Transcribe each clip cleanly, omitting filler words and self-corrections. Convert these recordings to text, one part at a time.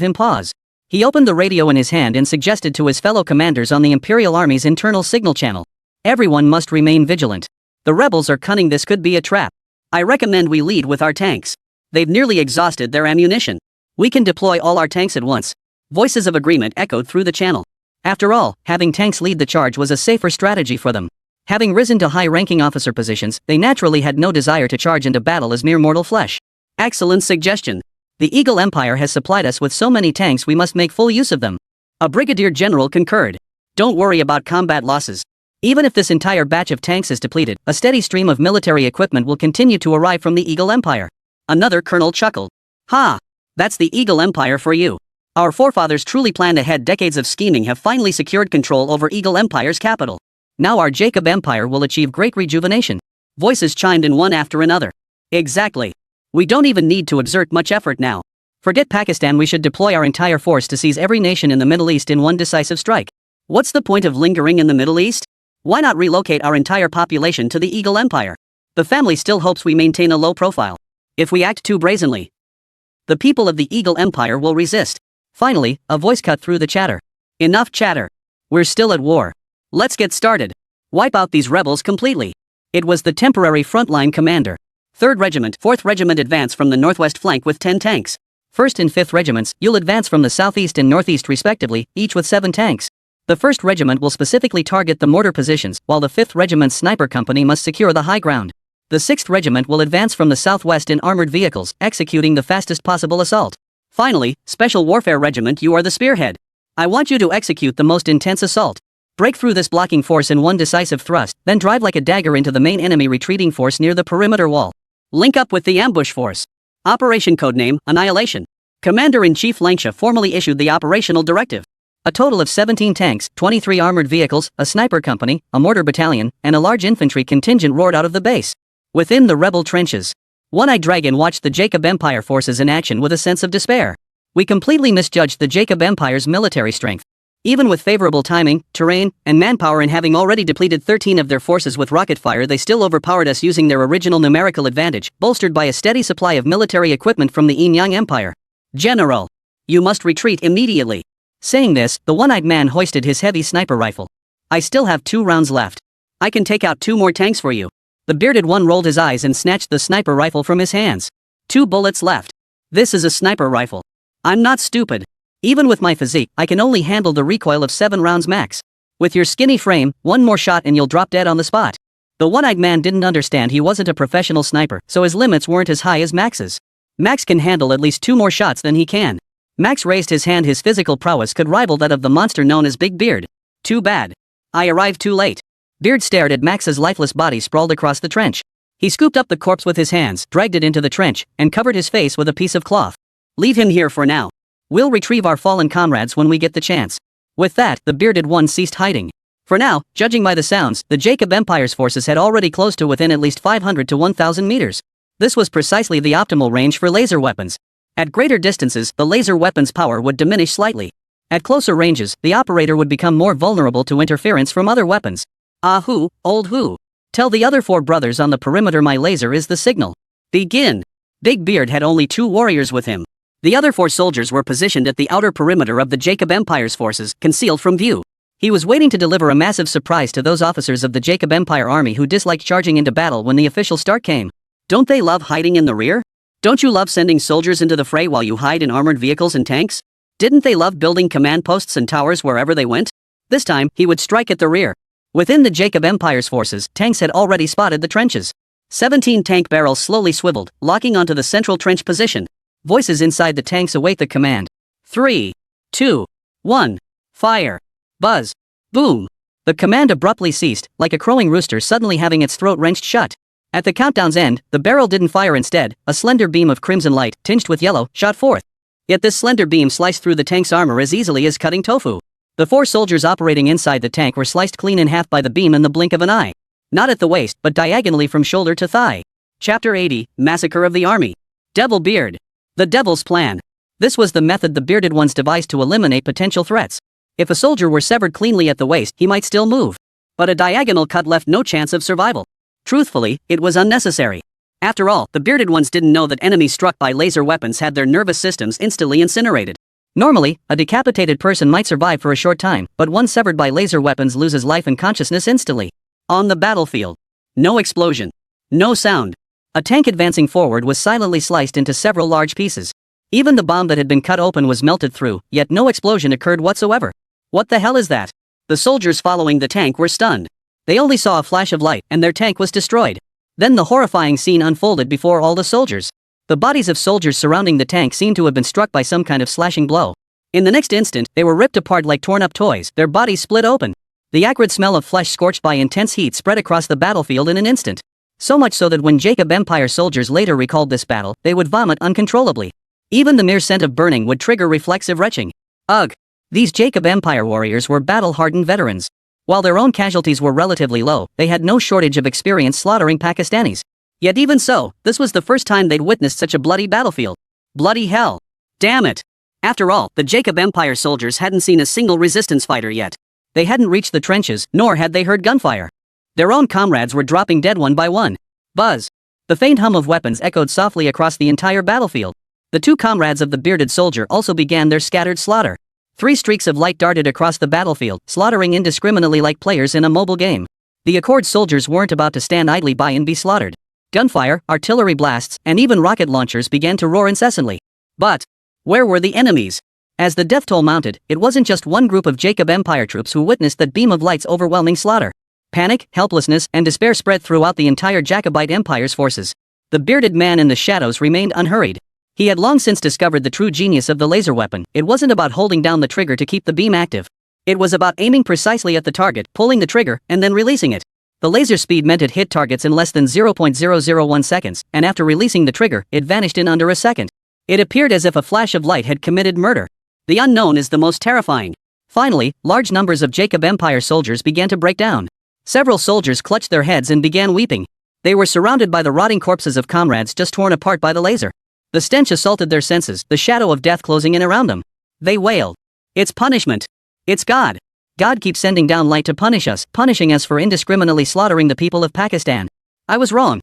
him pause. He opened the radio in his hand and suggested to his fellow commanders on the Imperial Army's internal signal channel. Everyone must remain vigilant. The rebels are cunning, this could be a trap. I recommend we lead with our tanks. They've nearly exhausted their ammunition. We can deploy all our tanks at once. Voices of agreement echoed through the channel. After all, having tanks lead the charge was a safer strategy for them. Having risen to high-ranking officer positions, they naturally had no desire to charge into battle as mere mortal flesh. Excellent suggestion. The Eagle Empire has supplied us with so many tanks, we must make full use of them. A brigadier general concurred. Don't worry about combat losses. Even if this entire batch of tanks is depleted, a steady stream of military equipment will continue to arrive from the Eagle Empire. Another colonel chuckled. Ha! That's the Eagle Empire for you. Our forefathers truly planned ahead. Decades of scheming have finally secured control over Eagle Empire's capital. Now our Jacob Empire will achieve great rejuvenation. Voices chimed in one after another. Exactly. We don't even need to exert much effort now. Forget Pakistan, we should deploy our entire force to seize every nation in the Middle East in one decisive strike. What's the point of lingering in the Middle East? Why not relocate our entire population to the Eagle Empire? The family still hopes we maintain a low profile. If we act too brazenly, the people of the Eagle Empire will resist. Finally, a voice cut through the chatter. Enough chatter. We're still at war. Let's get started. Wipe out these rebels completely. It was the temporary frontline commander. 3rd Regiment, 4th Regiment advance from the northwest flank with 10 tanks. 1st and 5th Regiments, you'll advance from the southeast and northeast respectively, each with 7 tanks. The 1st Regiment will specifically target the mortar positions, while the 5th Regiment's sniper company must secure the high ground. The 6th Regiment will advance from the southwest in armored vehicles, executing the fastest possible assault. Finally, Special Warfare Regiment, you are the spearhead. I want you to execute the most intense assault. Break through this blocking force in one decisive thrust, then drive like a dagger into the main enemy retreating force near the perimeter wall. Link up with the ambush force. Operation codename, Annihilation. Commander-in-Chief Langsha formally issued the operational directive. A total of 17 tanks, 23 armored vehicles, a sniper company, a mortar battalion, and a large infantry contingent roared out of the base. Within the rebel trenches, One-Eyed Dragon watched the Jacob Empire forces in action with a sense of despair. We completely misjudged the Jacob Empire's military strength. Even with favorable timing, terrain, and manpower, and having already depleted 13 of their forces with rocket fire, they still overpowered us using their original numerical advantage, bolstered by a steady supply of military equipment from the Enyang Empire. General, you must retreat immediately. Saying this, the one-eyed man hoisted his heavy sniper rifle. I still have 2 rounds left. I can take out 2 more tanks for you. The bearded one rolled his eyes and snatched the sniper rifle from his hands. 2 bullets left. This is a sniper rifle. I'm not stupid. Even with my physique, I can only handle the recoil of 7 rounds max. With your skinny frame, 1 more shot and you'll drop dead on the spot. The one-eyed man didn't understand he wasn't a professional sniper, so his limits weren't as high as Max's. Max can handle at least 2 more shots than he can. Max raised his hand. His physical prowess could rival that of the monster known as Big Beard. Too bad. I arrived too late. Beard stared at Max's lifeless body sprawled across the trench. He scooped up the corpse with his hands, dragged it into the trench, and covered his face with a piece of cloth. Leave him here for now. We'll retrieve our fallen comrades when we get the chance. With that, the bearded one ceased hiding. For now, judging by the sounds, the Jacob Empire's forces had already closed to within at least 500 to 1,000 meters. This was precisely the optimal range for laser weapons. At greater distances, the laser weapon's power would diminish slightly. At closer ranges, the operator would become more vulnerable to interference from other weapons. Ah who, old who. Tell the other 4 brothers on the perimeter my laser is the signal. Begin. Big Beard had only 2 warriors with him. The other 4 soldiers were positioned at the outer perimeter of the Jacob Empire's forces, concealed from view. He was waiting to deliver a massive surprise to those officers of the Jacob Empire army who disliked charging into battle when the official start came. Don't they love hiding in the rear? Don't you love sending soldiers into the fray while you hide in armored vehicles and tanks? Didn't they love building command posts and towers wherever they went? This time, he would strike at the rear. Within the Jacob Empire's forces, tanks had already spotted the trenches. 17 tank barrels slowly swiveled, locking onto the central trench position. Voices inside the tanks await the command. 3, 2, 1, fire. Buzz. Boom. The command abruptly ceased, like a crowing rooster suddenly having its throat wrenched shut. At the countdown's end, the barrel didn't fire. Instead, a slender beam of crimson light, tinged with yellow, shot forth. Yet this slender beam sliced through the tank's armor as easily as cutting tofu. The 4 soldiers operating inside the tank were sliced clean in half by the beam in the blink of an eye. Not at the waist, but diagonally from shoulder to thigh. Chapter 80, Massacre of the Army. Devil Beard. The Devil's Plan. This was the method the bearded ones devised to eliminate potential threats. If a soldier were severed cleanly at the waist, he might still move. But a diagonal cut left no chance of survival. Truthfully, it was unnecessary. After all, the bearded ones didn't know that enemies struck by laser weapons had their nervous systems instantly incinerated. Normally, a decapitated person might survive for a short time, but one severed by laser weapons loses life and consciousness instantly. On the battlefield. No explosion. No sound. A tank advancing forward was silently sliced into several large pieces. Even the bomb that had been cut open was melted through, yet no explosion occurred whatsoever. What the hell is that? The soldiers following the tank were stunned. They only saw a flash of light, and their tank was destroyed. Then the horrifying scene unfolded before all the soldiers. The bodies of soldiers surrounding the tank seemed to have been struck by some kind of slashing blow. In the next instant, they were ripped apart like torn-up toys, their bodies split open. The acrid smell of flesh scorched by intense heat spread across the battlefield in an instant. So much so that when Jacob Empire soldiers later recalled this battle, they would vomit uncontrollably. Even the mere scent of burning would trigger reflexive retching. Ugh! These Jacob Empire warriors were battle-hardened veterans. While their own casualties were relatively low, they had no shortage of experience slaughtering Pakistanis. Yet even so, this was the first time they'd witnessed such a bloody battlefield. Bloody hell. Damn it. After all, the Jacob Empire soldiers hadn't seen a single resistance fighter yet. They hadn't reached the trenches, nor had they heard gunfire. Their own comrades were dropping dead one by one. Buzz. The faint hum of weapons echoed softly across the entire battlefield. The two comrades of the bearded soldier also began their scattered slaughter. 3 streaks of light darted across the battlefield, slaughtering indiscriminately like players in a mobile game. The Accord soldiers weren't about to stand idly by and be slaughtered. Gunfire, artillery blasts, and even rocket launchers began to roar incessantly. But where were the enemies? As the death toll mounted, it wasn't just one group of Jacob Empire troops who witnessed that beam of light's overwhelming slaughter. Panic, helplessness, and despair spread throughout the entire Jacobite Empire's forces. The bearded man in the shadows remained unhurried. He had long since discovered the true genius of the laser weapon. It wasn't about holding down the trigger to keep the beam active. It was about aiming precisely at the target, pulling the trigger, and then releasing it. The laser speed meant it hit targets in less than 0.001 seconds, and after releasing the trigger, it vanished in under a second. It appeared as if a flash of light had committed murder. The unknown is the most terrifying. Finally, large numbers of Jacob Empire soldiers began to break down. Several soldiers clutched their heads and began weeping. They were surrounded by the rotting corpses of comrades just torn apart by the laser. The stench assaulted their senses, the shadow of death closing in around them. They wailed. It's punishment. It's God. God keeps sending down light to punish us, punishing us for indiscriminately slaughtering the people of Pakistan. I was wrong,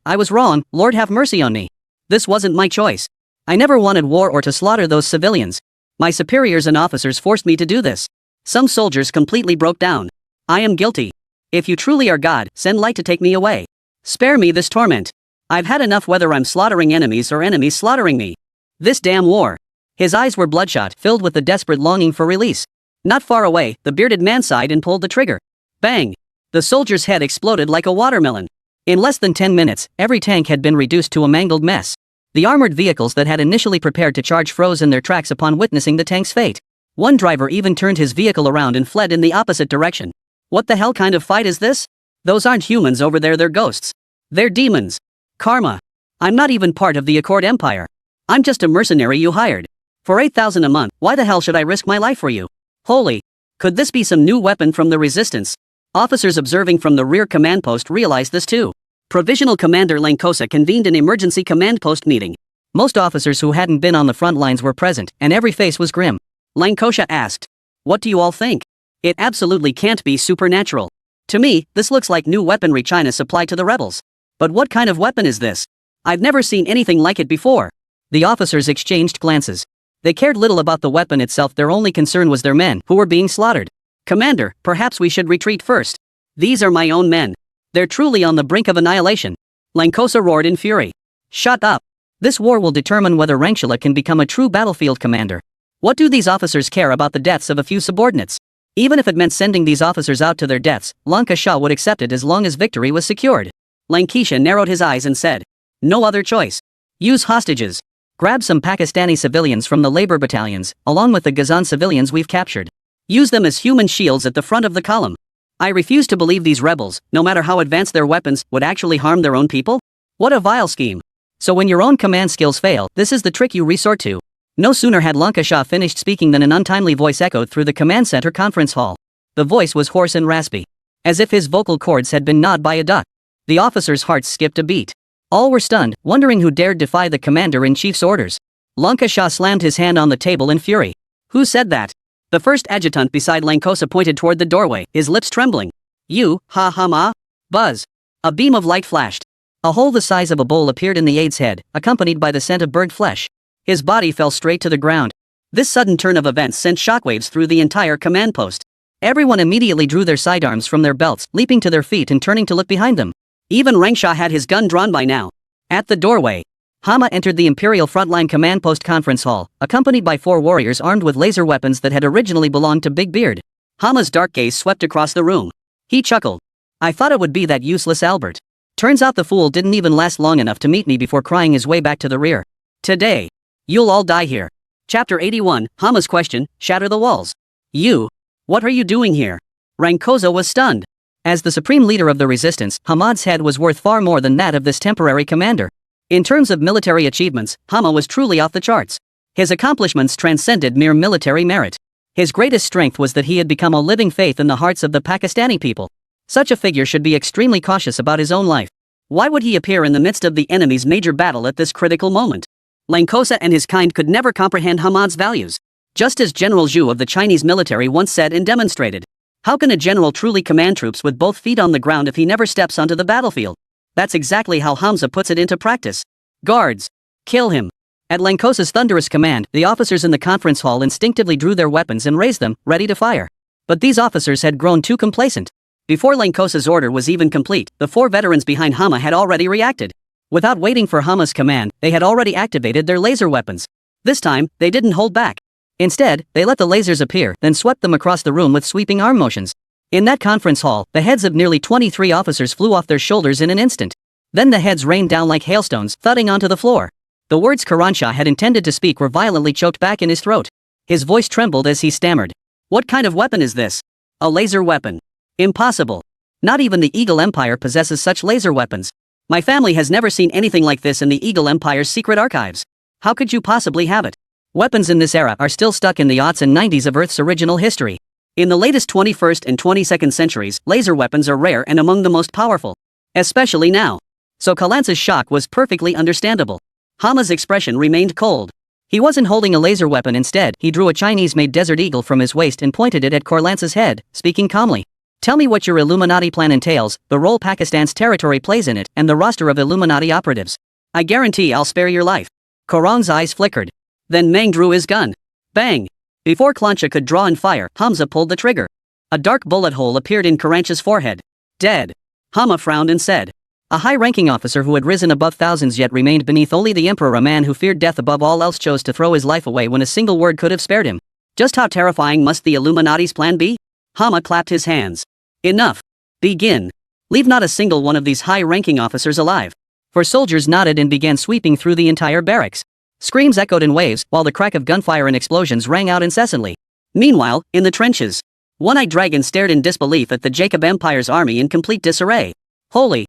Lord have mercy on me. This wasn't my choice. I never wanted war or to slaughter those civilians. My superiors and officers forced me to do this. Some soldiers completely broke down. I am guilty. If you truly are God, send light to take me away. Spare me this torment. I've had enough whether I'm slaughtering enemies or enemies slaughtering me. This damn war. His eyes were bloodshot, filled with the desperate longing for release. Not far away, the bearded man sighed and pulled the trigger. Bang! The soldier's head exploded like a watermelon. In less than 10 minutes, every tank had been reduced to a mangled mess. The armored vehicles that had initially prepared to charge froze in their tracks upon witnessing the tank's fate. One driver even turned his vehicle around and fled in the opposite direction. What the hell kind of fight is this? Those aren't humans over there, they're ghosts. They're demons. Karma. I'm not even part of the Accord Empire. I'm just a mercenary you hired. For 8,000 a month, why the hell should I risk my life for you? Holy. Could this be some new weapon from the resistance? Officers observing from the rear command post realized this too. Provisional Commander Lankosa convened an emergency command post meeting. Most officers who hadn't been on the front lines were present, and every face was grim. Lankosa asked, "What do you all think? It absolutely can't be supernatural. To me, this looks like new weaponry China supplied to the rebels. But what kind of weapon is this? I've never seen anything like it before." The officers exchanged glances. They cared little about the weapon itself, their only concern was their men, who were being slaughtered. "Commander, perhaps we should retreat first. These are my own men. They're truly on the brink of annihilation." Lankosa roared in fury. "Shut up. This war will determine whether Rangshula can become a true battlefield commander. What do these officers care about the deaths of a few subordinates? Even if it meant sending these officers out to their deaths, Lanka Shah would accept it as long as victory was secured." Lankesha narrowed his eyes and said, "No other choice. Use hostages. Grab some Pakistani civilians from the labor battalions, along with the Ghazan civilians we've captured. Use them as human shields at the front of the column. I refuse to believe these rebels, no matter how advanced their weapons, would actually harm their own people. What a vile scheme. So when your own command skills fail, this is the trick you resort to." No sooner had Lanka Shah finished speaking than an untimely voice echoed through the command center conference hall. The voice was hoarse and raspy, as if his vocal cords had been gnawed by a duck. The officers' hearts skipped a beat. All were stunned, wondering who dared defy the commander-in-chief's orders. Lanka Shah slammed his hand on the table in fury. "Who said that?" The first adjutant beside Lankosa pointed toward the doorway, his lips trembling. "You, ha-ha-ma?" Buzz. A beam of light flashed. A hole the size of a bowl appeared in the aide's head, accompanied by the scent of burnt flesh. His body fell straight to the ground. This sudden turn of events sent shockwaves through the entire command post. Everyone immediately drew their sidearms from their belts, leaping to their feet and turning to look behind them. Even Rangsha had his gun drawn by now. At the doorway, Hama entered the Imperial Frontline Command Post Conference Hall, accompanied by 4 warriors armed with laser weapons that had originally belonged to Big Beard. Hama's dark gaze swept across the room. He chuckled. I thought it would be that useless Albert. Turns out the fool didn't even last long enough to meet me before crying his way back to the rear. Today, you'll all die here. Chapter 81, Hama's question, shatter the walls. You? What are you doing here? Rankosa was stunned. As the supreme leader of the resistance, Hamad's head was worth far more than that of this temporary commander. In terms of military achievements, Hama was truly off the charts. His accomplishments transcended mere military merit. His greatest strength was that he had become a living faith in the hearts of the Pakistani people. Such a figure should be extremely cautious about his own life. Why would he appear in the midst of the enemy's major battle at this critical moment? Rankosa and his kind could never comprehend Hamad's values. Just as General Zhu of the Chinese military once said and demonstrated. How can a general truly command troops with both feet on the ground if he never steps onto the battlefield? That's exactly how Hamza puts it into practice. Guards! Kill him! At Rankosa's thunderous command, the officers in the conference hall instinctively drew their weapons and raised them, ready to fire. But these officers had grown too complacent. Before Rankosa's order was even complete, the 4 veterans behind Hama had already reacted. Without waiting for Hama's command, they had already activated their laser weapons. This time, they didn't hold back. Instead, they let the lasers appear, then swept them across the room with sweeping arm motions. In that conference hall, the heads of nearly 23 officers flew off their shoulders in an instant. Then the heads rained down like hailstones, thudding onto the floor. The words Karansha had intended to speak were violently choked back in his throat. His voice trembled as he stammered. What kind of weapon is this? A laser weapon. Impossible. Not even the Eagle Empire possesses such laser weapons. My family has never seen anything like this in the Eagle Empire's secret archives. How could you possibly have it? Weapons in this era are still stuck in the aughts and 90s of Earth's original history. In the latest 21st and 22nd centuries, laser weapons are rare and among the most powerful. Especially now. So Kalansa's shock was perfectly understandable. Hama's expression remained cold. He wasn't holding a laser weapon. Instead, he drew a Chinese-made Desert Eagle from his waist and pointed it at Kalansa's head, speaking calmly. Tell me what your Illuminati plan entails, the role Pakistan's territory plays in it, and the roster of Illuminati operatives. I guarantee I'll spare your life. Korang's eyes flickered. Then Meng drew his gun. Bang! Before Kalansha could draw and fire, Hamza pulled the trigger. A dark bullet hole appeared in Karansha's forehead. Dead. Hama frowned and said. A high-ranking officer who had risen above thousands yet remained beneath only the emperor, a man who feared death above all else, chose to throw his life away when a single word could have spared him. Just how terrifying must the Illuminati's plan be? Hama clapped his hands. Enough. Begin. Leave not a single one of these high-ranking officers alive. For soldiers nodded and began sweeping through the entire barracks. Screams echoed in waves, while the crack of gunfire and explosions rang out incessantly. Meanwhile, in the trenches, One-Eyed Dragon stared in disbelief at the Jacob Empire's army in complete disarray. Holy.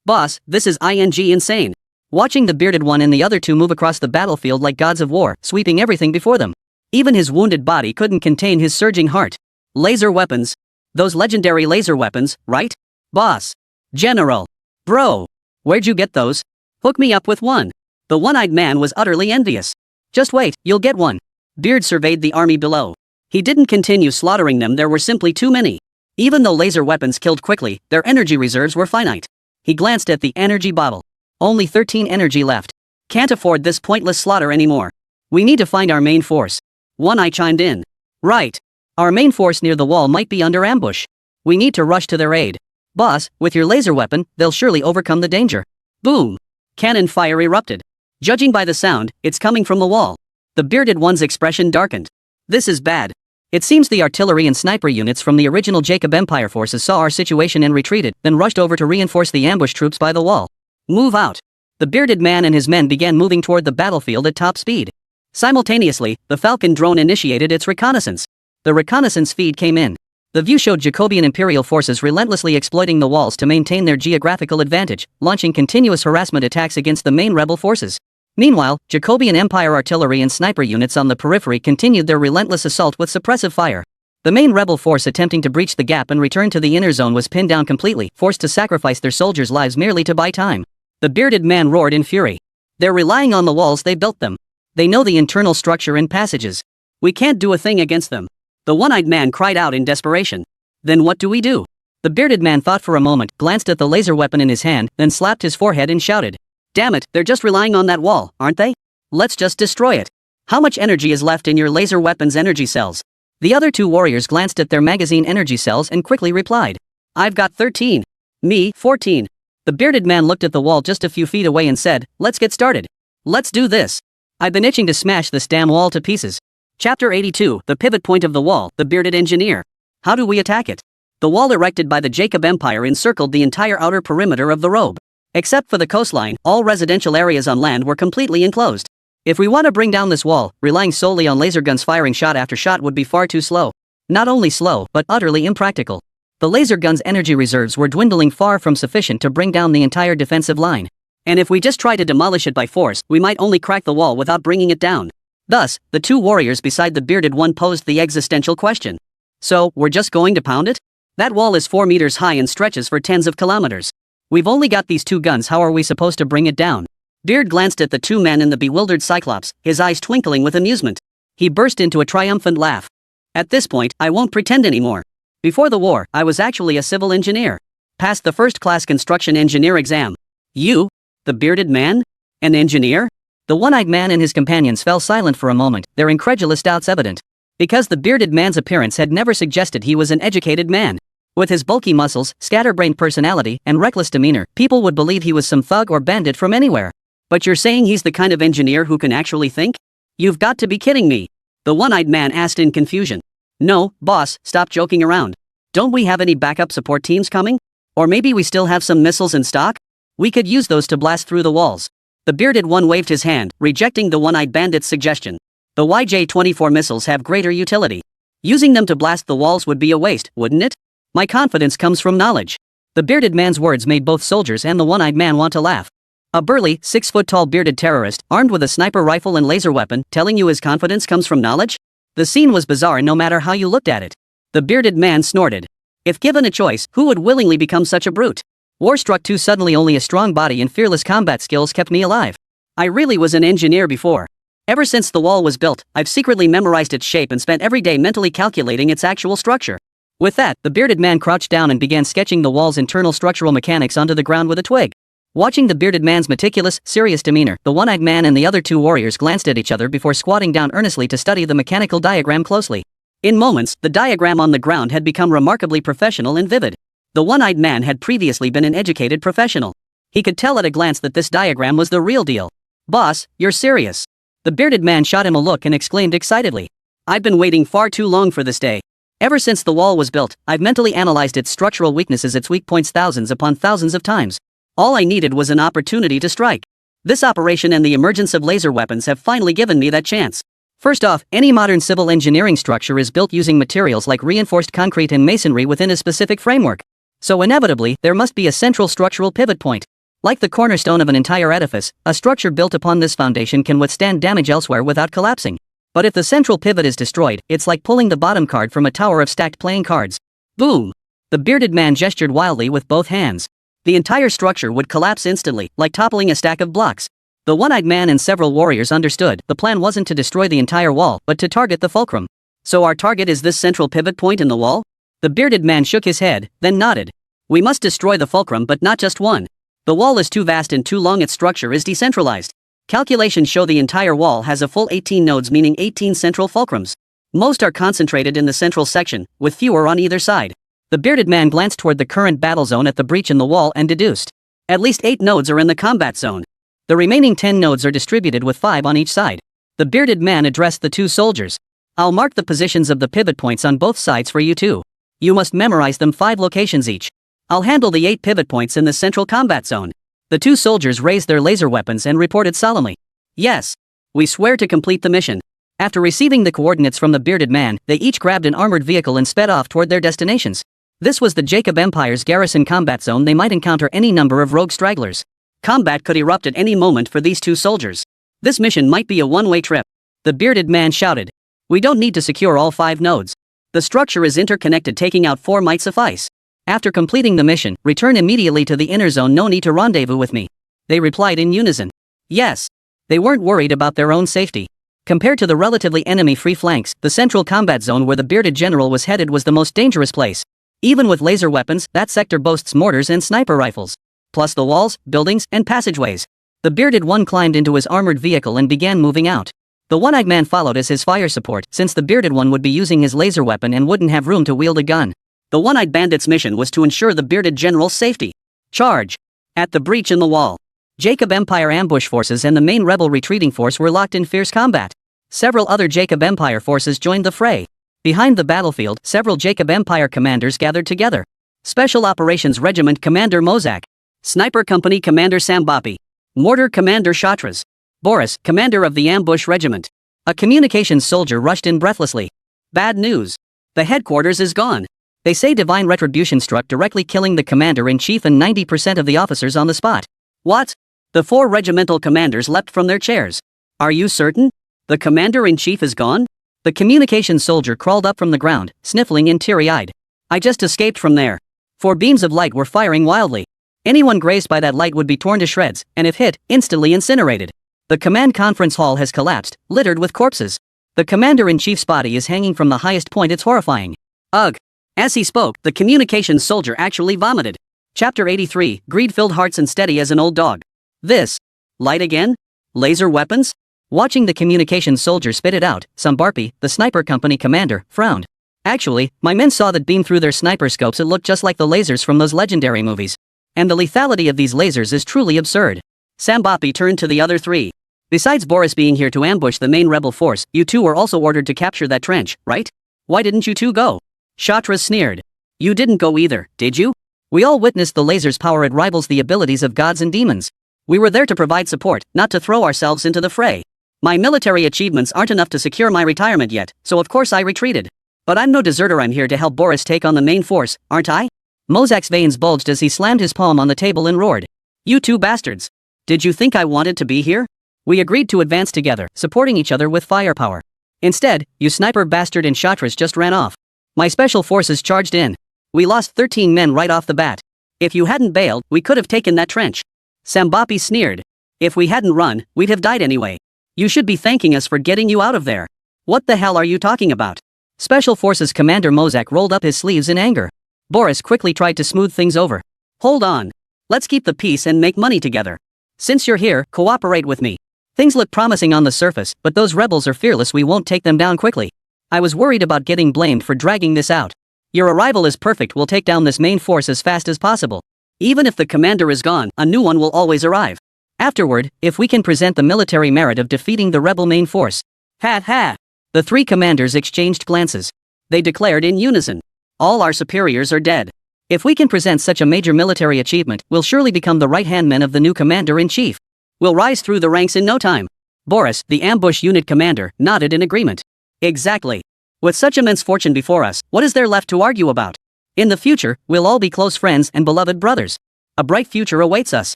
Boss, this is insane. Watching the bearded one and the other 2 move across the battlefield like gods of war, sweeping everything before them. Even his wounded body couldn't contain his surging heart. Laser weapons. Those legendary laser weapons, right? Boss. General. Bro. Where'd you get those? Hook me up with one. The one-eyed man was utterly envious. Just wait, you'll get one. Beard surveyed the army below. He didn't continue slaughtering them, there were simply too many. Even though laser weapons killed quickly, their energy reserves were finite. He glanced at the energy bottle. Only 13 energy left. Can't afford this pointless slaughter anymore. We need to find our main force. One-Eye chimed in. Right. Our main force near the wall might be under ambush. We need to rush to their aid. Boss, with your laser weapon, they'll surely overcome the danger. Boom. Cannon fire erupted. Judging by the sound, it's coming from the wall. The bearded one's expression darkened. This is bad. It seems the artillery and sniper units from the original Jacob Empire forces saw our situation and retreated, then rushed over to reinforce the ambush troops by the wall. Move out. The bearded man and his men began moving toward the battlefield at top speed. Simultaneously, the Falcon drone initiated its reconnaissance. The reconnaissance feed came in. The view showed Jacobian Imperial forces relentlessly exploiting the walls to maintain their geographical advantage, launching continuous harassment attacks against the main rebel forces. Meanwhile, Jacobian Empire artillery and sniper units on the periphery continued their relentless assault with suppressive fire. The main rebel force attempting to breach the gap and return to the inner zone was pinned down completely, forced to sacrifice their soldiers' lives merely to buy time. The bearded man roared in fury. They're relying on the walls, they built them. They know the internal structure and passages. We can't do a thing against them. The one-eyed man cried out in desperation. Then what do we do? The bearded man thought for a moment, glanced at the laser weapon in his hand, then slapped his forehead and shouted. Damn it, they're just relying on that wall, aren't they? Let's just destroy it. How much energy is left in your laser weapon's energy cells? The other two warriors glanced at their magazine energy cells and quickly replied. I've got 13. Me, 14. The bearded man looked at the wall just a few feet away and said, let's get started. Let's do this. I've been itching to smash this damn wall to pieces. Chapter 82, The Pivot Point of the Wall, The Bearded Engineer. How do we attack it? The wall erected by the Jacob Empire encircled the entire outer perimeter of the Robe. Except for the coastline, all residential areas on land were completely enclosed. If we want to bring down this wall, relying solely on laser guns firing shot after shot would be far too slow. Not only slow, but utterly impractical. The laser gun's energy reserves were dwindling far from sufficient to bring down the entire defensive line. And if we just try to demolish it by force, we might only crack the wall without bringing it down. Thus, the two warriors beside the bearded one posed the existential question. So, we're just going to pound it? That wall is 4 meters high and stretches for tens of kilometers. We've only got these two guns, how are we supposed to bring it down? Beard glanced at the two men and the bewildered Cyclops, his eyes twinkling with amusement. He burst into a triumphant laugh. At this point, I won't pretend anymore. Before the war, I was actually a civil engineer. Passed the first-class construction engineer exam. You? The bearded man? An engineer? The one-eyed man and his companions fell silent for a moment, their incredulous doubts evident. Because the bearded man's appearance had never suggested he was an educated man. With his bulky muscles, scatterbrained personality, and reckless demeanor, people would believe he was some thug or bandit from anywhere. But you're saying he's the kind of engineer who can actually think? You've got to be kidding me. The one-eyed man asked in confusion. No, boss, stop joking around. Don't we have any backup support teams coming? Or maybe we still have some missiles in stock? We could use those to blast through the walls. The bearded one waved his hand, rejecting the one-eyed bandit's suggestion. The YJ-24 missiles have greater utility. Using them to blast the walls would be a waste, wouldn't it? My confidence comes from knowledge. The bearded man's words made both soldiers and the one-eyed man want to laugh. A burly, 6-foot-tall bearded terrorist, armed with a sniper rifle and laser weapon, telling you his confidence comes from knowledge? The scene was bizarre no matter how you looked at it. The bearded man snorted. If given a choice, who would willingly become such a brute? War-struck too suddenly, only a strong body and fearless combat skills kept me alive. I really was an engineer before. Ever since the wall was built, I've secretly memorized its shape and spent every day mentally calculating its actual structure. With that, the bearded man crouched down and began sketching the wall's internal structural mechanics onto the ground with a twig. Watching the bearded man's meticulous, serious demeanor, the one-eyed man and the other two warriors glanced at each other before squatting down earnestly to study the mechanical diagram closely. In moments, the diagram on the ground had become remarkably professional and vivid. The one-eyed man had previously been an educated professional. He could tell at a glance that this diagram was the real deal. Boss, you're serious. The bearded man shot him a look and exclaimed excitedly. I've been waiting far too long for this day. Ever since the wall was built, I've mentally analyzed its structural weaknesses, its weak points thousands upon thousands of times. All I needed was an opportunity to strike. This operation and the emergence of laser weapons have finally given me that chance. First off, any modern civil engineering structure is built using materials like reinforced concrete and masonry within a specific framework. So inevitably, there must be a central structural pivot point. Like the cornerstone of an entire edifice, a structure built upon this foundation can withstand damage elsewhere without collapsing. But if the central pivot is destroyed, it's like pulling the bottom card from a tower of stacked playing cards. Boom! The bearded man gestured wildly with both hands. The entire structure would collapse instantly, like toppling a stack of blocks. The one-eyed man and several warriors understood the plan wasn't to destroy the entire wall, but to target the fulcrum. So our target is this central pivot point in the wall? The bearded man shook his head, then nodded. We must destroy the fulcrum, but not just one. The wall is too vast and too long, its structure is decentralized. Calculations show the entire wall has a full 18 nodes, meaning 18 central fulcrums. Most are concentrated in the central section, with fewer on either side. The bearded man glanced toward the current battle zone at the breach in the wall and deduced. At least 8 nodes are in the combat zone. The remaining 10 nodes are distributed with 5 on each side. The bearded man addressed the two soldiers. I'll mark the positions of the pivot points on both sides for you two. You must memorize them 5 locations each. I'll handle the 8 pivot points in the central combat zone. The two soldiers raised their laser weapons and reported solemnly. Yes. We swear to complete the mission. After receiving the coordinates from the bearded man, they each grabbed an armored vehicle and sped off toward their destinations. This was the Jacob Empire's garrison combat zone. They might encounter any number of rogue stragglers. Combat could erupt at any moment for these two soldiers. This mission might be a one-way trip. The bearded man shouted. We don't need to secure all 5 nodes. The structure is interconnected, taking out 4 might suffice. After completing the mission, return immediately to the inner zone. No need to rendezvous with me. They replied in unison. Yes. They weren't worried about their own safety. Compared to the relatively enemy-free flanks, the central combat zone where the bearded general was headed was the most dangerous place. Even with laser weapons, that sector boasts mortars and sniper rifles. Plus the walls, buildings, and passageways. The bearded one climbed into his armored vehicle and began moving out. The one-eyed man followed as his fire support, since the bearded one would be using his laser weapon and wouldn't have room to wield a gun. The one-eyed bandit's mission was to ensure the bearded general's safety. Charge! At the breach in the wall, Jacob Empire ambush forces and the main rebel retreating force were locked in fierce combat. Several other Jacob Empire forces joined the fray. Behind the battlefield, several Jacob Empire commanders gathered together. Special Operations Regiment Commander Mozak, Sniper Company Commander Sambapi, Mortar Commander Shatras, Boris, commander of the ambush regiment. A communications soldier rushed in breathlessly. Bad news. The headquarters is gone. They say divine retribution struck, directly killing the commander-in-chief and 90% of the officers on the spot. What? The 4 regimental commanders leapt from their chairs. Are you certain? The commander-in-chief is gone? The communications soldier crawled up from the ground, sniffling and teary-eyed. I just escaped from there. 4 beams of light were firing wildly. Anyone grazed by that light would be torn to shreds, and if hit, instantly incinerated. The command conference hall has collapsed, littered with corpses. The commander-in-chief's body is hanging from the highest point. It's horrifying. Ugh. As he spoke, the communications soldier actually vomited. Chapter 83, Greed-filled hearts and steady as an old dog. This. Light again? Laser weapons? Watching the communications soldier spit it out, Sambapi, the sniper company commander, frowned. Actually, my men saw that beam through their sniper scopes. It looked just like the lasers from those legendary movies. And the lethality of these lasers is truly absurd. Sambapi turned to the other 3. Besides Boris being here to ambush the main rebel force, you 2 were also ordered to capture that trench, right? Why didn't you 2 go? Shatras sneered. You didn't go either, did you? We all witnessed the laser's power. It rivals the abilities of gods and demons. We were there to provide support, not to throw ourselves into the fray. My military achievements aren't enough to secure my retirement yet, so of course I retreated. But I'm no deserter. I'm here to help Boris take on the main force, aren't I? Mozak's veins bulged as he slammed his palm on the table and roared. You 2 bastards. Did you think I wanted to be here? We agreed to advance together, supporting each other with firepower. Instead, you sniper bastard and Shatras just ran off. My special forces charged in. We lost 13 men right off the bat. If you hadn't bailed, we could have taken that trench. Sambapi sneered. If we hadn't run, we'd have died anyway. You should be thanking us for getting you out of there. What the hell are you talking about? Special Forces Commander Mozak rolled up his sleeves in anger. Boris quickly tried to smooth things over. Hold on. Let's keep the peace and make money together. Since you're here, cooperate with me. Things look promising on the surface, but those rebels are fearless. We won't take them down quickly. I was worried about getting blamed for dragging this out. Your arrival is perfect. We'll take down this main force as fast as possible. Even if the commander is gone, a new one will always arrive. Afterward, if we can present the military merit of defeating the rebel main force. Ha ha! The 3 commanders exchanged glances. They declared in unison. All our superiors are dead. If we can present such a major military achievement, we'll surely become the right-hand men of the new commander-in-chief. We'll rise through the ranks in no time. Boris, the ambush unit commander, nodded in agreement. Exactly. With such immense fortune before us, what is there left to argue about? In the future, we'll all be close friends and beloved brothers. A bright future awaits us.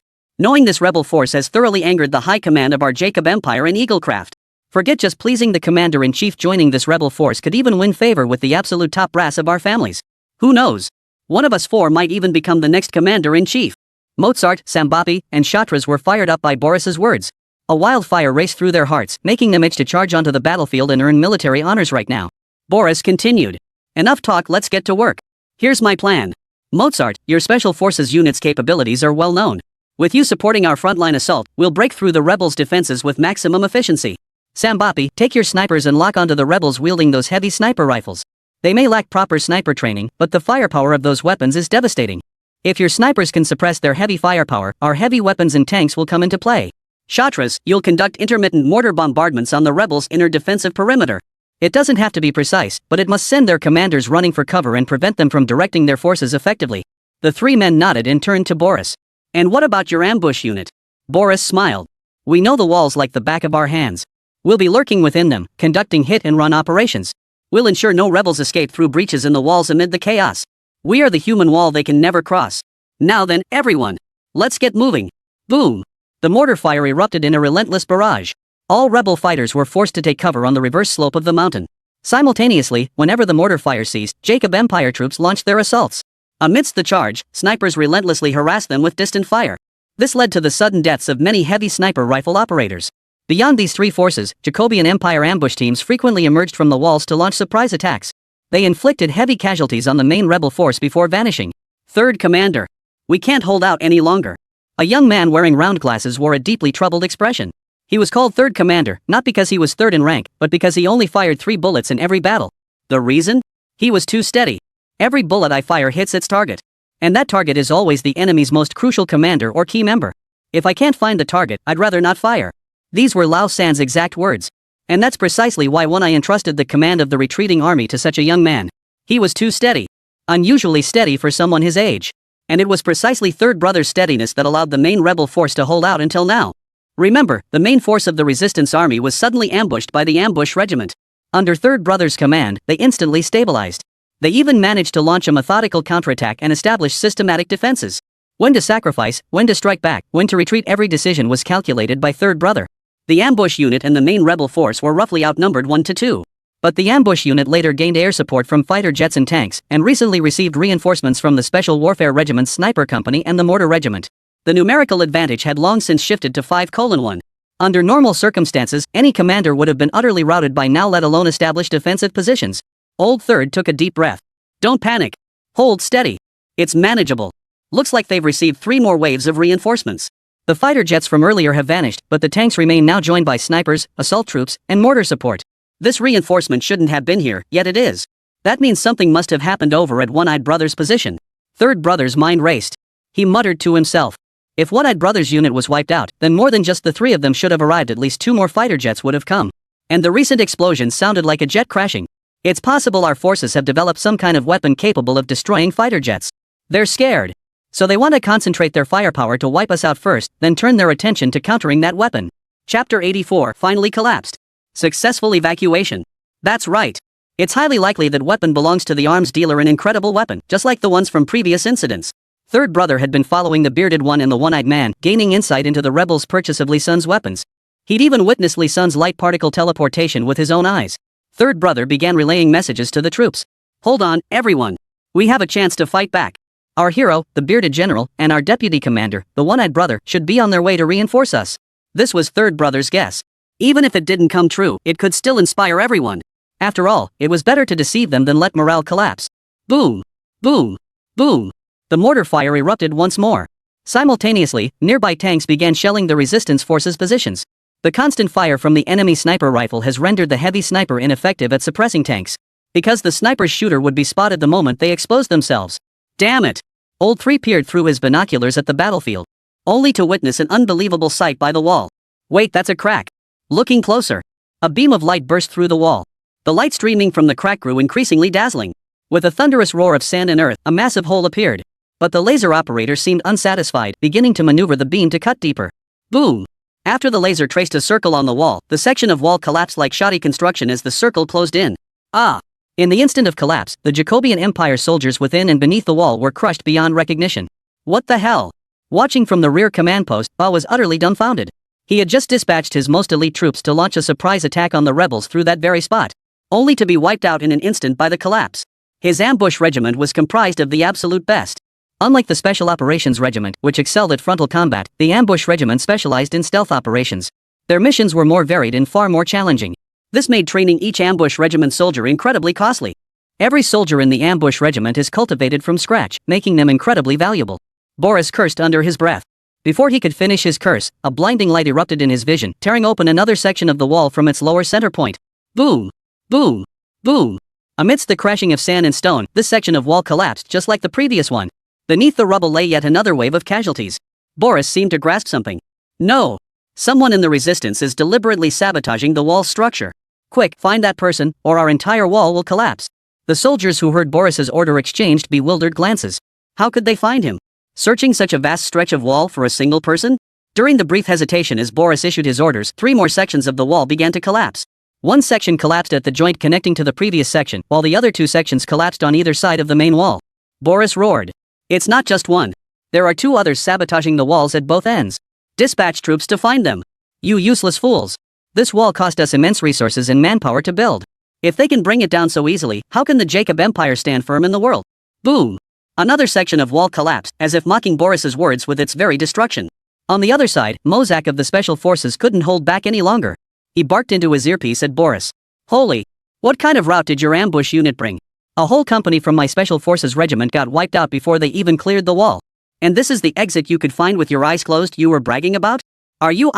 Knowing this rebel force has thoroughly angered the high command of our Jacob Empire and Eaglecraft. Forget just pleasing the commander-in-chief. Joining this rebel force could even win favor with the absolute top brass of our families. Who knows? One of us 4 might even become the next commander-in-chief. Mozart, Sambapi, and Shatras were fired up by Boris's words. A wildfire raced through their hearts, making them itch to charge onto the battlefield and earn military honors right now. Boris continued. Enough talk, let's get to work. Here's my plan. Mozart, your special forces unit's capabilities are well known. With you supporting our frontline assault, we'll break through the rebels' defenses with maximum efficiency. Sambapi, take your snipers and lock onto the rebels wielding those heavy sniper rifles. They may lack proper sniper training, but the firepower of those weapons is devastating. If your snipers can suppress their heavy firepower, our heavy weapons and tanks will come into play. Shatras, you'll conduct intermittent mortar bombardments on the rebels' inner defensive perimeter. It doesn't have to be precise, but it must send their commanders running for cover and prevent them from directing their forces effectively. The 3 men nodded and turned to Boris. And what about your ambush unit? Boris smiled. We know the walls like the back of our hands. We'll be lurking within them, conducting hit-and-run operations. We'll ensure no rebels escape through breaches in the walls amid the chaos. We are the human wall they can never cross. Now then, everyone. Let's get moving. Boom. The mortar fire erupted in a relentless barrage. All rebel fighters were forced to take cover on the reverse slope of the mountain. Simultaneously, whenever the mortar fire ceased, Jacob Empire troops launched their assaults. Amidst the charge, snipers relentlessly harassed them with distant fire. This led to the sudden deaths of many heavy sniper rifle operators. Beyond these 3 forces, Jacobian Empire ambush teams frequently emerged from the walls to launch surprise attacks. They inflicted heavy casualties on the main rebel force before vanishing. Third Commander. We can't hold out any longer. A young man wearing round glasses wore a deeply troubled expression. He was called third commander, not because he was third in rank, but because he only fired 3 bullets in every battle. The reason? He was too steady. Every bullet I fire hits its target. And that target is always the enemy's most crucial commander or key member. If I can't find the target, I'd rather not fire. These were Lao San's exact words. And that's precisely why when I entrusted the command of the retreating army to such a young man. He was too steady. Unusually steady for someone his age. And it was precisely Third Brother's steadiness that allowed the main rebel force to hold out until now. Remember, the main force of the resistance army was suddenly ambushed by the ambush regiment. Under Third Brother's command, they instantly stabilized. They even managed to launch a methodical counterattack and establish systematic defenses. When to sacrifice, when to strike back, when to retreat, every decision was calculated by Third Brother. The ambush unit and the main rebel force were roughly outnumbered 1-2. But the ambush unit later gained air support from fighter jets and tanks, and recently received reinforcements from the Special Warfare Regiment's Sniper Company and the Mortar Regiment. The numerical advantage had long since shifted to 5:1. Under normal circumstances, any commander would have been utterly routed by now, let alone establish defensive positions. Old Third took a deep breath. Don't panic. Hold steady. It's manageable. Looks like they've received 3 more waves of reinforcements. The fighter jets from earlier have vanished, but the tanks remain, now joined by snipers, assault troops, and mortar support. This reinforcement shouldn't have been here, yet it is. That means something must have happened over at One-Eyed Brother's position. Third Brother's mind raced. He muttered to himself. If One-Eyed Brother's unit was wiped out, then more than just the 3 of them should have arrived. At least 2 more fighter jets would have come. And the recent explosions sounded like a jet crashing. It's possible our forces have developed some kind of weapon capable of destroying fighter jets. They're scared. So they want to concentrate their firepower to wipe us out first, then turn their attention to countering that weapon. Chapter 84 finally collapsed. Successful evacuation. That's right. It's highly likely that weapon belongs to the arms dealer, an incredible weapon, just like the ones from previous incidents. Third Brother had been following the bearded one and the one-eyed man, gaining insight into the rebels' purchase of Li Sun's weapons. He'd even witnessed Li Sun's light particle teleportation with his own eyes. Third Brother began relaying messages to the troops. Hold on, everyone. We have a chance to fight back. Our hero, the bearded general, and our deputy commander, the one-eyed brother, should be on their way to reinforce us. This was Third Brother's guess. Even if it didn't come true, it could still inspire everyone. After all, it was better to deceive them than let morale collapse. Boom! Boom! Boom! The mortar fire erupted once more. Simultaneously, nearby tanks began shelling the resistance forces' positions. The constant fire from the enemy sniper rifle has rendered the heavy sniper ineffective at suppressing tanks. Because the sniper's shooter would be spotted the moment they exposed themselves. Damn it! Old Three peered through his binoculars at the battlefield, only to witness an unbelievable sight by the wall. Wait, that's a crack. Looking closer. A beam of light burst through the wall. The light streaming from the crack grew increasingly dazzling. With a thunderous roar of sand and earth, a massive hole appeared. But the laser operator seemed unsatisfied, beginning to maneuver the beam to cut deeper. Boom! After the laser traced a circle on the wall, the section of wall collapsed like shoddy construction as the circle closed in. Ah! In the instant of collapse, the Jacobian Empire soldiers within and beneath the wall were crushed beyond recognition. What the hell? Watching from the rear command post, Ba was utterly dumbfounded. He had just dispatched his most elite troops to launch a surprise attack on the rebels through that very spot, only to be wiped out in an instant by the collapse. His ambush regiment was comprised of the absolute best. Unlike the Special Operations Regiment, which excelled at frontal combat, the ambush regiment specialized in stealth operations. Their missions were more varied and far more challenging. This made training each ambush regiment soldier incredibly costly. Every soldier in the ambush regiment is cultivated from scratch, making them incredibly valuable. Boris cursed under his breath. Before he could finish his curse, a blinding light erupted in his vision, tearing open another section of the wall from its lower center point. Boom! Boom! Boom! Amidst the crashing of sand and stone, this section of wall collapsed just like the previous one. Beneath the rubble lay yet another wave of casualties. Boris seemed to grasp something. No! Someone in the resistance is deliberately sabotaging the wall's structure. Quick, find that person, or our entire wall will collapse. The soldiers who heard Boris's order exchanged bewildered glances. How could they find him? Searching such a vast stretch of wall for a single person? During the brief hesitation as Boris issued his orders, 3 more sections of the wall began to collapse. One section collapsed at the joint connecting to the previous section, while the other 2 sections collapsed on either side of the main wall. Boris roared. It's not just one. There are 2 others sabotaging the walls at both ends. Dispatch troops to find them. You useless fools. This wall cost us immense resources and manpower to build. If they can bring it down so easily, how can the Jacob Empire stand firm in the world? Boom! Another section of wall collapsed, as if mocking Boris's words with its very destruction. On the other side, Mozak of the Special Forces couldn't hold back any longer. He barked into his earpiece at Boris. Holy! What kind of rout did your ambush unit bring? A whole company from my Special Forces regiment got wiped out before they even cleared the wall. And this is the exit you could find with your eyes closed you were bragging about? Are you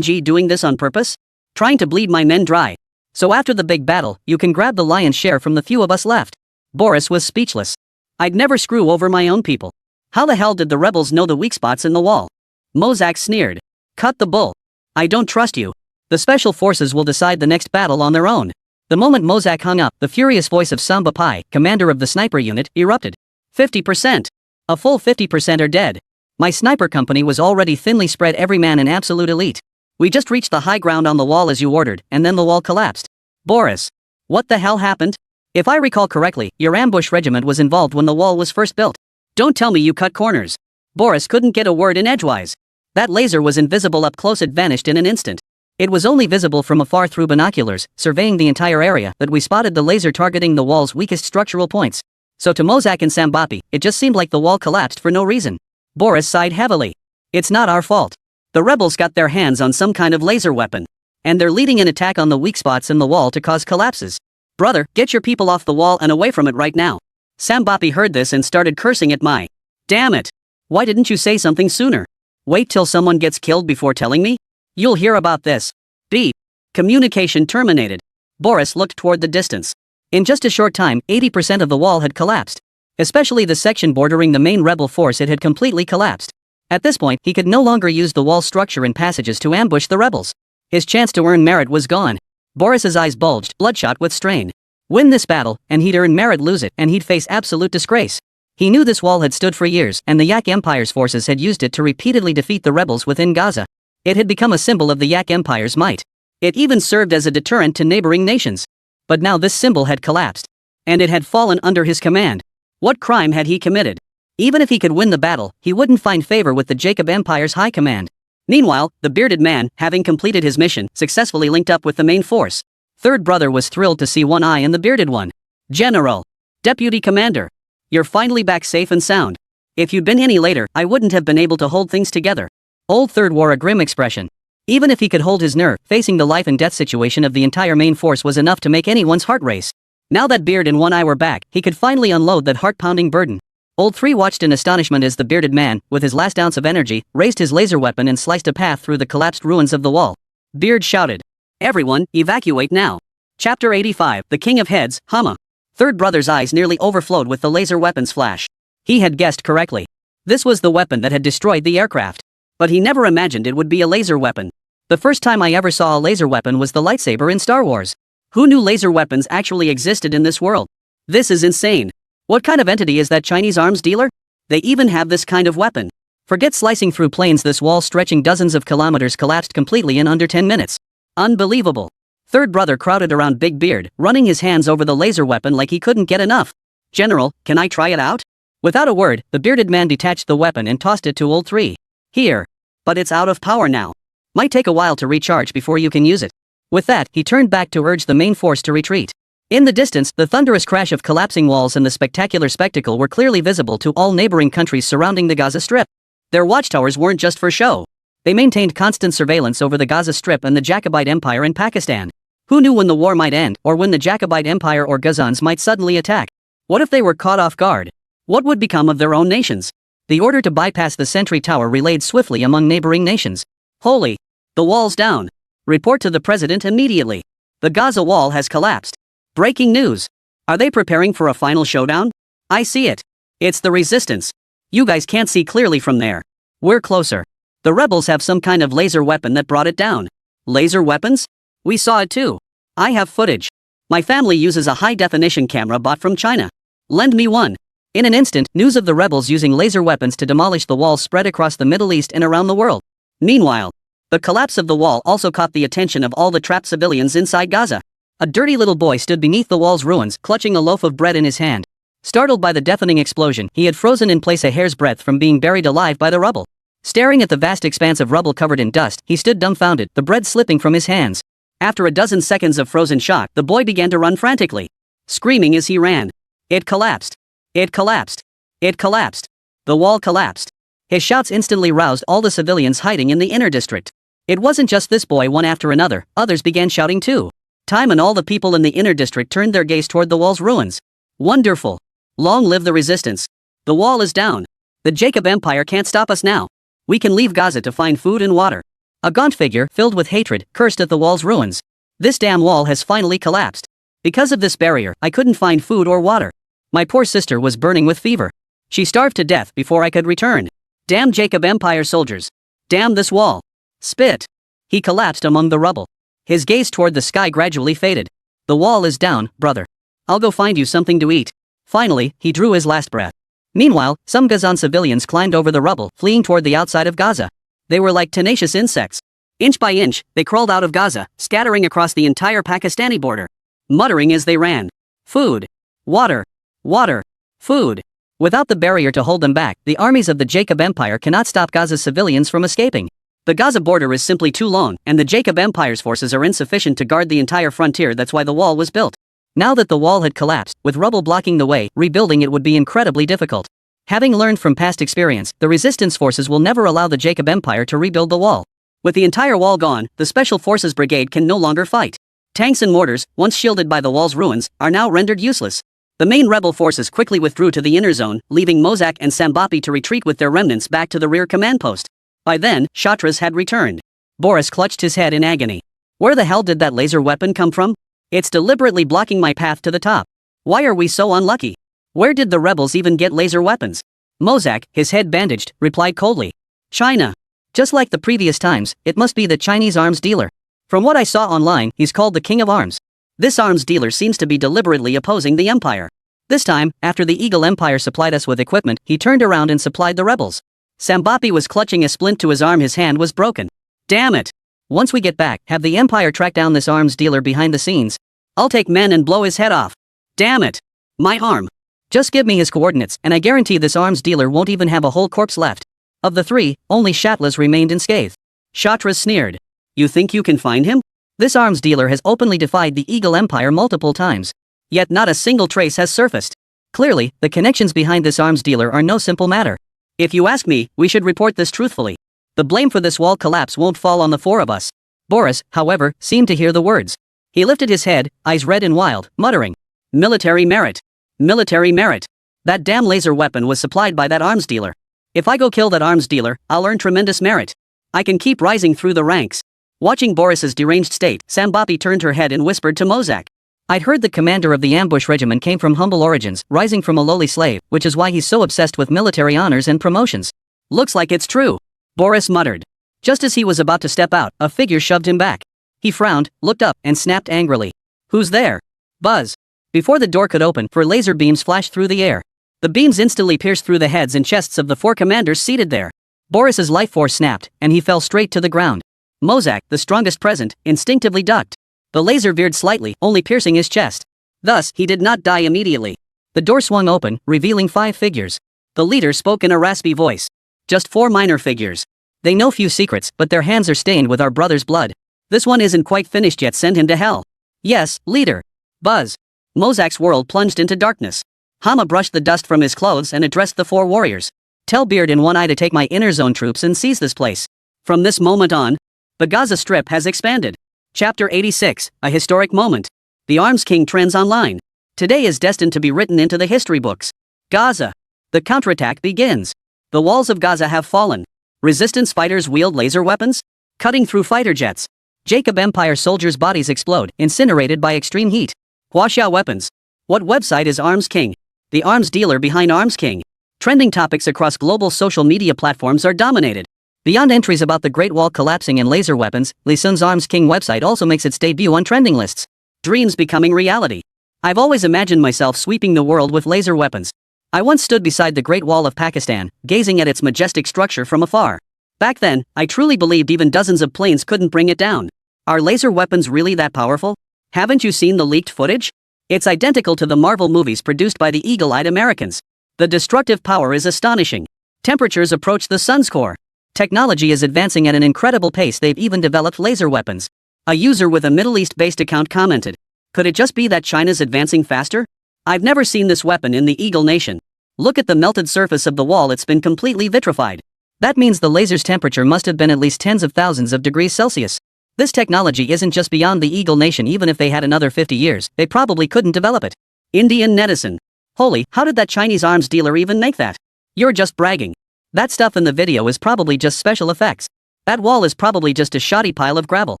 doing this on purpose? Trying to bleed my men dry? So after the big battle, you can grab the lion's share from the few of us left. Boris was speechless. I'd never screw over my own people. How the hell did the rebels know the weak spots in the wall? Mozak sneered. Cut the bull. I don't trust you. The special forces will decide the next battle on their own. The moment Mozak hung up, the furious voice of Samba Pai, commander of the sniper unit, erupted. 50%. A full 50% are dead. My sniper company was already thinly spread, every man an absolute elite. We just reached the high ground on the wall as you ordered, and then the wall collapsed. Boris. What the hell happened? If I recall correctly, your ambush regiment was involved when the wall was first built. Don't tell me you cut corners. Boris couldn't get a word in edgewise. That laser was invisible up close, it vanished in an instant. It was only visible from afar through binoculars, surveying the entire area, that we spotted the laser targeting the wall's weakest structural points. So to Mozak and Sambapi, it just seemed like the wall collapsed for no reason. Boris sighed heavily. It's not our fault. The rebels got their hands on some kind of laser weapon. And they're leading an attack on the weak spots in the wall to cause collapses. Brother, get your people off the wall and away from it right now. Sambapi heard this and started cursing at Mai. Damn it. Why didn't you say something sooner? Wait till someone gets killed before telling me? You'll hear about this. Beep. Communication terminated. Boris looked toward the distance. In just a short time, 80% of the wall had collapsed. Especially the section bordering the main rebel force, it had completely collapsed. At this point, he could no longer use the wall structure and passages to ambush the rebels. His chance to earn merit was gone. Boris's eyes bulged, bloodshot with strain. Win this battle, and he'd earn merit; lose it, and he'd face absolute disgrace. He knew this wall had stood for years, and the Yak Empire's forces had used it to repeatedly defeat the rebels within Gaza. It had become a symbol of the Yak Empire's might. It even served as a deterrent to neighboring nations. But now this symbol had collapsed. And it had fallen under his command. What crime had he committed? Even if he could win the battle, he wouldn't find favor with the Jacob Empire's high command. Meanwhile, the bearded man, having completed his mission, successfully linked up with the main force. Third brother was thrilled to see One Eye in the bearded one. General. Deputy Commander. You're finally back safe and sound. If you'd been any later, I wouldn't have been able to hold things together. Old Third wore a grim expression. Even if he could hold his nerve, facing the life and death situation of the entire main force was enough to make anyone's heart race. Now that Beard and One Eye were back, he could finally unload that heart-pounding burden. Old Three watched in astonishment as the bearded man, with his last ounce of energy, raised his laser weapon and sliced a path through the collapsed ruins of the wall. Beard shouted. Everyone, evacuate now. Chapter 85, The King of Heads, Hama. Third brother's eyes nearly overflowed with the laser weapon's flash. He had guessed correctly. This was the weapon that had destroyed the aircraft. But he never imagined it would be a laser weapon. The first time I ever saw a laser weapon was the lightsaber in Star Wars. Who knew laser weapons actually existed in this world? This is insane. What kind of entity is that Chinese arms dealer? They even have this kind of weapon. Forget slicing through planes, this wall stretching dozens of kilometers collapsed completely in under 10 minutes. Unbelievable. Third brother crowded around Big Beard, running his hands over the laser weapon like he couldn't get enough. General, can I try it out? Without a word, the bearded man detached the weapon and tossed it to Old Three. Here. But it's out of power now. Might take a while to recharge before you can use it. With that, he turned back to urge the main force to retreat. In the distance, the thunderous crash of collapsing walls and the spectacular spectacle were clearly visible to all neighboring countries surrounding the Gaza Strip. Their watchtowers weren't just for show. They maintained constant surveillance over the Gaza Strip and the Jacobite Empire in Pakistan. Who knew when the war might end, or when the Jacobite Empire or Ghazans might suddenly attack? What if they were caught off guard? What would become of their own nations? The order to bypass the Sentry Tower relayed swiftly among neighboring nations. Holy! The wall's down. Report to the president immediately. The Gaza wall has collapsed. Breaking news. Are they preparing for a final showdown? I see it. It's the resistance. You guys can't see clearly from there. We're closer. The rebels have some kind of laser weapon that brought it down. Laser weapons? We saw it too. I have footage. My family uses a high-definition camera bought from China. Lend me one. In an instant, news of the rebels using laser weapons to demolish the wall spread across the Middle East and around the world. Meanwhile, the collapse of the wall also caught the attention of all the trapped civilians inside Gaza. A dirty little boy stood beneath the wall's ruins, clutching a loaf of bread in his hand. Startled by the deafening explosion, he had frozen in place a hair's breadth from being buried alive by the rubble. Staring at the vast expanse of rubble covered in dust, he stood dumbfounded, the bread slipping from his hands. After a dozen seconds of frozen shock, the boy began to run frantically, screaming as he ran. It collapsed. It collapsed. It collapsed. The wall collapsed. His shouts instantly roused all the civilians hiding in the inner district. It wasn't just this boy, one after another, others began shouting too. Time and all the people in the inner district turned their gaze toward the wall's ruins. Wonderful. Long live the resistance. The wall is down. The Jacob Empire can't stop us now. We can leave Gaza to find food and water. A gaunt figure filled with hatred cursed at the wall's ruins. This damn wall has finally collapsed. Because of this barrier, I couldn't find food or water. My poor sister was burning with fever. She starved to death before I could return. Damn Jacob Empire soldiers. Damn this wall. Spit. He collapsed among the rubble. His gaze toward the sky gradually faded. The wall is down, brother. I'll go find you something to eat. Finally, he drew his last breath. Meanwhile, some Gazan civilians climbed over the rubble, fleeing toward the outside of Gaza. They were like tenacious insects. Inch by inch, they crawled out of Gaza, scattering across the entire Pakistani border, muttering as they ran. Food. Water. Water. Food. Without the barrier to hold them back, the armies of the Jacob Empire cannot stop Gaza's civilians from escaping. The Gaza border is simply too long, and the Jacob Empire's forces are insufficient to guard the entire frontier. That's why the wall was built. Now that the wall had collapsed, with rubble blocking the way, rebuilding it would be incredibly difficult. Having learned from past experience, the resistance forces will never allow the Jacob Empire to rebuild the wall. With the entire wall gone, the Special Forces Brigade can no longer fight. Tanks and mortars, once shielded by the wall's ruins, are now rendered useless. The main rebel forces quickly withdrew to the inner zone, leaving Mozak and Sambapi to retreat with their remnants back to the rear command post. By then, Shatras had returned. Boris clutched his head in agony. Where the hell did that laser weapon come from? It's deliberately blocking my path to the top. Why are we so unlucky? Where did the rebels even get laser weapons? Mozak, his head bandaged, replied coldly. China. Just like the previous times, it must be the Chinese arms dealer. From what I saw online, he's called the King of Arms. This arms dealer seems to be deliberately opposing the Empire. This time, after the Eagle Empire supplied us with equipment, he turned around and supplied the rebels. Sambapi was clutching a splint to his arm. His hand was broken. Damn it. Once we get back, have the Empire track down this arms dealer behind the scenes. I'll take men and blow his head off. Damn it. My arm. Just give me his coordinates, and I guarantee this arms dealer won't even have a whole corpse left. Of the three, only Shatlas remained unscathed. Shatras sneered. You think you can find him? This arms dealer has openly defied the Eagle Empire multiple times. Yet not a single trace has surfaced. Clearly, the connections behind this arms dealer are no simple matter. If you ask me, we should report this truthfully. The blame for this wall collapse won't fall on the four of us. Boris, however, seemed to hear the words. He lifted his head, eyes red and wild, muttering. Military merit. Military merit. That damn laser weapon was supplied by that arms dealer. If I go kill that arms dealer, I'll earn tremendous merit. I can keep rising through the ranks. Watching Boris's deranged state, Sambapi turned her head and whispered to Mozak. I'd heard the commander of the ambush regiment came from humble origins, rising from a lowly slave, which is why he's so obsessed with military honors and promotions. Looks like it's true. Boris muttered. Just as he was about to step out, a figure shoved him back. He frowned, looked up, and snapped angrily. Who's there? Buzz. Before the door could open, four laser beams flashed through the air. The beams instantly pierced through the heads and chests of the four commanders seated there. Boris's life force snapped, and he fell straight to the ground. Mozak, the strongest present, instinctively ducked. The laser veered slightly, only piercing his chest. Thus, he did not die immediately. The door swung open, revealing 5 figures. The leader spoke in a raspy voice. Just 4 minor figures. They know few secrets, but their hands are stained with our brother's blood. This one isn't quite finished yet. Send him to hell. Yes, leader. Buzz. Mozak's world plunged into darkness. Hama brushed the dust from his clothes and addressed the 4 warriors. Tell Beard in One Eye to take my inner zone troops and seize this place. From this moment on, the Gaza Strip has expanded. Chapter 86, A Historic Moment. The Arms King trends online. Today is destined to be written into the history books. Gaza. The counterattack begins. The walls of Gaza have fallen. Resistance fighters wield laser weapons, cutting through fighter jets. Jacob Empire soldiers' bodies explode, incinerated by extreme heat. Huaxia weapons. What website is Arms King? The arms dealer behind Arms King. Trending topics across global social media platforms are dominated. Beyond entries about the Great Wall collapsing and laser weapons, Lee Sun's Arms King website also makes its debut on trending lists. Dreams becoming reality. I've always imagined myself sweeping the world with laser weapons. I once stood beside the Great Wall of Pakistan, gazing at its majestic structure from afar. Back then, I truly believed even dozens of planes couldn't bring it down. Are laser weapons really that powerful? Haven't you seen the leaked footage? It's identical to the Marvel movies produced by the eagle-eyed Americans. The destructive power is astonishing. Temperatures approach the sun's core. Technology is advancing at an incredible pace. They've even developed laser weapons. A user with a Middle East-based account commented, could it just be that China's advancing faster? I've never seen this weapon in the Eagle Nation. Look at the melted surface of the wall, it's been completely vitrified. That means the laser's temperature must have been at least tens of thousands of degrees Celsius. This technology isn't just beyond the Eagle Nation. Even if they had another 50 years, they probably couldn't develop it. Indian netizen. Holy, how did that Chinese arms dealer even make that? You're just bragging. That stuff in the video is probably just special effects. That wall is probably just a shoddy pile of gravel.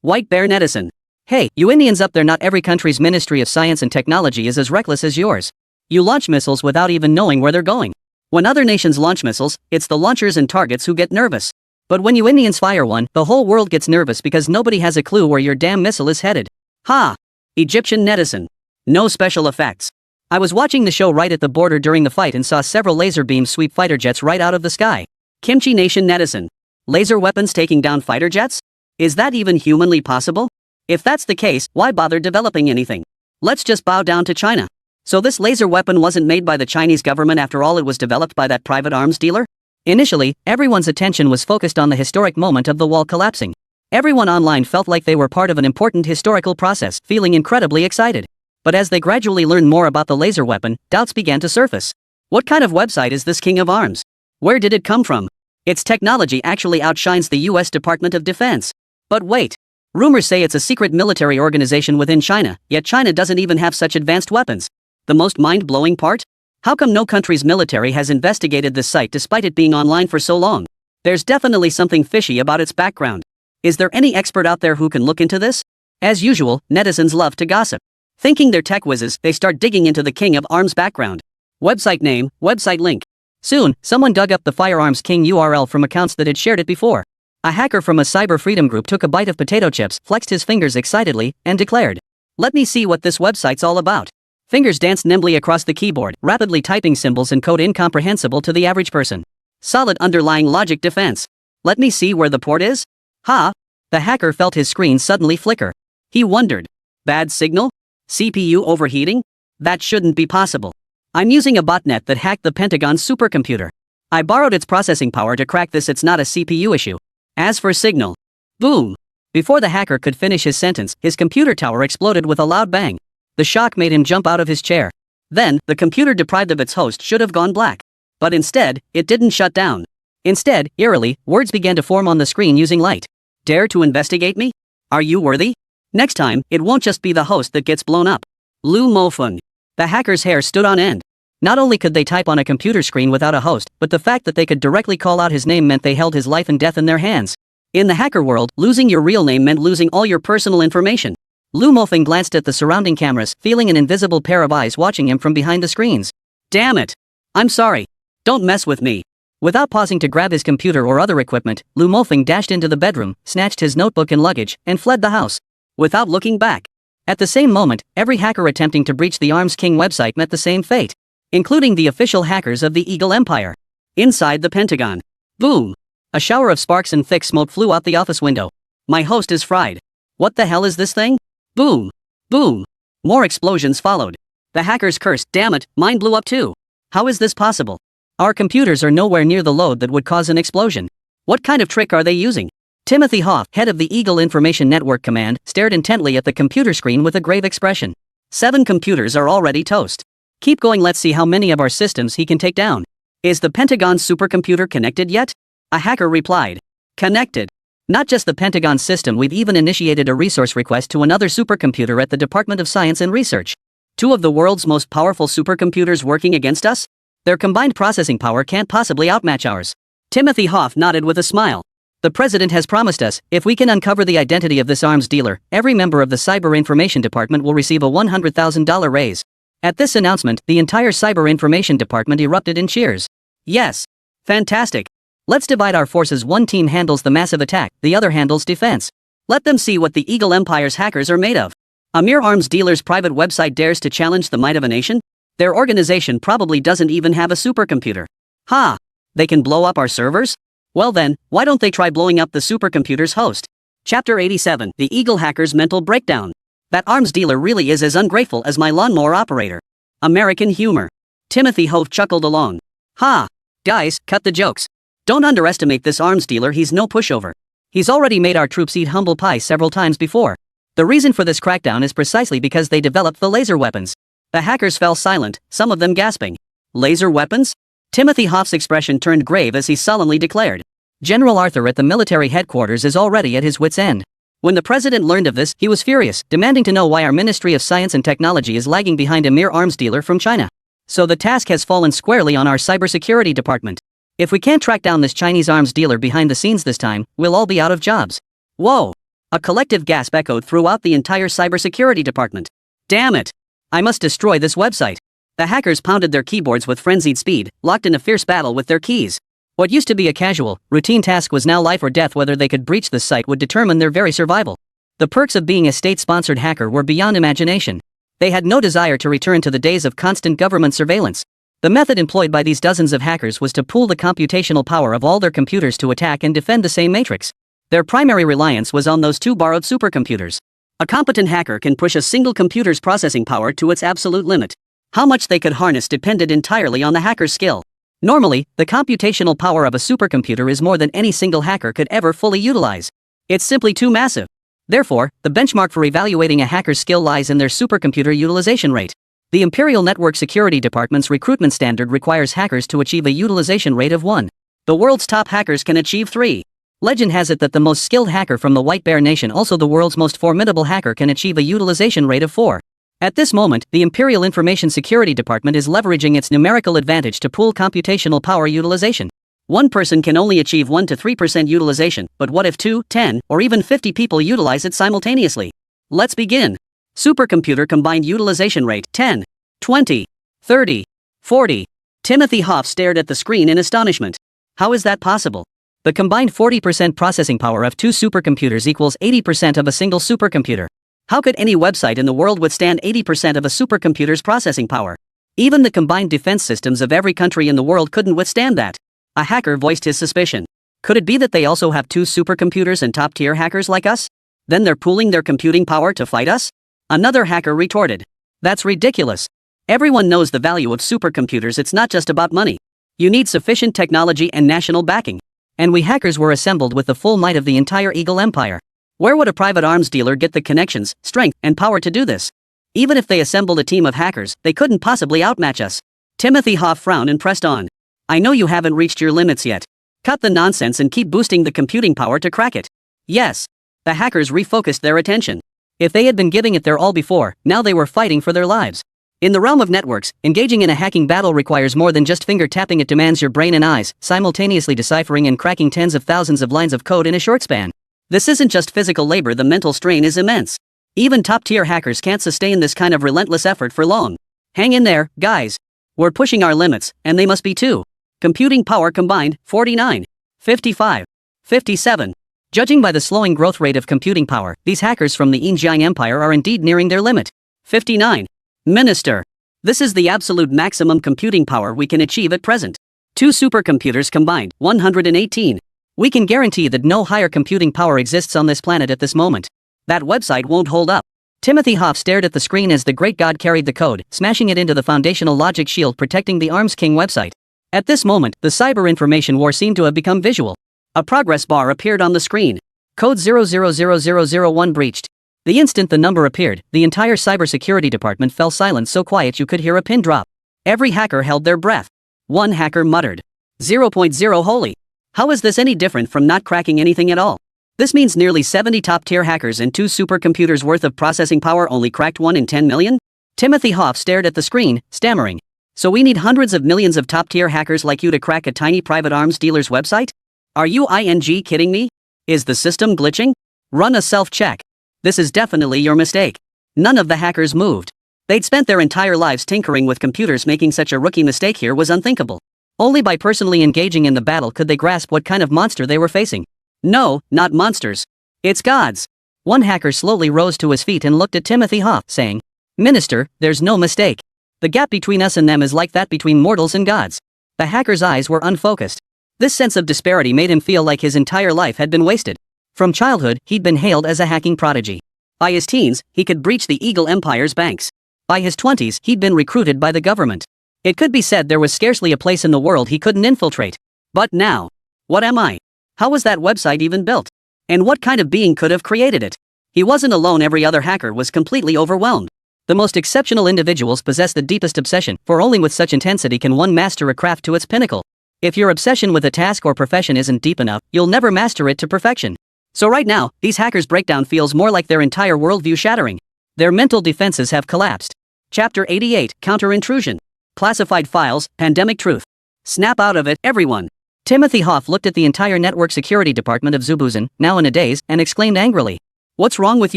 White Bear Netizen. Hey, you Indians up there, not every country's Ministry of Science and Technology is as reckless as yours. You launch missiles without even knowing where they're going. When other nations launch missiles, it's the launchers and targets who get nervous. But when you Indians fire one, the whole world gets nervous because nobody has a clue where your damn missile is headed. Ha! Egyptian Netizen. No special effects. I was watching the show right at the border during the fight and saw several laser beams sweep fighter jets right out of the sky. Kimchi Nation Netizen. Laser weapons taking down fighter jets? Is that even humanly possible? If that's the case, why bother developing anything? Let's just bow down to China. So this laser weapon wasn't made by the Chinese government after all, it was developed by that private arms dealer? Initially, everyone's attention was focused on the historic moment of the wall collapsing. Everyone online felt like they were part of an important historical process, feeling incredibly excited. But as they gradually learned more about the laser weapon, doubts began to surface. What kind of website is this King of Arms? Where did it come from? Its technology actually outshines the US Department of Defense. But wait. Rumors say it's a secret military organization within China, yet China doesn't even have such advanced weapons. The most mind-blowing part? How come no country's military has investigated this site despite it being online for so long? There's definitely something fishy about its background. Is there any expert out there who can look into this? As usual, netizens love to gossip. Thinking they're tech whizzes, they start digging into the King of Arms background. Website name, website link. Soon, someone dug up the Firearms King URL from accounts that had shared it before. A hacker from a cyber freedom group took a bite of potato chips, flexed his fingers excitedly, and declared, "Let me see what this website's all about." Fingers danced nimbly across the keyboard, rapidly typing symbols and code incomprehensible to the average person. Solid underlying logic defense. Let me see where the port is? Ha! The hacker felt his screen suddenly flicker. He wondered. Bad signal? CPU overheating? That shouldn't be possible. I'm using a botnet that hacked the Pentagon's supercomputer. I borrowed its processing power to crack this, it's not a CPU issue. As for signal. Boom! Before the hacker could finish his sentence, his computer tower exploded with a loud bang. The shock made him jump out of his chair. Then, the computer deprived of its host should have gone black. But instead, it didn't shut down. Instead, eerily, words began to form on the screen using light. Dare to investigate me? Are you worthy? Next time, it won't just be the host that gets blown up. Lu Mofeng. The hacker's hair stood on end. Not only could they type on a computer screen without a host, but the fact that they could directly call out his name meant they held his life and death in their hands. In the hacker world, losing your real name meant losing all your personal information. Lu Mofeng glanced at the surrounding cameras, feeling an invisible pair of eyes watching him from behind the screens. Damn it! I'm sorry. Don't mess with me. Without pausing to grab his computer or other equipment, Lu Mofeng dashed into the bedroom, snatched his notebook and luggage, and fled the house. Without looking back. At the same moment, every hacker attempting to breach the Arms King website met the same fate. Including the official hackers of the Eagle Empire. Inside the Pentagon. Boom! A shower of sparks and thick smoke flew out the office window. My host is fried. What the hell is this thing? Boom! Boom! More explosions followed. The hackers cursed, damn it, mine blew up too. How is this possible? Our computers are nowhere near the load that would cause an explosion. What kind of trick are they using? Timothy Hoff, head of the Eagle Information Network Command, stared intently at the computer screen with a grave expression. 7 computers are already toast. Keep going, let's see how many of our systems he can take down. Is the Pentagon supercomputer connected yet? A hacker replied. Connected. Not just the Pentagon system, we've even initiated a resource request to another supercomputer at the Department of Science and Research. 2 of the world's most powerful supercomputers working against us? Their combined processing power can't possibly outmatch ours. Timothy Hoff nodded with a smile. The president has promised us, if we can uncover the identity of this arms dealer, every member of the Cyber Information Department will receive a $100,000 raise. At this announcement, the entire Cyber Information Department erupted in cheers. Yes. Fantastic. Let's divide our forces. One team handles the massive attack, the other handles defense. Let them see what the Eagle Empire's hackers are made of. A mere arms dealer's private website dares to challenge the might of a nation? Their organization probably doesn't even have a supercomputer. Ha! They can blow up our servers? Well then, why don't they try blowing up the supercomputer's host? Chapter 87, The Eagle Hacker's Mental Breakdown. That arms dealer really is as ungrateful as my lawnmower operator. American humor. Timothy Hoff chuckled along. Ha! Guys, cut the jokes. Don't underestimate this arms dealer, he's no pushover. He's already made our troops eat humble pie several times before. The reason for this crackdown is precisely because they developed the laser weapons. The hackers fell silent, some of them gasping. Laser weapons? Timothy Hoff's expression turned grave as he solemnly declared. General Arthur at the military headquarters is already at his wit's end. When the president learned of this, he was furious, demanding to know why our Ministry of Science and Technology is lagging behind a mere arms dealer from China. So the task has fallen squarely on our cybersecurity department. If we can't track down this Chinese arms dealer behind the scenes this time, we'll all be out of jobs. Whoa! A collective gasp echoed throughout the entire cybersecurity department. Damn it! I must destroy this website. The hackers pounded their keyboards with frenzied speed, locked in a fierce battle with their keys. What used to be a casual, routine task was now life or death. Whether they could breach this site would determine their very survival. The perks of being a state-sponsored hacker were beyond imagination. They had no desire to return to the days of constant government surveillance. The method employed by these dozens of hackers was to pool the computational power of all their computers to attack and defend the same matrix. Their primary reliance was on those two borrowed supercomputers. A competent hacker can push a single computer's processing power to its absolute limit. How much they could harness depended entirely on the hacker's skill. Normally, the computational power of a supercomputer is more than any single hacker could ever fully utilize. It's simply too massive. Therefore, the benchmark for evaluating a hacker's skill lies in their supercomputer utilization rate. The Imperial Network Security Department's recruitment standard requires hackers to achieve a utilization rate of 1. The world's top hackers can achieve 3. Legend has it that the most skilled hacker from the White Bear Nation, also the world's most formidable hacker, can achieve a utilization rate of 4. At this moment, the Imperial Information Security Department is leveraging its numerical advantage to pool computational power utilization. One person can only achieve 1 to 3% utilization, but what if 2, 10, or even 50 people utilize it simultaneously? Let's begin. Supercomputer combined utilization rate 10, 20, 30, 40. Timothy Hoff stared at the screen in astonishment. How is that possible? The combined 40% processing power of two supercomputers equals 80% of a single supercomputer. How could any website in the world withstand 80% of a supercomputer's processing power? Even the combined defense systems of every country in the world couldn't withstand that. A hacker voiced his suspicion. Could it be that they also have two supercomputers and top-tier hackers like us? Then they're pooling their computing power to fight us? Another hacker retorted. That's ridiculous. Everyone knows the value of supercomputers. It's not just about money. You need sufficient technology and national backing. And we hackers were assembled with the full might of the entire Eagle Empire. Where would a private arms dealer get the connections, strength, and power to do this? Even if they assembled a team of hackers, they couldn't possibly outmatch us. Timothy Hoff frowned and pressed on. I know you haven't reached your limits yet. Cut the nonsense and keep boosting the computing power to crack it. Yes. The hackers refocused their attention. If they had been giving it their all before, now they were fighting for their lives. In the realm of networks, engaging in a hacking battle requires more than just finger tapping. It demands your brain and eyes, simultaneously deciphering and cracking tens of thousands of lines of code in a short span. This isn't just physical labor, the mental strain is immense. Even top-tier hackers can't sustain this kind of relentless effort for long. Hang in there, guys. We're pushing our limits, and they must be too. Computing power combined, 49, 55, 57. Judging by the slowing growth rate of computing power, these hackers from the Yinjiang Empire are indeed nearing their limit. 59. Minister. This is the absolute maximum computing power we can achieve at present. Two supercomputers combined, 118. We can guarantee that no higher computing power exists on this planet at this moment. That website won't hold up. Timothy Hoff stared at the screen as the great god carried the code, smashing it into the foundational logic shield protecting the Arms King website. At this moment, the cyber information war seemed to have become visual. A progress bar appeared on the screen. Code 000001 breached. The instant the number appeared, the entire cybersecurity department fell silent, so quiet you could hear a pin drop. Every hacker held their breath. One hacker muttered. 0.0 holy. How is this any different from not cracking anything at all? This means nearly 70 top-tier hackers and two supercomputers worth of processing power only cracked 1 in 10 million? Timothy Hoff stared at the screen, stammering. So we need hundreds of millions of top-tier hackers like you to crack a tiny private arms dealer's website? Are you kidding me? Is the system glitching? Run a self-check. This is definitely your mistake. None of the hackers moved. They'd spent their entire lives tinkering with computers. Making such a rookie mistake here was unthinkable. Only by personally engaging in the battle could they grasp what kind of monster they were facing. No, not monsters. It's gods. One hacker slowly rose to his feet and looked at Timothy Hoff, saying, Minister, there's no mistake. The gap between us and them is like that between mortals and gods. The hacker's eyes were unfocused. This sense of disparity made him feel like his entire life had been wasted. From childhood, he'd been hailed as a hacking prodigy. By his teens, he could breach the Eagle Empire's banks. By his 20s, he'd been recruited by the government. It could be said there was scarcely a place in the world he couldn't infiltrate. But now, what am I? How was that website even built? And what kind of being could have created it? He wasn't alone. Every other hacker was completely overwhelmed. The most exceptional individuals possess the deepest obsession, for only with such intensity can one master a craft to its pinnacle. If your obsession with a task or profession isn't deep enough, you'll never master it to perfection. So right now, these hackers' breakdown feels more like their entire worldview shattering. Their mental defenses have collapsed. Chapter 88, Counter-Intrusion. Classified files, pandemic truth. Snap out of it, everyone. Timothy Hoff looked at the entire network security department of Zubuzan, now in a daze, and exclaimed angrily. What's wrong with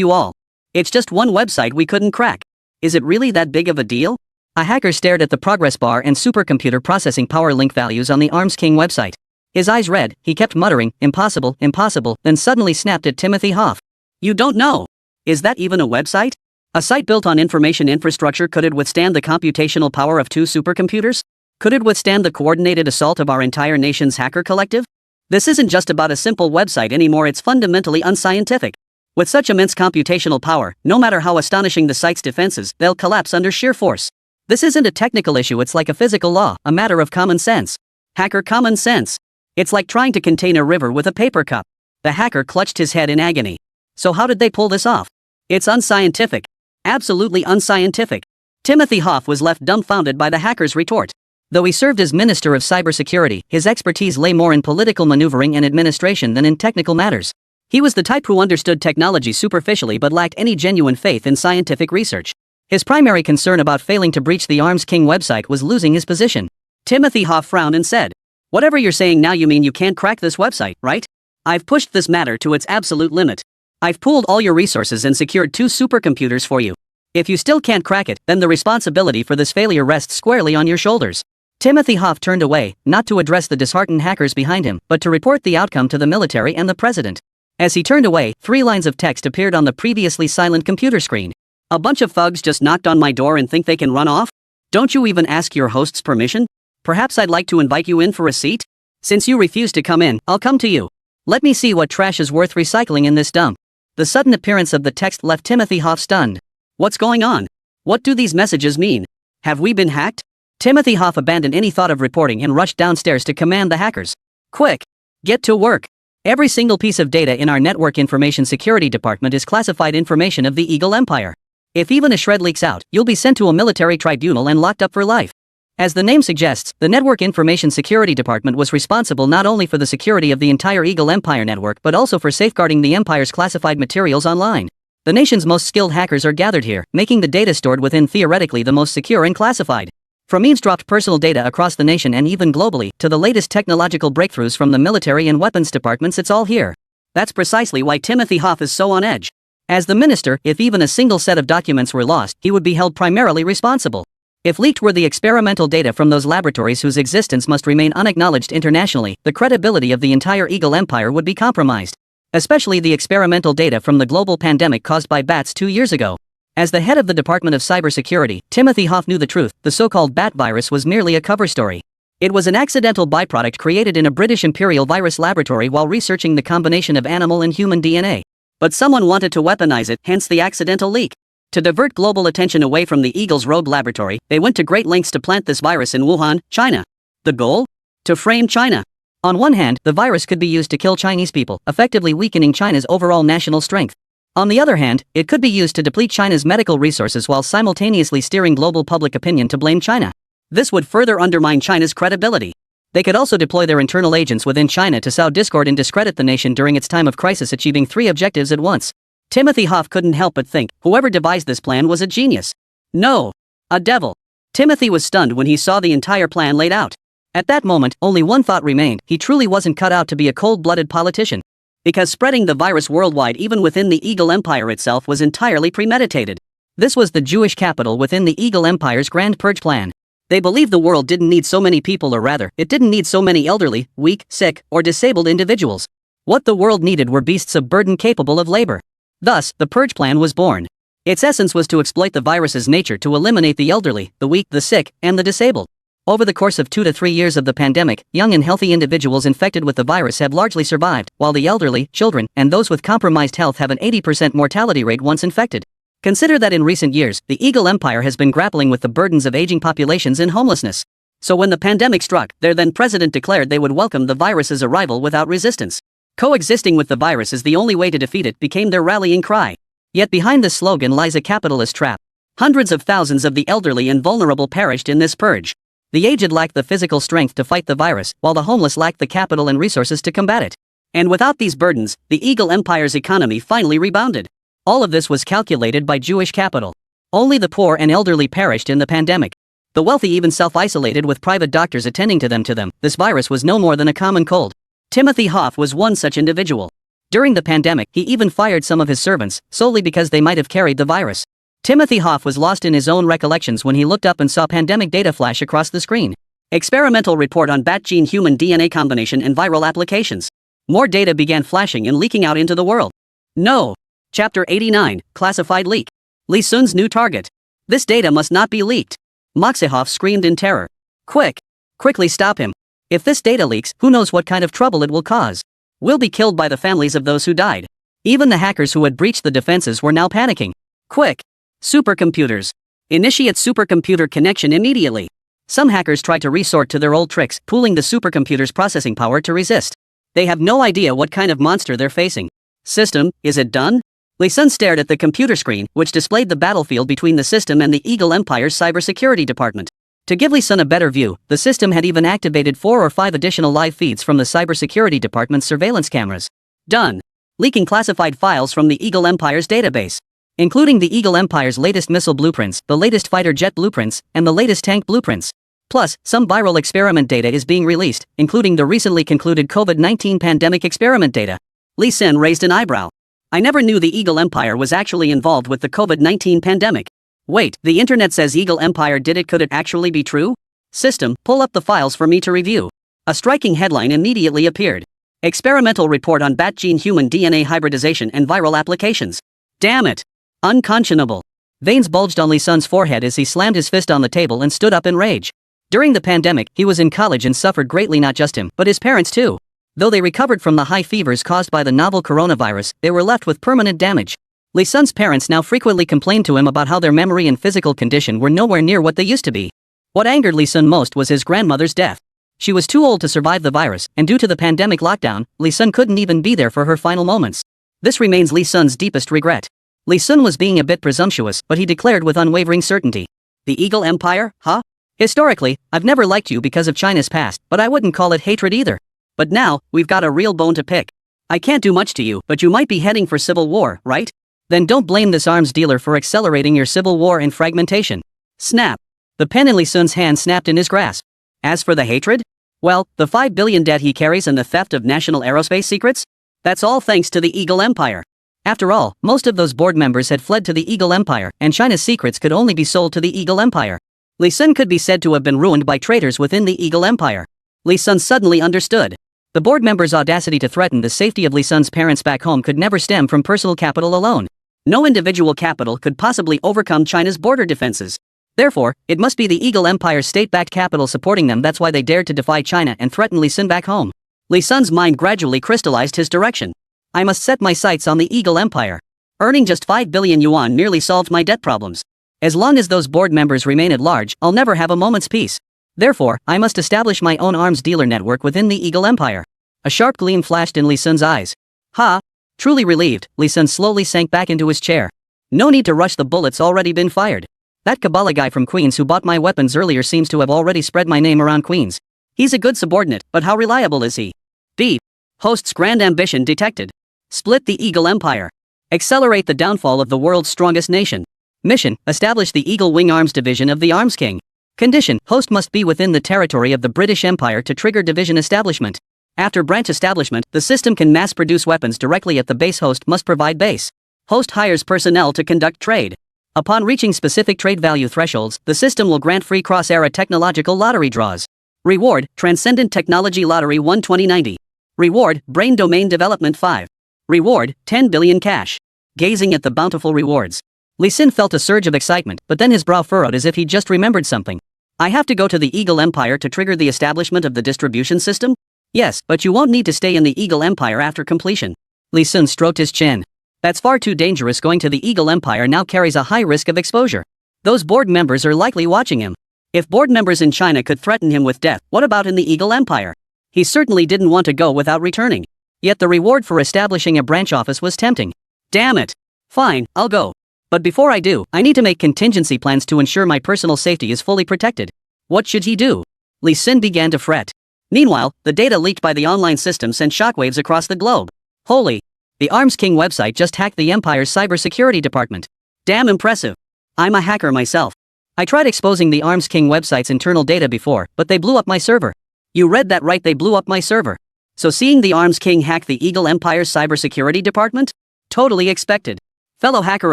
you all? It's just one website we couldn't crack. Is it really that big of a deal? A hacker stared at the progress bar and supercomputer processing power link values on the Arms King website. His eyes read, he kept muttering, impossible, impossible, then suddenly snapped at Timothy Hoff. You don't know. Is that even a website? A site built on information infrastructure, could it withstand the computational power of 2 supercomputers? Could it withstand the coordinated assault of our entire nation's hacker collective? This isn't just about a simple website anymore, it's fundamentally unscientific. With such immense computational power, no matter how astonishing the site's defenses, they'll collapse under sheer force. This isn't a technical issue, it's like a physical law, a matter of common sense. Hacker common sense. It's like trying to contain a river with a paper cup. The hacker clutched his head in agony. So how did they pull this off? It's unscientific. Absolutely unscientific. Timothy Hoff was left dumbfounded by the hacker's retort. Though he served as Minister of Cybersecurity, his expertise lay more in political maneuvering and administration than in technical matters. He was the type who understood technology superficially but lacked any genuine faith in scientific research. His primary concern about failing to breach the Arms King website was losing his position. Timothy Hoff frowned and said, "Whatever you're saying now, you mean you can't crack this website, right? I've pushed this matter to its absolute limit. I've pooled all your resources and secured 2 supercomputers for you. If you still can't crack it, then the responsibility for this failure rests squarely on your shoulders." Timothy Hoff turned away, not to address the disheartened hackers behind him, but to report the outcome to the military and the president. As he turned away, 3 lines of text appeared on the previously silent computer screen. A bunch of thugs just knocked on my door and think they can run off? Don't you even ask your host's permission? Perhaps I'd like to invite you in for a seat? Since you refuse to come in, I'll come to you. Let me see what trash is worth recycling in this dump. The sudden appearance of the text left Timothy Hoff stunned. What's going on? What do these messages mean? Have we been hacked? Timothy Hoff abandoned any thought of reporting and rushed downstairs to command the hackers. Quick! Get to work! Every single piece of data in our network information security department is classified information of the Eagle Empire. If even a shred leaks out, you'll be sent to a military tribunal and locked up for life. As the name suggests, the Network Information Security Department was responsible not only for the security of the entire Eagle Empire network but also for safeguarding the Empire's classified materials online. The nation's most skilled hackers are gathered here, making the data stored within theoretically the most secure and classified. From eavesdropped personal data across the nation and even globally, to the latest technological breakthroughs from the military and weapons departments, it's all here. That's precisely why Timothy Hoff is so on edge. As the minister, if even a single set of documents were lost, he would be held primarily responsible. If leaked were the experimental data from those laboratories whose existence must remain unacknowledged internationally, the credibility of the entire Eagle Empire would be compromised. Especially the experimental data from the global pandemic caused by bats 2 years ago. As the head of the Department of Cybersecurity, Timothy Hoff knew the truth. The so-called bat virus was merely a cover story. It was an accidental byproduct created in a British Imperial virus laboratory while researching the combination of animal and human DNA. But someone wanted to weaponize it, hence the accidental leak. To divert global attention away from the Eagle's rogue laboratory, they went to great lengths to plant this virus in Wuhan, China. The goal? To frame China. On one hand, the virus could be used to kill Chinese people, effectively weakening China's overall national strength. On the other hand, it could be used to deplete China's medical resources while simultaneously steering global public opinion to blame China. This would further undermine China's credibility. They could also deploy their internal agents within China to sow discord and discredit the nation during its time of crisis, achieving 3 objectives at once. Timothy Hoff couldn't help but think, whoever devised this plan was a genius. No, a devil. Timothy was stunned when he saw the entire plan laid out. At that moment, only one thought remained: he truly wasn't cut out to be a cold-blooded politician. Because spreading the virus worldwide, even within the Eagle Empire itself, was entirely premeditated. This was the Jewish capital within the Eagle Empire's Grand Purge plan. They believed the world didn't need so many people, or rather, it didn't need so many elderly, weak, sick, or disabled individuals. What the world needed were beasts of burden capable of labor. Thus, the Purge plan was born. Its essence was to exploit the virus's nature to eliminate the elderly, the weak, the sick, and the disabled. Over the course of 2 to 3 years of the pandemic, young and healthy individuals infected with the virus have largely survived, while the elderly, children, and those with compromised health have an 80% mortality rate once infected. Consider that in recent years, the Eagle Empire has been grappling with the burdens of aging populations and homelessness. So when the pandemic struck, their then president declared they would welcome the virus's arrival without resistance. Coexisting with the virus is the only way to defeat it became their rallying cry. Yet behind this slogan lies a capitalist trap. Hundreds of thousands of the elderly and vulnerable perished in this purge. The aged lacked the physical strength to fight the virus, while the homeless lacked the capital and resources to combat it. And without these burdens, the Eagle Empire's economy finally rebounded. All of this was calculated by Jewish capital. Only the poor and elderly perished in the pandemic. The wealthy even self-isolated with private doctors attending to them. This virus was no more than a common cold. Timothy Hoff was one such individual. During the pandemic, he even fired some of his servants, solely because they might have carried the virus. Timothy Hoff was lost in his own recollections when he looked up and saw pandemic data flash across the screen. Experimental report on bat gene human DNA combination and viral applications. More data began flashing and leaking out into the world. No. Chapter 89, Classified Leak. Li Sun's new target. This data must not be leaked. Moxehoff screamed in terror. Quickly stop him. If this data leaks, who knows what kind of trouble it will cause. We'll be killed by the families of those who died. Even the hackers who had breached the defenses were now panicking. Quick! Supercomputers. Initiate supercomputer connection immediately. Some hackers tried to resort to their old tricks, pooling the supercomputer's processing power to resist. They have no idea what kind of monster they're facing. System, is it done? Li Sun stared at the computer screen, which displayed the battlefield between the system and the Eagle Empire's cybersecurity department. To give Li Sun a better view, the system had even activated 4 or 5 additional live feeds from the cybersecurity department's surveillance cameras. Done. Leaking classified files from the Eagle Empire's database, including the Eagle Empire's latest missile blueprints, the latest fighter jet blueprints, and the latest tank blueprints. Plus, some viral experiment data is being released, including the recently concluded COVID-19 pandemic experiment data. Li Sun raised an eyebrow. I never knew the Eagle Empire was actually involved with the COVID-19 pandemic. Wait, the internet says Eagle Empire did it. Could it actually be true? System, pull up the files for me to review. A striking headline immediately appeared. Experimental report on bat gene human DNA hybridization and viral applications. Damn it! Unconscionable. Veins bulged on Li Sun's forehead as he slammed his fist on the table and stood up in rage. During the pandemic, he was in college and suffered greatly, not just him, but his parents too. Though they recovered from the high fevers caused by the novel coronavirus, they were left with permanent damage. Li Sun's parents now frequently complained to him about how their memory and physical condition were nowhere near what they used to be. What angered Li Sun most was his grandmother's death. She was too old to survive the virus, and due to the pandemic lockdown, Li Sun couldn't even be there for her final moments. This remains Li Sun's deepest regret. Li Sun was being a bit presumptuous, but he declared with unwavering certainty. The Eagle Empire, huh? Historically, I've never liked you because of China's past, but I wouldn't call it hatred either. But now, we've got a real bone to pick. I can't do much to you, but you might be heading for civil war, right? Then don't blame this arms dealer for accelerating your civil war and fragmentation. Snap. The pen in Li Sun's hand snapped in his grasp. As for the hatred? Well, the 5 billion debt he carries and the theft of national aerospace secrets? That's all thanks to the Eagle Empire. After all, most of those board members had fled to the Eagle Empire, and China's secrets could only be sold to the Eagle Empire. Li Sun could be said to have been ruined by traitors within the Eagle Empire. Li Sun suddenly understood. The board members' audacity to threaten the safety of Li Sun's parents back home could never stem from personal capital alone. No individual capital could possibly overcome China's border defenses. Therefore, it must be the Eagle Empire's state-backed capital supporting them. That's why they dared to defy China and threaten Li Sun back home. Li Sun's mind gradually crystallized his direction. I must set my sights on the Eagle Empire. Earning just 5 billion yuan nearly solved my debt problems. As long as those board members remain at large, I'll never have a moment's peace. Therefore, I must establish my own arms dealer network within the Eagle Empire. A sharp gleam flashed in Li Sun's eyes. Ha! Truly relieved, Li Sun slowly sank back into his chair. No need to rush, the bullets already been fired. That Kabbalah guy from Queens who bought my weapons earlier seems to have already spread my name around Queens. He's a good subordinate, but how reliable is he? Beep. Host's grand ambition detected. Split the Eagle Empire. Accelerate the downfall of the world's strongest nation. Mission, establish the Eagle Wing Arms Division of the Arms King. Condition, host must be within the territory of the British Empire to trigger division establishment. After branch establishment, the system can mass-produce weapons directly at the base. Host must provide base. Host hires personnel to conduct trade. Upon reaching specific trade value thresholds, the system will grant free cross-era technological lottery draws. Reward, Transcendent Technology Lottery 1 2090. Reward, Brain Domain Development 5. Reward, 10 billion cash. Gazing at the bountiful rewards, Li Sun felt a surge of excitement, but then his brow furrowed as if he just remembered something. I have to go to the Eagle Empire to trigger the establishment of the distribution system? Yes, but you won't need to stay in the Eagle Empire after completion. Li Sun stroked his chin. That's far too dangerous. Going to the Eagle Empire now carries a high risk of exposure. Those board members are likely watching him. If board members in China could threaten him with death, what about in the Eagle Empire? He certainly didn't want to go without returning. Yet the reward for establishing a branch office was tempting. Damn it. Fine, I'll go. But before I do, I need to make contingency plans to ensure my personal safety is fully protected. What should he do? Li Sun began to fret. Meanwhile, the data leaked by the online system sent shockwaves across the globe. Holy! The Arms King website just hacked the Empire's cybersecurity department. Damn impressive. I'm a hacker myself. I tried exposing the Arms King website's internal data before, but they blew up my server. You read that right, they blew up my server. So seeing the Arms King hack the Eagle Empire's cybersecurity department? Totally expected. Fellow hacker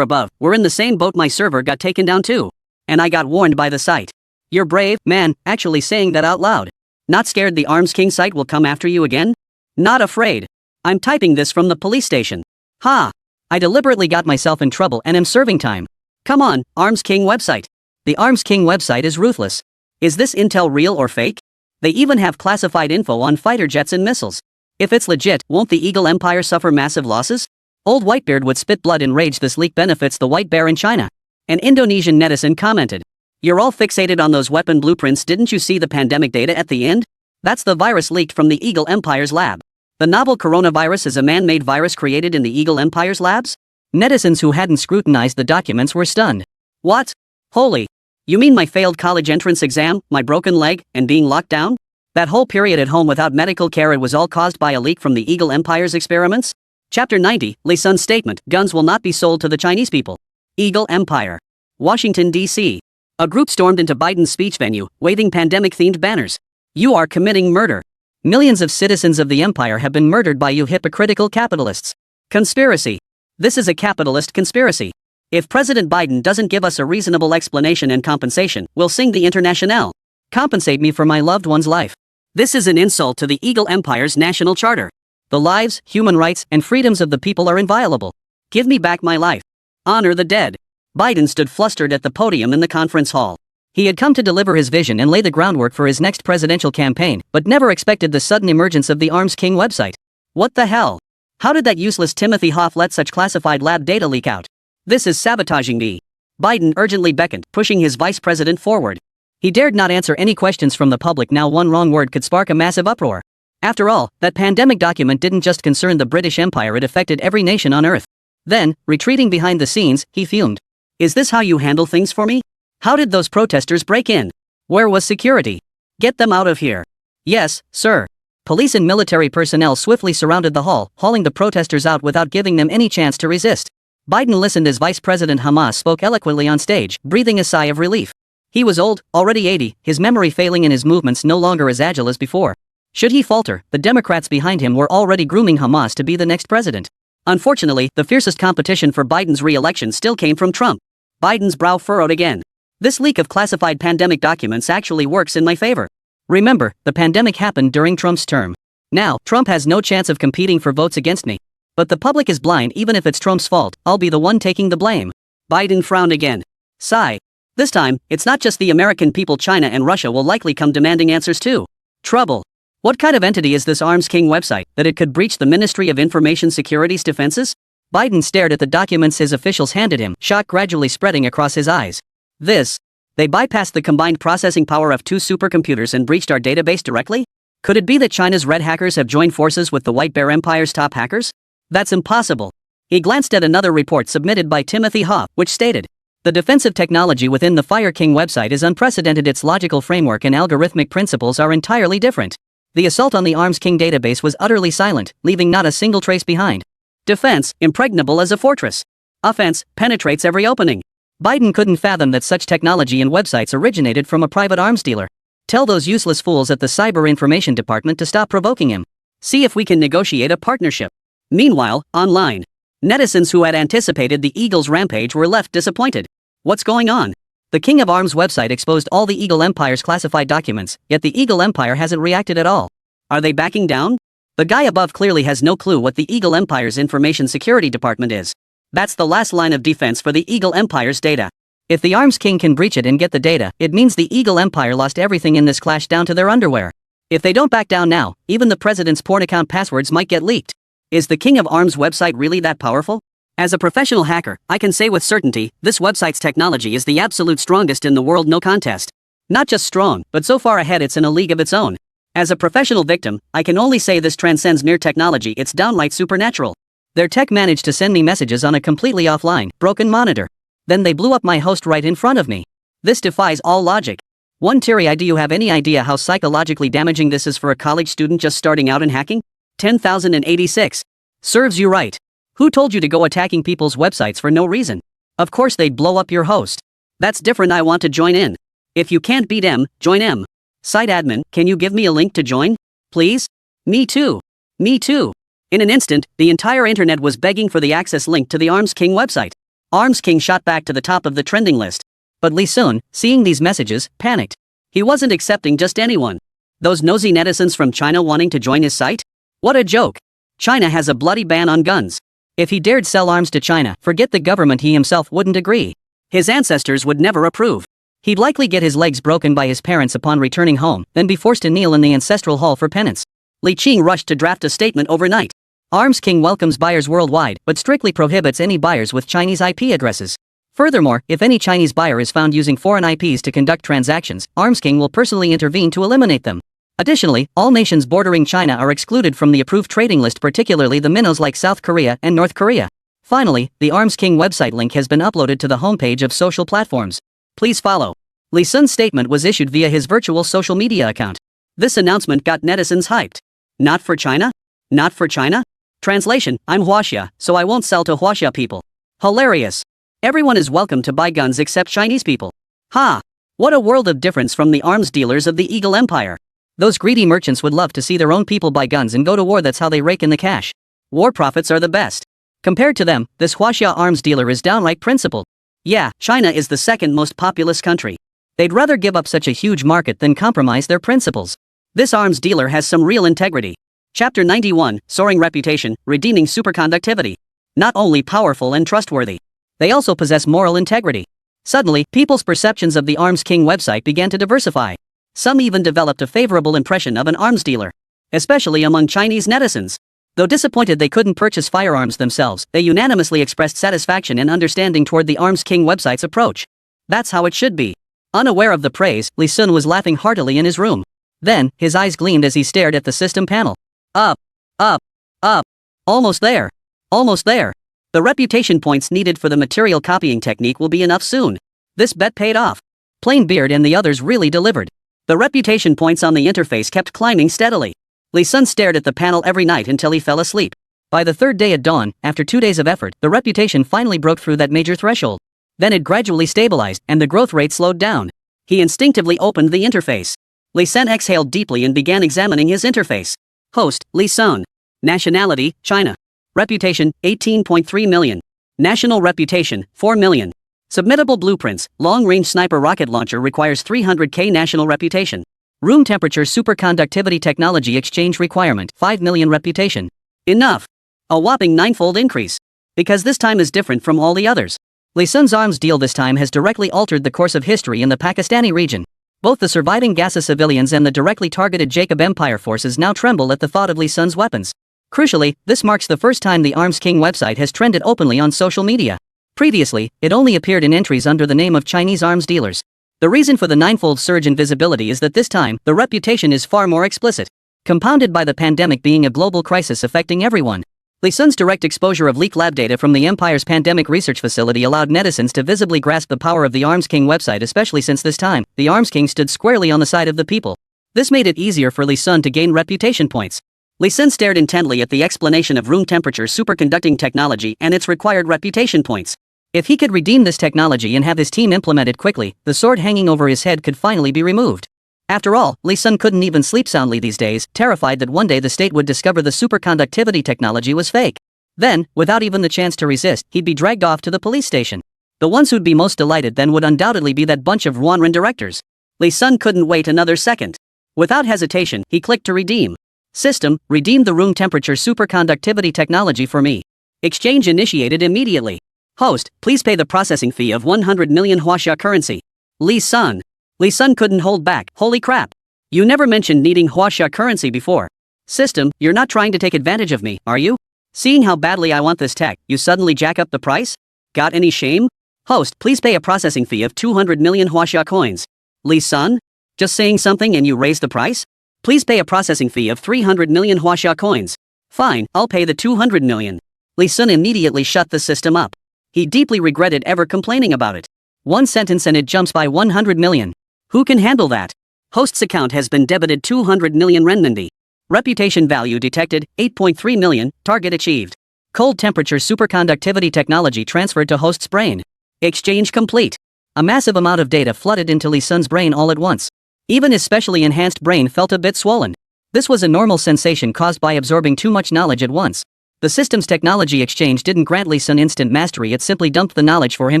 above, we're in the same boat, my server got taken down too. And I got warned by the site. You're brave, man, actually saying that out loud. Not scared the Arms King site will come after you again? Not afraid. I'm typing this from the police station. Ha! I deliberately got myself in trouble and am serving time. Come on, Arms King website. The Arms King website is ruthless. Is this intel real or fake? They even have classified info on fighter jets and missiles. If it's legit, won't the Eagle Empire suffer massive losses? Old Whitebeard would spit blood in rage. This leak benefits the White Bear in China. An Indonesian netizen commented. You're all fixated on those weapon blueprints, didn't you see the pandemic data at the end? That's the virus leaked from the Eagle Empire's lab. The novel coronavirus is a man-made virus created in the Eagle Empire's labs? Netizens who hadn't scrutinized the documents were stunned. What? Holy. You mean my failed college entrance exam, my broken leg, and being locked down? That whole period at home without medical care, it was all caused by a leak from the Eagle Empire's experiments? Chapter 90, Lee Sun's statement, guns will not be sold to the Chinese people. Eagle Empire. Washington, D.C. A group stormed into Biden's speech venue, waving pandemic-themed banners. You are committing murder. Millions of citizens of the empire have been murdered by you hypocritical capitalists. Conspiracy. This is a capitalist conspiracy. If President Biden doesn't give us a reasonable explanation and compensation, we'll sing the Internationale. Compensate me for my loved one's life. This is an insult to the Eagle Empire's national charter. The lives, human rights, and freedoms of the people are inviolable. Give me back my life. Honor the dead. Biden stood flustered at the podium in the conference hall. He had come to deliver his vision and lay the groundwork for his next presidential campaign, but never expected the sudden emergence of the Arms King website. What the hell? How did that useless Timothy Hoff let such classified lab data leak out? This is sabotaging me. Biden urgently beckoned, pushing his vice president forward. He dared not answer any questions from the public. Now one wrong word could spark a massive uproar. After all, that pandemic document didn't just concern the British Empire, it affected every nation on Earth. Then, retreating behind the scenes, he fumed. Is this how you handle things for me? How did those protesters break in? Where was security? Get them out of here. Yes, sir. Police and military personnel swiftly surrounded the hall, hauling the protesters out without giving them any chance to resist. Biden listened as Vice President Hamas spoke eloquently on stage, breathing a sigh of relief. He was old, already 80, his memory failing and his movements no longer as agile as before. Should he falter, the Democrats behind him were already grooming Hamas to be the next president. Unfortunately, the fiercest competition for Biden's re-election still came from Trump. Biden's brow furrowed again. This leak of classified pandemic documents actually works in my favor. Remember, the pandemic happened during Trump's term. Now, Trump has no chance of competing for votes against me. But the public is blind. Even if it's Trump's fault, I'll be the one taking the blame. Biden frowned again. Sigh. This time, it's not just the American people. China and Russia will likely come demanding answers too. Trouble. What kind of entity is this Arms King website, that it could breach the Ministry of Information Security's defenses? Biden stared at the documents his officials handed him, shock gradually spreading across his eyes. They bypassed the combined processing power of 2 supercomputers and breached our database directly? Could it be that China's red hackers have joined forces with the White Bear Empire's top hackers? That's impossible. He glanced at another report submitted by Timothy Hoff, which stated, the defensive technology within the Fire King website is unprecedented. Its logical framework and algorithmic principles are entirely different. The assault on the Arms King database was utterly silent, leaving not a single trace behind. Defense, impregnable as a fortress. Offense, penetrates every opening. Biden couldn't fathom that such technology and websites originated from a private arms dealer. Tell those useless fools at the Cyber Information Department to stop provoking him. See if we can negotiate a partnership. Meanwhile, online, netizens who had anticipated the Eagle's rampage were left disappointed. What's going on? The King of Arms website exposed all the Eagle Empire's classified documents, yet the Eagle Empire hasn't reacted at all. Are they backing down? The guy above clearly has no clue what the Eagle Empire's Information Security Department is. That's the last line of defense for the Eagle Empire's data. If the Arms King can breach it and get the data, it means the Eagle Empire lost everything in this clash down to their underwear. If they don't back down now, even the president's porn account passwords might get leaked. Is the King of Arms website really that powerful? As a professional hacker, I can say with certainty, this website's technology is the absolute strongest in the world, no contest. Not just strong, but so far ahead it's in a league of its own. As a professional victim, I can only say this transcends mere technology, it's downright supernatural. Their tech managed to send me messages on a completely offline, broken monitor. Then they blew up my host right in front of me. This defies all logic. One teary, do you have any idea how psychologically damaging this is for a college student just starting out in hacking? 10,086. Serves you right. Who told you to go attacking people's websites for no reason? Of course they'd blow up your host. That's different. I want to join in. If you can't beat M, join M. Site admin, can you give me a link to join? Please? Me too. Me too. In an instant, the entire internet was begging for the access link to the Arms King website. Arms King shot back to the top of the trending list. But Lee Sun, seeing these messages, panicked. He wasn't accepting just anyone. Those nosy netizens from China wanting to join his site? What a joke. China has a bloody ban on guns. If he dared sell arms to China, forget the government, he himself wouldn't agree. His ancestors would never approve. He'd likely get his legs broken by his parents upon returning home, then be forced to kneel in the ancestral hall for penance. Li Qing rushed to draft a statement overnight. Arms King welcomes buyers worldwide, but strictly prohibits any buyers with Chinese IP addresses. Furthermore, if any Chinese buyer is found using foreign IPs to conduct transactions, Arms King will personally intervene to eliminate them. Additionally, all nations bordering China are excluded from the approved trading list, particularly the minnows like South Korea and North Korea. Finally, the Arms King website link has been uploaded to the homepage of social platforms. Please follow. Lee Sun's statement was issued via his virtual social media account. This announcement got netizens hyped. Not for China? Not for China? Translation, I'm Huaxia, so I won't sell to Huaxia people. Hilarious. Everyone is welcome to buy guns except Chinese people. Ha! What a world of difference from the arms dealers of the Eagle Empire. Those greedy merchants would love to see their own people buy guns and go to war. That's how they rake in the cash. War profits are the best. Compared to them, this Huaxia arms dealer is downright principled. Yeah, China is the second most populous country. They'd rather give up such a huge market than compromise their principles. This arms dealer has some real integrity. Chapter 91, Soaring Reputation, Redeeming Superconductivity. Not only powerful and trustworthy, they also possess moral integrity. Suddenly, people's perceptions of the Arms King website began to diversify. Some even developed a favorable impression of an arms dealer, especially among Chinese netizens. Though disappointed they couldn't purchase firearms themselves, they unanimously expressed satisfaction and understanding toward the Arms King website's approach. That's how it should be. Unaware of the praise, Lee Sun was laughing heartily in his room. Then, his eyes gleamed as he stared at the system panel. Up, up, up. Almost there. Almost there. The reputation points needed for the material copying technique will be enough soon. This bet paid off. Plainbeard and the others really delivered. The reputation points on the interface kept climbing steadily. Lee Sun stared at the panel every night until he fell asleep. By the third day at dawn, after 2 days of effort, the reputation finally broke through that major threshold. Then it gradually stabilized, and the growth rate slowed down. He instinctively opened the interface. Lee Sun exhaled deeply and began examining his interface. Host, Lee Sun. Nationality, China. Reputation, 18.3 million. National reputation, 4 million. Submittable blueprints, long-range sniper rocket launcher requires 300k national reputation. Room temperature superconductivity technology exchange requirement, 5 million reputation. Enough. A whopping 9-fold increase. Because this time is different from all the others. Lee Sun's arms deal this time has directly altered the course of history in the Pakistani region. Both the surviving Gaza civilians and the directly targeted Jacob Empire forces now tremble at the thought of Lee Sun's weapons. Crucially, this marks the first time the Arms King website has trended openly on social media. Previously, it only appeared in entries under the name of Chinese arms dealers. The reason for the 9-fold surge in visibility is that this time, the reputation is far more explicit. Compounded by the pandemic being a global crisis affecting everyone. Lee Sun's direct exposure of leaked lab data from the Empire's pandemic research facility allowed netizens to visibly grasp the power of the Arms King website, especially since this time, the Arms King stood squarely on the side of the people. This made it easier for Lee Sun to gain reputation points. Lee Sun stared intently at the explanation of room temperature superconducting technology and its required reputation points. If he could redeem this technology and have his team implement it quickly, the sword hanging over his head could finally be removed. After all, Lee Sun couldn't even sleep soundly these days, terrified that one day the state would discover the superconductivity technology was fake. Then, without even the chance to resist, he'd be dragged off to the police station. The ones who'd be most delighted then would undoubtedly be that bunch of Ruanren directors. Lee Sun couldn't wait another second. Without hesitation, he clicked to redeem. System, redeem the room temperature superconductivity technology for me. Exchange initiated immediately. Host, please pay the processing fee of 100 million Huaxia currency. Lee Sun. Lee Sun couldn't hold back. Holy crap. You never mentioned needing Huaxia currency before. System, you're not trying to take advantage of me, are you? Seeing how badly I want this tech, you suddenly jack up the price? Got any shame? Host, please pay a processing fee of 200 million Huaxia coins. Lee Sun? Just saying something and you raise the price? Please pay a processing fee of 300 million Huaxia coins. Fine, I'll pay the 200 million. Lee Sun immediately shut the system up. He deeply regretted ever complaining about it. One sentence and it jumps by 100 million. Who can handle that? Host's account has been debited 200 million renminbi. Reputation value detected, 8.3 million, target achieved. Cold temperature superconductivity technology transferred to host's brain. Exchange complete. A massive amount of data flooded into Lee Sun's brain all at once. Even his specially enhanced brain felt a bit swollen. This was a normal sensation caused by absorbing too much knowledge at once. The system's technology exchange didn't grant Lee Sun instant mastery, it simply dumped the knowledge for him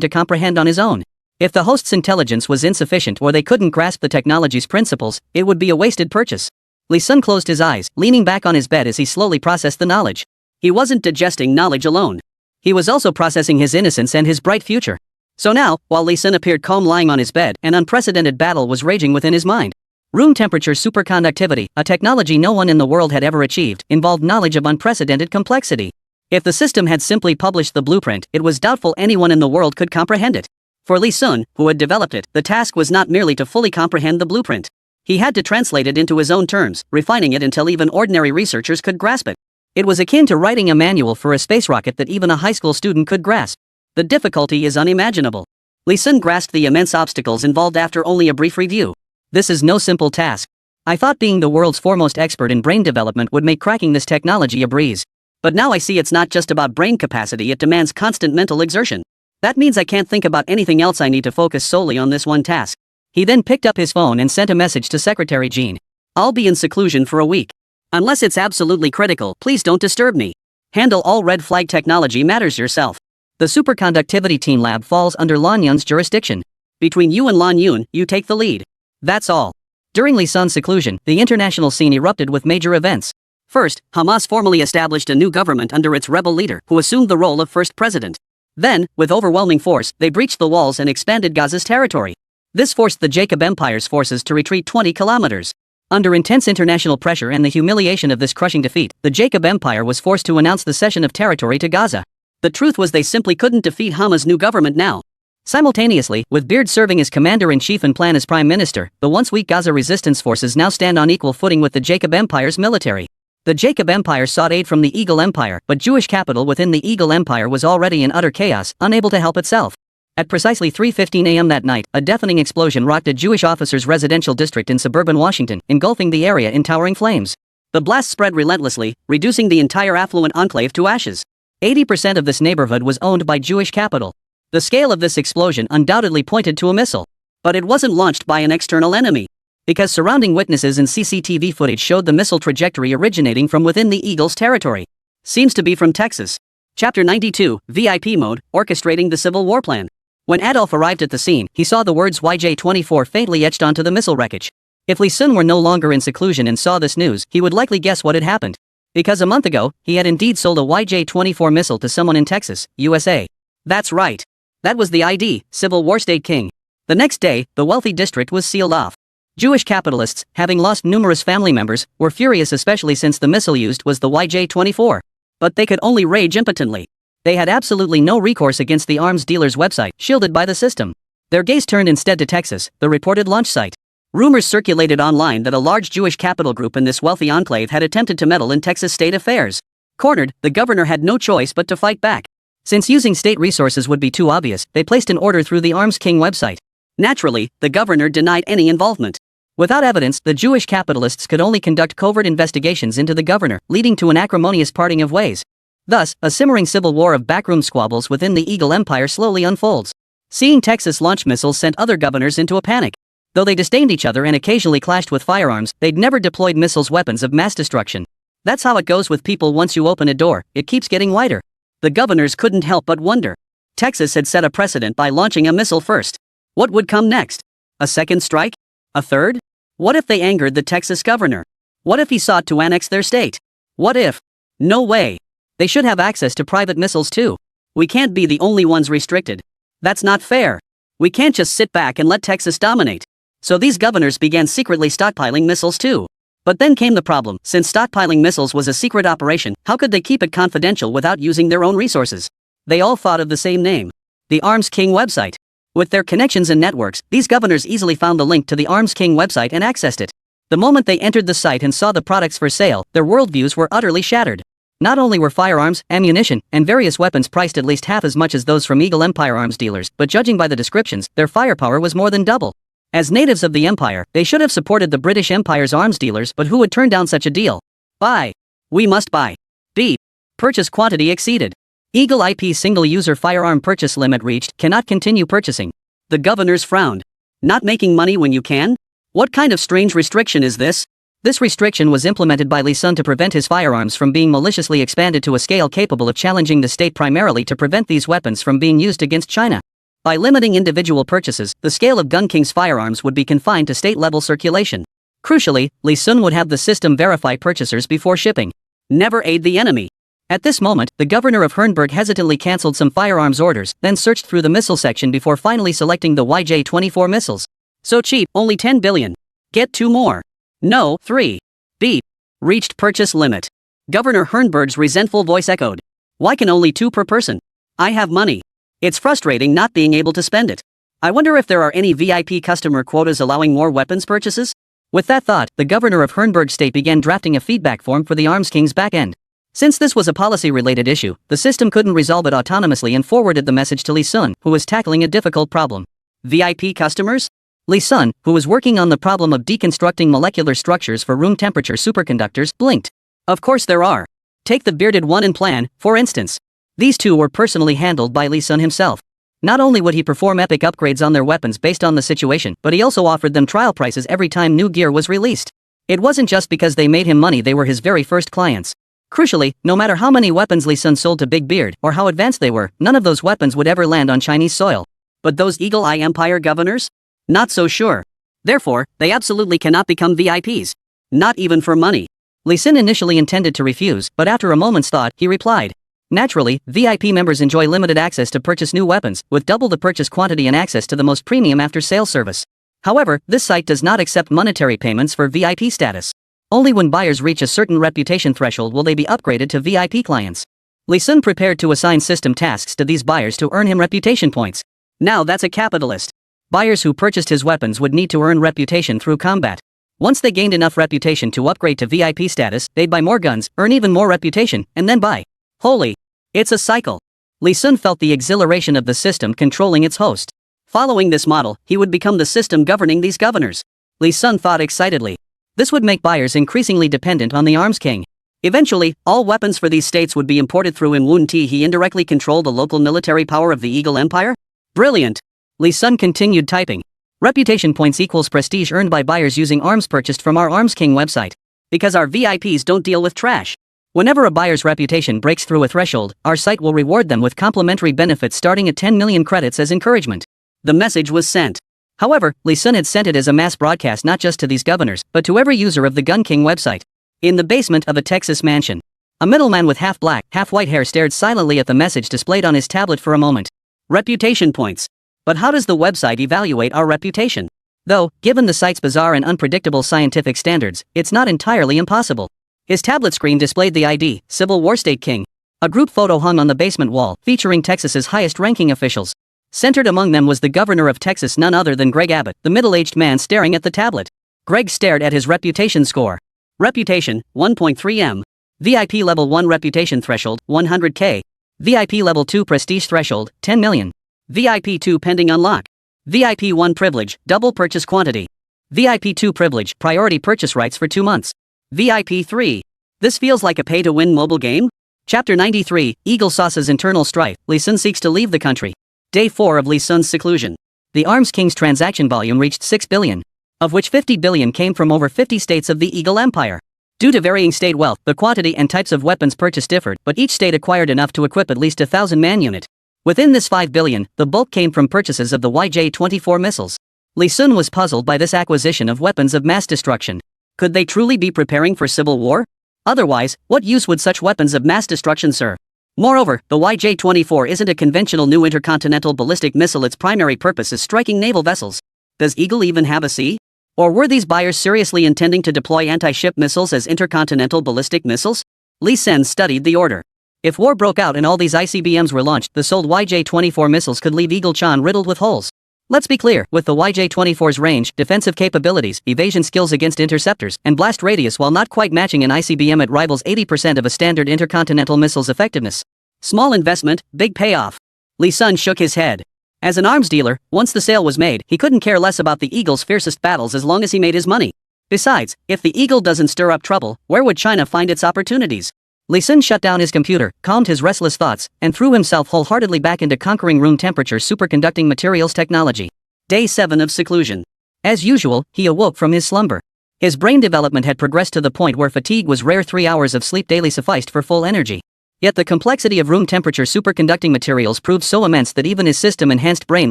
to comprehend on his own. If the host's intelligence was insufficient or they couldn't grasp the technology's principles, it would be a wasted purchase. Lee Sun closed his eyes, leaning back on his bed as he slowly processed the knowledge. He wasn't digesting knowledge alone. He was also processing his innocence and his bright future. So now, while Lee Sun appeared calm lying on his bed, an unprecedented battle was raging within his mind. Room temperature superconductivity, a technology no one in the world had ever achieved, involved knowledge of unprecedented complexity. If the system had simply published the blueprint, it was doubtful anyone in the world could comprehend it. For Lee Sun, who had developed it, the task was not merely to fully comprehend the blueprint. He had to translate it into his own terms, refining it until even ordinary researchers could grasp it. It was akin to writing a manual for a space rocket that even a high school student could grasp. The difficulty is unimaginable. Lee Sun grasped the immense obstacles involved after only a brief review. This is no simple task. I thought being the world's foremost expert in brain development would make cracking this technology a breeze. But now I see it's not just about brain capacity, it demands constant mental exertion. That means I can't think about anything else, I need to focus solely on this one task. He then picked up his phone and sent a message to Secretary Jean. I'll be in seclusion for a week. Unless it's absolutely critical, please don't disturb me. Handle all red flag technology matters yourself. The superconductivity team lab falls under Lan Yun's jurisdiction. Between you and Lan Yun, you take the lead. That's all. During Lee Sun's seclusion, the international scene erupted with major events. First, Hamas formally established a new government under its rebel leader, who assumed the role of first president. Then, with overwhelming force, they breached the walls and expanded Gaza's territory. This forced the Jacob Empire's forces to retreat 20 kilometers. Under intense international pressure and the humiliation of this crushing defeat, the Jacob Empire was forced to announce the cession of territory to Gaza. The truth was they simply couldn't defeat Hamas' new government now. Simultaneously, with Beard serving as commander-in-chief and Plan as prime minister, the once weak Gaza resistance forces now stand on equal footing with the Jacob Empire's military. The Jacob Empire sought aid from the Eagle Empire, but Jewish capital within the Eagle Empire was already in utter chaos, unable to help itself. At precisely 3:15 a.m. that night, a deafening explosion rocked a Jewish officer's residential district in suburban Washington, engulfing the area in towering flames. The blast spread relentlessly, reducing the entire affluent enclave to ashes. 80% of this neighborhood was owned by Jewish capital. The scale of this explosion undoubtedly pointed to a missile. But it wasn't launched by an external enemy. Because surrounding witnesses and CCTV footage showed the missile trajectory originating from within the Eagle's territory. Seems to be from Texas. Chapter 92, VIP Mode, Orchestrating the Civil War Plan. When Adolf arrived at the scene, he saw the words YJ-24 faintly etched onto the missile wreckage. If Lee Sun were no longer in seclusion and saw this news, he would likely guess what had happened. Because a month ago, he had indeed sold a YJ-24 missile to someone in Texas, USA. That's right. That was the ID, Civil War State King. The next day, the wealthy district was sealed off. Jewish capitalists, having lost numerous family members, were furious, especially since the missile used was the YJ-24. But they could only rage impotently. They had absolutely no recourse against the arms dealer's website, shielded by the system. Their gaze turned instead to Texas, the reported launch site. Rumors circulated online that a large Jewish capital group in this wealthy enclave had attempted to meddle in Texas state affairs. Cornered, the governor had no choice but to fight back. Since using state resources would be too obvious, they placed an order through the Arms King website. Naturally, the governor denied any involvement. Without evidence, the Jewish capitalists could only conduct covert investigations into the governor, leading to an acrimonious parting of ways. Thus, a simmering civil war of backroom squabbles within the Eagle Empire slowly unfolds. Seeing Texas launch missiles sent other governors into a panic. Though they disdained each other and occasionally clashed with firearms, they'd never deployed missiles, weapons of mass destruction. That's how it goes with people. Once you open a door, it keeps getting wider. The governors couldn't help but wonder. Texas had set a precedent by launching a missile first. What would come next? A second strike? A third? What if they angered the Texas governor? What if he sought to annex their state? What if? No way. They should have access to private missiles too. We can't be the only ones restricted. That's not fair. We can't just sit back and let Texas dominate. So these governors began secretly stockpiling missiles too. But then came the problem. Since stockpiling missiles was a secret operation, how could they keep it confidential without using their own resources? They all thought of the same name. The Arms King website. With their connections and networks, these governors easily found the link to the Arms King website and accessed it. The moment they entered the site and saw the products for sale, their worldviews were utterly shattered. Not only were firearms, ammunition, and various weapons priced at least half as much as those from Eagle Empire arms dealers, but judging by the descriptions, their firepower was more than double. As natives of the empire, they should have supported the British Empire's arms dealers, but who would turn down such a deal? Buy. We must buy. B. Purchase quantity exceeded. Eagle IP's single-user firearm purchase limit reached, cannot continue purchasing. The governors frowned. Not making money when you can? What kind of strange restriction is this? This restriction was implemented by Li Sun to prevent his firearms from being maliciously expanded to a scale capable of challenging the state, primarily to prevent these weapons from being used against China. By limiting individual purchases, the scale of Gun King's firearms would be confined to state-level circulation. Crucially, Li Sun would have the system verify purchasers before shipping. Never aid the enemy. At this moment, the governor of Herrenberg hesitantly cancelled some firearms orders, then searched through the missile section before finally selecting the YJ-24 missiles. So cheap, only 10 billion. Get 2 more. No, 3. Beep. Reached purchase limit. Governor Herrenberg's resentful voice echoed. Why can only 2 per person? I have money. It's frustrating not being able to spend it. I wonder if there are any VIP customer quotas allowing more weapons purchases? With that thought, the governor of Herrenberg State began drafting a feedback form for the Arms King's back end. Since this was a policy-related issue, the system couldn't resolve it autonomously and forwarded the message to Li Sun, who was tackling a difficult problem. VIP customers? Li Sun, who was working on the problem of deconstructing molecular structures for room temperature superconductors, blinked. Of course there are. Take the bearded one in Plan, for instance. These 2 were personally handled by Li Sun himself. Not only would he perform epic upgrades on their weapons based on the situation, but he also offered them trial prices every time new gear was released. It wasn't just because they made him money, they were his very first clients. Crucially, no matter how many weapons Li Sun sold to Big Beard, or how advanced they were, none of those weapons would ever land on Chinese soil. But those Eagle Eye Empire governors? Not so sure. Therefore, they absolutely cannot become VIPs. Not even for money. Li Sun initially intended to refuse, but after a moment's thought, he replied. Naturally, VIP members enjoy limited access to purchase new weapons, with double the purchase quantity and access to the most premium after-sales service. However, this site does not accept monetary payments for VIP status. Only when buyers reach a certain reputation threshold will they be upgraded to VIP clients. Li Sun prepared to assign system tasks to these buyers to earn him reputation points. Now that's a capitalist. Buyers who purchased his weapons would need to earn reputation through combat. Once they gained enough reputation to upgrade to VIP status, they'd buy more guns, earn even more reputation, and then buy. Holy! It's a cycle. Li Sun felt the exhilaration of the system controlling its host. Following this model, he would become the system governing these governors. Li Sun thought excitedly. This would make buyers increasingly dependent on the Arms King. Eventually, all weapons for these states would be imported through him. Wouldn't he indirectly control the local military power of the Eagle Empire? Brilliant! Li Sun continued typing. Reputation points equals prestige earned by buyers using arms purchased from our Arms King website. Because our VIPs don't deal with trash. Whenever a buyer's reputation breaks through a threshold, our site will reward them with complimentary benefits starting at 10 million credits as encouragement. The message was sent. However, Li Sun had sent it as a mass broadcast not just to these governors, but to every user of the Gun King website. In the basement of a Texas mansion, a middleman with half black, half white hair stared silently at the message displayed on his tablet for a moment. Reputation points. But how does the website evaluate our reputation? Though, given the site's bizarre and unpredictable scientific standards, it's not entirely impossible. His tablet screen displayed the ID, Civil War State King. A group photo hung on the basement wall, featuring Texas's highest-ranking officials. Centered among them was the governor of Texas, none other than Greg Abbott, the middle-aged man staring at the tablet. Greg stared at his reputation score. Reputation, 1.3M. VIP Level 1 Reputation Threshold, 100K. VIP Level 2 Prestige Threshold, 10 million. VIP 2 Pending Unlock. VIP 1 Privilege, Double Purchase Quantity. VIP 2 Privilege, Priority Purchase Rights for 2 months. VIP 3. This feels like a pay-to-win mobile game? Chapter 93, Eagle Sauce's Internal Strife, Li Sun seeks to leave the country. Day 4 of Li Sun's seclusion. The Arms King's transaction volume reached 6 billion. Of which 50 billion came from over 50 states of the Eagle Empire. Due to varying state wealth, the quantity and types of weapons purchased differed, but each state acquired enough to equip at least a 1,000-man unit. Within this 5 billion, the bulk came from purchases of the YJ-24 missiles. Li Sun was puzzled by this acquisition of weapons of mass destruction. Could they truly be preparing for civil war? Otherwise, what use would such weapons of mass destruction serve? Moreover, the YJ-24 isn't a conventional new intercontinental ballistic missile. Its primary purpose is striking naval vessels. Does Eagle even have a sea? Or were these buyers seriously intending to deploy anti-ship missiles as intercontinental ballistic missiles? Li Sun studied the order. If war broke out and all these ICBMs were launched, the sold YJ-24 missiles could leave Eagle Chan riddled with holes. Let's be clear, with the YJ-24's range, defensive capabilities, evasion skills against interceptors, and blast radius, while not quite matching an ICBM, it rivals 80% of a standard intercontinental missile's effectiveness. Small investment, big payoff. Li Sun shook his head. As an arms dealer, once the sale was made, he couldn't care less about the Eagle's fiercest battles as long as he made his money. Besides, if the Eagle doesn't stir up trouble, where would China find its opportunities? Li Sun shut down his computer, calmed his restless thoughts, and threw himself wholeheartedly back into conquering room temperature superconducting materials technology. Day 7 of seclusion. As usual, he awoke from his slumber. His brain development had progressed to the point where fatigue was rare. 3 hours of sleep daily sufficed for full energy. Yet the complexity of room temperature superconducting materials proved so immense that even his system-enhanced brain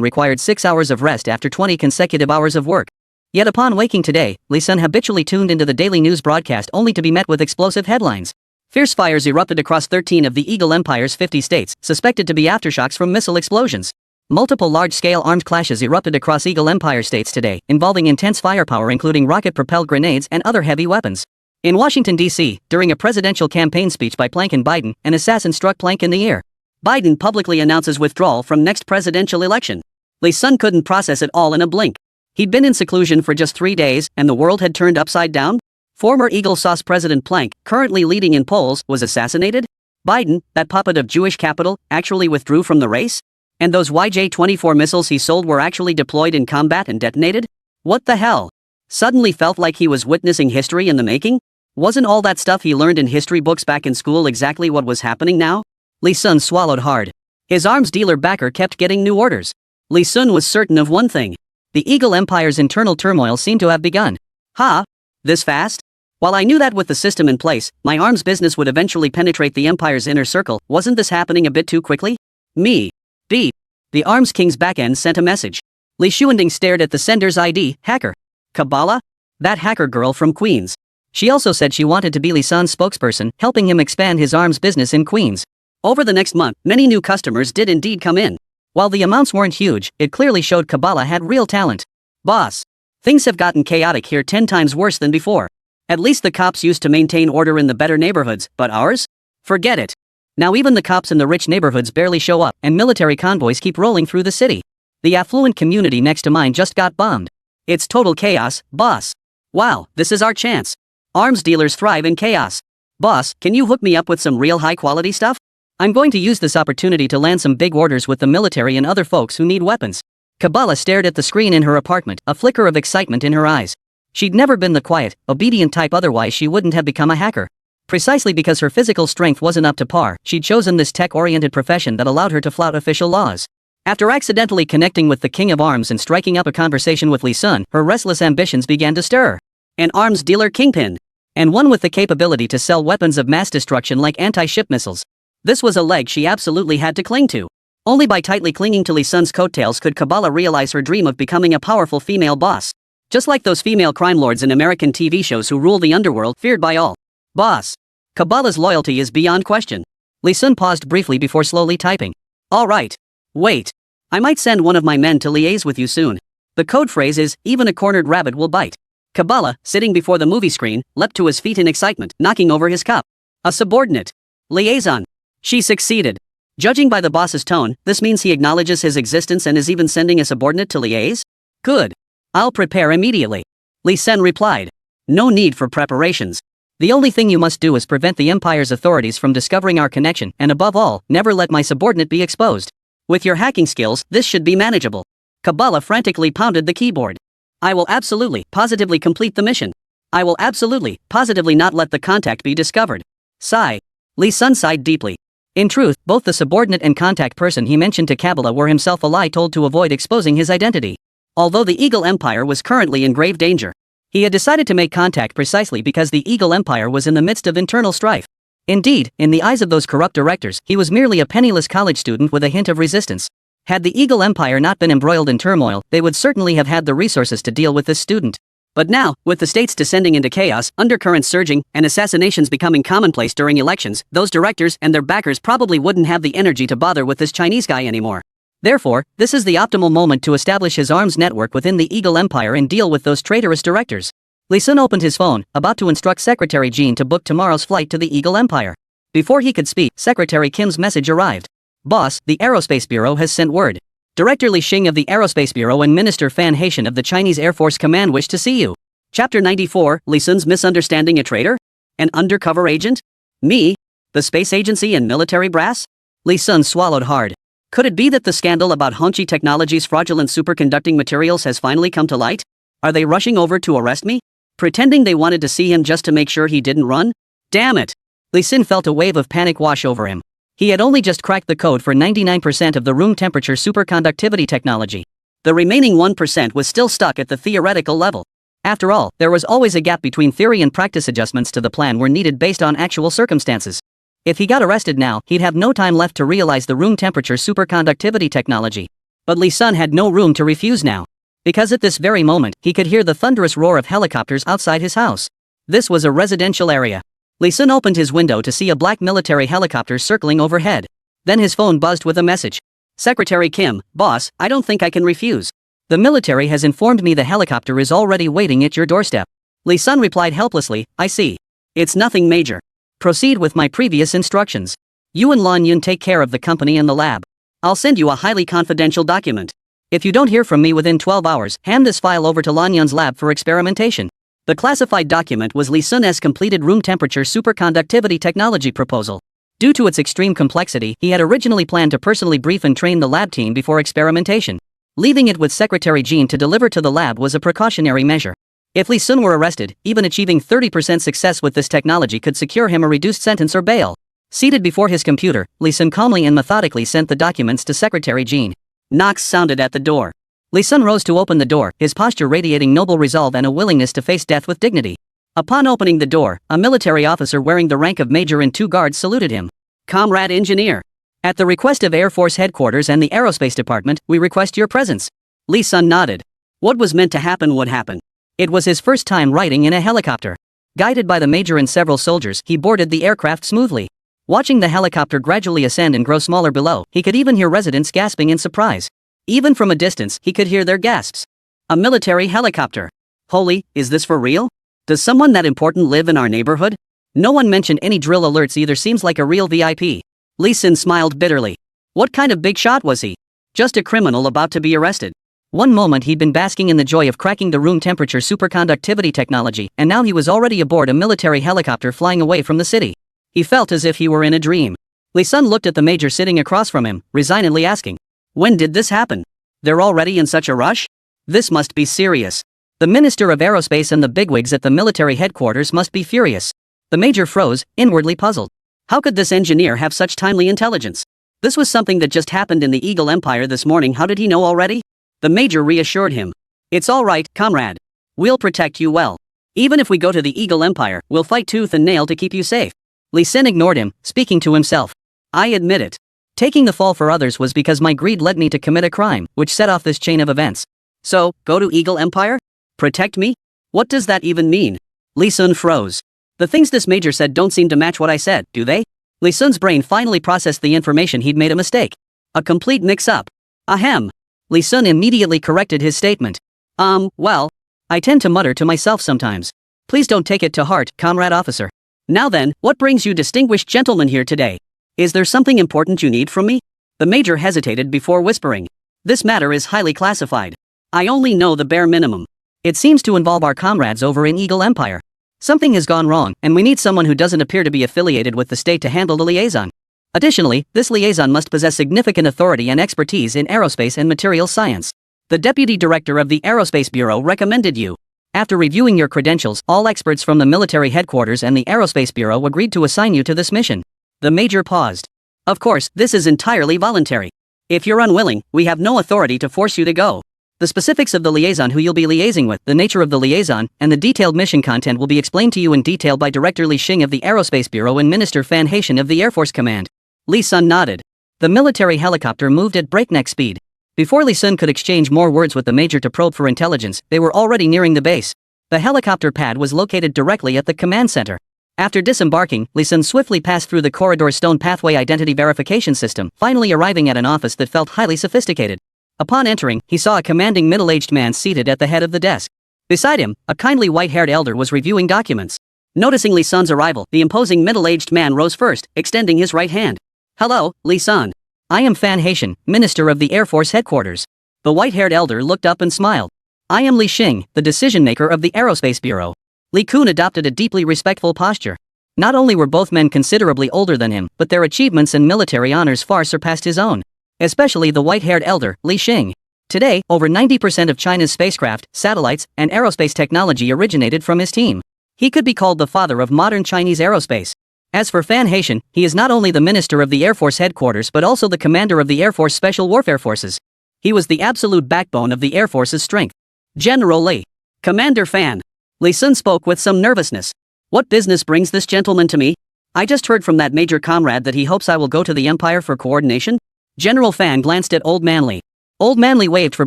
required 6 hours of rest after 20 consecutive hours of work. Yet upon waking today, Lee Sun habitually tuned into the daily news broadcast only to be met with explosive headlines. Fierce fires erupted across 13 of the Eagle Empire's 50 states, suspected to be aftershocks from missile explosions. Multiple large-scale armed clashes erupted across Eagle Empire states today, involving intense firepower including rocket-propelled grenades and other heavy weapons. In Washington, D.C., during a presidential campaign speech by Plank and Biden, an assassin struck Plank in the ear. Biden publicly announces withdrawal from next presidential election. Lee Sun couldn't process it all in a blink. He'd been in seclusion for just 3 days, and the world had turned upside down? Former Eagle Sauce President Plank, currently leading in polls, was assassinated? Biden, that puppet of Jewish capital, actually withdrew from the race? And those YJ-24 missiles he sold were actually deployed in combat and detonated? What the hell? Suddenly felt like he was witnessing history in the making? Wasn't all that stuff he learned in history books back in school exactly what was happening now? Lee Sun swallowed hard. His arms dealer backer kept getting new orders. Lee Sun was certain of one thing. The Eagle Empire's internal turmoil seemed to have begun. Ha! This fast? While I knew that with the system in place, my arms business would eventually penetrate the Empire's inner circle, wasn't this happening a bit too quickly? Me. Beep. The Arms King's backend sent a message. Li Xuanding stared at the sender's ID, hacker. Kabbalah? That hacker girl from Queens. She also said she wanted to be Lee Sun's spokesperson, helping him expand his arms business in Queens. Over the next month, many new customers did indeed come in. While the amounts weren't huge, it clearly showed Kabbalah had real talent. Boss. Things have gotten chaotic here 10 times worse than before. At least the cops used to maintain order in the better neighborhoods, but ours? Forget it. Now even the cops in the rich neighborhoods barely show up, and military convoys keep rolling through the city. The affluent community next to mine just got bombed. It's total chaos, boss. Wow, this is our chance. Arms dealers thrive in chaos. Boss, can you hook me up with some real high-quality stuff? I'm going to use this opportunity to land some big orders with the military and other folks who need weapons. Kabbalah stared at the screen in her apartment, a flicker of excitement in her eyes. She'd never been the quiet, obedient type, otherwise she wouldn't have become a hacker. Precisely because her physical strength wasn't up to par, she'd chosen this tech-oriented profession that allowed her to flout official laws. After accidentally connecting with the King of Arms and striking up a conversation with Lee Sun, her restless ambitions began to stir. An arms dealer kingpin. And one with the capability to sell weapons of mass destruction like anti-ship missiles. This was a leg she absolutely had to cling to. Only by tightly clinging to Lee Sun's coattails could Kabbalah realize her dream of becoming a powerful female boss. Just like those female crime lords in American TV shows who rule the underworld, feared by all. Boss. Kabbalah's loyalty is beyond question. Lee Sun paused briefly before slowly typing. All right. Wait. I might send one of my men to liaise with you soon. The code phrase is, even a cornered rabbit will bite. Kabbalah, sitting before the movie screen, leapt to his feet in excitement, knocking over his cup. A subordinate. Liaison. She succeeded. Judging by the boss's tone, this means he acknowledges his existence and is even sending a subordinate to liaise? Good. I'll prepare immediately. Lee Sun replied. No need for preparations. The only thing you must do is prevent the Empire's authorities from discovering our connection, and above all, never let my subordinate be exposed. With your hacking skills, this should be manageable. Kabbalah frantically pounded the keyboard. I will absolutely, positively complete the mission. I will absolutely, positively not let the contact be discovered. Sigh. Lee Sun sighed deeply. In truth, both the subordinate and contact person he mentioned to Kabbalah were himself a lie told to avoid exposing his identity. Although the Eagle Empire was currently in grave danger, he had decided to make contact precisely because the Eagle Empire was in the midst of internal strife. Indeed, in the eyes of those corrupt directors, he was merely a penniless college student with a hint of resistance. Had the Eagle Empire not been embroiled in turmoil, they would certainly have had the resources to deal with this student. But now, with the states descending into chaos, undercurrents surging, and assassinations becoming commonplace during elections, those directors and their backers probably wouldn't have the energy to bother with this Chinese guy anymore. Therefore, this is the optimal moment to establish his arms network within the Eagle Empire and deal with those traitorous directors. Lee Sun opened his phone, about to instruct Secretary Jean to book tomorrow's flight to the Eagle Empire. Before he could speak, Secretary Kim's message arrived. Boss, the Aerospace Bureau has sent word. Director Li Xing of the Aerospace Bureau and Minister Fan Haitian of the Chinese Air Force Command wish to see you. Chapter 94, Lee Sun's misunderstanding: a traitor? An undercover agent? Me? The space agency and military brass? Lee Sun swallowed hard. Could it be that the scandal about Hongqi Technologies' fraudulent superconducting materials has finally come to light? Are they rushing over to arrest me? Pretending they wanted to see him just to make sure he didn't run? Damn it! Lee Sun felt a wave of panic wash over him. He had only just cracked the code for 99% of the room temperature superconductivity technology. The remaining 1% was still stuck at the theoretical level. After all, there was always a gap between theory and practice. Adjustments to the plan were needed based on actual circumstances. If he got arrested now, he'd have no time left to realize the room temperature superconductivity technology. But Lee Sun had no room to refuse now. Because at this very moment, he could hear the thunderous roar of helicopters outside his house. This was a residential area. Lee Sun opened his window to see a black military helicopter circling overhead. Then his phone buzzed with a message. Secretary Kim, boss, I don't think I can refuse. The military has informed me the helicopter is already waiting at your doorstep. Lee Sun replied helplessly, I see. It's nothing major. Proceed with my previous instructions. You and Lan Yun take care of the company and the lab. I'll send you a highly confidential document. If you don't hear from me within 12 hours, hand this file over to Lan Yun's lab for experimentation. The classified document was Lee Sun's completed room temperature superconductivity technology proposal. Due to its extreme complexity, he had originally planned to personally brief and train the lab team before experimentation. Leaving it with Secretary Jean to deliver to the lab was a precautionary measure. If Lee Sun were arrested, even achieving 30% success with this technology could secure him a reduced sentence or bail. Seated before his computer, Lee Sun calmly and methodically sent the documents to Secretary Jean. Knocks sounded at the door. Lee Sun rose to open the door, his posture radiating noble resolve and a willingness to face death with dignity. Upon opening the door, a military officer wearing the rank of major and 2 guards saluted him. Comrade Engineer. At the request of Air Force Headquarters and the Aerospace Department, we request your presence. Lee Sun nodded. What was meant to happen would happen. It was his first time riding in a helicopter. Guided by the major and several soldiers, he boarded the aircraft smoothly. Watching the helicopter gradually ascend and grow smaller below, he could even hear residents gasping in surprise. Even from a distance, he could hear their gasps. A military helicopter. Holy, is this for real? Does someone that important live in our neighborhood? No one mentioned any drill alerts either. Seems like a real VIP. Lee Sun smiled bitterly. What kind of big shot was he? Just a criminal about to be arrested. One moment he'd been basking in the joy of cracking the room temperature superconductivity technology, and now he was already aboard a military helicopter flying away from the city. He felt as if he were in a dream. Lee Sun looked at the major sitting across from him, resignedly asking, when did this happen? They're already in such a rush? This must be serious. The Minister of Aerospace and the bigwigs at the military headquarters must be furious. The major froze, inwardly puzzled. How could this engineer have such timely intelligence? This was something that just happened in the Eagle Empire this morning. How did he know already? The major reassured him. It's all right, comrade. We'll protect you well. Even if we go to the Eagle Empire, we'll fight tooth and nail to keep you safe. Lee Sun ignored him, speaking to himself. I admit it. Taking the fall for others was because my greed led me to commit a crime, which set off this chain of events. So, go to Eagle Empire? Protect me? What does that even mean? Lee Sun froze. The things this major said don't seem to match what I said, do they? Lee Sun's brain finally processed the information. He'd made a mistake. A complete mix-up. Ahem. Lee Sun immediately corrected his statement. Well, I tend to mutter to myself sometimes. Please don't take it to heart, comrade officer. Now then, what brings you distinguished gentlemen here today? Is there something important you need from me? The major hesitated before whispering. This matter is highly classified. I only know the bare minimum. It seems to involve our comrades over in Eagle Empire. Something has gone wrong, and we need someone who doesn't appear to be affiliated with the state to handle the liaison. Additionally, this liaison must possess significant authority and expertise in aerospace and materials science. The Deputy Director of the Aerospace Bureau recommended you. After reviewing your credentials, all experts from the military headquarters and the Aerospace Bureau agreed to assign you to this mission. The major paused. Of course, this is entirely voluntary. If you're unwilling, we have no authority to force you to go. The specifics of the liaison who you'll be liaising with, the nature of the liaison, and the detailed mission content will be explained to you in detail by Director Li Xing of the Aerospace Bureau and Minister Fan Haitian of the Air Force Command. Lee Sun nodded. The military helicopter moved at breakneck speed. Before Lee Sun could exchange more words with the major to probe for intelligence, they were already nearing the base. The helicopter pad was located directly at the command center. After disembarking, Lee Sun swiftly passed through the corridor stone pathway identity verification system, finally arriving at an office that felt highly sophisticated. Upon entering, he saw a commanding middle-aged man seated at the head of the desk. Beside him, a kindly white-haired elder was reviewing documents. Noticing Lee Sun's arrival, the imposing middle-aged man rose first, extending his right hand. Hello, Lee Sun. I am Fan Haitian, Minister of the Air Force Headquarters. The white-haired elder looked up and smiled. I am Li Xing, the decision-maker of the Aerospace Bureau. Li Kun adopted a deeply respectful posture. Not only were both men considerably older than him, but their achievements and military honors far surpassed his own. Especially the white-haired elder, Li Xing. Today, over 90% of China's spacecraft, satellites, and aerospace technology originated from his team. He could be called the father of modern Chinese aerospace. As for Fan Haitian, he is not only the Minister of the Air Force Headquarters but also the Commander of the Air Force Special Warfare Forces. He was the absolute backbone of the Air Force's strength. General Li. Commander Fan. Li Sun spoke with some nervousness. What business brings this gentleman to me? I just heard from that major comrade that he hopes I will go to the Empire for coordination. General Fan glanced at Old Man Li. Old Man Li waved for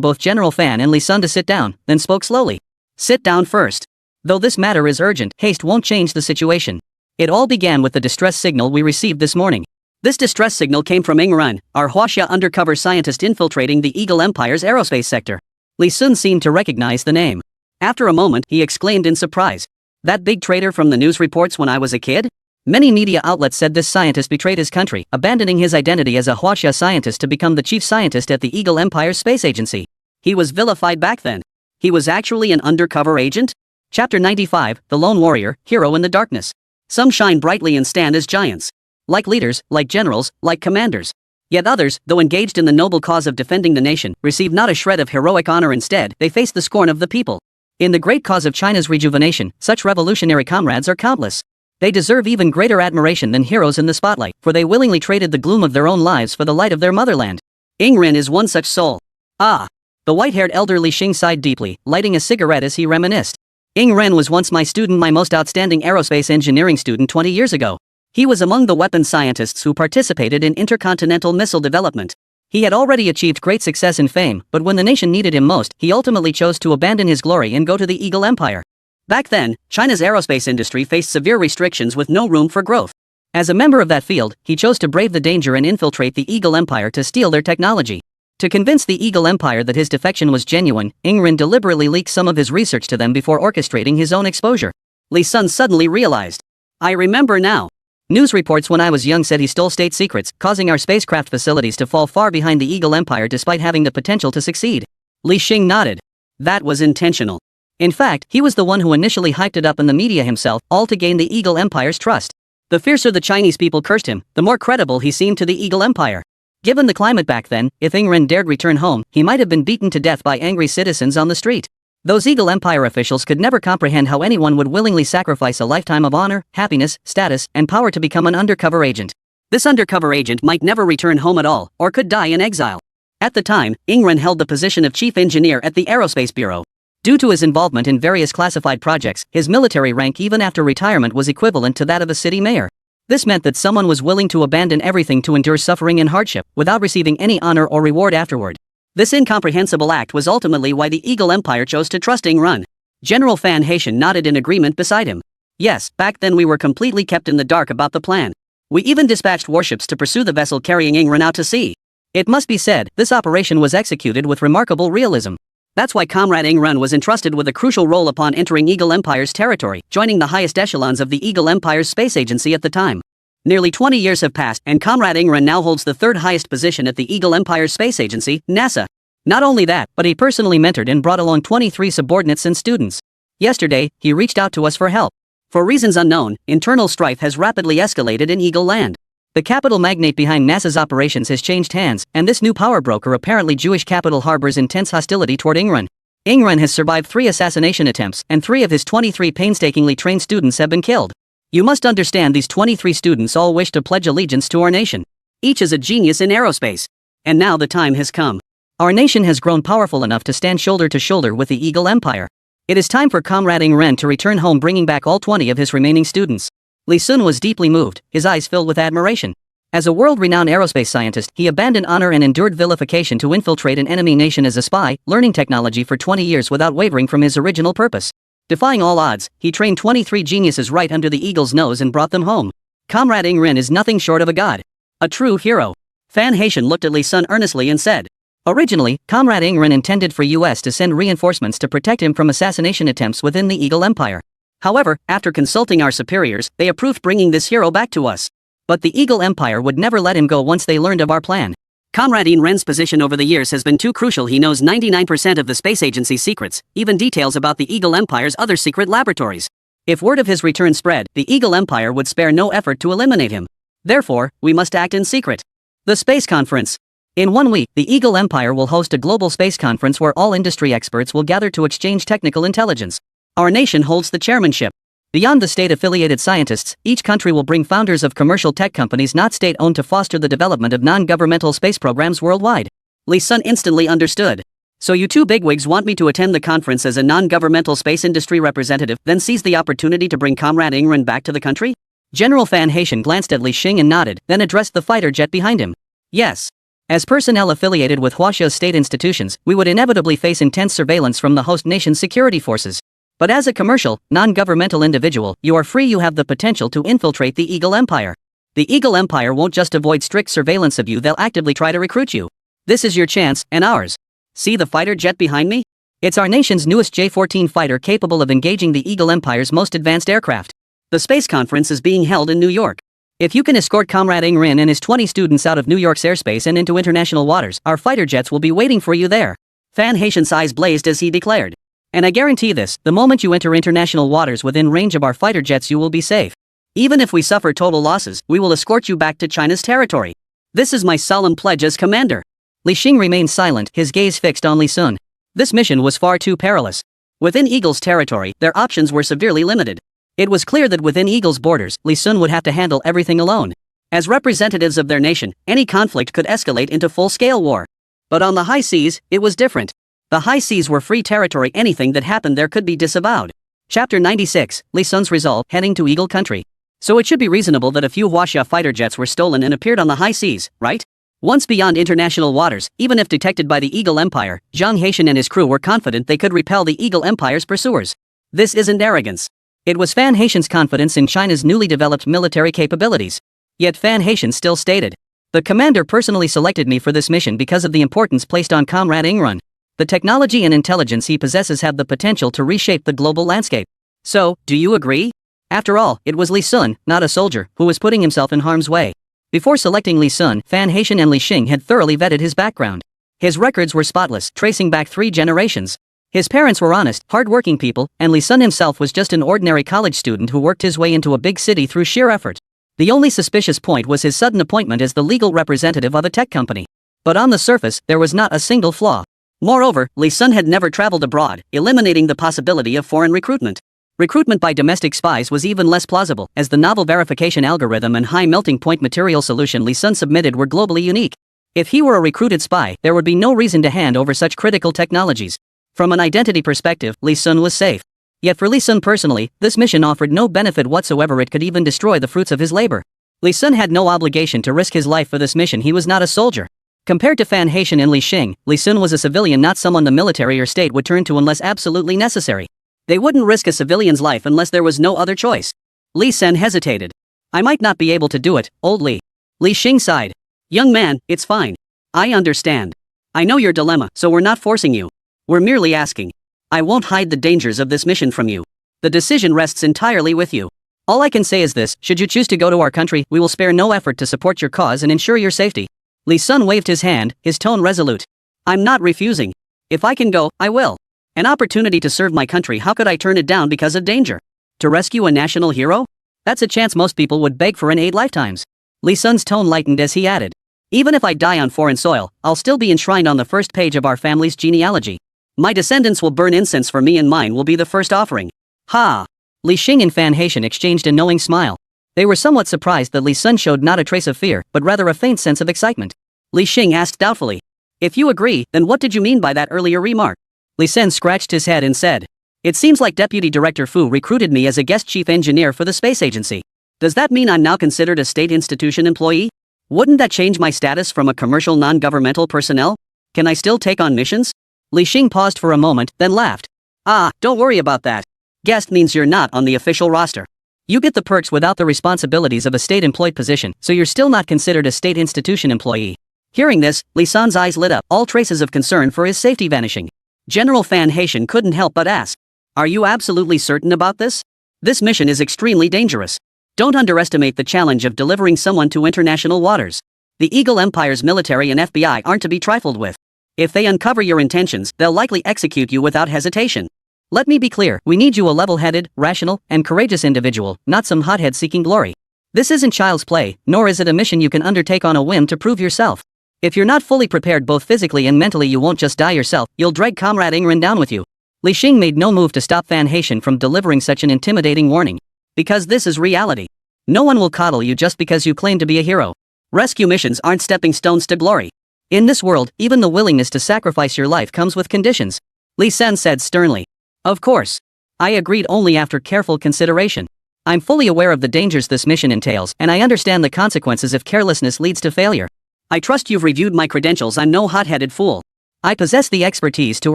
both General Fan and Li Sun to sit down, then spoke slowly. Sit down first. Though this matter is urgent, haste won't change the situation. It all began with the distress signal we received this morning. This distress signal came from Ing Ren, our Huaxia undercover scientist infiltrating the Eagle Empire's aerospace sector. Li Sun seemed to recognize the name. After a moment, he exclaimed in surprise. That big traitor from the news reports when I was a kid? Many media outlets said this scientist betrayed his country, abandoning his identity as a Huaxia scientist to become the chief scientist at the Eagle Empire's space agency. He was vilified back then. He was actually an undercover agent? Chapter 95, The Lone Warrior, Hero in the Darkness. Some shine brightly and stand as giants. Like leaders, like generals, like commanders. Yet others, though engaged in the noble cause of defending the nation, receive not a shred of heroic honor. Instead, they face the scorn of the people. In the great cause of China's rejuvenation, such revolutionary comrades are countless. They deserve even greater admiration than heroes in the spotlight, for they willingly traded the gloom of their own lives for the light of their motherland. Ing Ren is one such soul. Ah! The white-haired elder Li Xing sighed deeply, lighting a cigarette as he reminisced. Ing Ren was once my student, my most outstanding aerospace engineering student 20 years ago. He was among the weapons scientists who participated in intercontinental missile development. He had already achieved great success and fame, but when the nation needed him most, he ultimately chose to abandon his glory and go to the Eagle Empire. Back then, China's aerospace industry faced severe restrictions with no room for growth. As a member of that field, he chose to brave the danger and infiltrate the Eagle Empire to steal their technology. To convince the Eagle Empire that his defection was genuine, Ing Ren deliberately leaked some of his research to them before orchestrating his own exposure. Li Sun suddenly realized. I remember now. News reports when I was young said he stole state secrets, causing our spacecraft facilities to fall far behind the Eagle Empire despite having the potential to succeed. Li Xing nodded. That was intentional. In fact, he was the one who initially hyped it up in the media himself, all to gain the Eagle Empire's trust. The fiercer the Chinese people cursed him, the more credible he seemed to the Eagle Empire. Given the climate back then, if Ing Ren dared return home, he might have been beaten to death by angry citizens on the street. Those Eagle Empire officials could never comprehend how anyone would willingly sacrifice a lifetime of honor, happiness, status, and power to become an undercover agent. This undercover agent might never return home at all, or could die in exile. At the time, Ing Ren held the position of chief engineer at the Aerospace Bureau. Due to his involvement in various classified projects, his military rank even after retirement was equivalent to that of a city mayor. This meant that someone was willing to abandon everything to endure suffering and hardship, without receiving any honor or reward afterward. This incomprehensible act was ultimately why the Eagle Empire chose to trust Ing Ren. General Fan Haitian nodded in agreement beside him. Yes, back then we were completely kept in the dark about the plan. We even dispatched warships to pursue the vessel carrying Ing Ren out to sea. It must be said, this operation was executed with remarkable realism. That's why Comrade Ing Ren was entrusted with a crucial role upon entering Eagle Empire's territory, joining the highest echelons of the Eagle Empire's space agency at the time. Nearly 20 years have passed, and Comrade Ing Ren now holds the third highest position at the Eagle Empire's space agency, NASA. Not only that, but he personally mentored and brought along 23 subordinates and students. Yesterday, he reached out to us for help. For reasons unknown, internal strife has rapidly escalated in Eagle Land. The capital magnate behind NASA's operations has changed hands, and this new power broker, apparently Jewish capital, harbors intense hostility toward Ing Ren. Ing Ren has survived 3 assassination attempts, and 3 of his 23 painstakingly trained students have been killed. You must understand, these 23 students all wish to pledge allegiance to our nation. Each is a genius in aerospace. And now the time has come. Our nation has grown powerful enough to stand shoulder to shoulder with the Eagle Empire. It is time for Comrade Ing Ren to return home, bringing back all 20 of his remaining students. Li Sun was deeply moved, his eyes filled with admiration. As a world-renowned aerospace scientist, he abandoned honor and endured vilification to infiltrate an enemy nation as a spy, learning technology for 20 years without wavering from his original purpose. Defying all odds, he trained 23 geniuses right under the Eagle's nose and brought them home. Comrade Ing Ren is nothing short of a god. A true hero. Fan Haitian looked at Li Sun earnestly and said, originally, Comrade Ing Ren intended for US to send reinforcements to protect him from assassination attempts within the Eagle Empire. However, after consulting our superiors, they approved bringing this hero back to us. But the Eagle Empire would never let him go once they learned of our plan. Comrade Ing Ren's position over the years has been too crucial. He knows 99% of the space agency's secrets, even details about the Eagle Empire's other secret laboratories. If word of his return spread, the Eagle Empire would spare no effort to eliminate him. Therefore, we must act in secret. The Space Conference. In 1 week, the Eagle Empire will host a global space conference where all industry experts will gather to exchange technical intelligence. Our nation holds the chairmanship. Beyond the state-affiliated scientists, each country will bring founders of commercial tech companies not state-owned to foster the development of non-governmental space programs worldwide. Li Sun instantly understood. So you two bigwigs want me to attend the conference as a non-governmental space industry representative, then seize the opportunity to bring Comrade Ingren back to the country? General Fan Haitian glanced at Li Xing and nodded, then addressed the fighter jet behind him. Yes. As personnel affiliated with Huaxia's state institutions, we would inevitably face intense surveillance from the host nation's security forces. But as a commercial, non-governmental individual, you are free. You have the potential to infiltrate the Eagle Empire. The Eagle Empire won't just avoid strict surveillance of you, they'll actively try to recruit you. This is your chance, and ours. See the fighter jet behind me? It's our nation's newest J-14 fighter capable of engaging the Eagle Empire's most advanced aircraft. The space conference is being held in New York. If you can escort Comrade Ingren and his 20 students out of New York's airspace and into international waters, our fighter jets will be waiting for you there. Fan Haitian's eyes blazed as he declared. And I guarantee this, the moment you enter international waters within range of our fighter jets, you will be safe. Even if we suffer total losses, we will escort you back to China's territory. This is my solemn pledge as commander. Li Xing remained silent, his gaze fixed on Li Sun. This mission was far too perilous. Within Eagle's territory, their options were severely limited. It was clear that within Eagle's borders, Li Sun would have to handle everything alone. As representatives of their nation, any conflict could escalate into full-scale war. But on the high seas, it was different. The high seas were free territory. Anything that happened there could be disavowed. Chapter 96, Li Sun's resolve, heading to Eagle country. So it should be reasonable that a few Huaxia fighter jets were stolen and appeared on the high seas, right? Once beyond international waters, even if detected by the Eagle Empire, Zhang Haitian and his crew were confident they could repel the Eagle Empire's pursuers. This isn't arrogance. It was Fan Haitian's confidence in China's newly developed military capabilities. Yet Fan Haitian still stated, "The commander personally selected me for this mission because of the importance placed on Comrade Ingren. The technology and intelligence he possesses have the potential to reshape the global landscape. So, do you agree?" After all, it was Li Sun, not a soldier, who was putting himself in harm's way. Before selecting Li Sun, Fan Haitian and Li Xing had thoroughly vetted his background. His records were spotless, tracing back 3 generations. His parents were honest, hard-working people, and Li Sun himself was just an ordinary college student who worked his way into a big city through sheer effort. The only suspicious point was his sudden appointment as the legal representative of a tech company. But on the surface, there was not a single flaw. Moreover, Li Sun had never traveled abroad, eliminating the possibility of foreign recruitment. Recruitment by domestic spies was even less plausible, as the novel verification algorithm and high melting point material solution Li Sun submitted were globally unique. If he were a recruited spy, there would be no reason to hand over such critical technologies. From an identity perspective, Li Sun was safe. Yet for Li Sun personally, this mission offered no benefit whatsoever. It could even destroy the fruits of his labor. Li Sun had no obligation to risk his life for this mission. He was not a soldier. Compared to Fan Haitian and Li Xing, Li Sun was a civilian, not someone the military or state would turn to unless absolutely necessary. They wouldn't risk a civilian's life unless there was no other choice. Li Sun hesitated. "I might not be able to do it, old Li." Li Xing sighed. "Young man, it's fine. I understand. I know your dilemma, so we're not forcing you. We're merely asking. I won't hide the dangers of this mission from you. The decision rests entirely with you. All I can say is this: should you choose to go to our country, we will spare no effort to support your cause and ensure your safety." Li Sun waved his hand, his tone resolute. "I'm not refusing. If I can go, I will. An opportunity to serve my country, how could I turn it down because of danger? To rescue a national hero? That's a chance most people would beg for in 8 lifetimes." Li Sun's tone lightened as he added, "Even if I die on foreign soil, I'll still be enshrined on the first page of our family's genealogy. My descendants will burn incense for me and mine will be the first offering." Ha! Li Xing and Fan Haitian exchanged a knowing smile. They were somewhat surprised that Li Sun showed not a trace of fear, but rather a faint sense of excitement. Li Xing asked doubtfully, "If you agree, then what did you mean by that earlier remark?" Li Sun scratched his head and said, "It seems like Deputy Director Fu recruited me as a guest chief engineer for the space agency. Does that mean I'm now considered a state institution employee? Wouldn't that change my status from a commercial non-governmental personnel? Can I still take on missions?" Li Xing paused for a moment, then laughed. "Ah, don't worry about that. Guest means you're not on the official roster. You get the perks without the responsibilities of a state-employed position, so you're still not considered a state institution employee." Hearing this, Li Sun's eyes lit up, all traces of concern for his safety vanishing. General Fan Haitian couldn't help but ask, "Are you absolutely certain about this? This mission is extremely dangerous. Don't underestimate the challenge of delivering someone to international waters. The Eagle Empire's military and FBI aren't to be trifled with. If they uncover your intentions, they'll likely execute you without hesitation. Let me be clear, we need you a level-headed, rational, and courageous individual, not some hothead seeking glory. This isn't child's play, nor is it a mission you can undertake on a whim to prove yourself. If you're not fully prepared both physically and mentally, you won't just die yourself, you'll drag Comrade Ingren down with you." Li Xing made no move to stop Fan Haitian from delivering such an intimidating warning. "Because this is reality. No one will coddle you just because you claim to be a hero. Rescue missions aren't stepping stones to glory. In this world, even the willingness to sacrifice your life comes with conditions. Li Sun said sternly. Of course. I agreed only after careful consideration. I'm fully aware of the dangers this mission entails, and I understand the consequences if carelessness leads to failure. I trust you've reviewed my credentials. I'm no hot-headed fool. I possess the expertise to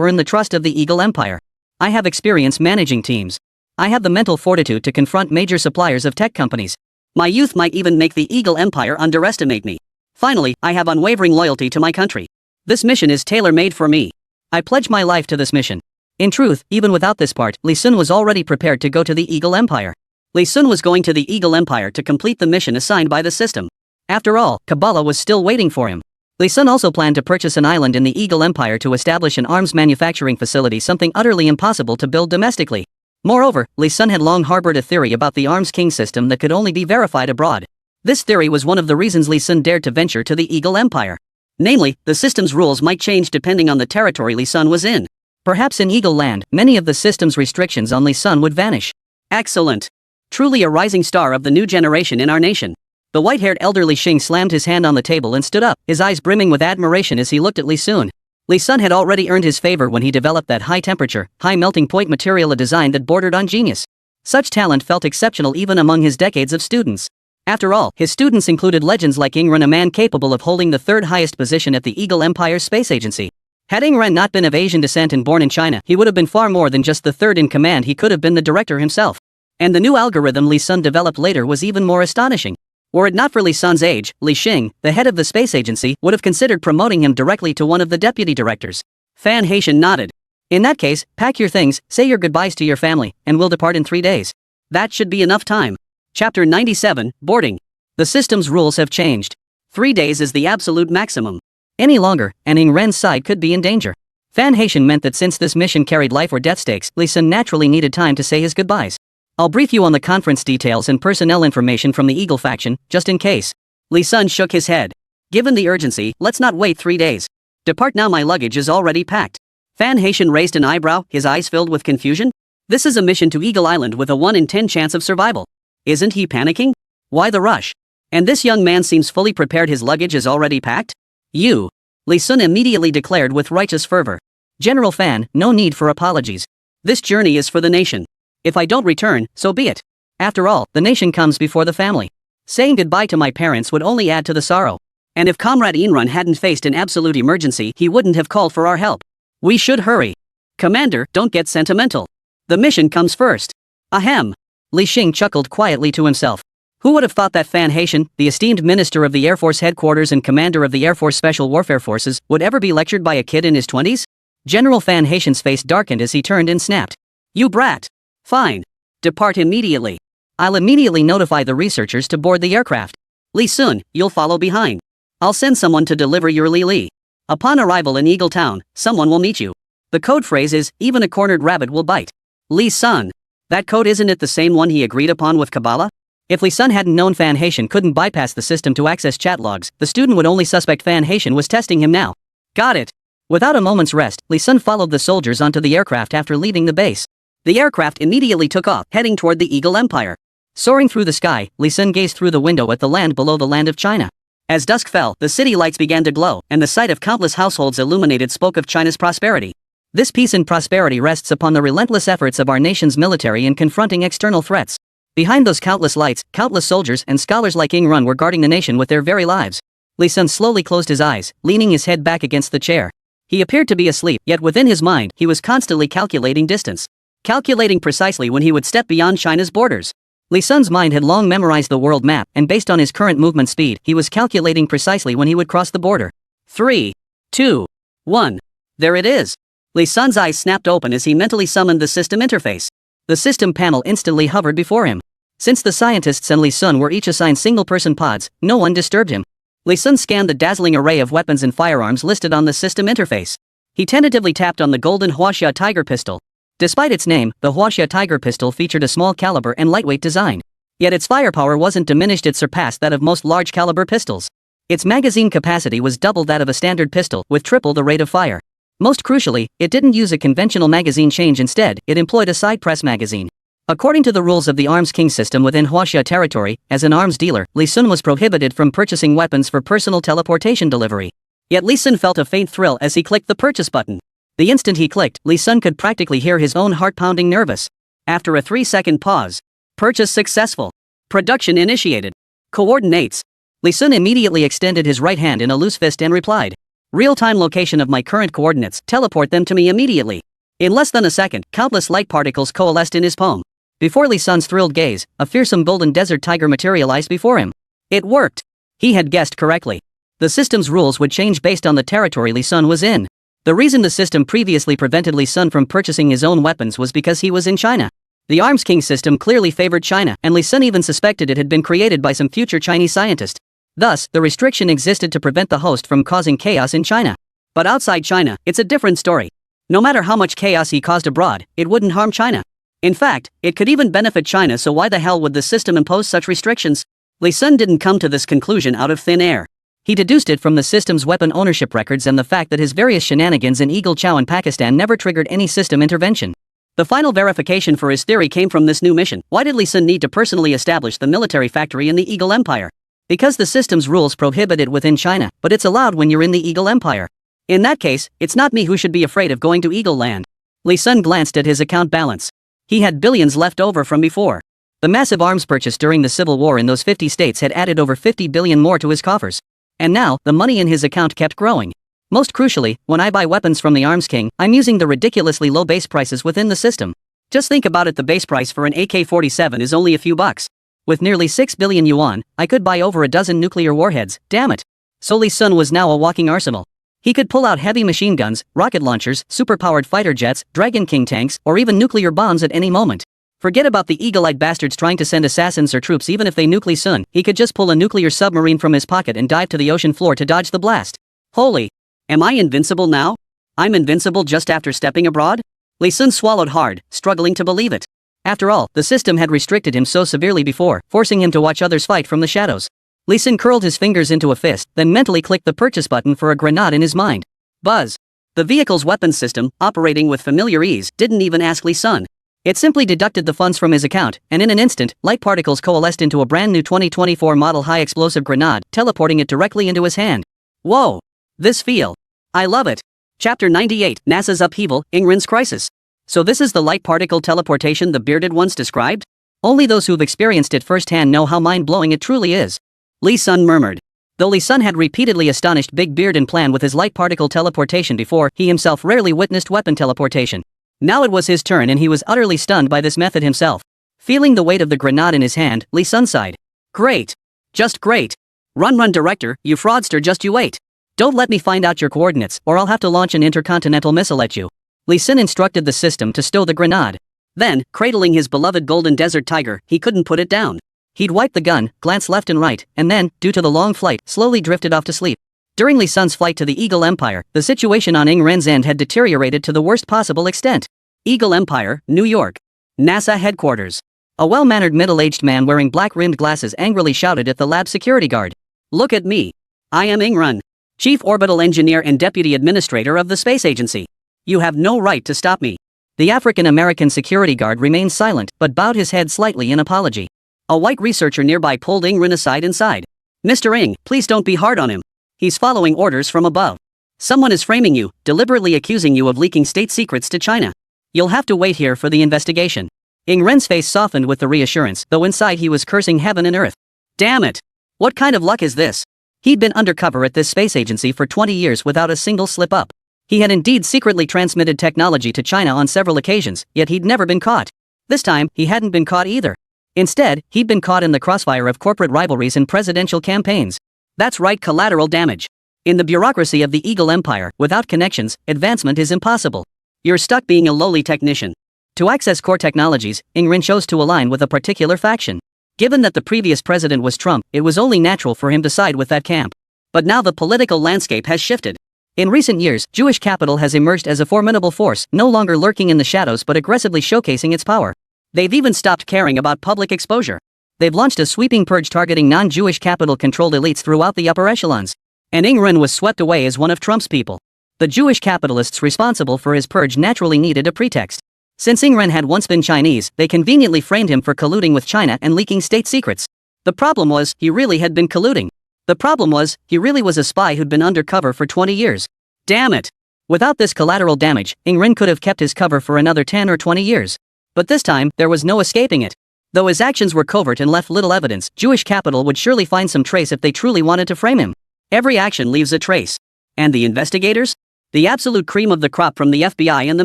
earn the trust of the Eagle Empire. I have experience managing teams. I have the mental fortitude to confront major suppliers of tech companies. My youth might even make the Eagle Empire underestimate me. Finally, I have unwavering loyalty to my country. This mission is tailor-made for me. I pledge my life to this mission. In truth, even without this part, Li Sun was already prepared to go to the Eagle Empire. Li Sun was going to the Eagle Empire to complete the mission assigned by the system. After all, Kabbalah was still waiting for him. Li Sun also planned to purchase an island in the Eagle Empire to establish an arms manufacturing facility, something utterly impossible to build domestically. Moreover, Li Sun had long harbored a theory about the Arms King system that could only be verified abroad. This theory was one of the reasons Li Sun dared to venture to the Eagle Empire. Namely, the system's rules might change depending on the territory Li Sun was in. Perhaps in Eagle Land, many of the system's restrictions on Li Sun would vanish. Excellent. Truly a rising star of the new generation in our nation. The white-haired elder Li Xing slammed his hand on the table and stood up, his eyes brimming with admiration as he looked at Li Sun. Li Sun had already earned his favor when he developed that high-temperature, high-melting-point material, a design that bordered on genius. Such talent felt exceptional even among his decades of students. After all, his students included legends like Ing Ren, a man capable of holding the third highest position at the Eagle Empire's space agency. Had Ing Ren not been of Asian descent and born in China, he would have been far more than just the third in command. He could have been the director himself. And the new algorithm Li Sun developed later was even more astonishing. Were it not for Li Sun's age, Li Xing, the head of the space agency, would have considered promoting him directly to one of the deputy directors. Fan Haitian nodded. In that case, pack your things, say your goodbyes to your family, and we'll depart in 3 days. That should be enough time. Chapter 97, Boarding. The system's rules have changed. 3 days is the absolute maximum. Any longer, and Ing Ren's side could be in danger. Fan Haitian meant that since this mission carried life or death stakes, Li Sun naturally needed time to say his goodbyes. I'll brief you on the conference details and personnel information from the Eagle faction, just in case. Li Sun shook his head. Given the urgency, let's not wait 3 days. Depart now, my luggage is already packed. Fan Haitian raised an eyebrow, his eyes filled with confusion. This is a mission to Eagle Island with a 1 in 10 chance of survival. Isn't he panicking? Why the rush? And this young man seems fully prepared. His luggage is already packed? You. Li Sun immediately declared with righteous fervor. General Fan, no need for apologies. This journey is for the nation. If I don't return, so be it. After all, the nation comes before the family. Saying goodbye to my parents would only add to the sorrow. And if Comrade Inrun hadn't faced an absolute emergency, he wouldn't have called for our help. We should hurry. Commander, don't get sentimental. The mission comes first. Ahem. Li Xing chuckled quietly to himself. Who would have thought that Fan Haitian, the esteemed minister of the Air Force headquarters and commander of the Air Force Special Warfare Forces, would ever be lectured by a kid in his 20s? General Fan Haitian's face darkened as he turned and snapped. You brat. Fine. Depart immediately. I'll immediately notify the researchers to board the aircraft. Li Sun, you'll follow behind. I'll send someone to deliver your Li. Upon arrival in Eagle Town, someone will meet you. The code phrase is, even a cornered rabbit will bite. Li Sun. That code, isn't it the same one he agreed upon with Kabbalah? If Li Sun hadn't known Fan Haitian couldn't bypass the system to access chat logs, the student would only suspect Fan Haitian was testing him now. Got it. Without a moment's rest, Li Sun followed the soldiers onto the aircraft after leaving the base. The aircraft immediately took off, heading toward the Eagle Empire. Soaring through the sky, Li Sun gazed through the window at the land below, the land of China. As dusk fell, the city lights began to glow, and the sight of countless households illuminated spoke of China's prosperity. This peace and prosperity rests upon the relentless efforts of our nation's military in confronting external threats. Behind those countless lights, countless soldiers and scholars like Ing Run were guarding the nation with their very lives. Li Sun slowly closed his eyes, leaning his head back against the chair. He appeared to be asleep, yet within his mind, he was constantly calculating distance. Calculating precisely when he would step beyond China's borders. Li Sun's mind had long memorized the world map, and based on his current movement speed, he was calculating precisely when he would cross the border. 3, 2, 1. There it is. Li Sun's eyes snapped open as he mentally summoned the system interface. The system panel instantly hovered before him. Since the scientists and Li Sun were each assigned single-person pods, no one disturbed him. Li Sun scanned the dazzling array of weapons and firearms listed on the system interface. He tentatively tapped on the golden Huaxia Tiger pistol. Despite its name, the Huaxia Tiger pistol featured a small caliber and lightweight design. Yet its firepower wasn't diminished, it surpassed that of most large-caliber pistols. Its magazine capacity was double that of a standard pistol, with triple the rate of fire. Most crucially, it didn't use a conventional magazine change. Instead, it employed a side press magazine. According to the rules of the Arms King system within Huaxia territory, as an arms dealer, Li Sun was prohibited from purchasing weapons for personal teleportation delivery. Yet Lee Sun felt a faint thrill as he clicked the purchase button. The instant he clicked, Lee Sun could practically hear his own heart pounding nervous. After a 3-second pause. Purchase successful. Production initiated. Coordinates. Lee Sun immediately extended his right hand in a loose fist and replied. Real-time location of my current coordinates, teleport them to me immediately. In less than a second, countless light particles coalesced in his palm. Before Lee Sun's thrilled gaze, a fearsome golden desert tiger materialized before him. It worked. He had guessed correctly. The system's rules would change based on the territory Lee Sun was in. The reason the system previously prevented Lee Sun from purchasing his own weapons was because he was in China. The Arms King system clearly favored China, and Lee Sun even suspected it had been created by some future Chinese scientist. Thus, the restriction existed to prevent the host from causing chaos in China. But outside China, it's a different story. No matter how much chaos he caused abroad, it wouldn't harm China. In fact, it could even benefit China, so why the hell would the system impose such restrictions? Lee Sun didn't come to this conclusion out of thin air. He deduced it from the system's weapon ownership records and the fact that his various shenanigans in Eagle Chow and Pakistan never triggered any system intervention. The final verification for his theory came from this new mission. Why did Lee Sun need to personally establish the military factory in the Eagle Empire? Because the system's rules prohibit it within China, but it's allowed when you're in the Eagle Empire. In that case, it's not me who should be afraid of going to Eagle Land. Lee Sun glanced at his account balance. He had billions left over from before. The massive arms purchase during the Civil War in those 50 states had added over 50 billion more to his coffers. And now, the money in his account kept growing. Most crucially, when I buy weapons from the Arms King, I'm using the ridiculously low base prices within the system. Just think about it, the base price for an AK-47 is only a few bucks. With nearly 6 billion yuan, I could buy over a dozen nuclear warheads, damn it. So Lee Sun was now a walking arsenal. He could pull out heavy machine guns, rocket launchers, superpowered fighter jets, Dragon King tanks, or even nuclear bombs at any moment. Forget about the eagle-eyed bastards trying to send assassins or troops. Even if they nuke Lee Sun, he could just pull a nuclear submarine from his pocket and dive to the ocean floor to dodge the blast. Holy! Am I invincible now? I'm invincible just after stepping abroad? Lee Sun swallowed hard, struggling to believe it. After all, the system had restricted him so severely before, forcing him to watch others fight from the shadows. Lee Sun curled his fingers into a fist, then mentally clicked the purchase button for a grenade in his mind. Buzz! The vehicle's weapons system, operating with familiar ease, didn't even ask Lee Sun. It simply deducted the funds from his account, and in an instant, light particles coalesced into a brand new 2024 model high-explosive grenade, teleporting it directly into his hand. Whoa! This feel. I love it. Chapter 98, NASA's Upheaval, Ingren's Crisis. So this is the light particle teleportation the bearded ones described? Only those who've experienced it firsthand know how mind-blowing it truly is. Lee Sun murmured. Though Lee Sun had repeatedly astonished Big Beard and Plan with his light particle teleportation before, he himself rarely witnessed weapon teleportation. Now it was his turn and he was utterly stunned by this method himself. Feeling the weight of the grenade in his hand, Lee Sun sighed. Great. Just great. Run director, you fraudster, just you wait. Don't let me find out your coordinates, or I'll have to launch an intercontinental missile at you. Lee Sun instructed the system to stow the grenade. Then, cradling his beloved golden desert tiger, he couldn't put it down. He'd wipe the gun, glance left and right, and then, due to the long flight, slowly drifted off to sleep. During Lee Sun's flight to the Eagle Empire, the situation on Ingren's end had deteriorated to the worst possible extent. Eagle Empire, New York. NASA headquarters. A well-mannered middle-aged man wearing black-rimmed glasses angrily shouted at the lab security guard. Look at me. I am Ingren, Chief Orbital Engineer and Deputy Administrator of the Space Agency. You have no right to stop me. The African-American security guard remained silent, but bowed his head slightly in apology. A white researcher nearby pulled Ingren aside and sighed. Mr. Ing, please don't be hard on him. He's following orders from above. Someone is framing you, deliberately accusing you of leaking state secrets to China. You'll have to wait here for the investigation. Ingren's face softened with the reassurance, though inside he was cursing heaven and earth. Damn it! What kind of luck is this? He'd been undercover at this space agency for 20 years without a single slip-up. He had indeed secretly transmitted technology to China on several occasions, yet he'd never been caught. This time, he hadn't been caught either. Instead, he'd been caught in the crossfire of corporate rivalries and presidential campaigns. That's right, collateral damage. In the bureaucracy of the Eagle Empire, without connections, advancement is impossible. You're stuck being a lowly technician. To access core technologies, Ingren chose to align with a particular faction. Given that the previous president was Trump, it was only natural for him to side with that camp. But now the political landscape has shifted. In recent years, Jewish capital has emerged as a formidable force, no longer lurking in the shadows but aggressively showcasing its power. They've even stopped caring about public exposure. They've launched a sweeping purge targeting non-Jewish capital-controlled elites throughout the upper echelons. And Ingren was swept away as one of Trump's people. The Jewish capitalists responsible for his purge naturally needed a pretext. Since Ingren had once been Chinese, they conveniently framed him for colluding with China and leaking state secrets. The problem was, he really had been colluding. The problem was, he really was a spy who'd been undercover for 20 years. Damn it! Without this collateral damage, Ingrid could have kept his cover for another 10 or 20 years. But this time, there was no escaping it. Though his actions were covert and left little evidence, Jewish capital would surely find some trace if they truly wanted to frame him. Every action leaves a trace. And the investigators? The absolute cream of the crop from the FBI and the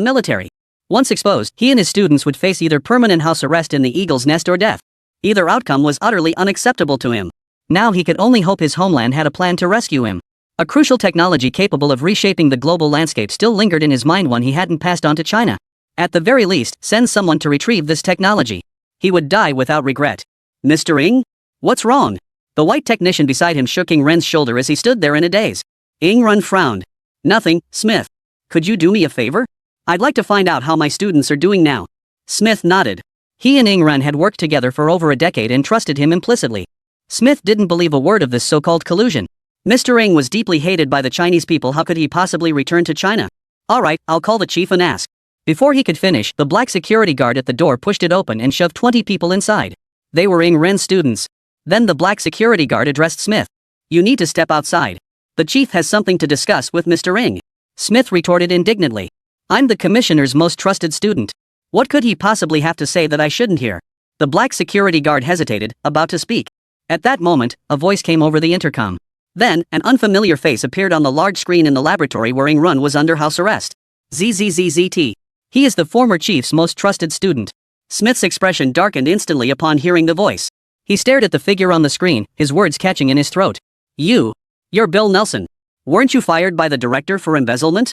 military. Once exposed, he and his students would face either permanent house arrest in the Eagle's Nest or death. Either outcome was utterly unacceptable to him. Now he could only hope his homeland had a plan to rescue him. A crucial technology capable of reshaping the global landscape still lingered in his mind, one he hadn't passed on to China. At the very least, send someone to retrieve this technology. He would die without regret. Mr. Ng? What's wrong? The white technician beside him shook Ingren's shoulder as he stood there in a daze. Ingren frowned. Nothing, Smith. Could you do me a favor? I'd like to find out how my students are doing now. Smith nodded. He and Ingren had worked together for over a decade and trusted him implicitly. Smith didn't believe a word of this so-called collusion. Mr. Ng was deeply hated by the Chinese people. How could he possibly return to China? Alright, I'll call the chief and ask. Before he could finish, the black security guard at the door pushed it open and shoved 20 people inside. They were Ingren's students. Then the black security guard addressed Smith. You need to step outside. The chief has something to discuss with Mr. Ng. Smith retorted indignantly. I'm the commissioner's most trusted student. What could he possibly have to say that I shouldn't hear? The black security guard hesitated, about to speak. At that moment, a voice came over the intercom. Then, an unfamiliar face appeared on the large screen in the laboratory where Ingren was under house arrest. ZZZZT. He is the former chief's most trusted student. Smith's expression darkened instantly upon hearing the voice. He stared at the figure on the screen, his words catching in his throat. You're Bill Nelson. Weren't you fired by the director for embezzlement?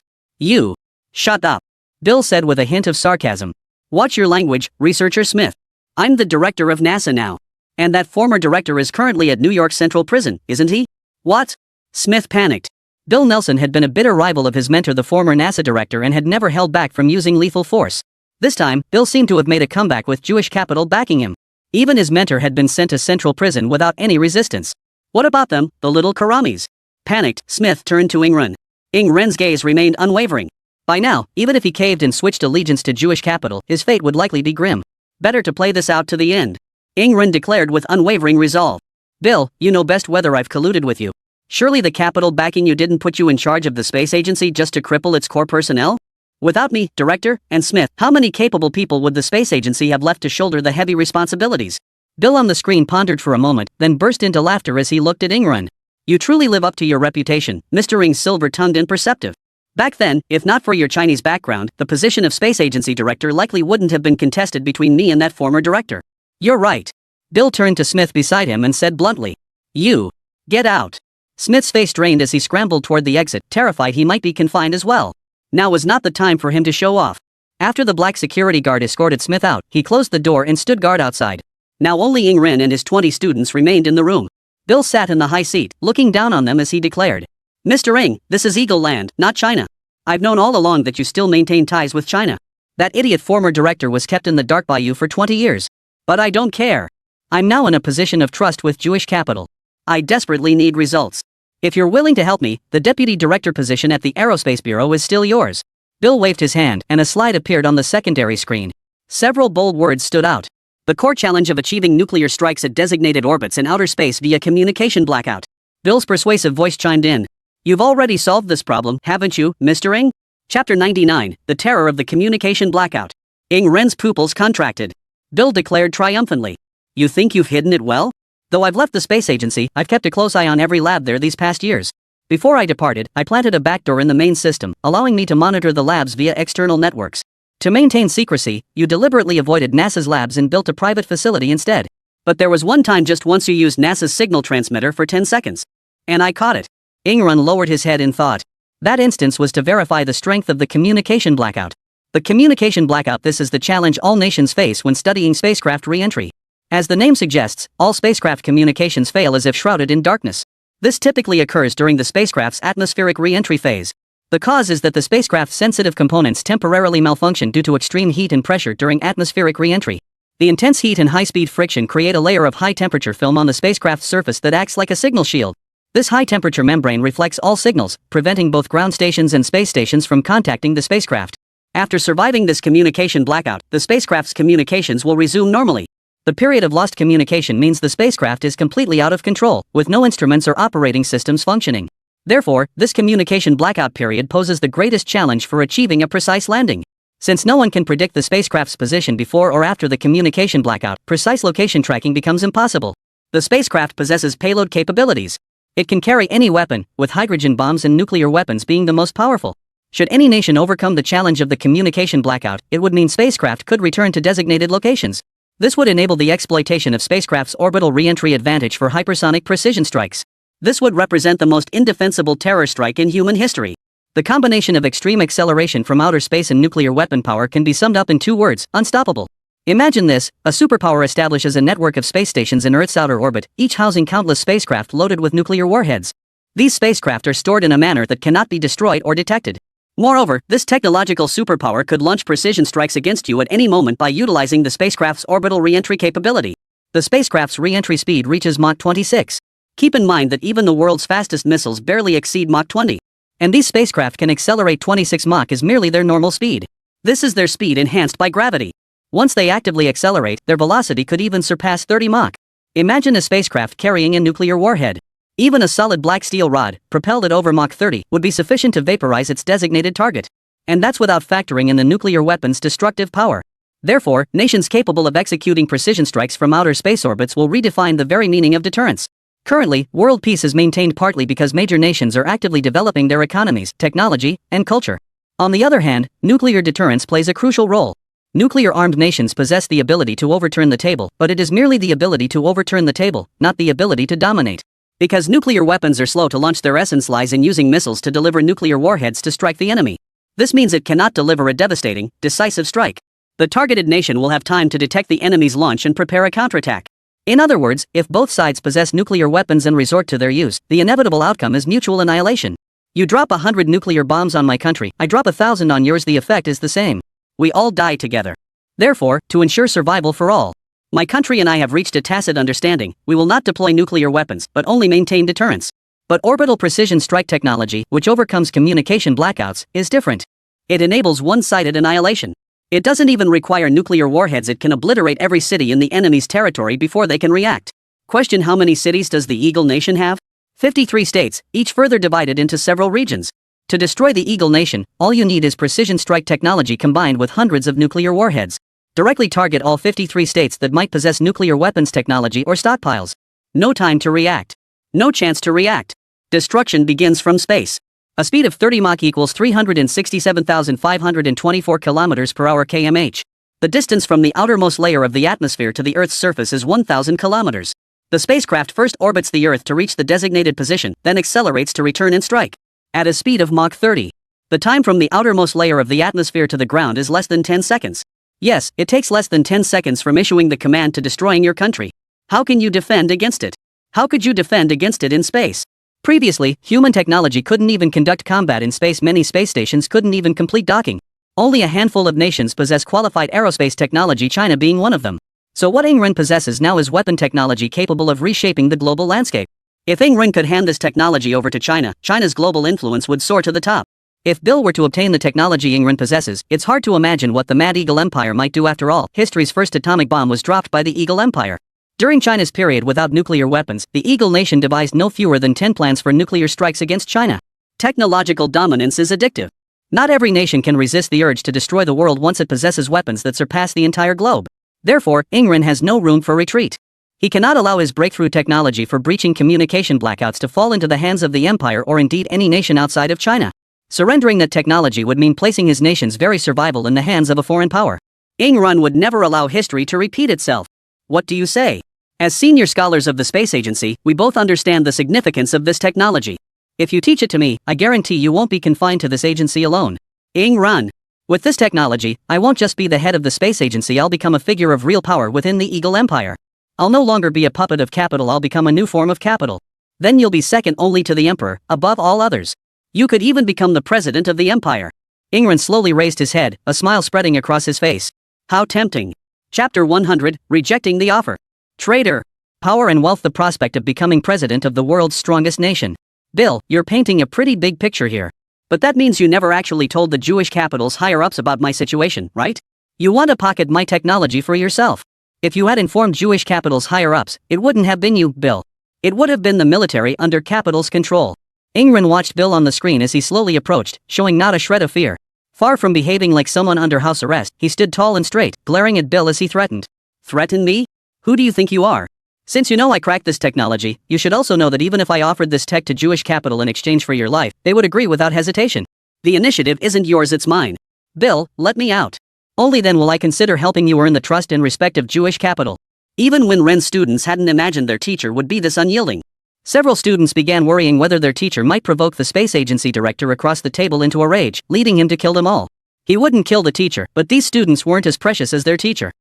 Shut up. Bill said with a hint of sarcasm. Watch your language, researcher Smith. I'm the director of NASA now. And that former director is currently at New York Central Prison, isn't he? What? Smith panicked. Bill Nelson had been a bitter rival of his mentor, the former NASA director, and had never held back from using lethal force. This time, Bill seemed to have made a comeback with Jewish capital backing him. Even his mentor had been sent to Central Prison without any resistance. What about them, the little Karamis? Panicked, Smith turned to Ingren. Ingren's gaze remained unwavering. By now, even if he caved and switched allegiance to Jewish capital, his fate would likely be grim. Better to play this out to the end. Ingren declared with unwavering resolve. Bill, you know best whether I've colluded with you. Surely the capital backing you didn't put you in charge of the space agency just to cripple its core personnel? Without me, director, and Smith, how many capable people would the space agency have left to shoulder the heavy responsibilities? Bill on the screen pondered for a moment, then burst into laughter as he looked at Ingren. You truly live up to your reputation, Mr. Ng's silver-tongued imperceptive. Back then, if not for your Chinese background, the position of space agency director likely wouldn't have been contested between me and that former director. You're right. Bill turned to Smith beside him and said bluntly. You. Get out. Smith's face drained as he scrambled toward the exit, terrified he might be confined as well. Now was not the time for him to show off. After the black security guard escorted Smith out, he closed the door and stood guard outside. Now only Ingren and his 20 students remained in the room. Bill sat in the high seat, looking down on them as he declared. Mr. Ng, this is Eagle Land, not China. I've known all along that you still maintain ties with China. That idiot former director was kept in the dark by you for 20 years. But I don't care. I'm now in a position of trust with Jewish capital. I desperately need results. If you're willing to help me, the deputy director position at the Aerospace Bureau is still yours. Bill waved his hand, and a slide appeared on the secondary screen. Several bold words stood out. The core challenge of achieving nuclear strikes at designated orbits in outer space via communication blackout. Bill's persuasive voice chimed in. You've already solved this problem, haven't you, Mr. Ng? Chapter 99, The Terror of the Communication Blackout. Ingren's pupils contracted. Bill declared triumphantly. You think you've hidden it well? Though I've left the space agency, I've kept a close eye on every lab there these past years. Before I departed, I planted a backdoor in the main system, allowing me to monitor the labs via external networks. To maintain secrecy, you deliberately avoided NASA's labs and built a private facility instead. But there was one time just once you used NASA's signal transmitter for 10 seconds. And I caught it. Ingren lowered his head in thought. That instance was to verify the strength of the communication blackout. The communication blackout. This is the challenge all nations face when studying spacecraft re-entry. As the name suggests, all spacecraft communications fail as if shrouded in darkness. This typically occurs during the spacecraft's atmospheric re-entry phase. The cause is that the spacecraft's sensitive components temporarily malfunction due to extreme heat and pressure during atmospheric re-entry. The intense heat and high-speed friction create a layer of high-temperature film on the spacecraft's surface that acts like a signal shield. This high-temperature membrane reflects all signals, preventing both ground stations and space stations from contacting the spacecraft. After surviving this communication blackout, the spacecraft's communications will resume normally. The period of lost communication means the spacecraft is completely out of control, with no instruments or operating systems functioning. Therefore, this communication blackout period poses the greatest challenge for achieving a precise landing. Since no one can predict the spacecraft's position before or after the communication blackout, precise location tracking becomes impossible. The spacecraft possesses payload capabilities. It can carry any weapon, with hydrogen bombs and nuclear weapons being the most powerful. Should any nation overcome the challenge of the communication blackout, it would mean spacecraft could return to designated locations. This would enable the exploitation of spacecraft's orbital re-entry advantage for hypersonic precision strikes. This would represent the most indefensible terror strike in human history. The combination of extreme acceleration from outer space and nuclear weapon power can be summed up in 2 words: unstoppable. Imagine this: a superpower establishes a network of space stations in Earth's outer orbit, each housing countless spacecraft loaded with nuclear warheads. These spacecraft are stored in a manner that cannot be destroyed or detected. Moreover, this technological superpower could launch precision strikes against you at any moment by utilizing the spacecraft's orbital re-entry capability. The spacecraft's re-entry speed reaches Mach 26. Keep in mind that even the world's fastest missiles barely exceed Mach 20. And these spacecraft can accelerate 26 Mach as merely their normal speed. This is their speed enhanced by gravity. Once they actively accelerate, their velocity could even surpass 30 Mach. Imagine a spacecraft carrying a nuclear warhead. Even a solid black steel rod, propelled at over Mach 30, would be sufficient to vaporize its designated target. And that's without factoring in the nuclear weapon's destructive power. Therefore, nations capable of executing precision strikes from outer space orbits will redefine the very meaning of deterrence. Currently, world peace is maintained partly because major nations are actively developing their economies, technology, and culture. On the other hand, nuclear deterrence plays a crucial role. Nuclear-armed nations possess the ability to overturn the table, but it is merely the ability to overturn the table, not the ability to dominate. Because nuclear weapons are slow to launch, their essence lies in using missiles to deliver nuclear warheads to strike the enemy. This means it cannot deliver a devastating, decisive strike. The targeted nation will have time to detect the enemy's launch and prepare a counterattack. In other words, if both sides possess nuclear weapons and resort to their use, the inevitable outcome is mutual annihilation. You drop 100 nuclear bombs on my country, I drop 1,000 on yours, the effect is the same. We all die together. Therefore, to ensure survival for all, my country and I have reached a tacit understanding: we will not deploy nuclear weapons, but only maintain deterrence. But orbital precision strike technology, which overcomes communication blackouts, is different. It enables one-sided annihilation. It doesn't even require nuclear warheads, it can obliterate every city in the enemy's territory before they can react. Question: how many cities does the Eagle Nation have? 53 states, each further divided into several regions. To destroy the Eagle Nation, all you need is precision strike technology combined with hundreds of nuclear warheads. Directly target all 53 states that might possess nuclear weapons technology or stockpiles. No time to react. No chance to react. Destruction begins from space. A speed of 30 Mach equals 367,524 km per hour kmh. The distance from the outermost layer of the atmosphere to the Earth's surface is 1,000 kilometers. The spacecraft first orbits the Earth to reach the designated position, then accelerates to return and strike. At a speed of Mach 30. The time from the outermost layer of the atmosphere to the ground is less than 10 seconds. Yes, it takes less than 10 seconds from issuing the command to destroying your country. How can you defend against it? How could you defend against it in space? Previously, human technology couldn't even conduct combat in space. Many space stations couldn't even complete docking. Only a handful of nations possess qualified aerospace technology, China being one of them. So what Ingren possesses now is weapon technology capable of reshaping the global landscape. If Ingren could hand this technology over to China, China's global influence would soar to the top. If Bill were to obtain the technology Ingren possesses, it's hard to imagine what the Mad Eagle Empire might do. After all, history's first atomic bomb was dropped by the Eagle Empire. During China's period without nuclear weapons, the Eagle Nation devised no fewer than 10 plans for nuclear strikes against China. Technological dominance is addictive. Not every nation can resist the urge to destroy the world once it possesses weapons that surpass the entire globe. Therefore, Ingren has no room for retreat. He cannot allow his breakthrough technology for breaching communication blackouts to fall into the hands of the empire or indeed any nation outside of China. Surrendering that technology would mean placing his nation's very survival in the hands of a foreign power. Ingren would never allow history to repeat itself. What do you say? As senior scholars of the space agency, we both understand the significance of this technology. If you teach it to me, I guarantee you won't be confined to this agency alone. Ingren. With this technology, I won't just be the head of the space agency, I'll become a figure of real power within the Eagle Empire. I'll no longer be a puppet of capital, I'll become a new form of capital. Then you'll be second only to the emperor, above all others. You could even become the president of the empire. Ingren slowly raised his head, a smile spreading across his face. How tempting. Chapter 100, Rejecting the Offer. Traitor. Power and wealth, the prospect of becoming president of the world's strongest nation. Bill, you're painting a pretty big picture here. But that means you never actually told the Jewish capital's higher-ups about my situation, right? You want to pocket my technology for yourself. If you had informed Jewish Capital's higher-ups, it wouldn't have been you, Bill. It would have been the military under Capital's control. Ingrid watched Bill on the screen as he slowly approached, showing not a shred of fear. Far from behaving like someone under house arrest, he stood tall and straight, glaring at Bill as he threatened. Threaten me? Who do you think you are? Since you know I cracked this technology, you should also know that even if I offered this tech to Jewish Capital in exchange for your life, they would agree without hesitation. The initiative isn't yours, it's mine. Bill, let me out. Only then will I consider helping you earn the trust and respect of Jewish Capital. Even when Ren's students hadn't imagined their teacher would be this unyielding. Several students began worrying whether their teacher might provoke the space agency director across the table into a rage, leading him to kill them all. He wouldn't kill the teacher, but these students weren't as precious as their teacher.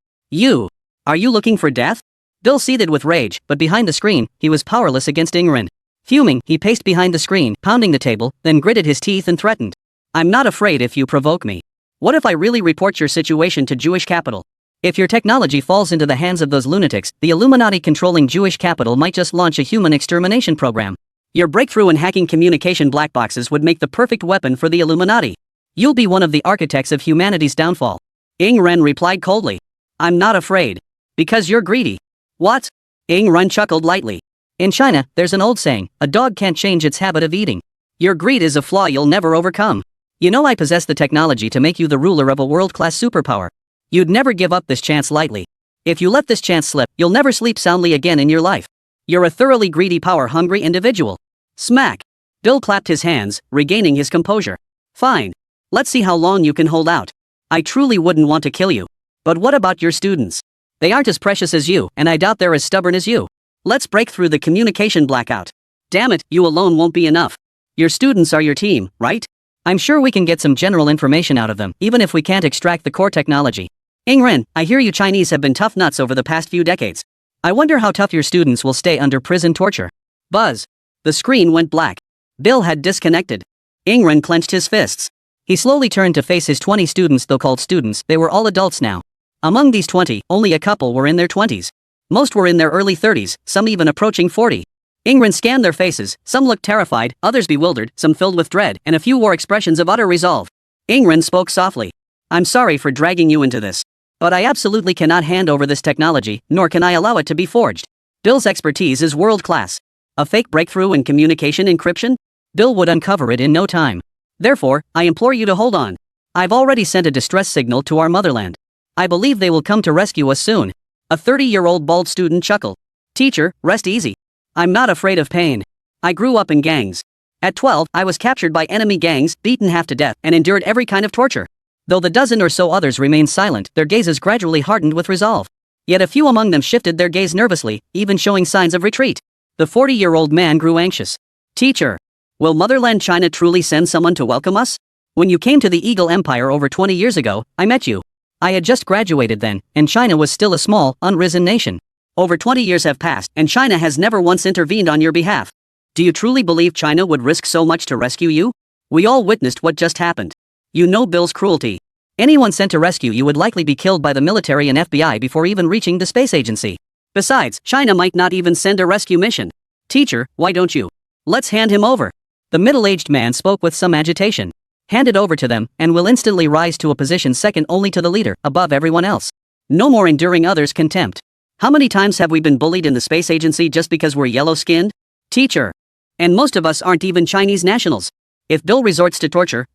Are you looking for death? Bill seethed with rage, but behind the screen, he was powerless against Ingrid. Fuming, he paced behind the screen, pounding the table, then gritted his teeth and threatened. I'm not afraid if you provoke me. What if I really report your situation to Jewish Capital? If your technology falls into the hands of those lunatics, the Illuminati controlling Jewish Capital might just launch a human extermination program. Your breakthrough in hacking communication black boxes would make the perfect weapon for the Illuminati. You'll be one of the architects of humanity's downfall. Ingrid replied coldly. I'm not afraid. Because you're greedy. What? Ingrid chuckled lightly. In China, there's an old saying, a dog can't change its habit of eating. Your greed is a flaw you'll never overcome. You know I possess the technology to make you the ruler of a world-class superpower. You'd never give up this chance lightly. If you let this chance slip, you'll never sleep soundly again in your life. You're a thoroughly greedy, power-hungry individual. Smack. Bill clapped his hands, regaining his composure. Fine. Let's see how long you can hold out. I truly wouldn't want to kill you. But what about your students? They aren't as precious as you, and I doubt they're as stubborn as you. Let's break through the communication blackout. Damn it, you alone won't be enough. Your students are your team, right? I'm sure we can get some general information out of them, even if we can't extract the core technology. Ingrid, I hear you Chinese have been tough nuts over the past few decades. I wonder how tough your students will stay under prison torture. Buzz. The screen went black. Bill had disconnected. Ingrid clenched his fists. He slowly turned to face his 20 students, though called students, they were all adults now. Among these 20, only a couple were in their 20s. Most were in their early 30s, some even approaching 40. Ingrid scanned their faces, some looked terrified, others bewildered, some filled with dread, and a few wore expressions of utter resolve. Ingrid spoke softly. I'm sorry for dragging you into this. But I absolutely cannot hand over this technology, nor can I allow it to be forged. Bill's expertise is world-class. A fake breakthrough in communication encryption? Bill would uncover it in no time. Therefore, I implore you to hold on. I've already sent a distress signal to our motherland. I believe they will come to rescue us soon. A 30-year-old bald student chuckled. Teacher, rest easy. I'm not afraid of pain. I grew up in gangs. At 12, I was captured by enemy gangs, beaten half to death, and endured every kind of torture. Though the dozen or so others remained silent, their gazes gradually hardened with resolve. Yet a few among them shifted their gaze nervously, even showing signs of retreat. The 40-year-old man grew anxious. Teacher, will Motherland China truly send someone to welcome us? When you came to the Eagle Empire over 20 years ago, I met you. I had just graduated then, and China was still a small, unrisen nation. Over 20 years have passed, and China has never once intervened on your behalf. Do you truly believe China would risk so much to rescue you? We all witnessed what just happened. You know Bill's cruelty. Anyone sent to rescue you would likely be killed by the military and FBI before even reaching the space agency. Besides, China might not even send a rescue mission. Teacher, why don't you? Let's hand him over. The middle-aged man spoke with some agitation. Hand it over to them, and we'll instantly rise to a position second only to the leader, above everyone else. No more enduring others' contempt. How many times have we been bullied in the space agency just because we're yellow-skinned? Teacher. And most of us aren't even Chinese nationals. If Bill resorts to torture,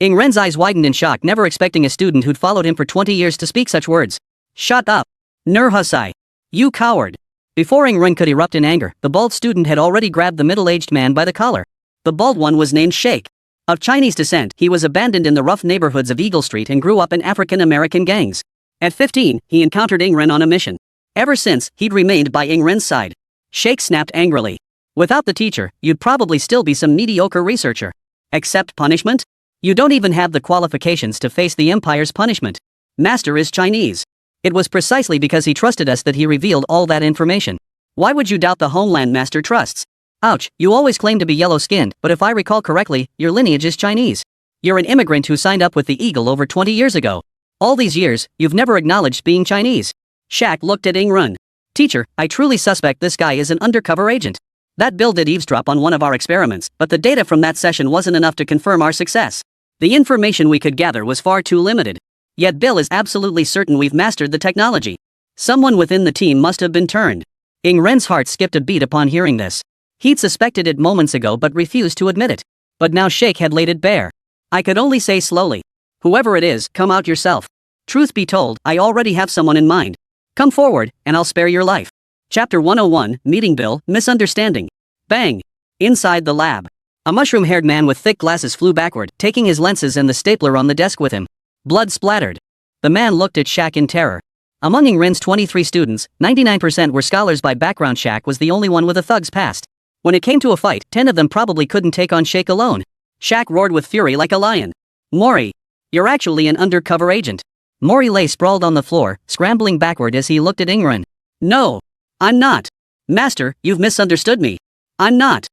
Ingrid's eyes widened in shock, never expecting a student who'd followed him for 20 years to speak such words. Shut up. Nur Husai. You coward. Before Ingrid could erupt in anger, the bald student had already grabbed the middle-aged man by the collar. The bald one was named Sheikh. Of Chinese descent, he was abandoned in the rough neighborhoods of Eagle Street and grew up in African-American gangs. At 15, he encountered Ingrid on a mission. Ever since, he'd remained by Ingrid's side. Sheikh snapped angrily. Without the teacher, you'd probably still be some mediocre researcher. Accept punishment? You don't even have the qualifications to face the Empire's punishment. Master is Chinese. It was precisely because he trusted us that he revealed all that information. Why would you doubt the homeland Master trusts? Ouch, you always claim to be yellow-skinned, but if I recall correctly, your lineage is Chinese. You're an immigrant who signed up with the Eagle over 20 years ago. All these years, you've never acknowledged being Chinese. Shaq looked at Ingrid. Teacher, I truly suspect this guy is an undercover agent. That Bill did eavesdrop on one of our experiments, but the data from that session wasn't enough to confirm our success. The information we could gather was far too limited. Yet Bill is absolutely certain we've mastered the technology. Someone within the team must have been turned. Ing Ren's heart skipped a beat upon hearing this. He'd suspected it moments ago but refused to admit it. But now Sheikh had laid it bare. I could only say slowly. Whoever it is, come out yourself. Truth be told, I already have someone in mind. Come forward, and I'll spare your life. Chapter 101, Meeting Bill, Misunderstanding. Bang! Inside the lab. A mushroom-haired man with thick glasses flew backward, taking his lenses and the stapler on the desk with him. Blood splattered. The man looked at Shaq in terror. Among Ing Ren's 23 students, 99% were scholars by background. Shaq was the only one with a thug's past. When it came to a fight, 10 of them probably couldn't take on Sheikh alone. Shaq roared with fury like a lion. Mori! You're actually an undercover agent. Mori lay sprawled on the floor, scrambling backward as he looked at Ing Ren. No! I'm not! Master, you've misunderstood me. I'm not.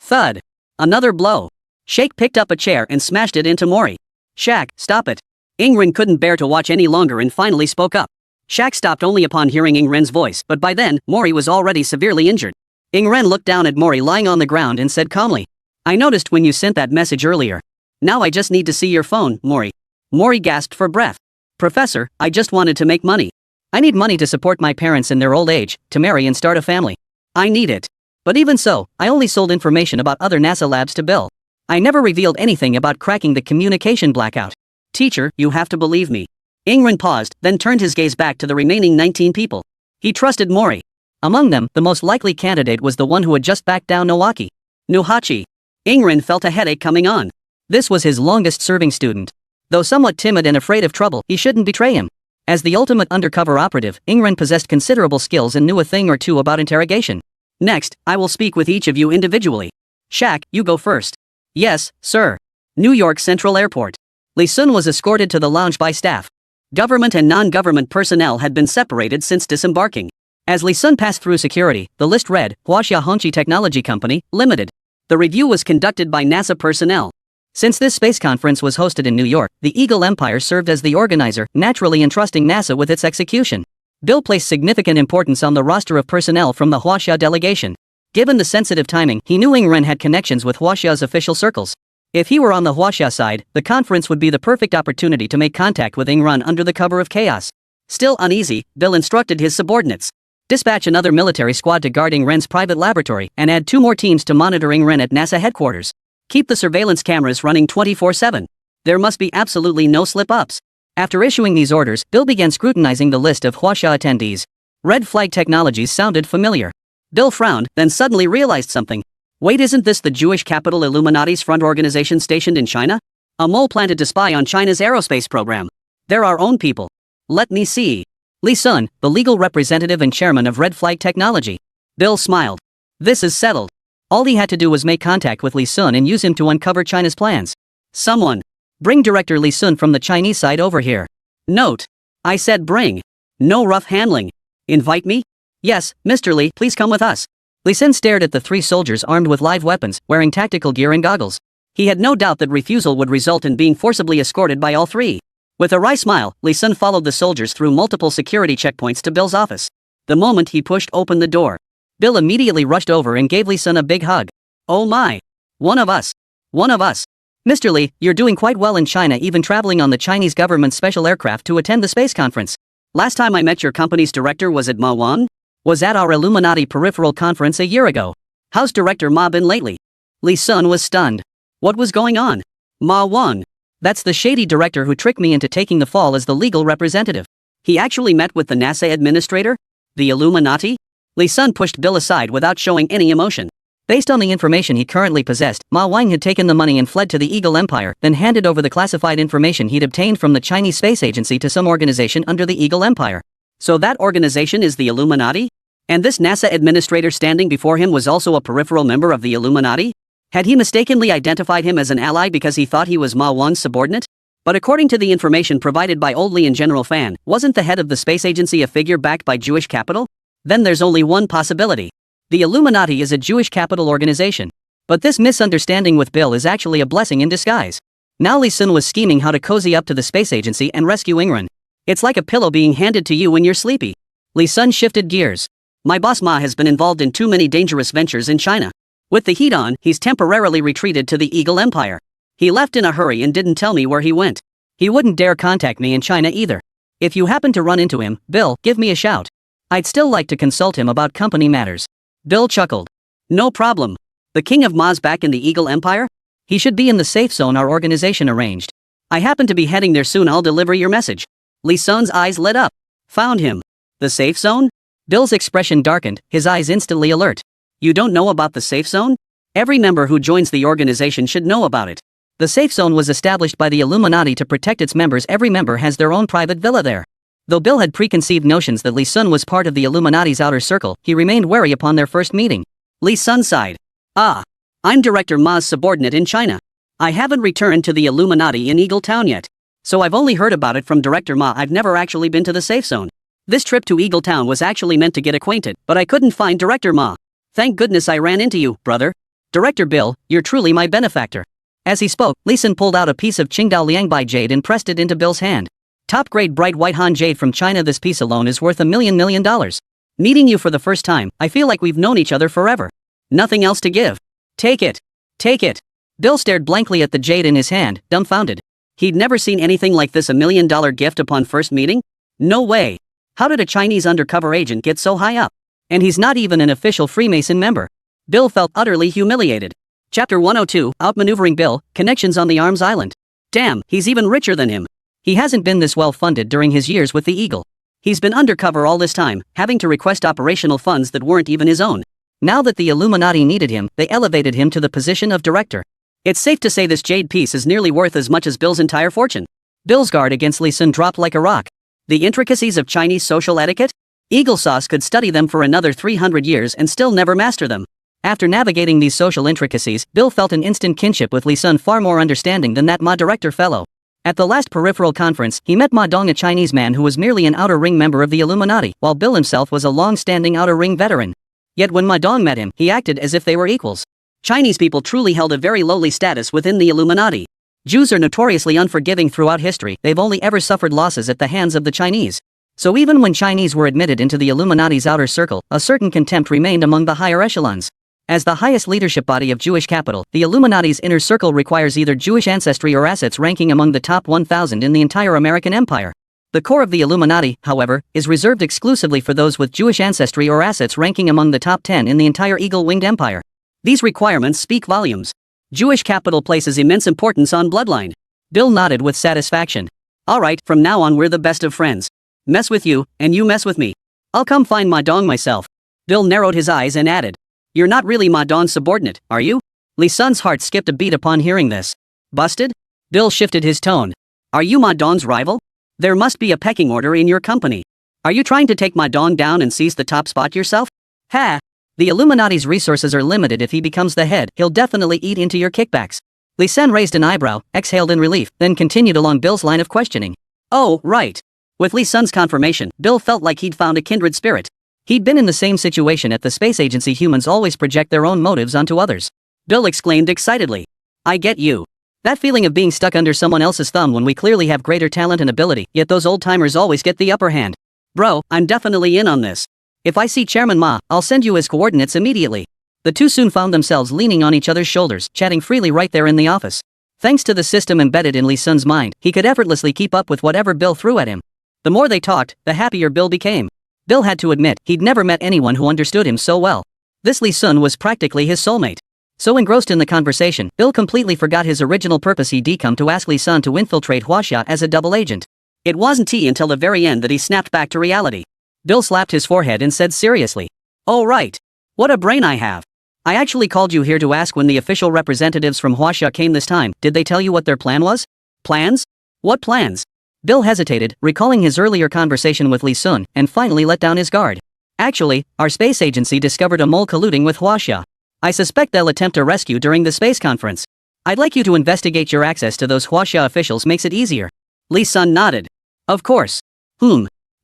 Thud. Another blow. Sheikh picked up a chair and smashed it into Mori. Shaq, stop it. Ing Ren couldn't bear to watch any longer and finally spoke up. Shaq stopped only upon hearing Ing Ren's voice, but by then, Mori was already severely injured. Ing Ren looked down at Mori lying on the ground and said calmly, I noticed when you sent that message earlier. Now I just need to see your phone, Mori. Mori gasped for breath. Professor, I just wanted to make money. I need money to support my parents in their old age, to marry and start a family. I need it. But even so, I only sold information about other NASA labs to Bill. I never revealed anything about cracking the communication blackout. Teacher, you have to believe me. Ing Ren paused, then turned his gaze back to the remaining 19 people. He trusted Mori. Among them, the most likely candidate was the one who had just backed down Nowaki. Nuhachi. Ing Ren felt a headache coming on. This was his longest-serving student. Though somewhat timid and afraid of trouble, he shouldn't betray him. As the ultimate undercover operative, Ing Ren possessed considerable skills and knew a thing or two about interrogation. Next, I will speak with each of you individually. Shaq, you go first. Yes, sir. New York Central Airport. Lee Sun was escorted to the lounge by staff. Government and non-government personnel had been separated since disembarking. As Lee Sun passed through security, the list read, Huaxia Hongqi Technology Company, Limited. The review was conducted by NASA personnel. Since this space conference was hosted in New York, the Eagle Empire served as the organizer, naturally entrusting NASA with its execution. Bill placed significant importance on the roster of personnel from the Huaxia delegation. Given the sensitive timing, he knew Ing Ren had connections with Huaxia's official circles. If he were on the Huaxia side, the conference would be the perfect opportunity to make contact with Ing Ren under the cover of chaos. Still uneasy, Bill instructed his subordinates. Dispatch another military squad to guard Ing Ren's private laboratory and add 2 more teams to monitor Ing Ren at NASA headquarters. Keep the surveillance cameras running 24/7. There must be absolutely no slip-ups. After issuing these orders, Bill began scrutinizing the list of Huaxia attendees. Red Flag Technologies sounded familiar. Bill frowned, then suddenly realized something. Wait, isn't this the Jewish capital Illuminati's front organization stationed in China? A mole planted to spy on China's aerospace program. They're our own people. Let me see. Lee Sun, the legal representative and chairman of Red Flag Technology. Bill smiled. This is settled. All he had to do was make contact with Lee Sun and use him to uncover China's plans. Someone. Bring Director Lee Sun from the Chinese side over here. Note. I said bring. No rough handling. Invite me? Yes, Mr. Lee, please come with us. Lee Sun stared at the 3 soldiers armed with live weapons, wearing tactical gear and goggles. He had no doubt that refusal would result in being forcibly escorted by all 3. With a wry smile, Lee Sun followed the soldiers through multiple security checkpoints to Bill's office. The moment he pushed open the door, Bill immediately rushed over and gave Lee Sun a big hug. Oh my. One of us. One of us. Mr. Lee, you're doing quite well in China, even traveling on the Chinese government's special aircraft to attend the space conference. Last time I met your company's director was at Ma Wan? Was at our Illuminati peripheral conference a year ago. How's Director Ma been lately? Lee Sun was stunned. What was going on? Ma Wan. That's the shady director who tricked me into taking the fall as the legal representative. He actually met with the NASA administrator? The Illuminati? Lee Sun pushed Bill aside without showing any emotion. Based on the information he currently possessed, Ma Wang had taken the money and fled to the Eagle Empire, then handed over the classified information he'd obtained from the Chinese Space Agency to some organization under the Eagle Empire. So that organization is the Illuminati? And this NASA administrator standing before him was also a peripheral member of the Illuminati? Had he mistakenly identified him as an ally because he thought he was Ma Wang's subordinate? But according to the information provided by Old Lee and General Fan, wasn't the head of the space agency a figure backed by Jewish capital? Then there's only one possibility. The Illuminati is a Jewish capital organization. But this misunderstanding with Bill is actually a blessing in disguise. Now Lee Sun was scheming how to cozy up to the space agency and rescue Ing Ren. It's like a pillow being handed to you when you're sleepy. Lee Sun shifted gears. My boss Ma has been involved in too many dangerous ventures in China. With the heat on, he's temporarily retreated to the Eagle Empire. He left in a hurry and didn't tell me where he went. He wouldn't dare contact me in China either. If you happen to run into him, Bill, give me a shout. I'd still like to consult him about company matters. Bill chuckled. No problem. The King of Ma's back in the Eagle Empire? He should be in the safe zone our organization arranged. I happen to be heading there soon. I'll deliver your message. Li Sun's eyes lit up. Found him. The safe zone? Bill's expression darkened, his eyes instantly alert. You don't know about the safe zone? Every member who joins the organization should know about it. The safe zone was established by the Illuminati to protect its members. Every member has their own private villa there. Though Bill had preconceived notions that Li Sun was part of the Illuminati's outer circle, he remained wary upon their first meeting. Li Sun sighed. Ah. I'm Director Ma's subordinate in China. I haven't returned to the Illuminati in Eagle Town yet. So I've only heard about it from Director Ma. I've never actually been to the safe zone. This trip to Eagle Town was actually meant to get acquainted, but I couldn't find Director Ma. Thank goodness I ran into you, brother. Director Bill, you're truly my benefactor. As he spoke, Li Sun pulled out a piece of Qingdao Liangbai jade and pressed it into Bill's hand. Top-grade bright white Han jade from China. This piece alone is worth $1 million. Meeting you for the first time, I feel like we've known each other forever. Nothing else to give. Take it. Take it. Bill stared blankly at the jade in his hand, dumbfounded. He'd never seen anything like this. $1 million gift upon first meeting? No way. How did a Chinese undercover agent get so high up? And he's not even an official Freemason member. Bill felt utterly humiliated. Chapter 102, Outmaneuvering Bill, Connections on the Arms Island. Damn, he's even richer than him. He hasn't been this well funded during his years with the Eagle. He's been undercover all this time, having to request operational funds that weren't even his own. Now that the Illuminati needed him, they elevated him to the position of director. It's safe to say this jade piece is nearly worth as much as Bill's entire fortune. Bill's guard against Li Sun dropped like a rock. The intricacies of Chinese social etiquette? Eagle Sauce could study them for another 300 years and still never master them. After navigating these social intricacies, Bill felt an instant kinship with Li Sun, far more understanding than that Ma director fellow. At the last peripheral conference, he met Ma Dong, a Chinese man who was merely an outer ring member of the Illuminati, while Bill himself was a long-standing outer ring veteran. Yet when Ma Dong met him, he acted as if they were equals. Chinese people truly held a very lowly status within the Illuminati. Jews are notoriously unforgiving throughout history. They've only ever suffered losses at the hands of the Chinese. So even when Chinese were admitted into the Illuminati's outer circle, a certain contempt remained among the higher echelons. As the highest leadership body of Jewish capital, the Illuminati's inner circle requires either Jewish ancestry or assets ranking among the top 1,000 in the entire American empire. The core of the Illuminati, however, is reserved exclusively for those with Jewish ancestry or assets ranking among the top 10 in the entire eagle-winged empire. These requirements speak volumes. Jewish capital places immense importance on bloodline. Bill nodded with satisfaction. Alright, from now on we're the best of friends. Mess with you, and you mess with me. I'll come find Ma Dong myself. Bill narrowed his eyes and added. You're not really Ma Dong's subordinate, are you? Li Sun's heart skipped a beat upon hearing this. Busted? Bill shifted his tone. Are you Ma Dong's rival? There must be a pecking order in your company. Are you trying to take Ma Dong down and seize the top spot yourself? Ha! The Illuminati's resources are limited. If he becomes the head, he'll definitely eat into your kickbacks. Li Sun raised an eyebrow, exhaled in relief, then continued along Bill's line of questioning. Oh, right. With Li Sun's confirmation, Bill felt like he'd found a kindred spirit. He'd been in the same situation at the space agency. Humans always project their own motives onto others. Bill exclaimed excitedly. I get you. That feeling of being stuck under someone else's thumb when we clearly have greater talent and ability, yet those old-timers always get the upper hand. Bro, I'm definitely in on this. If I see Chairman Ma, I'll send you his coordinates immediately. The two soon found themselves leaning on each other's shoulders, chatting freely right there in the office. Thanks to the system embedded in Li Sun's mind, he could effortlessly keep up with whatever Bill threw at him. The more they talked, the happier Bill became. Bill had to admit, he'd never met anyone who understood him so well. This Li Sun was practically his soulmate. So engrossed in the conversation, Bill completely forgot his original purpose. He'd come to ask Li Sun to infiltrate Huaxia as a double agent. It wasn't until the very end that he snapped back to reality. Bill slapped his forehead and said seriously. Oh right. What a brain I have. I actually called you here to ask when the official representatives from Huaxia came this time. Did they tell you what their plan was? Plans? What plans? Bill hesitated, recalling his earlier conversation with Li Sun, and finally let down his guard. Actually, our space agency discovered a mole colluding with Huaxia. I suspect they'll attempt a rescue during the space conference. I'd like you to investigate. Your access to those Huaxia officials makes it easier. Li Sun nodded. Of course.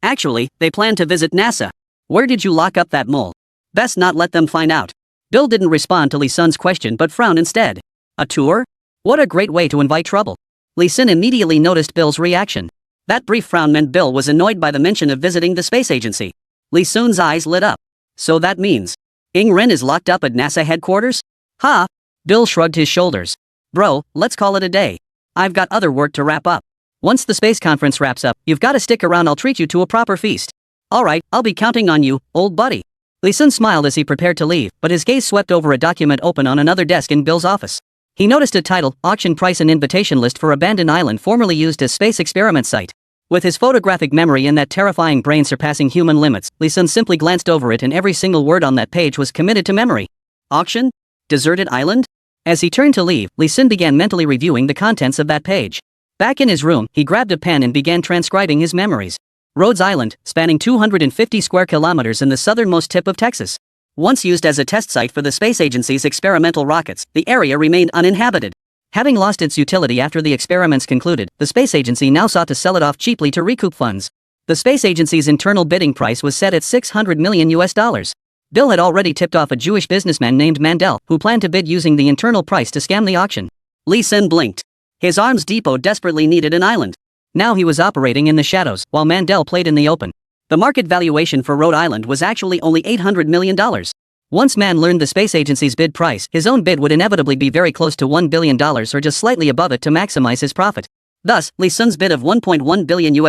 Actually, they plan to visit NASA. Where did you lock up that mole? Best not let them find out. Bill didn't respond to Li Sun's question but frowned instead. A tour? What a great way to invite trouble. Li Sun immediately noticed Bill's reaction. That brief frown meant Bill was annoyed by the mention of visiting the space agency. Li Sun's eyes lit up. So that means Ing Ren is locked up at NASA headquarters? Ha! Bill shrugged his shoulders. Bro, let's call it a day. I've got other work to wrap up. Once the space conference wraps up, you've gotta stick around, I'll treat you to a proper feast. Alright, I'll be counting on you, old buddy. Lee Sun smiled as he prepared to leave, but his gaze swept over a document open on another desk in Bill's office. He noticed a title, Auction Price and Invitation List for Abandoned Island formerly used as Space Experiment Site. With his photographic memory and that terrifying brain surpassing human limits, Lee Sun simply glanced over it and every single word on that page was committed to memory. Auction? Deserted island? As he turned to leave, Lee Sun began mentally reviewing the contents of that page. Back in his room, he grabbed a pen and began transcribing his memories. Rhodes Island, spanning 250 square kilometers in the southernmost tip of Texas. Once used as a test site for the space agency's experimental rockets, the area remained uninhabited. Having lost its utility after the experiments concluded, the space agency now sought to sell it off cheaply to recoup funds. The space agency's internal bidding price was set at $600 million. Bill had already tipped off a Jewish businessman named Mandel, who planned to bid using the internal price to scam the auction. Lee Sun blinked. His arms depot desperately needed an island. Now he was operating in the shadows, while Mandel played in the open. The market valuation for Rhode Island was actually only $800 million. Once Mann learned the space agency's bid price, his own bid would inevitably be very close to $1 billion or just slightly above it to maximize his profit. Thus, Lee Sun's bid of $1.1 billion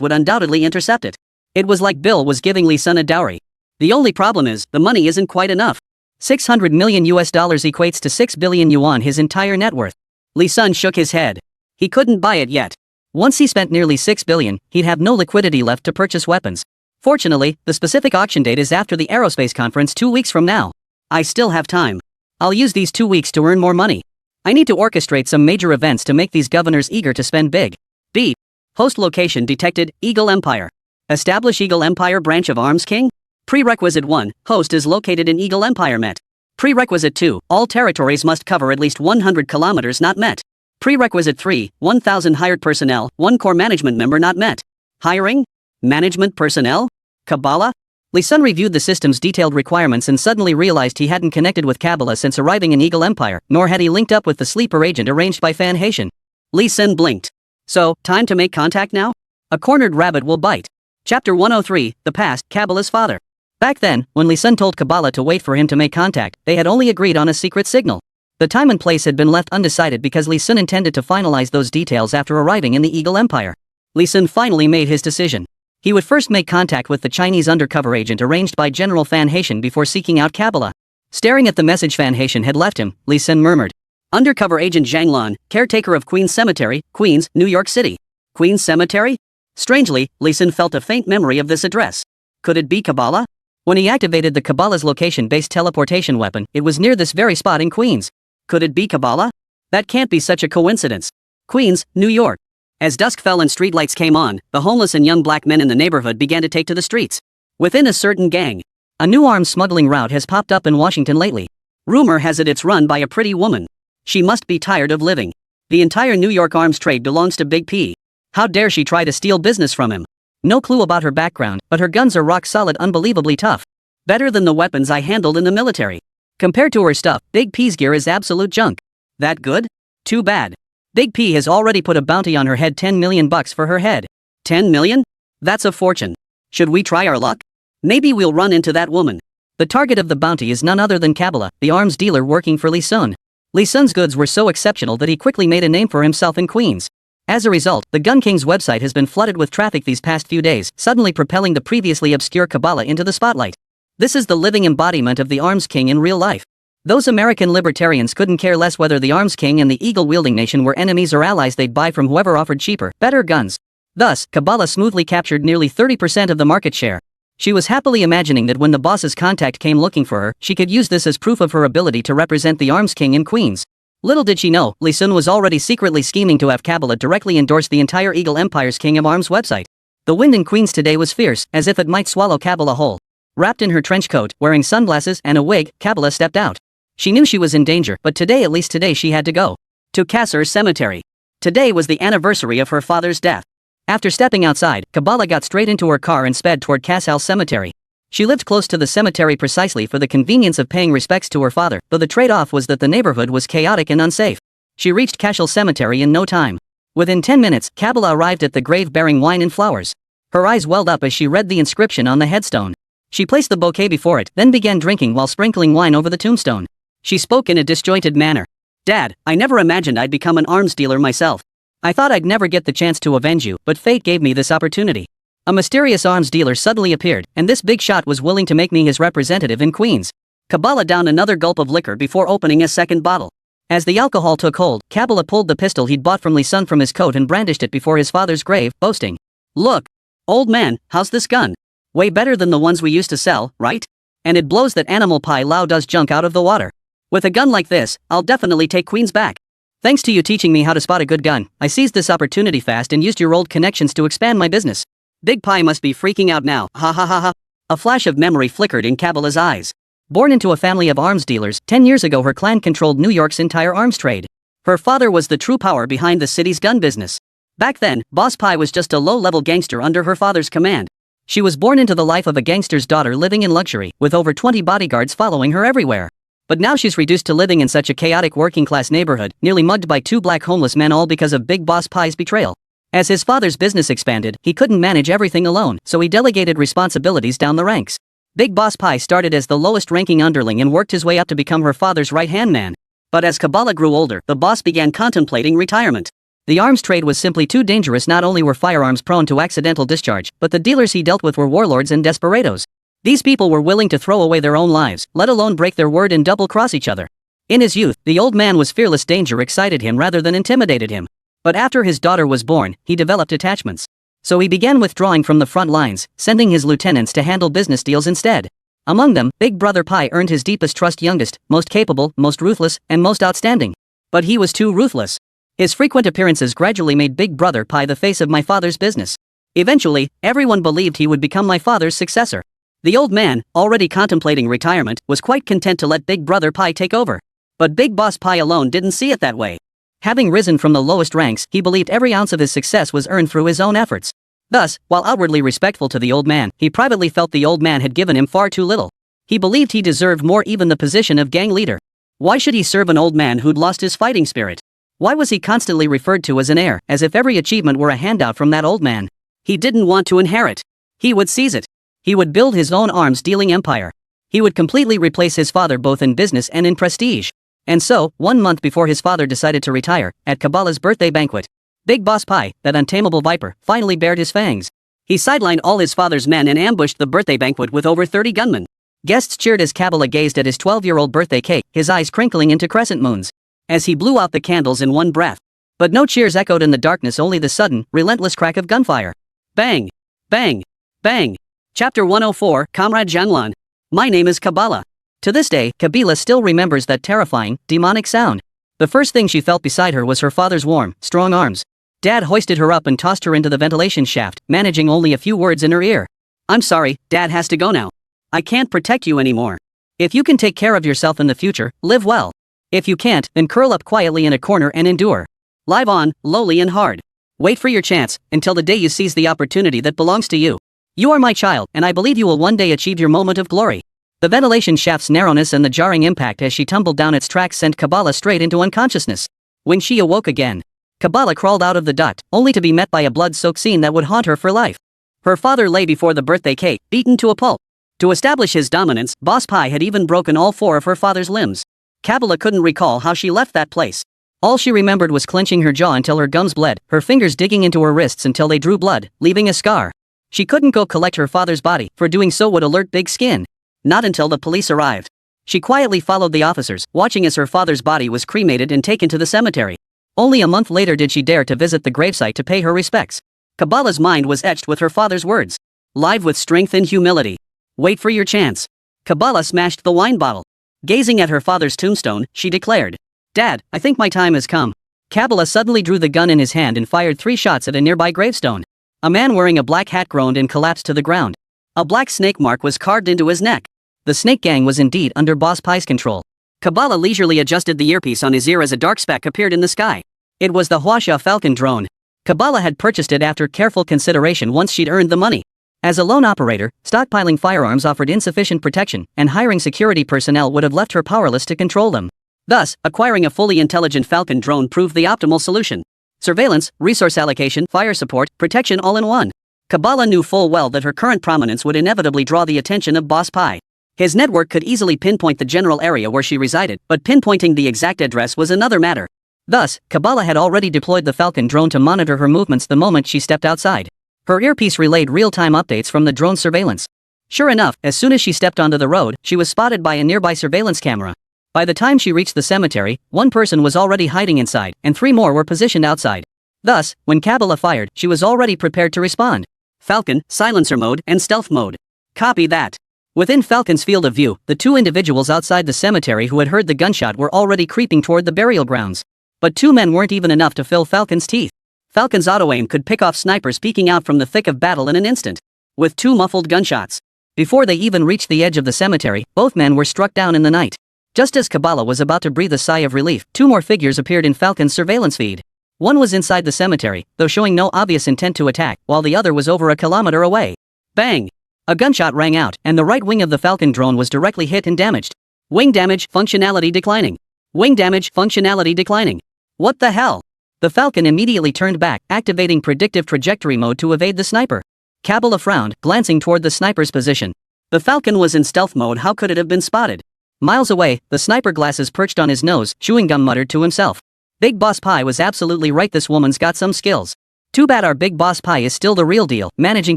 would undoubtedly intercept it. It was like Bill was giving Lee Sun a dowry. The only problem is, the money isn't quite enough. $600 million equates to 6 billion yuan, his entire net worth. Lee Sun shook his head. He couldn't buy it yet. Once he spent nearly 6 billion, he'd have no liquidity left to purchase weapons. Fortunately, the specific auction date is after the aerospace conference 2 weeks from now. I still have time. I'll use these 2 weeks to earn more money. I need to orchestrate some major events to make these governors eager to spend big. B. Host location detected, Eagle Empire. Establish Eagle Empire branch of Arms King? Prerequisite 1, host is located in Eagle Empire met. Prerequisite 2, all territories must cover at least 100 kilometers not met. Prerequisite 3, 1,000 hired personnel, 1 core management member not met. Hiring? Management personnel? Kabbalah? Lee Sun reviewed the system's detailed requirements and suddenly realized he hadn't connected with Kabbalah since arriving in Eagle Empire, nor had he linked up with the sleeper agent arranged by Fan Haitian. Lee Sun blinked. So, time to make contact now? A cornered rabbit will bite. Chapter 103, The Past, Kabbalah's Father. Back then, when Lee Sun told Kabbalah to wait for him to make contact, they had only agreed on a secret signal. The time and place had been left undecided because Lee Sun intended to finalize those details after arriving in the Eagle Empire. Lee Sun finally made his decision. He would first make contact with the Chinese undercover agent arranged by General Fan Haitian before seeking out Kabbalah. Staring at the message Fan Haitian had left him, Lee Sun murmured. Undercover agent Zhang Lan, caretaker of Queens Cemetery, Queens, New York City. Queens Cemetery? Strangely, Lee Sun felt a faint memory of this address. Could it be Kabbalah? When he activated the Kabbalah's location-based teleportation weapon, it was near this very spot in Queens. Could it be Kabbalah? That can't be such a coincidence. Queens, New York. As dusk fell and streetlights came on, the homeless and young black men in the neighborhood began to take to the streets. Within a certain gang, a new arms smuggling route has popped up in Washington lately. Rumor has it it's run by a pretty woman. She must be tired of living. The entire New York arms trade belongs to Big P. How dare she try to steal business from him? No clue about her background, but her guns are rock solid, unbelievably tough. Better than the weapons I handled in the military. Compared to her stuff, Big P's gear is absolute junk. That good? Too bad. Big P has already put a bounty on her head, $10 million for her head. 10 million? That's a fortune. Should we try our luck? Maybe we'll run into that woman. The target of the bounty is none other than Kabbalah, the arms dealer working for Lee Sun. Lee Sun's goods were so exceptional that he quickly made a name for himself in Queens. As a result, the Gun King's website has been flooded with traffic these past few days, suddenly propelling the previously obscure Kabbalah into the spotlight. This is the living embodiment of the Arms King in real life. Those American libertarians couldn't care less whether the Arms King and the eagle-wielding nation were enemies or allies. They'd buy from whoever offered cheaper, better guns. Thus, Kabbalah smoothly captured nearly 30% of the market share. She was happily imagining that when the boss's contact came looking for her, she could use this as proof of her ability to represent the Arms King in Queens. Little did she know, Lee Sun was already secretly scheming to have Kabbalah directly endorse the entire Eagle Empire's King of Arms website. The wind in Queens today was fierce, as if it might swallow Kabbalah whole. Wrapped in her trench coat, wearing sunglasses and a wig, Kabbalah stepped out. She knew she was in danger, but today, at least today, she had to go to Kasser Cemetery. Today was the anniversary of her father's death. After stepping outside, Kabbalah got straight into her car and sped toward Kasser Cemetery. She lived close to the cemetery precisely for the convenience of paying respects to her father, though the trade-off was that the neighborhood was chaotic and unsafe. She reached Kasser Cemetery in no time. Within 10 minutes, Kabbalah arrived at the grave bearing wine and flowers. Her eyes welled up as she read the inscription on the headstone. She placed the bouquet before it, then began drinking while sprinkling wine over the tombstone. She spoke in a disjointed manner. Dad, I never imagined I'd become an arms dealer myself. I thought I'd never get the chance to avenge you, but fate gave me this opportunity. A mysterious arms dealer suddenly appeared, and this big shot was willing to make me his representative in Queens. Kabbalah downed another gulp of liquor before opening a second bottle. As the alcohol took hold, Kabbalah pulled the pistol he'd bought from Lisun from his coat and brandished it before his father's grave, boasting. Look, old man, how's this gun? Way better than the ones we used to sell, right? And it blows that animal pie Lao does junk out of the water. With a gun like this, I'll definitely take Queens back. Thanks to you teaching me how to spot a good gun, I seized this opportunity fast and used your old connections to expand my business. Big Pie must be freaking out now, ha ha ha ha. A flash of memory flickered in Kabalah's eyes. Born into a family of arms dealers, 10 years ago her clan controlled New York's entire arms trade. Her father was the true power behind the city's gun business. Back then, Boss Pie was just a low-level gangster under her father's command. She was born into the life of a gangster's daughter living in luxury, with over 20 bodyguards following her everywhere. But now she's reduced to living in such a chaotic working-class neighborhood, nearly mugged by 2 black homeless men, all because of Big Boss Pie's betrayal. As his father's business expanded, he couldn't manage everything alone, so he delegated responsibilities down the ranks. Big Boss Pie started as the lowest-ranking underling and worked his way up to become her father's right-hand man. But as Kabbalah grew older, the boss began contemplating retirement. The arms trade was simply too dangerous. Not only were firearms prone to accidental discharge, but the dealers he dealt with were warlords and desperados. These people were willing to throw away their own lives, let alone break their word and double-cross each other. In his youth, the old man was fearless. Danger excited him rather than intimidated him. But after his daughter was born, he developed attachments. So he began withdrawing from the front lines, sending his lieutenants to handle business deals instead. Among them, Big Brother Pie earned his deepest trust. Youngest, most capable, most ruthless, and most outstanding. But he was too ruthless. His frequent appearances gradually made Big Brother Pie the face of my father's business. Eventually, everyone believed he would become my father's successor. The old man, already contemplating retirement, was quite content to let Big Brother Pie take over. But Big Boss Pie alone didn't see it that way. Having risen from the lowest ranks, he believed every ounce of his success was earned through his own efforts. Thus, while outwardly respectful to the old man, he privately felt the old man had given him far too little. He believed he deserved more, even the position of gang leader. Why should he serve an old man who'd lost his fighting spirit? Why was he constantly referred to as an heir, as if every achievement were a handout from that old man? He didn't want to inherit. He would seize it. He would build his own arms-dealing empire. He would completely replace his father both in business and in prestige. And so, 1 month before his father decided to retire, at Kabbalah's birthday banquet, Big Boss Pie, that untamable viper, finally bared his fangs. He sidelined all his father's men and ambushed the birthday banquet with over 30 gunmen. Guests cheered as Kabbalah gazed at his 12-year-old birthday cake, his eyes crinkling into crescent moons, as he blew out the candles in one breath. But no cheers echoed in the darkness, only the sudden, relentless crack of gunfire. Bang! Bang! Bang! Chapter 104, Comrade Jianglan. My name is Kabbalah. To this day, Kabila still remembers that terrifying, demonic sound. The first thing she felt beside her was her father's warm, strong arms. Dad hoisted her up and tossed her into the ventilation shaft, managing only a few words in her ear. I'm sorry, Dad has to go now. I can't protect you anymore. If you can take care of yourself in the future, live well. If you can't, then curl up quietly in a corner and endure. Live on, lowly and hard. Wait for your chance, until the day you seize the opportunity that belongs to you. You are my child, and I believe you will one day achieve your moment of glory. The ventilation shaft's narrowness and the jarring impact as she tumbled down its tracks sent Kabbalah straight into unconsciousness. When she awoke again, Kabbalah crawled out of the duct, only to be met by a blood-soaked scene that would haunt her for life. Her father lay before the birthday cake, beaten to a pulp. To establish his dominance, Boss Pie had even broken all 4 of her father's limbs. Kabbalah couldn't recall how she left that place. All she remembered was clenching her jaw until her gums bled, her fingers digging into her wrists until they drew blood, leaving a scar. She couldn't go collect her father's body, for doing so would alert Big Skin. Not until the police arrived. She quietly followed the officers, watching as her father's body was cremated and taken to the cemetery. Only a month later did she dare to visit the gravesite to pay her respects. Kabbalah's mind was etched with her father's words. Live with strength and humility. Wait for your chance. Kabbalah smashed the wine bottle. Gazing at her father's tombstone, she declared, Dad, I think my time has come. Kabbalah suddenly drew the gun in his hand and fired 3 shots at a nearby gravestone. A man wearing a black hat groaned and collapsed to the ground. A black snake mark was carved into his neck. The snake gang was indeed under Boss Pie's control. Kabbalah leisurely adjusted the earpiece on his ear as a dark speck appeared in the sky. It was the Huasha Falcon drone. Kabbalah had purchased it after careful consideration once she'd earned the money. As a lone operator, stockpiling firearms offered insufficient protection, and hiring security personnel would have left her powerless to control them. Thus, acquiring a fully intelligent Falcon drone proved the optimal solution. Surveillance, resource allocation, fire support, protection all in one. Kabbalah knew full well that her current prominence would inevitably draw the attention of Boss Pie. His network could easily pinpoint the general area where she resided, but pinpointing the exact address was another matter. Thus, Kabbalah had already deployed the Falcon drone to monitor her movements the moment she stepped outside. Her earpiece relayed real-time updates from the drone surveillance. Sure enough, as soon as she stepped onto the road, she was spotted by a nearby surveillance camera. By the time she reached the cemetery, one person was already hiding inside, and 3 more were positioned outside. Thus, when Kabbalah fired, she was already prepared to respond. Falcon, silencer mode, and stealth mode. Copy that. Within Falcon's field of view, the 2 individuals outside the cemetery who had heard the gunshot were already creeping toward the burial grounds. But 2 men weren't even enough to fill Falcon's teeth. Falcon's auto-aim could pick off snipers peeking out from the thick of battle in an instant. With 2 muffled gunshots. Before they even reached the edge of the cemetery, both men were struck down in the night. Just as Kabbalah was about to breathe a sigh of relief, 2 more figures appeared in Falcon's surveillance feed. One was inside the cemetery, though showing no obvious intent to attack, while the other was over a kilometer away. Bang! A gunshot rang out, and the right wing of the Falcon drone was directly hit and damaged. Wing damage, functionality declining. Wing damage, functionality declining. What the hell? The Falcon immediately turned back, activating predictive trajectory mode to evade the sniper. Kabbalah frowned, glancing toward the sniper's position. The Falcon was in stealth mode. How could it have been spotted? Miles away, the sniper glasses perched on his nose, chewing gum muttered to himself. Big Boss Pi was absolutely right, this woman's got some skills. Too bad our Big Boss Pi is still the real deal, managing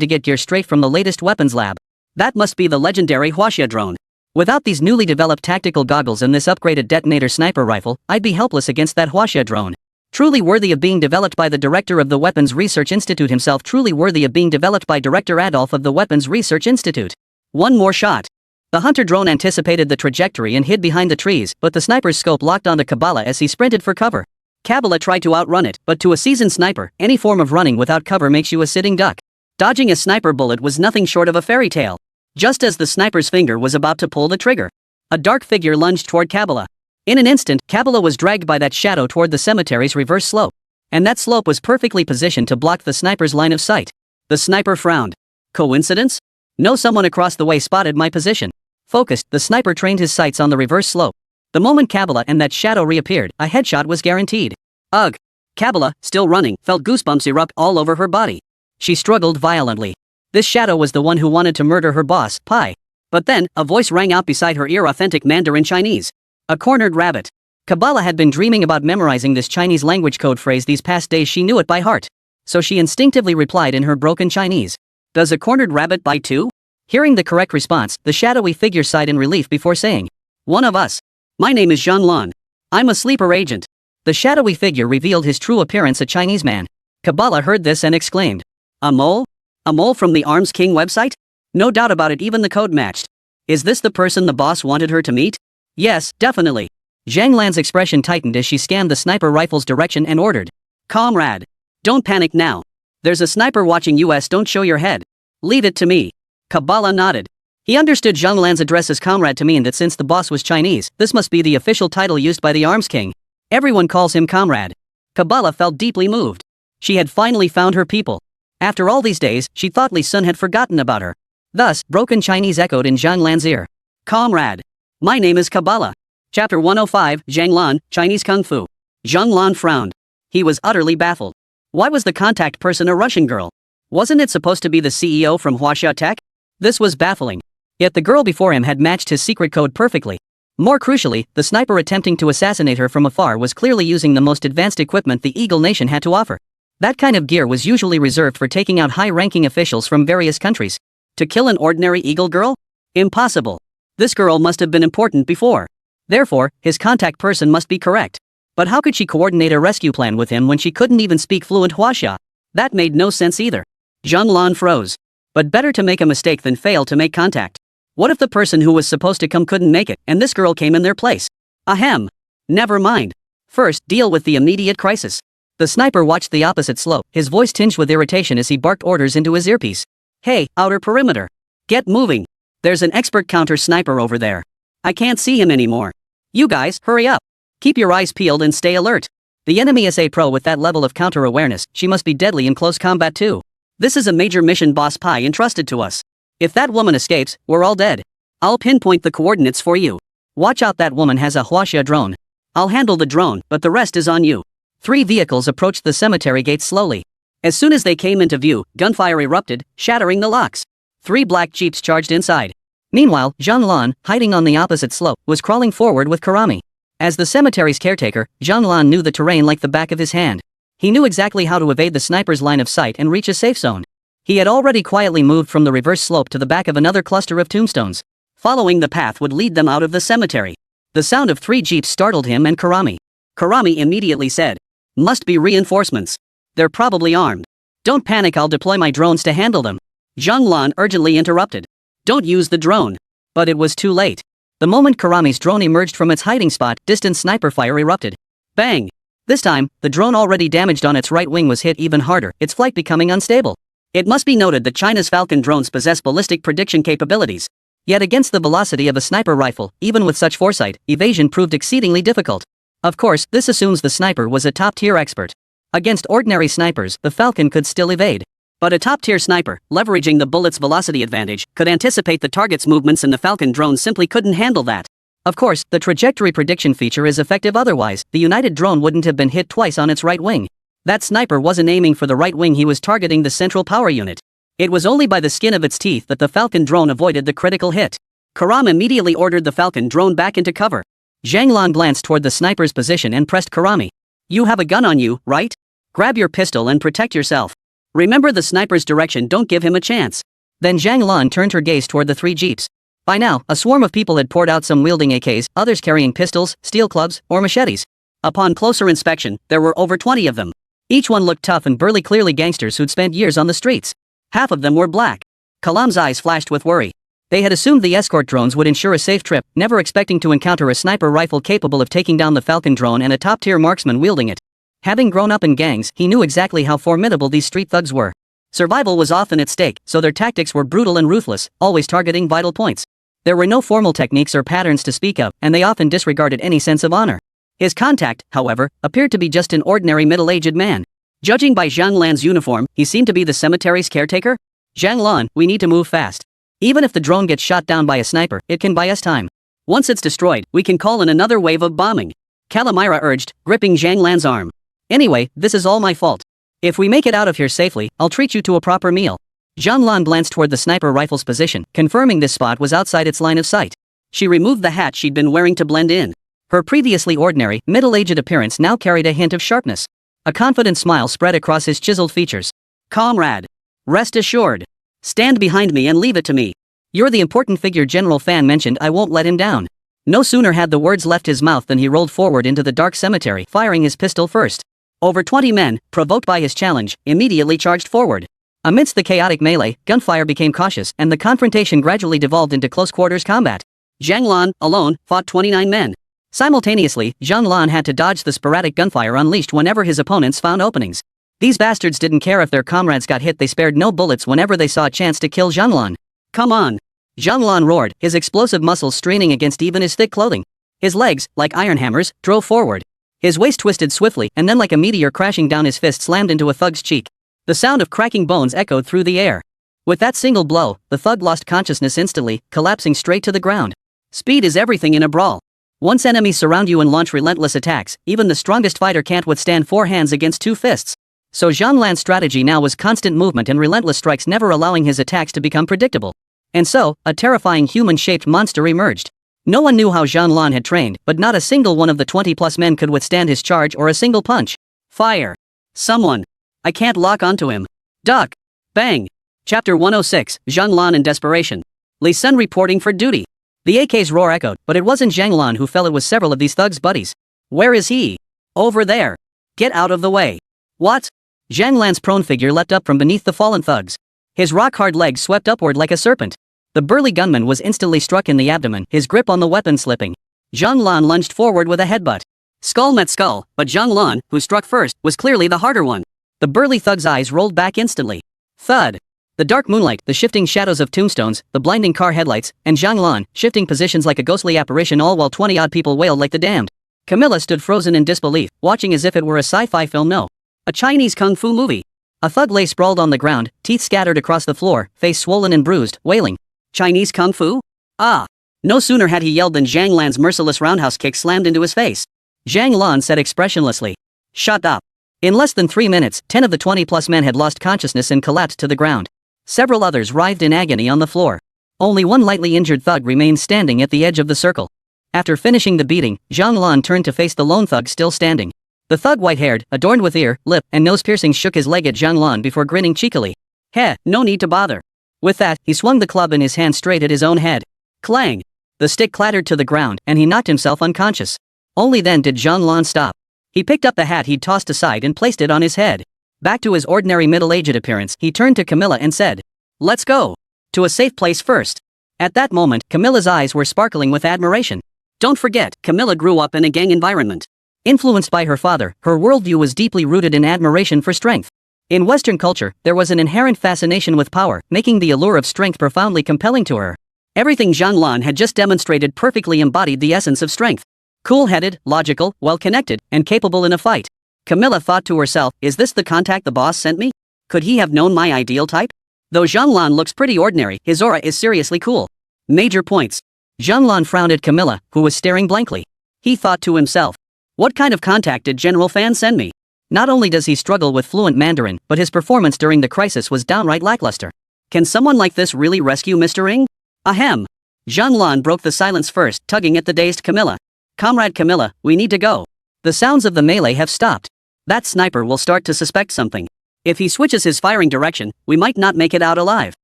to get gear straight from the latest weapons lab. That must be the legendary Huaxia drone. Without these newly developed tactical goggles and this upgraded detonator sniper rifle, I'd be helpless against that Huaxia drone. Truly worthy of being developed by the director of the Weapons Research Institute himself, truly worthy of being developed by Director Adolf of the Weapons Research Institute. One more shot. The hunter drone anticipated the trajectory and hid behind the trees, but the sniper's scope locked onto Kabbalah as he sprinted for cover. Kabbalah tried to outrun it, but to a seasoned sniper, any form of running without cover makes you a sitting duck. Dodging a sniper bullet was nothing short of a fairy tale. Just as the sniper's finger was about to pull the trigger, a dark figure lunged toward Kabbalah. In an instant, Kabbalah was dragged by that shadow toward the cemetery's reverse slope. And that slope was perfectly positioned to block the sniper's line of sight. The sniper frowned. Coincidence? No, someone across the way spotted my position. Focused, the sniper trained his sights on the reverse slope. The moment Kabbalah and that shadow reappeared, a headshot was guaranteed. Ugh! Kabbalah, still running, felt goosebumps erupt all over her body. She struggled violently. This shadow was the one who wanted to murder her boss, Pi. But then, a voice rang out beside her ear, authentic Mandarin Chinese. A cornered rabbit. Kabbalah had been dreaming about memorizing this Chinese language code phrase these past days. She knew it by heart. So she instinctively replied in her broken Chinese. Does a cornered rabbit bite too? Hearing the correct response, the shadowy figure sighed in relief before saying, One of us. My name is Zhang Lan. I'm a sleeper agent. The shadowy figure revealed his true appearance, a Chinese man. Kabbalah heard this and exclaimed, A mole? A mole from the Arms King website? No doubt about it, even the code matched. Is this the person the boss wanted her to meet? Yes, definitely. Zhang Lan's expression tightened as she scanned the sniper rifle's direction and ordered, Comrade. Don't panic now. There's a sniper watching us, don't show your head. Leave it to me. Kabbalah nodded. He understood Zhang Lan's address as comrade to mean that since the boss was Chinese, this must be the official title used by the Arms King. Everyone calls him comrade. Kabbalah felt deeply moved. She had finally found her people. After all these days, she thought Li Sun had forgotten about her. Thus, broken Chinese echoed in Zhang Lan's ear. Comrade. My name is Kabbalah. Chapter 105, Zhang Lan, Chinese Kung Fu. Zhang Lan frowned. He was utterly baffled. Why was the contact person a Russian girl? Wasn't it supposed to be the CEO from Huaxia Tech? This was baffling. Yet the girl before him had matched his secret code perfectly. More crucially, the sniper attempting to assassinate her from afar was clearly using the most advanced equipment the Eagle Nation had to offer. That kind of gear was usually reserved for taking out high-ranking officials from various countries. To kill an ordinary Eagle girl? Impossible. This girl must have been important before. Therefore, his contact person must be correct. But how could she coordinate a rescue plan with him when she couldn't even speak fluent Huaxia? That made no sense either. Zhang Lan froze. But better to make a mistake than fail to make contact. What if the person who was supposed to come couldn't make it, and this girl came in their place? Ahem. Never mind. First, deal with the immediate crisis. The sniper watched the opposite slope, his voice tinged with irritation as he barked orders into his earpiece. Hey, outer perimeter. Get moving. There's an expert counter sniper over there. I can't see him anymore. You guys, hurry up. Keep your eyes peeled and stay alert. The enemy is a pro with that level of counter-awareness. She must be deadly in close combat too. This is a major mission Boss Pi entrusted to us. If that woman escapes, we're all dead. I'll pinpoint the coordinates for you. Watch out, that woman has a Huaxia drone. I'll handle the drone, but the rest is on you. 3 vehicles approached the cemetery gates slowly. As soon as they came into view, gunfire erupted, shattering the locks. 3 black jeeps charged inside. Meanwhile, Zhang Lan, hiding on the opposite slope, was crawling forward with Karami. As the cemetery's caretaker, Zhang Lan knew the terrain like the back of his hand. He knew exactly how to evade the sniper's line of sight and reach a safe zone. He had already quietly moved from the reverse slope to the back of another cluster of tombstones. Following the path would lead them out of the cemetery. The sound of 3 jeeps startled him and Karami. Karami immediately said, "Must be reinforcements. They're probably armed. Don't panic, I'll deploy my drones to handle them." Zhang Lan urgently interrupted. "Don't use the drone." But it was too late. The moment Karami's drone emerged from its hiding spot, distant sniper fire erupted. Bang! This time, the drone already damaged on its right wing was hit even harder, its flight becoming unstable. It must be noted that China's Falcon drones possess ballistic prediction capabilities. Yet against the velocity of a sniper rifle, even with such foresight, evasion proved exceedingly difficult. Of course, this assumes the sniper was a top-tier expert. Against ordinary snipers, the Falcon could still evade. But a top-tier sniper, leveraging the bullet's velocity advantage, could anticipate the target's movements, and the Falcon drone simply couldn't handle that. Of course, the trajectory prediction feature is effective, otherwise, the United drone wouldn't have been hit twice on its right wing. That sniper wasn't aiming for the right wing, he was targeting the central power unit. It was only by the skin of its teeth that the Falcon drone avoided the critical hit. Karam immediately ordered the Falcon drone back into cover. Zhang Lan glanced toward the sniper's position and pressed Karami. "You have a gun on you, right? Grab your pistol and protect yourself. Remember the sniper's direction, don't give him a chance." Then Zhang Lan turned her gaze toward the 3 jeeps. By now, a swarm of people had poured out, some wielding AKs, others carrying pistols, steel clubs, or machetes. Upon closer inspection, there were over 20 of them. Each one looked tough and burly, clearly gangsters who'd spent years on the streets. Half of them were black. Kalam's eyes flashed with worry. They had assumed the escort drones would ensure a safe trip, never expecting to encounter a sniper rifle capable of taking down the Falcon drone and a top-tier marksman wielding it. Having grown up in gangs, he knew exactly how formidable these street thugs were. Survival was often at stake, so their tactics were brutal and ruthless, always targeting vital points. There were no formal techniques or patterns to speak of, and they often disregarded any sense of honor. His contact, however, appeared to be just an ordinary middle-aged man. Judging by Zhang Lan's uniform, he seemed to be the cemetery's caretaker. "Zhang Lan, we need to move fast. Even if the drone gets shot down by a sniper, it can buy us time. Once it's destroyed, we can call in another wave of bombing," Calamira urged, gripping Zhang Lan's arm. "Anyway, this is all my fault. If we make it out of here safely, I'll treat you to a proper meal." Zhang Lan glanced toward the sniper rifle's position, confirming this spot was outside its line of sight. She removed the hat she'd been wearing to blend in. Her previously ordinary, middle-aged appearance now carried a hint of sharpness. A confident smile spread across his chiseled features. "Comrade, rest assured. Stand behind me and leave it to me. You're the important figure General Fan mentioned, I won't let him down." No sooner had the words left his mouth than he rolled forward into the dark cemetery, firing his pistol first. Over 20 men, provoked by his challenge, immediately charged forward. Amidst the chaotic melee, gunfire became cautious, and the confrontation gradually devolved into close-quarters combat. Zhang Lan, alone, fought 29 men. Simultaneously, Zhang Lan had to dodge the sporadic gunfire unleashed whenever his opponents found openings. These bastards didn't care if their comrades got hit, they spared no bullets whenever they saw a chance to kill Zhang Lan. "Come on!" Zhang Lan roared, his explosive muscles straining against even his thick clothing. His legs, like iron hammers, drove forward. His waist twisted swiftly, and then like a meteor crashing down, his fist slammed into a thug's cheek. The sound of cracking bones echoed through the air. With that single blow, the thug lost consciousness instantly, collapsing straight to the ground. Speed is everything in a brawl. Once enemies surround you and launch relentless attacks, even the strongest fighter can't withstand 4 hands against 2 fists. So Zhang Lan's strategy now was constant movement and relentless strikes, never allowing his attacks to become predictable. And so, a terrifying human-shaped monster emerged. No one knew how Zhang Lan had trained, but not a single one of the 20-plus men could withstand his charge or a single punch. "Fire! Someone! I can't lock onto him. Duck!" Bang! Chapter 106, Zhang Lan in desperation. Li Sun reporting for duty. The AK's roar echoed, but it wasn't Zhang Lan who fell, it was several of these thugs' buddies. "Where is he?" "Over there. Get out of the way." "What?" Zhang Lan's prone figure leapt up from beneath the fallen thugs. His rock-hard legs swept upward like a serpent. The burly gunman was instantly struck in the abdomen, his grip on the weapon slipping. Zhang Lan lunged forward with a headbutt. Skull met skull, but Zhang Lan, who struck first, was clearly the harder one. The burly thug's eyes rolled back instantly. Thud! The dark moonlight, the shifting shadows of tombstones, the blinding car headlights, and Zhang Lan, shifting positions like a ghostly apparition, all while 20-odd people wailed like the damned. Camilla stood frozen in disbelief, watching as if it were a sci-fi film. No. A Chinese kung fu movie. A thug lay sprawled on the ground, teeth scattered across the floor, face swollen and bruised, wailing. "Chinese kung fu? Ah!" No sooner had he yelled than Zhang Lan's merciless roundhouse kick slammed into his face. Zhang Lan said expressionlessly, "Shut up." In less than 3 minutes, 10 of the 20-plus men had lost consciousness and collapsed to the ground. Several others writhed in agony on the floor. Only one lightly injured thug remained standing at the edge of the circle. After finishing the beating, Zhang Lan turned to face the lone thug still standing. The thug, white-haired, adorned with ear, lip, and nose piercings, shook his leg at Zhang Lan before grinning cheekily. Heh, no need to bother. With that, he swung the club in his hand straight at his own head. Clang! The stick clattered to the ground, and he knocked himself unconscious. Only then did Zhang Lan stop. He picked up the hat he'd tossed aside and placed it on his head. Back to his ordinary middle-aged appearance, he turned to Camilla and said, "Let's go. To a safe place first." At that moment, Camilla's eyes were sparkling with admiration. Don't forget, Camilla grew up in a gang environment. Influenced by her father, her worldview was deeply rooted in admiration for strength. In Western culture, there was an inherent fascination with power, making the allure of strength profoundly compelling to her. Everything Zhang Lan had just demonstrated perfectly embodied the essence of strength. Cool-headed, logical, well-connected, and capable in a fight. Camilla thought to herself, is this the contact the boss sent me? Could he have known my ideal type? Though Zhang Lan looks pretty ordinary, his aura is seriously cool. Major points. Zhang Lan frowned at Camilla, who was staring blankly. He thought to himself, what kind of contact did General Fan send me? Not only does he struggle with fluent Mandarin, but his performance during the crisis was downright lackluster. Can someone like this really rescue Mr. Ing? Ahem. Zhang Lan broke the silence first, tugging at the dazed Camilla. Comrade Camilla, we need to go. The sounds of the melee have stopped. That sniper will start to suspect something. If he switches his firing direction, we might not make it out alive.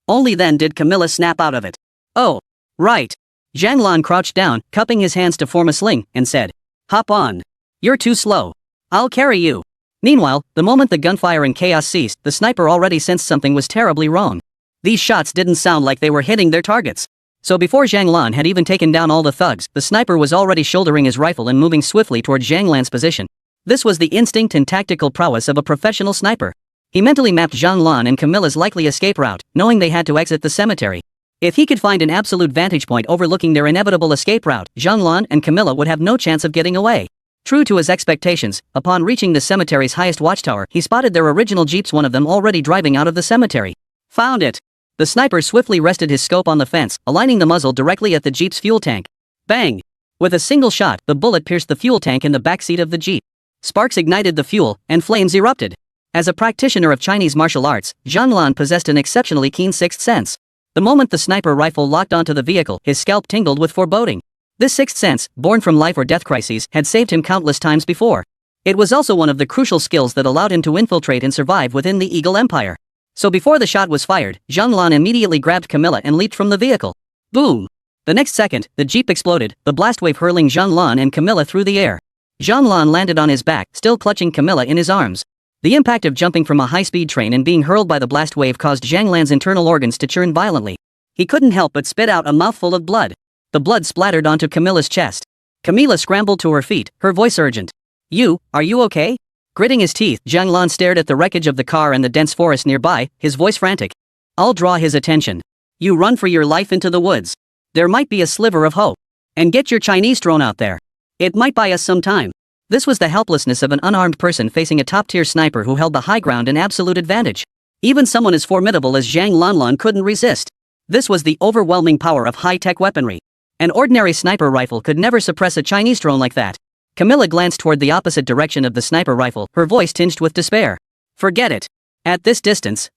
Only then did Camilla snap out of it. Oh, right. Zhang Lan crouched down, cupping his hands to form a sling, and said, hop on. You're too slow. I'll carry you. Meanwhile, the moment the gunfire and chaos ceased, the sniper already sensed something was terribly wrong. These shots didn't sound like they were hitting their targets. So before Zhang Lan had even taken down all the thugs, the sniper was already shouldering his rifle and moving swiftly toward Zhang Lan's position. This was the instinct and tactical prowess of a professional sniper. He mentally mapped Zhang Lan and Camilla's likely escape route, knowing they had to exit the cemetery. If he could find an absolute vantage point overlooking their inevitable escape route, Zhang Lan and Camilla would have no chance of getting away. True to his expectations, upon reaching the cemetery's highest watchtower, he spotted their original jeeps, one of them already driving out of the cemetery. Found it. The sniper swiftly rested his scope on the fence, aligning the muzzle directly at the jeep's fuel tank. Bang! With a single shot, the bullet pierced the fuel tank in the backseat of the jeep. Sparks ignited the fuel, and flames erupted. As a practitioner of Chinese martial arts, Zhang Lan possessed an exceptionally keen sixth sense. The moment the sniper rifle locked onto the vehicle, his scalp tingled with foreboding. This sixth sense, born from life or death crises, had saved him countless times before. It was also one of the crucial skills that allowed him to infiltrate and survive within the Eagle Empire. So before the shot was fired, Zhang Lan immediately grabbed Camilla and leaped from the vehicle. Boom! The next second, the jeep exploded, the blast wave hurling Zhang Lan and Camilla through the air. Zhang Lan landed on his back, still clutching Camilla in his arms. The impact of jumping from a high-speed train and being hurled by the blast wave caused Zhang Lan's internal organs to churn violently. He couldn't help but spit out a mouthful of blood. The blood splattered onto Camilla's chest. Camilla scrambled to her feet, her voice urgent. Are you okay? Gritting his teeth, Zhang Lan stared at the wreckage of the car and the dense forest nearby, his voice frantic. I'll draw his attention. You run for your life into the woods. There might be a sliver of hope. And get your Chinese drone out there. It might buy us some time. This was the helplessness of an unarmed person facing a top-tier sniper who held the high ground and absolute advantage. Even someone as formidable as Zhang Lanlan couldn't resist. This was the overwhelming power of high-tech weaponry. An ordinary sniper rifle could never suppress a Chinese drone like that. Camilla glanced toward the opposite direction of the sniper rifle, her voice tinged with despair. Forget it. At this distance,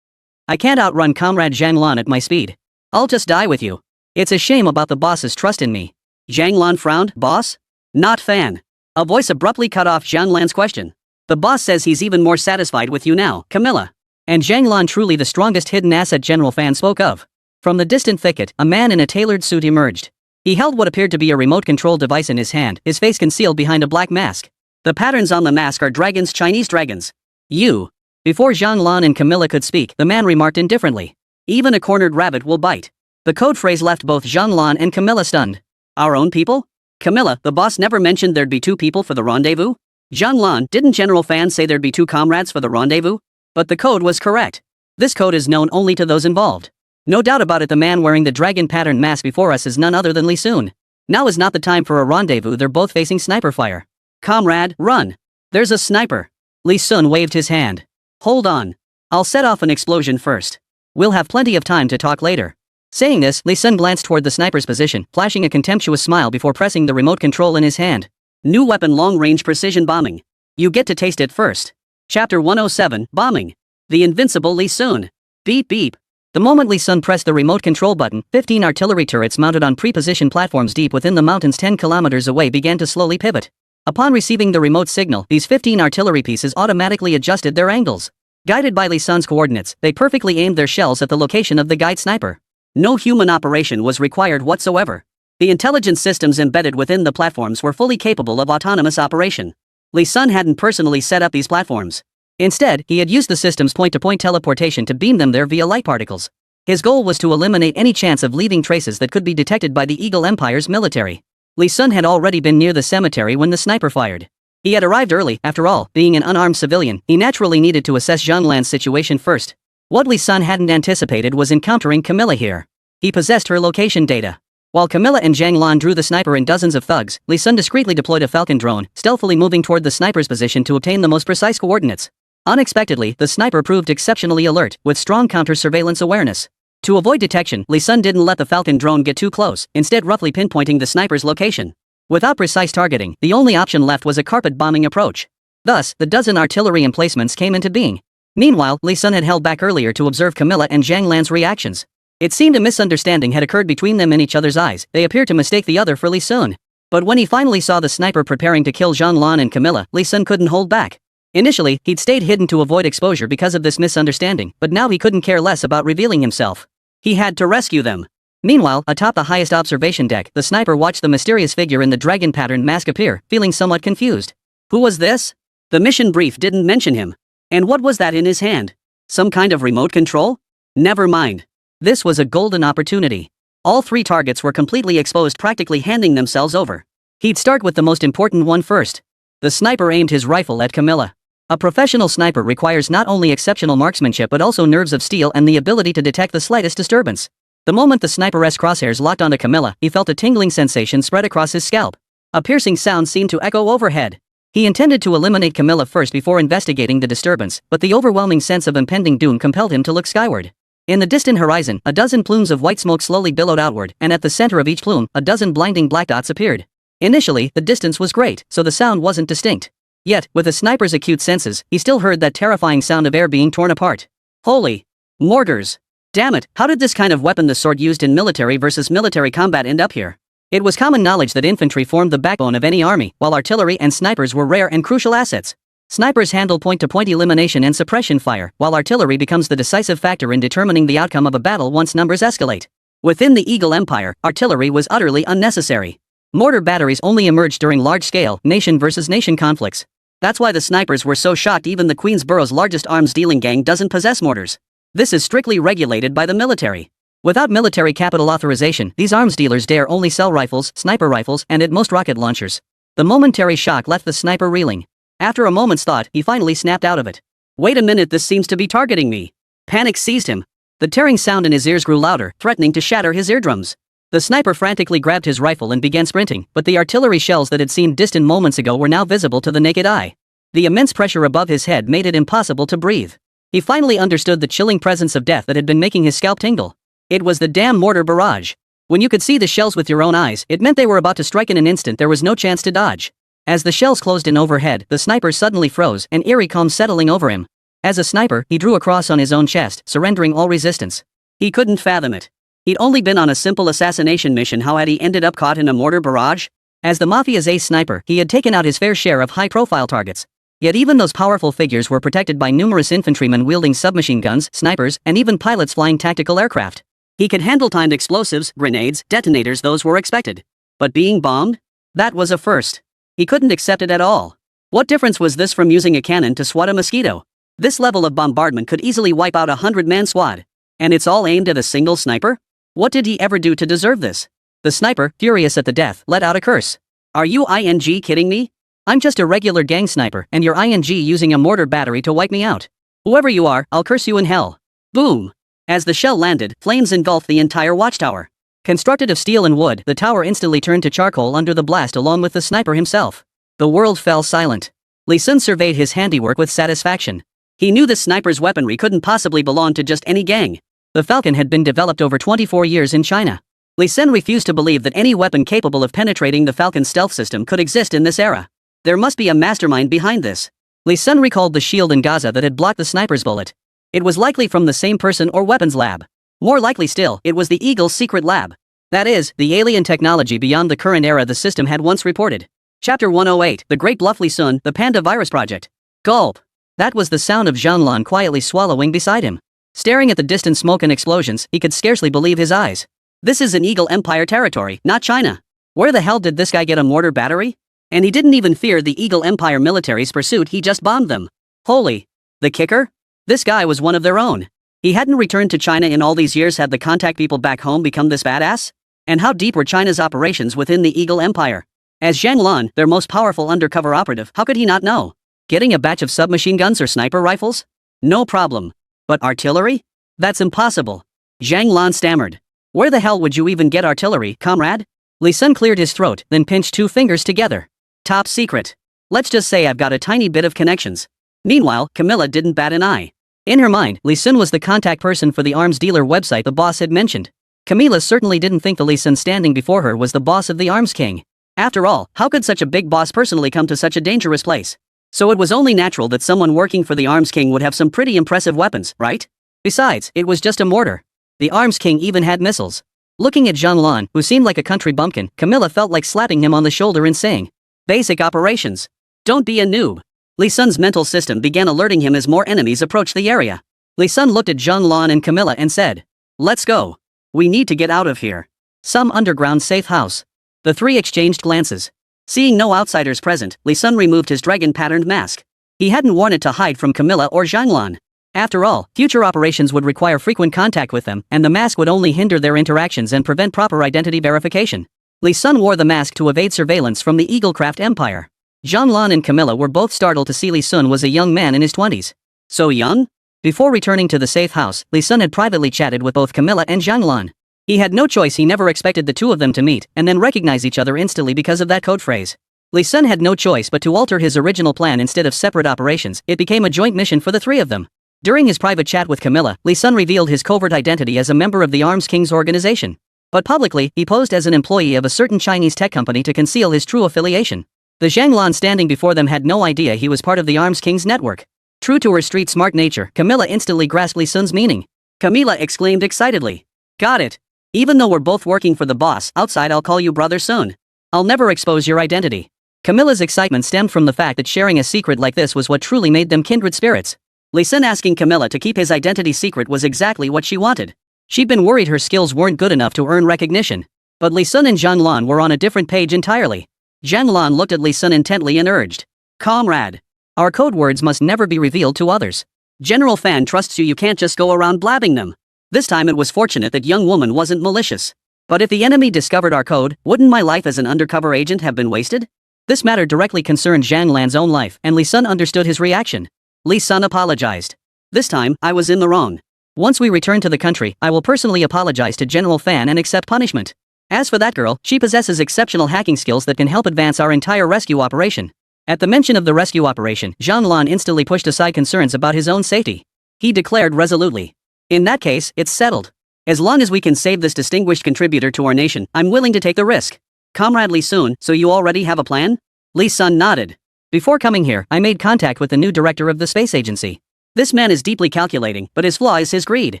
I can't outrun Comrade Zhang Lan at my speed. I'll just die with you. It's a shame about the boss's trust in me. Zhang Lan frowned. Boss? Not fan. A voice abruptly cut off Zhang Lan's question. The boss says he's even more satisfied with you now, Camilla. And Zhang Lan, truly the strongest hidden asset General Fan spoke of. From the distant thicket, a man in a tailored suit emerged. He held what appeared to be a remote control device in his hand, his face concealed behind a black mask. The patterns on the mask are dragons, Chinese dragons. Before Zhang Lan and Camilla could speak, the man remarked indifferently. Even a cornered rabbit will bite. The code phrase left both Zhang Lan and Camilla stunned. Our own people? Camilla, the boss never mentioned there'd be two people for the rendezvous? Zhang Lan, didn't General Fan say there'd be two comrades for the rendezvous? But the code was correct. This code is known only to those involved. No doubt about it, the man wearing the dragon pattern mask before us is none other than Li Sun. Now is not the time for a rendezvous, they're both facing sniper fire. Comrade, run! There's a sniper! Li Sun waved his hand. Hold on. I'll set off an explosion first. We'll have plenty of time to talk later. Saying this, Li Sun glanced toward the sniper's position, flashing a contemptuous smile before pressing the remote control in his hand. New weapon, long-range precision bombing. You get to taste it first. Chapter 107, Bombing. The invincible Li Sun. Beep beep. The moment Li Sun pressed the remote control button, 15 artillery turrets mounted on pre-positioned platforms deep within the mountains 10 kilometers away began to slowly pivot. Upon receiving the remote signal, these 15 artillery pieces automatically adjusted their angles. Guided by Li Sun's coordinates, they perfectly aimed their shells at the location of the guide sniper. No human operation was required whatsoever. The intelligence systems embedded within the platforms were fully capable of autonomous operation. Li Sun hadn't personally set up these platforms. Instead, he had used the system's point-to-point teleportation to beam them there via light particles. His goal was to eliminate any chance of leaving traces that could be detected by the Eagle Empire's military. Li Sun had already been near the cemetery when the sniper fired. He had arrived early, after all, being an unarmed civilian, he naturally needed to assess Zhang Lan's situation first. What Li Sun hadn't anticipated was encountering Camilla here. He possessed her location data. While Camilla and Zhang Lan drew the sniper in dozens of thugs, Li Sun discreetly deployed a Falcon drone, stealthily moving toward the sniper's position to obtain the most precise coordinates. Unexpectedly, the sniper proved exceptionally alert, with strong counter-surveillance awareness. To avoid detection, Li Sun didn't let the Falcon drone get too close, instead roughly pinpointing the sniper's location. Without precise targeting, the only option left was a carpet bombing approach. Thus, the dozen artillery emplacements came into being. Meanwhile, Li Sun had held back earlier to observe Camilla and Zhang Lan's reactions. It seemed a misunderstanding had occurred between them in each other's eyes, they appeared to mistake the other for Li Sun. But when he finally saw the sniper preparing to kill Zhang Lan and Camilla, Li Sun couldn't hold back. Initially, he'd stayed hidden to avoid exposure because of this misunderstanding, but now he couldn't care less about revealing himself. He had to rescue them. Meanwhile, atop the highest observation deck, the sniper watched the mysterious figure in the dragon pattern mask appear, feeling somewhat confused. Who was this? The mission brief didn't mention him. And what was that in his hand? Some kind of remote control? Never mind. This was a golden opportunity. All three targets were completely exposed, practically handing themselves over. He'd start with the most important one first. The sniper aimed his rifle at Camilla. A professional sniper requires not only exceptional marksmanship but also nerves of steel and the ability to detect the slightest disturbance. The moment the sniper's crosshairs locked onto Camilla, he felt a tingling sensation spread across his scalp. A piercing sound seemed to echo overhead. He intended to eliminate Camilla first before investigating the disturbance, but the overwhelming sense of impending doom compelled him to look skyward. In the distant horizon, a dozen plumes of white smoke slowly billowed outward, and at the center of each plume, a dozen blinding black dots appeared. Initially, the distance was great, so the sound wasn't distinct. Yet, with a sniper's acute senses, he still heard that terrifying sound of air being torn apart. Holy mortars! Damn it, how did this kind of weapon, the sort used in military versus military combat, end up here? It was common knowledge that infantry formed the backbone of any army, while artillery and snipers were rare and crucial assets. Snipers handle point-to-point elimination and suppression fire, while artillery becomes the decisive factor in determining the outcome of a battle once numbers escalate. Within the Eagle Empire, artillery was utterly unnecessary. Mortar batteries only emerged during large-scale, nation-versus-nation conflicts. That's why the snipers were so shocked even the Queensborough's largest arms-dealing gang doesn't possess mortars. This is strictly regulated by the military. Without military capital authorization, these arms dealers dare only sell rifles, sniper rifles, and at most rocket launchers. The momentary shock left the sniper reeling. After a moment's thought, he finally snapped out of it. Wait a minute, this seems to be targeting me. Panic seized him. The tearing sound in his ears grew louder, threatening to shatter his eardrums. The sniper frantically grabbed his rifle and began sprinting, but the artillery shells that had seemed distant moments ago were now visible to the naked eye. The immense pressure above his head made it impossible to breathe. He finally understood the chilling presence of death that had been making his scalp tingle. It was the damn mortar barrage. When you could see the shells with your own eyes, it meant they were about to strike in an instant. There was no chance to dodge. As the shells closed in overhead, the sniper suddenly froze, an eerie calm settling over him. As a sniper, he drew a cross on his own chest, surrendering all resistance. He couldn't fathom it. He'd only been on a simple assassination mission. How had he ended up caught in a mortar barrage? As the Mafia's ace sniper, he had taken out his fair share of high-profile targets. Yet even those powerful figures were protected by numerous infantrymen wielding submachine guns, snipers, and even pilots flying tactical aircraft. He could handle timed explosives, grenades, detonators, those were expected. But being bombed? That was a first. He couldn't accept it at all. What difference was this from using a cannon to swat a mosquito? This level of bombardment could easily wipe out a 100-man squad. And it's all aimed at a single sniper? What did he ever do to deserve this? The sniper, furious at the death, let out a curse. Are you kidding me? I'm just a regular gang sniper, and you're using a mortar battery to wipe me out. Whoever you are, I'll curse you in hell. Boom! As the shell landed, flames engulfed the entire watchtower. Constructed of steel and wood, the tower instantly turned to charcoal under the blast along with the sniper himself. The world fell silent. Li Sun surveyed his handiwork with satisfaction. He knew the sniper's weaponry couldn't possibly belong to just any gang. The Falcon had been developed over 24 years in China. Li Sun refused to believe that any weapon capable of penetrating the Falcon's stealth system could exist in this era. There must be a mastermind behind this. Li Sun recalled the shield in Gaza that had blocked the sniper's bullet. It was likely from the same person or weapons lab. More likely still, it was the Eagle's secret lab. That is, the alien technology beyond the current era the system had once reported. Chapter 108, The Great Bluff Li Sun, The Panda Virus Project. Gulp. That was the sound of Zhang quietly swallowing beside him. Staring at the distant smoke and explosions, he could scarcely believe his eyes. This is an Eagle Empire territory, not China. Where the hell did this guy get a mortar battery? And he didn't even fear the Eagle Empire military's pursuit, he just bombed them. Holy. The kicker? This guy was one of their own. He hadn't returned to China in all these years. Had the contact people back home become this badass? And how deep were China's operations within the Eagle Empire? As Zhang Lan, their most powerful undercover operative, how could he not know? Getting a batch of submachine guns or sniper rifles? No problem. But artillery? That's impossible. Zhang Lan stammered. Where the hell would you even get artillery, comrade? Li Sun cleared his throat, then pinched two fingers together. Top secret. Let's just say I've got a tiny bit of connections. Meanwhile, Camilla didn't bat an eye. In her mind, Li Sun was the contact person for the arms dealer website the boss had mentioned. Camilla certainly didn't think the Li Sun standing before her was the boss of the Arms King. After all, how could such a big boss personally come to such a dangerous place? So it was only natural that someone working for the Arms King would have some pretty impressive weapons, right? Besides, it was just a mortar. The Arms King even had missiles. Looking at Zhang Lan, who seemed like a country bumpkin, Camilla felt like slapping him on the shoulder and saying, "Basic operations. Don't be a noob." Li Sun's mental system began alerting him as more enemies approached the area. Li Sun looked at Zhang Lan and Camilla and said, "Let's go. We need to get out of here." Some underground safe house. The three exchanged glances. Seeing no outsiders present, Li Sun removed his dragon-patterned mask. He hadn't worn it to hide from Camilla or Zhang Lan. After all, future operations would require frequent contact with them, and the mask would only hinder their interactions and prevent proper identity verification. Li Sun wore the mask to evade surveillance from the Eaglecraft Empire. Zhang Lan and Camilla were both startled to see Li Sun was a young man in his 20s. So young? Before returning to the safe house, Li Sun had privately chatted with both Camilla and Zhang Lan. He had no choice. He never expected the two of them to meet and then recognize each other instantly because of that code phrase. Li Sun had no choice but to alter his original plan. Instead of separate operations, it became a joint mission for the three of them. During his private chat with Camilla, Li Sun revealed his covert identity as a member of the Arms King's organization. But publicly, he posed as an employee of a certain Chinese tech company to conceal his true affiliation. The Zhang Lan standing before them had no idea he was part of the Arms King's network. True to her street-smart nature, Camilla instantly grasped Li Sun's meaning. Camilla exclaimed excitedly. "Got it. Even though we're both working for the boss, outside I'll call you brother soon. I'll never expose your identity." Camilla's excitement stemmed from the fact that sharing a secret like this was what truly made them kindred spirits. Li Sun asking Camilla to keep his identity secret was exactly what she wanted. She'd been worried her skills weren't good enough to earn recognition. But Li Sun and Zhang Lan were on a different page entirely. Zhang Lan looked at Li Sun intently and urged, "Comrade, our code words must never be revealed to others. General Fan trusts you can't just go around blabbing them." This time it was fortunate that young woman wasn't malicious. But if the enemy discovered our code, wouldn't my life as an undercover agent have been wasted? This matter directly concerned Zhang Lan's own life, and Li Sun understood his reaction. Li Sun apologized. "This time, I was in the wrong. Once we return to the country, I will personally apologize to General Fan and accept punishment. As for that girl, she possesses exceptional hacking skills that can help advance our entire rescue operation." At the mention of the rescue operation, Zhang Lan instantly pushed aside concerns about his own safety. He declared resolutely, "In that case, it's settled. As long as we can save this distinguished contributor to our nation, I'm willing to take the risk. Comrade Li Sun, so you already have a plan?" Li Sun nodded. "Before coming here, I made contact with the new director of the space agency. This man is deeply calculating, but his flaw is his greed.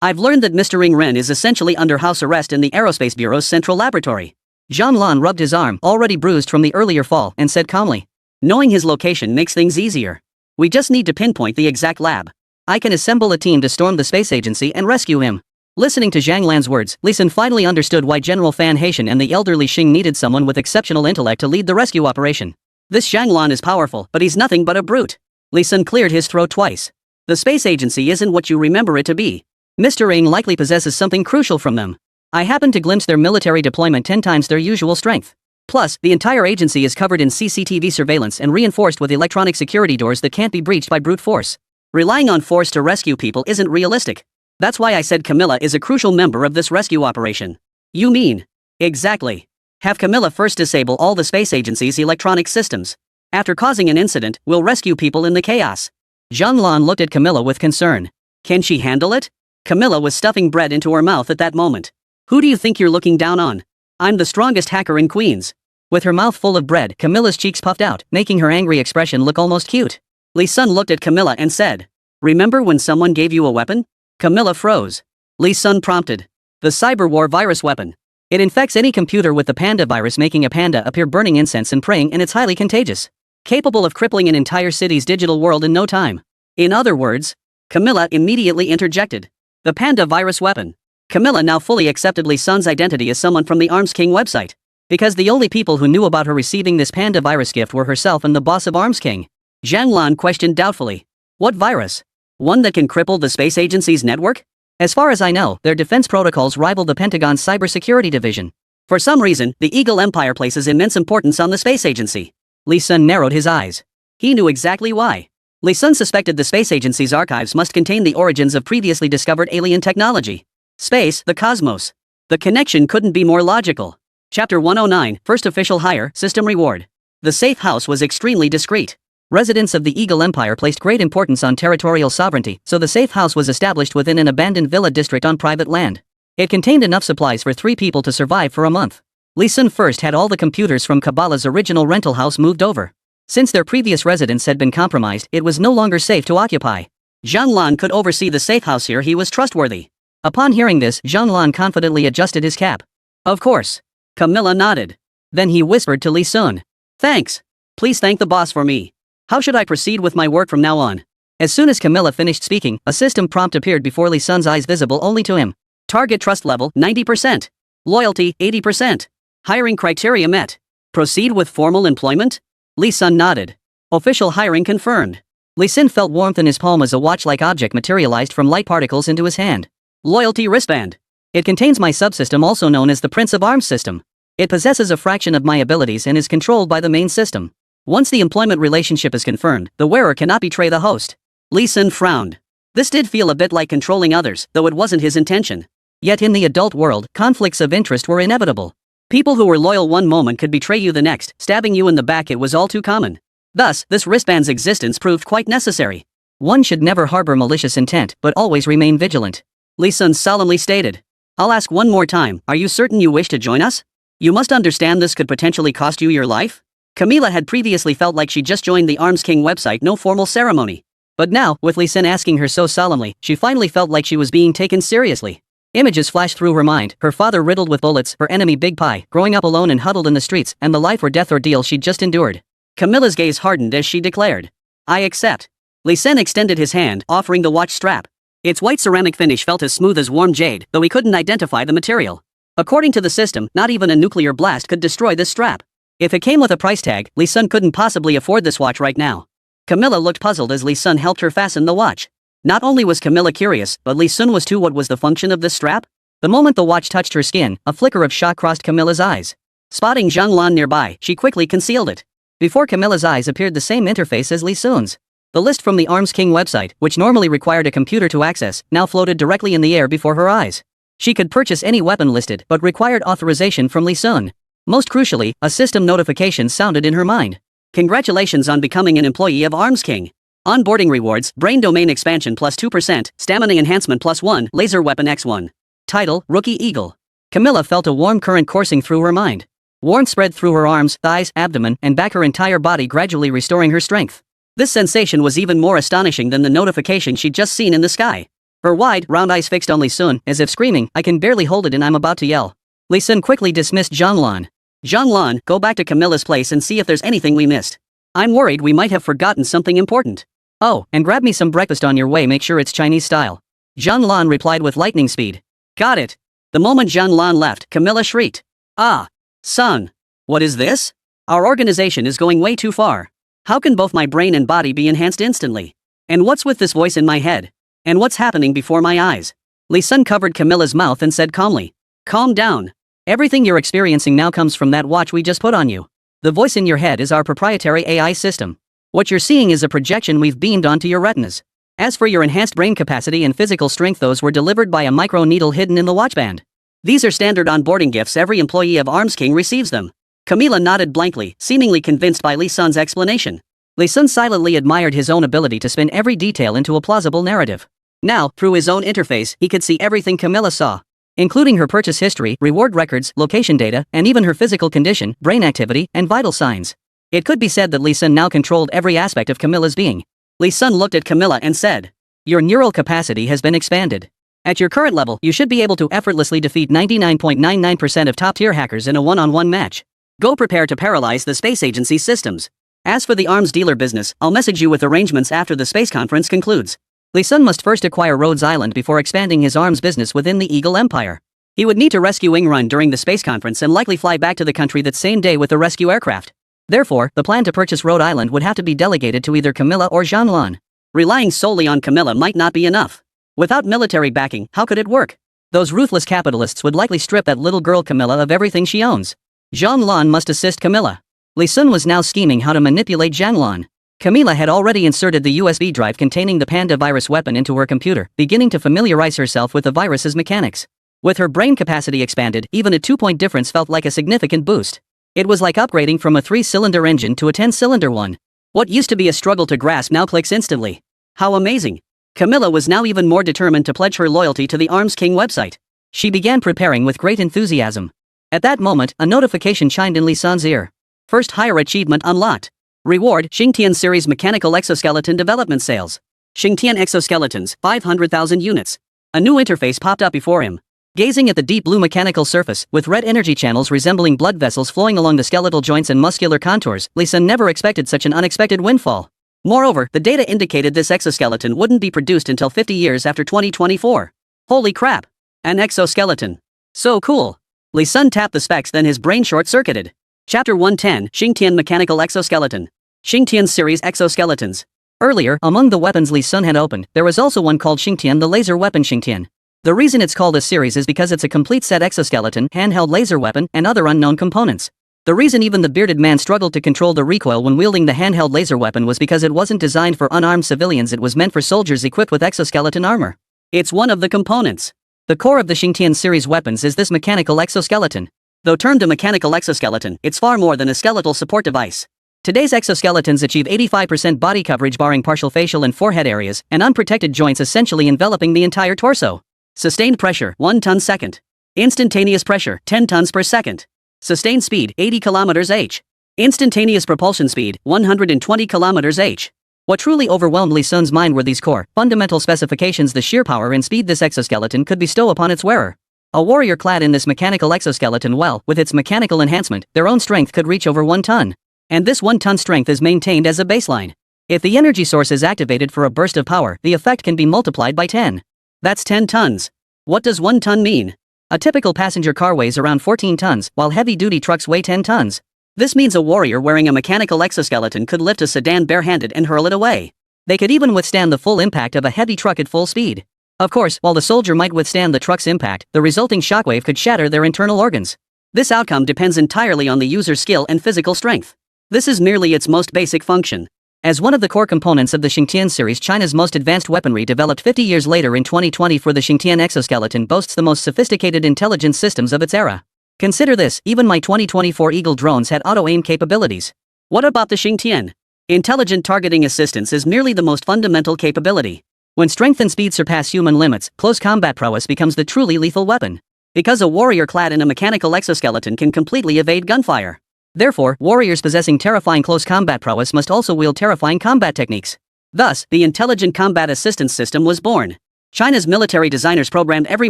I've learned that Mr. Ring Ren is essentially under house arrest in the Aerospace Bureau's central laboratory." Zhang Lan rubbed his arm, already bruised from the earlier fall, and said calmly, "Knowing his location makes things easier. We just need to pinpoint the exact lab. I can assemble a team to storm the space agency and rescue him." Listening to Zhang Lan's words, Li Sun finally understood why General Fan Haitian and the elderly Xing needed someone with exceptional intellect to lead the rescue operation. This Zhang Lan is powerful, but he's nothing but a brute. Li Sun cleared his throat twice. The space agency isn't what you remember it to be. Mr. Ing likely possesses something crucial from them. I happened to glimpse their military deployment 10 times their usual strength. Plus, the entire agency is covered in CCTV surveillance and reinforced with electronic security doors that can't be breached by brute force. Relying on force to rescue people isn't realistic. That's why I said Camilla is a crucial member of this rescue operation." "You mean?" "Exactly. Have Camilla first disable all the space agency's electronic systems. After causing an incident, we'll rescue people in the chaos." Zhang Lan looked at Camilla with concern. "Can she handle it?" Camilla was stuffing bread into her mouth at that moment. "Who do you think you're looking down on? I'm the strongest hacker in Queens." With her mouth full of bread, Camilla's cheeks puffed out, making her angry expression look almost cute. Li Sun looked at Camilla and said, "Remember when someone gave you a weapon?" Camilla froze. Li Sun prompted. The cyber war virus weapon. It infects any computer with the panda virus, making a panda appear burning incense and praying, and it's highly contagious. Capable of crippling an entire city's digital world in no time. In other words, Camilla immediately interjected. The panda virus weapon. Camilla now fully accepted Li Sun's identity as someone from the Arms King website. Because the only people who knew about her receiving this panda virus gift were herself and the boss of Arms King. Zhang questioned doubtfully. What virus? One that can cripple the space agency's network? As far as I know, their defense protocols rival the Pentagon's cybersecurity division. For some reason, the Eagle Empire places immense importance on the space agency. Li Sun narrowed his eyes. He knew exactly why. Li Sun suspected the space agency's archives must contain the origins of previously discovered alien technology. Space, the cosmos. The connection couldn't be more logical. Chapter 109, First Official Hire, System Reward. The safe house was extremely discreet. Residents of the Eagle Empire placed great importance on territorial sovereignty, so the safe house was established within an abandoned villa district on private land. It contained enough supplies for 3 people to survive for a month. Li Sun first had all the computers from Kabbalah's original rental house moved over. Since their previous residence had been compromised, it was no longer safe to occupy. Zhang Lan could oversee the safe house here. He was trustworthy. Upon hearing this, Zhang Lan confidently adjusted his cap. Of course. Camilla nodded. Then he whispered to Li Sun. Thanks. Please thank the boss for me. How should I proceed with my work from now on? As soon as Camilla finished speaking, a system prompt appeared before Li Sun's eyes, visible only to him. Target trust level 90%. Loyalty 80%. Hiring criteria met. Proceed with formal employment? Li Sun nodded. Official hiring confirmed. Li Sun felt warmth in his palm as a watch-like object materialized from light particles into his hand. Loyalty wristband. It contains my subsystem, also known as the Prince of Arms system. It possesses a fraction of my abilities and is controlled by the main system. Once the employment relationship is confirmed, the wearer cannot betray the host. Li Sun frowned. This did feel a bit like controlling others, though it wasn't his intention. Yet in the adult world, conflicts of interest were inevitable. People who were loyal one moment could betray you the next, stabbing you in the back. It was all too common. Thus, this wristband's existence proved quite necessary. One should never harbor malicious intent, but always remain vigilant. Li Sun solemnly stated. I'll ask one more time, are you certain you wish to join us? You must understand this could potentially cost you your life? Camilla had previously felt like she just joined the Arms King website, no formal ceremony. But now, with Li Sun asking her so solemnly, she finally felt like she was being taken seriously. Images flashed through her mind, her father riddled with bullets, her enemy Big Pie, growing up alone and huddled in the streets, and the life or death ordeal she'd just endured. Camilla's gaze hardened as she declared. I accept. Li Sun extended his hand, offering the watch strap. Its white ceramic finish felt as smooth as warm jade, though he couldn't identify the material. According to the system, not even a nuclear blast could destroy this strap. If it came with a price tag, Li Sun couldn't possibly afford this watch right now. Camilla looked puzzled as Li Sun helped her fasten the watch. Not only was Camilla curious, but Li Sun was too. What was the function of this strap? The moment the watch touched her skin, a flicker of shock crossed Camilla's eyes. Spotting Zhang Lan nearby, she quickly concealed it. Before Camilla's eyes appeared the same interface as Li Sun's. The list from the Arms King website, which normally required a computer to access, now floated directly in the air before her eyes. She could purchase any weapon listed, but required authorization from Li Sun. Most crucially, a system notification sounded in her mind. Congratulations on becoming an employee of Arms King. Onboarding rewards, brain domain expansion plus 2%, stamina enhancement plus 1, laser weapon X1. Title, Rookie Eagle. Camilla felt a warm current coursing through her mind. Warmth spread through her arms, thighs, abdomen, and back, her entire body gradually restoring her strength. This sensation was even more astonishing than the notification she'd just seen in the sky. Her wide, round eyes fixed on Li Sun, as if screaming, I can barely hold it and I'm about to yell. Li Sun quickly dismissed Zhang Lan. Zhang Lan, go back to Camilla's place and see if there's anything we missed. I'm worried we might have forgotten something important. Oh, and grab me some breakfast on your way, make sure it's Chinese style. Zhang Lan replied with lightning speed. Got it. The moment Zhang Lan left, Camilla shrieked. Ah. Son. What is this? Our organization is going way too far. How can both my brain and body be enhanced instantly? And what's with this voice in my head? And what's happening before my eyes? Li Sun covered Camilla's mouth and said calmly. Calm down. Everything you're experiencing now comes from that watch we just put on you. The voice in your head is our proprietary AI system. What you're seeing is a projection we've beamed onto your retinas. As for your enhanced brain capacity and physical strength, those were delivered by a micro needle hidden in the watchband. These are standard onboarding gifts. Every employee of Arms King receives them. Camilla nodded blankly, seemingly convinced by Li Sun's explanation. Li Sun silently admired his own ability to spin every detail into a plausible narrative. Now, through his own interface, he could see everything Camilla saw, including her purchase history, reward records, location data, and even her physical condition, brain activity, and vital signs. It could be said that Li Sun now controlled every aspect of Camilla's being. Li Sun looked at Camilla and said, your neural capacity has been expanded. At your current level, you should be able to effortlessly defeat 99.99% of top-tier hackers in a one-on-one match. Go prepare to paralyze the space agency's systems. As for the arms dealer business, I'll message you with arrangements after the space conference concludes. Lee Sun must first acquire Rhodes Island before expanding his arms business within the Eagle Empire. He would need to rescue Ing Run during the space conference and likely fly back to the country that same day with the rescue aircraft. Therefore, the plan to purchase Rhode Island would have to be delegated to either Camilla or Zhanlan. Relying solely on Camilla might not be enough. Without military backing, how could it work? Those ruthless capitalists would likely strip that little girl Camilla of everything she owns. Zhanlan must assist Camilla. Lee Sun was now scheming how to manipulate Zhanlan. Camilla had already inserted the USB drive containing the Panda virus weapon into her computer, beginning to familiarize herself with the virus's mechanics. With her brain capacity expanded, even a 2-point difference felt like a significant boost. It was like upgrading from a 3-cylinder engine to a 10-cylinder one. What used to be a struggle to grasp now clicks instantly. How amazing! Camilla was now even more determined to pledge her loyalty to the Arms King website. She began preparing with great enthusiasm. At that moment, a notification chimed in Lee Sun's ear. First higher achievement unlocked. Reward, Xingtian Series Mechanical Exoskeleton Development Sales. Xingtian Exoskeletons, 500,000 units. A new interface popped up before him. Gazing at the deep blue mechanical surface, with red energy channels resembling blood vessels flowing along the skeletal joints and muscular contours, Lee Sun never expected such an unexpected windfall. Moreover, the data indicated this exoskeleton wouldn't be produced until 50 years after 2024. Holy crap! An exoskeleton. So cool. Lee Sun tapped the specs, then his brain short-circuited. Chapter 110, Xingtian Mechanical Exoskeleton. Xingtian Series Exoskeletons. Earlier, among the weapons Lee Sun had opened, there was also one called Xingtian, the laser weapon Xingtian. The reason it's called a series is because it's a complete set exoskeleton, handheld laser weapon, and other unknown components. The reason even the bearded man struggled to control the recoil when wielding the handheld laser weapon was because it wasn't designed for unarmed civilians, it was meant for soldiers equipped with exoskeleton armor. It's one of the components. The core of the Xingtian series weapons is this mechanical exoskeleton. Though termed a mechanical exoskeleton, it's far more than a skeletal support device. Today's exoskeletons achieve 85% body coverage barring partial facial and forehead areas, and unprotected joints essentially enveloping the entire torso. Sustained pressure, 1 ton second. Instantaneous pressure, 10 tons per second. Sustained speed, 80 km/h. Instantaneous propulsion speed, 120 km/h. What truly overwhelmed Lee Sun's mind were these core, fundamental specifications, the sheer power and speed this exoskeleton could bestow upon its wearer. A warrior clad in this mechanical exoskeleton, well, with its mechanical enhancement, their own strength could reach over 1 ton. And this 1 ton strength is maintained as a baseline. If the energy source is activated for a burst of power, the effect can be multiplied by 10. That's 10 tons. What does 1 ton mean? A typical passenger car weighs around 14 tons, while heavy-duty trucks weigh 10 tons. This means a warrior wearing a mechanical exoskeleton could lift a sedan barehanded and hurl it away. They could even withstand the full impact of a heavy truck at full speed. Of course, while the soldier might withstand the truck's impact, the resulting shockwave could shatter their internal organs. This outcome depends entirely on the user's skill and physical strength. This is merely its most basic function. As one of the core components of the Xingtian series, China's most advanced weaponry developed 50 years later in 2020 for the Xingtian exoskeleton boasts the most sophisticated intelligence systems of its era. Consider this, even my 2024 Eagle drones had auto-aim capabilities. What about the Xingtian? Intelligent targeting assistance is merely the most fundamental capability. When strength and speed surpass human limits, close combat prowess becomes the truly lethal weapon. Because a warrior clad in a mechanical exoskeleton can completely evade gunfire. Therefore, warriors possessing terrifying close combat prowess must also wield terrifying combat techniques. Thus, the Intelligent Combat Assistance System was born. China's military designers programmed every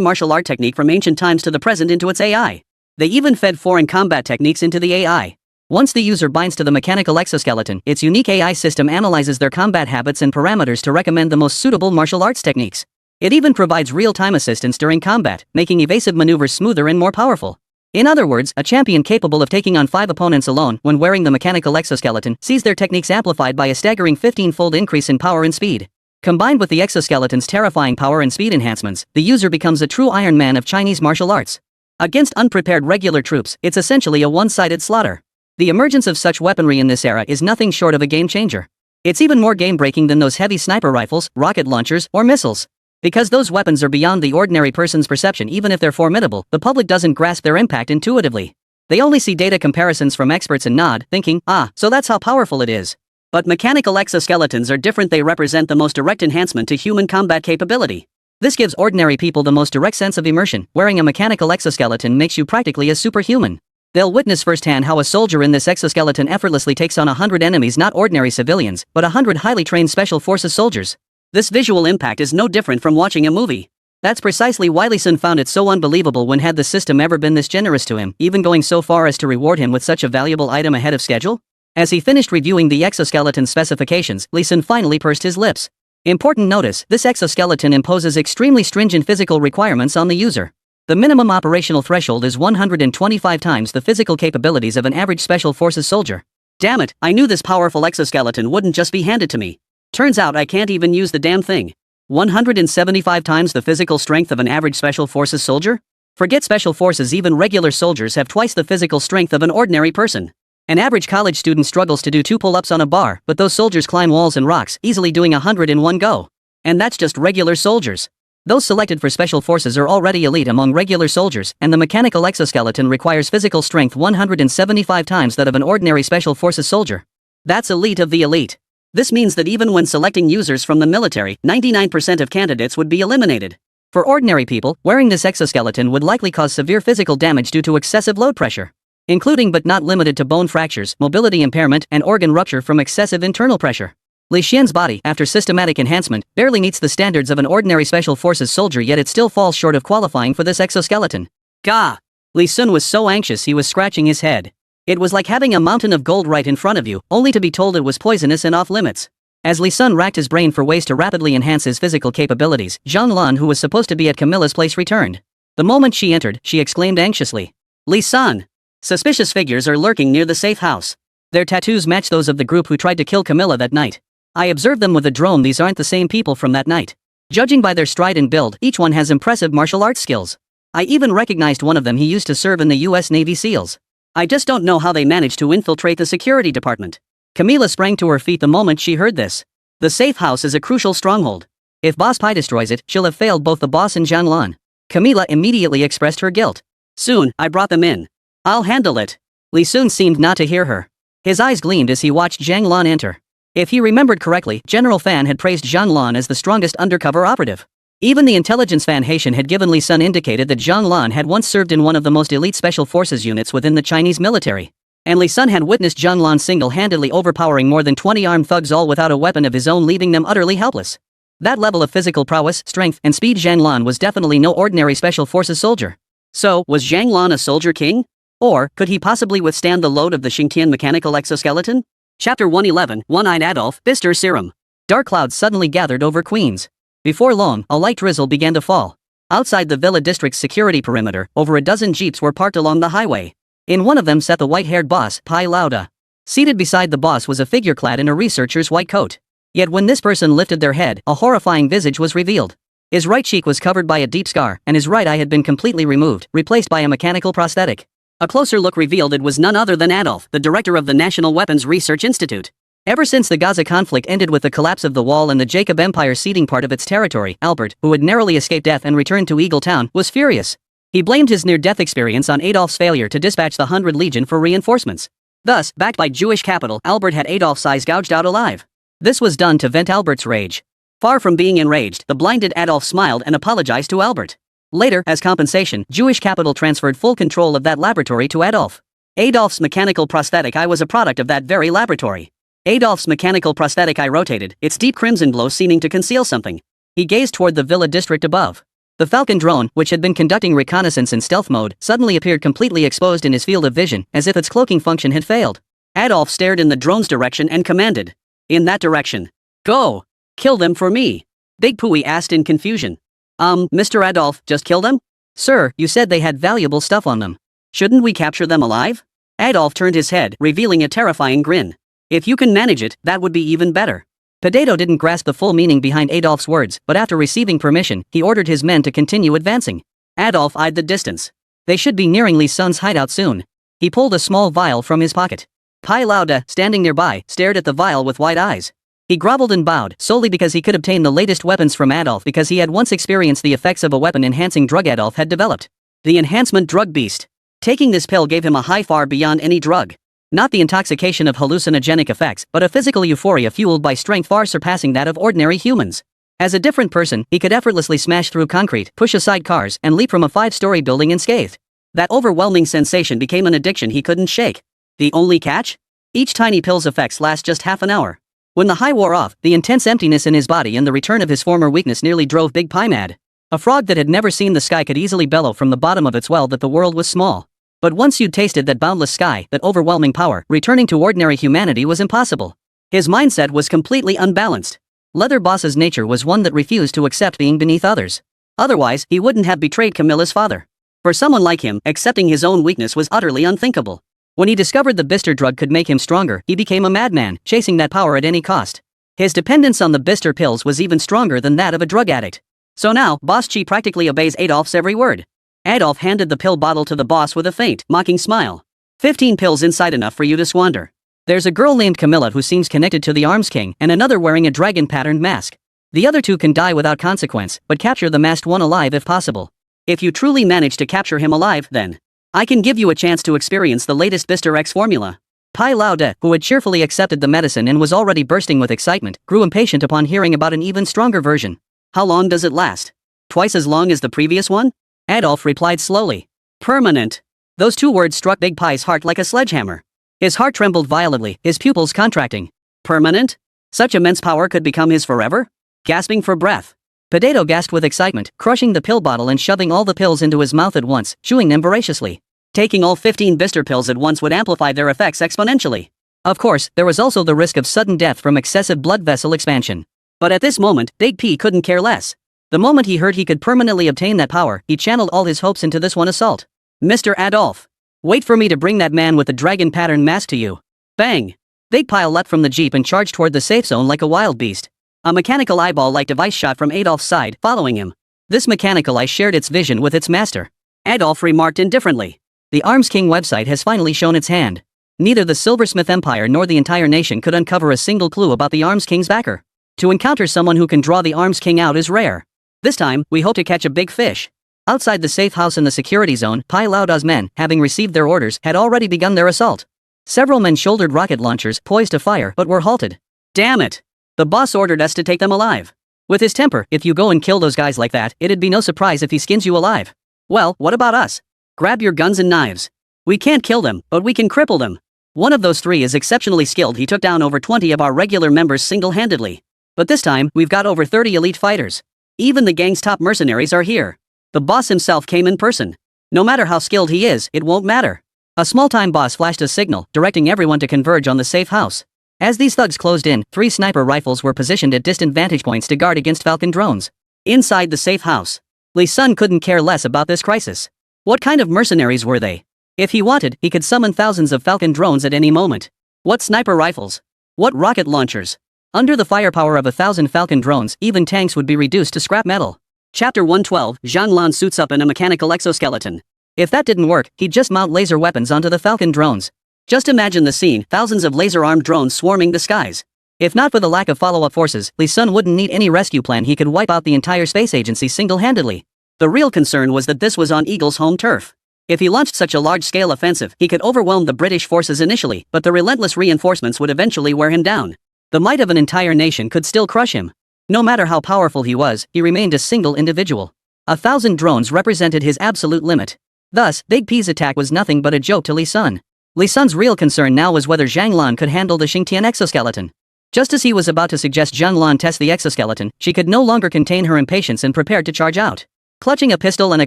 martial art technique from ancient times to the present into its AI. They even fed foreign combat techniques into the AI. Once the user binds to the mechanical exoskeleton, its unique AI system analyzes their combat habits and parameters to recommend the most suitable martial arts techniques. It even provides real-time assistance during combat, making evasive maneuvers smoother and more powerful. In other words, a champion capable of taking on 5 opponents alone when wearing the mechanical exoskeleton sees their techniques amplified by a staggering 15-fold increase in power and speed. Combined with the exoskeleton's terrifying power and speed enhancements, the user becomes a true Iron Man of Chinese martial arts. Against unprepared regular troops, it's essentially a one-sided slaughter. The emergence of such weaponry in this era is nothing short of a game-changer. It's even more game-breaking than those heavy sniper rifles, rocket launchers, or missiles. Because those weapons are beyond the ordinary person's perception, even if they're formidable, the public doesn't grasp their impact intuitively. They only see data comparisons from experts and nod, thinking, so that's how powerful it is. But mechanical exoskeletons are different. They represent the most direct enhancement to human combat capability. This gives ordinary people the most direct sense of immersion. Wearing a mechanical exoskeleton makes you practically a superhuman. They'll witness firsthand how a soldier in this exoskeleton effortlessly takes on 100 enemies, not ordinary civilians, but 100 highly trained special forces soldiers. This visual impact is no different from watching a movie. That's precisely why Lee Sun found it so unbelievable. When had the system ever been this generous to him, even going so far as to reward him with such a valuable item ahead of schedule? As he finished reviewing the exoskeleton specifications, Lee Sun finally pursed his lips. Important notice, this exoskeleton imposes extremely stringent physical requirements on the user. The minimum operational threshold is 125 times the physical capabilities of an average Special Forces soldier. Damn it, I knew this powerful exoskeleton wouldn't just be handed to me. Turns out I can't even use the damn thing. 175 times the physical strength of an average Special Forces soldier? Forget Special Forces, even regular soldiers have twice the physical strength of an ordinary person. An average college student struggles to do 2 pull-ups on a bar, but those soldiers climb walls and rocks, easily doing 100 in one go. And that's just regular soldiers. Those selected for Special Forces are already elite among regular soldiers, and the mechanical exoskeleton requires physical strength 175 times that of an ordinary Special Forces soldier. That's elite of the elite. This means that even when selecting users from the military, 99% of candidates would be eliminated. For ordinary people, wearing this exoskeleton would likely cause severe physical damage due to excessive load pressure, including but not limited to bone fractures, mobility impairment, and organ rupture from excessive internal pressure. Li Xian's body, after systematic enhancement, barely meets the standards of an ordinary Special Forces soldier, yet it still falls short of qualifying for this exoskeleton. Gah! Li Sun was so anxious he was scratching his head. It was like having a mountain of gold right in front of you, only to be told it was poisonous and off limits. As Li Sun racked his brain for ways to rapidly enhance his physical capabilities, Zhang Lan, who was supposed to be at Camilla's place, returned. The moment she entered, she exclaimed anxiously, "Li Sun! Suspicious figures are lurking near the safe house. Their tattoos match those of the group who tried to kill Camilla that night. I observed them with a drone. These aren't the same people from that night. Judging by their stride and build, each one has impressive martial arts skills. I even recognized one of them. He used to serve in the US Navy SEALs. I just don't know how they managed to infiltrate the security department." Camilla sprang to her feet the moment she heard this. The safe house is a crucial stronghold. If Boss Pai destroys it, she'll have failed both the boss and Zhang Lan. Camilla immediately expressed her guilt. "Soon, I brought them in. I'll handle it." Li Sun seemed not to hear her. His eyes gleamed as he watched Zhang Lan enter. If he remembered correctly, General Fan had praised Zhang Lan as the strongest undercover operative. Even the intelligence Fan Haitian had given Li Sun indicated that Zhang Lan had once served in one of the most elite Special Forces units within the Chinese military. And Li Sun had witnessed Zhang Lan single-handedly overpowering more than 20 armed thugs, all without a weapon of his own, leaving them utterly helpless. That level of physical prowess, strength, and speed, Zhang Lan was definitely no ordinary Special Forces soldier. So, was Zhang Lan a soldier king? Or, could he possibly withstand the load of the Xingtian mechanical exoskeleton? Chapter 111, One-Eyed Adolf, Bister Serum. Dark clouds suddenly gathered over Queens. Before long, a light drizzle began to fall. Outside the Villa District's security perimeter, over a dozen jeeps were parked along the highway. In one of them sat the white-haired boss, Pai Lauda. Seated beside the boss was a figure clad in a researcher's white coat. Yet when this person lifted their head, a horrifying visage was revealed. His right cheek was covered by a deep scar, and his right eye had been completely removed, replaced by a mechanical prosthetic. A closer look revealed it was none other than Adolf, the director of the National Weapons Research Institute. Ever since the Gaza conflict ended with the collapse of the wall and the Jacob Empire ceding part of its territory, Albert, who had narrowly escaped death and returned to Eagle Town, was furious. He blamed his near-death experience on Adolf's failure to dispatch the 100 Legion for reinforcements. Thus, backed by Jewish capital, Albert had Adolf's eyes gouged out alive. This was done to vent Albert's rage. Far from being enraged, the blinded Adolf smiled and apologized to Albert. Later, as compensation, Jewish capital transferred full control of that laboratory to Adolf. Adolf's mechanical prosthetic eye was a product of that very laboratory. Adolf's mechanical prosthetic eye rotated, its deep crimson glow seeming to conceal something. He gazed toward the Villa District above. The Falcon drone, which had been conducting reconnaissance in stealth mode, suddenly appeared completely exposed in his field of vision, as if its cloaking function had failed. Adolf stared in the drone's direction and commanded. "In that direction. Go! Kill them for me." Big Pooey asked in confusion. Mr. Adolf, just kill them? Sir, you said they had valuable stuff on them. Shouldn't we capture them alive? Adolf turned his head, revealing a terrifying grin. If you can manage it, that would be even better. Potato didn't grasp the full meaning behind Adolf's words, but after receiving permission, he ordered his men to continue advancing. Adolf eyed the distance. They should be nearing Li Sun's hideout soon. He pulled a small vial from his pocket. Pai Lauda, standing nearby, stared at the vial with wide eyes. He groveled and bowed, solely because he could obtain the latest weapons from Adolf, because he had once experienced the effects of a weapon-enhancing drug Adolf had developed. The enhancement drug beast. Taking this pill gave him a high far beyond any drug. Not the intoxication of hallucinogenic effects, but a physical euphoria fueled by strength far surpassing that of ordinary humans. As a different person, he could effortlessly smash through concrete, push aside cars, and leap from a 5-story building unscathed. That overwhelming sensation became an addiction he couldn't shake. The only catch? Each tiny pill's effects last just half an hour. When the high wore off, the intense emptiness in his body and the return of his former weakness nearly drove Big Pie mad. A frog that had never seen the sky could easily bellow from the bottom of its well that the world was small. But once you'd tasted that boundless sky, that overwhelming power, returning to ordinary humanity was impossible. His mindset was completely unbalanced. Leather Boss's nature was one that refused to accept being beneath others. Otherwise, he wouldn't have betrayed Camilla's father. For someone like him, accepting his own weakness was utterly unthinkable. When he discovered the Bister drug could make him stronger, he became a madman, chasing that power at any cost. His dependence on the Bister pills was even stronger than that of a drug addict. So now, Boss Chi practically obeys Adolf's every word. Adolf handed the pill bottle to the boss with a faint, mocking smile. 15 pills inside, enough for you to squander. There's a girl named Camilla who seems connected to the Arms King and another wearing a dragon-patterned mask. The other two can die without consequence, but capture the masked one alive if possible. If you truly manage to capture him alive, then I can give you a chance to experience the latest Bister X formula. Pai Lao De, who had cheerfully accepted the medicine and was already bursting with excitement, grew impatient upon hearing about an even stronger version. How long does it last? Twice as long as the previous one? Adolf replied slowly. Permanent. Those two words struck Big Pai's heart like a sledgehammer. His heart trembled violently, his pupils contracting. Permanent? Such immense power could become his forever? Gasping for breath, Potato gasped with excitement, crushing the pill bottle and shoving all the pills into his mouth at once, chewing them voraciously. Taking all 15 Bister pills at once would amplify their effects exponentially. Of course, there was also the risk of sudden death from excessive blood vessel expansion. But at this moment, Big P couldn't care less. The moment he heard he could permanently obtain that power, he channeled all his hopes into this one assault. Mr. Adolf, wait for me to bring that man with the dragon pattern mask to you. Bang! Big Pile leapt from the jeep and charged toward the safe zone like a wild beast. A mechanical eyeball-like device shot from Adolf's side, following him. This mechanical eye shared its vision with its master. Adolf remarked indifferently. The Arms King website has finally shown its hand. Neither the Silversmith Empire nor the entire nation could uncover a single clue about the Arms King's backer. To encounter someone who can draw the Arms King out is rare. This time, we hope to catch a big fish. Outside the safe house in the security zone, Pai Lauda's men, having received their orders, had already begun their assault. Several men shouldered rocket launchers, poised to fire, but were halted. Damn it! The boss ordered us to take them alive. With his temper, if you go and kill those guys like that, it'd be no surprise if he skins you alive. Well, what about us? Grab your guns and knives. We can't kill them, but we can cripple them. One of those three is exceptionally skilled. He took down over 20 of our regular members single-handedly. But this time, we've got over 30 elite fighters. Even the gang's top mercenaries are here. The boss himself came in person. No matter how skilled he is, it won't matter. A small-time boss flashed a signal, directing everyone to converge on the safe house. As these thugs closed in, 3 sniper rifles were positioned at distant vantage points to guard against Falcon drones. Inside the safe house, Li Sun couldn't care less about this crisis. What kind of mercenaries were they? If he wanted, he could summon thousands of Falcon drones at any moment. What sniper rifles? What rocket launchers? Under the firepower of 1,000 Falcon drones, even tanks would be reduced to scrap metal. Chapter 112, Zhang Lan suits up in a mechanical exoskeleton. If that didn't work, he'd just mount laser weapons onto the Falcon drones. Just imagine the scene, thousands of laser-armed drones swarming the skies. If not for the lack of follow-up forces, Li Sun wouldn't need any rescue plan. He could wipe out the entire space agency single-handedly. The real concern was that this was on Eagle's home turf. If he launched such a large-scale offensive, he could overwhelm the British forces initially, but the relentless reinforcements would eventually wear him down. The might of an entire nation could still crush him. No matter how powerful he was, he remained a single individual. 1,000 drones represented his absolute limit. Thus, Big P's attack was nothing but a joke to Li Sun. Li Sun's real concern now was whether Zhang Lan could handle the Xingtian exoskeleton. Just as he was about to suggest Zhang Lan test the exoskeleton, she could no longer contain her impatience and prepared to charge out. Clutching a pistol and a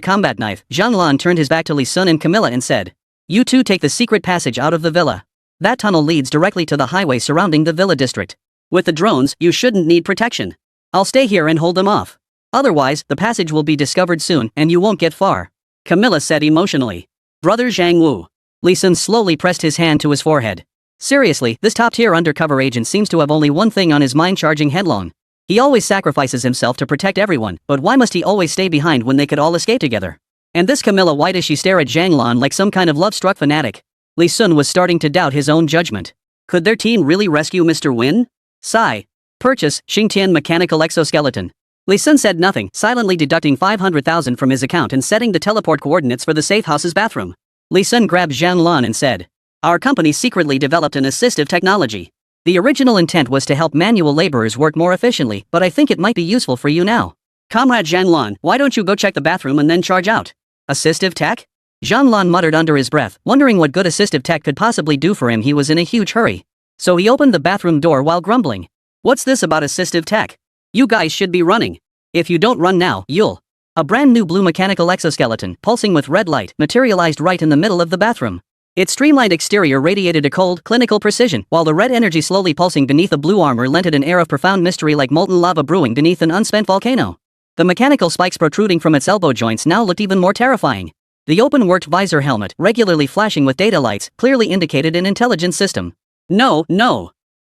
combat knife, Zhang Lan turned his back to Li Sun and Camilla and said, "You two take the secret passage out of the villa. That tunnel leads directly to the highway surrounding the villa district. With the drones, you shouldn't need protection. I'll stay here and hold them off. Otherwise, the passage will be discovered soon and you won't get far," Camilla said emotionally. "Brother Zhang Wu." Li Sun slowly pressed his hand to his forehead. Seriously, this top-tier undercover agent seems to have only one thing on his mind: charging headlong. He always sacrifices himself to protect everyone, but why must he always stay behind when they could all escape together? And this Camilla, why does she stare at Zhang Lan like some kind of love-struck fanatic? Li Sun was starting to doubt his own judgment. Could their team really rescue Mr. Win? Sigh. Purchase, Xingtian mechanical exoskeleton. Li Sun said nothing, silently deducting 500,000 from his account and setting the teleport coordinates for the safe house's bathroom. Li Sun grabbed Zhang Lan and said, "Our company secretly developed an assistive technology. The original intent was to help manual laborers work more efficiently, but I think it might be useful for you now. Comrade Zhang Lan, why don't you go check the bathroom and then charge out?" Assistive tech? Zhang Lan muttered under his breath, wondering what good assistive tech could possibly do for him. He was in a huge hurry. So he opened the bathroom door while grumbling. "What's this about assistive tech? You guys should be running. If you don't run now, you'll..." A brand new blue mechanical exoskeleton, pulsing with red light, materialized right in the middle of the bathroom. Its streamlined exterior radiated a cold, clinical precision, while the red energy slowly pulsing beneath the blue armor lent it an air of profound mystery like molten lava brewing beneath an unspent volcano. The mechanical spikes protruding from its elbow joints now looked even more terrifying. The open-worked visor helmet, regularly flashing with data lights, clearly indicated an intelligence system. No.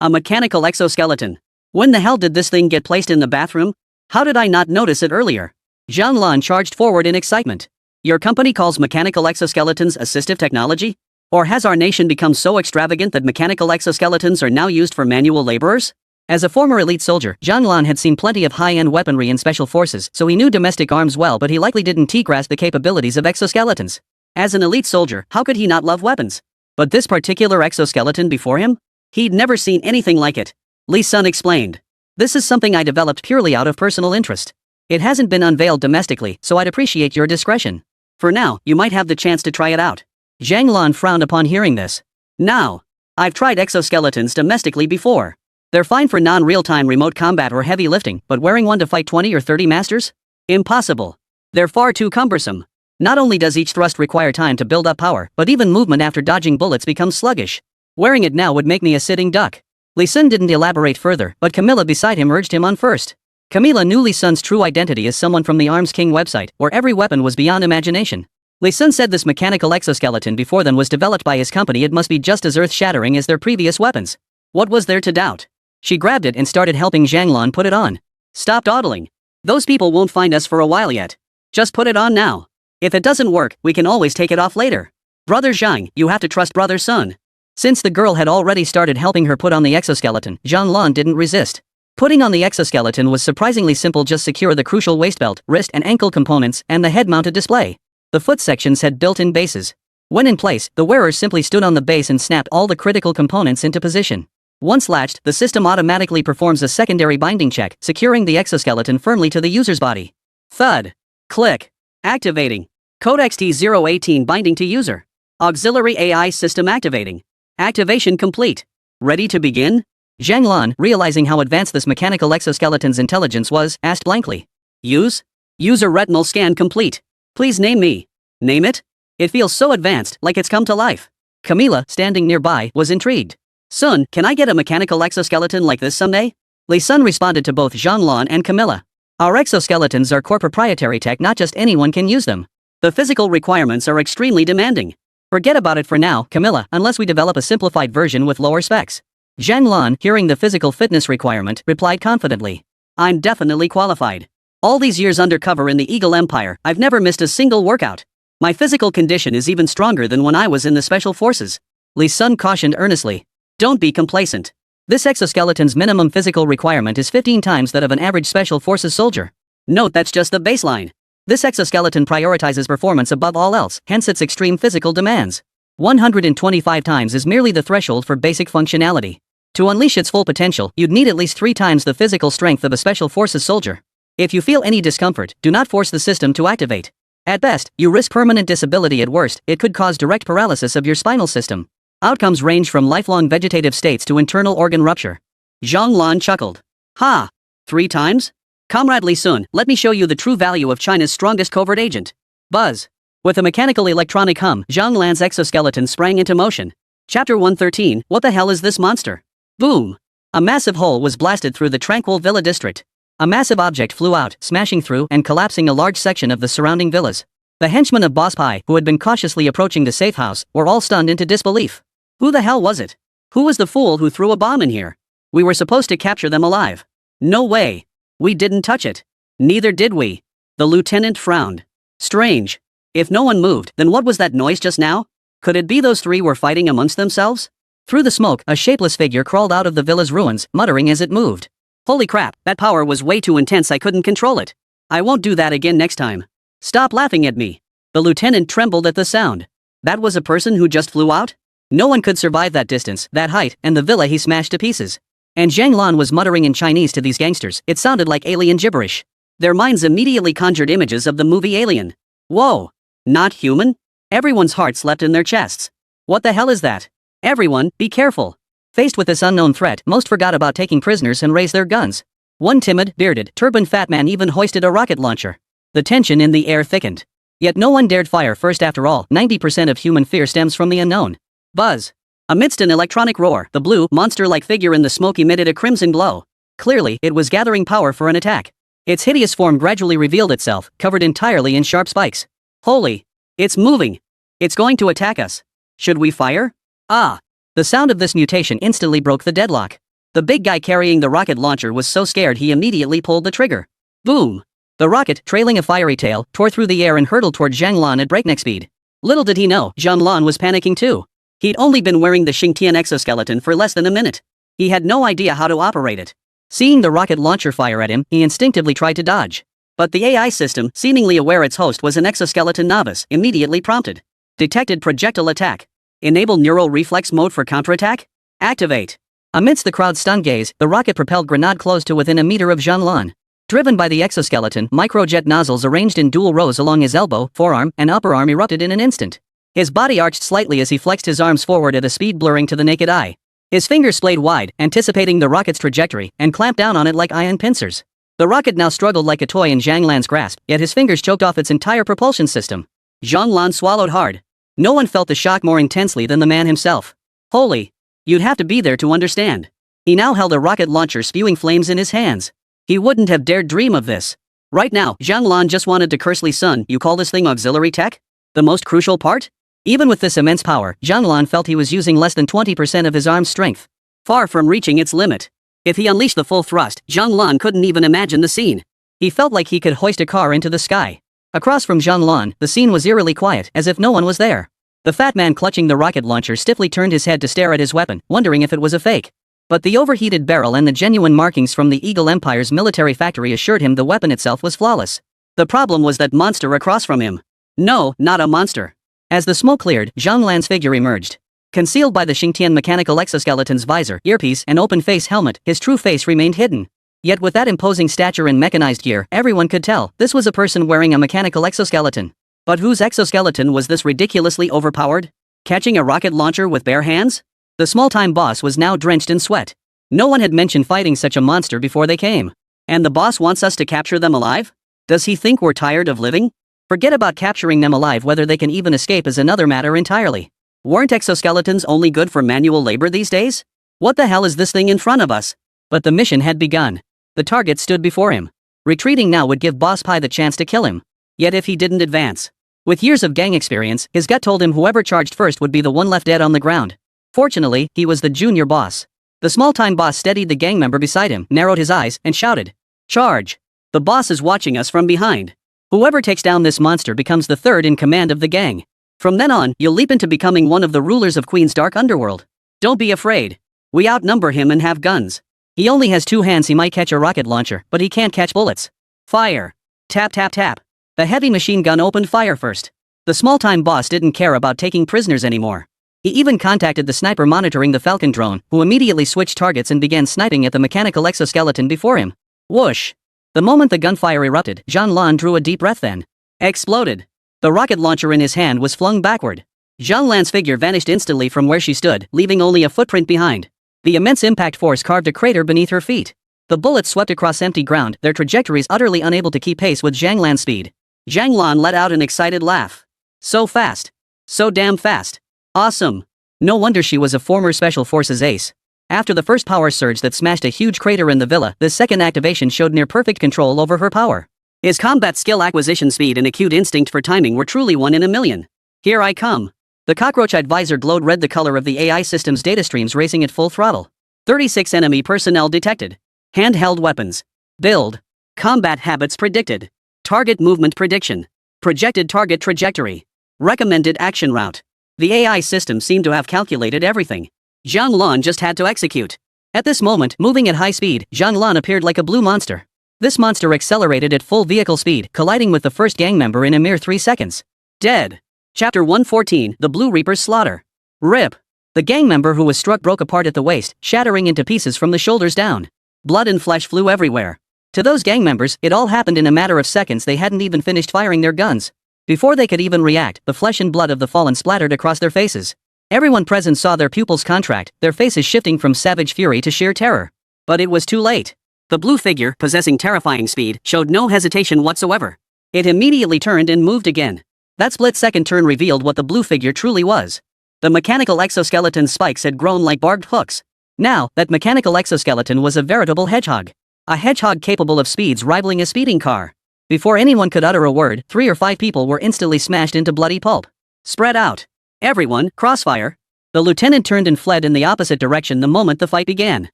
A mechanical exoskeleton. When the hell did this thing get placed in the bathroom? How did I not notice it earlier? Zhang Lan charged forward in excitement. Your company calls mechanical exoskeletons assistive technology? Or has our nation become so extravagant that mechanical exoskeletons are now used for manual laborers? As a former elite soldier, Zhang Lan had seen plenty of high-end weaponry in special forces, so he knew domestic arms well, but he likely didn't grasp the capabilities of exoskeletons. As an elite soldier, how could he not love weapons? But this particular exoskeleton before him? He'd never seen anything like it. Li Sun explained. This is something I developed purely out of personal interest. It hasn't been unveiled domestically, so I'd appreciate your discretion. For now, you might have the chance to try it out. Zhang Lan frowned upon hearing this. Now, I've tried exoskeletons domestically before. They're fine for non-real-time remote combat or heavy lifting, but wearing one to fight 20 or 30 masters? Impossible. They're far too cumbersome. Not only does each thrust require time to build up power, but even movement after dodging bullets becomes sluggish. Wearing it now would make me a sitting duck. Li Sun didn't elaborate further, but Camilla beside him urged him on first. Camilla knew Li Sun's true identity as someone from the Arms King website, where every weapon was beyond imagination. Li Sun said this mechanical exoskeleton before them was developed by his company. It must be just as earth-shattering as their previous weapons. What was there to doubt? She grabbed it and started helping Zhang Lan put it on. Stop dawdling. Those people won't find us for a while yet. Just put it on now. If it doesn't work, we can always take it off later. Brother Zhang, you have to trust Brother Sun. Since the girl had already started helping her put on the exoskeleton, Zhang Lan didn't resist. Putting on the exoskeleton was surprisingly simple. Just secure the crucial waist belt, wrist and ankle components, and the head-mounted display. The foot sections had built-in bases. When in place, the wearer simply stood on the base and snapped all the critical components into position. Once latched, the system automatically performs a secondary binding check, securing the exoskeleton firmly to the user's body. Thud. Click. Activating. Codex T018 binding to user. Auxiliary AI system activating. Activation complete. Ready to begin? Zhang Lan, realizing how advanced this mechanical exoskeleton's intelligence was, asked blankly. Use? User retinal scan complete. Please name me. Name it? It feels so advanced, like it's come to life. Camilla, standing nearby, was intrigued. Sun, can I get a mechanical exoskeleton like this someday? Li Sun responded to both Zhang Lan and Camilla. Our exoskeletons are core proprietary tech, not just anyone can use them. The physical requirements are extremely demanding. Forget about it for now, Camilla, unless we develop a simplified version with lower specs. Zhang Lan, hearing the physical fitness requirement, replied confidently. I'm definitely qualified. All these years undercover in the Eagle Empire, I've never missed a single workout. My physical condition is even stronger than when I was in the Special Forces. Li Sun cautioned earnestly. Don't be complacent. This exoskeleton's minimum physical requirement is 15 times that of an average Special Forces soldier. Note that's just the baseline. This exoskeleton prioritizes performance above all else, hence its extreme physical demands. 125 times is merely the threshold for basic functionality. To unleash its full potential, you'd need at least 3 times the physical strength of a Special Forces soldier. If you feel any discomfort, do not force the system to activate. At best, you risk permanent disability. At worst, it could cause direct paralysis of your spinal system. Outcomes range from lifelong vegetative states to internal organ rupture. Zhang Lan chuckled. Ha! 3 times? Comrade Li Sun, let me show you the true value of China's strongest covert agent. Buzz. With a mechanical electronic hum, Zhang Lan's exoskeleton sprang into motion. Chapter 113, What the hell is this monster? Boom! A massive hole was blasted through the tranquil villa district. A massive object flew out, smashing through and collapsing a large section of the surrounding villas. The henchmen of Boss Pai, who had been cautiously approaching the safe house, were all stunned into disbelief. Who the hell was it? Who was the fool who threw a bomb in here? We were supposed to capture them alive. No way. We didn't touch it. Neither did we. The lieutenant frowned. Strange. If no one moved, then what was that noise just now? Could it be those 3 were fighting amongst themselves? Through the smoke, a shapeless figure crawled out of the villa's ruins, muttering as it moved. Holy crap, that power was way too intense. I couldn't control it. I won't do that again next time. Stop laughing at me. The lieutenant trembled at the sound. That was a person who just flew out? No one could survive that distance, that height, and the villa he smashed to pieces. And Zhang Lan was muttering in Chinese to these gangsters. It sounded like alien gibberish. Their minds immediately conjured images of the movie Alien. Whoa. Not human? Everyone's hearts leapt in their chests. What the hell is that? Everyone, be careful. Faced with this unknown threat, most forgot about taking prisoners and raised their guns. One timid, bearded, turbaned fat man even hoisted a rocket launcher. The tension in the air thickened. Yet no one dared fire first after all, 90% of human fear stems from the unknown. Buzz. Amidst an electronic roar, the blue, monster-like figure in the smoke emitted a crimson glow. Clearly, it was gathering power for an attack. Its hideous form gradually revealed itself, covered entirely in sharp spikes. Holy! It's moving! It's going to attack us. Should we fire? Ah! The sound of this mutation instantly broke the deadlock. The big guy carrying the rocket launcher was so scared he immediately pulled the trigger. Boom! The rocket, trailing a fiery tail, tore through the air and hurtled toward Zhang Lan at breakneck speed. Little did he know, Zhang Lan was panicking too. He'd only been wearing the Xingtian exoskeleton for less than a minute. He had no idea how to operate it. Seeing the rocket launcher fire at him, he instinctively tried to dodge. But the AI system, seemingly aware its host was an exoskeleton novice, immediately prompted. Detected projectile attack. Enable neural reflex mode for counterattack? Activate. Amidst the crowd's stunned gaze, the rocket-propelled grenade closed to within a meter of Zhang Lan. Driven by the exoskeleton, microjet nozzles arranged in dual rows along his elbow, forearm, and upper arm erupted in an instant. His body arched slightly as he flexed his arms forward at a speed blurring to the naked eye. His fingers splayed wide, anticipating the rocket's trajectory, and clamped down on it like iron pincers. The rocket now struggled like a toy in Zhang Lan's grasp, yet his fingers choked off its entire propulsion system. Zhang Lan swallowed hard. No one felt the shock more intensely than the man himself. Holy! You'd have to be there to understand. He now held a rocket launcher spewing flames in his hands. He wouldn't have dared dream of this. Right now, Zhang Lan just wanted to curse Li Sun. You call this thing auxiliary tech? The most crucial part? Even with this immense power, Zhang Lan felt he was using less than 20% of his arm's strength. Far from reaching its limit. If he unleashed the full thrust, Zhang Lan couldn't even imagine the scene. He felt like he could hoist a car into the sky. Across from Zhang Lan, the scene was eerily quiet, as if no one was there. The fat man clutching the rocket launcher stiffly turned his head to stare at his weapon, wondering if it was a fake. But the overheated barrel and the genuine markings from the Eagle Empire's military factory assured him the weapon itself was flawless. The problem was that monster across from him. No, not a monster. As the smoke cleared, Zhang Lan's figure emerged. Concealed by the Xingtian mechanical exoskeleton's visor, earpiece, and open-face helmet, his true face remained hidden. Yet with that imposing stature and mechanized gear, everyone could tell this was a person wearing a mechanical exoskeleton. But whose exoskeleton was this ridiculously overpowered? Catching a rocket launcher with bare hands? The small-time boss was now drenched in sweat. No one had mentioned fighting such a monster before they came. And the boss wants us to capture them alive? Does he think we're tired of living? Forget about capturing them alive, whether they can even escape is another matter entirely. Weren't exoskeletons only good for manual labor these days? What the hell is this thing in front of us? But the mission had begun. The target stood before him. Retreating now would give Boss Pai the chance to kill him. Yet if he didn't advance. With years of gang experience, his gut told him whoever charged first would be the one left dead on the ground. Fortunately, he was the junior boss. The small-time boss steadied the gang member beside him, narrowed his eyes, and shouted, "Charge! The boss is watching us from behind. Whoever takes down this monster becomes the third in command of the gang. From then on, you'll leap into becoming one of the rulers of Queen's dark underworld. Don't be afraid. We outnumber him and have guns. He only has 2 hands. He might catch a rocket launcher, but he can't catch bullets. Fire! Tap tap tap." The heavy machine gun opened fire first. The small-time boss didn't care about taking prisoners anymore. He even contacted the sniper monitoring the Falcon drone, who immediately switched targets and began sniping at the mechanical exoskeleton before him. Whoosh! The moment the gunfire erupted, Zhang Lan drew a deep breath, then exploded. The rocket launcher in his hand was flung backward. Zhang Lan's figure vanished instantly from where she stood, leaving only a footprint behind. The immense impact force carved a crater beneath her feet. The bullets swept across empty ground, their trajectories utterly unable to keep pace with Zhang Lan's speed. Zhang Lan let out an excited laugh. So fast. So damn fast. Awesome. No wonder she was a former Special Forces ace. After the first power surge that smashed a huge crater in the villa, this second activation showed near-perfect control over her power. His combat skill, acquisition speed, and acute instinct for timing were truly 1 in a million. Here I come. The cockroach-eyed visor glowed red, the color of the AI system's data streams racing at full throttle. 36 enemy personnel detected. Handheld weapons. Build. Combat habits predicted. Target movement prediction. Projected target trajectory. Recommended action route. The AI system seemed to have calculated everything. Zhang Lan just had to execute. At this moment, moving at high speed, Zhang Lan appeared like a blue monster. This monster accelerated at full vehicle speed, colliding with the first gang member in a mere 3 seconds. Dead. Chapter 114, The Blue Reaper's Slaughter. RIP. The gang member who was struck broke apart at the waist, shattering into pieces from the shoulders down. Blood and flesh flew everywhere. To those gang members, it all happened in a matter of seconds. They hadn't even finished firing their guns. Before they could even react, the flesh and blood of the fallen splattered across their faces. Everyone present saw their pupils contract, their faces shifting from savage fury to sheer terror. But it was too late. The blue figure, possessing terrifying speed, showed no hesitation whatsoever. It immediately turned and moved again. That split-second turn revealed what the blue figure truly was. The mechanical exoskeleton's spikes had grown like barbed hooks. Now, that mechanical exoskeleton was a veritable hedgehog. A hedgehog capable of speeds rivaling a speeding car. Before anyone could utter a word, 3 or 5 people were instantly smashed into bloody pulp. Spread out. Everyone, crossfire. The lieutenant turned and fled in the opposite direction the moment the fight began.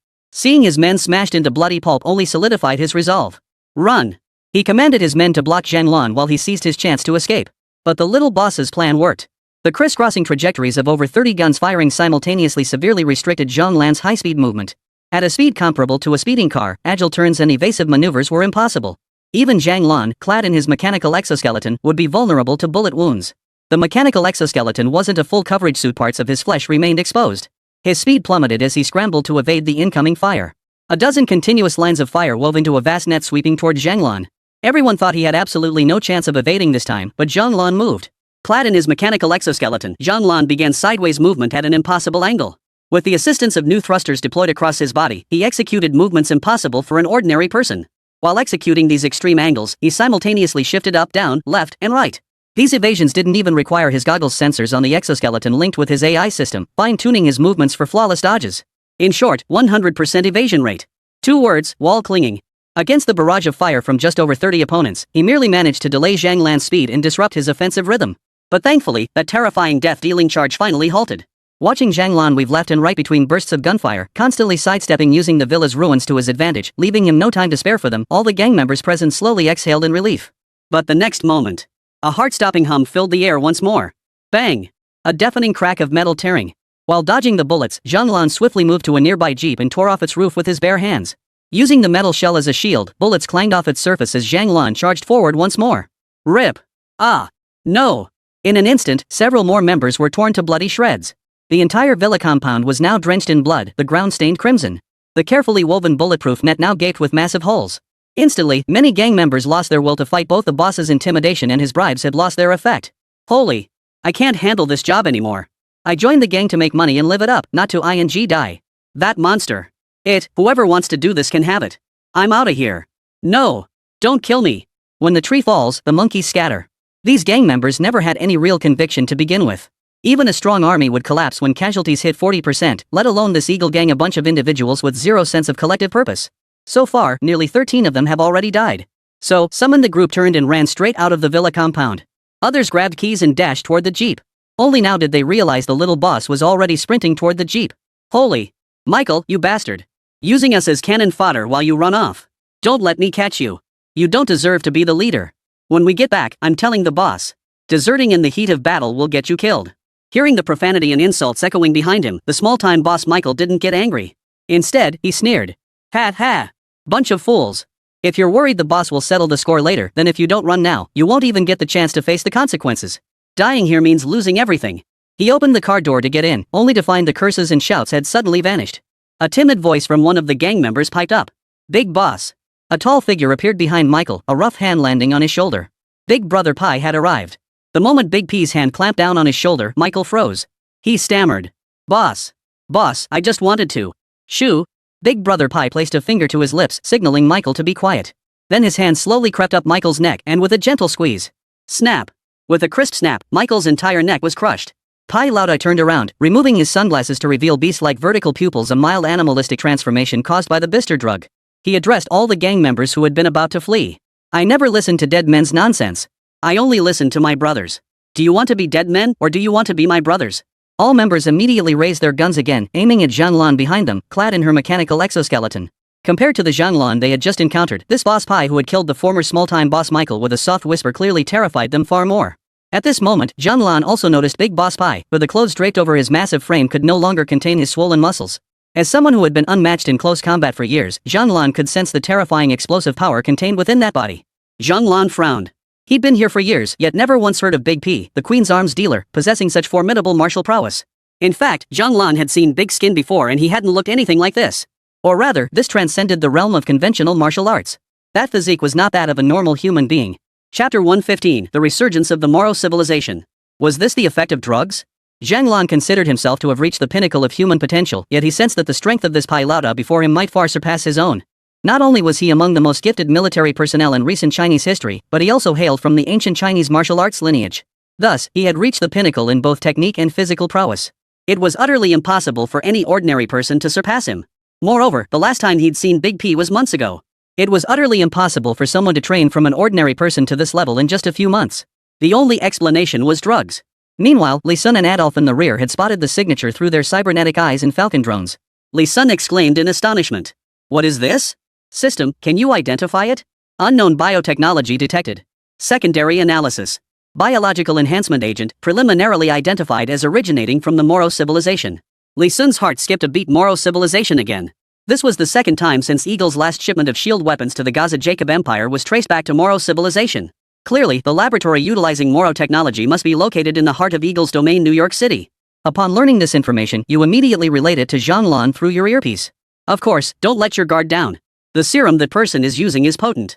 Seeing his men smashed into bloody pulp only solidified his resolve. Run. He commanded his men to block Zhang while he seized his chance to escape. But the little boss's plan worked. The crisscrossing trajectories of over 30 guns firing simultaneously severely restricted Zhang Lan's high-speed movement. At a speed comparable to a speeding car, agile turns and evasive maneuvers were impossible. Even Zhang Lan, clad in his mechanical exoskeleton, would be vulnerable to bullet wounds. The mechanical exoskeleton wasn't a full coverage suit, parts of his flesh remained exposed. His speed plummeted as he scrambled to evade the incoming fire. A dozen continuous lines of fire wove into a vast net sweeping toward Zhang Lan. Everyone thought he had absolutely no chance of evading this time, but Zhang Lan moved. Clad in his mechanical exoskeleton, Zhang Lan began sideways movement at an impossible angle. With the assistance of new thrusters deployed across his body, he executed movements impossible for an ordinary person. While executing these extreme angles, he simultaneously shifted up, down, left, and right. These evasions didn't even require his goggles. Sensors on the exoskeleton linked with his AI system, fine-tuning his movements for flawless dodges. In short, 100% evasion rate. 2 words, wall clinging. Against the barrage of fire from just over 30 opponents, he merely managed to delay Zhang Lan's speed and disrupt his offensive rhythm. But thankfully, that terrifying death-dealing charge finally halted. Watching Zhang Lan weave left and right between bursts of gunfire, constantly sidestepping using the villa's ruins to his advantage, leaving him no time to spare for them, all the gang members present slowly exhaled in relief. But the next moment, a heart-stopping hum filled the air once more. Bang! A deafening crack of metal tearing. While dodging the bullets, Zhang Lan swiftly moved to a nearby jeep and tore off its roof with his bare hands. Using the metal shell as a shield, bullets clanged off its surface as Zhang Lan charged forward once more. Rip! Ah! No! In an instant, several more members were torn to bloody shreds. The entire villa compound was now drenched in blood, the ground stained crimson. The carefully woven bulletproof net now gaped with massive holes. Instantly, many gang members lost their will to fight. Both the boss's intimidation and his bribes had lost their effect. Holy! I can't handle this job anymore. I joined the gang to make money and live it up, not to die. That monster. Whoever wants to do this can have it. I'm outta here. No! Don't kill me. When the tree falls, the monkeys scatter. These gang members never had any real conviction to begin with. Even a strong army would collapse when casualties hit 40%, let alone this Eagle Gang, a bunch of individuals with zero sense of collective purpose. So far, nearly 13 of them have already died. So, some in the group turned and ran straight out of the villa compound. Others grabbed keys and dashed toward the jeep. Only now did they realize the little boss was already sprinting toward the jeep. Holy! Michael, you bastard! Using us as cannon fodder while you run off. Don't let me catch you. You don't deserve to be the leader. When we get back, I'm telling the boss. Deserting in the heat of battle will get you killed. Hearing the profanity and insults echoing behind him, the small-time boss Michael didn't get angry. Instead, he sneered. Ha ha! Bunch of fools. If you're worried the boss will settle the score later, then if you don't run now, you won't even get the chance to face the consequences. Dying here means losing everything. He opened the car door to get in, only to find the curses and shouts had suddenly vanished. A timid voice from one of the gang members piped up. Big boss. A tall figure appeared behind Michael, a rough hand landing on his shoulder. Big Brother Pi had arrived. The moment Big P's hand clamped down on his shoulder, Michael froze. He stammered. Boss, I just wanted to. Shoo. Big Brother Pi placed a finger to his lips, signaling Michael to be quiet. Then his hand slowly crept up Michael's neck and with a gentle squeeze. Snap. With a crisp snap, Michael's entire neck was crushed. Pi Laudi turned around, removing his sunglasses to reveal beast-like vertical pupils, a mild animalistic transformation caused by the Bister drug. He addressed all the gang members who had been about to flee. I never listened to dead men's nonsense. I only listened to my brothers. Do you want to be dead men, or do you want to be my brothers? All members immediately raised their guns again, aiming at Zhang Lan behind them, clad in her mechanical exoskeleton. Compared to the Zhang Lan they had just encountered, this boss Pi, who had killed the former small-time boss Michael with a soft whisper, clearly terrified them far more. At this moment, Zhang Lan also noticed Big Boss Pi, but the clothes draped over his massive frame could no longer contain his swollen muscles. As someone who had been unmatched in close combat for years, Zhang Lan could sense the terrifying explosive power contained within that body. Zhang Lan frowned. He'd been here for years, yet never once heard of Big P, the Queen's arms dealer, possessing such formidable martial prowess. In fact, Zhang Lan had seen Big Skin before and he hadn't looked anything like this. Or rather, this transcended the realm of conventional martial arts. That physique was not that of a normal human being. Chapter 115, The Resurgence of the Moro Civilization. Was this the effect of drugs? Zhang Lan considered himself to have reached the pinnacle of human potential, yet he sensed that the strength of this Pi Laudi before him might far surpass his own. Not only was he among the most gifted military personnel in recent Chinese history, but he also hailed from the ancient Chinese martial arts lineage. Thus, he had reached the pinnacle in both technique and physical prowess. It was utterly impossible for any ordinary person to surpass him. Moreover, the last time he'd seen Big P was months ago. It was utterly impossible for someone to train from an ordinary person to this level in just a few months. The only explanation was drugs. Meanwhile, Li Sun and Adolf in the rear had spotted the signature through their cybernetic eyes and Falcon drones. Li Sun exclaimed in astonishment. "What is this? System, can you identify it? Unknown biotechnology detected. Secondary analysis. Biological enhancement agent, preliminarily identified as originating from the Moro civilization." Li Sun's heart skipped a beat. Moro civilization again. This was the second time since Eagle's last shipment of shield weapons to the Gaza Jacob Empire was traced back to Moro civilization. Clearly, the laboratory utilizing Moro technology must be located in the heart of Eagle's domain, New York City. Upon learning this information, you immediately relate it to Zhang Lan through your earpiece. Of course, don't let your guard down. The serum that person is using is potent.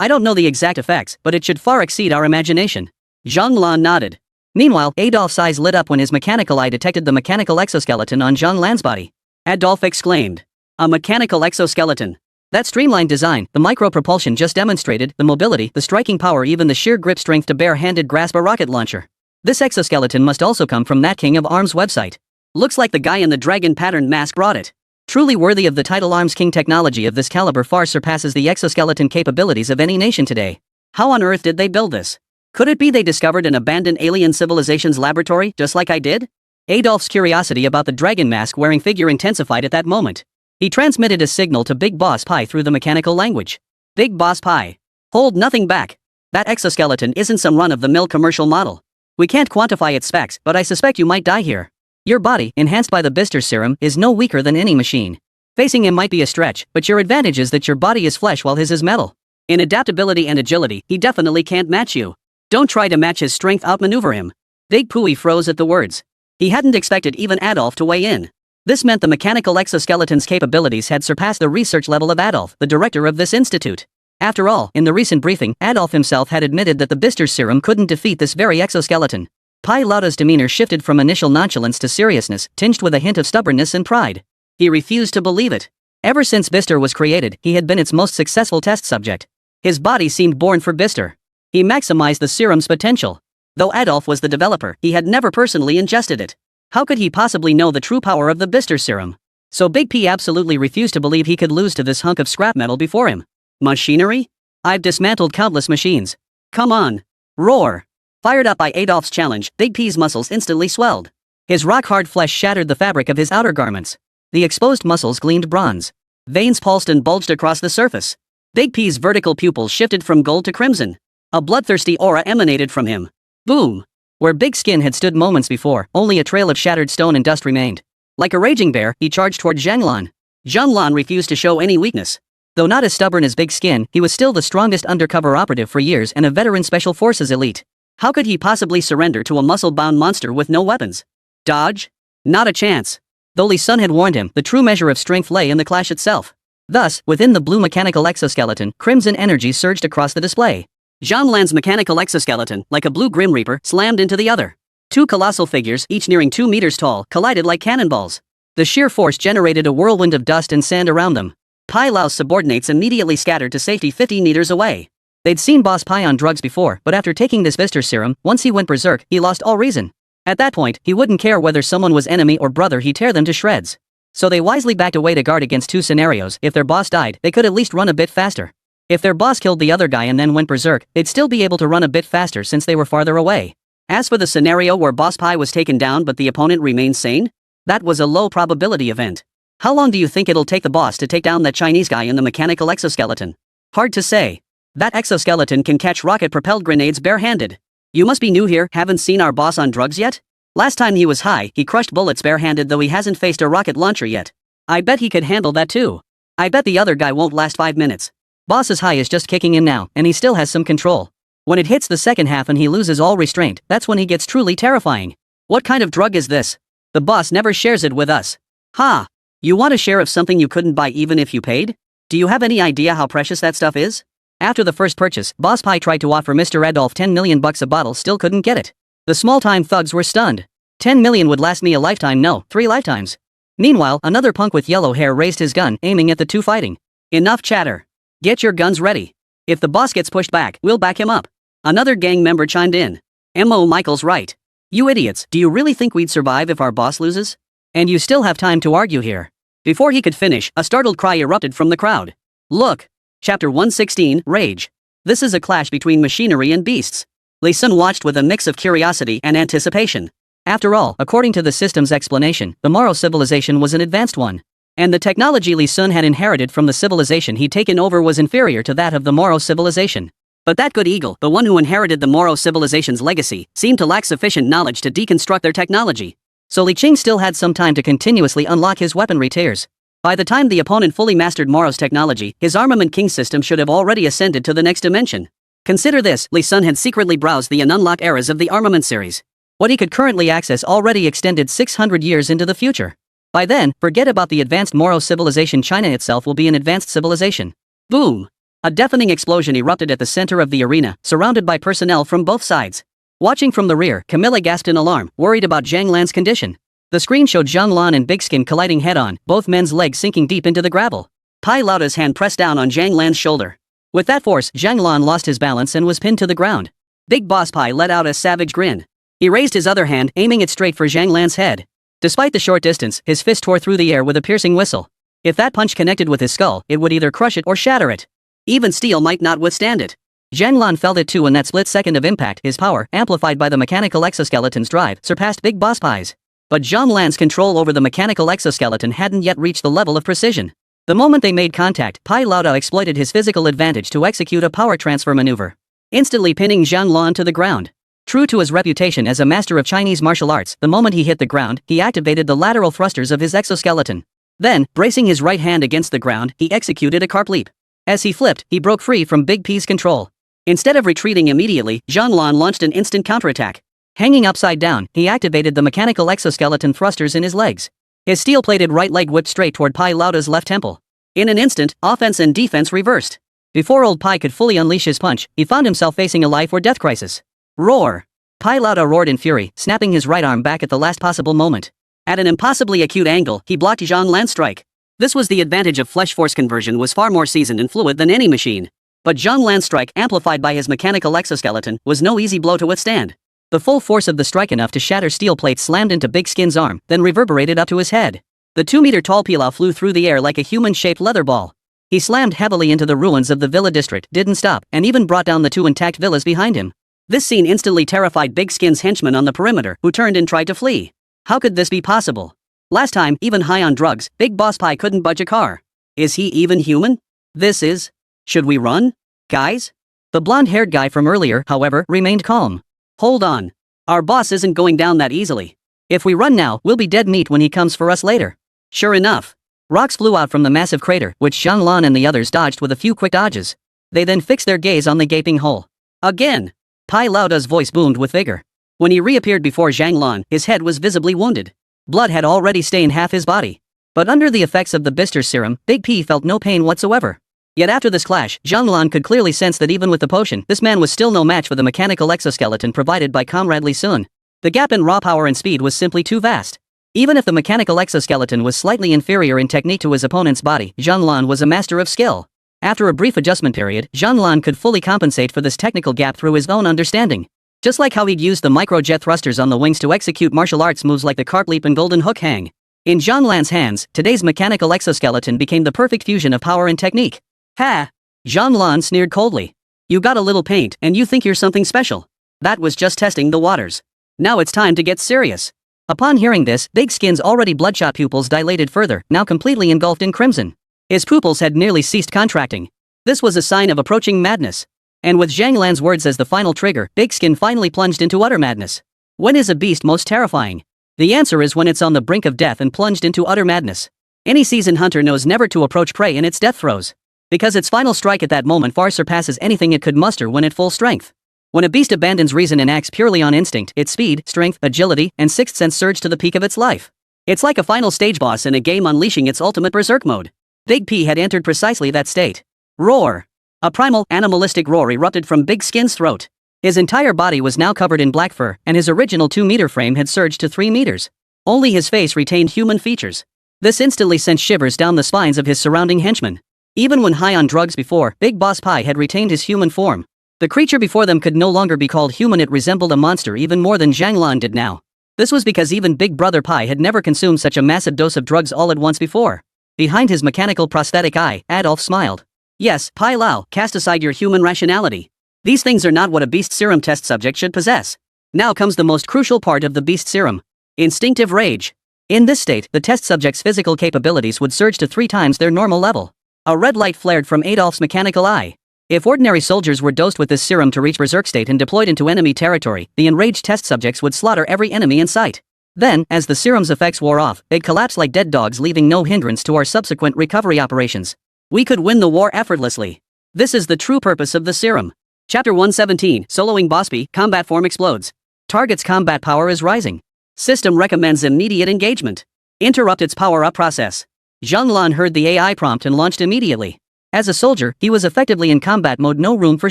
I don't know the exact effects, but it should far exceed our imagination. Zhang Lan nodded. Meanwhile, Adolph's eyes lit up when his mechanical eye detected the mechanical exoskeleton on Zhang Lan's body. Adolf exclaimed. A mechanical exoskeleton. That streamlined design, the micro-propulsion just demonstrated, the mobility, the striking power, even the sheer grip strength to bare-handed grasp a rocket launcher. This exoskeleton must also come from that King of Arms website. Looks like the guy in the dragon patterned mask brought it. Truly worthy of the title. Arms King technology of this caliber far surpasses the exoskeleton capabilities of any nation today. How on earth did they build this? Could it be they discovered an abandoned alien civilization's laboratory, just like I did? Adolf's curiosity about the dragon mask wearing figure intensified at that moment. He transmitted a signal to Big Boss Pi through the mechanical language. Big Boss Pi. Hold nothing back. That exoskeleton isn't some run-of-the-mill commercial model. We can't quantify its specs, but I suspect you might die here. Your body, enhanced by the Bister serum, is no weaker than any machine. Facing him might be a stretch, but your advantage is that your body is flesh while his is metal. In adaptability and agility, he definitely can't match you. Don't try to match his strength, outmaneuver him. Big Pooey froze at the words. He hadn't expected even Adolf to weigh in. This meant the mechanical exoskeleton's capabilities had surpassed the research level of Adolf, the director of this institute. After all, in the recent briefing, Adolf himself had admitted that the Bister serum couldn't defeat this very exoskeleton. Pi Lauda's demeanor shifted from initial nonchalance to seriousness, tinged with a hint of stubbornness and pride. He refused to believe it. Ever since Bister was created, he had been its most successful test subject. His body seemed born for Bister. He maximized the serum's potential. Though Adolf was the developer, he had never personally ingested it. How could he possibly know the true power of the Bister serum? So Big P absolutely refused to believe he could lose to this hunk of scrap metal before him. Machinery? I've dismantled countless machines. Come on. Roar. Fired up by Adolf's challenge, Big P's muscles instantly swelled. His rock-hard flesh shattered the fabric of his outer garments. The exposed muscles gleamed bronze. Veins pulsed and bulged across the surface. Big P's vertical pupils shifted from gold to crimson. A bloodthirsty aura emanated from him. Boom. Where Big Skin had stood moments before, only a trail of shattered stone and dust remained. Like a raging bear, he charged toward Zhang Lan. Zhang Lan refused to show any weakness. Though not as stubborn as Big Skin, he was still the strongest undercover operative for years and a veteran Special Forces elite. How could he possibly surrender to a muscle-bound monster with no weapons? Dodge? Not a chance. Though Li Sun had warned him, the true measure of strength lay in the clash itself. Thus, within the blue mechanical exoskeleton, crimson energy surged across the display. Zhang Lan's mechanical exoskeleton, like a blue Grim Reaper, slammed into the other. Two colossal figures, each nearing 2 meters tall, collided like cannonballs. The sheer force generated a whirlwind of dust and sand around them. Pai Lao's subordinates immediately scattered to safety 50 meters away. They'd seen Boss Pai on drugs before, but after taking this Bister serum, once he went berserk, he lost all reason. At that point, he wouldn't care whether someone was enemy or brother, he'd tear them to shreds. So they wisely backed away to guard against two scenarios. If their boss died, they could at least run a bit faster. If their boss killed the other guy and then went berserk, they'd still be able to run a bit faster since they were farther away. As for the scenario where Boss Pai was taken down but the opponent remained sane, that was a low probability event. How long do you think it'll take the boss to take down that Chinese guy in the mechanical exoskeleton? Hard to say. That exoskeleton can catch rocket-propelled grenades barehanded. You must be new here, haven't seen our boss on drugs yet? Last time he was high, he crushed bullets barehanded, though he hasn't faced a rocket launcher yet. I bet he could handle that too. I bet the other guy won't last 5 minutes. Boss's high is just kicking in now, and he still has some control. When it hits the second half and he loses all restraint, that's when he gets truly terrifying. What kind of drug is this? The boss never shares it with us. Ha! You want a share of something you couldn't buy even if you paid? Do you have any idea how precious that stuff is? After the first purchase, Boss Pai tried to offer Mr. Adolf 10 million bucks a bottle, still couldn't get it. The small-time thugs were stunned. 10 million would last me a lifetime, no, 3 lifetimes. Meanwhile, another punk with yellow hair raised his gun, aiming at the two fighting. Enough chatter. Get your guns ready. If the boss gets pushed back, we'll back him up. Another gang member chimed in. M.O. Michael's right. You idiots, do you really think we'd survive if our boss loses? And you still have time to argue here. Before he could finish, a startled cry erupted from the crowd. Look! Chapter 116, Rage. This is a clash between machinery and beasts. Li Sun watched with a mix of curiosity and anticipation. After all, according to the system's explanation, the Moro civilization was an advanced one. And the technology Li Sun had inherited from the civilization he'd taken over was inferior to that of the Moro civilization. But that good eagle, the one who inherited the Moro civilization's legacy, seemed to lack sufficient knowledge to deconstruct their technology. So Li Qing still had some time to continuously unlock his weaponry tiers. By the time the opponent fully mastered Moro's technology, his armament king system should have already ascended to the next dimension. Consider this, Li Sun had secretly browsed the ununlocked eras of the armament series. What he could currently access already extended 600 years into the future. By then, forget about the advanced Moro civilization. China itself will be an advanced civilization. Boom! A deafening explosion erupted at the center of the arena, surrounded by personnel from both sides. Watching from the rear, Camilla gasped in alarm, worried about Zhang Lan's condition. The screen showed Zhang Lan and Big Skin colliding head-on, both men's legs sinking deep into the gravel. Pai Laoda's hand pressed down on Zhang Lan's shoulder. With that force, Zhang Lan lost his balance and was pinned to the ground. Big Boss Pai let out a savage grin. He raised his other hand, aiming it straight for Zhang Lan's head. Despite the short distance, his fist tore through the air with a piercing whistle. If that punch connected with his skull, it would either crush it or shatter it. Even steel might not withstand it. Zhang Lan felt it too in that split second of impact. His power, amplified by the mechanical exoskeleton's drive, surpassed Big Boss Pai's. But Zhang Lan's control over the mechanical exoskeleton hadn't yet reached the level of precision. The moment they made contact, Pai Lauda exploited his physical advantage to execute a power transfer maneuver, instantly pinning Zhang Lan to the ground. True to his reputation as a master of Chinese martial arts, the moment he hit the ground, he activated the lateral thrusters of his exoskeleton. Then, bracing his right hand against the ground, he executed a carp leap. As he flipped, he broke free from Big P's control. Instead of retreating immediately, Zhang Lan launched an instant counterattack. Hanging upside down, he activated the mechanical exoskeleton thrusters in his legs. His steel-plated right leg whipped straight toward Pai Lauda's left temple. In an instant, offense and defense reversed. Before old Pai could fully unleash his punch, he found himself facing a life or death crisis. Roar! Pai Lauda roared in fury, snapping his right arm back at the last possible moment. At an impossibly acute angle, he blocked Zhang Lan's strike. This was the advantage of flesh force conversion, was far more seasoned and fluid than any machine. But Zhang Lan's strike, amplified by his mechanical exoskeleton, was no easy blow to withstand. The full force of the strike, enough to shatter steel plates, slammed into Big Skin's arm, then reverberated up to his head. The 2-meter-tall Pilao flew through the air like a human-shaped leather ball. He slammed heavily into the ruins of the villa district, didn't stop, and even brought down the 2 intact villas behind him. This scene instantly terrified Big Skin's henchmen on the perimeter, who turned and tried to flee. How could this be possible? Last time, even high on drugs, Big Boss Pai couldn't budge a car. Is he even human? This is... Should we run? Guys? The blonde-haired guy from earlier, however, remained calm. Hold on. Our boss isn't going down that easily. If we run now, we'll be dead meat when he comes for us later. Sure enough. Rocks flew out from the massive crater, which Zhang Lan and the others dodged with a few quick dodges. They then fixed their gaze on the gaping hole. Again! Pai Lauda's voice boomed with vigor. When he reappeared before Zhang Lan, his head was visibly wounded. Blood had already stained half his body. But under the effects of the Bister serum, Big P felt no pain whatsoever. Yet after this clash, Zhang Lan could clearly sense that even with the potion, this man was still no match for the mechanical exoskeleton provided by Comrade Li Sun. The gap in raw power and speed was simply too vast. Even if the mechanical exoskeleton was slightly inferior in technique to his opponent's body, Zhang Lan was a master of skill. After a brief adjustment period, Zhang Lan could fully compensate for this technical gap through his own understanding. Just like how he'd used the microjet thrusters on the wings to execute martial arts moves like the carp leap and golden hook hang. In Zhang Lan's hands, today's mechanical exoskeleton became the perfect fusion of power and technique. Ha! Zhang Lan sneered coldly. You got a little paint, and you think you're something special. That was just testing the waters. Now it's time to get serious. Upon hearing this, Big Skin's already bloodshot pupils dilated further, now completely engulfed in crimson. His pupils had nearly ceased contracting. This was a sign of approaching madness. And with Zhang Lan's words as the final trigger, Big Skin finally plunged into utter madness. When is a beast most terrifying? The answer is when it's on the brink of death and plunged into utter madness. Any seasoned hunter knows never to approach prey in its death throes. Because its final strike at that moment far surpasses anything it could muster when at full strength. When a beast abandons reason and acts purely on instinct, its speed, strength, agility, and sixth sense surge to the peak of its life. It's like a final stage boss in a game unleashing its ultimate berserk mode. Big P had entered precisely that state. Roar! A primal, animalistic roar erupted from Big Skin's throat. His entire body was now covered in black fur, and his original 2-meter frame had surged to 3 meters. Only his face retained human features. This instantly sent shivers down the spines of his surrounding henchmen. Even when high on drugs before, Big Boss Pi had retained his human form. The creature before them could no longer be called human, it resembled a monster even more than Zhang Lan did now. This was because even Big Brother Pi had never consumed such a massive dose of drugs all at once before. Behind his mechanical prosthetic eye, Adolf smiled. Yes, Pai Lao, cast aside your human rationality. These things are not what a beast serum test subject should possess. Now comes the most crucial part of the beast serum. Instinctive rage. In this state, the test subject's physical capabilities would surge to 3 times their normal level. A red light flared from Adolf's mechanical eye. If ordinary soldiers were dosed with this serum to reach berserk state and deployed into enemy territory, the enraged test subjects would slaughter every enemy in sight. Then, as the serum's effects wore off, they'd collapse like dead dogs, leaving no hindrance to our subsequent recovery operations. We could win the war effortlessly. This is the true purpose of the serum. Chapter 117, Soloing Boss Pi, Combat Form Explodes. Target's combat power is rising. System recommends immediate engagement. Interrupt its power-up process. Zhang Lan heard the AI prompt and launched immediately. As a soldier, he was effectively in combat mode, no room for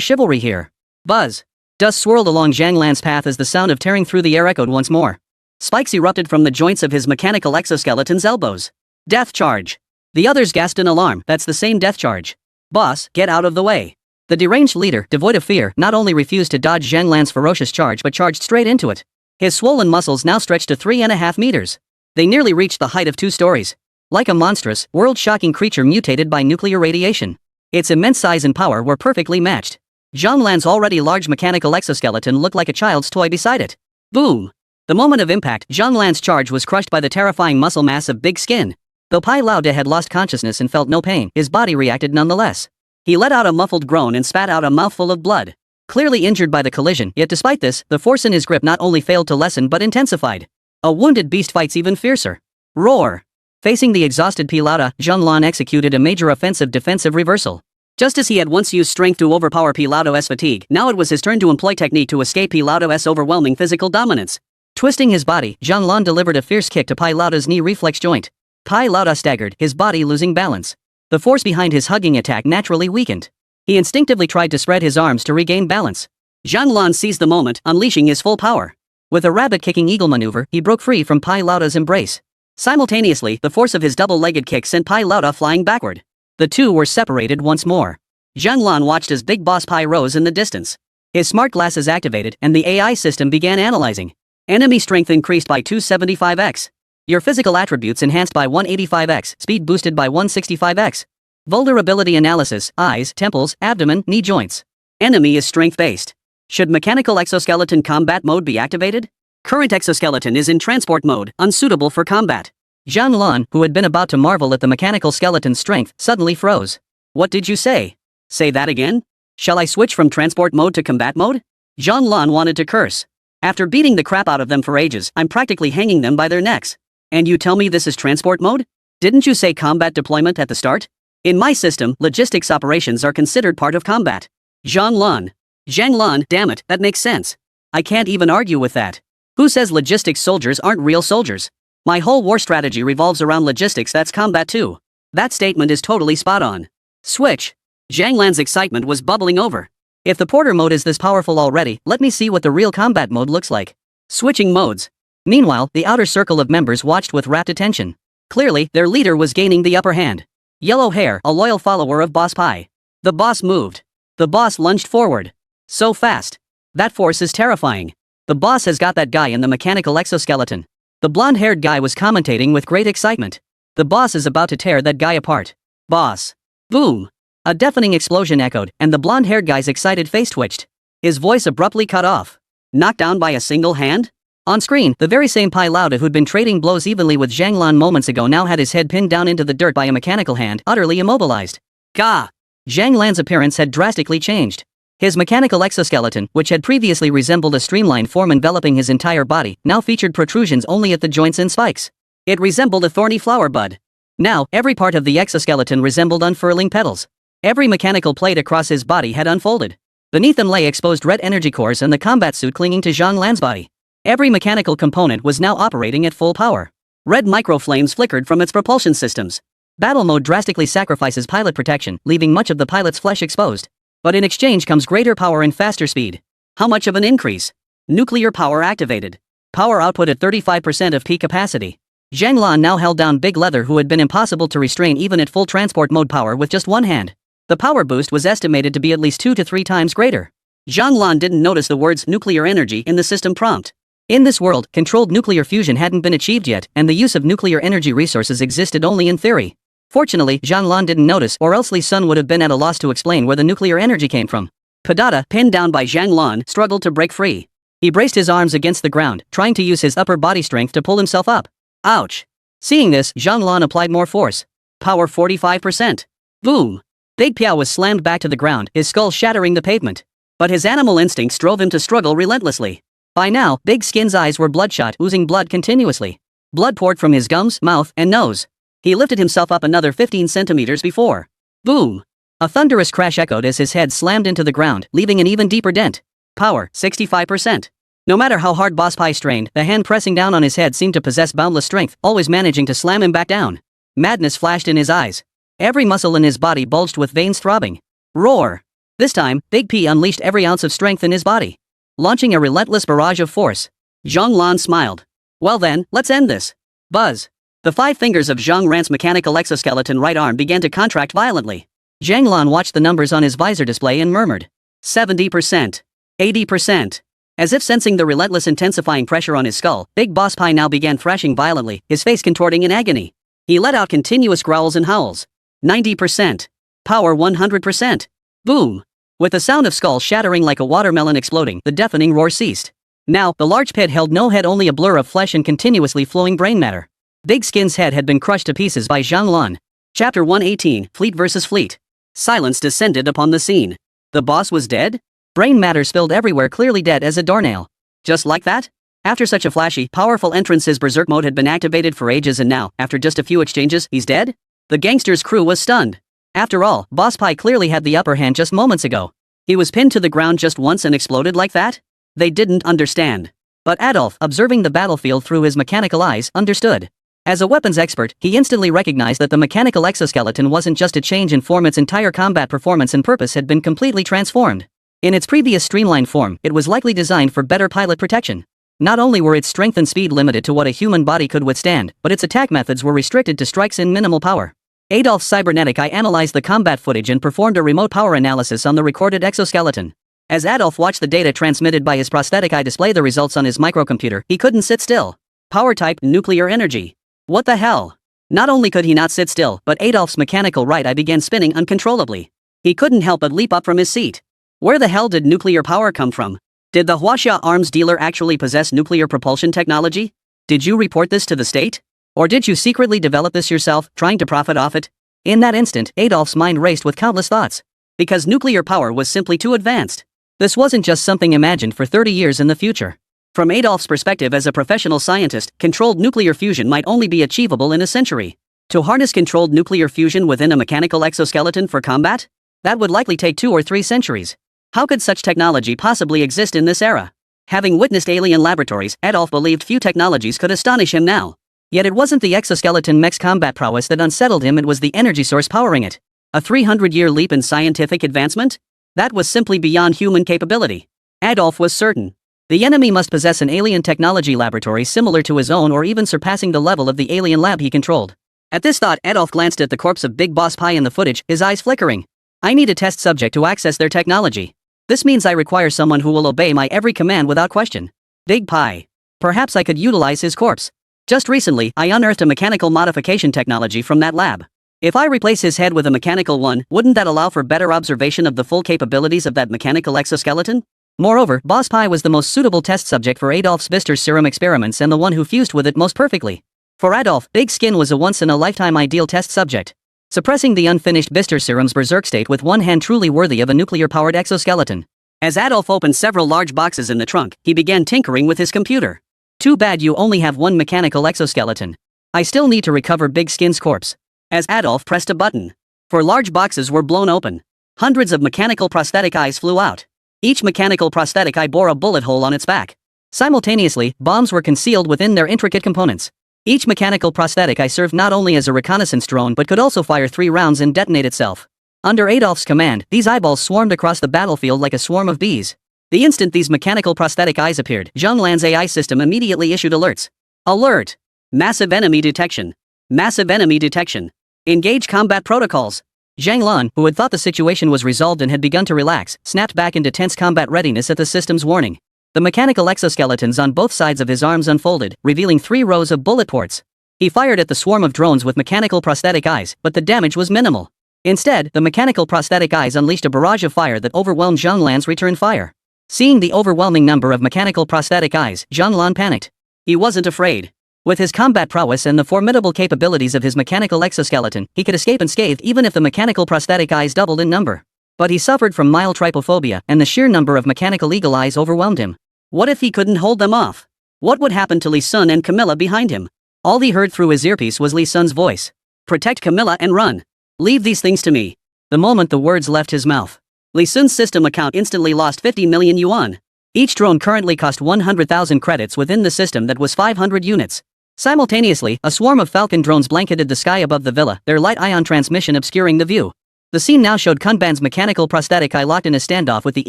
chivalry here. Buzz. Dust swirled along Zhang Lan's path as the sound of tearing through the air echoed once more. Spikes erupted from the joints of his mechanical exoskeleton's elbows. Death charge. The others gasped in alarm. That's the same death charge. Boss, get out of the way. The deranged leader, devoid of fear, not only refused to dodge Zhang Lan's ferocious charge but charged straight into it. His swollen muscles now stretched to 3.5 meters. They nearly reached the height of 2 stories. Like a monstrous, world-shocking creature mutated by nuclear radiation. Its immense size and power were perfectly matched. Zhang Lan's already large mechanical exoskeleton looked like a child's toy beside it. Boom! The moment of impact, Zhang Lan's charge was crushed by the terrifying muscle mass of Big Skin. Though Pai Lao De had lost consciousness and felt no pain, his body reacted nonetheless. He let out a muffled groan and spat out a mouthful of blood. Clearly injured by the collision, yet despite this, the force in his grip not only failed to lessen but intensified. A wounded beast fights even fiercer. Roar! Facing the exhausted Pai Lao De, Zhang Lan executed a major offensive defensive reversal. Just as he had once used strength to overpower Pai Lao De's fatigue, now it was his turn to employ technique to escape Pai Lao De's overwhelming physical dominance. Twisting his body, Zhang Lan delivered a fierce kick to Pai Lao De's knee reflex joint. Pai Lao De staggered, his body losing balance. The force behind his hugging attack naturally weakened. He instinctively tried to spread his arms to regain balance. Zhang Lan seized the moment, unleashing his full power. With a rabbit-kicking eagle maneuver, he broke free from Pai Lao De's embrace. Simultaneously, the force of his double-legged kick sent Pai Lao De flying backward. The two were separated once more. Zhang Lan watched as Big Boss Pi rose in the distance. His smart glasses activated, and the AI system began analyzing. Enemy strength increased by 275x. Your physical attributes enhanced by 185x, speed boosted by 165x. Vulnerability analysis, eyes, temples, abdomen, knee joints. Enemy is strength-based. Should mechanical exoskeleton combat mode be activated? Current exoskeleton is in transport mode, unsuitable for combat. Zhang Lan, who had been about to marvel at the mechanical skeleton's strength, suddenly froze. What did you say? Say that again? Shall I switch from transport mode to combat mode? Zhang Lan wanted to curse. After beating the crap out of them for ages, I'm practically hanging them by their necks. And you tell me this is transport mode? Didn't you say combat deployment at the start? In my system, logistics operations are considered part of combat. Zhang Lan, damn it, that makes sense. I can't even argue with that. Who says logistics soldiers aren't real soldiers? My whole war strategy revolves around logistics, that's combat too. That statement is totally spot on. Switch. Zhang Lan's excitement was bubbling over. If the porter mode is this powerful already, let me see what the real combat mode looks like. Switching modes. Meanwhile, the outer circle of members watched with rapt attention. Clearly, their leader was gaining the upper hand. Yellow hair, a loyal follower of Boss Pi. The boss moved. The boss lunged forward. So fast. That force is terrifying. The boss has got that guy in the mechanical exoskeleton. The blonde-haired guy was commentating with great excitement. The boss is about to tear that guy apart. Boss. Boom. A deafening explosion echoed, and the blonde-haired guy's excited face twitched. His voice abruptly cut off. Knocked down by a single hand? On screen, the very same Pai Lao De who'd been trading blows evenly with Zhang Lan moments ago now had his head pinned down into the dirt by a mechanical hand, utterly immobilized. Gah! Zhang Lan's appearance had drastically changed. His mechanical exoskeleton, which had previously resembled a streamlined form enveloping his entire body, now featured protrusions only at the joints and spikes. It resembled a thorny flower bud. Now, every part of the exoskeleton resembled unfurling petals. Every mechanical plate across his body had unfolded. Beneath them lay exposed red energy cores and the combat suit clinging to Zhang Lan's body. Every mechanical component was now operating at full power. Red microflames flickered from its propulsion systems. Battle mode drastically sacrifices pilot protection, leaving much of the pilot's flesh exposed. But in exchange comes greater power and faster speed. How much of an increase? Nuclear power activated. Power output at 35% of peak capacity. Zhang Lan now held down Big Leather, who had been impossible to restrain even at full transport mode power with just one hand. The power boost was estimated to be at least 2 to 3 times greater. Zhang Lan didn't notice the words nuclear energy in the system prompt. In this world, controlled nuclear fusion hadn't been achieved yet, and the use of nuclear energy resources existed only in theory. Fortunately, Zhang Lan didn't notice, or else Li Sun would have been at a loss to explain where the nuclear energy came from. Padada, pinned down by Zhang Lan, struggled to break free. He braced his arms against the ground, trying to use his upper body strength to pull himself up. Ouch! Seeing this, Zhang Lan applied more force. Power 45%. Boom! Big Piao was slammed back to the ground, his skull shattering the pavement. But his animal instincts drove him to struggle relentlessly. By now, Big Skin's eyes were bloodshot, oozing blood continuously. Blood poured from his gums, mouth, and nose. He lifted himself up another 15 centimeters before. Boom! A thunderous crash echoed as his head slammed into the ground, leaving an even deeper dent. Power 65%. No matter how hard Boss Pai strained, the hand pressing down on his head seemed to possess boundless strength, always managing to slam him back down. Madness flashed in his eyes. Every muscle in his body bulged with veins throbbing. Roar! This time, Big P unleashed every ounce of strength in his body, launching a relentless barrage of force. Zhang Lan smiled. Well then, let's end this. Buzz. The 5 fingers of Zhang Ran's mechanical exoskeleton right arm began to contract violently. Zhang Lan watched the numbers on his visor display and murmured. 70%. 80%. As if sensing the relentless intensifying pressure on his skull, Big Boss Pai now began thrashing violently, his face contorting in agony. He let out continuous growls and howls. 90%. Power 100%. Boom! With the sound of skull shattering like a watermelon exploding, the deafening roar ceased. Now, the large pit held no head, only a blur of flesh and continuously flowing brain matter. Big Skin's head had been crushed to pieces by Zhang Lan. Chapter 118, Fleet vs. Fleet. Silence descended upon the scene. The boss was dead? Brain matter spilled everywhere, clearly dead as a doornail. Just like that? After such a flashy, powerful entrance, his berserk mode had been activated for ages, and now, after just a few exchanges, he's dead? The gangster's crew was stunned. After all, Boss Pai clearly had the upper hand just moments ago. He was pinned to the ground just once and exploded like that? They didn't understand. But Adolf, observing the battlefield through his mechanical eyes, understood. As a weapons expert, he instantly recognized that the mechanical exoskeleton wasn't just a change in form, its entire combat performance and purpose had been completely transformed. In its previous streamlined form, it was likely designed for better pilot protection. Not only were its strength and speed limited to what a human body could withstand, but its attack methods were restricted to strikes in minimal power. Adolf's cybernetic eye analyzed the combat footage and performed a remote power analysis on the recorded exoskeleton. As Adolf watched the data transmitted by his prosthetic eye display the results on his microcomputer, he couldn't sit still. Power type, nuclear energy. What the hell? Not only could he not sit still, but Adolf's mechanical right eye began spinning uncontrollably. He couldn't help but leap up from his seat. Where the hell did nuclear power come from? Did the Huaxia arms dealer actually possess nuclear propulsion technology? Did you report this to the state? Or did you secretly develop this yourself, trying to profit off it? In that instant, Adolf's mind raced with countless thoughts. Because nuclear power was simply too advanced. This wasn't just something imagined for 30 years in the future. From Adolf's perspective as a professional scientist, controlled nuclear fusion might only be achievable in a century. To harness controlled nuclear fusion within a mechanical exoskeleton for combat? That would likely take 2 or 3 centuries. How could such technology possibly exist in this era? Having witnessed alien laboratories, Adolf believed few technologies could astonish him now. Yet it wasn't the exoskeleton mech's combat prowess that unsettled him, it was the energy source powering it. A 300-year leap in scientific advancement? That was simply beyond human capability. Adolf was certain. The enemy must possess an alien technology laboratory similar to his own, or even surpassing the level of the alien lab he controlled. At this thought, Adolf glanced at the corpse of Big Boss Pai in the footage, his eyes flickering. I need a test subject to access their technology. This means I require someone who will obey my every command without question. Big Pai. Perhaps I could utilize his corpse. Just recently, I unearthed a mechanical modification technology from that lab. If I replace his head with a mechanical one, wouldn't that allow for better observation of the full capabilities of that mechanical exoskeleton? Moreover, Boss Pai was the most suitable test subject for Adolf's Bister serum experiments and the one who fused with it most perfectly. For Adolf, Big Skin was a once-in-a-lifetime ideal test subject. Suppressing the unfinished Bister serum's berserk state with one hand truly worthy of a nuclear-powered exoskeleton. As Adolf opened several large boxes in the trunk, he began tinkering with his computer. Too bad you only have one mechanical exoskeleton. I still need to recover Big Skin's corpse. As Adolf pressed a button, 4 large boxes were blown open. Hundreds of mechanical prosthetic eyes flew out. Each mechanical prosthetic eye bore a bullet hole on its back. Simultaneously, bombs were concealed within their intricate components. Each mechanical prosthetic eye served not only as a reconnaissance drone but could also fire 3 rounds and detonate itself. Under Adolf's command, these eyeballs swarmed across the battlefield like a swarm of bees. The instant these mechanical prosthetic eyes appeared, Zhang Lan's AI system immediately issued alerts. Alert! Massive enemy detection. Massive enemy detection. Engage combat protocols. Zhang Lan, who had thought the situation was resolved and had begun to relax, snapped back into tense combat readiness at the system's warning. The mechanical exoskeletons on both sides of his arms unfolded, revealing 3 rows of bullet ports. He fired at the swarm of drones with mechanical prosthetic eyes, but the damage was minimal. Instead, the mechanical prosthetic eyes unleashed a barrage of fire that overwhelmed Zhang Lan's return fire. Seeing the overwhelming number of mechanical prosthetic eyes, Zhang Lan panicked. He wasn't afraid. With his combat prowess and the formidable capabilities of his mechanical exoskeleton, he could escape unscathed even if the mechanical prosthetic eyes doubled in number. But he suffered from mild trypophobia, and the sheer number of mechanical eagle eyes overwhelmed him. What if he couldn't hold them off? What would happen to Li Sun and Camilla behind him? All he heard through his earpiece was Li Sun's voice. Protect Camilla and run. Leave these things to me. The moment the words left his mouth, Li Sun's system account instantly lost 50 million yuan. Each drone currently cost 100,000 credits within the system that was 500 units. Simultaneously, a swarm of Falcon drones blanketed the sky above the villa, their light ion transmission obscuring the view. The scene now showed Kunban's mechanical prosthetic eye locked in a standoff with the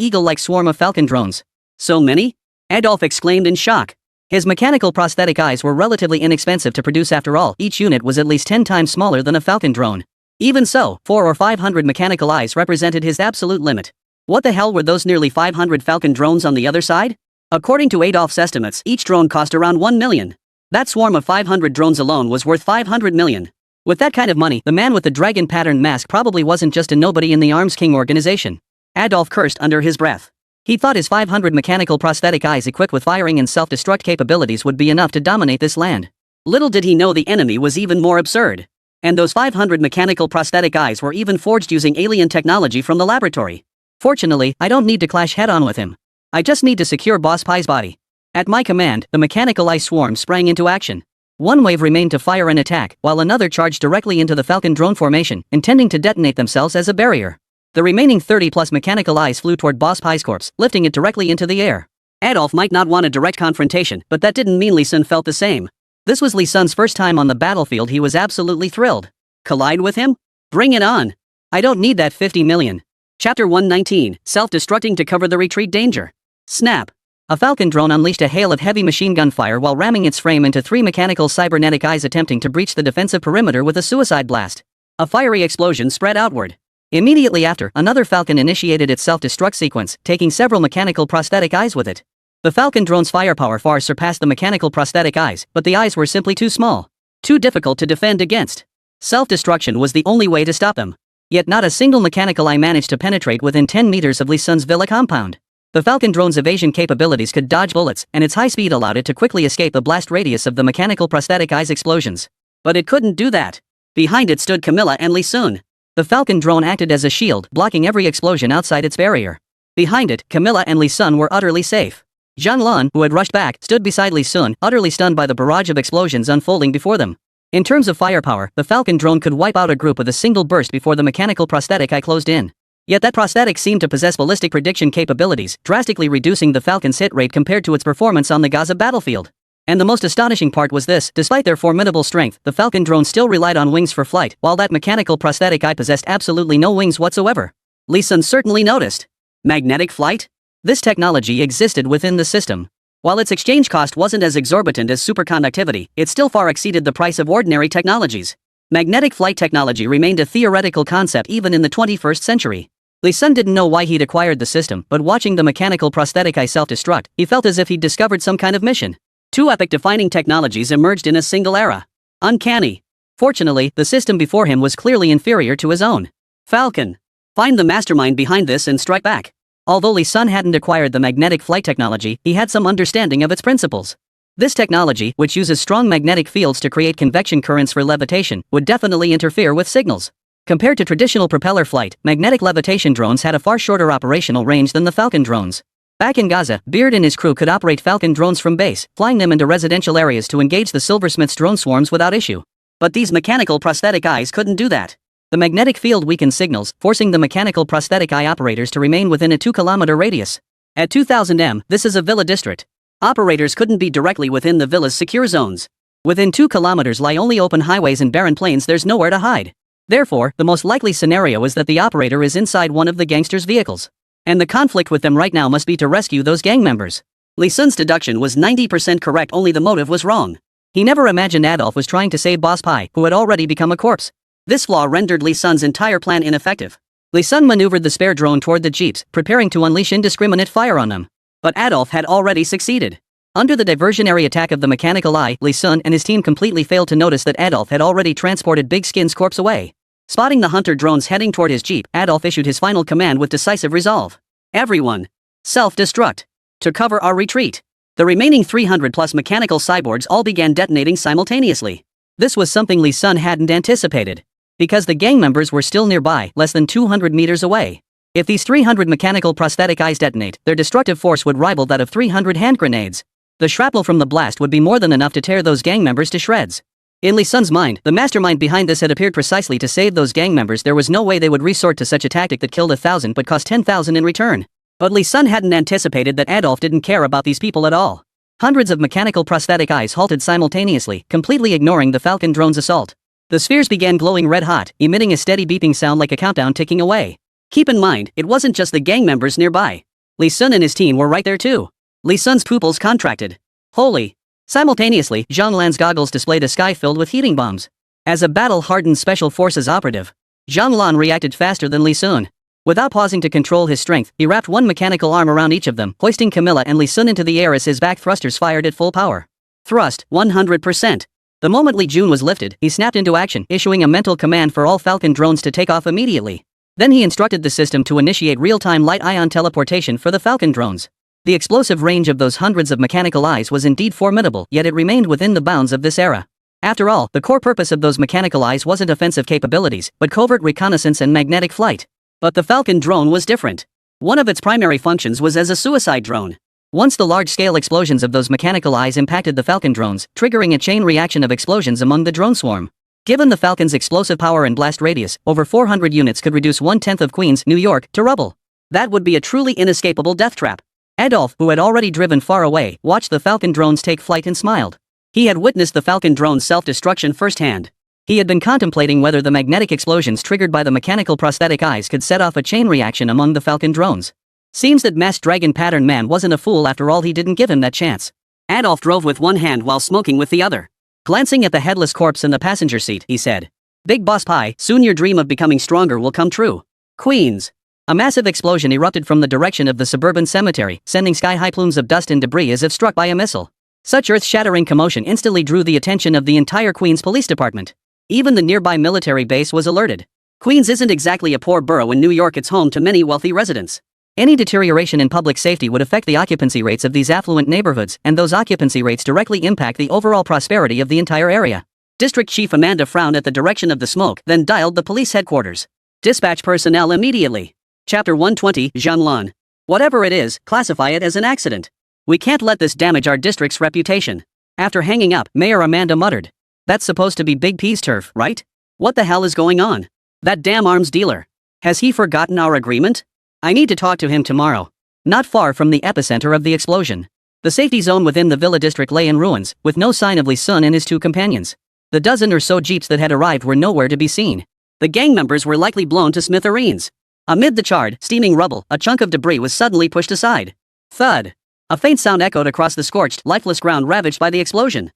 eagle-like swarm of Falcon drones. So many? Adolf exclaimed in shock. His mechanical prosthetic eyes were relatively inexpensive to produce after all, each unit was at least 10 times smaller than a Falcon drone. Even so, 400 or 500 mechanical eyes represented his absolute limit. What the hell were those nearly 500 Falcon drones on the other side? According to Adolf's estimates, each drone cost around 1 million. That swarm of 500 drones alone was worth 500 million. With that kind of money, the man with the dragon pattern mask probably wasn't just a nobody in the Arms King organization. Adolf cursed under his breath. He thought his 500 mechanical prosthetic eyes equipped with firing and self-destruct capabilities would be enough to dominate this land. Little did he know the enemy was even more absurd. And those 500 mechanical prosthetic eyes were even forged using alien technology from the laboratory. Fortunately, I don't need to clash head-on with him. I just need to secure Boss Pai's body. At my command, the mechanical eye swarm sprang into action. One wave remained to fire and attack, while another charged directly into the Falcon drone formation, intending to detonate themselves as a barrier. The remaining 30+ mechanical eyes flew toward Boss Pai's corpse, lifting it directly into the air. Adolf might not want a direct confrontation, but that didn't mean Li Sun felt the same. This was Li Sun's first time on the battlefield. He was absolutely thrilled. Collide with him? Bring it on. I don't need that 50 million. Chapter 119, Self-Destructing to Cover the Retreat Danger. Snap. A Falcon drone unleashed a hail of heavy machine gun fire while ramming its frame into 3 mechanical cybernetic eyes attempting to breach the defensive perimeter with a suicide blast. A fiery explosion spread outward. Immediately after, another Falcon initiated its self-destruct sequence, taking several mechanical prosthetic eyes with it. The Falcon drone's firepower far surpassed the mechanical prosthetic eyes, but the eyes were simply too small. Too difficult to defend against. Self-destruction was the only way to stop them. Yet not a single mechanical eye managed to penetrate within 10 meters of Li Sun's villa compound. The Falcon drone's evasion capabilities could dodge bullets, and its high speed allowed it to quickly escape the blast radius of the mechanical prosthetic eye's explosions. But it couldn't do that. Behind it stood Camilla and Li Sun. The Falcon drone acted as a shield, blocking every explosion outside its barrier. Behind it, Camilla and Li Sun were utterly safe. Zhang Lan, who had rushed back, stood beside Li Sun, utterly stunned by the barrage of explosions unfolding before them. In terms of firepower, the Falcon drone could wipe out a group with a single burst before the mechanical prosthetic eye closed in. Yet that prosthetic seemed to possess ballistic prediction capabilities, drastically reducing the Falcon's hit rate compared to its performance on the Gaza battlefield. And the most astonishing part was this: despite their formidable strength, the Falcon drone still relied on wings for flight, while that mechanical prosthetic eye possessed absolutely no wings whatsoever. Li Sun certainly noticed. Magnetic flight? This technology existed within the system. While its exchange cost wasn't as exorbitant as superconductivity, it still far exceeded the price of ordinary technologies. Magnetic flight technology remained a theoretical concept even in the 21st century. Li Sun didn't know why he'd acquired the system, but watching the mechanical prosthetic eye self-destruct, he felt as if he'd discovered some kind of mission. 2 epic-defining technologies emerged in a single era. Uncanny. Fortunately, the system before him was clearly inferior to his own. Falcon. Find the mastermind behind this and strike back. Although Li Sun hadn't acquired the magnetic flight technology, he had some understanding of its principles. This technology, which uses strong magnetic fields to create convection currents for levitation, would definitely interfere with signals. Compared to traditional propeller flight, magnetic levitation drones had a far shorter operational range than the Falcon drones. Back in Gaza, Beard and his crew could operate Falcon drones from base, flying them into residential areas to engage the Silversmith's drone swarms without issue. But these mechanical prosthetic eyes couldn't do that. The magnetic field weakened signals, forcing the mechanical prosthetic eye operators to remain within a 2-kilometer radius. At 2000 m, this is a villa district. Operators couldn't be directly within the villa's secure zones. Within 2 kilometers lie only open highways and barren plains. There's nowhere to hide. Therefore, the most likely scenario is that the operator is inside one of the gangsters' vehicles. And the conflict with them right now must be to rescue those gang members. Li Sun's deduction was 90% correct, only the motive was wrong. He never imagined Adolf was trying to save Boss Pai, who had already become a corpse. This flaw rendered Lee Sun's entire plan ineffective. Lee Sun maneuvered the spare drone toward the jeeps, preparing to unleash indiscriminate fire on them. But Adolf had already succeeded. Under the diversionary attack of the mechanical eye, Lee Sun and his team completely failed to notice that Adolf had already transported Big Skin's corpse away. Spotting the hunter drones heading toward his jeep, Adolf issued his final command with decisive resolve. Everyone, self-destruct. To cover our retreat. The remaining 300+ mechanical cyborgs all began detonating simultaneously. This was something Lee Sun hadn't anticipated. Because the gang members were still nearby, less than 200 meters away. If these 300 mechanical prosthetic eyes detonate, their destructive force would rival that of 300 hand grenades. The shrapnel from the blast would be more than enough to tear those gang members to shreds. In Lee Sun's mind, the mastermind behind this had appeared precisely to save those gang members. There was no way they would resort to such a tactic that killed 1,000 but cost 10,000 in return. But Lee Sun hadn't anticipated that Adolf didn't care about these people at all. Hundreds of mechanical prosthetic eyes halted simultaneously, completely ignoring the Falcon drone's assault. The spheres began glowing red hot, emitting a steady beeping sound like a countdown ticking away. Keep in mind, it wasn't just the gang members nearby. Lee Sun and his team were right there too. Lee Sun's pupils contracted. Holy! Simultaneously, Zhang Lan's goggles displayed a sky filled with heating bombs. As a battle-hardened Special Forces operative, Zhang Lan reacted faster than Lee Sun. Without pausing to control his strength, he wrapped one mechanical arm around each of them, hoisting Camilla and Lee Sun into the air as his back thrusters fired at full power. Thrust, 100%. The moment Li Jun was lifted, he snapped into action, issuing a mental command for all Falcon drones to take off immediately. Then he instructed the system to initiate real-time light-ion teleportation for the Falcon drones. The explosive range of those hundreds of mechanical eyes was indeed formidable, yet it remained within the bounds of this era. After all, the core purpose of those mechanical eyes wasn't offensive capabilities, but covert reconnaissance and magnetic flight. But the Falcon drone was different. One of its primary functions was as a suicide drone. Once the large-scale explosions of those mechanical eyes impacted the Falcon drones, triggering a chain reaction of explosions among the drone swarm. Given the Falcon's explosive power and blast radius, over 400 units could reduce 1/10 of Queens, New York, to rubble. That would be a truly inescapable death trap. Adolf, who had already driven far away, watched the Falcon drones take flight and smiled. He had witnessed the Falcon drone's self-destruction firsthand. He had been contemplating whether the magnetic explosions triggered by the mechanical prosthetic eyes could set off a chain reaction among the Falcon drones. Seems that Masked Dragon Pattern Man wasn't a fool after all. He didn't give him that chance. Adolf drove with one hand while smoking with the other. Glancing at the headless corpse in the passenger seat, he said, "Big Boss Pai, soon your dream of becoming stronger will come true." Queens. A massive explosion erupted from the direction of the suburban cemetery, sending sky-high plumes of dust and debris as if struck by a missile. Such earth-shattering commotion instantly drew the attention of the entire Queens Police Department. Even the nearby military base was alerted. Queens isn't exactly a poor borough in New York. It's home to many wealthy residents. Any deterioration in public safety would affect the occupancy rates of these affluent neighborhoods, and those occupancy rates directly impact the overall prosperity of the entire area. District Chief Amanda frowned at the direction of the smoke, then dialed the police headquarters. "Dispatch personnel immediately." Chapter 120, Zhang Lan. "Whatever it is, classify it as an accident. We can't let this damage our district's reputation." After hanging up, Mayor Amanda muttered, "That's supposed to be Big P's turf, right? What the hell is going on? That damn arms dealer. Has he forgotten our agreement? I need to talk to him tomorrow." Not far from the epicenter of the explosion, the safety zone within the Villa district lay in ruins, with no sign of Lee Sun and his two companions. The dozen or so jeeps that had arrived were nowhere to be seen. The gang members were likely blown to smithereens. Amid the charred, steaming rubble, a chunk of debris was suddenly pushed aside. Thud. A faint sound echoed across the scorched, lifeless ground ravaged by the explosion.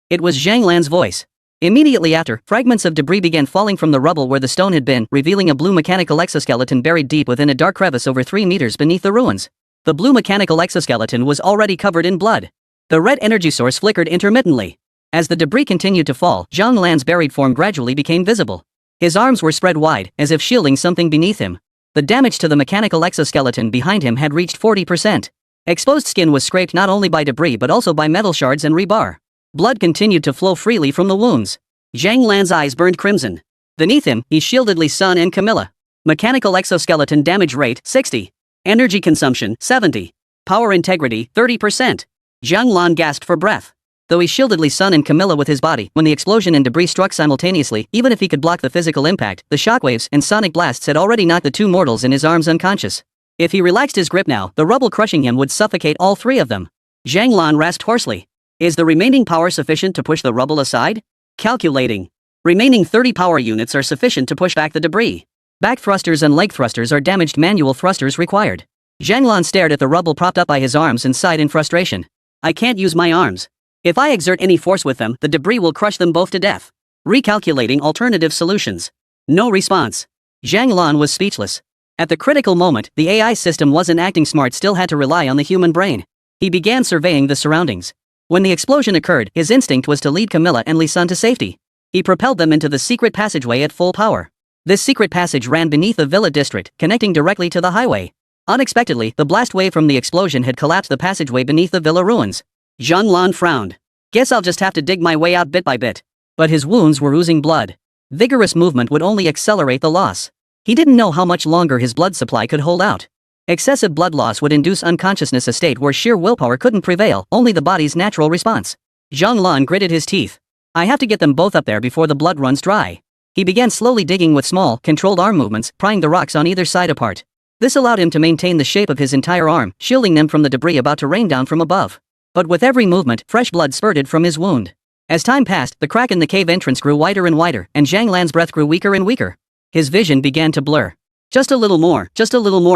It was Zhang Lan's voice. Immediately after, fragments of debris began falling from the rubble where the stone had been, revealing a blue mechanical exoskeleton buried deep within a dark crevice over 3 meters beneath the ruins. The blue mechanical exoskeleton was already covered in blood. The red energy source flickered intermittently. As the debris continued to fall, Zhang Lan's buried form gradually became visible. His arms were spread wide, as if shielding something beneath him. The damage to the mechanical exoskeleton behind him had reached 40%. Exposed skin was scraped not only by debris but also by metal shards and rebar. Blood continued to flow freely from the wounds. Zhang Lan's eyes burned crimson. Beneath him, he shielded Lee Sun and Camilla. Mechanical exoskeleton damage rate, 60. Energy consumption, 70. Power integrity, 30%. Zhang Lan gasped for breath. Though he shielded Lee Sun and Camilla with his body, when the explosion and debris struck simultaneously, even if he could block the physical impact, the shockwaves and sonic blasts had already knocked the two mortals in his arms unconscious. If he relaxed his grip now, the rubble crushing him would suffocate all three of them. Zhang Lan rasped hoarsely. "Is the remaining power sufficient to push the rubble aside?" Calculating. Remaining 30 power units are sufficient to push back the debris. Back thrusters and leg thrusters are damaged. Manual thrusters required. Zhang Lan stared at the rubble propped up by his arms and sighed in frustration. "I can't use my arms. If I exert any force with them, the debris will crush them both to death. Recalculating alternative solutions. No response. Zhang Lan was speechless. At the critical moment, the AI system wasn't acting smart, still had to rely on the human brain. He began surveying the surroundings. When the explosion occurred, his instinct was to lead Camilla and Li Sun to safety. He propelled them into the secret passageway at full power. This secret passage ran beneath the villa district, connecting directly to the highway. Unexpectedly, the blast wave from the explosion had collapsed the passageway beneath the villa ruins. Zhang Lan frowned. Guess I'll just have to dig my way out bit by bit. But his wounds were oozing blood. Vigorous movement would only accelerate the loss. He didn't know how much longer his blood supply could hold out. Excessive blood loss would induce unconsciousness, a state where sheer willpower couldn't prevail, only the body's natural response. Zhang Lan gritted his teeth. I have to get them both up there before the blood runs dry. He began slowly digging with small, controlled arm movements, prying the rocks on either side apart. This allowed him to maintain the shape of his entire arm, shielding them from the debris about to rain down from above. But with every movement, fresh blood spurted from his wound. As time passed, the crack in the cave entrance grew wider and wider, and Zhang Lan's breath grew weaker and weaker. His vision began to blur. Just a little more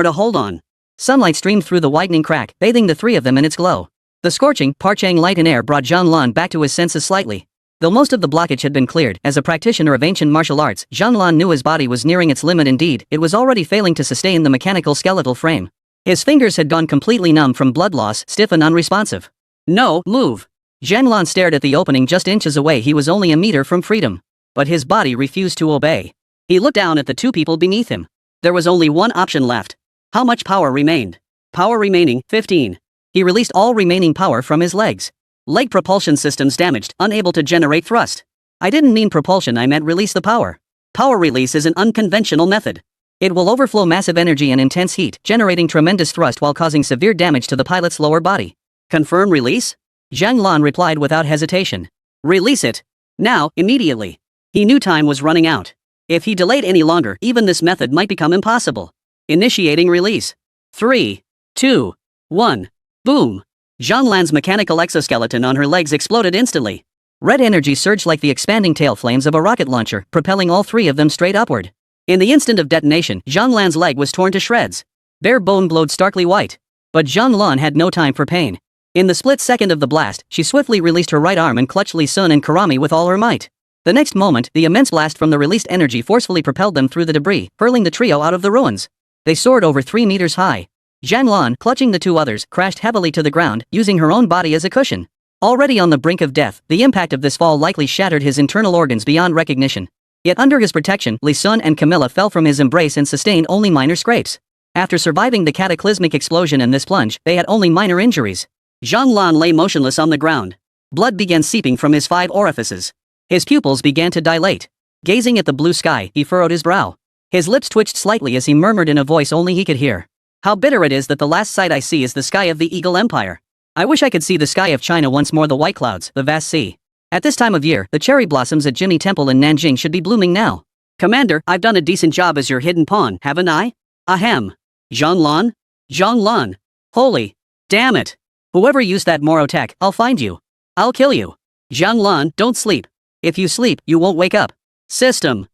to hold on. Sunlight streamed through the widening crack, bathing the three of them in its glow. The scorching, parching light and air brought Zhang Lan back to his senses slightly. Though most of the blockage had been cleared, as a practitioner of ancient martial arts, Zhang Lan knew his body was nearing its limit. Indeed, it was already failing to sustain the mechanical skeletal frame. His fingers had gone completely numb from blood loss, stiff and unresponsive. No, move. Zhang Lan stared at the opening just inches away. He was only a meter from freedom. But his body refused to obey. He looked down at the two people beneath him. There was only one option left. How much power remained? Power remaining, 15. He released all remaining power from his legs. Leg propulsion systems damaged, unable to generate thrust. I didn't mean propulsion, I meant release the power. Power release is an unconventional method. It will overflow massive energy and intense heat, generating tremendous thrust while causing severe damage to the pilot's lower body. Confirm release? Zhang Lan replied without hesitation. Release it. Now, immediately. He knew time was running out. If he delayed any longer, even this method might become impossible. Initiating release. 3, 2, 1. Boom. Zhang Lan's mechanical exoskeleton on her legs exploded instantly. Red energy surged like the expanding tail flames of a rocket launcher, propelling all three of them straight upward. In the instant of detonation, Zhang Lan's leg was torn to shreds. Bare bone glowed starkly white. But Zhang Lan had no time for pain. In the split second of the blast, she swiftly released her right arm and clutched Li Sun and Karami with all her might. The next moment, the immense blast from the released energy forcefully propelled them through the debris, hurling the trio out of the ruins. They soared over 3 meters high. Zhang Lan, clutching the two others, crashed heavily to the ground, using her own body as a cushion. Already on the brink of death, the impact of this fall likely shattered his internal organs beyond recognition. Yet under his protection, Li Sun and Camilla fell from his embrace and sustained only minor scrapes. After surviving the cataclysmic explosion and this plunge, they had only minor injuries. Zhang Lan lay motionless on the ground. Blood began seeping from his 5 orifices. His pupils began to dilate. Gazing at the blue sky, he furrowed his brow. His lips twitched slightly as he murmured in a voice only he could hear. How bitter it is that the last sight I see is the sky of the Eagle Empire. I wish I could see the sky of China once more, the white clouds, the vast sea. At this time of year, the cherry blossoms at Jimmy Temple in Nanjing should be blooming now. Commander, I've done a decent job as your hidden pawn, haven't I? Ahem. Zhang Lan? Zhang Lan. Holy. Damn it. Whoever used that Morotech, I'll find you. I'll kill you. Zhang Lan, don't sleep. If you sleep, you won't wake up. System.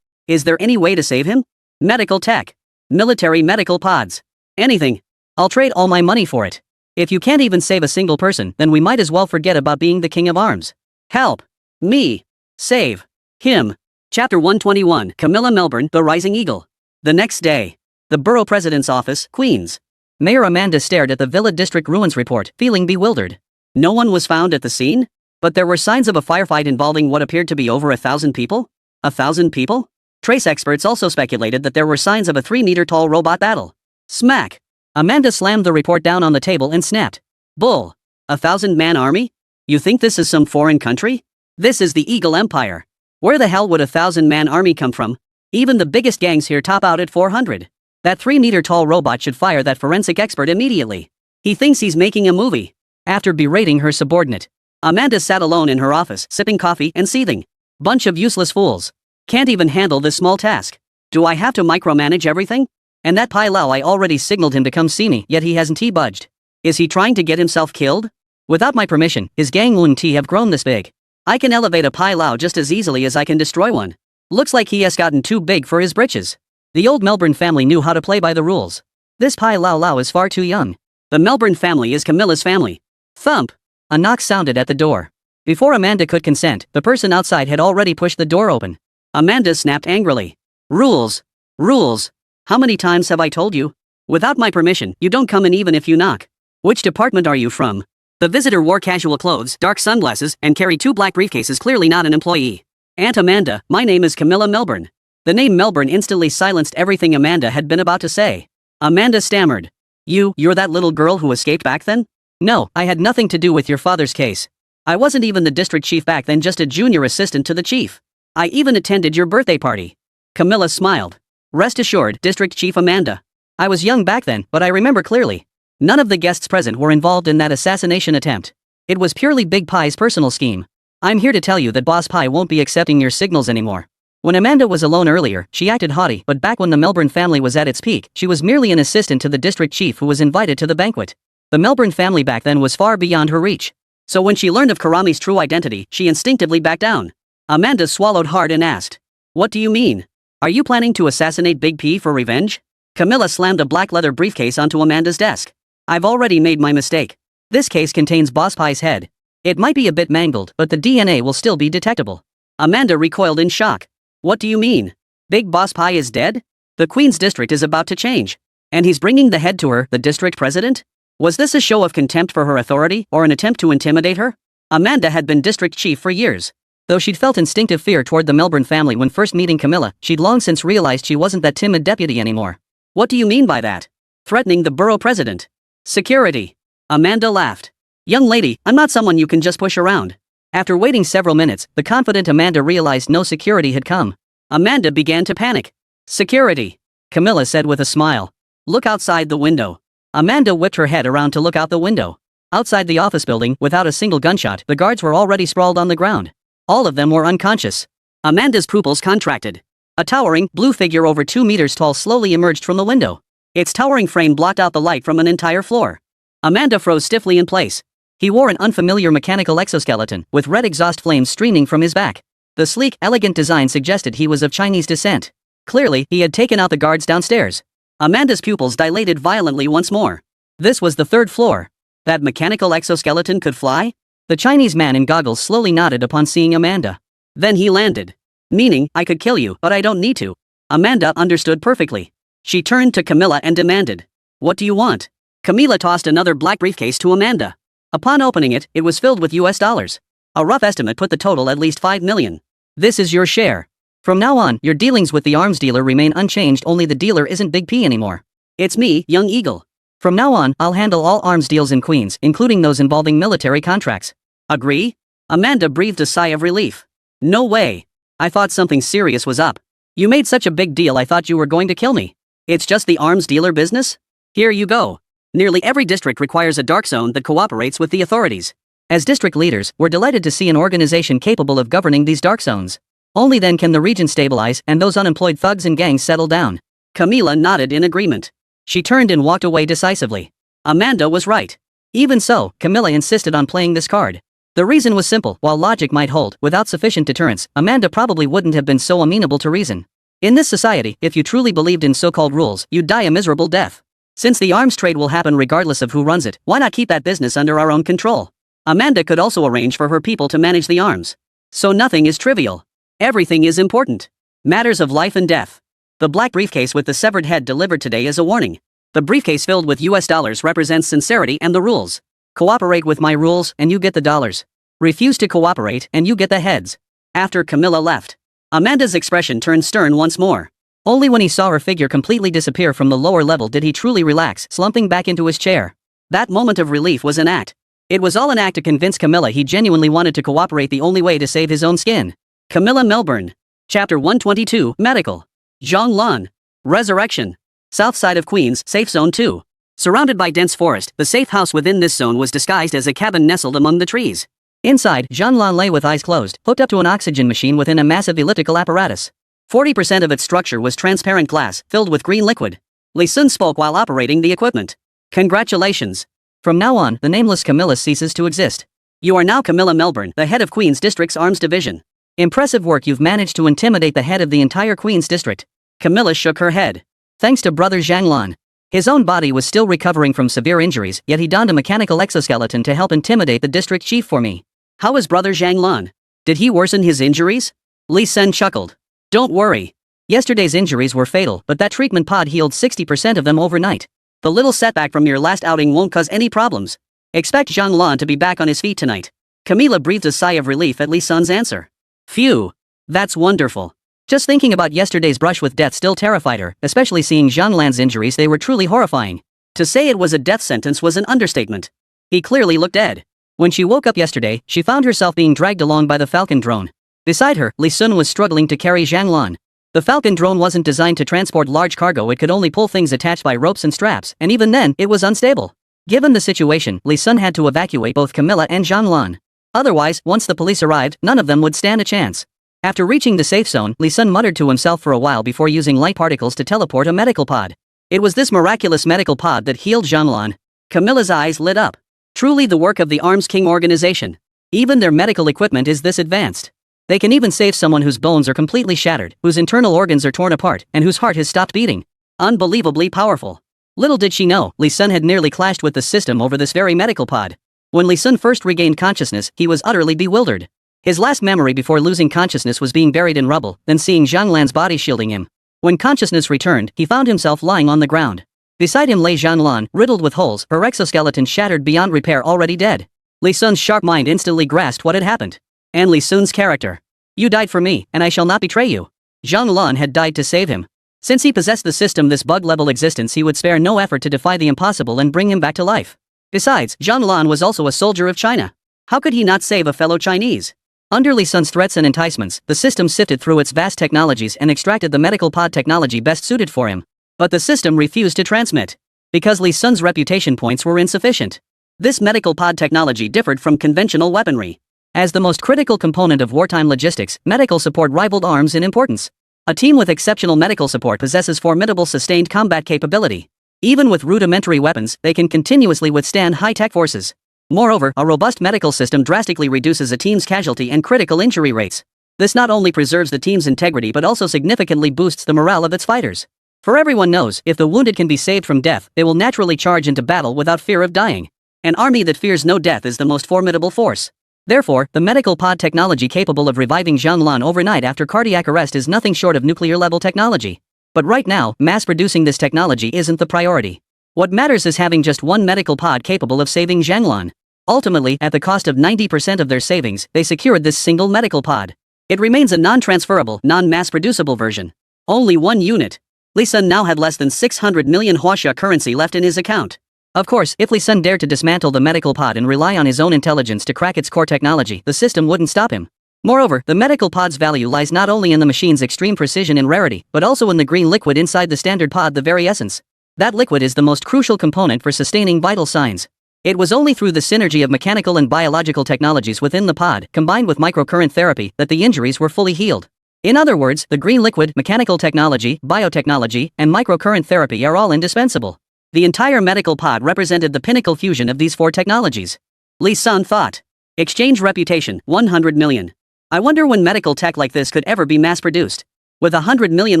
Is there any way to save him? Medical tech. Military medical pods. Anything. I'll trade all my money for it. If you can't even save a single person, then we might as well forget about being the king of arms. Help. Me. Save. Him. Chapter 121, Camilla Melbourne, the Rising Eagle. The next day. The borough president's office, Queens. Mayor Amanda stared at the Villa District Ruins report, feeling bewildered. No one was found at the scene? But there were signs of a firefight involving what appeared to be over 1,000 people? 1,000 people? Trace experts also speculated that there were signs of a 3-meter-tall robot battle. Smack! Amanda slammed the report down on the table and snapped. Bull! 1,000-man army? You think this is some foreign country? This is the Eagle Empire. Where the hell would a 1,000-man army come from? Even the biggest gangs here top out at 400. That 3-meter-tall robot should fire that forensic expert immediately. He thinks he's making a movie. After berating her subordinate, Amanda sat alone in her office, sipping coffee and seething. Bunch of useless fools. Can't even handle this small task. Do I have to micromanage everything? And that Pai Lao, I already signaled him to come see me, yet he hasn't budged. Is he trying to get himself killed? Without my permission, his gang wouldn't have grown this big. I can elevate a Pai Lao just as easily as I can destroy one. Looks like he has gotten too big for his britches. The old Melbourne family knew how to play by the rules. This Pai Lao is far too young. The Melbourne family is Camilla's family. Thump. A knock sounded at the door. Before Amanda could consent, the person outside had already pushed the door open. Amanda snapped angrily. Rules. Rules. How many times have I told you? Without my permission, you don't come in even if you knock. Which department are you from? The visitor wore casual clothes, dark sunglasses, and carried 2 black briefcases, clearly not an employee. Aunt Amanda, my name is Camilla Melbourne. The name Melbourne instantly silenced everything Amanda had been about to say. Amanda stammered. You're that little girl who escaped back then? No, I had nothing to do with your father's case. I wasn't even the district chief back then, just a junior assistant to the chief. I even attended your birthday party. Camilla smiled. Rest assured, District Chief Amanda. I was young back then, but I remember clearly. None of the guests present were involved in that assassination attempt. It was purely Big Pie's personal scheme. I'm here to tell you that Boss Pie won't be accepting your signals anymore. When Amanda was alone earlier, she acted haughty, but back when the Melbourne family was at its peak, she was merely an assistant to the district chief who was invited to the banquet. The Melbourne family back then was far beyond her reach. So when she learned of Karami's true identity, she instinctively backed down. Amanda swallowed hard and asked, "What do you mean? Are you planning to assassinate Big P for revenge?" Camilla slammed a black leather briefcase onto Amanda's desk. I've already made my mistake. This case contains Boss Pie's head. It might be a bit mangled, but the DNA will still be detectable. Amanda recoiled in shock. What do you mean? Big Boss Pie is dead? The Queen's district is about to change. And he's bringing the head to her, the district president? Was this a show of contempt for her authority, or an attempt to intimidate her? Amanda had been district chief for years. Though she'd felt instinctive fear toward the Melbourne family when first meeting Camilla, she'd long since realized she wasn't that timid deputy anymore. What do you mean by that? Threatening the borough president? Security. Amanda laughed. Young lady, I'm not someone you can just push around. After waiting several minutes, the confident Amanda realized no security had come. Amanda began to panic. Security. Camilla said with a smile. Look outside the window. Amanda whipped her head around to look out the window. Outside the office building, without a single gunshot, the guards were already sprawled on the ground. All of them were unconscious. Amanda's pupils contracted. A towering, blue figure over 2 meters tall slowly emerged from the window. Its towering frame blocked out the light from an entire floor. Amanda froze stiffly in place. He wore an unfamiliar mechanical exoskeleton, with red exhaust flames streaming from his back. The sleek, elegant design suggested he was of Chinese descent. Clearly, he had taken out the guards downstairs. Amanda's pupils dilated violently once more. This was the 3rd floor. That mechanical exoskeleton could fly? The Chinese man in goggles slowly nodded upon seeing Amanda. Then he landed. Meaning, I could kill you, but I don't need to. Amanda understood perfectly. She turned to Camilla and demanded, "What do you want?" Camilla tossed another black briefcase to Amanda. Upon opening it, it was filled with US dollars. A rough estimate put the total at least 5 million. This is your share. From now on, your dealings with the arms dealer remain unchanged, only the dealer isn't Big P anymore. It's me, Young Eagle. From now on, I'll handle all arms deals in Queens, including those involving military contracts. Agree? Amanda breathed a sigh of relief. No way. I thought something serious was up. You made such a big deal I thought you were going to kill me. It's just the arms dealer business? Here you go. Nearly every district requires a dark zone that cooperates with the authorities. As district leaders, we're delighted to see an organization capable of governing these dark zones. Only then can the region stabilize and those unemployed thugs and gangs settle down. Camilla nodded in agreement. She turned and walked away decisively. Amanda was right. Even so, Camilla insisted on playing this card. The reason was simple. While logic might hold, without sufficient deterrence, Amanda probably wouldn't have been so amenable to reason. In this society, if you truly believed in so-called rules, you'd die a miserable death. Since the arms trade will happen regardless of who runs it, why not keep that business under our own control? Amanda could also arrange for her people to manage the arms. So nothing is trivial. Everything is important. Matters of life and death. The black briefcase with the severed head delivered today is a warning. The briefcase filled with US dollars represents sincerity and the rules. Cooperate with my rules and you get the dollars. Refuse to cooperate and you get the heads. After Camilla left, Amanda's expression turned stern once more. Only when he saw her figure completely disappear from the lower level did he truly relax, slumping back into his chair. That moment of relief was an act. It was all an act to convince Camilla he genuinely wanted to cooperate, the only way to save his own skin. Camilla Melbourne. Chapter 122, Medical. Zhonglan. Resurrection. South side of Queens, Safe Zone 2. Surrounded by dense forest, the safe house within this zone was disguised as a cabin nestled among the trees. Inside, Zhonglan lay with eyes closed, hooked up to an oxygen machine within a massive elliptical apparatus. 40% of its structure was transparent glass, filled with green liquid. Li Sun spoke while operating the equipment. Congratulations. From now on, the nameless Camilla ceases to exist. You are now Camilla Melbourne, the head of Queens District's Arms Division. Impressive work, you've managed to intimidate the head of the entire Queens District. Camilla shook her head. Thanks to brother Zhanglan. His own body was still recovering from severe injuries, yet he donned a mechanical exoskeleton to help intimidate the district chief for me. How is brother Zhang Lan? Did he worsen his injuries? Li Sun chuckled. Don't worry. Yesterday's injuries were fatal, but that treatment pod healed 60% of them overnight. The little setback from your last outing won't cause any problems. Expect Zhang Lan to be back on his feet tonight. Camilla breathed a sigh of relief at Li Sun's answer. Phew. That's wonderful. Just thinking about yesterday's brush with death still terrified her, especially seeing Zhang Lan's injuries. They were truly horrifying. To say it was a death sentence was an understatement. He clearly looked dead. When she woke up yesterday, she found herself being dragged along by the Falcon drone. Beside her, Li Sun was struggling to carry Zhang Lan. The Falcon drone wasn't designed to transport large cargo. It could only pull things attached by ropes and straps, and even then, it was unstable. Given the situation, Li Sun had to evacuate both Camilla and Zhang Lan. Otherwise, once the police arrived, none of them would stand a chance. After reaching the safe zone, Li Sun muttered to himself for a while before using light particles to teleport a medical pod. It was this miraculous medical pod that healed Zhang Lan. Camilla's eyes lit up. Truly the work of the Arms King organization. Even their medical equipment is this advanced. They can even save someone whose bones are completely shattered, whose internal organs are torn apart, and whose heart has stopped beating. Unbelievably powerful. Little did she know, Li Sun had nearly clashed with the system over this very medical pod. When Li Sun first regained consciousness, he was utterly bewildered. His last memory before losing consciousness was being buried in rubble, then seeing Zhang Lan's body shielding him. When consciousness returned, he found himself lying on the ground. Beside him lay Zhang Lan, riddled with holes, her exoskeleton shattered beyond repair, already dead. Li Sun's sharp mind instantly grasped what had happened. And Li Sun's character. You died for me, and I shall not betray you. Zhang Lan had died to save him. Since he possessed the system, this bug-level existence, he would spare no effort to defy the impossible and bring him back to life. Besides, Zhang Lan was also a soldier of China. How could he not save a fellow Chinese? Under Li Sun's threats and enticements, the system sifted through its vast technologies and extracted the medical pod technology best suited for him. But the system refused to transmit. Because Li Sun's reputation points were insufficient. This medical pod technology differed from conventional weaponry. As the most critical component of wartime logistics, medical support rivaled arms in importance. A team with exceptional medical support possesses formidable sustained combat capability. Even with rudimentary weapons, they can continuously withstand high-tech forces. Moreover, a robust medical system drastically reduces a team's casualty and critical injury rates. This not only preserves the team's integrity but also significantly boosts the morale of its fighters. For everyone knows, if the wounded can be saved from death, they will naturally charge into battle without fear of dying. An army that fears no death is the most formidable force. Therefore, the medical pod technology capable of reviving Zhang Lan overnight after cardiac arrest is nothing short of nuclear-level technology. But right now, mass-producing this technology isn't the priority. What matters is having just one medical pod capable of saving Zhang Lan. Ultimately, at the cost of 90% of their savings, they secured this single medical pod. It remains a non-transferable, non-mass-producible version. Only one unit. Li Sun now had less than 600 million Huaxia currency left in his account. Of course, if Li Sun dared to dismantle the medical pod and rely on his own intelligence to crack its core technology, the system wouldn't stop him. Moreover, the medical pod's value lies not only in the machine's extreme precision and rarity, but also in the green liquid inside the standard pod, the very essence. That liquid is the most crucial component for sustaining vital signs. It was only through the synergy of mechanical and biological technologies within the pod, combined with microcurrent therapy, that the injuries were fully healed. In other words, the green liquid, mechanical technology, biotechnology, and microcurrent therapy are all indispensable. The entire medical pod represented the pinnacle fusion of these four technologies. Li Sun thought. Exchange reputation, 100 million. I wonder when medical tech like this could ever be mass-produced. With 100 million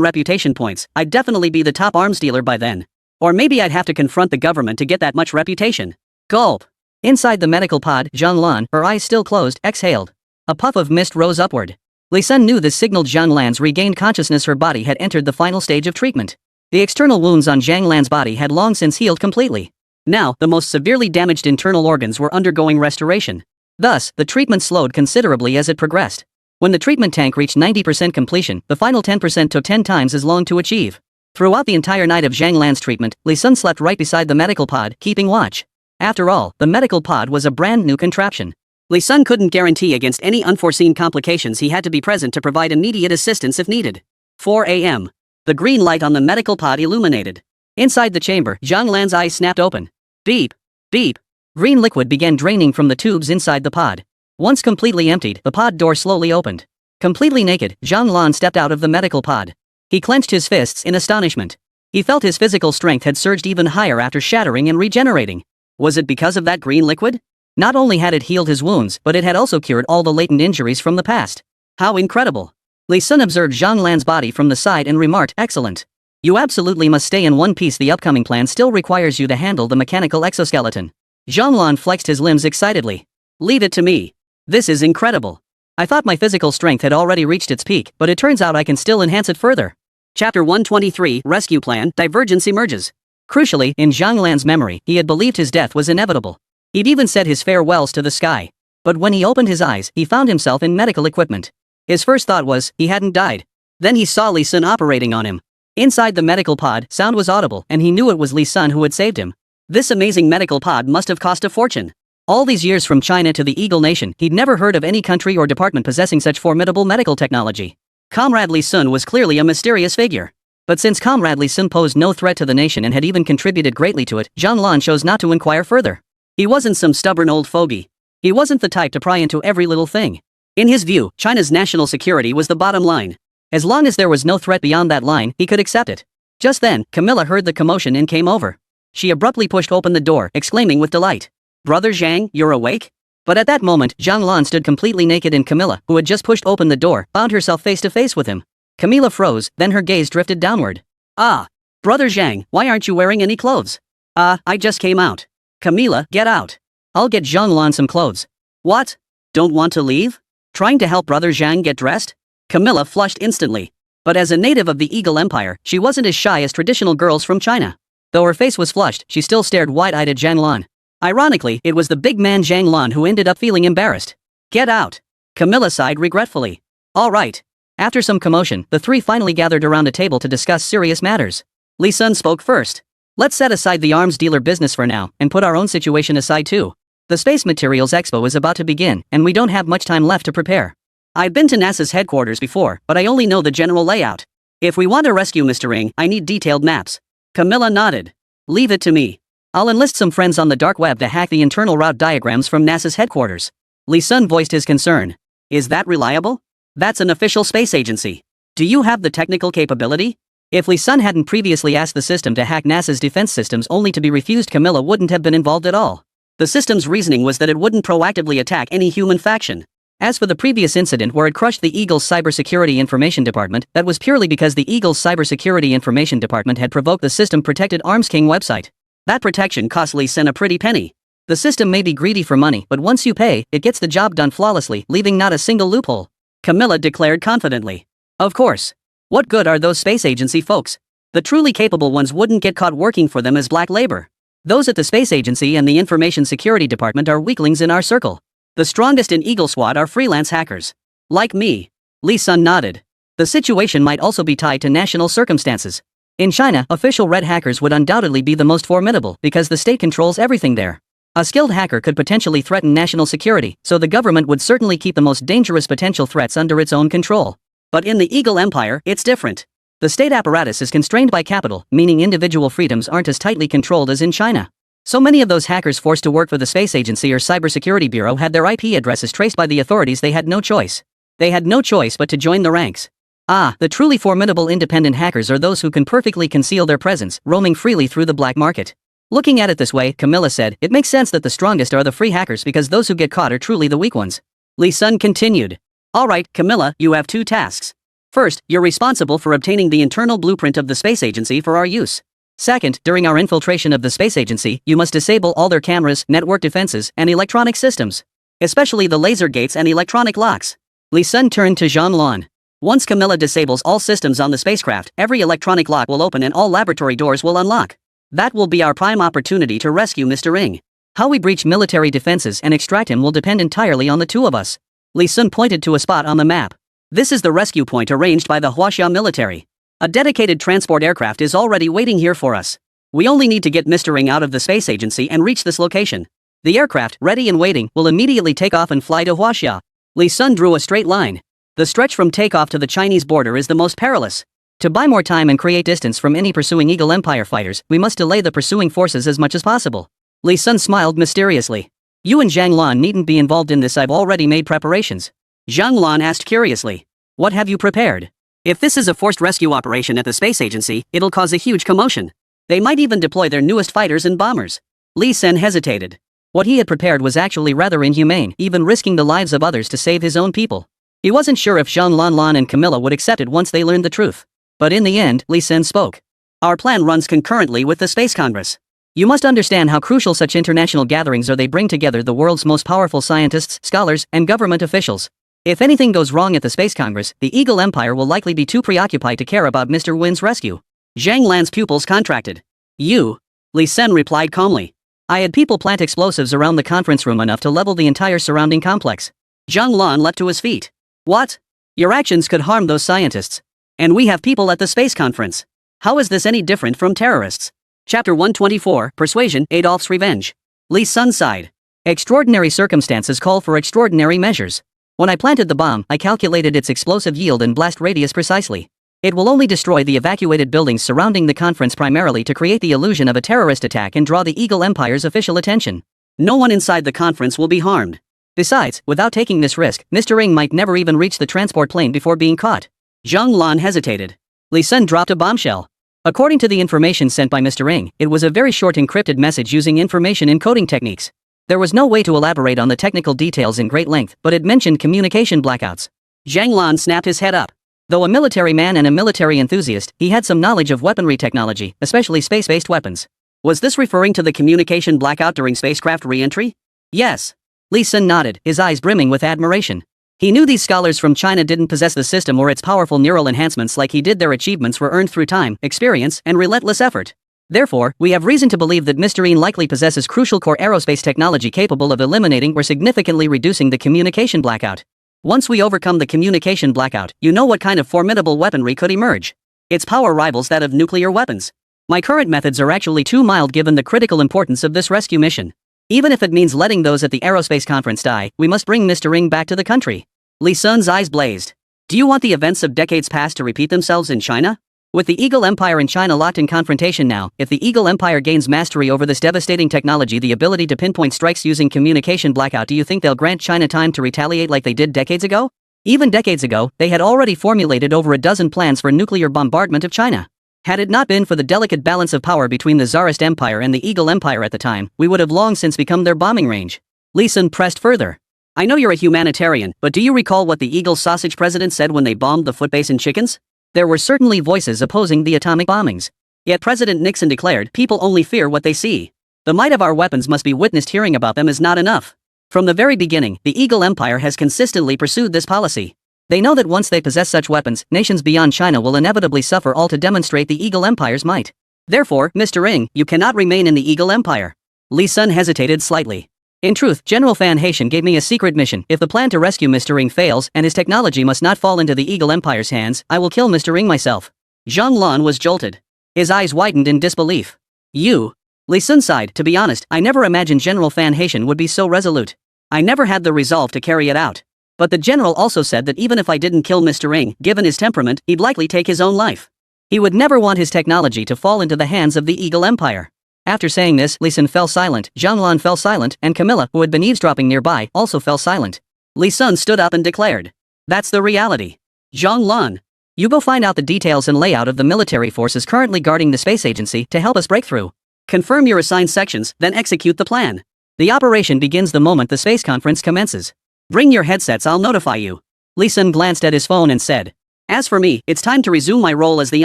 reputation points, I'd definitely be the top arms dealer by then. Or maybe I'd have to confront the government to get that much reputation. Gulp. Inside the medical pod, Zhang Lan, her eyes still closed, exhaled. A puff of mist rose upward. Li Sun knew this signaled Zhang Lan's regained consciousness. Her body had entered the final stage of treatment. The external wounds on Zhang Lan's body had long since healed completely. Now, the most severely damaged internal organs were undergoing restoration. Thus, the treatment slowed considerably as it progressed. When the treatment tank reached 90% completion, the final 10% took 10 times as long to achieve. Throughout the entire night of Zhang Lan's treatment, Li Sun slept right beside the medical pod, keeping watch. After all, the medical pod was a brand new contraption. Li Sun couldn't guarantee against any unforeseen complications. He had to be present to provide immediate assistance if needed. 4 a.m. The green light on the medical pod illuminated. Inside the chamber, Zhang Lan's eyes snapped open. Beep. Beep. Green liquid began draining from the tubes inside the pod. Once completely emptied, the pod door slowly opened. Completely naked, Zhang Lan stepped out of the medical pod. He clenched his fists in astonishment. He felt his physical strength had surged even higher after shattering and regenerating. Was it because of that green liquid? Not only had it healed his wounds, but it had also cured all the latent injuries from the past. How incredible! Li Sun observed Zhang Lan's body from the side and remarked, "Excellent. You absolutely must stay in one piece. The upcoming plan still requires you to handle the mechanical exoskeleton. Zhang flexed his limbs excitedly. Leave it to me. This is incredible. I thought my physical strength had already reached its peak, but it turns out I can still enhance it further. Chapter 123, Rescue Plan, Divergence Emerges. Crucially, in Zhang Lan's memory, he had believed his death was inevitable. He'd even said his farewells to the sky. But when he opened his eyes, he found himself in medical equipment. His first thought was, he hadn't died. Then he saw Li Sun operating on him. Inside the medical pod, sound was audible, and he knew it was Li Sun who had saved him. This amazing medical pod must have cost a fortune. All these years from China to the Eagle Nation, he'd never heard of any country or department possessing such formidable medical technology. Comrade Li Sun was clearly a mysterious figure. But since Comrade Li Sun posed no threat to the nation and had even contributed greatly to it, Zhang Lan chose not to inquire further. He wasn't some stubborn old fogey. He wasn't the type to pry into every little thing. In his view, China's national security was the bottom line. As long as there was no threat beyond that line, he could accept it. Just then, Camilla heard the commotion and came over. She abruptly pushed open the door, exclaiming with delight, "Brother Zhang, you're awake?" But at that moment, Zhang Lan stood completely naked and Camilla, who had just pushed open the door, found herself face to face with him. Camilla froze, then her gaze drifted downward. "Ah! Brother Zhang, why aren't you wearing any clothes?" I just came out." "Camilla, get out. I'll get Zhang Lan some clothes." "What? Don't want to leave? Trying to help Brother Zhang get dressed?" Camilla flushed instantly. But as a native of the Eagle Empire, she wasn't as shy as traditional girls from China. Though her face was flushed, she still stared wide-eyed at Zhang Lan. Ironically, it was the big man Zhang Lan who ended up feeling embarrassed. "Get out." Camilla sighed regretfully. "All right." After some commotion, the three finally gathered around a table to discuss serious matters. Li Sun spoke first. "Let's set aside the arms dealer business for now, and put our own situation aside too. The Space Materials Expo is about to begin, and we don't have much time left to prepare. I've been to NASA's headquarters before, but I only know the general layout. If we want to rescue Mr. Ing, I need detailed maps." Camilla nodded. "Leave it to me. I'll enlist some friends on the dark web to hack the internal route diagrams from NASA's headquarters." Li Sun voiced his concern. "Is that reliable? That's an official space agency. Do you have the technical capability?" If Li Sun hadn't previously asked the system to hack NASA's defense systems only to be refused, Camilla wouldn't have been involved at all. The system's reasoning was that it wouldn't proactively attack any human faction. As for the previous incident where it crushed the Eagle's Cybersecurity Information Department, that was purely because the Eagle's Cybersecurity Information Department had provoked the system-protected Arms King website. That protection cost Li Sun a pretty penny. The system may be greedy for money, but once you pay, it gets the job done flawlessly, leaving not a single loophole. Camilla declared confidently. "Of course. What good are those space agency folks? The truly capable ones wouldn't get caught working for them as black labor. Those at the Space Agency and the Information Security Department are weaklings in our circle. The strongest in Eagle Squad are freelance hackers. Like me." Li Sun nodded. The situation might also be tied to national circumstances. In China, official red hackers would undoubtedly be the most formidable because the state controls everything there. A skilled hacker could potentially threaten national security, so the government would certainly keep the most dangerous potential threats under its own control. But in the Eagle Empire, it's different. The state apparatus is constrained by capital, meaning individual freedoms aren't as tightly controlled as in China. So many of those hackers forced to work for the Space Agency or Cybersecurity Bureau had their IP addresses traced by the authorities. They had no choice. They had no choice but to join the ranks. The truly formidable independent hackers are those who can perfectly conceal their presence, roaming freely through the black market. Looking at it this way, Camilla said, it makes sense that the strongest are the free hackers because those who get caught are truly the weak ones. Li Sun continued. "All right, Camilla, you have two tasks. First, you're responsible for obtaining the internal blueprint of the Space Agency for our use. Second, during our infiltration of the Space Agency, you must disable all their cameras, network defenses, and electronic systems. Especially the laser gates and electronic locks." Li Sun turned to Zhang Lan. "Once Camilla disables all systems on the spacecraft, every electronic lock will open and all laboratory doors will unlock. That will be our prime opportunity to rescue Mr. Ing. How we breach military defenses and extract him will depend entirely on the two of us." Li Sun pointed to a spot on the map. "This is the rescue point arranged by the Huaxia military. A dedicated transport aircraft is already waiting here for us. We only need to get Mr. Ing out of the Space Agency and reach this location. The aircraft, ready and waiting, will immediately take off and fly to Huaxia." Li Sun drew a straight line. The stretch from takeoff to the Chinese border is the most perilous. To buy more time and create distance from any pursuing Eagle Empire fighters, we must delay the pursuing forces as much as possible. Li Sun smiled mysteriously. "You and Zhang Lan needn't be involved in this. I've already made preparations." Zhang Lan asked curiously. "What have you prepared?" "If this is a forced rescue operation at the Space Agency, it'll cause a huge commotion. They might even deploy their newest fighters and bombers." Li Sun hesitated. What he had prepared was actually rather inhumane, even risking the lives of others to save his own people. He wasn't sure if Zhang Lan and Camilla would accept it once they learned the truth. But in the end, Li Sun spoke. Our plan runs concurrently with the Space Congress. You must understand how crucial such international gatherings are. They bring together the world's most powerful scientists, scholars, and government officials. If anything goes wrong at the Space Congress, the Eagle Empire will likely be too preoccupied to care about Mr. Win's rescue. Zhang Lan's pupils contracted. You? Li Sen replied calmly. I had people plant explosives around the conference room enough to level the entire surrounding complex. Zhang Lan leapt to his feet. What? Your actions could harm those scientists. And we have people at the space conference. How is this any different from terrorists? Chapter 124, Persuasion, Adolf's Revenge. Li Sun sighed. Extraordinary circumstances call for extraordinary measures. When I planted the bomb, I calculated its explosive yield and blast radius precisely. It will only destroy the evacuated buildings surrounding the conference primarily to create the illusion of a terrorist attack and draw the Eagle Empire's official attention. No one inside the conference will be harmed. Besides, without taking this risk, Mr. Ng might never even reach the transport plane before being caught. Zhang Lan hesitated. Li Sun dropped a bombshell. According to the information sent by Mr. Ng, it was a very short encrypted message using information encoding techniques. There was no way to elaborate on the technical details in great length, but it mentioned communication blackouts. Zhang Lan snapped his head up. Though a military man and a military enthusiast, he had some knowledge of weaponry technology, especially space-based weapons. Was this referring to the communication blackout during spacecraft re-entry? Yes. Li Sun nodded, his eyes brimming with admiration. He knew these scholars from China didn't possess the system or its powerful neural enhancements like he did. Their achievements were earned through time, experience, and relentless effort. Therefore, we have reason to believe that Mr. Ng likely possesses crucial core aerospace technology capable of eliminating or significantly reducing the communication blackout. Once we overcome the communication blackout, you know what kind of formidable weaponry could emerge. Its power rivals that of nuclear weapons. My current methods are actually too mild given the critical importance of this rescue mission. Even if it means letting those at the aerospace conference die, we must bring Mr. Ng back to the country. Li Sun's eyes blazed. Do you want the events of decades past to repeat themselves in China? With the Eagle Empire and China locked in confrontation now, if the Eagle Empire gains mastery over this devastating technology, the ability to pinpoint strikes using communication blackout, do you think they'll grant China time to retaliate like they did decades ago? Even decades ago, they had already formulated over a dozen plans for nuclear bombardment of China. Had it not been for the delicate balance of power between the Tsarist Empire and the Eagle Empire at the time, we would have long since become their bombing range. Li Sun pressed further. I know you're a humanitarian, but do you recall what the Eagle Sausage president said when they bombed the Footbase in Chickens? There were certainly voices opposing the atomic bombings. Yet President Nixon declared, people only fear what they see. The might of our weapons must be witnessed. Hearing about them is not enough. From the very beginning, the Eagle Empire has consistently pursued this policy. They know that once they possess such weapons, nations beyond China will inevitably suffer all to demonstrate the Eagle Empire's might. Therefore, Mr. Ng, you cannot remain in the Eagle Empire. Li Sun hesitated slightly. In truth, General Fan Haitian gave me a secret mission. If the plan to rescue Mr. Ng fails, and his technology must not fall into the Eagle Empire's hands, I will kill Mr. Ng myself. Zhang Lan was jolted. His eyes widened in disbelief. You? Li Sun sighed. To be honest, I never imagined General Fan Haitian would be so resolute. I never had the resolve to carry it out. But the general also said that even if I didn't kill Mr. Ng, given his temperament, he'd likely take his own life. He would never want his technology to fall into the hands of the Eagle Empire. After saying this, Li Sun fell silent, Zhang Lan fell silent, and Camilla, who had been eavesdropping nearby, also fell silent. Li Sun stood up and declared. That's the reality. Zhang Lan. You go find out the details and layout of the military forces currently guarding the space agency to help us break through. Confirm your assigned sections, then execute the plan. The operation begins the moment the space conference commences. Bring your headsets, I'll notify you. Li Sun glanced at his phone and said. As for me, it's time to resume my role as the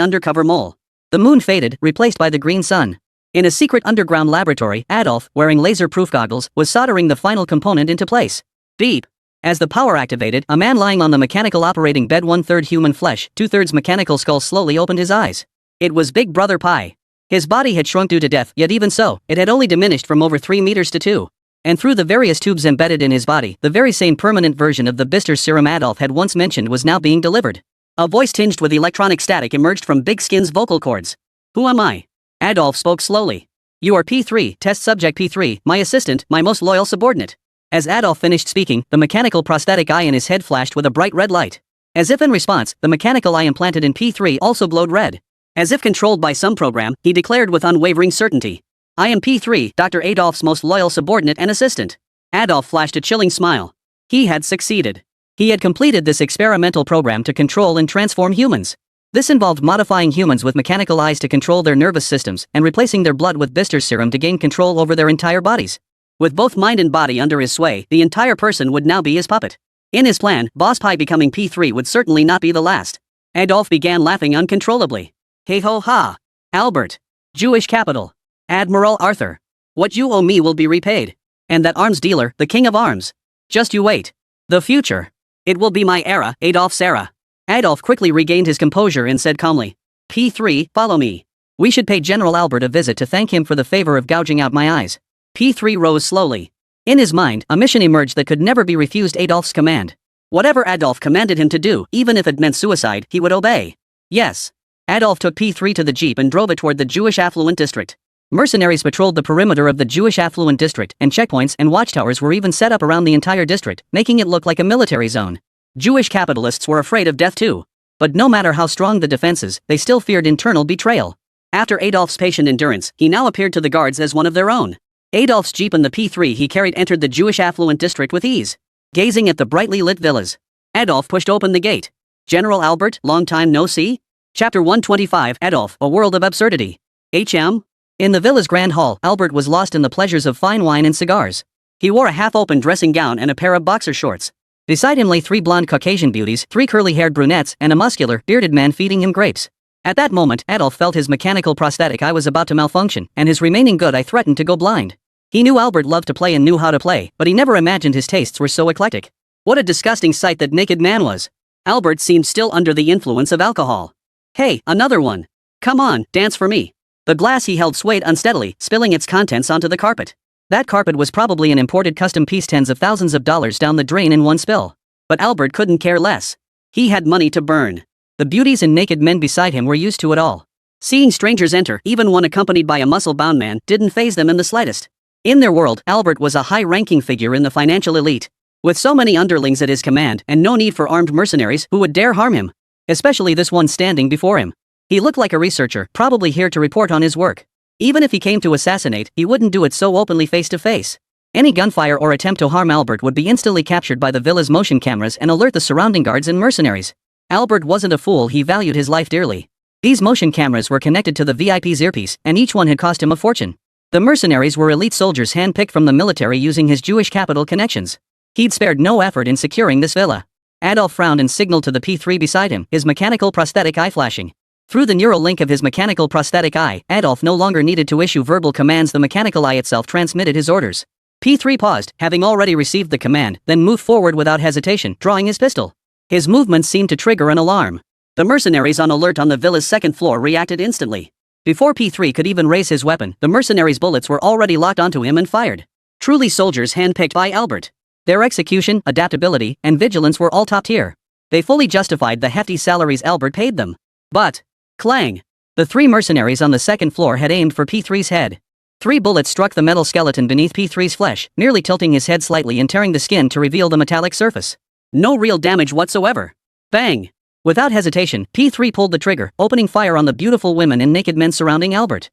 undercover mole. The moon faded, replaced by the green sun. In a secret underground laboratory, Adolf, wearing laser-proof goggles, was soldering the final component into place. Beep. As the power activated, a man lying on the mechanical operating bed, 1/3 human flesh, 2/3 mechanical skull, slowly opened his eyes. It was Big Brother Pi. His body had shrunk due to death, yet even so, it had only diminished from over 3 meters to 2. And through the various tubes embedded in his body, the very same permanent version of the Bister serum Adolf had once mentioned was now being delivered. A voice tinged with electronic static emerged from Big Skin's vocal cords. Who am I? Adolf spoke slowly. You are P3, test subject P3, my assistant, my most loyal subordinate. As Adolf finished speaking, the mechanical prosthetic eye in his head flashed with a bright red light. As if in response, the mechanical eye implanted in P3 also glowed red. As if controlled by some program, he declared with unwavering certainty. I am P3, Dr. Adolf's most loyal subordinate and assistant. Adolf flashed a chilling smile. He had succeeded. He had completed this experimental program to control and transform humans. This involved modifying humans with mechanical eyes to control their nervous systems and replacing their blood with Bister's serum to gain control over their entire bodies. With both mind and body under his sway, the entire person would now be his puppet. In his plan, Boss Pi becoming P3 would certainly not be the last. Adolf began laughing uncontrollably. Hey ho ha! Albert. Jewish capital. Admiral Arthur. What you owe me will be repaid. And that arms dealer, the king of arms. Just you wait. The future. It will be my era, Adolph's era. Adolf quickly regained his composure and said calmly. P3, follow me. We should pay General Albert a visit to thank him for the favor of gouging out my eyes. P3 rose slowly. In his mind, a mission emerged that could never be refused. Adolf's command. Whatever Adolf commanded him to do, even if it meant suicide, he would obey. Yes. Adolf took P3 to the jeep and drove it toward the Jewish affluent district. Mercenaries patrolled the perimeter of the Jewish affluent district, and checkpoints and watchtowers were even set up around the entire district, making it look like a military zone. Jewish capitalists were afraid of death too. But no matter how strong the defenses, they still feared internal betrayal. After Adolf's patient endurance, he now appeared to the guards as one of their own. Adolf's jeep and the P3 he carried entered the Jewish affluent district with ease. Gazing at the brightly lit villas, Adolf pushed open the gate. General Albert, long time no see? Chapter 125 Adolf, a world of absurdity. HM? In the villa's grand hall, Albert was lost in the pleasures of fine wine and cigars. He wore a half-open dressing gown and a pair of boxer shorts. Beside him lay 3 blonde Caucasian beauties, 3 curly-haired brunettes, and a muscular, bearded man feeding him grapes. At that moment, Adolf felt his mechanical prosthetic eye was about to malfunction, and his remaining good eye threatened to go blind. He knew Albert loved to play and knew how to play, but he never imagined his tastes were so eclectic. What a disgusting sight that naked man was. Albert seemed still under the influence of alcohol. Hey, another one. Come on, dance for me. The glass he held swayed unsteadily, spilling its contents onto the carpet. That carpet was probably an imported custom piece, tens of thousands of dollars down the drain in one spill. But Albert couldn't care less. He had money to burn. The beauties and naked men beside him were used to it all. Seeing strangers enter, even one accompanied by a muscle-bound man, didn't faze them in the slightest. In their world, Albert was a high-ranking figure in the financial elite. With so many underlings at his command and no need for armed mercenaries who would dare harm him. Especially this one standing before him. He looked like a researcher, probably here to report on his work. Even if he came to assassinate, he wouldn't do it so openly face to face. Any gunfire or attempt to harm Albert would be instantly captured by the villa's motion cameras and alert the surrounding guards and mercenaries. Albert wasn't a fool, he valued his life dearly. These motion cameras were connected to the VIP's earpiece, and each one had cost him a fortune. The mercenaries were elite soldiers handpicked from the military using his Jewish capital connections. He'd spared no effort in securing this villa. Adolf frowned and signaled to the P3 beside him, his mechanical prosthetic eye flashing. Through the neural link of his mechanical prosthetic eye, Adolf no longer needed to issue verbal commands, the mechanical eye itself transmitted his orders. P3 paused, having already received the command, then moved forward without hesitation, drawing his pistol. His movements seemed to trigger an alarm. The mercenaries on alert on the villa's second floor reacted instantly. Before P3 could even raise his weapon, the mercenaries' bullets were already locked onto him and fired. Truly soldiers handpicked by Albert. Their execution, adaptability, and vigilance were all top tier. They fully justified the hefty salaries Albert paid them. But, clang! The 3 mercenaries on the second floor had aimed for P3's head. 3 bullets struck the metal skeleton beneath P3's flesh, nearly tilting his head slightly and tearing the skin to reveal the metallic surface. No real damage whatsoever. Bang! Without hesitation, P3 pulled the trigger, opening fire on the beautiful women and naked men surrounding Albert.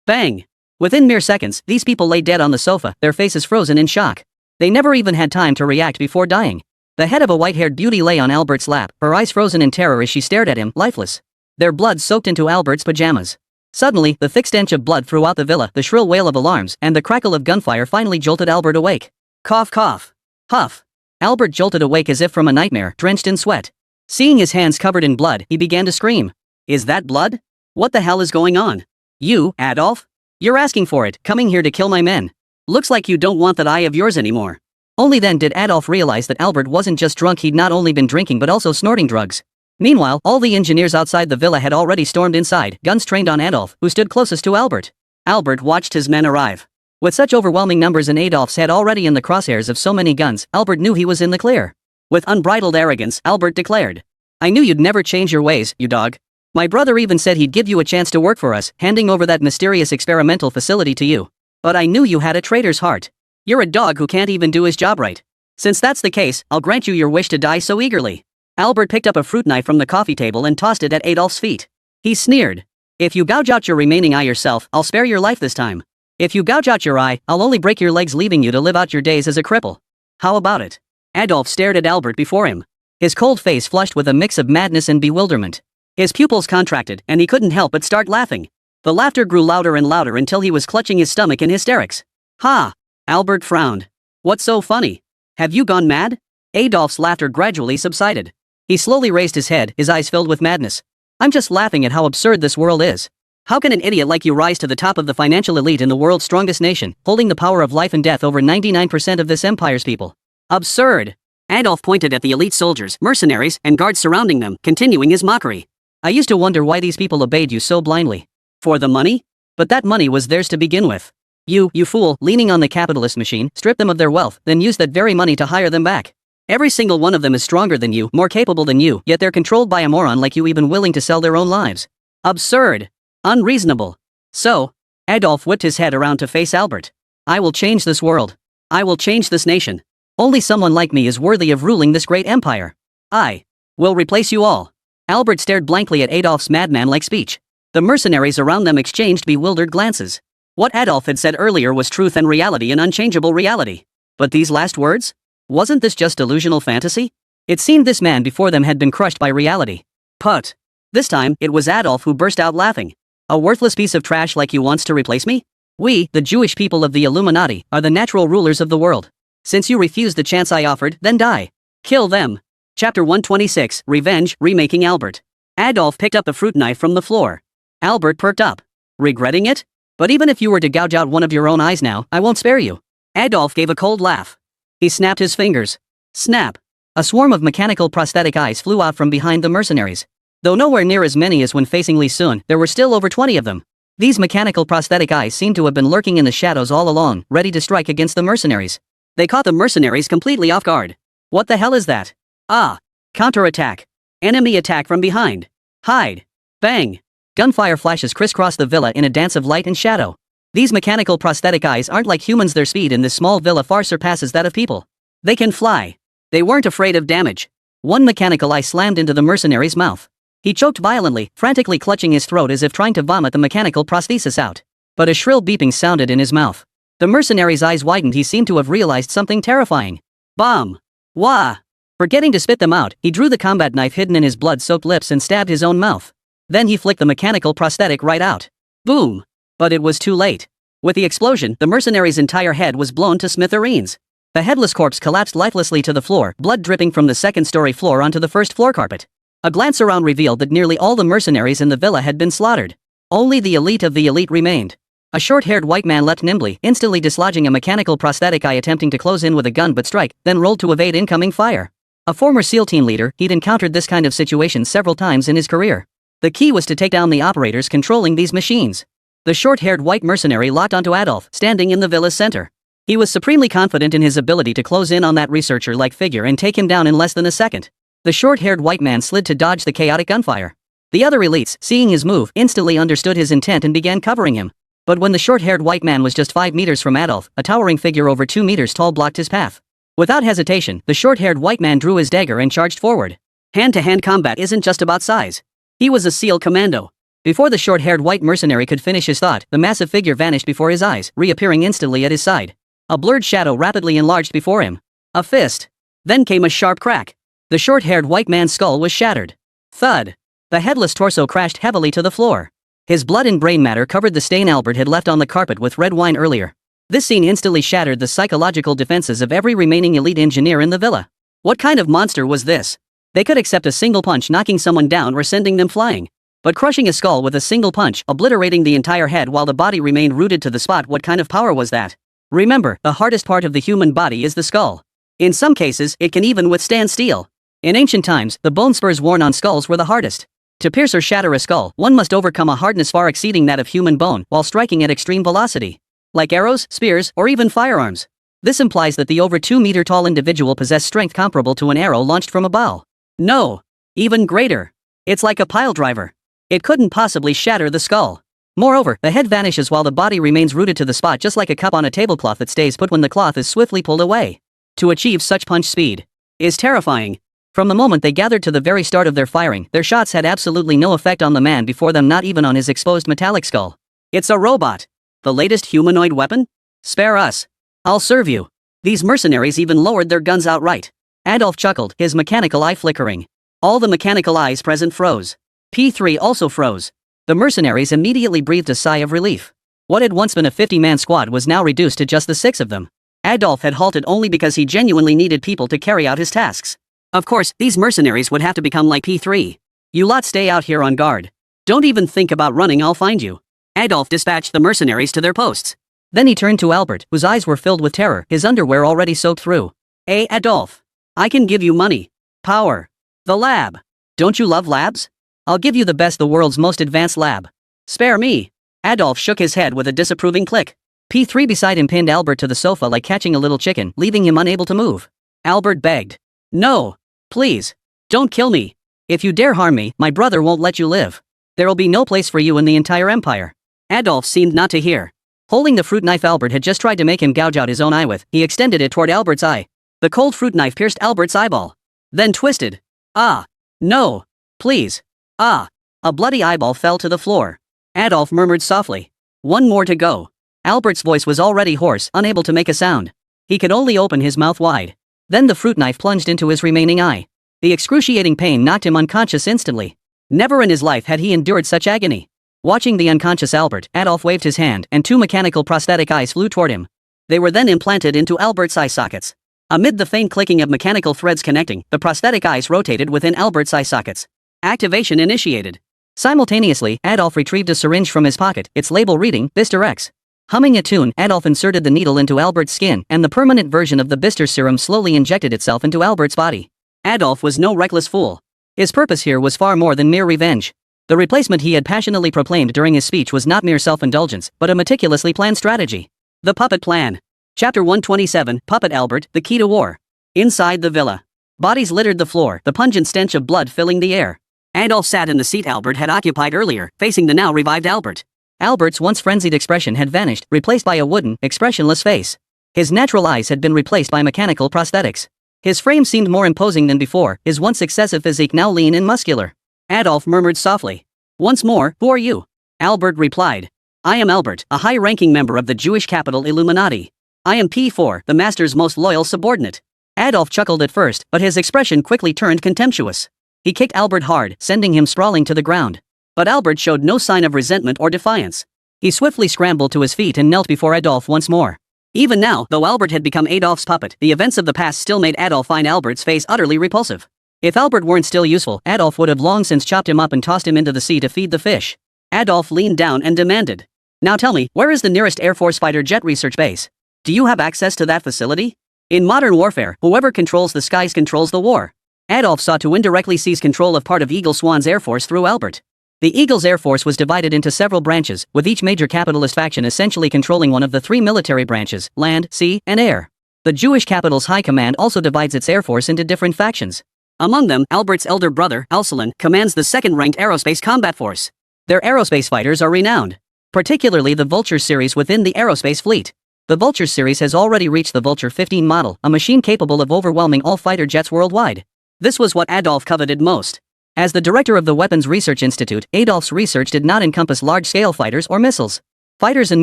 Bang! Within mere seconds, these people lay dead on the sofa, their faces frozen in shock. They never even had time to react before dying. The head of a white-haired beauty lay on Albert's lap, her eyes frozen in terror as she stared at him, lifeless. Their blood soaked into Albert's pajamas. Suddenly, the thick stench of blood throughout the villa, the shrill wail of alarms, and the crackle of gunfire finally jolted Albert awake. Cough cough. Huff. Albert jolted awake as if from a nightmare, drenched in sweat. Seeing his hands covered in blood, he began to scream. Is that blood? What the hell is going on? You, Adolf? You're asking for it, coming here to kill my men. Looks like you don't want that eye of yours anymore. Only then did Adolf realize that Albert wasn't just drunk, he'd not only been drinking but also snorting drugs. Meanwhile, all the engineers outside the villa had already stormed inside, guns trained on Adolf, who stood closest to Albert. Albert watched his men arrive. With such overwhelming numbers and Adolf's head already in the crosshairs of so many guns, Albert knew he was in the clear. With unbridled arrogance, Albert declared. I knew you'd never change your ways, you dog. My brother even said he'd give you a chance to work for us, handing over that mysterious experimental facility to you. But I knew you had a traitor's heart. You're a dog who can't even do his job right. Since that's the case, I'll grant you your wish to die so eagerly. Albert picked up a fruit knife from the coffee table and tossed it at Adolf's feet. He sneered. If you gouge out your remaining eye yourself, I'll spare your life this time. If you gouge out your eye, I'll only break your legs, leaving you to live out your days as a cripple. How about it? Adolf stared at Albert before him. His cold face flushed with a mix of madness and bewilderment. His pupils contracted, and he couldn't help but start laughing. The laughter grew louder and louder until he was clutching his stomach in hysterics. Ha! Albert frowned. What's so funny? Have you gone mad? Adolf's laughter gradually subsided. He slowly raised his head, his eyes filled with madness. I'm just laughing at how absurd this world is. How can an idiot like you rise to the top of the financial elite in the world's strongest nation, holding the power of life and death over 99% of this empire's people? Absurd. Adolf pointed at the elite soldiers, mercenaries, and guards surrounding them, continuing his mockery. I used to wonder why these people obeyed you so blindly. For the money? But that money was theirs to begin with. You fool, leaning on the capitalist machine, stripped them of their wealth, then used that very money to hire them back. Every single one of them is stronger than you, more capable than you, yet they're controlled by a moron like you, even willing to sell their own lives. Absurd. Unreasonable. So, Adolf whipped his head around to face Albert. I will change this world. I will change this nation. Only someone like me is worthy of ruling this great empire. I will replace you all. Albert stared blankly at Adolf's madman-like speech. The mercenaries around them exchanged bewildered glances. What Adolf had said earlier was truth and reality, an unchangeable reality. But these last words? Wasn't this just delusional fantasy? It seemed this man before them had been crushed by reality. But this time, it was Adolf who burst out laughing. A worthless piece of trash like you wants to replace me? We, the Jewish people of the Illuminati, are the natural rulers of the world. Since you refused the chance I offered, then die. Kill them. Chapter 126, Revenge, Remaking Albert. Adolf picked up the fruit knife from the floor. Albert perked up. Regretting it? But even if you were to gouge out one of your own eyes now, I won't spare you. Adolf gave a cold laugh. He snapped his fingers. Snap. A swarm of mechanical prosthetic eyes flew out from behind the mercenaries. Though nowhere near as many as when facing Li Sun, there were still over 20 of them. These mechanical prosthetic eyes seemed to have been lurking in the shadows all along, ready to strike against the mercenaries. They caught the mercenaries completely off guard. What the hell is that? Ah. Counterattack. Enemy attack from behind. Hide. Bang. Gunfire flashes crisscrossed the villa in a dance of light and shadow. These mechanical prosthetic eyes aren't like humans, their speed in this small villa far surpasses that of people. They can fly. They weren't afraid of damage. One mechanical eye slammed into the mercenary's mouth. He choked violently, frantically clutching his throat as if trying to vomit the mechanical prosthesis out. But a shrill beeping sounded in his mouth. The mercenary's eyes widened. He seemed to have realized something terrifying. Bomb! Wah! Forgetting to spit them out, he drew the combat knife hidden in his blood-soaked lips and stabbed his own mouth. Then he flicked the mechanical prosthetic right out. Boom! But it was too late. With the explosion, the mercenary's entire head was blown to smithereens. The headless corpse collapsed lifelessly to the floor, blood dripping from the second-story floor onto the first floor carpet. A glance around revealed that nearly all the mercenaries in the villa had been slaughtered. Only the elite of the elite remained. A short-haired white man leapt nimbly, instantly dislodging a mechanical prosthetic eye, attempting to close in with a gun but strike, then rolled to evade incoming fire. A former SEAL team leader, he'd encountered this kind of situation several times in his career. The key was to take down the operators controlling these machines. The short-haired white mercenary locked onto Adolf, standing in the villa's center. He was supremely confident in his ability to close in on that researcher-like figure and take him down in less than a second. The short-haired white man slid to dodge the chaotic gunfire. The other elites, seeing his move, instantly understood his intent and began covering him. But when the short-haired white man was just 5 meters from Adolf, a towering figure over 2 meters tall blocked his path. Without hesitation, the short-haired white man drew his dagger and charged forward. Hand-to-hand combat isn't just about size. He was a SEAL commando. Before the short-haired white mercenary could finish his thought, the massive figure vanished before his eyes, reappearing instantly at his side. A blurred shadow rapidly enlarged before him. A fist. Then came a sharp crack. The short-haired white man's skull was shattered. Thud. The headless torso crashed heavily to the floor. His blood and brain matter covered the stain Albert had left on the carpet with red wine earlier. This scene instantly shattered the psychological defenses of every remaining elite engineer in the villa. What kind of monster was this? They could accept a single punch knocking someone down or sending them flying. But crushing a skull with a single punch, obliterating the entire head while the body remained rooted to the spot, what kind of power was that? Remember, the hardest part of the human body is the skull. In some cases, it can even withstand steel. In ancient times, the bone spurs worn on skulls were the hardest. To pierce or shatter a skull, one must overcome a hardness far exceeding that of human bone while striking at extreme velocity. Like arrows, spears, or even firearms. This implies that the over 2-meter-tall individual possessed strength comparable to an arrow launched from a bow. No. Even greater. It's like a pile driver. It couldn't possibly shatter the skull. Moreover, the head vanishes while the body remains rooted to the spot, just like a cup on a tablecloth that stays put when the cloth is swiftly pulled away. To achieve such punch speed is terrifying. From the moment they gathered to the very start of their firing, their shots had absolutely no effect on the man before them, not even on his exposed metallic skull. It's a robot. The latest humanoid weapon? Spare us. I'll serve you. These mercenaries even lowered their guns outright. Adolf chuckled, his mechanical eye flickering. All the mechanical eyes present froze. P3 also froze. The mercenaries immediately breathed a sigh of relief. What had once been a 50-man squad was now reduced to just the 6 of them. Adolf had halted only because he genuinely needed people to carry out his tasks. Of course, these mercenaries would have to become like P3. You lot stay out here on guard. Don't even think about running, I'll find you. Adolf dispatched the mercenaries to their posts. Then he turned to Albert, whose eyes were filled with terror, his underwear already soaked through. Hey, Adolf. I can give you money. Power. The lab. Don't you love labs? I'll give you the world's most advanced lab. Spare me. Adolf shook his head with a disapproving click. P3 beside him pinned Albert to the sofa like catching a little chicken, leaving him unable to move. Albert begged. No. Please. Don't kill me. If you dare harm me, my brother won't let you live. There'll be no place for you in the entire empire. Adolf seemed not to hear. Holding the fruit knife Albert had just tried to make him gouge out his own eye with, he extended it toward Albert's eye. The cold fruit knife pierced Albert's eyeball. Then twisted. Ah. No. Please. Ah. A bloody eyeball fell to the floor. Adolf murmured softly. One more to go. Albert's voice was already hoarse, unable to make a sound. He could only open his mouth wide. Then the fruit knife plunged into his remaining eye. The excruciating pain knocked him unconscious instantly. Never in his life had he endured such agony. Watching the unconscious Albert, Adolf waved his hand, and two mechanical prosthetic eyes flew toward him. They were then implanted into Albert's eye sockets. Amid the faint clicking of mechanical threads connecting, the prosthetic eyes rotated within Albert's eye sockets. Activation initiated. Simultaneously, Adolf retrieved a syringe from his pocket, its label reading, Bister X. Humming a tune, Adolf inserted the needle into Albert's skin, and the permanent version of the Bister serum slowly injected itself into Albert's body. Adolf was no reckless fool. His purpose here was far more than mere revenge. The replacement he had passionately proclaimed during his speech was not mere self-indulgence, but a meticulously planned strategy. The Puppet Plan. Chapter 127, Puppet Albert, The Key to War. Inside the villa. Bodies littered the floor, the pungent stench of blood filling the air. Adolf sat in the seat Albert had occupied earlier, facing the now revived Albert. Albert's once frenzied expression had vanished, replaced by a wooden, expressionless face. His natural eyes had been replaced by mechanical prosthetics. His frame seemed more imposing than before, his once excessive physique now lean and muscular. Adolf murmured softly. Once more, who are you? Albert replied. I am Albert, a high-ranking member of the Jewish capital Illuminati. I am P4, the master's most loyal subordinate. Adolf chuckled at first, but his expression quickly turned contemptuous. He kicked Albert hard, sending him sprawling to the ground. But Albert showed no sign of resentment or defiance. He swiftly scrambled to his feet and knelt before Adolf once more. Even now, though Albert had become Adolf's puppet, the events of the past still made Adolf find Albert's face utterly repulsive. If Albert weren't still useful, Adolf would have long since chopped him up and tossed him into the sea to feed the fish. Adolf leaned down and demanded. Now tell me, where is the nearest Air Force fighter jet research base? Do you have access to that facility? In modern warfare, whoever controls the skies controls the war. Adolf sought to indirectly seize control of part of Eagle Swan's Air Force through Albert. The Eagle's Air Force was divided into several branches, with each major capitalist faction essentially controlling one of the three military branches, land, sea, and air. The Jewish capital's high command also divides its air force into different factions. Among them, Albert's elder brother, Alsalan, commands the second-ranked Aerospace Combat Force. Their aerospace fighters are renowned, particularly the Vulture series within the aerospace fleet. The Vulture series has already reached the Vulture 15 model, a machine capable of overwhelming all fighter jets worldwide. This was what Adolf coveted most. As the director of the Weapons Research Institute, Adolf's research did not encompass large-scale fighters or missiles. Fighters and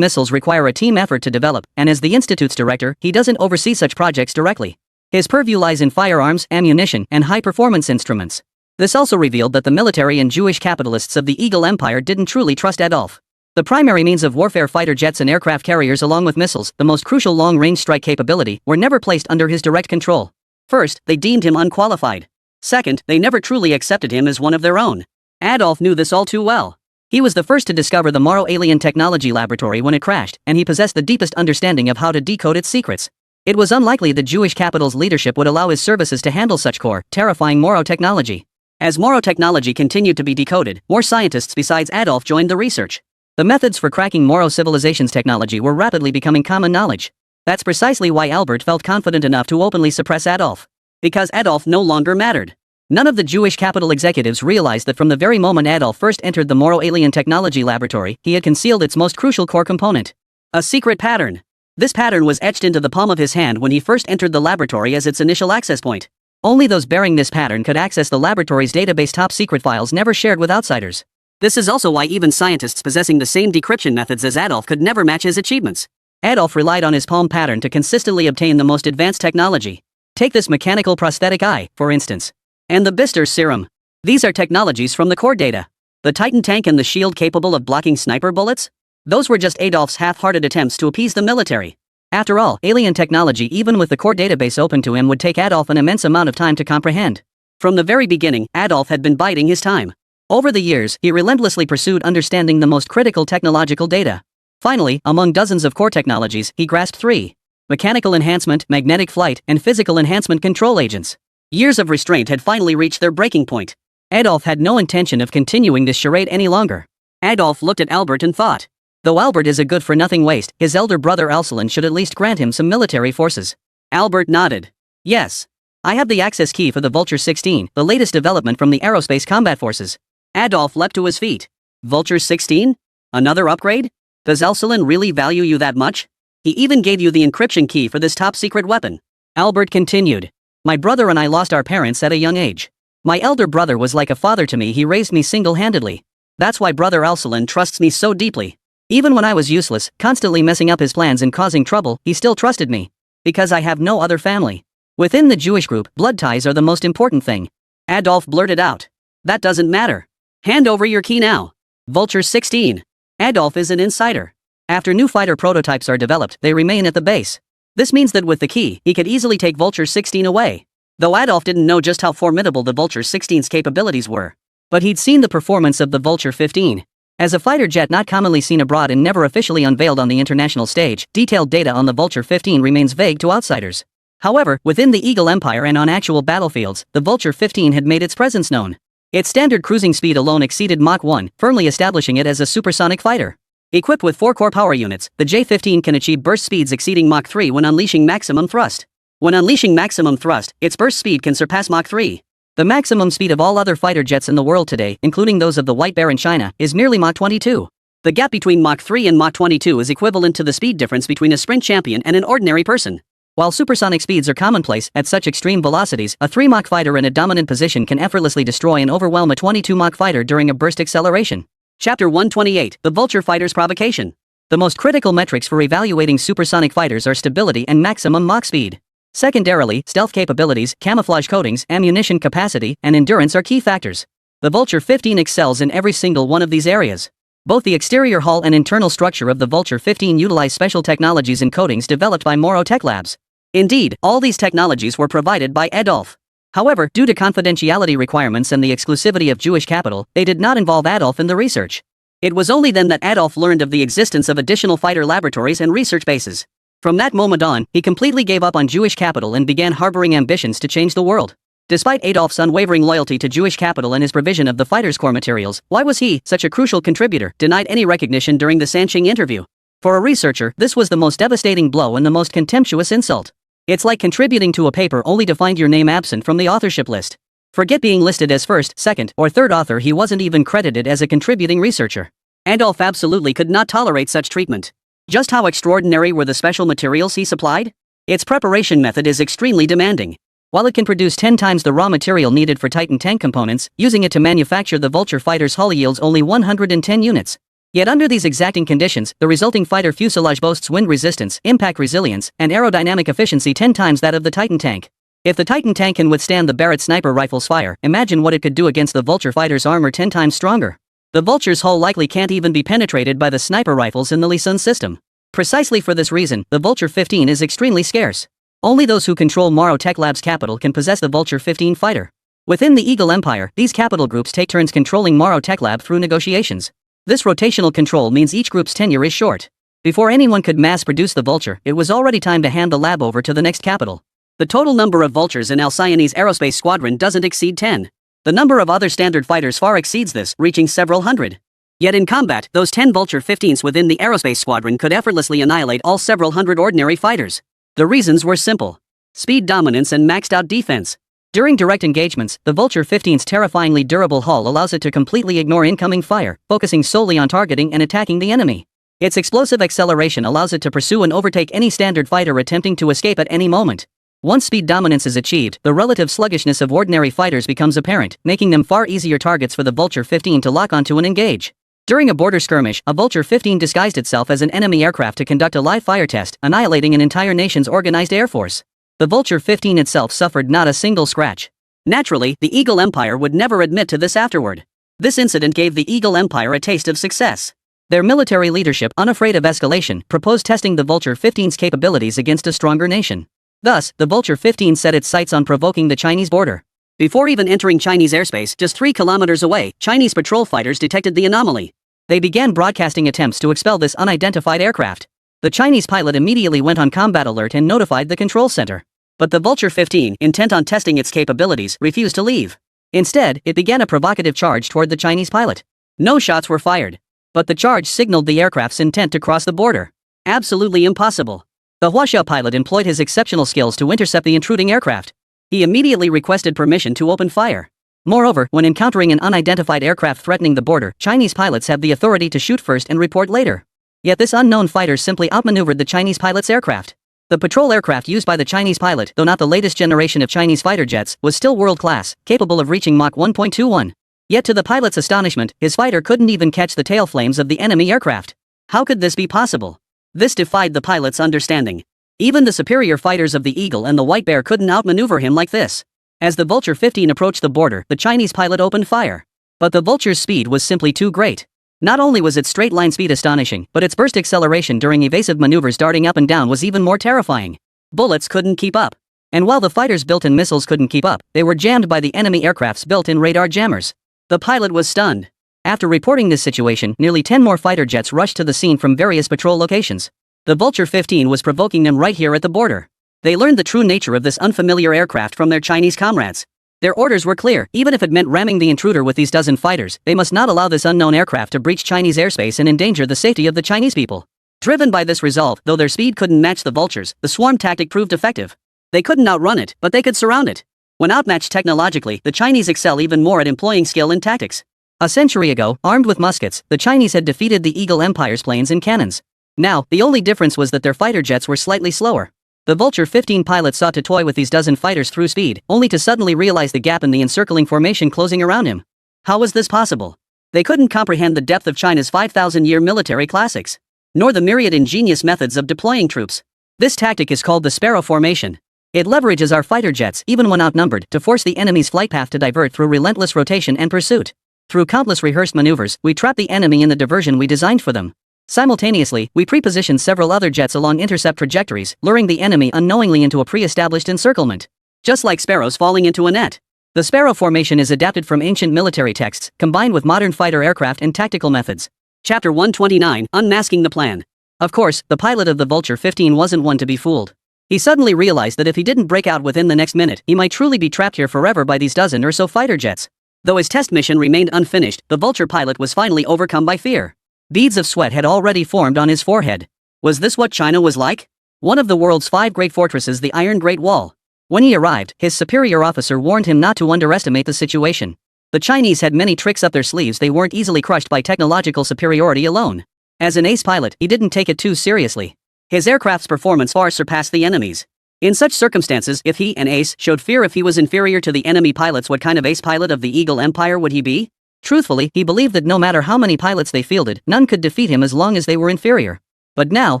missiles require a team effort to develop, and as the Institute's director, he doesn't oversee such projects directly. His purview lies in firearms, ammunition, and high-performance instruments. This also revealed that the military and Jewish capitalists of the Eagle Empire didn't truly trust Adolf. The primary means of warfare, fighter jets and aircraft carriers along with missiles, the most crucial long-range strike capability, were never placed under his direct control. First, they deemed him unqualified. Second, they never truly accepted him as one of their own. Adolf knew this all too well. He was the first to discover the Morrow Alien Technology Laboratory when it crashed, and he possessed the deepest understanding of how to decode its secrets. It was unlikely the Jewish capital's leadership would allow his services to handle such core, terrifying Morrow technology. As Morrow technology continued to be decoded, more scientists besides Adolf joined the research. The methods for cracking Morrow civilization's technology were rapidly becoming common knowledge. That's precisely why Albert felt confident enough to openly suppress Adolf. Because Adolf no longer mattered. None of the Jewish capital executives realized that from the very moment Adolf first entered the Morrow Alien Technology Laboratory, he had concealed its most crucial core component. A secret pattern. This pattern was etched into the palm of his hand when he first entered the laboratory as its initial access point. Only those bearing this pattern could access the laboratory's database top-secret files never shared with outsiders. This is also why even scientists possessing the same decryption methods as Adolf could never match his achievements. Adolf relied on his palm pattern to consistently obtain the most advanced technology. Take this mechanical prosthetic eye, for instance. And the Bister serum. These are technologies from the core data. The Titan tank and the shield capable of blocking sniper bullets? Those were just Adolf's half-hearted attempts to appease the military. After all, alien technology even with the core database open to him would take Adolf an immense amount of time to comprehend. From the very beginning, Adolf had been biding his time. Over the years, he relentlessly pursued understanding the most critical technological data. Finally, among dozens of core technologies, he grasped three: mechanical enhancement, magnetic flight, and physical enhancement control agents. Years of restraint had finally reached their breaking point. Adolf had no intention of continuing this charade any longer. Adolf looked at Albert and thought, though Albert is a good-for-nothing waste, his elder brother Alcelin should at least grant him some military forces. Albert nodded. Yes. I have the access key for the Vulture 16, the latest development from the Aerospace Combat Forces. Adolf leapt to his feet. Vulture 16? Another upgrade? Does Alcelin really value you that much? He even gave you the encryption key for this top-secret weapon. Albert continued. My brother and I lost our parents at a young age. My elder brother was like a father to me. He raised me single-handedly. That's why brother Alcelin trusts me so deeply. Even when I was useless, constantly messing up his plans and causing trouble, he still trusted me. Because I have no other family. Within the Jewish group, blood ties are the most important thing. Adolf blurted out. That doesn't matter. Hand over your key now. Vulture 16. Adolf is an insider. After new fighter prototypes are developed, they remain at the base. This means that with the key, he could easily take Vulture 16 away. Though Adolf didn't know just how formidable the Vulture 16's capabilities were. But he'd seen the performance of the Vulture 15. As a fighter jet not commonly seen abroad and never officially unveiled on the international stage, detailed data on the Vulture 15 remains vague to outsiders. However, within the Eagle Empire and on actual battlefields, the Vulture 15 had made its presence known. Its standard cruising speed alone exceeded Mach 1, firmly establishing it as a supersonic fighter. Equipped with 4 core power units, the J-15 can achieve burst speeds exceeding Mach 3 when unleashing maximum thrust. When unleashing maximum thrust, its burst speed can surpass Mach 3. The maximum speed of all other fighter jets in the world today, including those of the White Bear in China, is merely Mach 22. The gap between Mach 3 and Mach 22 is equivalent to the speed difference between a sprint champion and an ordinary person. While supersonic speeds are commonplace, at such extreme velocities, a 3 Mach fighter in a dominant position can effortlessly destroy and overwhelm a 22 Mach fighter during a burst acceleration. Chapter 128, The Vulture Fighter's Provocation. The most critical metrics for evaluating supersonic fighters are stability and maximum Mach speed. Secondarily, stealth capabilities, camouflage coatings, ammunition capacity, and endurance are key factors. The Vulture 15 excels in every single one of these areas. Both the exterior hull and internal structure of the Vulture 15 utilize special technologies and coatings developed by Morrow Tech Labs. Indeed, all these technologies were provided by Adolf. However, due to confidentiality requirements and the exclusivity of Jewish capital, they did not involve Adolf in the research. It was only then that Adolf learned of the existence of additional fighter laboratories and research bases. From that moment on, he completely gave up on Jewish capital and began harboring ambitions to change the world. Despite Adolf's unwavering loyalty to Jewish capital and his provision of the fighter's core materials, why was he, such a crucial contributor, denied any recognition during the Sanqing interview? For a researcher, this was the most devastating blow and the most contemptuous insult. It's like contributing to a paper only to find your name absent from the authorship list. Forget being listed as first, second, or third author, he wasn't even credited as a contributing researcher. Adolf absolutely could not tolerate such treatment. Just how extraordinary were the special materials he supplied? Its preparation method is extremely demanding. While it can produce 10 times the raw material needed for Titan tank components, using it to manufacture the Vulture fighter's hull yields only 110 units. Yet under these exacting conditions, the resulting fighter fuselage boasts wind resistance, impact resilience, and aerodynamic efficiency 10 times that of the Titan tank. If the Titan tank can withstand the Barrett sniper rifle's fire, imagine what it could do against the Vulture fighter's armor 10 times stronger. The Vulture's hull likely can't even be penetrated by the sniper rifles in the Lee Sun system. Precisely for this reason, the Vulture 15 is extremely scarce. Only those who control Morrow Tech Labs' capital can possess the Vulture 15 fighter. Within the Eagle Empire, these capital groups take turns controlling Morrow Tech Lab through negotiations. This rotational control means each group's tenure is short. Before anyone could mass-produce the Vulture, it was already time to hand the lab over to the next capital. The total number of Vultures in Alcyone's aerospace squadron doesn't exceed 10. The number of other standard fighters far exceeds this, reaching several hundred. Yet in combat, those 10 Vulture 15s within the aerospace squadron could effortlessly annihilate all several hundred ordinary fighters. The reasons were simple. Speed dominance and maxed-out defense. During direct engagements, the Vulture 15's terrifyingly durable hull allows it to completely ignore incoming fire, focusing solely on targeting and attacking the enemy. Its explosive acceleration allows it to pursue and overtake any standard fighter attempting to escape at any moment. Once speed dominance is achieved, the relative sluggishness of ordinary fighters becomes apparent, making them far easier targets for the Vulture 15 to lock onto and engage. During a border skirmish, a Vulture 15 disguised itself as an enemy aircraft to conduct a live fire test, annihilating an entire nation's organized air force. The Vulture 15 itself suffered not a single scratch. Naturally, the Eagle Empire would never admit to this afterward. This incident gave the Eagle Empire a taste of success. Their military leadership, unafraid of escalation, proposed testing the Vulture 15's capabilities against a stronger nation. Thus, the Vulture 15 set its sights on provoking the Chinese border. Before even entering Chinese airspace, just 3 kilometers away, Chinese patrol fighters detected the anomaly. They began broadcasting attempts to expel this unidentified aircraft. The Chinese pilot immediately went on combat alert and notified the control center. But the Vulture 15, intent on testing its capabilities, refused to leave. Instead, it began a provocative charge toward the Chinese pilot. No shots were fired. But the charge signaled the aircraft's intent to cross the border. Absolutely impossible. The Huaxiao pilot employed his exceptional skills to intercept the intruding aircraft. He immediately requested permission to open fire. Moreover, when encountering an unidentified aircraft threatening the border, Chinese pilots have the authority to shoot first and report later. Yet this unknown fighter simply outmaneuvered the Chinese pilot's aircraft. The patrol aircraft used by the Chinese pilot, though not the latest generation of Chinese fighter jets, was still world-class, capable of reaching Mach 1.21. Yet to the pilot's astonishment, his fighter couldn't even catch the tail flames of the enemy aircraft. How could this be possible? This defied the pilot's understanding. Even the superior fighters of the Eagle and the White Bear couldn't outmaneuver him like this. As the Vulture 15 approached the border, the Chinese pilot opened fire. But the Vulture's speed was simply too great. Not only was its straight-line speed astonishing, but its burst acceleration during evasive maneuvers darting up and down was even more terrifying. Bullets couldn't keep up. And while the fighter's built-in missiles couldn't keep up, they were jammed by the enemy aircraft's built-in radar jammers. The pilot was stunned. After reporting this situation, nearly 10 more fighter jets rushed to the scene from various patrol locations. The Vulture 15 was provoking them right here at the border. They learned the true nature of this unfamiliar aircraft from their Chinese comrades. Their orders were clear: even if it meant ramming the intruder with these dozen fighters, they must not allow this unknown aircraft to breach Chinese airspace and endanger the safety of the Chinese people. Driven by this resolve, though their speed couldn't match the Vultures, the swarm tactic proved effective. They couldn't outrun it, but they could surround it. When outmatched technologically, the Chinese excel even more at employing skill in tactics. A century ago, armed with muskets, the Chinese had defeated the Eagle Empire's planes and cannons. Now, the only difference was that their fighter jets were slightly slower. The Vulture 15 pilot sought to toy with these dozen fighters through speed, only to suddenly realize the gap in the encircling formation closing around him. How was this possible? They couldn't comprehend the depth of China's 5,000-year military classics, nor the myriad ingenious methods of deploying troops. This tactic is called the Sparrow Formation. It leverages our fighter jets, even when outnumbered, to force the enemy's flight path to divert through relentless rotation and pursuit. Through countless rehearsed maneuvers, we trap the enemy in the diversion we designed for them. Simultaneously, we pre-position several other jets along intercept trajectories, luring the enemy unknowingly into a pre-established encirclement. Just like sparrows falling into a net. The Sparrow Formation is adapted from ancient military texts, combined with modern fighter aircraft and tactical methods. Chapter 129, Unmasking the Plan. Of course, the pilot of the Vulture 15 wasn't one to be fooled. He suddenly realized that if he didn't break out within the next minute, he might truly be trapped here forever by these dozen or so fighter jets. Though his test mission remained unfinished, the Vulture pilot was finally overcome by fear. Beads of sweat had already formed on his forehead. Was this what China was like? One of the world's 5 great fortresses, the Iron Great Wall. When he arrived, his superior officer warned him not to underestimate the situation. The Chinese had many tricks up their sleeves. They weren't easily crushed by technological superiority alone. As an ace pilot, he didn't take it too seriously. His aircraft's performance far surpassed the enemy's. In such circumstances, if he, an ace, showed fear if he was inferior to the enemy pilots, what kind of ace pilot of the Eagle Empire would he be? Truthfully, he believed that no matter how many pilots they fielded, none could defeat him as long as they were inferior. But now,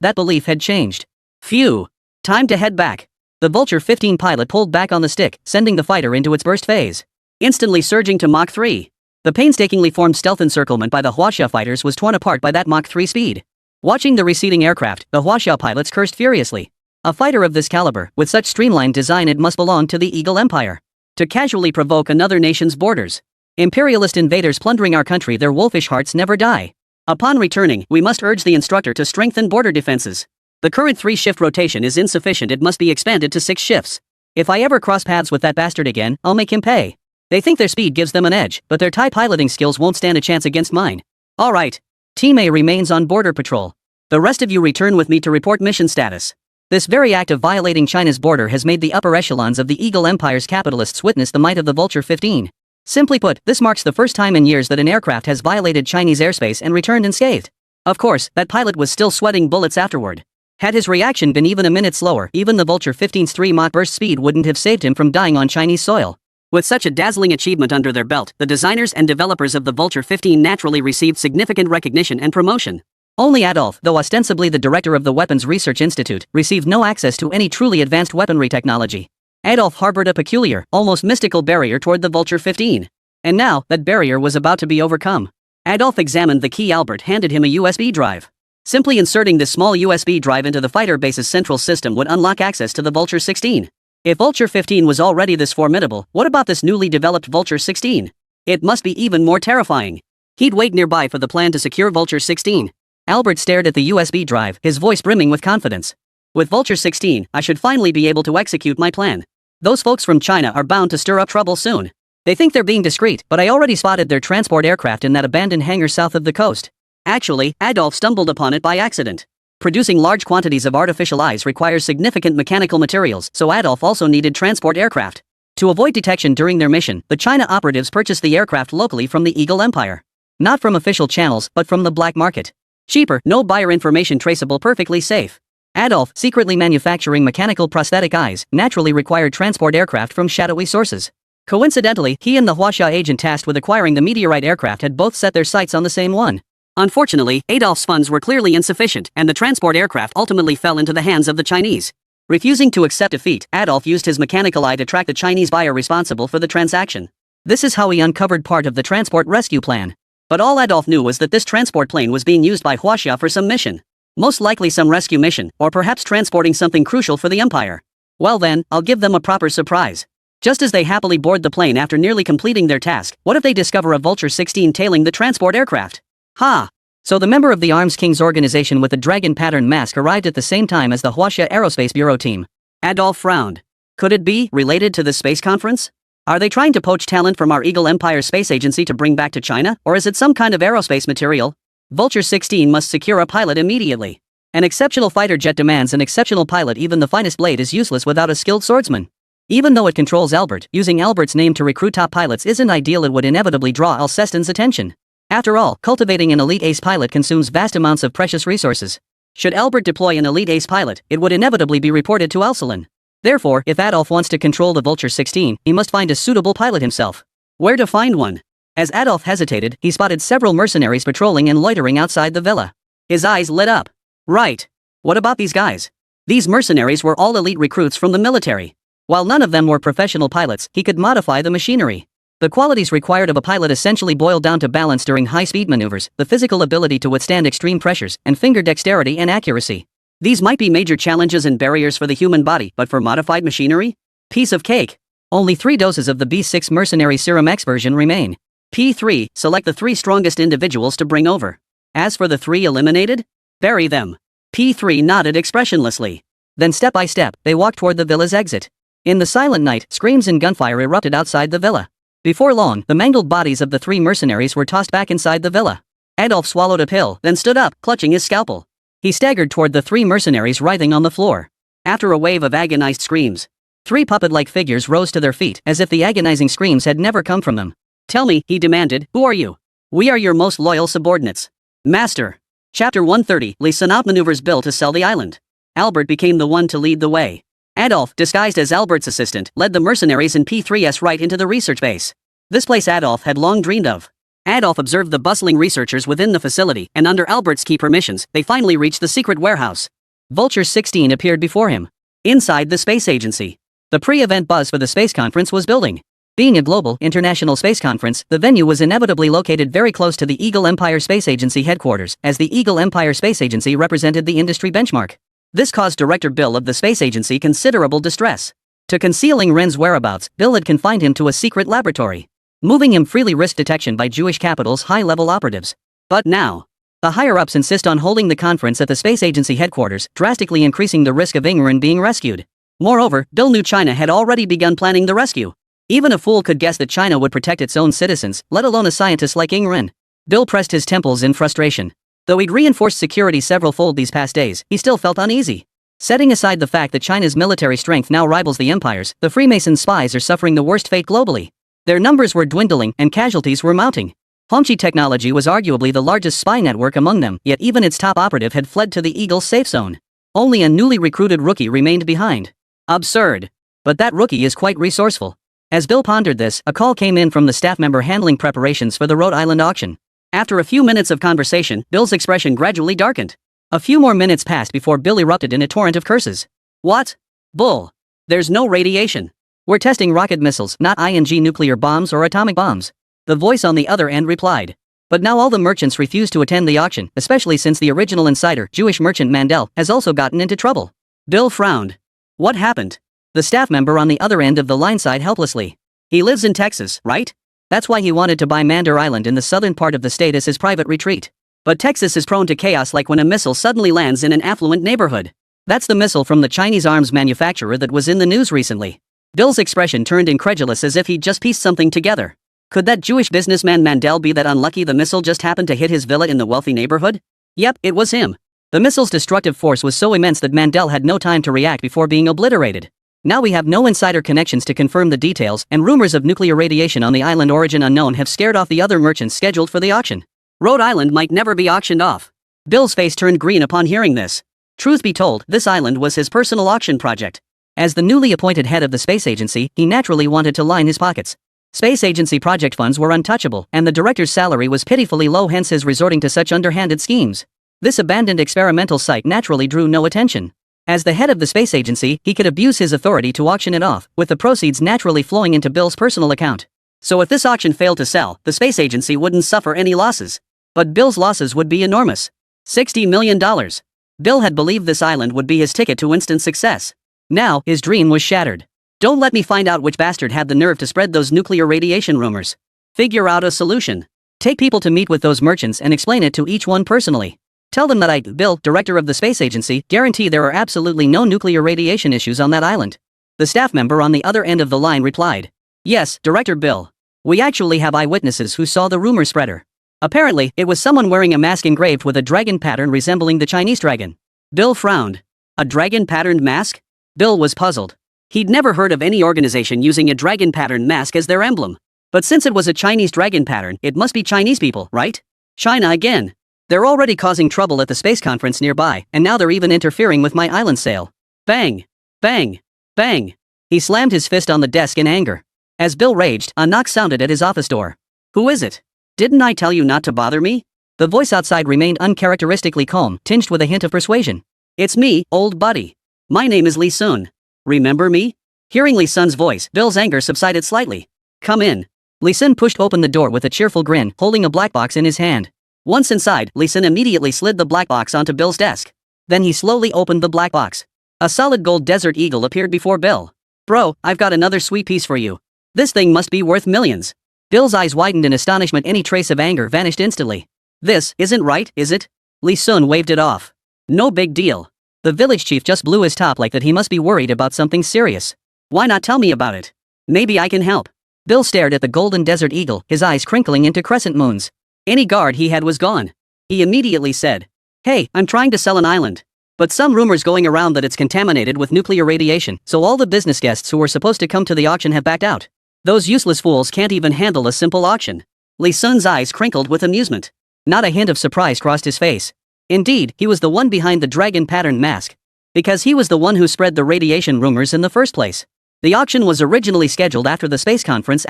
that belief had changed. Phew! Time to head back. The Vulture 15 pilot pulled back on the stick, sending the fighter into its burst phase. Instantly surging to Mach 3. The painstakingly formed stealth encirclement by the Huaxiao fighters was torn apart by that Mach 3 speed. Watching the receding aircraft, the Huaxiao pilots cursed furiously. A fighter of this caliber, with such streamlined design, it must belong to the Eagle Empire. To casually provoke another nation's borders. Imperialist invaders plundering our country, their wolfish hearts never die. Upon returning, we must urge the instructor to strengthen border defenses. The current 3-shift rotation is insufficient. It must be expanded to 6 shifts. If I ever cross paths with that bastard again, I'll make him pay. They think their speed gives them an edge, but their TIE piloting skills won't stand a chance against mine. Alright. Team A remains on border patrol. The rest of you return with me to report mission status. This very act of violating China's border has made the upper echelons of the Eagle Empire's capitalists witness the might of the Vulture 15. Simply put, this marks the first time in years that an aircraft has violated Chinese airspace and returned unscathed. Of course, that pilot was still sweating bullets afterward. Had his reaction been even a minute slower, even the Vulture 15's 3 Mach burst speed wouldn't have saved him from dying on Chinese soil. With such a dazzling achievement under their belt, the designers and developers of the Vulture 15 naturally received significant recognition and promotion. Only Adolf, though ostensibly the director of the Weapons Research Institute, received no access to any truly advanced weaponry technology. Adolf harbored a peculiar, almost mystical barrier toward the Vulture 15. And now, that barrier was about to be overcome. Adolf examined the key. Albert handed him a USB drive. Simply inserting this small USB drive into the fighter base's central system would unlock access to the Vulture 16. If Vulture 15 was already this formidable, what about this newly developed Vulture 16? It must be even more terrifying. He'd wait nearby for the plan to secure Vulture 16. Albert stared at the USB drive, his voice brimming with confidence. With Vulture 16, I should finally be able to execute my plan. Those folks from China are bound to stir up trouble soon. They think they're being discreet, but I already spotted their transport aircraft in that abandoned hangar south of the coast. Actually, Adolf stumbled upon it by accident. Producing large quantities of artificial eyes requires significant mechanical materials, so Adolf also needed transport aircraft. To avoid detection during their mission, the China operatives purchased the aircraft locally from the Eagle Empire. Not from official channels, but from the black market. Cheaper, no buyer information traceable, perfectly safe. Adolf, secretly manufacturing mechanical prosthetic eyes, naturally required transport aircraft from shadowy sources. Coincidentally, he and the Huaxia agent tasked with acquiring the meteorite aircraft had both set their sights on the same one. Unfortunately, Adolf's funds were clearly insufficient, and the transport aircraft ultimately fell into the hands of the Chinese. Refusing to accept defeat, Adolf used his mechanical eye to track the Chinese buyer responsible for the transaction. This is how he uncovered part of the transport rescue plan. But all Adolf knew was that this transport plane was being used by Huaxia for some mission. Most likely some rescue mission, or perhaps transporting something crucial for the Empire. Well then, I'll give them a proper surprise. Just as they happily board the plane after nearly completing their task, what if they discover a Vulture 16 tailing the transport aircraft? Ha! So the member of the Arms Kings organization with the dragon pattern mask arrived at the same time as the Huaxia Aerospace Bureau team. Adolf frowned. Could it be related to the space conference? Are they trying to poach talent from our Eagle Empire Space Agency to bring back to China, or is it some kind of aerospace material? Vulture 16 must secure a pilot immediately. An exceptional fighter jet demands an exceptional pilot. Even the finest blade is useless without a skilled swordsman. Even though it controls Albert, using Albert's name to recruit top pilots isn't ideal. It would inevitably draw Alceston's attention. After all, cultivating an elite ace pilot consumes vast amounts of precious resources. Should Albert deploy an elite ace pilot, it would inevitably be reported to Alcelin. Therefore, if Adolf wants to control the Vulture 16, he must find a suitable pilot himself. Where to find one? As Adolf hesitated, he spotted several mercenaries patrolling and loitering outside the villa. His eyes lit up. Right. What about these guys? These mercenaries were all elite recruits from the military. While none of them were professional pilots, he could modify the machinery. The qualities required of a pilot essentially boiled down to balance during high-speed maneuvers, the physical ability to withstand extreme pressures, and finger dexterity and accuracy. These might be major challenges and barriers for the human body, but for modified machinery? Piece of cake. Only 3 doses of the B6 Mercenary Serum X version remain. P3, select the 3 strongest individuals to bring over. As for the 3 eliminated, bury them. P3 nodded expressionlessly. Then step by step, they walked toward the villa's exit. In the silent night, screams and gunfire erupted outside the villa. Before long, the mangled bodies of the 3 mercenaries were tossed back inside the villa. Adolf swallowed a pill, then stood up, clutching his scalpel. He staggered toward the 3 mercenaries writhing on the floor. After a wave of agonized screams, 3 puppet-like figures rose to their feet, as if the agonizing screams had never come from them. Tell me, he demanded, who are you? We are your most loyal subordinates. Master. Chapter 130, Les Sanat maneuvers built to sell the island. Albert became the one to lead the way. Adolf, disguised as Albert's assistant, led the mercenaries in P3S right into the research base. This place Adolf had long dreamed of. Adolf observed the bustling researchers within the facility, and under Albert's key permissions, they finally reached the secret warehouse. Vulture 16 appeared before him. Inside the space agency, the pre-event buzz for the space conference was building. Being a global, international space conference, the venue was inevitably located very close to the Eagle Empire Space Agency headquarters, as the Eagle Empire Space Agency represented the industry benchmark. This caused Director Bill of the space agency considerable distress. To concealing Ren's whereabouts, Bill had confined him to a secret laboratory. Moving him freely risked detection by Jewish capital's high-level operatives. But now, the higher-ups insist on holding the conference at the space agency headquarters, drastically increasing the risk of Ingren being rescued. Moreover, Bill knew China had already begun planning the rescue. Even a fool could guess that China would protect its own citizens, let alone a scientist like Ingren. Bill pressed his temples in frustration. Though he'd reinforced security several-fold these past days, he still felt uneasy. Setting aside the fact that China's military strength now rivals the Empire's, the Freemason spies are suffering the worst fate globally. Their numbers were dwindling, and casualties were mounting. Hongqi Technology was arguably the largest spy network among them, yet even its top operative had fled to the Eagle's safe zone. Only a newly recruited rookie remained behind. Absurd. But that rookie is quite resourceful. As Bill pondered this, a call came in from the staff member handling preparations for the Rhode Island auction. After a few minutes of conversation, Bill's expression gradually darkened. A few more minutes passed before Bill erupted in a torrent of curses. What? Bull. There's no radiation. We're testing rocket missiles, not ING nuclear bombs or atomic bombs. The voice on the other end replied. But now all the merchants refuse to attend the auction, especially since the original insider, Jewish merchant Mandel, has also gotten into trouble. Bill frowned. What happened? The staff member on the other end of the line sighed helplessly. He lives in Texas, right? That's why he wanted to buy Mandir Island in the southern part of the state as his private retreat. But Texas is prone to chaos, like when a missile suddenly lands in an affluent neighborhood. That's the missile from the Chinese arms manufacturer that was in the news recently. Bill's expression turned incredulous, as if he'd just pieced something together. Could that Jewish businessman Mandel be that unlucky the missile just happened to hit his villa in the wealthy neighborhood? Yep, it was him. The missile's destructive force was so immense that Mandel had no time to react before being obliterated. Now we have no insider connections to confirm the details, and rumors of nuclear radiation on the island, origin unknown, have scared off the other merchants scheduled for the auction. Rhode Island might never be auctioned off. Bill's face turned green upon hearing this. Truth be told, this island was his personal auction project. As the newly appointed head of the space agency, he naturally wanted to line his pockets. Space agency project funds were untouchable, and the director's salary was pitifully low, hence his resorting to such underhanded schemes. This abandoned experimental site naturally drew no attention. As the head of the space agency, he could abuse his authority to auction it off, with the proceeds naturally flowing into Bill's personal account. So if this auction failed to sell, the space agency wouldn't suffer any losses. But Bill's losses would be enormous. $60 million. Bill had believed this island would be his ticket to instant success. Now, his dream was shattered. Don't let me find out which bastard had the nerve to spread those nuclear radiation rumors. Figure out a solution. Take people to meet with those merchants and explain it to each one personally. Tell them that I, Bill, director of the space agency, guarantee there are absolutely no nuclear radiation issues on that island. The staff member on the other end of the line replied. Yes, Director Bill. We actually have eyewitnesses who saw the rumor spreader. Apparently, it was someone wearing a mask engraved with a dragon pattern resembling the Chinese dragon. Bill frowned. A dragon-patterned mask? Bill was puzzled. He'd never heard of any organization using a dragon-patterned mask as their emblem. But since it was a Chinese dragon pattern, it must be Chinese people, right? China again. They're already causing trouble at the space conference nearby, and now they're even interfering with my island sale. Bang! Bang! Bang! He slammed his fist on the desk in anger. As Bill raged, a knock sounded at his office door. Who is it? Didn't I tell you not to bother me? The voice outside remained uncharacteristically calm, tinged with a hint of persuasion. It's me, old buddy. My name is Lee Sun. Remember me? Hearing Lee Sun's voice, Bill's anger subsided slightly. Come in. Lee Sun pushed open the door with a cheerful grin, holding a black box in his hand. Once inside, Lee Sun immediately slid the black box onto Bill's desk. Then he slowly opened the black box. A solid gold Desert Eagle appeared before Bill. Bro, I've got another sweet piece for you. This thing must be worth millions. Bill's eyes widened in astonishment. Any trace of anger vanished instantly. This isn't right, is it? Lee Sun waved it off. No big deal. The village chief just blew his top like that. He must be worried about something serious. Why not tell me about it? Maybe I can help. Bill stared at the golden Desert Eagle, his eyes crinkling into crescent moons. Any guard he had was gone. He immediately said, Hey, I'm trying to sell an island. But some rumors going around that it's contaminated with nuclear radiation, so all the business guests who were supposed to come to the auction have backed out. Those useless fools can't even handle a simple auction. Lee Sun's eyes crinkled with amusement. Not a hint of surprise crossed his face. Indeed, he was the one behind the dragon-patterned mask. Because he was the one who spread the radiation rumors in the first place. The auction was originally scheduled after the space conference.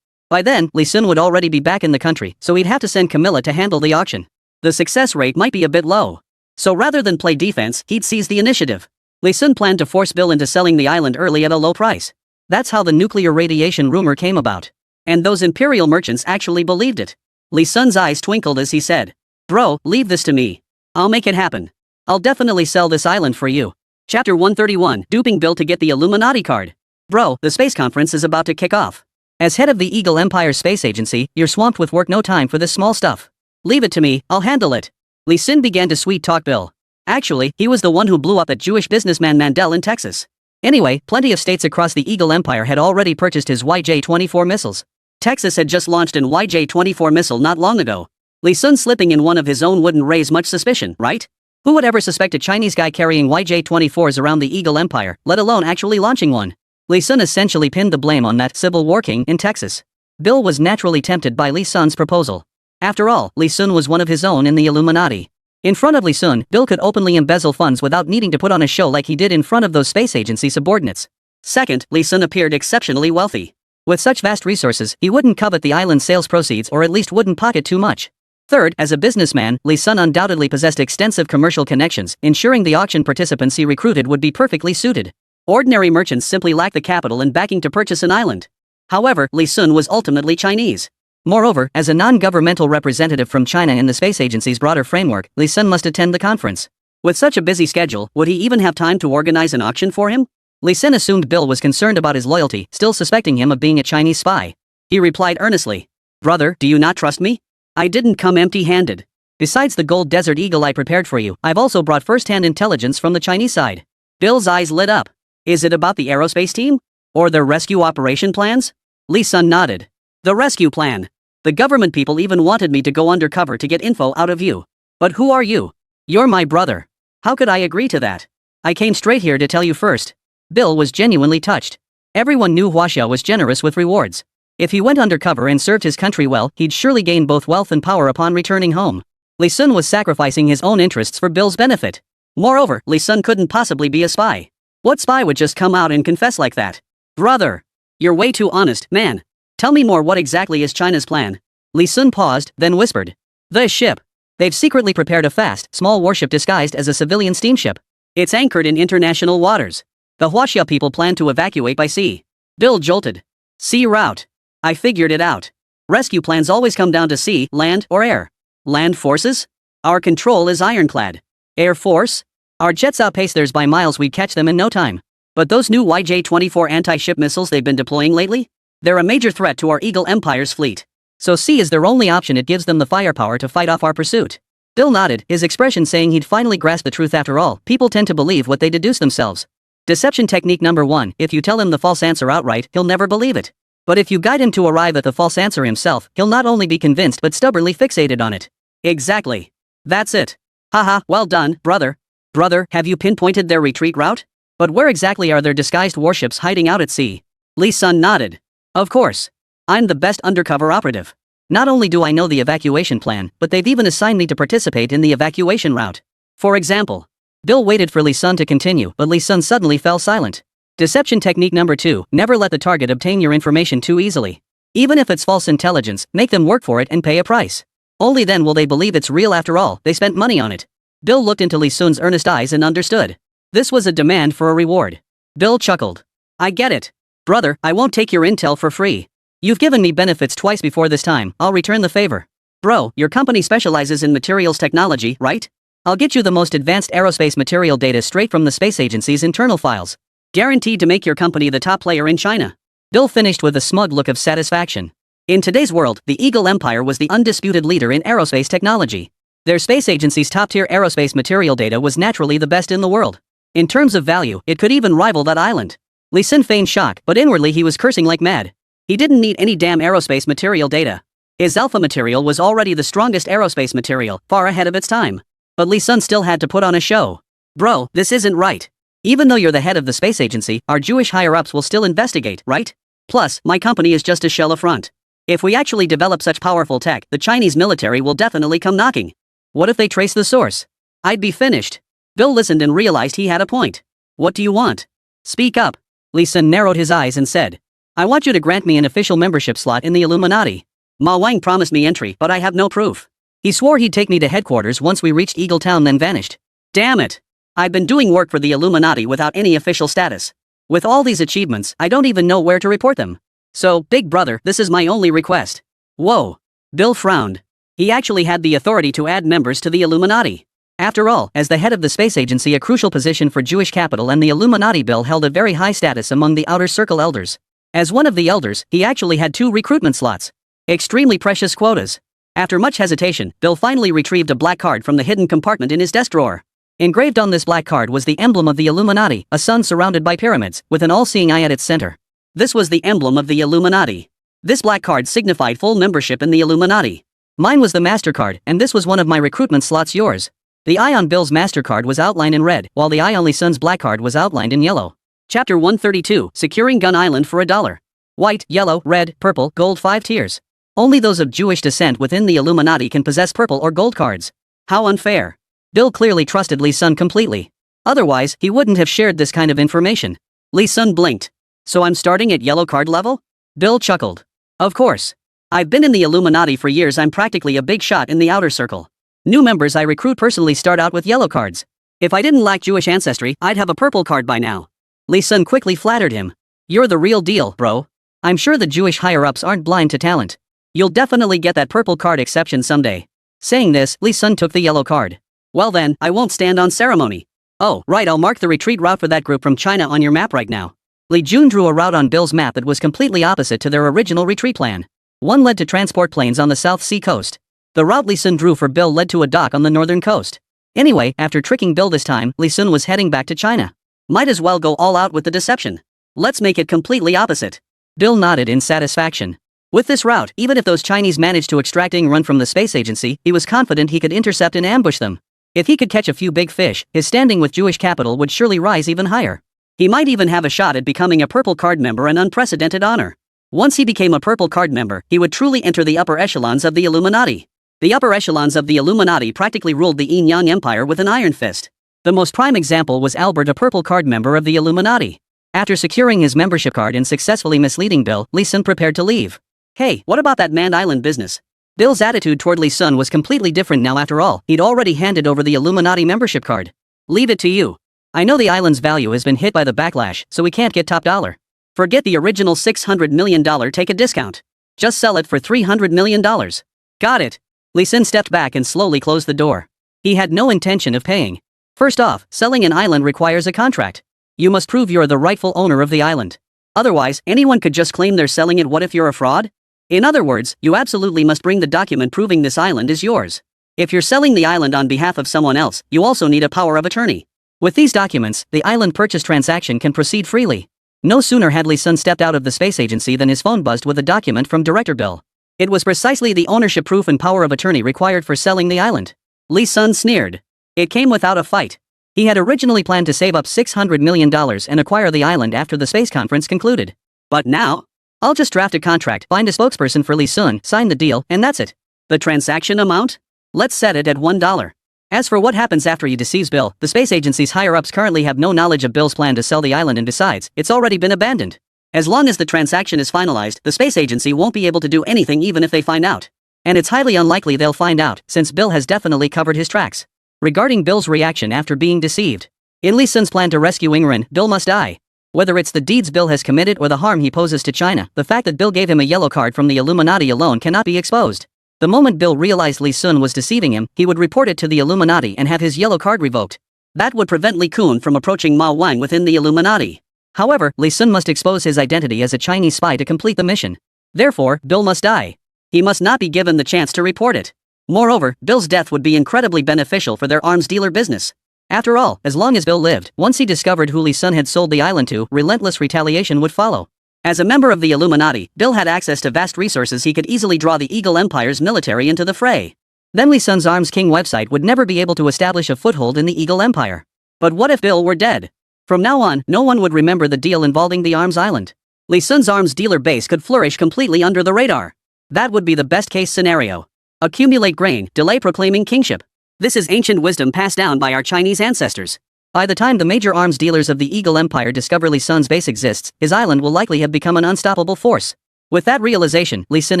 By then, Lee Sun would already be back in the country, so he'd have to send Camilla to handle the auction. The success rate might be a bit low. So rather than play defense, he'd seize the initiative. Lee Sun planned to force Bill into selling the island early at a low price. That's how the nuclear radiation rumor came about. And those imperial merchants actually believed it. Lee Sun's eyes twinkled as he said, Bro, leave this to me. I'll make it happen. I'll definitely sell this island for you. Chapter 131, Duping Bill to get the Illuminati card. Bro, the space conference is about to kick off. As head of the Eagle Empire Space Agency, you're swamped with work. No time for this small stuff. Leave it to me, I'll handle it. Lee Sun began to sweet-talk Bill. Actually, he was the one who blew up that Jewish businessman Mandel in Texas. Anyway, plenty of states across the Eagle Empire had already purchased his YJ-24 missiles. Texas had just launched an YJ-24 missile not long ago. Lee Sun slipping in one of his own wouldn't raise much suspicion, right? Who would ever suspect a Chinese guy carrying YJ-24s around the Eagle Empire, let alone actually launching one? Lee Sun essentially pinned the blame on that Civil War king in Texas. Bill was naturally tempted by Lee Sun's proposal. After all, Lee Sun was one of his own in the Illuminati. In front of Lee Sun, Bill could openly embezzle funds without needing to put on a show like he did in front of those space agency subordinates. Second, Lee Sun appeared exceptionally wealthy. With such vast resources, he wouldn't covet the island's sales proceeds, or at least wouldn't pocket too much. Third, as a businessman, Lee Sun undoubtedly possessed extensive commercial connections, ensuring the auction participants he recruited would be perfectly suited. Ordinary merchants simply lacked the capital and backing to purchase an island. However, Lee Sun was ultimately Chinese. Moreover, as a non-governmental representative from China in the space agency's broader framework, Lee Sun must attend the conference. With such a busy schedule, would he even have time to organize an auction for him? Li Sun assumed Bill was concerned about his loyalty, still suspecting him of being a Chinese spy. He replied earnestly, "Brother, do you not trust me? I didn't come empty-handed. Besides the gold desert eagle I prepared for you, I've also brought first-hand intelligence from the Chinese side." Bill's eyes lit up. "Is it about the aerospace team? Or their rescue operation plans?" Li Sun nodded. "The rescue plan. The government people even wanted me to go undercover to get info out of you. But who are you? You're my brother. How could I agree to that? I came straight here to tell you first." Bill was genuinely touched. Everyone knew Huaxia was generous with rewards. If he went undercover and served his country well, he'd surely gain both wealth and power upon returning home. Li Sun was sacrificing his own interests for Bill's benefit. Moreover, Li Sun couldn't possibly be a spy. What spy would just come out and confess like that? "Brother, you're way too honest, man. Tell me more, what exactly is China's plan?" Li Sun paused, then whispered. "The ship. They've secretly prepared a fast, small warship disguised as a civilian steamship. It's anchored in international waters. The Huaxia people plan to evacuate by sea." Bill jolted. "Sea route. I figured it out. Rescue plans always come down to sea, land, or air. Land forces? Our control is ironclad. Air force? Our jets outpace theirs by miles, we'd catch them in no time. But those new YJ-24 anti-ship missiles they've been deploying lately? They're a major threat to our Eagle Empire's fleet. So sea is their only option, it gives them the firepower to fight off our pursuit." Bill nodded, his expression saying he'd finally grasped the truth after all. People tend to believe what they deduce themselves. Deception technique number 1, if you tell him the false answer outright, he'll never believe it. But if you guide him to arrive at the false answer himself, he'll not only be convinced but stubbornly fixated on it. Exactly. That's it. Haha, well done, brother. Brother, have you pinpointed their retreat route? But where exactly are their disguised warships hiding out at sea? Li Sun nodded. Of course. I'm the best undercover operative. Not only do I know the evacuation plan, but they've even assigned me to participate in the evacuation route. For example. Bill waited for Li Sun to continue, but Li Sun suddenly fell silent. Deception technique number 2, never let the target obtain your information too easily. Even if it's false intelligence, make them work for it and pay a price. Only then will they believe it's real, after all, they spent money on it. Bill looked into Li Sun's earnest eyes and understood. This was a demand for a reward. Bill chuckled. "I get it. Brother, I won't take your intel for free. You've given me benefits twice before this time, I'll return the favor. Bro, your company specializes in materials technology, right? I'll get you the most advanced aerospace material data straight from the space agency's internal files. Guaranteed to make your company the top player in China." Bill finished with a smug look of satisfaction. In today's world, the Eagle Empire was the undisputed leader in aerospace technology. Their space agency's top-tier aerospace material data was naturally the best in the world. In terms of value, it could even rival that island. Li Sun feigned shock, but inwardly he was cursing like mad. He didn't need any damn aerospace material data. His alpha material was already the strongest aerospace material, far ahead of its time. But Li Sun still had to put on a show. "Bro, this isn't right. Even though you're the head of the space agency, our Jewish higher-ups will still investigate, right? Plus, my company is just a shell of front. If we actually develop such powerful tech, the Chinese military will definitely come knocking. What if they trace the source? I'd be finished." Bill listened and realized he had a point. "What do you want? Speak up." Li Sun narrowed his eyes and said. "I want you to grant me an official membership slot in the Illuminati. Ma Wang promised me entry, but I have no proof. He swore he'd take me to headquarters once we reached Eagle Town, then vanished. Damn it. I've been doing work for the Illuminati without any official status. With all these achievements, I don't even know where to report them. So, big brother, this is my only request." Whoa. Bill frowned. He actually had the authority to add members to the Illuminati. After all, as the head of the space agency, a crucial position for Jewish capital, and the Illuminati, Bill held a very high status among the outer circle elders. As one of the elders, he actually had 2 recruitment slots. Extremely precious quotas. After much hesitation, Bill finally retrieved a black card from the hidden compartment in his desk drawer. Engraved on this black card was the emblem of the Illuminati, a sun surrounded by pyramids, with an all-seeing eye at its center. This was the emblem of the Illuminati. This black card signified full membership in the Illuminati. Mine was the MasterCard, and this was one of my recruitment slots. Yours? The eye on Bill's MasterCard was outlined in red, while the eye on Li Sun's black card was outlined in yellow. Chapter 132, Securing Gun Island for $1. White, yellow, red, purple, gold, 5 tiers. Only those of Jewish descent within the Illuminati can possess purple or gold cards. How unfair. Bill clearly trusted Li Sun completely. Otherwise, he wouldn't have shared this kind of information. Li Sun blinked. So I'm starting at yellow card level? Bill chuckled. Of course. I've been in the Illuminati for years, I'm practically a big shot in the outer circle. New members I recruit personally start out with yellow cards. If I didn't lack Jewish ancestry, I'd have a purple card by now. Li Sun quickly flattered him. You're the real deal, bro. I'm sure the Jewish higher-ups aren't blind to talent. You'll definitely get that purple card exception someday. Saying this, Li Sun took the yellow card. Well then, I won't stand on ceremony. Oh, right, I'll mark the retreat route for that group from China on your map right now. Li Jun drew a route on Bill's map that was completely opposite to their original retreat plan. One led to transport planes on the South Sea coast. The route Li Sun drew for Bill led to a dock on the northern coast. Anyway, after tricking Bill this time, Li Sun was heading back to China. Might as well go all out with the deception. Let's make it completely opposite. Bill nodded in satisfaction. With this route, even if those Chinese managed to extract Ing Run from the space agency, he was confident he could intercept and ambush them. If he could catch a few big fish, his standing with Jewish capital would surely rise even higher. He might even have a shot at becoming a Purple Card member, an unprecedented honor. Once he became a Purple Card member, he would truly enter the upper echelons of the Illuminati. The upper echelons of the Illuminati practically ruled the Yin Yang Empire with an iron fist. The most prime example was Albert, a Purple Card member of the Illuminati. After securing his membership card and successfully misleading Bill, Li Sun prepared to leave. Hey, what about that manned island business? Bill's attitude toward Li Sun was completely different now. After all, he'd already handed over the Illuminati membership card. Leave it to you. I know the island's value has been hit by the backlash, so we can't get top dollar. Forget the original $600 million, take a discount. Just sell it for $300 million. Got it. Li Sun stepped back and slowly closed the door. He had no intention of paying. First off, selling an island requires a contract. You must prove you're the rightful owner of the island. Otherwise, anyone could just claim they're selling it. What if you're a fraud? In other words, you absolutely must bring the document proving this island is yours. If you're selling the island on behalf of someone else, you also need a power of attorney. With these documents, the island purchase transaction can proceed freely. No sooner had Li Sun stepped out of the space agency than his phone buzzed with a document from Director Bill. It was precisely the ownership proof and power of attorney required for selling the island. Li Sun sneered. It came without a fight. He had originally planned to save up $600 million and acquire the island after the space conference concluded. But now? I'll just draft a contract, find a spokesperson for Li Sun, sign the deal, and that's it. The transaction amount? Let's set it at $1. As for what happens after he deceives Bill, the space agency's higher-ups currently have no knowledge of Bill's plan to sell the island, and besides, it's already been abandoned. As long as the transaction is finalized, the space agency won't be able to do anything even if they find out. And it's highly unlikely they'll find out, since Bill has definitely covered his tracks. Regarding Bill's reaction after being deceived. In Li Sun's plan to rescue Ing Run, Bill must die. Whether it's the deeds Bill has committed or the harm he poses to China, the fact that Bill gave him a yellow card from the Illuminati alone cannot be exposed. The moment Bill realized Li Sun was deceiving him, he would report it to the Illuminati and have his yellow card revoked. That would prevent Li Kun from approaching Ma Wang within the Illuminati. However, Li Sun must expose his identity as a Chinese spy to complete the mission. Therefore, Bill must die. He must not be given the chance to report it. Moreover, Bill's death would be incredibly beneficial for their arms dealer business. After all, as long as Bill lived, once he discovered who Li Sun had sold the island to, relentless retaliation would follow. As a member of the Illuminati, Bill had access to vast resources. He could easily draw the Eagle Empire's military into the fray. Then Li Sun's Arms King website would never be able to establish a foothold in the Eagle Empire. But what if Bill were dead? From now on, no one would remember the deal involving the Arms Island. Li Sun's arms dealer base could flourish completely under the radar. That would be the best-case scenario. Accumulate grain, delay proclaiming kingship. This is ancient wisdom passed down by our Chinese ancestors. By the time the major arms dealers of the Eagle Empire discover Li Sun's base exists, his island will likely have become an unstoppable force. With that realization, Li Sun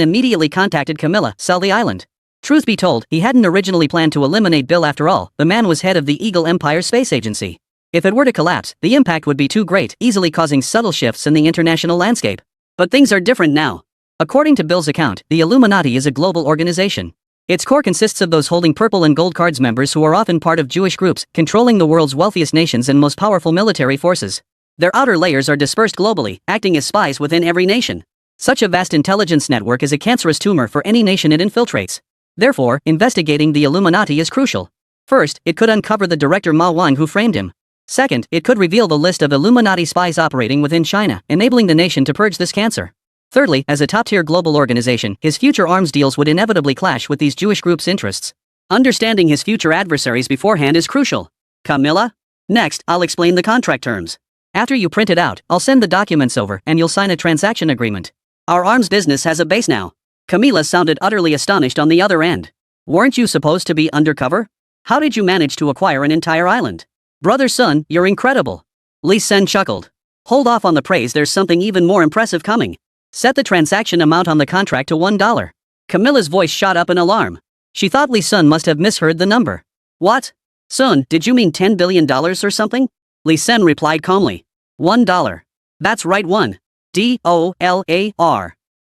immediately contacted Camilla, sell the island. Truth be told, he hadn't originally planned to eliminate Bill. After all, the man was head of the Eagle Empire Space Agency. If it were to collapse, the impact would be too great, easily causing subtle shifts in the international landscape. But things are different now. According to Bill's account, the Illuminati is a global organization. Its core consists of those holding purple and gold cards members who are often part of Jewish groups, controlling the world's wealthiest nations and most powerful military forces. Their outer layers are dispersed globally, acting as spies within every nation. Such a vast intelligence network is a cancerous tumor for any nation it infiltrates. Therefore, investigating the Illuminati is crucial. First, it could uncover the director Ma Wang who framed him. Second, it could reveal the list of Illuminati spies operating within China, enabling the nation to purge this cancer. Thirdly, as a top-tier global organization, his future arms deals would inevitably clash with these Jewish groups' interests. Understanding his future adversaries beforehand is crucial. Camilla? Next, I'll explain the contract terms. After you print it out, I'll send the documents over and you'll sign a transaction agreement. Our arms business has a base now. Camilla sounded utterly astonished on the other end. Weren't you supposed to be undercover? How did you manage to acquire an entire island? Brother Sun, you're incredible. Li Sun chuckled. Hold off on the praise, there's something even more impressive coming. Set the transaction amount on the contract to $1. Camilla's voice shot up in alarm. She thought Li Sun must have misheard the number. What? Sun, did you mean $10 billion or something? Li Sun replied calmly. $1. That's right, $1.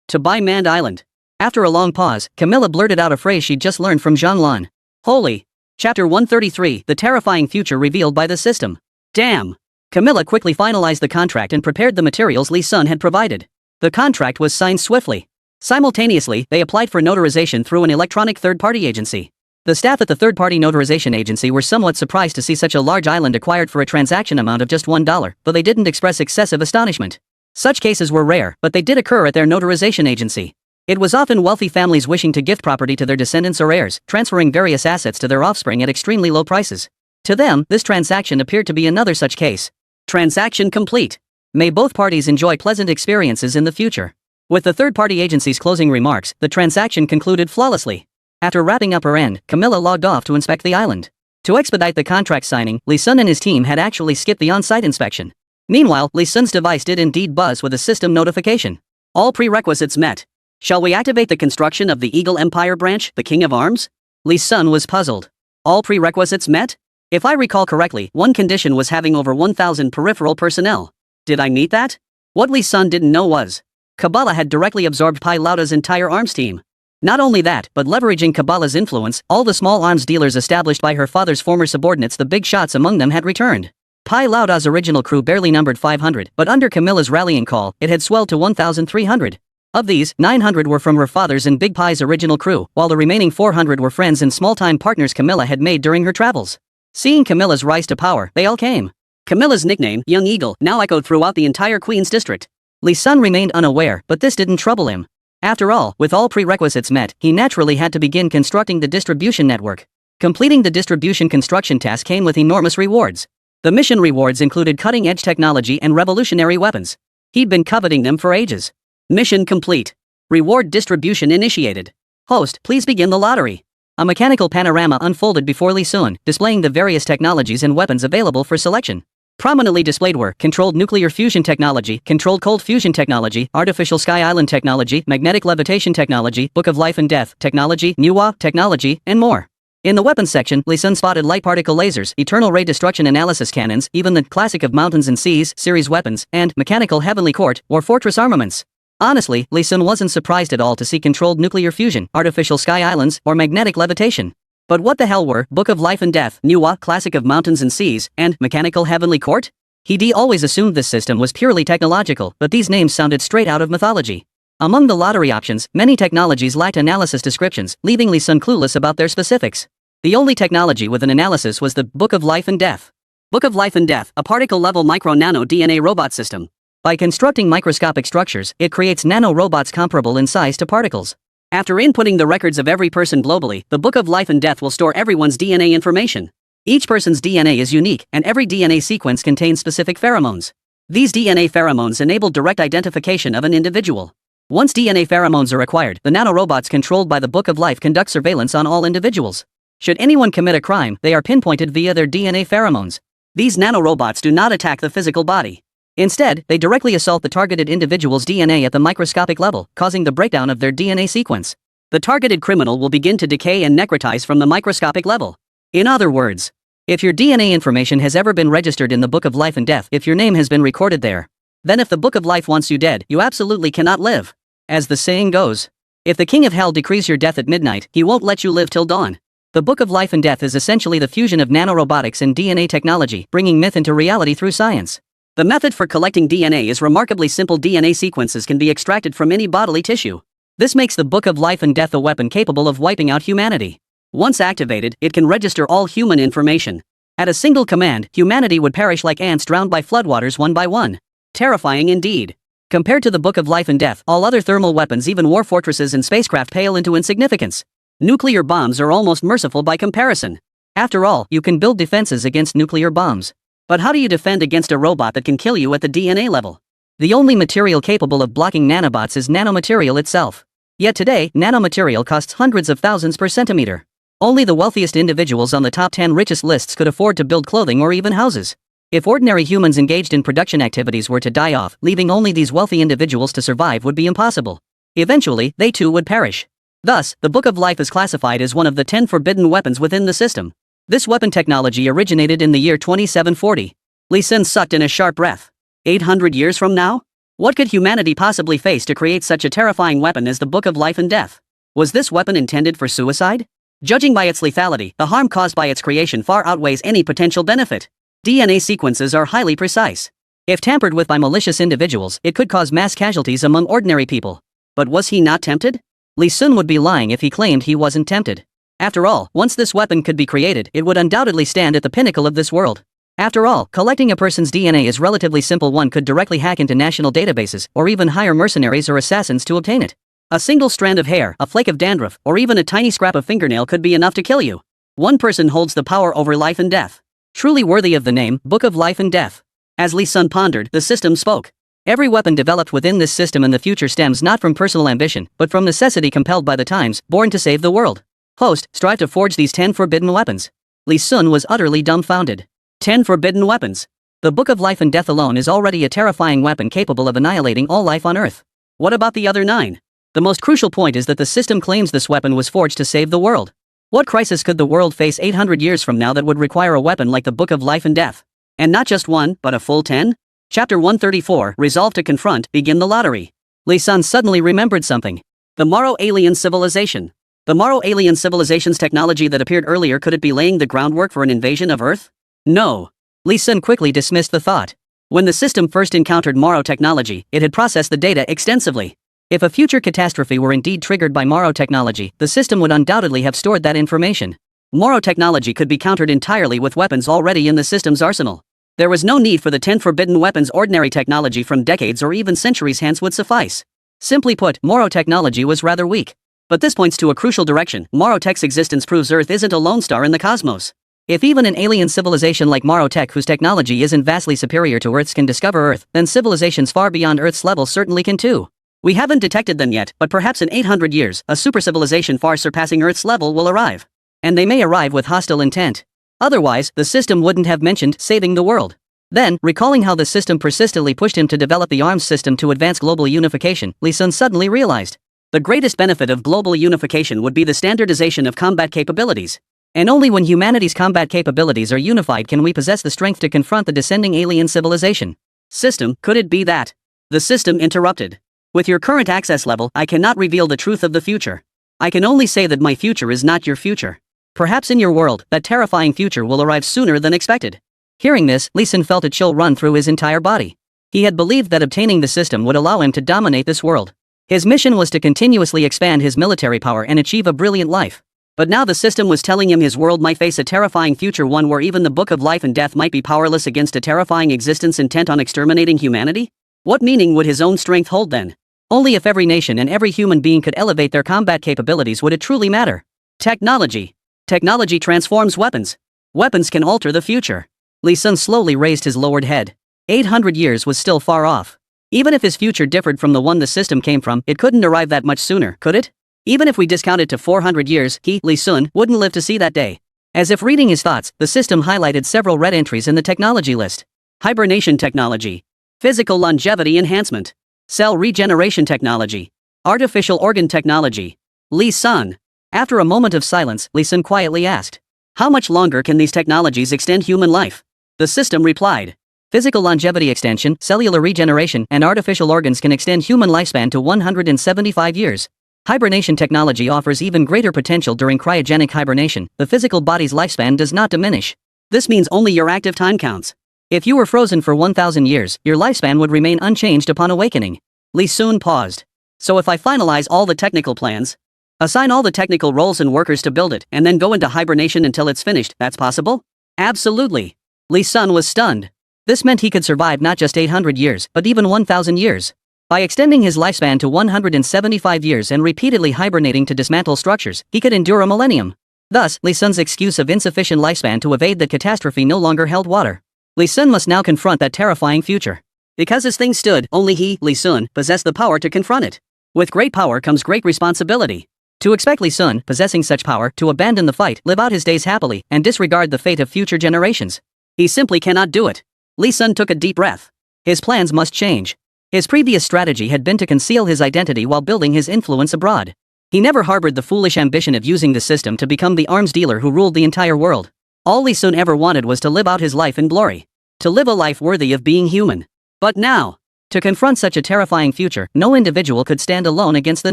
To buy manned island. After a long pause, Camilla blurted out a phrase she'd just learned from Zhang Lan. Holy. Chapter 133, The Terrifying Future Revealed by the System. Damn. Camilla quickly finalized the contract and prepared the materials Lee Sun had provided. The contract was signed swiftly. Simultaneously, they applied for notarization through an electronic third-party agency. The staff at the third-party notarization agency were somewhat surprised to see such a large island acquired for a transaction amount of just $1, though they didn't express excessive astonishment. Such cases were rare, but they did occur at their notarization agency. It was often wealthy families wishing to gift property to their descendants or heirs, transferring various assets to their offspring at extremely low prices. To them, this transaction appeared to be another such case. Transaction complete. May both parties enjoy pleasant experiences in the future. With the third-party agency's closing remarks, the transaction concluded flawlessly. After wrapping up her end, Camilla logged off to inspect the island. To expedite the contract signing, Lee Sun and his team had actually skipped the on-site inspection. Meanwhile, Lee Sun's device did indeed buzz with a system notification. All prerequisites met. Shall we activate the construction of the Eagle Empire branch, the King of Arms? Lee Sun was puzzled. All prerequisites met? If I recall correctly, one condition was having over 1,000 peripheral personnel. Did I meet that? What Lee Sun didn't know was, Kabbalah had directly absorbed Pai Laoda's entire arms team. Not only that, but leveraging Kabbalah's influence, all the small arms dealers established by her father's former subordinates, the big shots among them, had returned. Pai Laoda's original crew barely numbered 500, but under Camilla's rallying call, it had swelled to 1,300. Of these, 900 were from her father's and Big Pai's original crew, while the remaining 400 were friends and small-time partners Camilla had made during her travels. Seeing Camilla's rise to power, they all came. Camilla's nickname, Young Eagle, now echoed throughout the entire Queen's district. Lee Sun remained unaware, but this didn't trouble him. After all, with all prerequisites met, he naturally had to begin constructing the distribution network. Completing the distribution construction task came with enormous rewards. The mission rewards included cutting-edge technology and revolutionary weapons. He'd been coveting them for ages. Mission complete. Reward distribution initiated. Host, please begin the lottery. A mechanical panorama unfolded before Lee Sun, displaying the various technologies and weapons available for selection. Prominently displayed were controlled nuclear fusion technology, controlled cold fusion technology, artificial sky island technology, magnetic levitation technology, Book of Life and Death technology, Nuwa technology, and more. In the weapons section, Lee Sun spotted light particle lasers, eternal ray destruction analysis cannons, even the classic of Mountains and Seas series weapons, and mechanical heavenly court or fortress armaments. Honestly, Lee Sun wasn't surprised at all to see controlled nuclear fusion, artificial sky islands, or magnetic levitation. But what the hell were Book of Life and Death, Nuwa, Classic of Mountains and Seas, and Mechanical Heavenly Court? He'd always assumed this system was purely technological, but these names sounded straight out of mythology. Among the lottery options, many technologies lacked analysis descriptions, leaving Lee Sun clueless about their specifics. The only technology with an analysis was the Book of Life and Death. Book of Life and Death, a particle-level micro-nano DNA robot system. By constructing microscopic structures, it creates nano-robots comparable in size to particles. After inputting the records of every person globally, the Book of Life and Death will store everyone's DNA information. Each person's DNA is unique, and every DNA sequence contains specific pheromones. These DNA pheromones enable direct identification of an individual. Once DNA pheromones are acquired, the nanorobots controlled by the Book of Life conduct surveillance on all individuals. Should anyone commit a crime, they are pinpointed via their DNA pheromones. These nanorobots do not attack the physical body. Instead, they directly assault the targeted individual's DNA at the microscopic level, causing the breakdown of their DNA sequence. The targeted criminal will begin to decay and necrotize from the microscopic level. In other words, if your DNA information has ever been registered in the Book of Life and Death, if your name has been recorded there, then if the Book of Life wants you dead, you absolutely cannot live. As the saying goes, if the King of Hell decrees your death at midnight, he won't let you live till dawn. The Book of Life and Death is essentially the fusion of nanorobotics and DNA technology, bringing myth into reality through science. The method for collecting DNA is remarkably simple. DNA sequences can be extracted from any bodily tissue. This makes the Book of Life and Death a weapon capable of wiping out humanity. Once activated, it can register all human information. At a single command, humanity would perish like ants drowned by floodwaters one by one. Terrifying indeed. Compared to the Book of Life and Death, all other thermal weapons, even war fortresses and spacecraft, pale into insignificance. Nuclear bombs are almost merciful by comparison. After all, you can build defenses against nuclear bombs. But how do you defend against a robot that can kill you at the DNA level? The only material capable of blocking nanobots is nanomaterial itself. Yet today, nanomaterial costs hundreds of thousands per centimeter. Only the wealthiest individuals on the top 10 richest lists could afford to build clothing or even houses. If ordinary humans engaged in production activities were to die off, leaving only these wealthy individuals to survive would be impossible. Eventually, they too would perish. Thus, the Book of Life is classified as one of the 10 forbidden weapons within the system. This weapon technology originated in the year 2740. Lee Sun sucked in a sharp breath. 800 years from now? What could humanity possibly face to create such a terrifying weapon as the Book of Life and Death? Was this weapon intended for suicide? Judging by its lethality, the harm caused by its creation far outweighs any potential benefit. DNA sequences are highly precise. If tampered with by malicious individuals, it could cause mass casualties among ordinary people. But was he not tempted? Lee Sun would be lying if he claimed he wasn't tempted. After all, once this weapon could be created, it would undoubtedly stand at the pinnacle of this world. After all, collecting a person's DNA is relatively simple. One could directly hack into national databases, or even hire mercenaries or assassins to obtain it. A single strand of hair, a flake of dandruff, or even a tiny scrap of fingernail could be enough to kill you. One person holds the power over life and death. Truly worthy of the name, Book of Life and Death. As Lee Sun pondered, the system spoke. Every weapon developed within this system in the future stems not from personal ambition, but from necessity compelled by the times, born to save the world. Host, strive to forge these 10 forbidden weapons. Lee Sun was utterly dumbfounded. 10 forbidden weapons. The Book of Life and Death alone is already a terrifying weapon capable of annihilating all life on Earth. What about the other 9? The most crucial point is that the system claims this weapon was forged to save the world. What crisis could the world face 800 years from now that would require a weapon like the Book of Life and Death? And not just one, but a full 10? Chapter 134, Resolve to Confront, Begin the Lottery. Lee Sun suddenly remembered something. The Morrow alien civilization. The Morrow alien civilization's technology that appeared earlier, could it be laying the groundwork for an invasion of Earth? No. Lee Sun quickly dismissed the thought. When the system first encountered Morrow technology, it had processed the data extensively. If a future catastrophe were indeed triggered by Morrow technology, the system would undoubtedly have stored that information. Morrow technology could be countered entirely with weapons already in the system's arsenal. There was no need for the 10 forbidden weapons. Ordinary technology from decades or even centuries hence would suffice. Simply put, Morrow technology was rather weak. But this points to a crucial direction. Morrow tech's existence proves Earth isn't a lone star in the cosmos. If even an alien civilization like Morrow tech, whose technology isn't vastly superior to Earth's, can discover Earth, then civilizations far beyond Earth's level certainly can too. We haven't detected them yet, but perhaps in 800 years, a super civilization far surpassing Earth's level will arrive. And they may arrive with hostile intent. Otherwise, the system wouldn't have mentioned saving the world. Then, recalling how the system persistently pushed him to develop the arms system to advance global unification, Lee Sun suddenly realized. The greatest benefit of global unification would be the standardization of combat capabilities. And only when humanity's combat capabilities are unified can we possess the strength to confront the descending alien civilization. System, could it be that? The system interrupted. With your current access level, I cannot reveal the truth of the future. I can only say that my future is not your future. Perhaps in your world, that terrifying future will arrive sooner than expected. Hearing this, Lee Sun felt a chill run through his entire body. He had believed that obtaining the system would allow him to dominate this world. His mission was to continuously expand his military power and achieve a brilliant life. But now the system was telling him his world might face a terrifying future, one where even the Book of Life and Death might be powerless against a terrifying existence intent on exterminating humanity? What meaning would his own strength hold then? Only if every nation and every human being could elevate their combat capabilities would it truly matter. Technology. Technology transforms weapons. Weapons can alter the future. Lee Sun slowly raised his lowered head. 800 years was still far off. Even if his future differed from the one the system came from, it couldn't arrive that much sooner, could it? Even if we discount it to 400 years, he, Lee Sun, wouldn't live to see that day. As if reading his thoughts, the system highlighted several red entries in the technology list. Hibernation technology. Physical longevity enhancement. Cell regeneration technology. Artificial organ technology. Lee Sun. After a moment of silence, Lee Sun quietly asked, "How much longer can these technologies extend human life?" The system replied, "Physical longevity extension, cellular regeneration, and artificial organs can extend human lifespan to 175 years. Hibernation technology offers even greater potential during cryogenic hibernation. The physical body's lifespan does not diminish. This means only your active time counts. If you were frozen for 1,000 years, your lifespan would remain unchanged upon awakening." Lee Sun paused. "So if I finalize all the technical plans, assign all the technical roles and workers to build it, and then go into hibernation until it's finished, that's possible?" "Absolutely." Lee Sun was stunned. This meant he could survive not just 800 years, but even 1,000 years. By extending his lifespan to 175 years and repeatedly hibernating to dismantle structures, he could endure a millennium. Thus, Lee Sun's excuse of insufficient lifespan to evade the catastrophe no longer held water. Lee Sun must now confront that terrifying future. Because as things stood, only he, Lee Sun, possessed the power to confront it. With great power comes great responsibility. To expect Lee Sun, possessing such power, to abandon the fight, live out his days happily, and disregard the fate of future generations. He simply cannot do it. Lee Sun took a deep breath. His plans must change. His previous strategy had been to conceal his identity while building his influence abroad. He never harbored the foolish ambition of using the system to become the arms dealer who ruled the entire world. All Lee Sun ever wanted was to live out his life in glory. To live a life worthy of being human. But now, to confront such a terrifying future, no individual could stand alone against the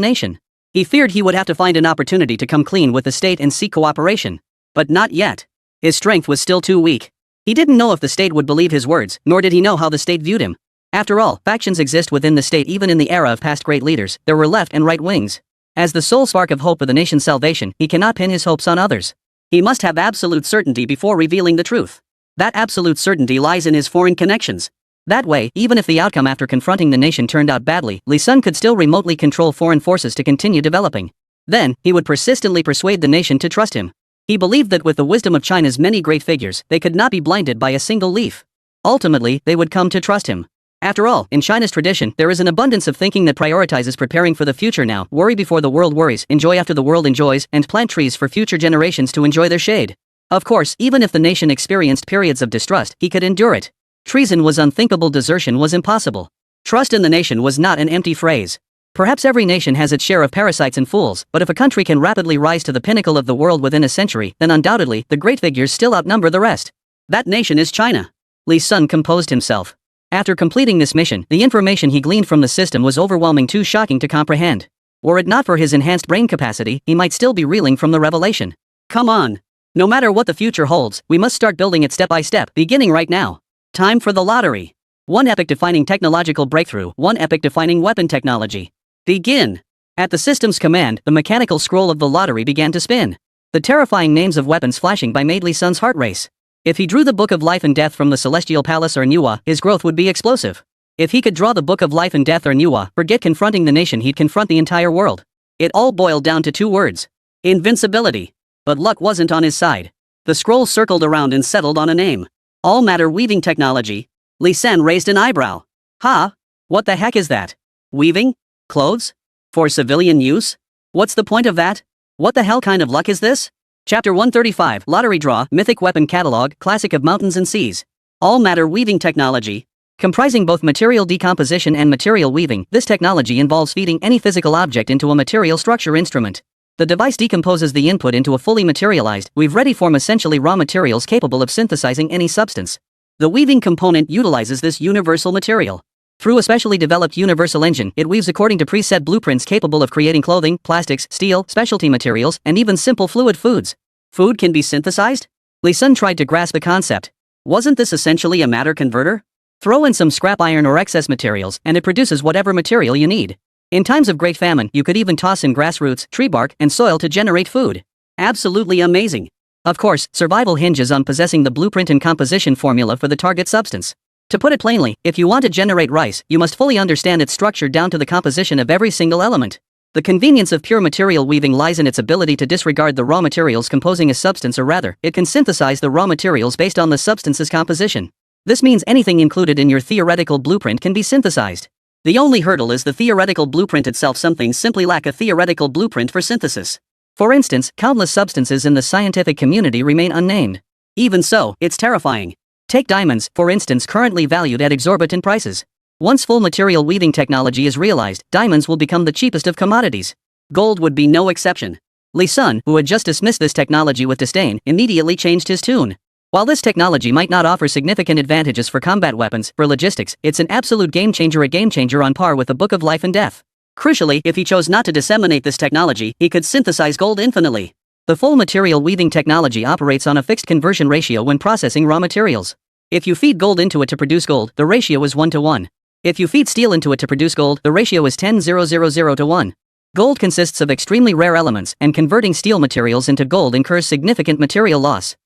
nation. He feared he would have to find an opportunity to come clean with the state and seek cooperation. But not yet. His strength was still too weak. He didn't know if the state would believe his words, nor did he know how the state viewed him. After all, factions exist within the state even in the era of past great leaders. There were left and right wings. As the sole spark of hope of the nation's salvation, he cannot pin his hopes on others. He must have absolute certainty before revealing the truth. That absolute certainty lies in his foreign connections. That way, even if the outcome after confronting the nation turned out badly, Li Sun could still remotely control foreign forces to continue developing. Then, he would persistently persuade the nation to trust him. He believed that with the wisdom of China's many great figures, they could not be blinded by a single leaf. Ultimately, they would come to trust him. After all, in China's tradition, there is an abundance of thinking that prioritizes preparing for the future now, worry before the world worries, enjoy after the world enjoys, and plant trees for future generations to enjoy their shade. Of course, even if the nation experienced periods of distrust, he could endure it. Treason was unthinkable, desertion was impossible. Trust in the nation was not an empty phrase. Perhaps every nation has its share of parasites and fools, but if a country can rapidly rise to the pinnacle of the world within a century, then undoubtedly, the great figures still outnumber the rest. That nation is China. Li Sun composed himself. After completing this mission, the information he gleaned from the system was overwhelming, too shocking to comprehend. Were it not for his enhanced brain capacity, he might still be reeling from the revelation. Come on. No matter what the future holds, we must start building it step by step, beginning right now. Time for the lottery. One epoch-defining technological breakthrough, one epoch-defining weapon technology. Begin. At the system's command, the mechanical scroll of the lottery began to spin. The terrifying names of weapons flashing by made Li Sun's heart race. If he drew the Book of Life and Death from the Celestial Palace or Nuwa, his growth would be explosive. If he could draw the Book of Life and Death or Nuwa, forget confronting the nation, he'd confront the entire world. It all boiled down to two words. Invincibility. But luck wasn't on his side. The scroll circled around and settled on a name. All matter weaving technology. Li Sun raised an eyebrow. Huh? What the heck is that? Weaving? Clothes? For civilian use? What's the point of that? What the hell kind of luck is this? Chapter 135, Lottery Draw, Mythic Weapon Catalog, Classic of Mountains and Seas. All matter weaving technology. Comprising both material decomposition and material weaving, this technology involves feeding any physical object into a material structure instrument. The device decomposes the input into a fully materialized, weave-ready form, essentially raw materials capable of synthesizing any substance. The weaving component utilizes this universal material. Through a specially developed universal engine, it weaves according to preset blueprints capable of creating clothing, plastics, steel, specialty materials, and even simple fluid foods. Food can be synthesized? Li Sun tried to grasp the concept. Wasn't this essentially a matter converter? Throw in some scrap iron or excess materials, and it produces whatever material you need. In times of great famine, you could even toss in grass roots, tree bark, and soil to generate food. Absolutely amazing. Of course, survival hinges on possessing the blueprint and composition formula for the target substance. To put it plainly, if you want to generate rice, you must fully understand its structure down to the composition of every single element. The convenience of pure material weaving lies in its ability to disregard the raw materials composing a substance, or rather, it can synthesize the raw materials based on the substance's composition. This means anything included in your theoretical blueprint can be synthesized. The only hurdle is the theoretical blueprint itself. Some things simply lack a theoretical blueprint for synthesis. For instance, countless substances in the scientific community remain unnamed. Even so, it's terrifying. Take diamonds, for instance, currently valued at exorbitant prices. Once full material weaving technology is realized, diamonds will become the cheapest of commodities. Gold would be no exception. Li Sun, who had just dismissed this technology with disdain, immediately changed his tune. While this technology might not offer significant advantages for combat weapons, for logistics, it's an absolute game changer, a game changer on par with the Book of Life and Death. Crucially, if he chose not to disseminate this technology, he could synthesize gold infinitely. The full material weaving technology operates on a fixed conversion ratio when processing raw materials. If you feed gold into it to produce gold, the ratio is 1:1. If you feed steel into it to produce gold, the ratio is 10:000:1. Gold consists of extremely rare elements, and converting steel materials into gold incurs significant material loss.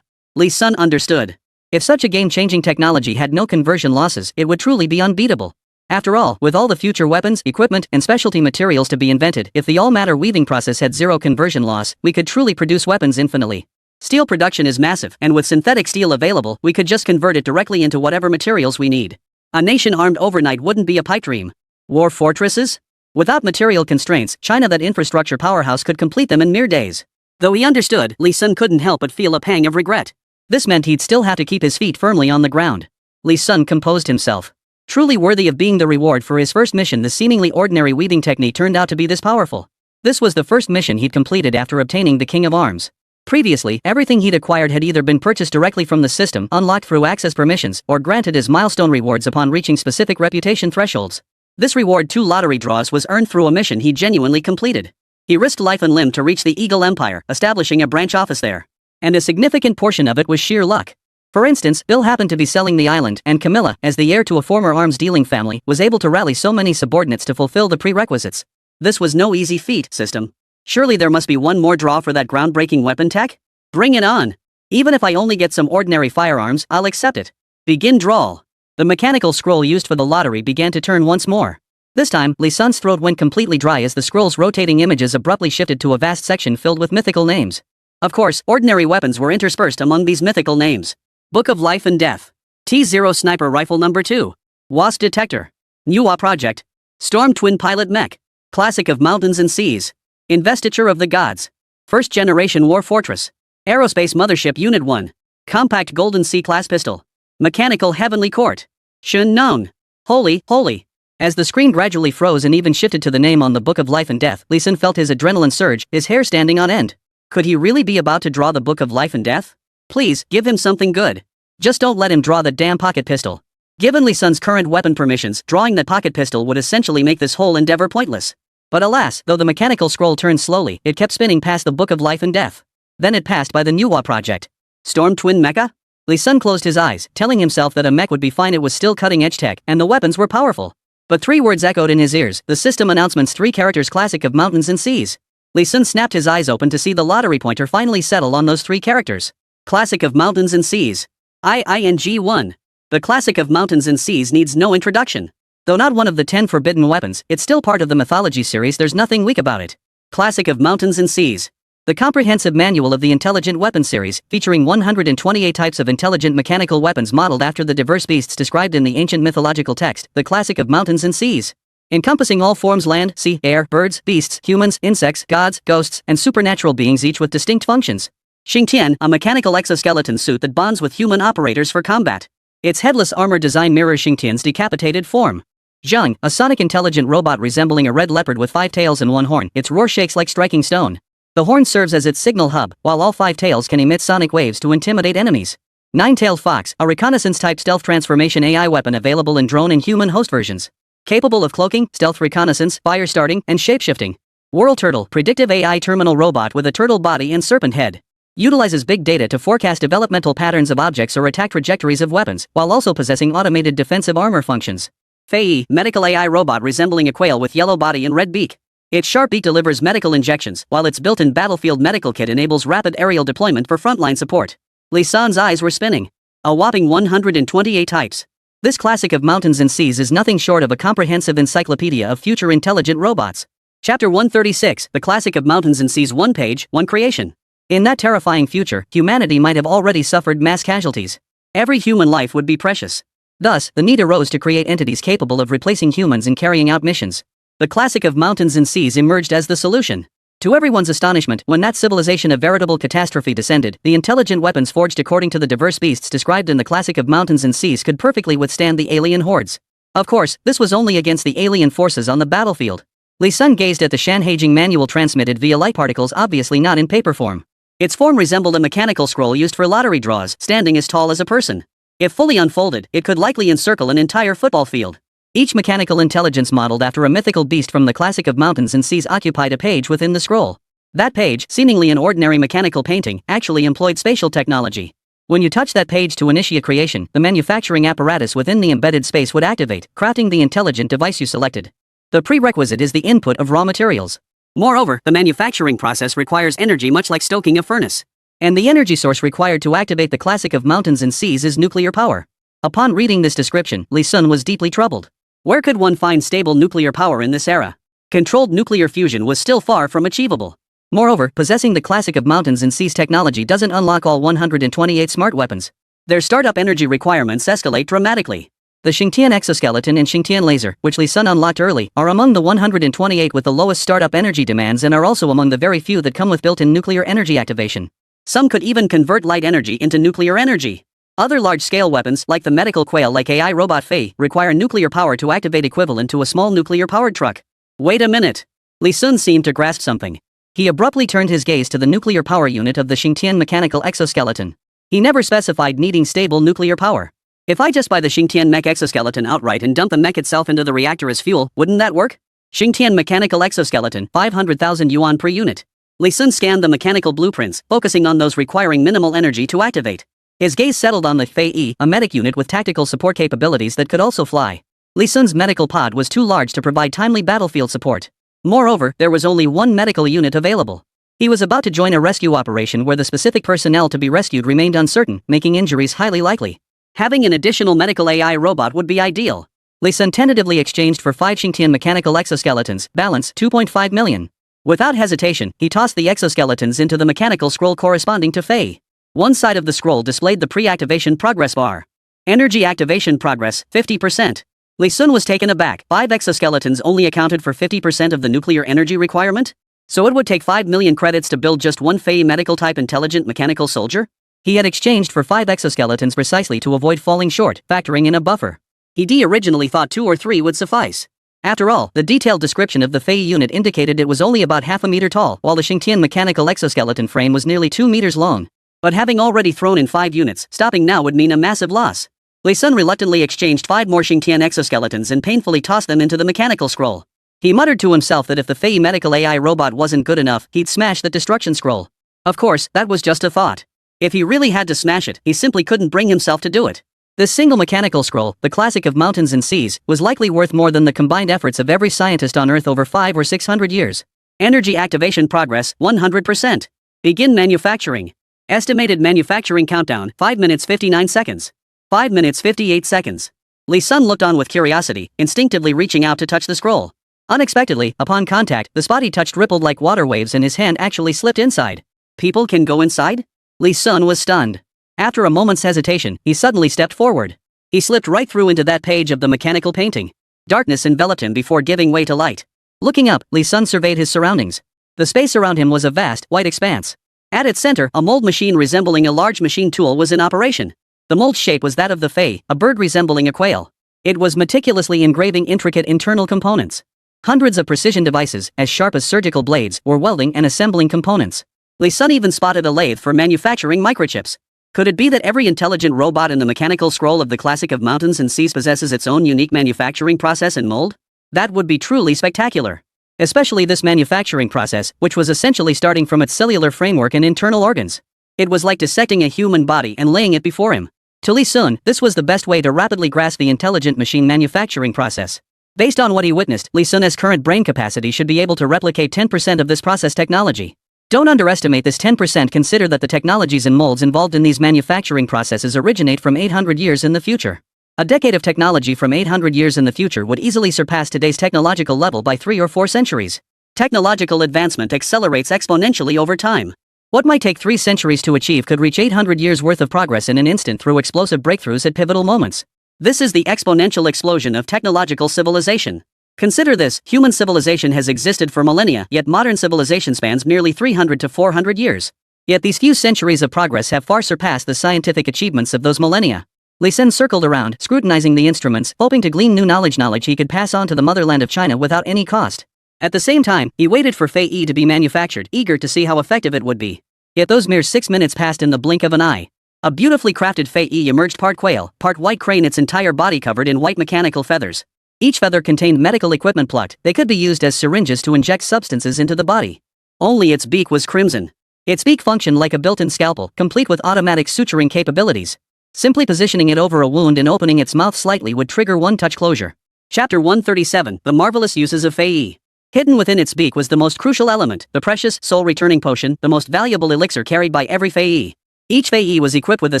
Li Sun understood. If such a game-changing technology had no conversion losses, it would truly be unbeatable. After all, with all the future weapons, equipment, and specialty materials to be invented, if the all-matter weaving process had zero conversion loss, we could truly produce weapons infinitely. Steel production is massive, and with synthetic steel available, we could just convert it directly into whatever materials we need. A nation armed overnight wouldn't be a pipe dream. War fortresses? Without material constraints, China, that infrastructure powerhouse, could complete them in mere days. Though he understood, Li Sun couldn't help but feel a pang of regret. This meant he'd still have to keep his feet firmly on the ground. Li Sun composed himself. Truly worthy of being the reward for his first mission, the seemingly ordinary weaving technique turned out to be this powerful. This was the first mission he'd completed after obtaining the King of Arms. Previously, everything he'd acquired had either been purchased directly from the system, unlocked through access permissions, or granted as milestone rewards upon reaching specific reputation thresholds. This reward 2 lottery draws was earned through a mission he genuinely completed. He risked life and limb to reach the Eagle Empire, establishing a branch office there. And a significant portion of it was sheer luck. For instance, Bill happened to be selling the island, and Camilla, as the heir to a former arms-dealing family, was able to rally so many subordinates to fulfill the prerequisites. This was no easy feat, system. Surely there must be one more draw for that groundbreaking weapon tech? Bring it on! Even if I only get some ordinary firearms, I'll accept it. Begin draw. The mechanical scroll used for the lottery began to turn once more. This time, Lee Sun's throat went completely dry as the scroll's rotating images abruptly shifted to a vast section filled with mythical names. Of course, ordinary weapons were interspersed among these mythical names. Book of Life and Death. T-0 Sniper Rifle No. 2. Wasp Detector. Nuwa Project. Storm Twin Pilot Mech. Classic of Mountains and Seas. Investiture of the Gods. First Generation War Fortress. Aerospace Mothership Unit 1. Compact Golden C-Class Pistol. Mechanical Heavenly Court. Shun Nong. Holy, holy. As the screen gradually froze and even shifted to the name on the Book of Life and Death, Lee Sun felt his adrenaline surge, his hair standing on end. Could he really be about to draw the Book of Life and Death? Please, give him something good. Just don't let him draw the damn pocket pistol. Given Lee Sun's current weapon permissions, drawing that pocket pistol would essentially make this whole endeavor pointless. But alas, though the mechanical scroll turned slowly, it kept spinning past the Book of Life and Death. Then it passed by the Nuwa Project. Storm Twin Mecha? Lee Sun closed his eyes, telling himself that a mech would be fine. It was still cutting-edge tech, and the weapons were powerful. But 3 words echoed in his ears, the system announcement's 3 characters Classic of Mountains and Seas. Lee Sun snapped his eyes open to see the lottery pointer finally settle on those 3 characters. Classic of Mountains and Seas. ING1. The Classic of Mountains and Seas needs no introduction. Though not one of the 10 forbidden weapons, it's still part of the mythology series. There's nothing weak about it. Classic of Mountains and Seas. The comprehensive manual of the Intelligent Weapon series, featuring 128 types of intelligent mechanical weapons modeled after the diverse beasts described in the ancient mythological text, the Classic of Mountains and Seas. Encompassing all forms: land, sea, air, birds, beasts, humans, insects, gods, ghosts, and supernatural beings, each with distinct functions. Xingtian, a mechanical exoskeleton suit that bonds with human operators for combat. Its headless armor design mirrors Xingtian's decapitated form. Zheng, a sonic intelligent robot resembling a red leopard with 5 tails and 1 horn. Its roar shakes like striking stone. The horn serves as its signal hub, while all 5 tails can emit sonic waves to intimidate enemies. Nine-tailed Fox, a reconnaissance-type stealth transformation AI weapon available in drone and human host versions. Capable of cloaking, stealth reconnaissance, fire starting, and shapeshifting. Whirl Turtle, predictive AI terminal robot with a turtle body and serpent head. Utilizes big data to forecast developmental patterns of objects or attack trajectories of weapons, while also possessing automated defensive armor functions. Fei, medical AI robot resembling a quail with yellow body and red beak. Its sharp beak delivers medical injections, while its built-in battlefield medical kit enables rapid aerial deployment for frontline support. Lee Sun's eyes were spinning. A whopping 128 types. This Classic of Mountains and Seas is nothing short of a comprehensive encyclopedia of future intelligent robots. Chapter 136, The Classic of Mountains and Seas. 1 page, 1 creation. In that terrifying future, humanity might have already suffered mass casualties. Every human life would be precious. Thus, the need arose to create entities capable of replacing humans in carrying out missions. The Classic of Mountains and Seas emerged as the solution. To everyone's astonishment, when that civilization a veritable catastrophe descended, the intelligent weapons forged according to the diverse beasts described in the Classic of Mountains and Seas could perfectly withstand the alien hordes. Of course, this was only against the alien forces on the battlefield. Lee Sun gazed at the Shanhaijing manual transmitted via light particles, obviously not in paper form. Its form resembled a mechanical scroll used for lottery draws, standing as tall as a person. If fully unfolded, it could likely encircle an entire football field. Each mechanical intelligence modeled after a mythical beast from the Classic of Mountains and Seas occupied a page within the scroll. That page, seemingly an ordinary mechanical painting, actually employed spatial technology. When you touch that page to initiate creation, the manufacturing apparatus within the embedded space would activate, crafting the intelligent device you selected. The prerequisite is the input of raw materials. Moreover, the manufacturing process requires energy, much like stoking a furnace. And the energy source required to activate the Classic of Mountains and Seas is nuclear power. Upon reading this description, Lee Sun was deeply troubled. Where could one find stable nuclear power in this era? Controlled nuclear fusion was still far from achievable. Moreover, possessing the Classic of Mountains and Seas technology doesn't unlock all 128 smart weapons. Their startup energy requirements escalate dramatically. The Xingtian exoskeleton and Xingtian laser, which Lee Sun unlocked early, are among the 128 with the lowest startup energy demands and are also among the very few that come with built-in nuclear energy activation. Some could even convert light energy into nuclear energy. Other large-scale weapons, like the medical quail like AI robot Fei, require nuclear power to activate, equivalent to a small nuclear-powered truck. Wait a minute. Lee Sun seemed to grasp something. He abruptly turned his gaze to the nuclear power unit of the Xingtian mechanical exoskeleton. He never specified needing stable nuclear power. If I just buy the Xingtian mech exoskeleton outright and dump the mech itself into the reactor as fuel, wouldn't that work? Xingtian mechanical exoskeleton, 500,000 yuan per unit. Li Sun scanned the mechanical blueprints, focusing on those requiring minimal energy to activate. His gaze settled on the Fei Yi, a medic unit with tactical support capabilities that could also fly. Li Sun's medical pod was too large to provide timely battlefield support. Moreover, there was only one medical unit available. He was about to join a rescue operation where the specific personnel to be rescued remained uncertain, making injuries highly likely. Having an additional medical AI robot would be ideal. Li Sun tentatively exchanged for 5 Xingtian mechanical exoskeletons, balance 2.5 million. Without hesitation, he tossed the exoskeletons into the mechanical scroll corresponding to Fei. One side of the scroll displayed the pre-activation progress bar. Energy activation progress, 50%. Li Sun was taken aback. 5 exoskeletons only accounted for 50% of the nuclear energy requirement? So it would take 5 million credits to build just one Fei medical-type intelligent mechanical soldier? He had exchanged for 5 exoskeletons precisely to avoid falling short, factoring in a buffer. He originally thought 2 or 3 would suffice. After all, the detailed description of the Fei unit indicated it was only about half a meter tall, while the Xingtian mechanical exoskeleton frame was nearly 2 meters long. But having already thrown in 5 units, stopping now would mean a massive loss. Li Sun reluctantly exchanged 5 more Xingtian exoskeletons and painfully tossed them into the mechanical scroll. He muttered to himself that if the Fei medical AI robot wasn't good enough, he'd smash the destruction scroll. Of course, that was just a thought. If he really had to smash it, he simply couldn't bring himself to do it. This single mechanical scroll, the classic of mountains and seas, was likely worth more than the combined efforts of every scientist on Earth over 500 or 600 years. Energy activation progress, 100%. Begin manufacturing. Estimated manufacturing countdown, 5 minutes 59 seconds. 5 minutes 58 seconds. Li Sun looked on with curiosity, instinctively reaching out to touch the scroll. Unexpectedly, upon contact, the spot he touched rippled like water waves and his hand actually slipped inside. People can go inside? Li Sun was stunned. After a moment's hesitation, he suddenly stepped forward. He slipped right through into that page of the mechanical painting. Darkness enveloped him before giving way to light. Looking up, Li Sun surveyed his surroundings. The space around him was a vast, white expanse. At its center, a mold machine resembling a large machine tool was in operation. The mold's shape was that of the Fei, a bird resembling a quail. It was meticulously engraving intricate internal components. Hundreds of precision devices, as sharp as surgical blades, were welding and assembling components. Li Sun even spotted a lathe for manufacturing microchips. Could it be that every intelligent robot in the mechanical scroll of the classic of mountains and seas possesses its own unique manufacturing process and mold? That would be truly spectacular. Especially this manufacturing process, which was essentially starting from its cellular framework and internal organs. It was like dissecting a human body and laying it before him. To Li Sun, this was the best way to rapidly grasp the intelligent machine manufacturing process. Based on what he witnessed, Li Sun's current brain capacity should be able to replicate 10% of this process technology. Don't underestimate this 10%. Consider that the technologies and molds involved in these manufacturing processes originate from 800 years in the future. A decade of technology from 800 years in the future would easily surpass today's technological level by 3 or 4 centuries. Technological advancement accelerates exponentially over time. What might take 3 centuries to achieve could reach 800 years worth of progress in an instant through explosive breakthroughs at pivotal moments. This is the exponential explosion of technological civilization. Consider this: human civilization has existed for millennia, yet modern civilization spans merely 300 to 400 years. Yet these few centuries of progress have far surpassed the scientific achievements of those millennia. Li Sun circled around, scrutinizing the instruments, hoping to glean new knowledge he could pass on to the motherland of China without any cost. At the same time, he waited for Fei Yi to be manufactured, eager to see how effective it would be. Yet those mere 6 minutes passed in the blink of an eye. A beautifully crafted Fei Yi emerged part quail, part white crane, its entire body covered in white mechanical feathers. Each feather contained medical equipment plucked. They could be used as syringes to inject substances into the body. Only its beak was crimson. Its beak functioned like a built-in scalpel, complete with automatic suturing capabilities. Simply positioning it over a wound and opening its mouth slightly would trigger one-touch closure. Chapter 137, The Marvelous Uses of Fei Yi. Hidden within its beak was the most crucial element, the precious, soul-returning potion, the most valuable elixir carried by every Fei Yi. Each Fei Yi was equipped with a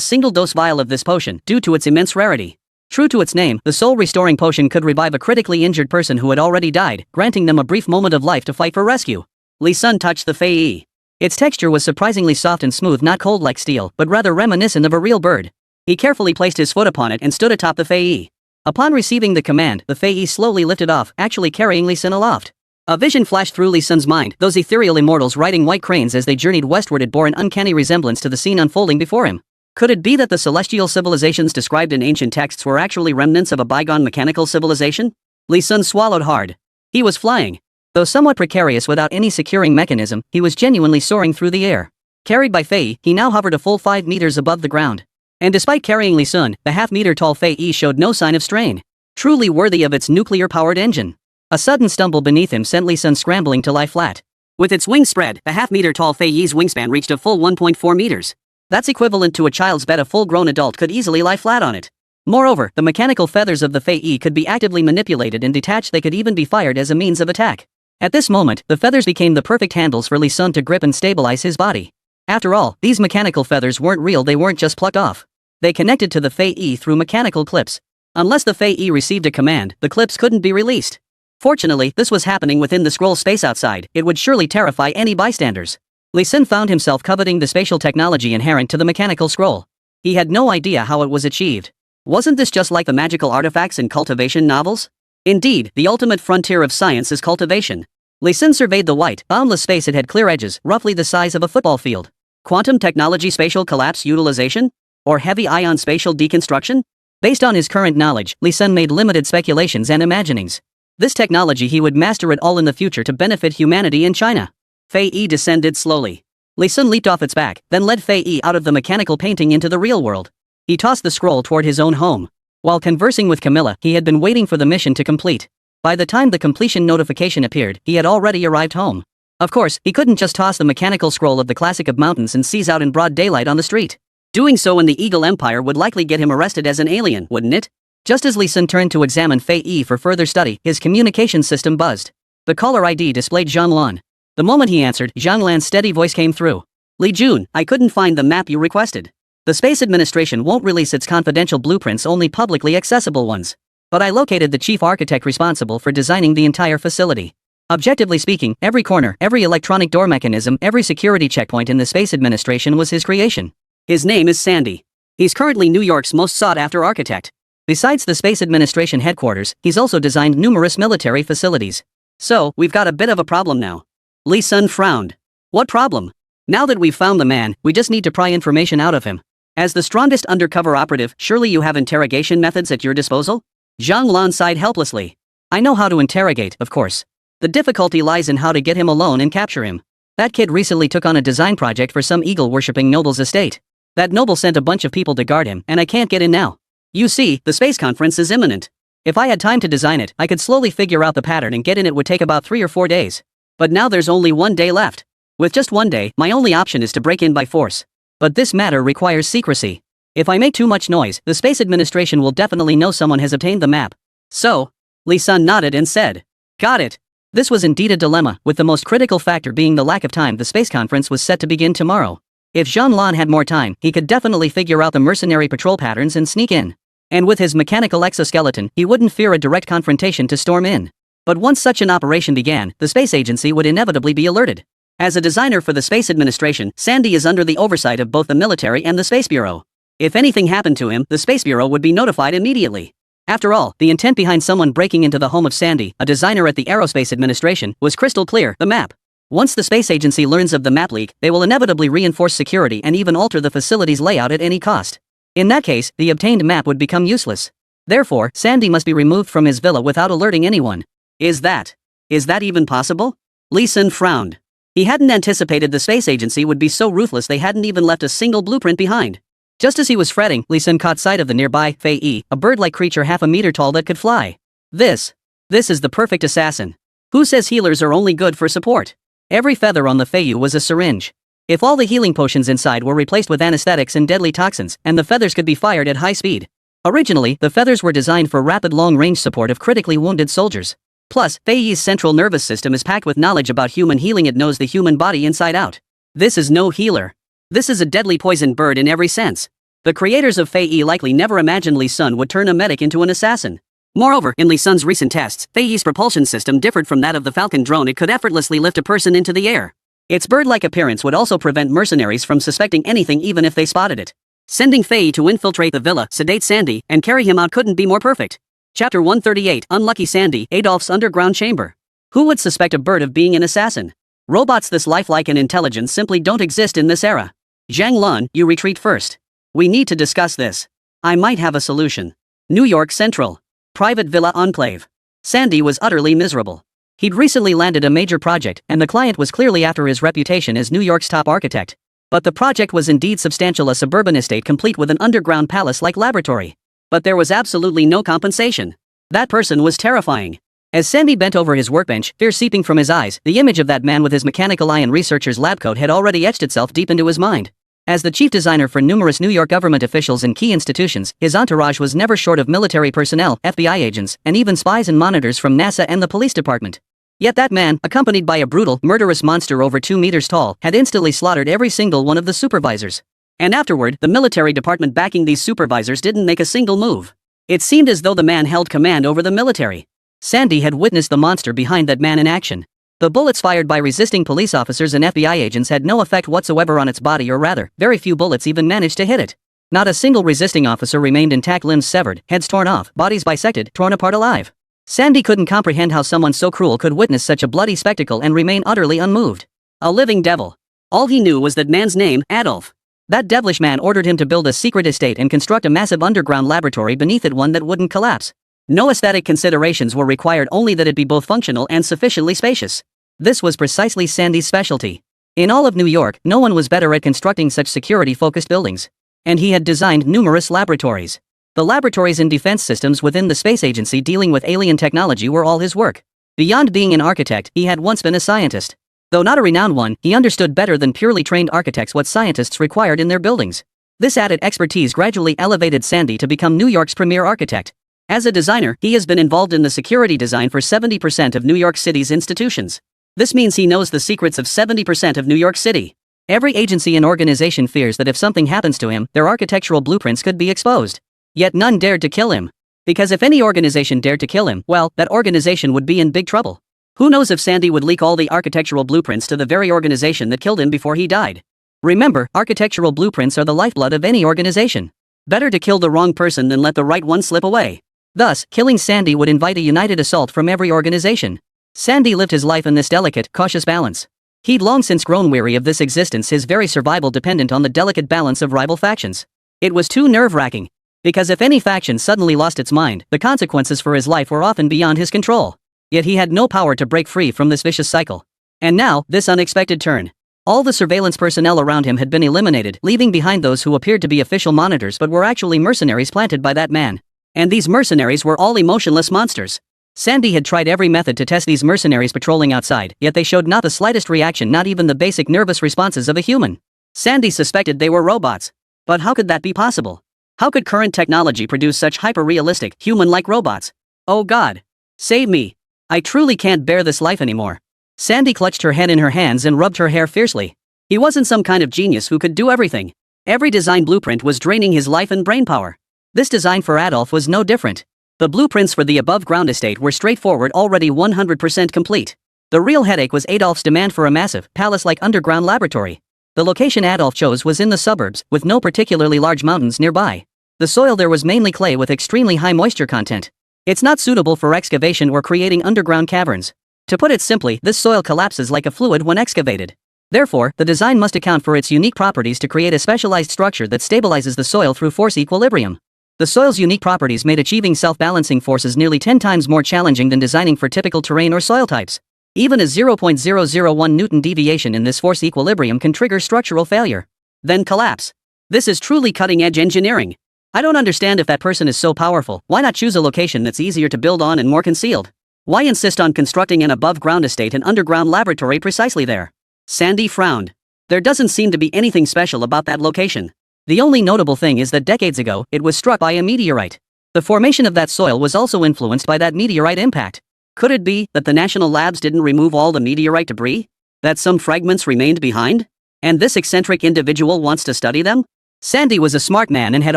single-dose vial of this potion, due to its immense rarity. True to its name, the soul-restoring potion could revive a critically injured person who had already died, granting them a brief moment of life to fight for rescue. Li Sun touched the Fei Yi. Its texture was surprisingly soft and smooth, not cold like steel, but rather reminiscent of a real bird. He carefully placed his foot upon it and stood atop the Fei Yi. Upon receiving the command, the Fei Yi slowly lifted off, actually carrying Li Sun aloft. A vision flashed through Li Sun's mind: those ethereal immortals riding white cranes as they journeyed westward. It bore an uncanny resemblance to the scene unfolding before him. Could it be that the celestial civilizations described in ancient texts were actually remnants of a bygone mechanical civilization? Li Sun swallowed hard. He was flying. Though somewhat precarious without any securing mechanism, he was genuinely soaring through the air. Carried by Fei Yi, he now hovered a full 5 meters above the ground. And despite carrying Li Sun, the half-meter-tall Fei Yi showed no sign of strain. Truly worthy of its nuclear-powered engine. A sudden stumble beneath him sent Li Sun scrambling to lie flat. With its wings spread, the half-meter-tall Fei Yi's wingspan reached a full 1.4 meters. That's equivalent to a child's bed. A full-grown adult could easily lie flat on it. Moreover, the mechanical feathers of the Fei Yi could be actively manipulated and detached. They could even be fired as a means of attack. At this moment, the feathers became the perfect handles for Li Sun to grip and stabilize his body. After all, these mechanical feathers weren't real. They weren't just plucked off. They connected to the Fei Yi through mechanical clips. Unless the Fei Yi received a command, the clips couldn't be released. Fortunately, this was happening within the scroll space outside. It would surely terrify any bystanders. Li Sun found himself coveting the spatial technology inherent to the mechanical scroll. He had no idea how it was achieved. Wasn't this just like the magical artifacts in cultivation novels? Indeed, the ultimate frontier of science is cultivation. Li Sun surveyed the white, boundless space. It had clear edges, roughly the size of a football field. Quantum technology, spatial collapse utilization? Or heavy ion spatial deconstruction? Based on his current knowledge, Li Sun made limited speculations and imaginings. This technology, he would master it all in the future to benefit humanity in China. Fei Yi descended slowly. Li Sun leaped off its back, then led Fei Yi out of the mechanical painting into the real world. He tossed the scroll toward his own home. While conversing with Camilla, he had been waiting for the mission to complete. By the time the completion notification appeared, he had already arrived home. Of course, he couldn't just toss the mechanical scroll of the classic of mountains and seas out in broad daylight on the street. Doing so in the Eagle Empire would likely get him arrested as an alien, wouldn't it? Just as Li Sun turned to examine Fei Yi for further study, his communication system buzzed. The caller ID displayed Zhang Lan. The moment he answered, Zhang Lan's steady voice came through. Li Jun, I couldn't find the map you requested. The Space Administration won't release its confidential blueprints, only publicly accessible ones. But I located the chief architect responsible for designing the entire facility. Objectively speaking, every corner, every electronic door mechanism, every security checkpoint in the Space Administration was his creation. His name is Sandy. He's currently New York's most sought-after architect. Besides the Space Administration headquarters, he's also designed numerous military facilities. So, we've got a bit of a problem now. Li Sun frowned. What problem? Now that we've found the man, we just need to pry information out of him. As the strongest undercover operative, surely you have interrogation methods at your disposal? Zhang Lan sighed helplessly. I know how to interrogate, of course. The difficulty lies in how to get him alone and capture him. That kid recently took on a design project for some eagle-worshipping noble's estate. That noble sent a bunch of people to guard him, and I can't get in now. You see, the space conference is imminent. If I had time to design it, I could slowly figure out the pattern and get in. It would take about 3 or 4 days. But now there's only 1 day left. With just 1 day, my only option is to break in by force. But this matter requires secrecy. If I make too much noise, the Space Administration will definitely know someone has obtained the map. So, Li Sun nodded and said, got it. This was indeed a dilemma, with the most critical factor being the lack of time. The space conference was set to begin tomorrow. If Zhang Lan had more time, he could definitely figure out the mercenary patrol patterns and sneak in. And with his mechanical exoskeleton, he wouldn't fear a direct confrontation to storm in. But once such an operation began, the space agency would inevitably be alerted. As a designer for the Space Administration, Sandy is under the oversight of both the military and the Space Bureau. If anything happened to him, the Space Bureau would be notified immediately. After all, the intent behind someone breaking into the home of Sandy, a designer at the Aerospace Administration, was crystal clear: the map. Once the space agency learns of the map leak, they will inevitably reinforce security and even alter the facility's layout at any cost. In that case, the obtained map would become useless. Therefore, Sandy must be removed from his villa without alerting anyone. Is that even possible? Li Sun frowned. He hadn't anticipated the space agency would be so ruthless. They hadn't even left a single blueprint behind. Just as he was fretting, Li Sun caught sight of the nearby Fei Yi, a bird-like creature half a meter tall that could fly. This is the perfect assassin. Who says healers are only good for support? Every feather on the Fei Yi was a syringe. If all the healing potions inside were replaced with anesthetics and deadly toxins, and the feathers could be fired at high speed. Originally, the feathers were designed for rapid long-range support of critically wounded soldiers. Plus, Fei Yi's central nervous system is packed with knowledge about human healing. It knows the human body inside out. This is no healer. This is a deadly poison bird in every sense. The creators of Fei Yi likely never imagined Li Sun would turn a medic into an assassin. Moreover, in Li Sun's recent tests, Fei Yi's propulsion system differed from that of the Falcon drone. It could effortlessly lift a person into the air. Its bird-like appearance would also prevent mercenaries from suspecting anything even if they spotted it. Sending Fei Yi to infiltrate the villa, sedate Sandy, and carry him out couldn't be more perfect. Chapter 138, Unlucky Sandy, Adolf's Underground Chamber. Who would suspect a bird of being an assassin? Robots this lifelike and intelligent simply don't exist in this era. Zhang Lan, you retreat first. We need to discuss this. I might have a solution. New York Central. Private Villa Enclave. Sandy was utterly miserable. He'd recently landed a major project, and the client was clearly after his reputation as New York's top architect. But the project was indeed substantial, a suburban estate complete with an underground palace-like laboratory. But there was absolutely no compensation. That person was terrifying. As Sandy bent over his workbench, fear seeping from his eyes, the image of that man with his mechanical eye and researcher's lab coat had already etched itself deep into his mind. As the chief designer for numerous New York government officials and key institutions, his entourage was never short of military personnel, FBI agents, and even spies and monitors from NASA and the police department. Yet that man, accompanied by a brutal, murderous monster over 2 meters tall, had instantly slaughtered every single one of the supervisors. And afterward, the military department backing these supervisors didn't make a single move. It seemed as though the man held command over the military. Sandy had witnessed the monster behind that man in action. The bullets fired by resisting police officers and FBI agents had no effect whatsoever on its body, or rather, very few bullets even managed to hit it. Not a single resisting officer remained intact, limbs severed, heads torn off, bodies bisected, torn apart alive. Sandy couldn't comprehend how someone so cruel could witness such a bloody spectacle and remain utterly unmoved. A living devil. All he knew was that man's name, Adolf. That devilish man ordered him to build a secret estate and construct a massive underground laboratory beneath it, one that wouldn't collapse. No aesthetic considerations were required, only that it be both functional and sufficiently spacious. This was precisely Sandy's specialty. In all of New York, no one was better at constructing such security-focused buildings. And he had designed numerous laboratories. The laboratories and defense systems within the space agency dealing with alien technology were all his work. Beyond being an architect, he had once been a scientist. Though not a renowned one, he understood better than purely trained architects what scientists required in their buildings. This added expertise gradually elevated Sandy to become New York's premier architect. As a designer, he has been involved in the security design for 70% of New York City's institutions. This means he knows the secrets of 70% of New York City. Every agency and organization fears that if something happens to him, their architectural blueprints could be exposed. Yet none dared to kill him. Because if any organization dared to kill him, well, that organization would be in big trouble. Who knows if Sandy would leak all the architectural blueprints to the very organization that killed him before he died. Remember, architectural blueprints are the lifeblood of any organization. Better to kill the wrong person than let the right one slip away. Thus, killing Sandy would invite a united assault from every organization. Sandy lived his life in this delicate, cautious balance. He'd long since grown weary of this existence, his very survival dependent on the delicate balance of rival factions. It was too nerve-wracking. Because if any faction suddenly lost its mind, the consequences for his life were often beyond his control. Yet he had no power to break free from this vicious cycle. And now, this unexpected turn. All the surveillance personnel around him had been eliminated, leaving behind those who appeared to be official monitors but were actually mercenaries planted by that man. And these mercenaries were all emotionless monsters. Sandy had tried every method to test these mercenaries patrolling outside, yet they showed not the slightest reaction, not even the basic nervous responses of a human. Sandy suspected they were robots. But how could that be possible? How could current technology produce such hyper-realistic, human-like robots? Oh God! Save me! I truly can't bear this life anymore. Sandy clutched her head in her hands and rubbed her hair fiercely. He wasn't some kind of genius who could do everything. Every design blueprint was draining his life and brainpower. This design for Adolf was no different. The blueprints for the above-ground estate were straightforward, already 100% complete. The real headache was Adolf's demand for a massive, palace-like underground laboratory. The location Adolf chose was in the suburbs, with no particularly large mountains nearby. The soil there was mainly clay with extremely high moisture content. It's not suitable for excavation or creating underground caverns. To put it simply, this soil collapses like a fluid when excavated. Therefore, the design must account for its unique properties to create a specialized structure that stabilizes the soil through force equilibrium. The soil's unique properties made achieving self-balancing forces nearly 10 times more challenging than designing for typical terrain or soil types. Even a 0.001 Newton deviation in this force equilibrium can trigger structural failure. Then collapse. This is truly cutting-edge engineering. I don't understand. If that person is so powerful, why not choose a location that's easier to build on and more concealed? Why insist on constructing an above-ground estate and underground laboratory precisely there? Sandy frowned. There doesn't seem to be anything special about that location. The only notable thing is that decades ago, it was struck by a meteorite. The formation of that soil was also influenced by that meteorite impact. Could it be that the national labs didn't remove all the meteorite debris? That some fragments remained behind? And this eccentric individual wants to study them? Sandy was a smart man and had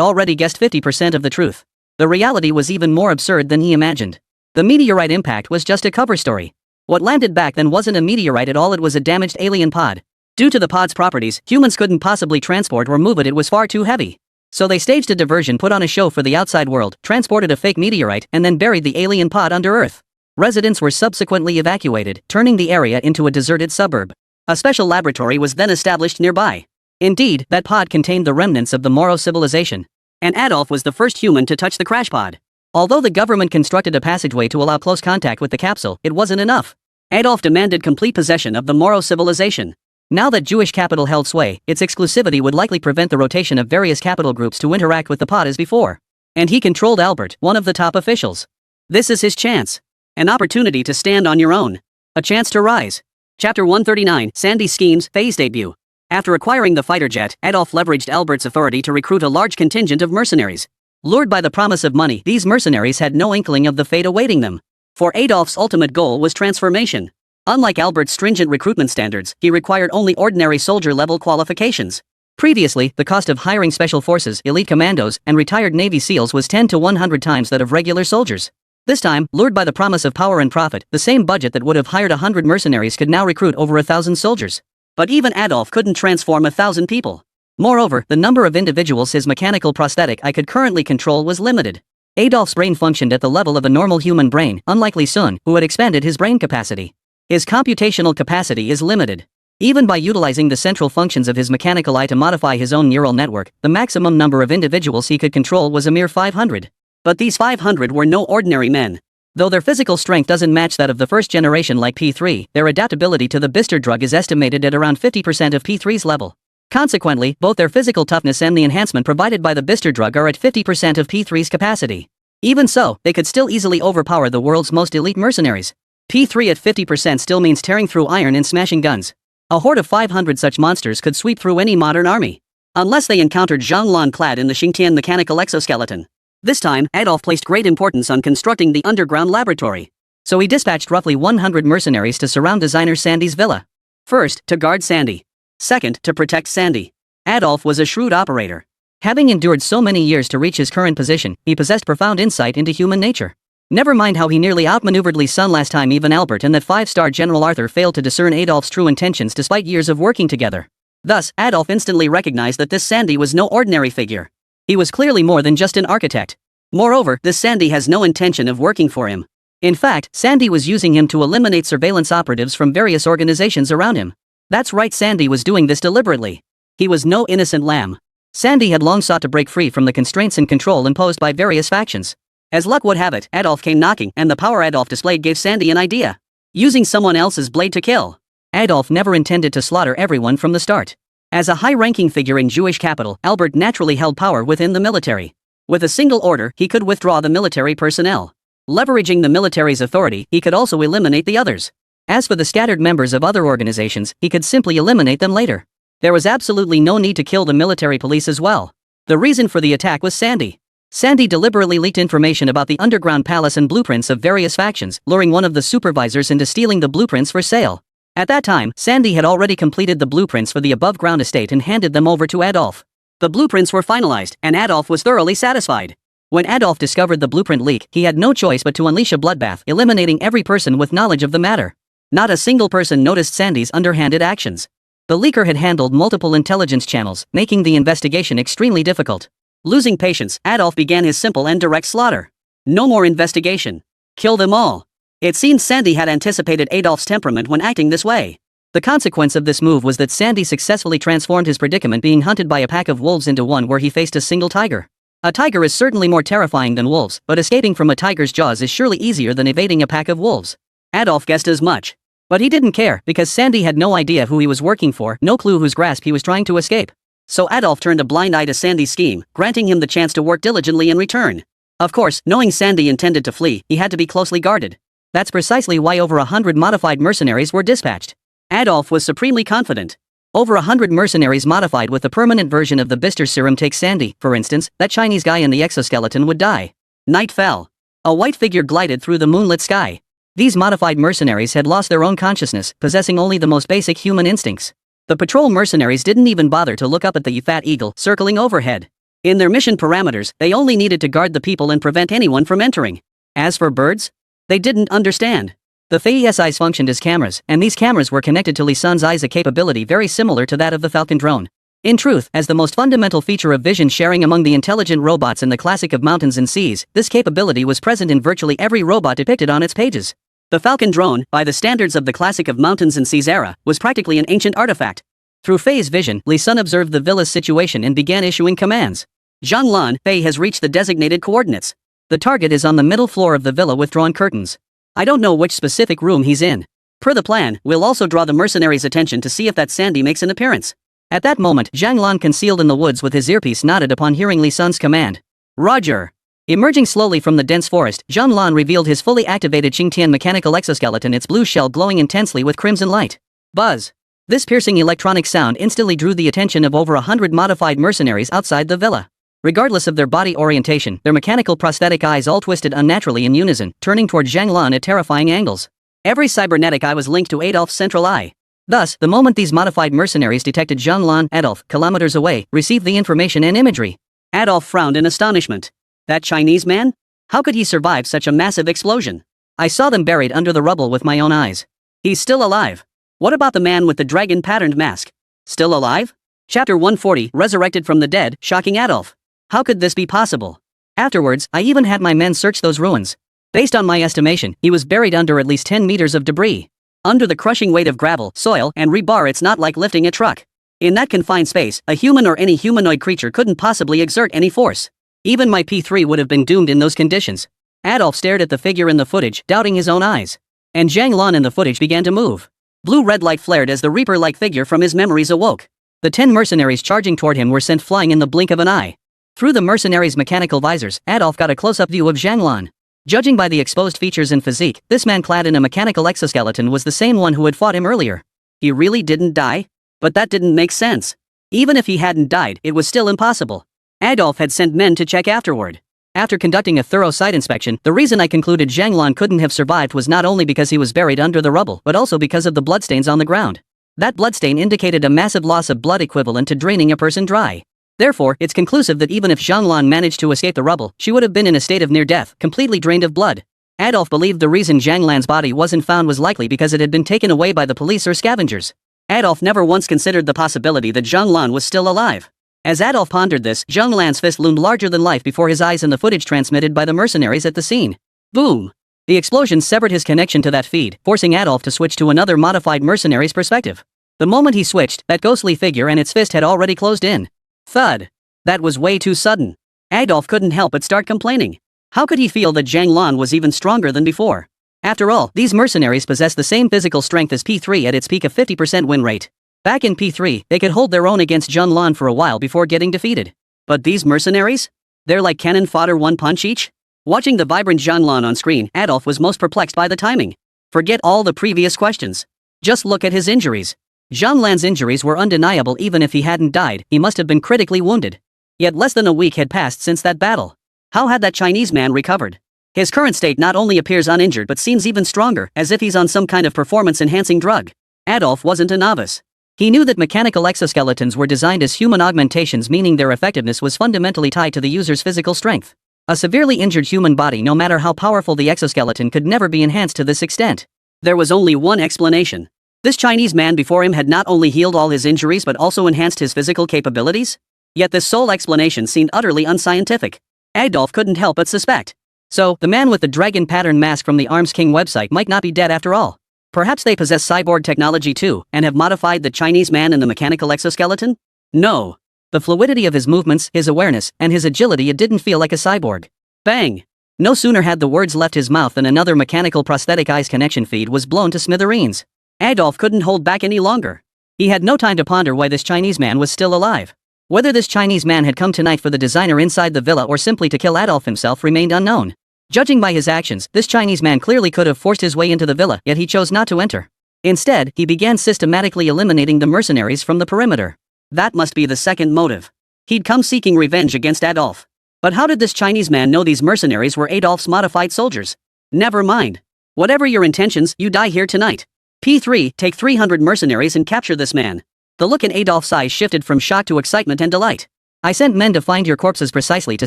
already guessed 50% of the truth. The reality was even more absurd than he imagined. The meteorite impact was just a cover story. What landed back then wasn't a meteorite at all, it was a damaged alien pod. Due to the pod's properties, humans couldn't possibly transport or move it was far too heavy. So they staged a diversion, put on a show for the outside world, transported a fake meteorite, and then buried the alien pod under Earth. Residents were subsequently evacuated, turning the area into a deserted suburb. A special laboratory was then established nearby. Indeed, that pod contained the remnants of the Moro civilization. And Adolf was the first human to touch the crash pod. Although the government constructed a passageway to allow close contact with the capsule, it wasn't enough. Adolf demanded complete possession of the Moro civilization. Now that Jewish capital held sway, its exclusivity would likely prevent the rotation of various capital groups to interact with the pot as before. And he controlled Albert, one of the top officials. This is his chance. An opportunity to stand on your own. A chance to rise. Chapter 139, Sandy's Schemes, Phase Debut. After acquiring the fighter jet, Adolf leveraged Albert's authority to recruit a large contingent of mercenaries. Lured by the promise of money, these mercenaries had no inkling of the fate awaiting them. For Adolf's ultimate goal was transformation. Unlike Albert's stringent recruitment standards, he required only ordinary soldier-level qualifications. Previously, the cost of hiring special forces, elite commandos, and retired Navy SEALs was 10 to 100 times that of regular soldiers. This time, lured by the promise of power and profit, the same budget that would have hired 100 mercenaries could now recruit over 1,000 soldiers. But even Adolf couldn't transform 1,000 people. Moreover, the number of individuals his mechanical prosthetic eye could currently control was limited. Adolf's brain functioned at the level of a normal human brain, unlike Li Sun, who had expanded his brain capacity. His computational capacity is limited. Even by utilizing the central functions of his mechanical eye to modify his own neural network, the maximum number of individuals he could control was a mere 500. But these 500 were no ordinary men. Though their physical strength doesn't match that of the first generation like P3, their adaptability to the Bister drug is estimated at around 50% of P3's level. Consequently, both their physical toughness and the enhancement provided by the Bister drug are at 50% of P3's capacity. Even so, they could still easily overpower the world's most elite mercenaries. P3 at 50% still means tearing through iron and smashing guns. A horde of 500 such monsters could sweep through any modern army. Unless they encountered Zhang Lan clad in the Xingtian mechanical exoskeleton. This time, Adolf placed great importance on constructing the underground laboratory. So he dispatched roughly 100 mercenaries to surround designer Sandy's villa. First, to guard Sandy. Second, to protect Sandy. Adolf was a shrewd operator. Having endured so many years to reach his current position, he possessed profound insight into human nature. Never mind how he nearly outmaneuvered Li Sun last time, even Albert and that 5-star General Arthur failed to discern Adolf's true intentions despite years of working together. Thus, Adolf instantly recognized that this Sandy was no ordinary figure. He was clearly more than just an architect. Moreover, this Sandy has no intention of working for him. In fact, Sandy was using him to eliminate surveillance operatives from various organizations around him. That's right, Sandy was doing this deliberately. He was no innocent lamb. Sandy had long sought to break free from the constraints and control imposed by various factions. As luck would have it, Adolf came knocking, and the power Adolf displayed gave Sandy an idea. Using someone else's blade to kill. Adolf never intended to slaughter everyone from the start. As a high-ranking figure in Jewish capital, Albert naturally held power within the military. With a single order, he could withdraw the military personnel. Leveraging the military's authority, he could also eliminate the others. As for the scattered members of other organizations, he could simply eliminate them later. There was absolutely no need to kill the military police as well. The reason for the attack was Sandy. Sandy deliberately leaked information about the underground palace and blueprints of various factions, luring one of the supervisors into stealing the blueprints for sale. At that time, Sandy had already completed the blueprints for the above-ground estate and handed them over to Adolf. The blueprints were finalized, and Adolf was thoroughly satisfied. When Adolf discovered the blueprint leak, he had no choice but to unleash a bloodbath, eliminating every person with knowledge of the matter. Not a single person noticed Sandy's underhanded actions. The leaker had handled multiple intelligence channels, making the investigation extremely difficult. Losing patience, Adolf began his simple and direct slaughter. No more investigation. Kill them all. It seemed Sandy had anticipated Adolf's temperament when acting this way. The consequence of this move was that Sandy successfully transformed his predicament being hunted by a pack of wolves into one where he faced a single tiger. A tiger is certainly more terrifying than wolves, but escaping from a tiger's jaws is surely easier than evading a pack of wolves. Adolf guessed as much. But he didn't care, because Sandy had no idea who he was working for, no clue whose grasp he was trying to escape. So Adolf turned a blind eye to Sandy's scheme, granting him the chance to work diligently in return. Of course, knowing Sandy intended to flee, he had to be closely guarded. That's precisely why over 100 modified mercenaries were dispatched. Adolf was supremely confident. Over 100 mercenaries modified with the permanent version of the Bister serum take Sandy, for instance, that Chinese guy in the exoskeleton would die. Night fell. A white figure glided through the moonlit sky. These modified mercenaries had lost their own consciousness, possessing only the most basic human instincts. The patrol mercenaries didn't even bother to look up at the fat eagle circling overhead. In their mission parameters, they only needed to guard the people and prevent anyone from entering. As for birds, they didn't understand. The Fei's eyes functioned as cameras, and these cameras were connected to Li Sun's eyes, a capability very similar to that of the Falcon drone. In truth, as the most fundamental feature of vision sharing among the intelligent robots in the classic of mountains and seas, this capability was present in virtually every robot depicted on its pages. The Falcon drone, by the standards of the classic of mountains and seas era, was practically an ancient artifact. Through Fei's vision, Li Sun observed the villa's situation and began issuing commands. Zhang Lan, Fei has reached the designated coordinates. The target is on the middle floor of the villa with drawn curtains. I don't know which specific room he's in. Per the plan, we'll also draw the mercenaries' attention to see if that Sandy makes an appearance. At that moment, Zhang Lan, concealed in the woods with his earpiece, nodded upon hearing Li Sun's command. Roger. Emerging slowly from the dense forest, Zhang Lan revealed his fully activated Qingtian mechanical exoskeleton, its blue shell glowing intensely with crimson light. Buzz. This piercing electronic sound instantly drew the attention of over 100 modified mercenaries outside the villa. Regardless of their body orientation, their mechanical prosthetic eyes all twisted unnaturally in unison, turning toward Zhang Lan at terrifying angles. Every cybernetic eye was linked to Adolf's central eye. Thus, the moment these modified mercenaries detected Zhang Lan, Adolf, kilometers away, received the information and imagery. Adolf frowned in astonishment. That Chinese man? How could he survive such a massive explosion? I saw them buried under the rubble with my own eyes. He's still alive. What about the man with the dragon-patterned mask? Still alive? Chapter 140, Resurrected from the Dead, shocking Adolf. How could this be possible? Afterwards, I even had my men search those ruins. Based on my estimation, he was buried under at least 10 meters of debris. Under the crushing weight of gravel, soil, and rebar, it's not like lifting a truck. In that confined space, a human or any humanoid creature couldn't possibly exert any force. Even my P3 would have been doomed in those conditions. Adolf stared at the figure in the footage, doubting his own eyes. And Zhang Lan in the footage began to move. Blue-red light flared as the Reaper-like figure from his memories awoke. The 10 mercenaries charging toward him were sent flying in the blink of an eye. Through the mercenaries' mechanical visors, Adolf got a close-up view of Zhang Lan. Judging by the exposed features and physique, this man clad in a mechanical exoskeleton was the same one who had fought him earlier. He really didn't die? But that didn't make sense. Even if he hadn't died, it was still impossible. Adolf had sent men to check afterward. After conducting a thorough site inspection, the reason I concluded Zhang Lan couldn't have survived was not only because he was buried under the rubble, but also because of the bloodstains on the ground. That bloodstain indicated a massive loss of blood equivalent to draining a person dry. Therefore, it's conclusive that even if Zhang Lan managed to escape the rubble, she would have been in a state of near death, completely drained of blood. Adolf believed the reason Zhang Lan's body wasn't found was likely because it had been taken away by the police or scavengers. Adolf never once considered the possibility that Zhang Lan was still alive. As Adolf pondered this, Zhang Lan's fist loomed larger than life before his eyes in the footage transmitted by the mercenaries at the scene. Boom! The explosion severed his connection to that feed, forcing Adolf to switch to another modified mercenary's perspective. The moment he switched, that ghostly figure and its fist had already closed in. Thud. That was way too sudden. Adolf couldn't help but start complaining. How could he feel that Zhang Lan was even stronger than before? After all, these mercenaries possessed the same physical strength as P3 at its peak of 50% win rate. Back in P3, they could hold their own against Zhang Lan for a while before getting defeated. But these mercenaries? They're like cannon fodder, one punch each? Watching the vibrant Zhang Lan on screen, Adolf was most perplexed by the timing. Forget all the previous questions. Just look at his injuries. Zhang Lan's injuries were undeniable. Even if he hadn't died, he must have been critically wounded. Yet less than a week had passed since that battle. How had that Chinese man recovered? His current state not only appears uninjured but seems even stronger, as if he's on some kind of performance-enhancing drug. Adolf wasn't a novice. He knew that mechanical exoskeletons were designed as human augmentations, meaning their effectiveness was fundamentally tied to the user's physical strength. A severely injured human body, no matter how powerful the exoskeleton, could never be enhanced to this extent. There was only one explanation. This Chinese man before him had not only healed all his injuries but also enhanced his physical capabilities? Yet this sole explanation seemed utterly unscientific. Adolf couldn't help but suspect. So, the man with the dragon pattern mask from the Arms King website might not be dead after all. Perhaps they possess cyborg technology too, and have modified the Chinese man in the mechanical exoskeleton? No. The fluidity of his movements, his awareness, and his agility, it didn't feel like a cyborg. Bang! No sooner had the words left his mouth than another mechanical prosthetic eye's connection feed was blown to smithereens. Adolf couldn't hold back any longer. He had no time to ponder why this Chinese man was still alive. Whether this Chinese man had come tonight for the designer inside the villa or simply to kill Adolf himself remained unknown. Judging by his actions, this Chinese man clearly could have forced his way into the villa, yet he chose not to enter. Instead, he began systematically eliminating the mercenaries from the perimeter. That must be the second motive. He'd come seeking revenge against Adolf. But how did this Chinese man know these mercenaries were Adolf's modified soldiers? Never mind. Whatever your intentions, you die here tonight. P3, take 300 mercenaries and capture this man. The look in Adolf's eyes shifted from shock to excitement and delight. I sent men to find your corpses precisely to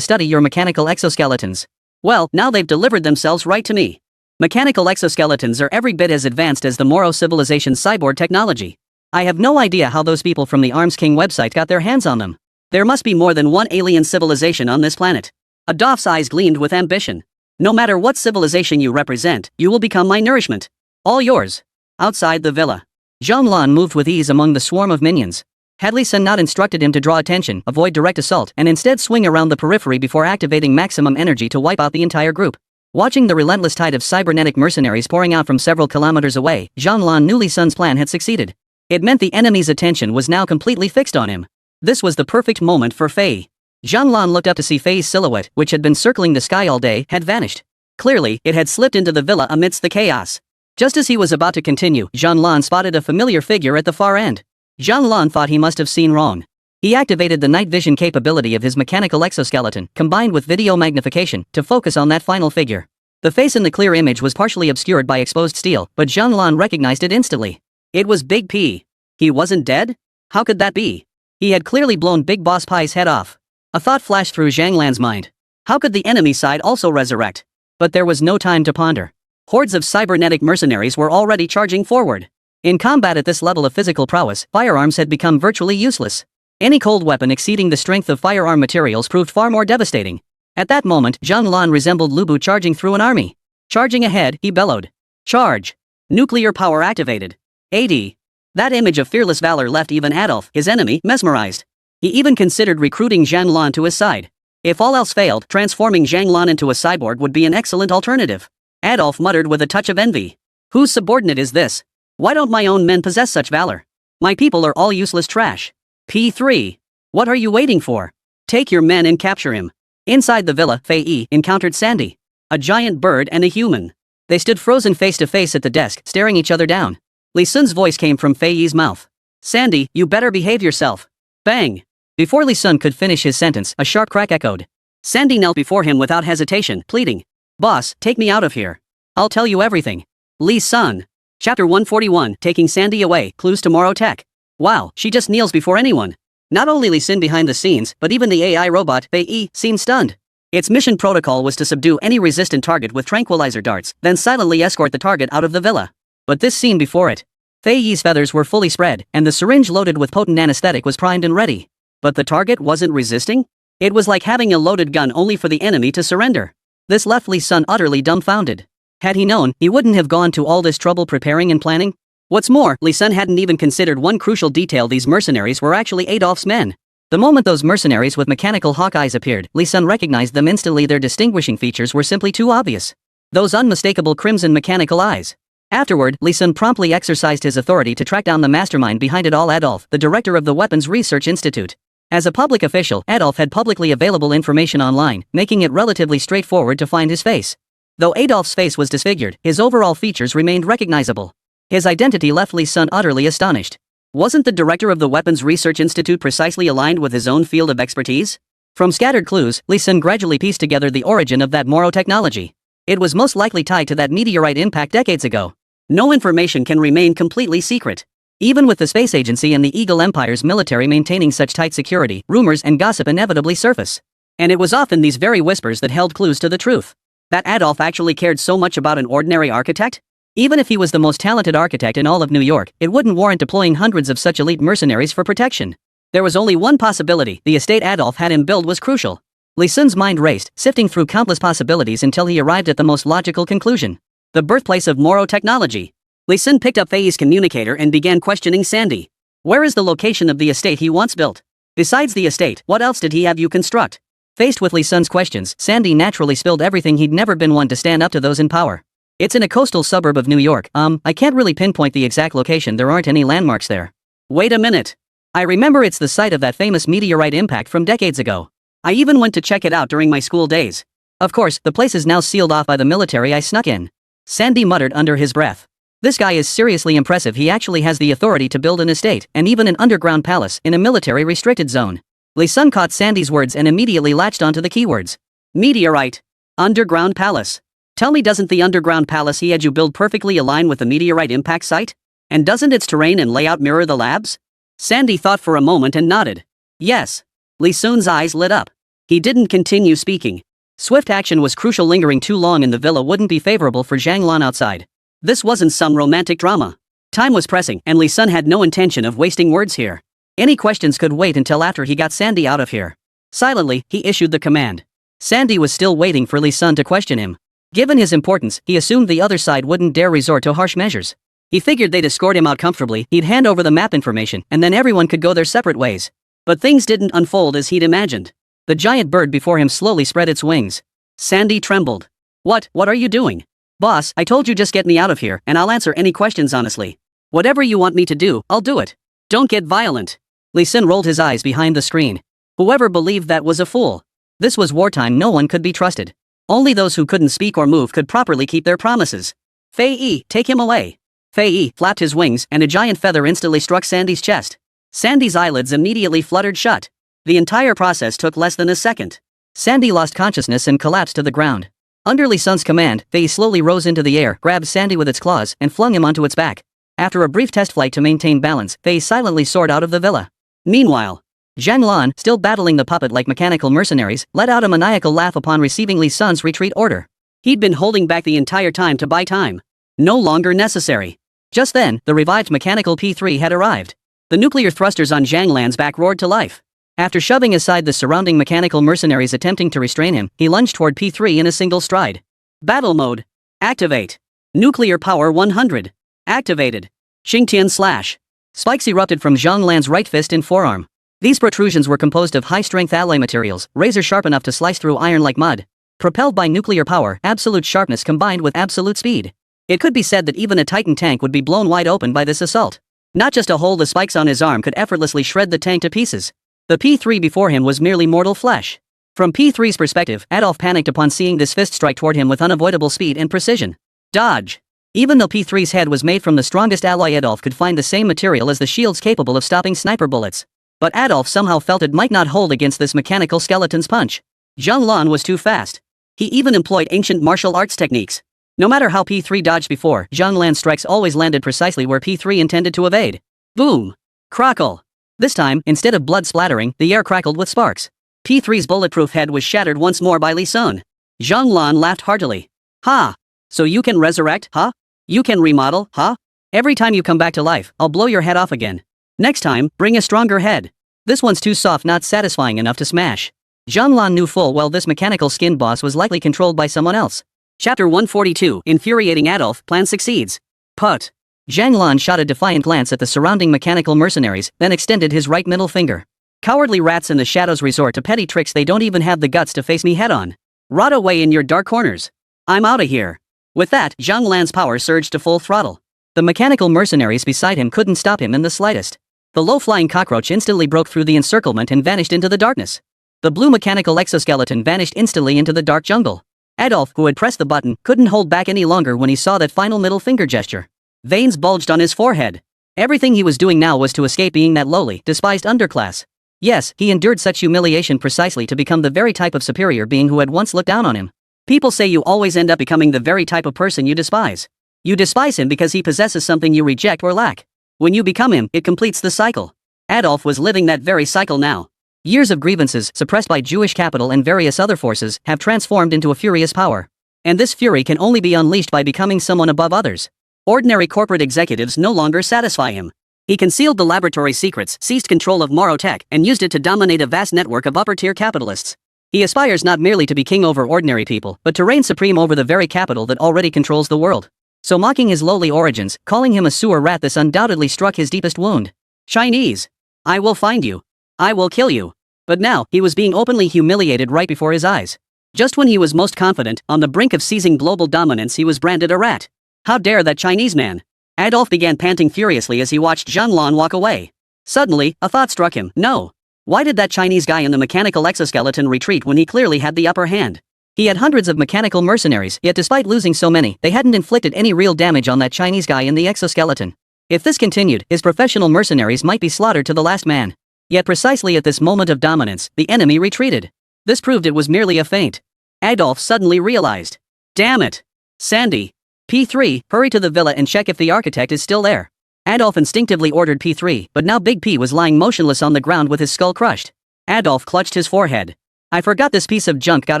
study your mechanical exoskeletons. Well, now they've delivered themselves right to me. Mechanical exoskeletons are every bit as advanced as the Moro civilization's cyborg technology. I have no idea how those people from the Arms King website got their hands on them. There must be more than one alien civilization on this planet. Adolf's eyes gleamed with ambition. No matter what civilization you represent, you will become my nourishment. All yours. Outside the villa, Zhang Lan moved with ease among the swarm of minions. Had Li Sun not instructed him to draw attention, avoid direct assault, and instead swing around the periphery before activating maximum energy to wipe out the entire group? Watching the relentless tide of cybernetic mercenaries pouring out from several kilometers away, Zhang knew Li Sun's plan had succeeded. It meant the enemy's attention was now completely fixed on him. This was the perfect moment for Fei. Zhang looked up to see Fei's silhouette, which had been circling the sky all day, had vanished. Clearly, it had slipped into the villa amidst the chaos. Just as he was about to continue, Zhang spotted a familiar figure at the far end. Zhang thought he must have seen wrong. He activated the night vision capability of his mechanical exoskeleton, combined with video magnification, to focus on that final figure. The face in the clear image was partially obscured by exposed steel, but Zhang recognized it instantly. It was Big P. He wasn't dead? How could that be? He had clearly blown Big Boss Pai's head off. A thought flashed through Zhang mind. How could the enemy side also resurrect? But there was no time to ponder. Hordes of cybernetic mercenaries were already charging forward. In combat at this level of physical prowess, firearms had become virtually useless. Any cold weapon exceeding the strength of firearm materials proved far more devastating. At that moment, Zhang resembled Lu Bu charging through an army. Charging ahead, he bellowed. Charge! Nuclear power activated. AD. That image of fearless valor left even Adolf, his enemy, mesmerized. He even considered recruiting Zhang to his side. If all else failed, transforming Zhang into a cyborg would be an excellent alternative. Adolf muttered with a touch of envy. Whose subordinate is this? Why don't my own men possess such valor? My people are all useless trash. P3. What are you waiting for? Take your men and capture him. Inside the villa, Fei Yi encountered Sandy. A giant bird and a human. They stood frozen face to face at the desk, staring each other down. Li Sun's voice came from Fei Yi's mouth. Sandy, you better behave yourself. Bang! Before Li Sun could finish his sentence, a sharp crack echoed. Sandy knelt before him without hesitation, pleading. Boss, take me out of here. I'll tell you everything. Li Sun. Chapter 141, Taking Sandy Away, Clues to Moro Tech. Wow, she just kneels before anyone. Not only Li Sun behind the scenes, but even the AI robot, Fei Yi, seemed stunned. Its mission protocol was to subdue any resistant target with tranquilizer darts, then silently escort the target out of the villa. But this scene before it. Fei Yi's feathers were fully spread, and the syringe loaded with potent anesthetic was primed and ready. But the target wasn't resisting? It was like having a loaded gun only for the enemy to surrender. This left Li Sun utterly dumbfounded. Had he known, he wouldn't have gone to all this trouble preparing and planning. What's more, Li Sun hadn't even considered one crucial detail: these mercenaries were actually Adolf's men. The moment those mercenaries with mechanical hawk eyes appeared, Li Sun recognized them instantly. Their distinguishing features were simply too obvious. Those unmistakable crimson mechanical eyes. Afterward, Li Sun promptly exercised his authority to track down the mastermind behind it all, Adolf, the director of the Weapons Research Institute. As a public official, Adolf had publicly available information online, making it relatively straightforward to find his face. Though Adolf's face was disfigured, his overall features remained recognizable. His identity left Li Sun utterly astonished. Wasn't the director of the Weapons Research Institute precisely aligned with his own field of expertise? From scattered clues, Li Sun gradually pieced together the origin of that Moro technology. It was most likely tied to that meteorite impact decades ago. No information can remain completely secret. Even with the space agency and the Eagle Empire's military maintaining such tight security, rumors and gossip inevitably surface. And it was often these very whispers that held clues to the truth. That Adolf actually cared so much about an ordinary architect? Even if he was the most talented architect in all of New York, it wouldn't warrant deploying hundreds of such elite mercenaries for protection. There was only one possibility: the estate Adolf had him build was crucial. Li Sun's mind raced, sifting through countless possibilities until he arrived at the most logical conclusion. The birthplace of Moro technology. Li Sun picked up Fei Yi's communicator and began questioning Sandy. Where is the location of the estate he once built? Besides the estate, what else did he have you construct? Faced with Li Sun's questions, Sandy naturally spilled everything. He'd never been one to stand up to those in power. It's in a coastal suburb of New York. I can't really pinpoint the exact location. There aren't any landmarks there. Wait a minute. I remember it's the site of that famous meteorite impact from decades ago. I even went to check it out during my school days. Of course, the place is now sealed off by the military. I snuck in. Sandy muttered under his breath. This guy is seriously impressive. He actually has the authority to build an estate, and even an underground palace, in a military restricted zone. Li Sun caught Sandy's words and immediately latched onto the keywords. Meteorite. Underground palace. Tell me, doesn't the underground palace he had you build perfectly align with the meteorite impact site? And doesn't its terrain and layout mirror the lab's? Sandy thought for a moment and nodded. Yes. Li Sun's eyes lit up. He didn't continue speaking. Swift action was crucial. Lingering too long in the villa wouldn't be favorable for Zhang outside. This wasn't some romantic drama. Time was pressing, and Li Sun had no intention of wasting words here. Any questions could wait until after he got Sandy out of here. Silently, he issued the command. Sandy was still waiting for Li Sun to question him. Given his importance, he assumed the other side wouldn't dare resort to harsh measures. He figured they'd escort him out comfortably, he'd hand over the map information, and then everyone could go their separate ways. But things didn't unfold as he'd imagined. The giant bird before him slowly spread its wings. Sandy trembled. What are you doing? Boss, I told you just get me out of here and I'll answer any questions honestly. Whatever you want me to do, I'll do it. Don't get violent. Lee Sin rolled his eyes behind the screen. Whoever believed that was a fool. This was wartime, no one could be trusted. Only those who couldn't speak or move could properly keep their promises. Fei Yi, take him away. Fei Yi flapped his wings and a giant feather instantly struck Sandy's chest. Sandy's eyelids immediately fluttered shut. The entire process took less than a second. Sandy lost consciousness and collapsed to the ground. Under Lee Sun's command, Fei Yi slowly rose into the air, grabbed Sandy with its claws, and flung him onto its back. After a brief test flight to maintain balance, Fei Yi silently soared out of the villa. Meanwhile, Zhang Lan, still battling the puppet like mechanical mercenaries, let out a maniacal laugh upon receiving Lee Sun's retreat order. He'd been holding back the entire time to buy time. No longer necessary. Just then, the revived mechanical P3 had arrived. The nuclear thrusters on Zhang Lan's back roared to life. After shoving aside the surrounding mechanical mercenaries attempting to restrain him, he lunged toward P3 in a single stride. Battle mode. Activate. Nuclear power 100. Activated. Xingtian slash. Spikes erupted from Zhang Lan's right fist and forearm. These protrusions were composed of high-strength alloy materials, razor sharp enough to slice through iron like mud. Propelled by nuclear power, absolute sharpness combined with absolute speed. It could be said that even a Titan tank would be blown wide open by this assault. Not just a hole, the spikes on his arm could effortlessly shred the tank to pieces. The P3 before him was merely mortal flesh. From P3's perspective, Adolf panicked upon seeing this fist strike toward him with unavoidable speed and precision. Dodge. Even though P3's head was made from the strongest alloy, Adolf could find the same material as the shields capable of stopping sniper bullets. But Adolf somehow felt it might not hold against this mechanical skeleton's punch. Zhang Lan was too fast. He even employed ancient martial arts techniques. No matter how P3 dodged before, Zhang Lan's strikes always landed precisely where P3 intended to evade. Boom! Crackle! This time, instead of blood splattering, the air crackled with sparks. P3's bulletproof head was shattered once more by Lee Sun. Zhang Lan laughed heartily. Ha! So you can resurrect, huh? You can remodel, huh? Every time you come back to life, I'll blow your head off again. Next time, bring a stronger head. This one's too soft, not satisfying enough to smash. Zhang Lan knew full well this mechanical skin boss was likely controlled by someone else. Chapter 142, Infuriating Adolf, Plan Succeeds. Put. Zhang Lan shot a defiant glance at the surrounding mechanical mercenaries, then extended his right middle finger. Cowardly rats in the shadows resort to petty tricks, they don't even have the guts to face me head on. Rot away in your dark corners. I'm outta here. With that, Zhang Lan's power surged to full throttle. The mechanical mercenaries beside him couldn't stop him in the slightest. The low-flying cockroach instantly broke through the encirclement and vanished into the darkness. The blue mechanical exoskeleton vanished instantly into the dark jungle. Adolf, who had pressed the button, couldn't hold back any longer when he saw that final middle finger gesture. Veins bulged on his forehead. Everything he was doing now was to escape being that lowly, despised underclass. Yes, he endured such humiliation precisely to become the very type of superior being who had once looked down on him. People say you always end up becoming the very type of person you despise. You despise him because he possesses something you reject or lack. When you become him, it completes the cycle. Adolf was living that very cycle now. Years of grievances, suppressed by Jewish capital and various other forces, have transformed into a furious power. And this fury can only be unleashed by becoming someone above others. Ordinary corporate executives no longer satisfy him. He concealed the laboratory secrets, seized control of Morotech, and used it to dominate a vast network of upper-tier capitalists. He aspires not merely to be king over ordinary people, but to reign supreme over the very capital that already controls the world. So mocking his lowly origins, calling him a sewer rat, this undoubtedly struck his deepest wound. Chinese. I will find you. I will kill you. But now, he was being openly humiliated right before his eyes. Just when he was most confident, on the brink of seizing global dominance, he was branded a rat. How dare that Chinese man? Adolf began panting furiously as he watched Zhang Lan walk away. Suddenly, a thought struck him. No. Why did that Chinese guy in the mechanical exoskeleton retreat when he clearly had the upper hand? He had hundreds of mechanical mercenaries, yet despite losing so many, they hadn't inflicted any real damage on that Chinese guy in the exoskeleton. If this continued, his professional mercenaries might be slaughtered to the last man. Yet precisely at this moment of dominance, the enemy retreated. This proved it was merely a feint. Adolf suddenly realized. Damn it! Sandy. P3, hurry to the villa and check if the architect is still there. Adolf instinctively ordered P3, but now Big P was lying motionless on the ground with his skull crushed. Adolf clutched his forehead. I forgot this piece of junk got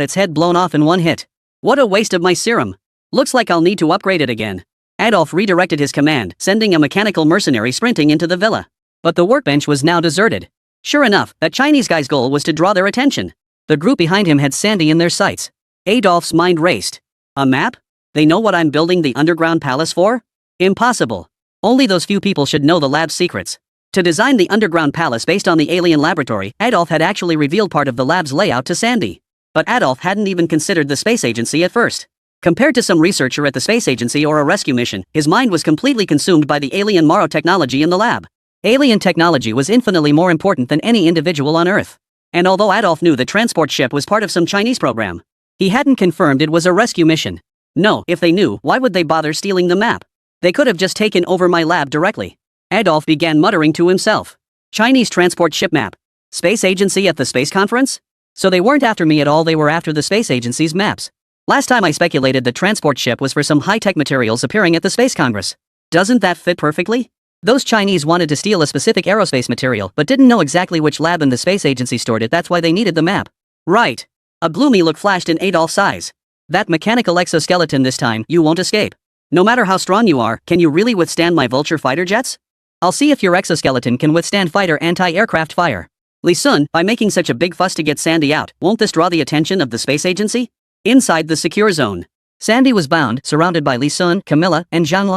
its head blown off in one hit. What a waste of my serum. Looks like I'll need to upgrade it again. Adolf redirected his command, sending a mechanical mercenary sprinting into the villa. But the workbench was now deserted. Sure enough, that Chinese guy's goal was to draw their attention. The group behind him had Sandy in their sights. Adolf's mind raced. A map? They know what I'm building the underground palace for? Impossible. Only those few people should know the lab's secrets. To design the underground palace based on the alien laboratory, Adolf had actually revealed part of the lab's layout to Sandy. But Adolf hadn't even considered the space agency at first. Compared to some researcher at the space agency or a rescue mission, his mind was completely consumed by the alien Morrow technology in the lab. Alien technology was infinitely more important than any individual on Earth. And although Adolf knew the transport ship was part of some Chinese program, he hadn't confirmed it was a rescue mission. No, if they knew, why would they bother stealing the map? They could have just taken over my lab directly. Adolf began muttering to himself. Chinese transport ship map. Space agency at the space conference? So they weren't after me at all, they were after the space agency's maps. Last time I speculated the transport ship was for some high-tech materials appearing at the Space Congress. Doesn't that fit perfectly? Those Chinese wanted to steal a specific aerospace material but didn't know exactly which lab in the space agency stored it, that's why they needed the map. Right. A gloomy look flashed in Adolf's eyes. That mechanical exoskeleton this time, you won't escape. No matter how strong you are, can you really withstand my Vulture fighter jets? I'll see if your exoskeleton can withstand fighter anti-aircraft fire. Li Sun, by making such a big fuss to get Sandy out, won't this draw the attention of the space agency? Inside the secure zone, Sandy was bound, surrounded by Li Sun, Camilla, and Zhang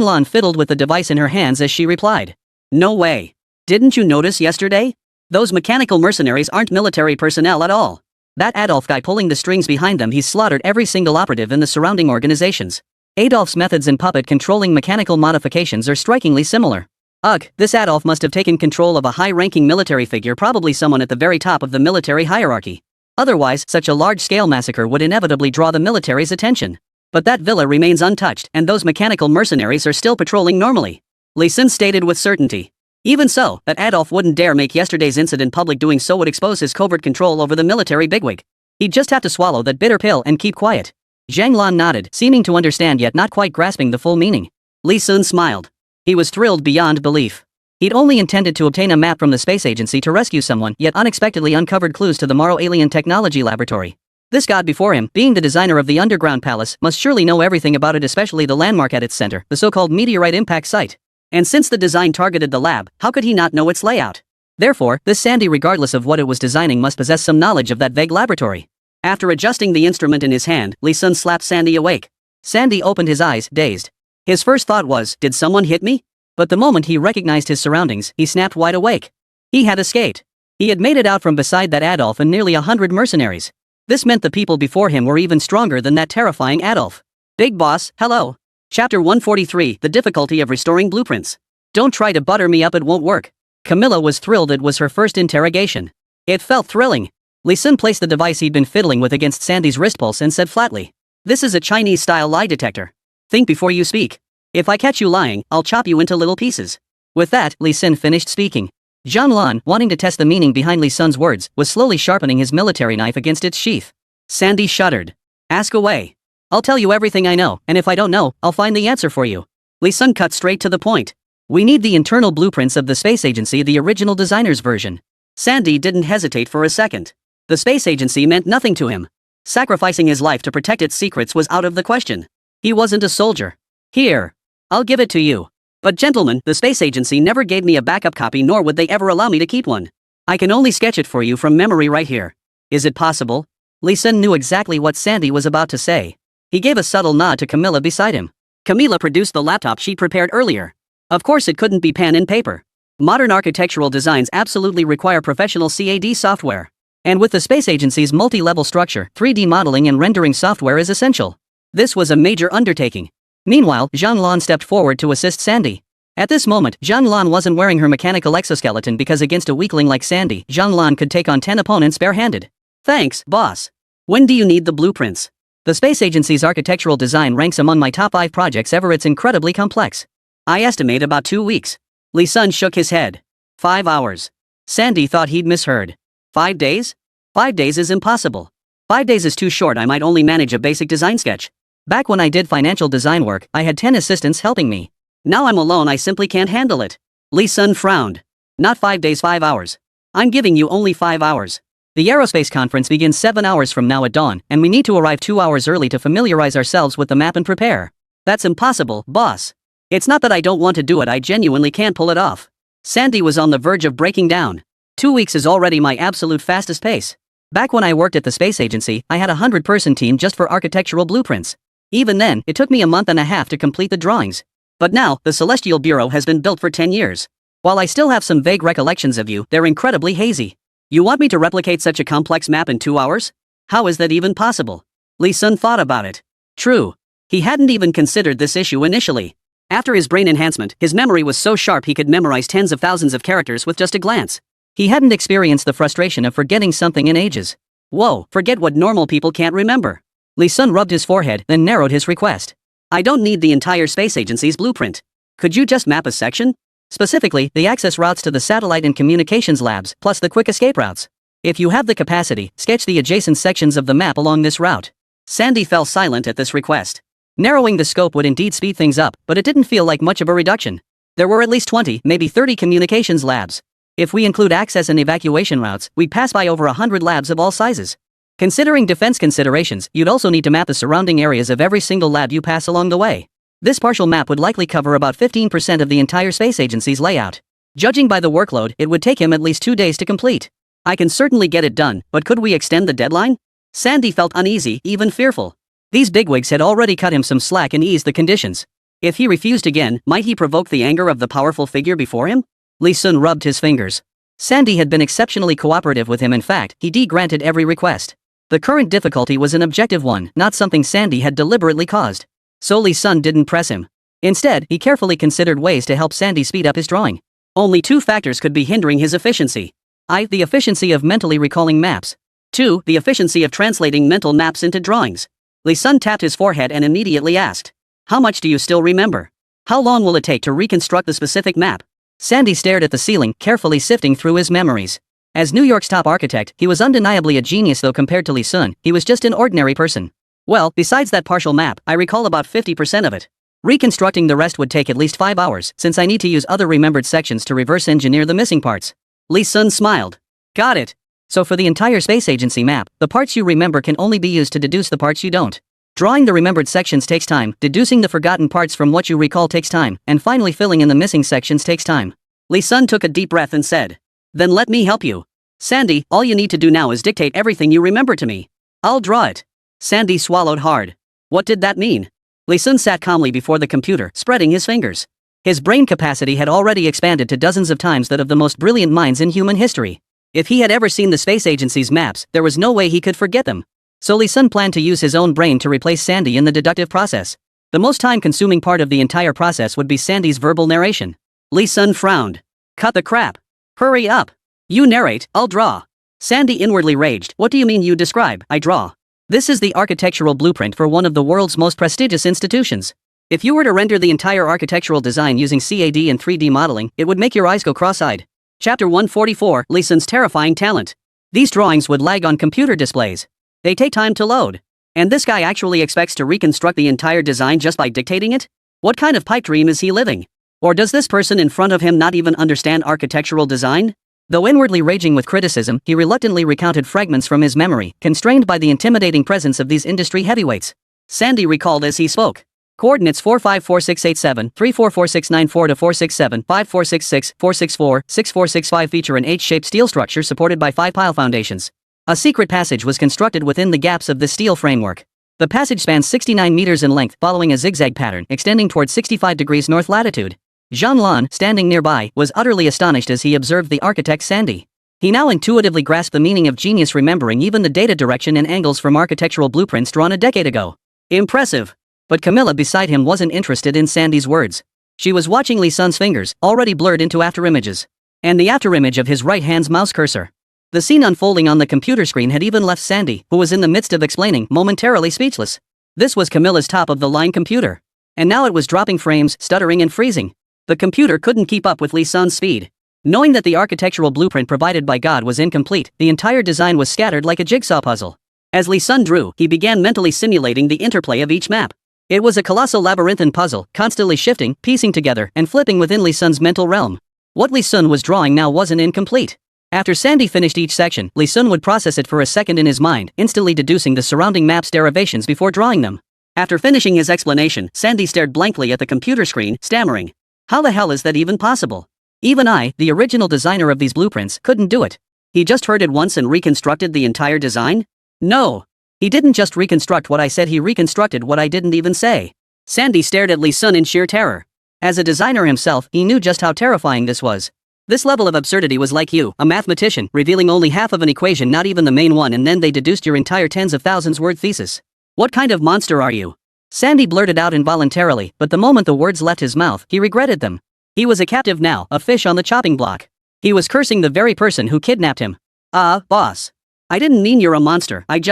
Lan fiddled with the device in her hands as she replied. No way. Didn't you notice yesterday? Those mechanical mercenaries aren't military personnel at all. That Adolf guy pulling the strings behind them, he's slaughtered every single operative in the surrounding organizations. Adolf's methods in puppet controlling mechanical modifications are strikingly similar. Ugh, this Adolf must have taken control of a high-ranking military figure, probably someone at the very top of the military hierarchy. Otherwise, such a large-scale massacre would inevitably draw the military's attention. But that villa remains untouched, and those mechanical mercenaries are still patrolling normally. Li Sun stated with certainty. Even so, that Adolf wouldn't dare make yesterday's incident public, doing so would expose his covert control over the military bigwig. He'd just have to swallow that bitter pill and keep quiet. Zhang Lan nodded, seeming to understand yet not quite grasping the full meaning. Li Sun smiled. He was thrilled beyond belief. He'd only intended to obtain a map from the space agency to rescue someone, yet unexpectedly uncovered clues to the Morrow Alien Technology Laboratory. This god before him, being the designer of the underground palace, must surely know everything about it, especially the landmark at its center, the so-called meteorite impact site. And since the design targeted the lab, how could he not know its layout? Therefore, this Sandy, regardless of what it was designing, must possess some knowledge of that vague laboratory. After adjusting the instrument in his hand, Li Sun slapped Sandy awake. Sandy opened his eyes, dazed. His first thought was, did someone hit me? But the moment he recognized his surroundings, he snapped wide awake. He had escaped. He had made it out from beside that Adolf and nearly 100 mercenaries. This meant the people before him were even stronger than that terrifying Adolf. Big boss, hello. Chapter 143, The Difficulty of Restoring Blueprints. Don't try to butter me up, it won't work. Camilla was thrilled. It was her first interrogation. It felt thrilling. Li Sun placed the device he'd been fiddling with against Sandy's wrist pulse and said flatly, "This is a Chinese-style lie detector. Think before you speak. If I catch you lying, I'll chop you into little pieces." With that, Li Sun finished speaking. Zhang Lan, wanting to test the meaning behind Li Sun's words, was slowly sharpening his military knife against its sheath. Sandy shuddered. "Ask away. I'll tell you everything I know, and if I don't know, I'll find the answer for you." Li Sun cut straight to the point. "We need the internal blueprints of the space agency, the original designer's version." Sandy didn't hesitate for a second. The space agency meant nothing to him. Sacrificing his life to protect its secrets was out of the question. He wasn't a soldier. "Here. I'll give it to you. But gentlemen, the space agency never gave me a backup copy, nor would they ever allow me to keep one. I can only sketch it for you from memory right here. Is it possible?" Li Sun knew exactly what Sandy was about to say. He gave a subtle nod to Camilla beside him. Camilla produced the laptop she prepared earlier. Of course it couldn't be pen and paper. Modern architectural designs absolutely require professional CAD software. And with the space agency's multi-level structure, 3D modeling and rendering software is essential. This was a major undertaking. Meanwhile, Zhang Lan stepped forward to assist Sandy. At this moment, Zhang Lan wasn't wearing her mechanical exoskeleton because against a weakling like Sandy, Zhang Lan could take on 10 opponents barehanded. "Thanks, boss. When do you need the blueprints?" "The space agency's architectural design ranks among my top 5 projects ever. It's incredibly complex. I estimate about 2 weeks." Li Sun shook his head. 5 hours. Sandy thought he'd misheard. 5 days? 5 days is impossible. 5 days is too short. I might only manage a basic design sketch. Back when I did financial design work, I had 10 assistants helping me. Now I'm alone, I simply can't handle it. Li Sun frowned. "Not 5 days, 5 hours. I'm giving you only 5 hours. The aerospace conference begins 7 hours from now at dawn, and we need to arrive 2 hours early to familiarize ourselves with the map and prepare." "That's impossible, boss. It's not that I don't want to do it, I genuinely can't pull it off." Sandy was on the verge of breaking down. 2 weeks is already my absolute fastest pace. Back when I worked at the space agency, I had a 100-person team just for architectural blueprints. Even then, it took me a month and a half to complete the drawings. But now, the Celestial Bureau has been built for 10 years. While I still have some vague recollections of you, they're incredibly hazy. You want me to replicate such a complex map in 2 hours? How is that even possible? Li Sun thought about it. True. He hadn't even considered this issue initially. After his brain enhancement, his memory was so sharp he could memorize tens of thousands of characters with just a glance. He hadn't experienced the frustration of forgetting something in ages. Whoa, forget what normal people can't remember. Lee Sun rubbed his forehead, then narrowed his request. I don't need the entire space agency's blueprint. Could you just map a section? Specifically, the access routes to the satellite and communications labs, plus the quick escape routes. If you have the capacity, sketch the adjacent sections of the map along this route. Sandy fell silent at this request. Narrowing the scope would indeed speed things up, but it didn't feel like much of a reduction. There were at least 20, maybe 30 communications labs. If we include access and evacuation routes, we'd pass by over 100 labs of all sizes. Considering defense considerations, you'd also need to map the surrounding areas of every single lab you pass along the way. This partial map would likely cover about 15% of the entire space agency's layout. Judging by the workload, it would take him at least 2 days to complete. I can certainly get it done, but could we extend the deadline? Sandy felt uneasy, even fearful. These bigwigs had already cut him some slack and eased the conditions. If he refused again, might he provoke the anger of the powerful figure before him? Lee Sun rubbed his fingers. Sandy had been exceptionally cooperative with him. In fact, he granted every request. The current difficulty was an objective one, not something Sandy had deliberately caused. So Lee Sun didn't press him. Instead, he carefully considered ways to help Sandy speed up his drawing. Only 2 factors could be hindering his efficiency. The efficiency of mentally recalling maps. 2. The efficiency of translating mental maps into drawings. Lee Sun tapped his forehead and immediately asked, how much do you still remember? How long will it take to reconstruct the specific map? Sandy stared at the ceiling, carefully sifting through his memories. As New York's top architect, he was undeniably a genius, though compared to Lee Sun, he was just an ordinary person. Well, besides that partial map, I recall about 50% of it. Reconstructing the rest would take at least 5 hours, since I need to use other remembered sections to reverse engineer the missing parts. Lee Sun smiled. Got it. So for the entire space agency map, the parts you remember can only be used to deduce the parts you don't. Drawing the remembered sections takes time, deducing the forgotten parts from what you recall takes time, and finally filling in the missing sections takes time. Lee Sun took a deep breath and said, then let me help you. Sandy, all you need to do now is dictate everything you remember to me. I'll draw it. Sandy swallowed hard. What did that mean? Lee Sun sat calmly before the computer, spreading his fingers. His brain capacity had already expanded to dozens of times that of the most brilliant minds in human history. If he had ever seen the space agency's maps, there was no way he could forget them. So Lee Sun planned to use his own brain to replace Sandy in the deductive process. The most time-consuming part of the entire process would be Sandy's verbal narration. Lee Sun frowned. Cut the crap. Hurry up. You narrate, I'll draw. Sandy inwardly raged. What do you mean you describe, I draw? This is the architectural blueprint for one of the world's most prestigious institutions. If you were to render the entire architectural design using CAD and 3D modeling, it would make your eyes go cross-eyed. Chapter 144, Lee Sun's terrifying talent. These drawings would lag on computer displays. They take time to load. And this guy actually expects to reconstruct the entire design just by dictating it? What kind of pipe dream is he living? Or does this person in front of him not even understand architectural design? Though inwardly raging with criticism, he reluctantly recounted fragments from his memory, constrained by the intimidating presence of these industry heavyweights. Sandy recalled as he spoke. Coordinates 454687, 344694-467, 5466, 464, 6465 feature an H-shaped steel structure supported by 5 pile foundations. A secret passage was constructed within the gaps of this steel framework. The passage spans 69 meters in length, following a zigzag pattern extending toward 65 degrees north latitude. Jean Lan, standing nearby, was utterly astonished as he observed the architect Sandy. He now intuitively grasped the meaning of genius, remembering even the data direction and angles from architectural blueprints drawn a decade ago. Impressive. But Camilla beside him wasn't interested in Sandy's words. She was watching Lee Sun's fingers, already blurred into afterimages. And the afterimage of his right hand's mouse cursor. The scene unfolding on the computer screen had even left Sandy, who was in the midst of explaining, momentarily speechless. This was Camilla's top-of-the-line computer. And now it was dropping frames, stuttering and freezing. The computer couldn't keep up with Lee Sun's speed. Knowing that the architectural blueprint provided by God was incomplete, the entire design was scattered like a jigsaw puzzle. As Lee Sun drew, he began mentally simulating the interplay of each map. It was a colossal labyrinthine puzzle, constantly shifting, piecing together, and flipping within Lee Sun's mental realm. What Lee Sun was drawing now wasn't incomplete. After Sandy finished each section, Lee Sun would process it for a second in his mind, instantly deducing the surrounding map's derivations before drawing them. After finishing his explanation, Sandy stared blankly at the computer screen, stammering. How the hell is that even possible? Even I, the original designer of these blueprints, couldn't do it. He just heard it once and reconstructed the entire design? No. He didn't just reconstruct what I said, he reconstructed what I didn't even say. Sandy stared at Lee Sun in sheer terror. As a designer himself, he knew just how terrifying this was. This level of absurdity was like you, a mathematician, revealing only half of an equation, not even the main one, and then they deduced your entire tens of thousands word thesis. What kind of monster are you? Sandy blurted out involuntarily, but the moment the words left his mouth, he regretted them. He was a captive now, a fish on the chopping block. He was cursing the very person who kidnapped him. Boss. I didn't mean you're a monster, I'm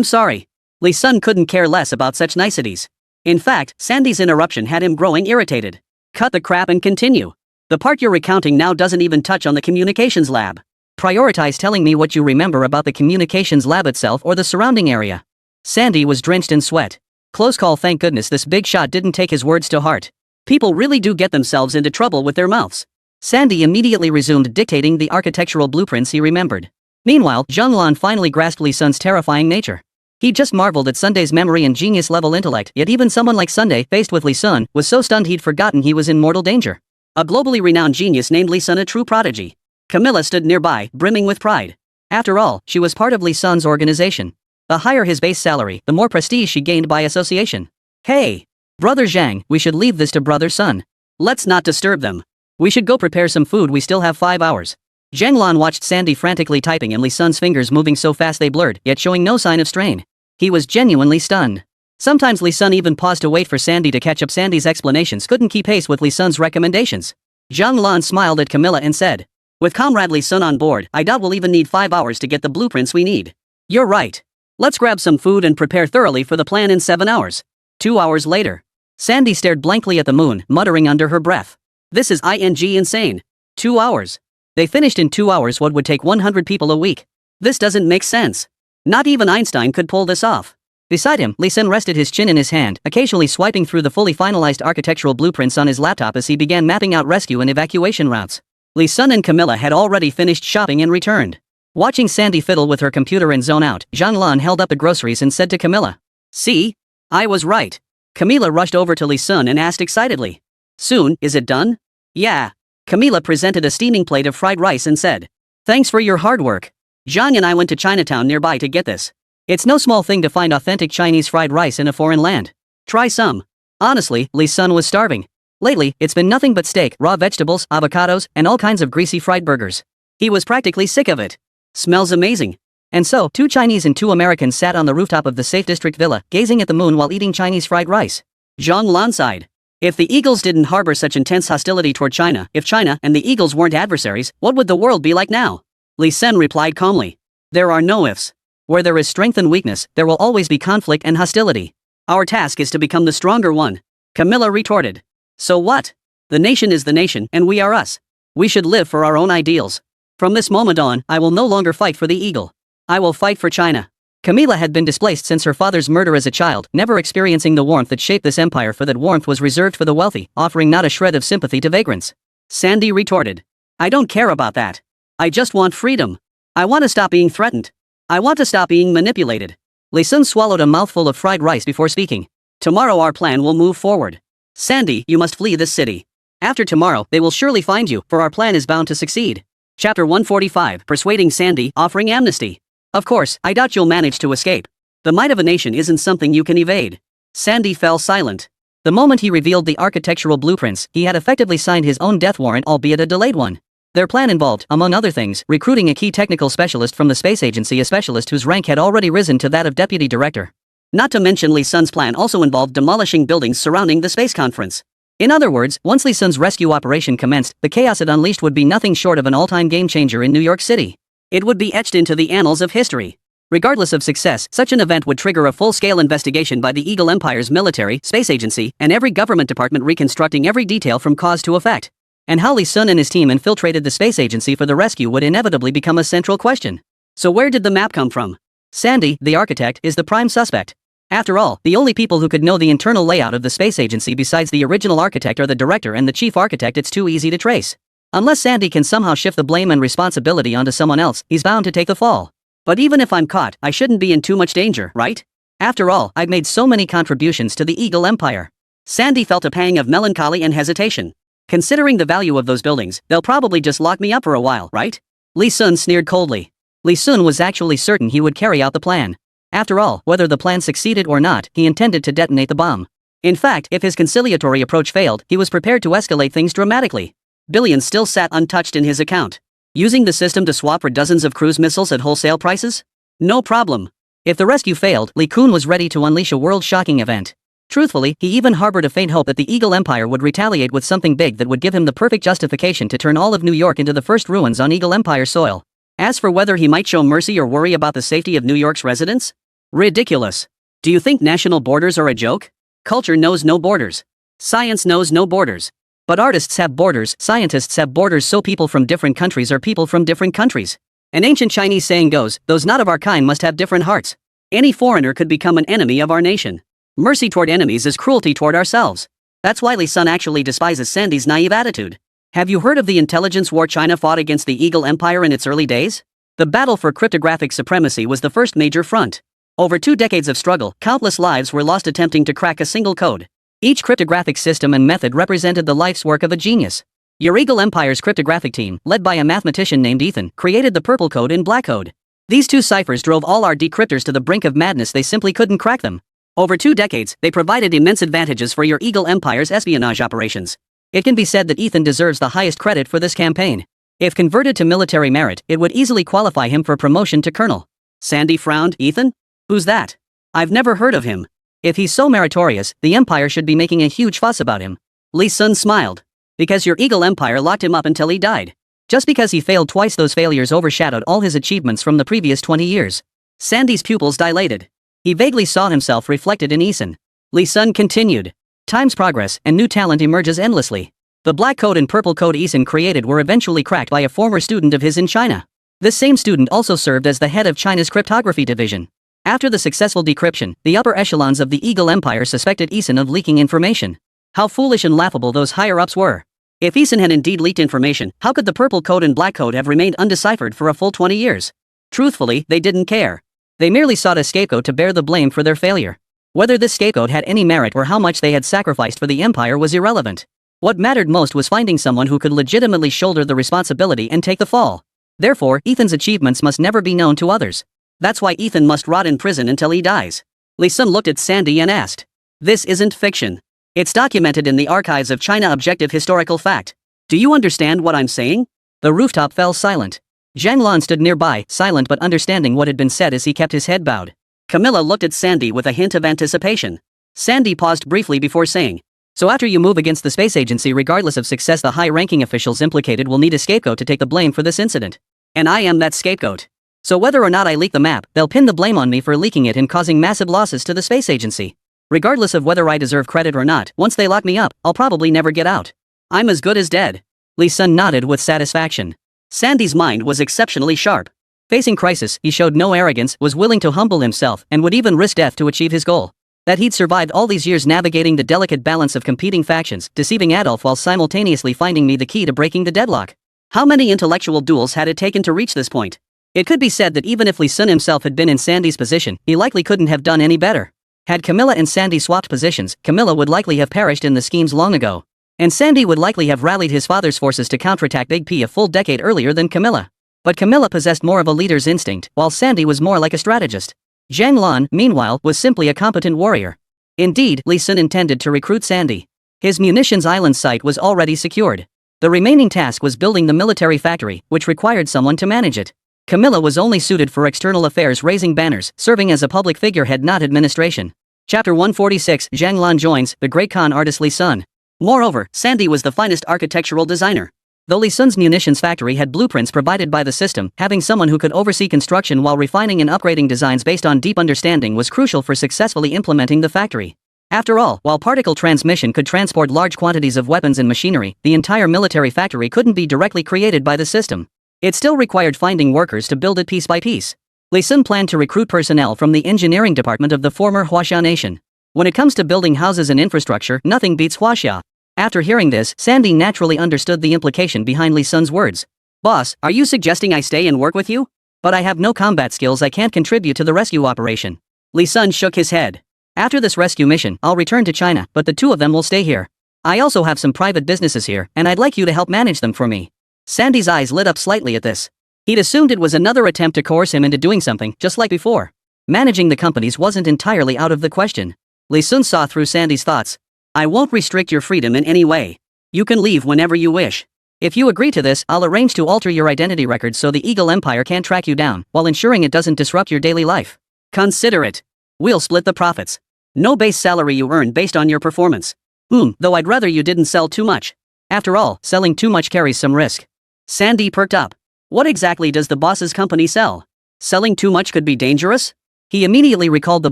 sorry. Lee Sun couldn't care less about such niceties. In fact, Sandy's interruption had him growing irritated. Cut the crap and continue. The part you're recounting now doesn't even touch on the communications lab. Prioritize telling me what you remember about the communications lab itself or the surrounding area. Sandy was drenched in sweat. Close call, thank goodness this big shot didn't take his words to heart. People really do get themselves into trouble with their mouths. Sandy immediately resumed dictating the architectural blueprints he remembered. Meanwhile, Zhonglan finally grasped Lee Sun's terrifying nature. He just marveled at Sunday's memory and genius-level intellect, yet even someone like Sunday, faced with Lee Sun, was so stunned he'd forgotten he was in mortal danger. A globally renowned genius named Lee Sun a true prodigy. Camilla stood nearby, brimming with pride. After all, she was part of Lee Sun's organization. The higher his base salary, the more prestige she gained by association. Hey! Brother Zhang, we should leave this to Brother Sun. Let's not disturb them. We should go prepare some food, we still have 5 hours. Zhang Lan watched Sandy frantically typing and Lee Sun's fingers moving so fast they blurred, yet showing no sign of strain. He was genuinely stunned. Sometimes Lee Sun even paused to wait for Sandy to catch up. Sandy's explanations couldn't keep pace with Lee Sun's recommendations. Zhang Lan smiled at Camilla and said, "With Comrade Lee Sun on board, I doubt we'll even need 5 hours to get the blueprints we need." "You're right. Let's grab some food and prepare thoroughly for the plan in 7 hours. 2 hours later. Sandy stared blankly at the moon, muttering under her breath. This is insane. 2 hours. They finished in 2 hours what would take 100 people a week. This doesn't make sense. Not even Einstein could pull this off. Beside him, Lee Sun rested his chin in his hand, occasionally swiping through the fully finalized architectural blueprints on his laptop as he began mapping out rescue and evacuation routes. Lee Sun and Camilla had already finished shopping and returned. Watching Sandy fiddle with her computer and zone out, Zhang Lan held up the groceries and said to Camilla, "See? I was right." Camilla rushed over to Lee Sun and asked excitedly, "Soon, is it done?" "Yeah." Camilla presented a steaming plate of fried rice and said, "Thanks for your hard work. Zhang and I went to Chinatown nearby to get this. It's no small thing to find authentic Chinese fried rice in a foreign land. Try some." Honestly, Lee Sun was starving. Lately, it's been nothing but steak, raw vegetables, avocados, and all kinds of greasy fried burgers. He was practically sick of it. Smells amazing. And so, 2 Chinese and 2 Americans sat on the rooftop of the Safe District Villa, gazing at the moon while eating Chinese fried rice. Zhang Lan sighed. If the Eagles didn't harbor such intense hostility toward China, if China and the Eagles weren't adversaries, what would the world be like now? Lee Sun replied calmly. There are no ifs. Where there is strength and weakness, there will always be conflict and hostility. Our task is to become the stronger one. Camilla retorted. So what? The nation is the nation, and we are us. We should live for our own ideals. From this moment on, I will no longer fight for the Eagle. I will fight for China. Camilla had been displaced since her father's murder as a child, never experiencing the warmth that shaped this empire, for that warmth was reserved for the wealthy, offering not a shred of sympathy to vagrants. Sandy retorted. I don't care about that. I just want freedom. I want to stop being threatened. I want to stop being manipulated. Lee Sun swallowed a mouthful of fried rice before speaking. Tomorrow our plan will move forward. Sandy, you must flee this city. After tomorrow, they will surely find you, for our plan is bound to succeed. Chapter 145, Persuading Sandy, Offering Amnesty. Of course, I doubt you'll manage to escape. The might of a nation isn't something you can evade. Sandy fell silent. The moment he revealed the architectural blueprints, he had effectively signed his own death warrant, albeit a delayed one. Their plan involved, among other things, recruiting a key technical specialist from the space agency, a specialist whose rank had already risen to that of deputy director. Not to mention Lee Sun's plan also involved demolishing buildings surrounding the space conference. In other words, once Lee Sun's rescue operation commenced, the chaos it unleashed would be nothing short of an all-time game-changer in New York City. It would be etched into the annals of history. Regardless of success, such an event would trigger a full-scale investigation by the Eagle Empire's military, space agency, and every government department, reconstructing every detail from cause to effect. And how Lee Sun and his team infiltrated the space agency for the rescue would inevitably become a central question. So where did the map come from? Sandy, the architect, is the prime suspect. After all, the only people who could know the internal layout of the space agency besides the original architect are the director and the chief architect. It's too easy to trace. Unless Sandy can somehow shift the blame and responsibility onto someone else, he's bound to take the fall. But even if I'm caught, I shouldn't be in too much danger, right? After all, I've made so many contributions to the Eagle Empire. Sandy felt a pang of melancholy and hesitation. Considering the value of those buildings, they'll probably just lock me up for a while, right? Lee Sun sneered coldly. Lee Sun was actually certain he would carry out the plan. After all, whether the plan succeeded or not, he intended to detonate the bomb. In fact, if his conciliatory approach failed, he was prepared to escalate things dramatically. Billions still sat untouched in his account. Using the system to swap for dozens of cruise missiles at wholesale prices? No problem. If the rescue failed, Li Kun was ready to unleash a world-shocking event. Truthfully, he even harbored a faint hope that the Eagle Empire would retaliate with something big that would give him the perfect justification to turn all of New York into the first ruins on Eagle Empire soil. As for whether he might show mercy or worry about the safety of New York's residents? Ridiculous. Do you think national borders are a joke? Culture knows no borders. Science knows no borders. But artists have borders, scientists have borders, so people from different countries are people from different countries. An ancient Chinese saying goes, those not of our kind must have different hearts. Any foreigner could become an enemy of our nation. Mercy toward enemies is cruelty toward ourselves. That's why Li Sun actually despises Sandy's naive attitude. Have you heard of the intelligence war China fought against the Eagle Empire in its early days? The battle for cryptographic supremacy was the first major front. Over 2 decades of struggle, countless lives were lost attempting to crack a single code. Each cryptographic system and method represented the life's work of a genius. Your Eagle Empire's cryptographic team, led by a mathematician named Ethan, created the purple code and black code. These 2 ciphers drove all our decryptors to the brink of madness. They simply couldn't crack them. Over 2 decades, they provided immense advantages for your Eagle Empire's espionage operations. It can be said that Ethan deserves the highest credit for this campaign. If converted to military merit, it would easily qualify him for promotion to colonel. Sandy frowned. Ethan? Who's that? I've never heard of him. If he's so meritorious, the Empire should be making a huge fuss about him. Li Sun smiled. Because your Eagle Empire locked him up until he died. Just because he failed twice, those failures overshadowed all his achievements from the previous 20 years. Sandy's pupils dilated. He vaguely saw himself reflected in Ethan. Li Sun continued. Time's progress and new talent emerges endlessly. The black code and purple code Ethan created were eventually cracked by a former student of his in China. This same student also served as the head of China's cryptography division. After the successful decryption, the upper echelons of the Eagle Empire suspected Ethan of leaking information. How foolish and laughable those higher-ups were. If Ethan had indeed leaked information, how could the purple code and black code have remained undeciphered for a full 20 years? Truthfully, they didn't care. They merely sought a scapegoat to bear the blame for their failure. Whether this scapegoat had any merit or how much they had sacrificed for the Empire was irrelevant. What mattered most was finding someone who could legitimately shoulder the responsibility and take the fall. Therefore, Ethan's achievements must never be known to others. That's why Ethan must rot in prison until he dies. Li Sun looked at Sandy and asked. This isn't fiction. It's documented in the archives of China, objective historical fact. Do you understand what I'm saying? The rooftop fell silent. Zhang Lan stood nearby, silent but understanding what had been said as he kept his head bowed. Camilla looked at Sandy with a hint of anticipation. Sandy paused briefly before saying, so after you move against the space agency, regardless of success, the high-ranking officials implicated will need a scapegoat to take the blame for this incident. And I am that scapegoat. So whether or not I leak the map, they'll pin the blame on me for leaking it and causing massive losses to the space agency. Regardless of whether I deserve credit or not, once they lock me up, I'll probably never get out. I'm as good as dead. Li Sun nodded with satisfaction. Sandy's mind was exceptionally sharp. Facing crisis, he showed no arrogance, was willing to humble himself, and would even risk death to achieve his goal. That he'd survived all these years navigating the delicate balance of competing factions, deceiving Adolf while simultaneously finding me the key to breaking the deadlock. How many intellectual duels had it taken to reach this point? It could be said that even if Li Sun himself had been in Sandy's position, he likely couldn't have done any better. Had Camilla and Sandy swapped positions, Camilla would likely have perished in the schemes long ago. And Sandy would likely have rallied his father's forces to counterattack Big P a full decade earlier than Camilla. But Camilla possessed more of a leader's instinct, while Sandy was more like a strategist. Zhang Lan, meanwhile, was simply a competent warrior. Indeed, Li Sun intended to recruit Sandy. His munitions island site was already secured. The remaining task was building the military factory, which required someone to manage it. Camilla was only suited for external affairs, raising banners, serving as a public figurehead, not administration. Chapter 146, Zhang Lan joins the great con artist Li Sun. Moreover, Sandy was the finest architectural designer. Though Li Sun's munitions factory had blueprints provided by the system, having someone who could oversee construction while refining and upgrading designs based on deep understanding was crucial for successfully implementing the factory. After all, while particle transmission could transport large quantities of weapons and machinery, the entire military factory couldn't be directly created by the system. It still required finding workers to build it piece by piece. Li Sun planned to recruit personnel from the engineering department of the former Huaxia nation. When it comes to building houses and infrastructure, nothing beats Huaxia. After hearing this, Sandy naturally understood the implication behind Li Sun's words. Boss, are you suggesting I stay and work with you? But I have no combat skills, I can't contribute to the rescue operation. Li Sun shook his head. After this rescue mission, I'll return to China, but the two of them will stay here. I also have some private businesses here, and I'd like you to help manage them for me. Sandy's eyes lit up slightly at this. He'd assumed it was another attempt to coerce him into doing something, just like before. Managing the companies wasn't entirely out of the question. Li Sun saw through Sandy's thoughts. I won't restrict your freedom in any way. You can leave whenever you wish. If you agree to this, I'll arrange to alter your identity records so the Eagle Empire can't track you down, while ensuring it doesn't disrupt your daily life. Consider it. We'll split the profits. No base salary you earn based on your performance. Though I'd rather you didn't sell too much. After all, selling too much carries some risk. Sandy perked up. What exactly does the boss's company sell? Selling too much could be dangerous? He immediately recalled the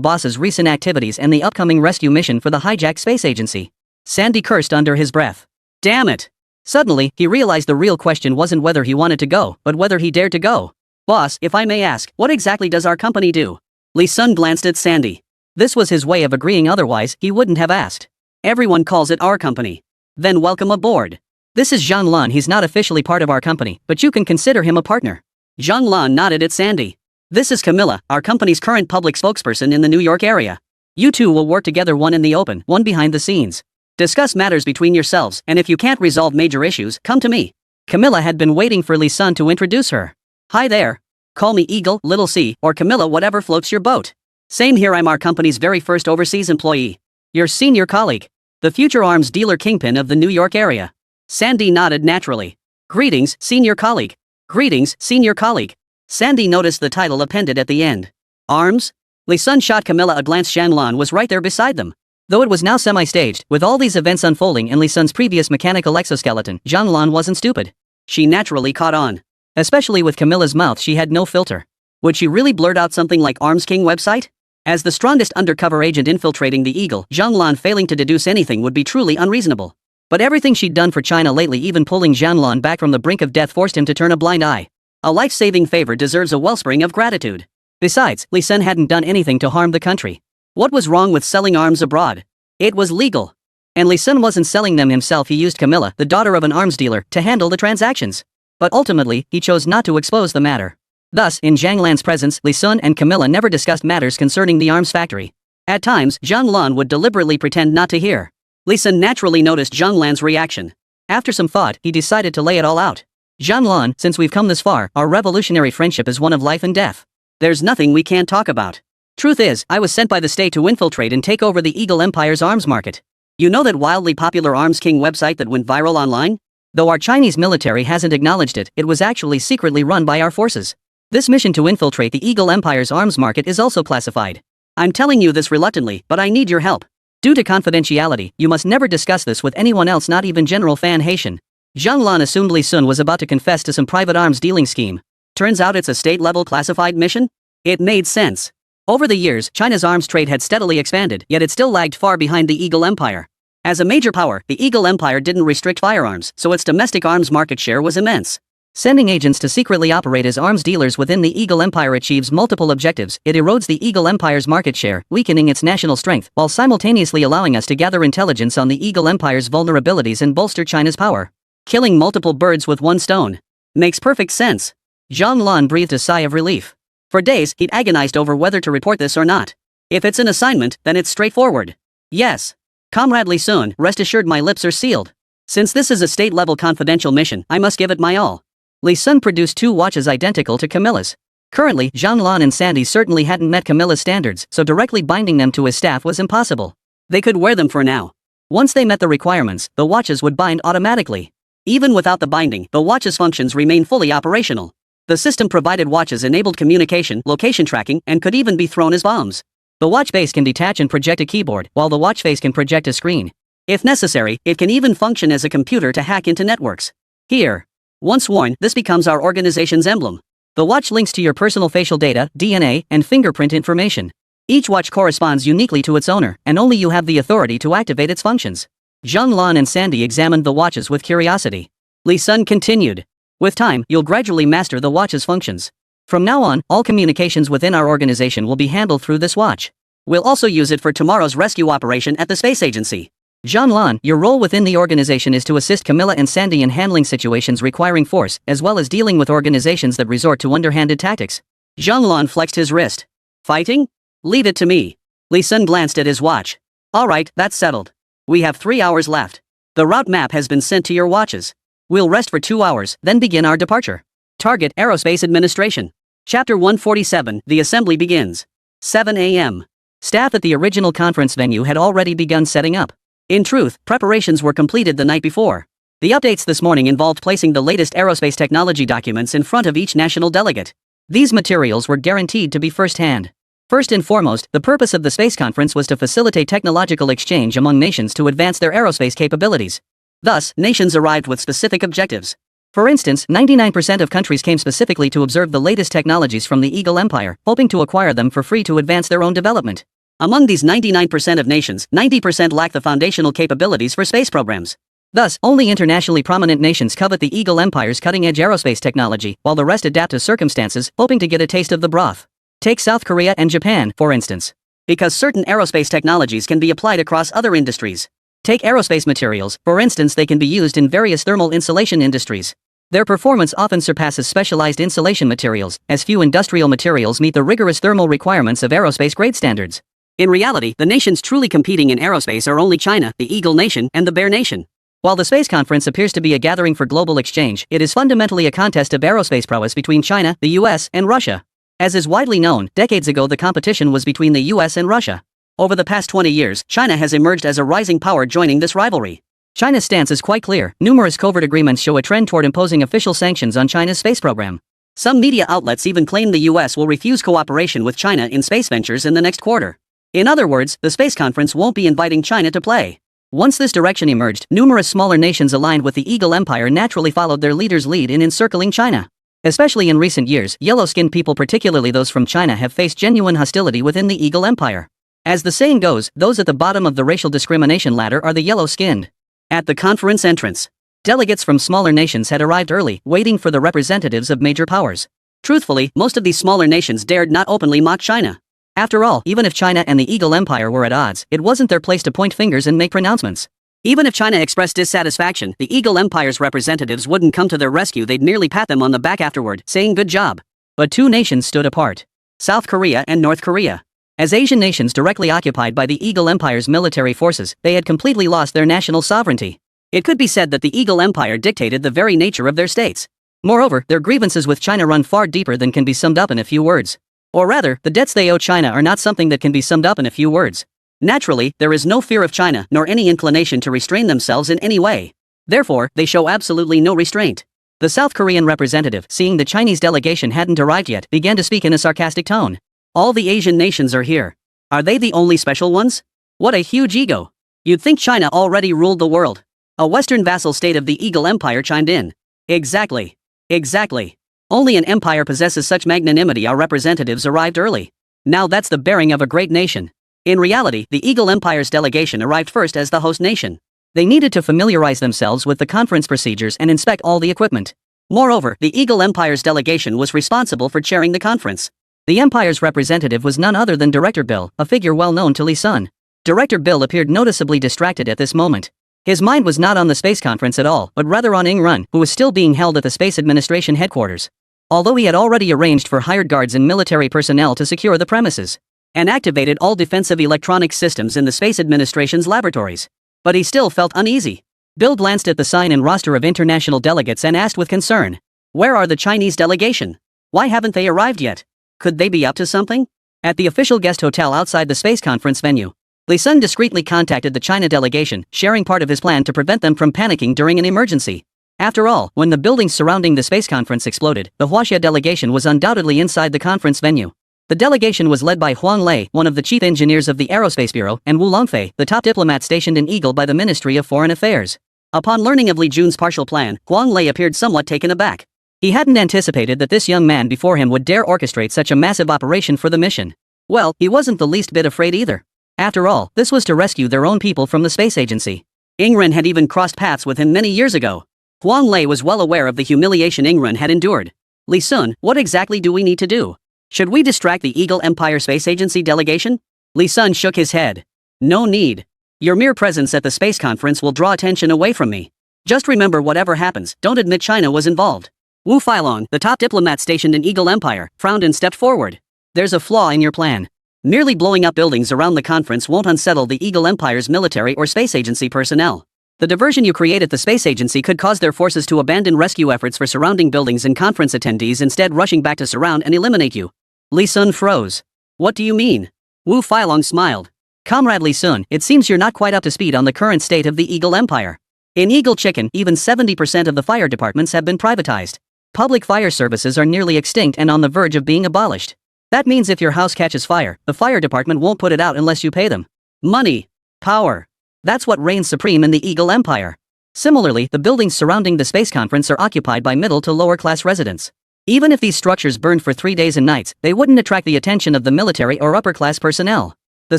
boss's recent activities and the upcoming rescue mission for the hijacked space agency. Sandy cursed under his breath. Damn it! Suddenly, he realized the real question wasn't whether he wanted to go, but whether he dared to go. Boss, if I may ask, what exactly does our company do? Li Sun glanced at Sandy. This was his way of agreeing, otherwise, he wouldn't have asked. Everyone calls it our company. Then welcome aboard. This is Zhang Lan. He's not officially part of our company, but you can consider him a partner. Zhang Lan nodded at Sandy. This is Camilla, our company's current public spokesperson in the New York area. You two will work together, one in the open, one behind the scenes. Discuss matters between yourselves, and if you can't resolve major issues, come to me. Camilla had been waiting for Li Sun to introduce her. Hi there. Call me Eagle, Little C, or Camilla, whatever floats your boat. Same here, I'm our company's very first overseas employee. Your senior colleague. The future arms dealer kingpin of the New York area. Sandy nodded naturally. Greetings, senior colleague. Greetings, senior colleague. Sandy noticed the title appended at the end. Arms? Li Sun shot Camilla a glance. Zhang Lan was right there beside them. Though it was now semi-staged, with all these events unfolding in Li Sun's previous mechanical exoskeleton, Zhang Lan wasn't stupid. She naturally caught on. Especially with Camilla's mouth, she had no filter. Would she really blurt out something like Arms King website? As the strongest undercover agent infiltrating the Eagle, Zhang Lan failing to deduce anything would be truly unreasonable. But everything she'd done for China lately, even pulling Zhang Lan back from the brink of death, forced him to turn a blind eye. A life-saving favor deserves a wellspring of gratitude. Besides, Li Sun hadn't done anything to harm the country. What was wrong with selling arms abroad? It was legal. And Li Sun wasn't selling them himself. He used Camilla, the daughter of an arms dealer, to handle the transactions. But ultimately, he chose not to expose the matter. Thus, in Zhang Lan's presence, Li Sun and Camilla never discussed matters concerning the arms factory. At times, Zhang Lan would deliberately pretend not to hear. Li Sun naturally noticed Zhang Lan's reaction. After some thought, he decided to lay it all out. Zhang Lan, since we've come this far, our revolutionary friendship is one of life and death. There's nothing we can't talk about. Truth is, I was sent by the state to infiltrate and take over the Eagle Empire's arms market. You know that wildly popular Arms King website that went viral online? Though our Chinese military hasn't acknowledged it, it was actually secretly run by our forces. This mission to infiltrate the Eagle Empire's arms market is also classified. I'm telling you this reluctantly, but I need your help. Due to confidentiality, you must never discuss this with anyone else, not even General Fan Haitian. Zhang Lan assumed Li Sun was about to confess to some private arms dealing scheme. Turns out it's a state-level classified mission? It made sense. Over the years, China's arms trade had steadily expanded, yet it still lagged far behind the Eagle Empire. As a major power, the Eagle Empire didn't restrict firearms, so its domestic arms market share was immense. Sending agents to secretly operate as arms dealers within the Eagle Empire achieves multiple objectives. It erodes the Eagle Empire's market share, weakening its national strength, while simultaneously allowing us to gather intelligence on the Eagle Empire's vulnerabilities and bolster China's power. Killing multiple birds with one stone. Makes perfect sense. Zhang Lan breathed a sigh of relief. For days, he'd agonized over whether to report this or not. If it's an assignment, then it's straightforward. Yes. Comrade Li Sun, rest assured my lips are sealed. Since this is a state-level confidential mission, I must give it my all. Li Sun produced 2 watches identical to Camilla's. Currently, Zhang Lan and Sandy certainly hadn't met Camilla's standards, so directly binding them to his staff was impossible. They could wear them for now. Once they met the requirements, the watches would bind automatically. Even without the binding, the watch's functions remain fully operational. The system-provided watches enabled communication, location tracking, and could even be thrown as bombs. The watch base can detach and project a keyboard, while the watch face can project a screen. If necessary, it can even function as a computer to hack into networks. Here. Once worn, this becomes our organization's emblem. The watch links to your personal facial data, DNA, and fingerprint information. Each watch corresponds uniquely to its owner, and only you have the authority to activate its functions. Zhang Lan and Sandy examined the watches with curiosity. Li Sun continued. With time, you'll gradually master the watch's functions. From now on, all communications within our organization will be handled through this watch. We'll also use it for tomorrow's rescue operation at the space agency. Zhang Lan, your role within the organization is to assist Camilla and Sandy in handling situations requiring force, as well as dealing with organizations that resort to underhanded tactics. Zhang Lan flexed his wrist. Fighting? Leave it to me. Li Sun glanced at his watch. Alright, that's settled. We have 3 hours left. The route map has been sent to your watches. We'll rest for 2 hours, then begin our departure. Target Aerospace Administration. Chapter 147, The Assembly begins. 7 a.m. Staff at the original conference venue had already begun setting up. In truth, preparations were completed the night before. The updates this morning involved placing the latest aerospace technology documents in front of each national delegate. These materials were guaranteed to be first-hand. First and foremost, the purpose of the space conference was to facilitate technological exchange among nations to advance their aerospace capabilities. Thus, nations arrived with specific objectives. For instance, 99% of countries came specifically to observe the latest technologies from the Eagle Empire, hoping to acquire them for free to advance their own development. Among these 99% of nations, 90% lack the foundational capabilities for space programs. Thus, only internationally prominent nations covet the Eagle Empire's cutting-edge aerospace technology, while the rest adapt to circumstances, hoping to get a taste of the broth. Take South Korea and Japan, for instance. Because certain aerospace technologies can be applied across other industries. Take aerospace materials, for instance, they can be used in various thermal insulation industries. Their performance often surpasses specialized insulation materials, as few industrial materials meet the rigorous thermal requirements of aerospace-grade standards. In reality, the nations truly competing in aerospace are only China, the Eagle Nation, and the Bear Nation. While the space conference appears to be a gathering for global exchange, it is fundamentally a contest of aerospace prowess between China, the US, and Russia. As is widely known, decades ago the competition was between the US and Russia. Over the past 20 years, China has emerged as a rising power joining this rivalry. China's stance is quite clear. Numerous covert agreements show a trend toward imposing official sanctions on China's space program. Some media outlets even claim the US will refuse cooperation with China in space ventures in the next quarter. In other words, the space conference won't be inviting China to play. Once this direction emerged, numerous smaller nations aligned with the Eagle Empire naturally followed their leader's lead in encircling China. Especially in recent years, yellow-skinned people, particularly those from China, have faced genuine hostility within the Eagle Empire. As the saying goes, those at the bottom of the racial discrimination ladder are the yellow-skinned. At the conference entrance, delegates from smaller nations had arrived early, waiting for the representatives of major powers. Truthfully, most of these smaller nations dared not openly mock China. After all, even if China and the Eagle Empire were at odds, it wasn't their place to point fingers and make pronouncements. Even if China expressed dissatisfaction, the Eagle Empire's representatives wouldn't come to their rescue, they'd merely pat them on the back afterward, saying good job. But two nations stood apart: South Korea and North Korea. As Asian nations directly occupied by the Eagle Empire's military forces, they had completely lost their national sovereignty. It could be said that the Eagle Empire dictated the very nature of their states. Moreover, their grievances with China run far deeper than can be summed up in a few words. Or rather, the debts they owe China are not something that can be summed up in a few words. Naturally, there is no fear of China, nor any inclination to restrain themselves in any way. Therefore, they show absolutely no restraint. The South Korean representative, seeing the Chinese delegation hadn't arrived yet, began to speak in a sarcastic tone. All the Asian nations are here. Are they the only special ones? What a huge ego. You'd think China already ruled the world. A Western vassal state of the Eagle Empire chimed in. Exactly. Exactly. Only an empire possesses such magnanimity. Our representatives arrived early. Now that's the bearing of a great nation. In reality, the Eagle Empire's delegation arrived first as the host nation. They needed to familiarize themselves with the conference procedures and inspect all the equipment. Moreover, the Eagle Empire's delegation was responsible for chairing the conference. The Empire's representative was none other than Director Bill, a figure well known to Lee Sun. Director Bill appeared noticeably distracted at this moment. His mind was not on the space conference at all, but rather on Ing Run, who was still being held at the Space Administration headquarters. Although he had already arranged for hired guards and military personnel to secure the premises, and activated all defensive electronic systems in the Space Administration's laboratories. But he still felt uneasy. Bill glanced at the sign and roster of international delegates and asked with concern, "Where are the Chinese delegation? Why haven't they arrived yet? Could they be up to something?" At the official guest hotel outside the space conference venue, Lee Sun discreetly contacted the China delegation, sharing part of his plan to prevent them from panicking during an emergency. After all, when the buildings surrounding the space conference exploded, the Huaxia delegation was undoubtedly inside the conference venue. The delegation was led by Huang Lei, one of the chief engineers of the Aerospace Bureau, and Wu Longfei, the top diplomat stationed in Eagle by the Ministry of Foreign Affairs. Upon learning of Li Jun's partial plan, Huang Lei appeared somewhat taken aback. He hadn't anticipated that this young man before him would dare orchestrate such a massive operation for the mission. Well, he wasn't the least bit afraid either. After all, this was to rescue their own people from the space agency. Ing Ren had even crossed paths with him many years ago. Huang Lei was well aware of the humiliation Ing Ren had endured. Lee Sun, what exactly do we need to do? Should we distract the Eagle Empire Space Agency delegation? Lee Sun shook his head. No need. Your mere presence at the space conference will draw attention away from me. Just remember, whatever happens, don't admit China was involved. Wu Failong, the top diplomat stationed in Eagle Empire, frowned and stepped forward. There's a flaw in your plan. Merely blowing up buildings around the conference won't unsettle the Eagle Empire's military or space agency personnel. The diversion you create at the space agency could cause their forces to abandon rescue efforts for surrounding buildings and conference attendees, instead rushing back to surround and eliminate you. Lee Sun froze. What do you mean? Wu Failong smiled. Comrade Lee Sun, it seems you're not quite up to speed on the current state of the Eagle Empire. In Eagle Chicken, even 70% of the fire departments have been privatized. Public fire services are nearly extinct and on the verge of being abolished. That means if your house catches fire, the fire department won't put it out unless you pay them. Money. Power. That's what reigns supreme in the Eagle Empire. Similarly, the buildings surrounding the space conference are occupied by middle to lower class residents. Even if these structures burned for 3 days and nights, they wouldn't attract the attention of the military or upper class personnel. The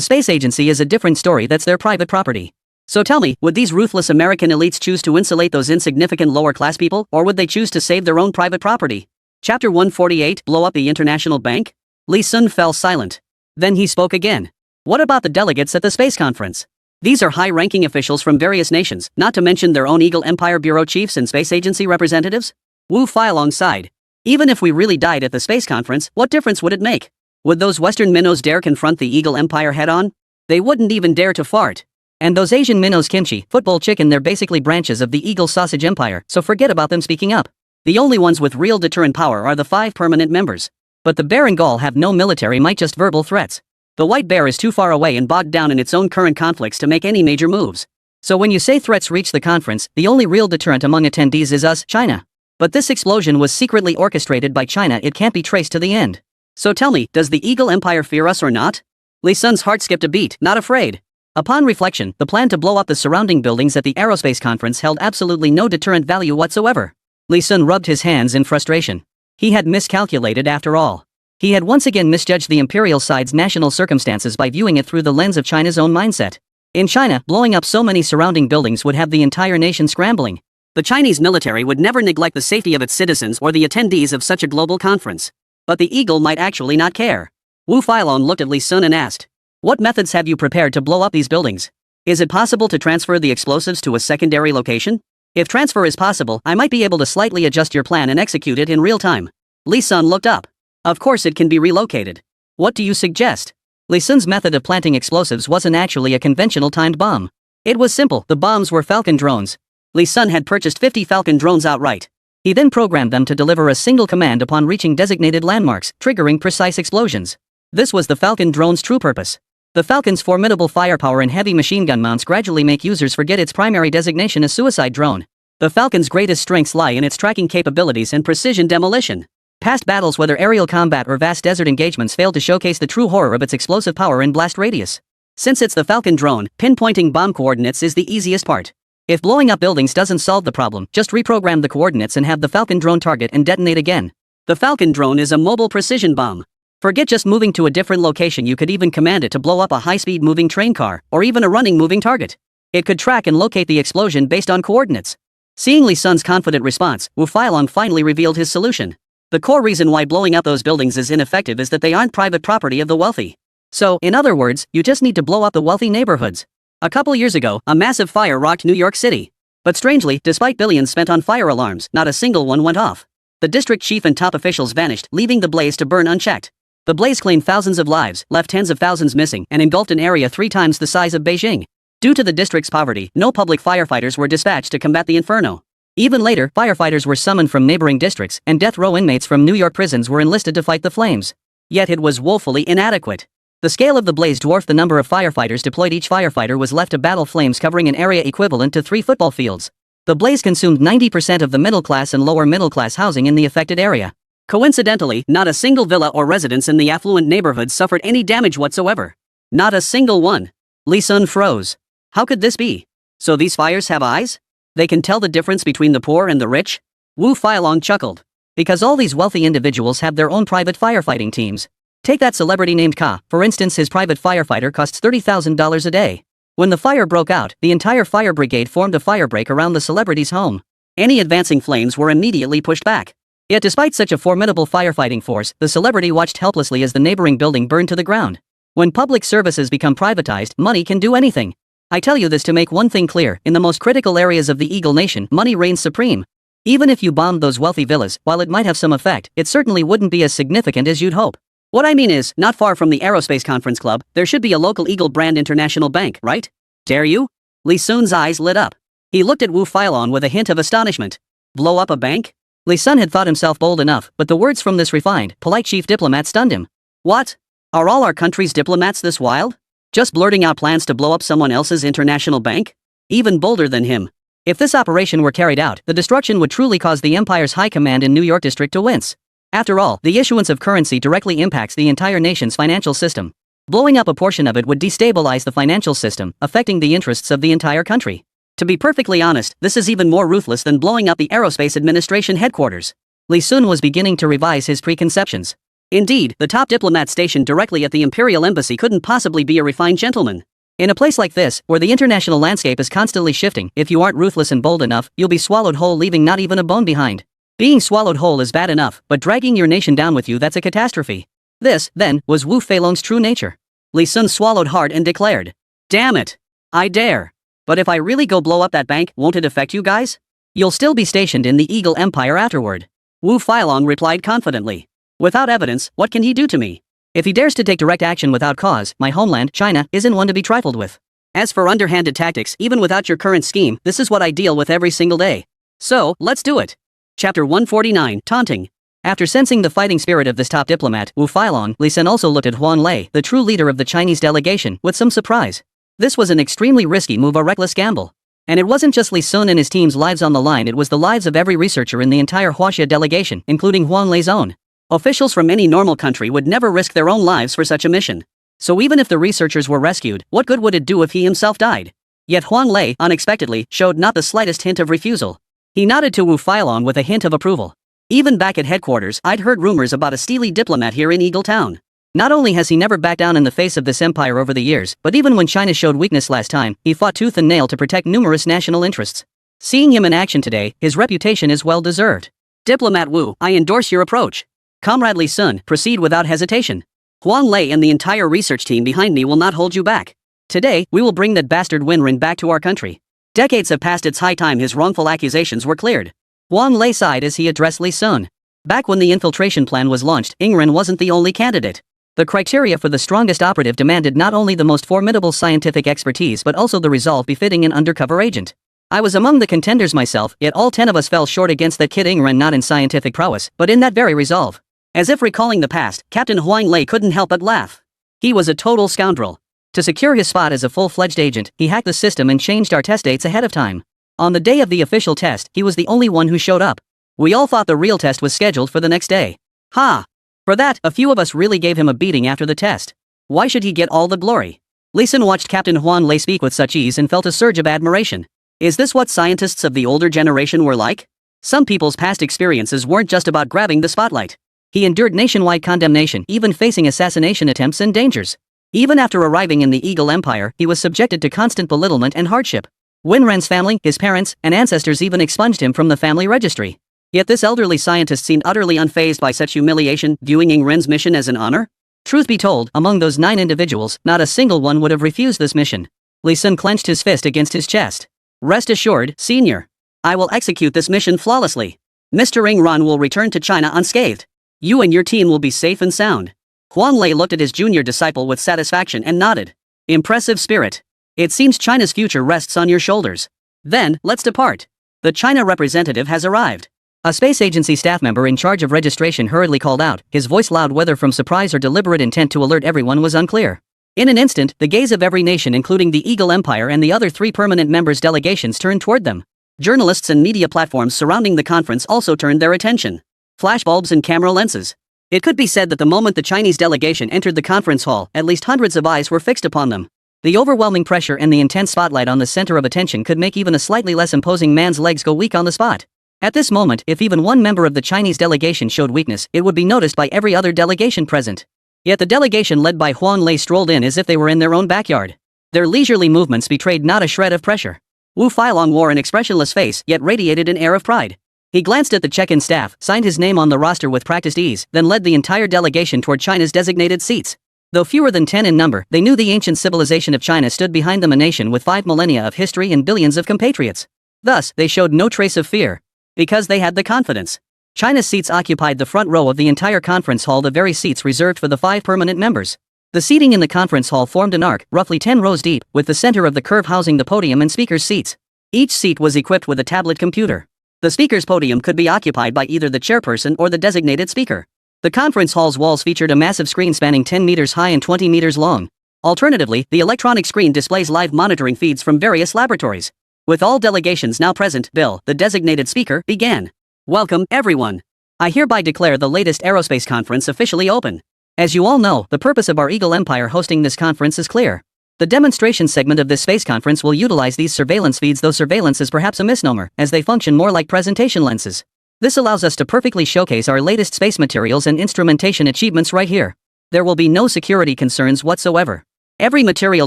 space agency is a different story, that's their private property. So tell me, would these ruthless American elites choose to insulate those insignificant lower class people, or would they choose to save their own private property? Chapter 148, Blow Up the International Bank? Lee Sun fell silent. Then he spoke again. What about the delegates at the space conference? These are high-ranking officials from various nations, not to mention their own Eagle Empire bureau chiefs and space agency representatives? Wu Failong sighed. Even if we really died at the space conference, what difference would it make? Would those Western minnows dare confront the Eagle Empire head-on? They wouldn't even dare to fart. And those Asian minnows kimchi, football chicken, they're basically branches of the Eagle Sausage Empire, so forget about them speaking up. The only ones with real deterrent power are the 5 permanent members. But the bear and Gaul have no military might, just verbal threats. The white bear is too far away and bogged down in its own current conflicts to make any major moves. So when you say threats reach the conference, the only real deterrent among attendees is us, China. But this explosion was secretly orchestrated by China, it can't be traced to the end. So tell me, does the Eagle Empire fear us or not? Lee Sun's heart skipped a beat, not afraid. Upon reflection, the plan to blow up the surrounding buildings at the aerospace conference held absolutely no deterrent value whatsoever. Lee Sun rubbed his hands in frustration. He had miscalculated after all. He had once again misjudged the imperial side's national circumstances by viewing it through the lens of China's own mindset. In China, blowing up so many surrounding buildings would have the entire nation scrambling. The Chinese military would never neglect the safety of its citizens or the attendees of such a global conference. But the Eagle might actually not care. Wu Failong looked at Lee Sun and asked, "What methods have you prepared to blow up these buildings? Is it possible to transfer the explosives to a secondary location? If transfer is possible, I might be able to slightly adjust your plan and execute it in real time." Lee Sun looked up. "Of course it can be relocated. What do you suggest?" Lee Sun's method of planting explosives wasn't actually a conventional timed bomb. It was simple, the bombs were Falcon drones. Lee Sun had purchased 50 Falcon drones outright. He then programmed them to deliver a single command upon reaching designated landmarks, triggering precise explosions. This was the Falcon drone's true purpose. The Falcon's formidable firepower and heavy machine gun mounts gradually make users forget its primary designation as suicide drone. The Falcon's greatest strengths lie in its tracking capabilities and precision demolition. Past battles, whether aerial combat or vast desert engagements, failed to showcase the true horror of its explosive power and blast radius. Since it's the Falcon drone, pinpointing bomb coordinates is the easiest part. If blowing up buildings doesn't solve the problem, just reprogram the coordinates and have the Falcon drone target and detonate again. The Falcon drone is a mobile precision bomb. Forget just moving to a different location, you could even command it to blow up a high-speed moving train car, or even a running moving target. It could track and locate the explosion based on coordinates. Seeing Lee Sun's confident response, Wu Failong finally revealed his solution. The core reason why blowing up those buildings is ineffective is that they aren't private property of the wealthy. So, in other words, you just need to blow up the wealthy neighborhoods. A couple years ago, a massive fire rocked New York City. But strangely, despite billions spent on fire alarms, not a single one went off. The district chief and top officials vanished, leaving the blaze to burn unchecked. The blaze claimed thousands of lives, left tens of thousands missing, and engulfed an area 3 times the size of Beijing. Due to the district's poverty, no public firefighters were dispatched to combat the inferno. Even later, firefighters were summoned from neighboring districts, and death row inmates from New York prisons were enlisted to fight the flames. Yet it was woefully inadequate. The scale of the blaze dwarfed the number of firefighters deployed. Each firefighter was left to battle flames covering an area equivalent to 3 football fields. The blaze consumed 90% of the middle-class and lower-middle-class housing in the affected area. Coincidentally, not a single villa or residence in the affluent neighborhood suffered any damage whatsoever. Not a single one. Lee Sun froze. How could this be? So these fires have eyes? They can tell the difference between the poor and the rich? Wu Failong chuckled. Because all these wealthy individuals have their own private firefighting teams. Take that celebrity named Ka, for instance. His private firefighter costs $30,000 a day. When the fire broke out, the entire fire brigade formed a firebreak around the celebrity's home. Any advancing flames were immediately pushed back. Yet despite such a formidable firefighting force, the celebrity watched helplessly as the neighboring building burned to the ground. When public services become privatized, money can do anything. I tell you this to make one thing clear, in the most critical areas of the Eagle Nation, money reigns supreme. Even if you bombed those wealthy villas, while it might have some effect, it certainly wouldn't be as significant as you'd hope. What I mean is, not far from the Aerospace Conference Club, there should be a local Eagle brand international bank, right? Dare you? Lee Sun's eyes lit up. He looked at Wu Failong with a hint of astonishment. Blow up a bank? Lee Sun had thought himself bold enough, but the words from this refined, polite chief diplomat stunned him. What? Are all our country's diplomats this wild? Just blurting out plans to blow up someone else's international bank? Even bolder than him. If this operation were carried out, the destruction would truly cause the Empire's high command in New York district to wince. After all, the issuance of currency directly impacts the entire nation's financial system. Blowing up a portion of it would destabilize the financial system, affecting the interests of the entire country. To be perfectly honest, this is even more ruthless than blowing up the Aerospace Administration headquarters. Li Sun was beginning to revise his preconceptions. Indeed, the top diplomat stationed directly at the Imperial Embassy couldn't possibly be a refined gentleman. In a place like this, where the international landscape is constantly shifting, if you aren't ruthless and bold enough, you'll be swallowed whole, leaving not even a bone behind. Being swallowed whole is bad enough, but dragging your nation down with you, that's a catastrophe. This, then, was Wu Feilong's true nature. Li Sun swallowed hard and declared, "Damn it! I dare. But if I really go blow up that bank, won't it affect you guys? You'll still be stationed in the Eagle Empire afterward." Wu Feilong replied confidently. "Without evidence, what can he do to me? If he dares to take direct action without cause, my homeland, China, isn't one to be trifled with. As for underhanded tactics, even without your current scheme, this is what I deal with every single day. So, let's do it." Chapter 149, Taunting. After sensing the fighting spirit of this top diplomat, Wu Feilong, Li Sun also looked at Huan Lei, the true leader of the Chinese delegation, with some surprise. This was an extremely risky move, a reckless gamble. And it wasn't just Li Sun and his team's lives on the line, it was the lives of every researcher in the entire Huaxia delegation, including Huan Lei's own. Officials from any normal country would never risk their own lives for such a mission. So even if the researchers were rescued, what good would it do if he himself died? Yet Huan Lei, unexpectedly, showed not the slightest hint of refusal. He nodded to Wu Feilong with a hint of approval. "Even back at headquarters, I'd heard rumors about a steely diplomat here in Eagle Town. Not only has he never backed down in the face of this empire over the years, but even when China showed weakness last time, he fought tooth and nail to protect numerous national interests. Seeing him in action today, his reputation is well deserved. Diplomat Wu, I endorse your approach. Comrade Li Sun, proceed without hesitation. Huan Lei and the entire research team behind me will not hold you back. Today, we will bring that bastard Winren back to our country. Decades have passed, it's high time his wrongful accusations were cleared." Huan Lei sighed as he addressed Li Sun. Back when the infiltration plan was launched, Ingren wasn't the only candidate. The criteria for the strongest operative demanded not only the most formidable scientific expertise but also the resolve befitting an undercover agent. I was among the contenders myself, yet all 10 of us fell short against that kid Ingren, not in scientific prowess, but in that very resolve. As if recalling the past, Captain Huang Lei couldn't help but laugh. He was a total scoundrel. To secure his spot as a full-fledged agent, he hacked the system and changed our test dates ahead of time. On the day of the official test, he was the only one who showed up. We all thought the real test was scheduled for the next day. Ha! For that, a few of us really gave him a beating after the test. Why should he get all the glory? Li Sun watched Captain Huan Lei speak with such ease and felt a surge of admiration. Is this what scientists of the older generation were like? Some people's past experiences weren't just about grabbing the spotlight. He endured nationwide condemnation, even facing assassination attempts and dangers. Even after arriving in the Eagle Empire, he was subjected to constant belittlement and hardship. Winren's family, his parents, and ancestors even expunged him from the family registry. Yet this elderly scientist seemed utterly unfazed by such humiliation, viewing Ingren's mission as an honor. Truth be told, among those 9 individuals, not a single one would have refused this mission. Li Sun clenched his fist against his chest. "Rest assured, Senior. I will execute this mission flawlessly. Mr. Ingren will return to China unscathed. You and your team will be safe and sound." Huan Lei looked at his junior disciple with satisfaction and nodded. "Impressive spirit. It seems China's future rests on your shoulders. Then, let's depart. The China representative has arrived." A space agency staff member in charge of registration hurriedly called out, his voice loud, whether from surprise or deliberate intent to alert everyone was unclear. In an instant, the gaze of every nation, including the Eagle Empire and the other 3 permanent members' delegations, turned toward them. Journalists and media platforms surrounding the conference also turned their attention. Flashbulbs and camera lenses. It could be said that the moment the Chinese delegation entered the conference hall, at least hundreds of eyes were fixed upon them. The overwhelming pressure and the intense spotlight on the center of attention could make even a slightly less imposing man's legs go weak on the spot. At this moment, if even one member of the Chinese delegation showed weakness, it would be noticed by every other delegation present. Yet the delegation led by Huan Lei strolled in as if they were in their own backyard. Their leisurely movements betrayed not a shred of pressure. Wu Feilong wore an expressionless face, yet radiated an air of pride. He glanced at the check-in staff, signed his name on the roster with practiced ease, then led the entire delegation toward China's designated seats. Though fewer than 10 in number, they knew the ancient civilization of China stood behind them, a nation with 5 millennia of history and billions of compatriots. Thus, they showed no trace of fear. Because they had the confidence. China's seats occupied the front row of the entire conference hall, the very seats reserved for the 5 permanent members. The seating in the conference hall formed an arc, roughly 10 rows deep, with the center of the curve housing the podium and speakers' seats. Each seat was equipped with a tablet computer. The speaker's podium could be occupied by either the chairperson or the designated speaker. The conference hall's walls featured a massive screen spanning 10 meters high and 20 meters long. Alternatively, the electronic screen displays live monitoring feeds from various laboratories. With all delegations now present, Bill, the designated speaker, began. "Welcome, everyone. I hereby declare the latest aerospace conference officially open. As you all know, the purpose of our Eagle Empire hosting this conference is clear. The demonstration segment of this space conference will utilize these surveillance feeds, though surveillance is perhaps a misnomer, as they function more like presentation lenses. This allows us to perfectly showcase our latest space materials and instrumentation achievements right here. There will be no security concerns whatsoever. Every material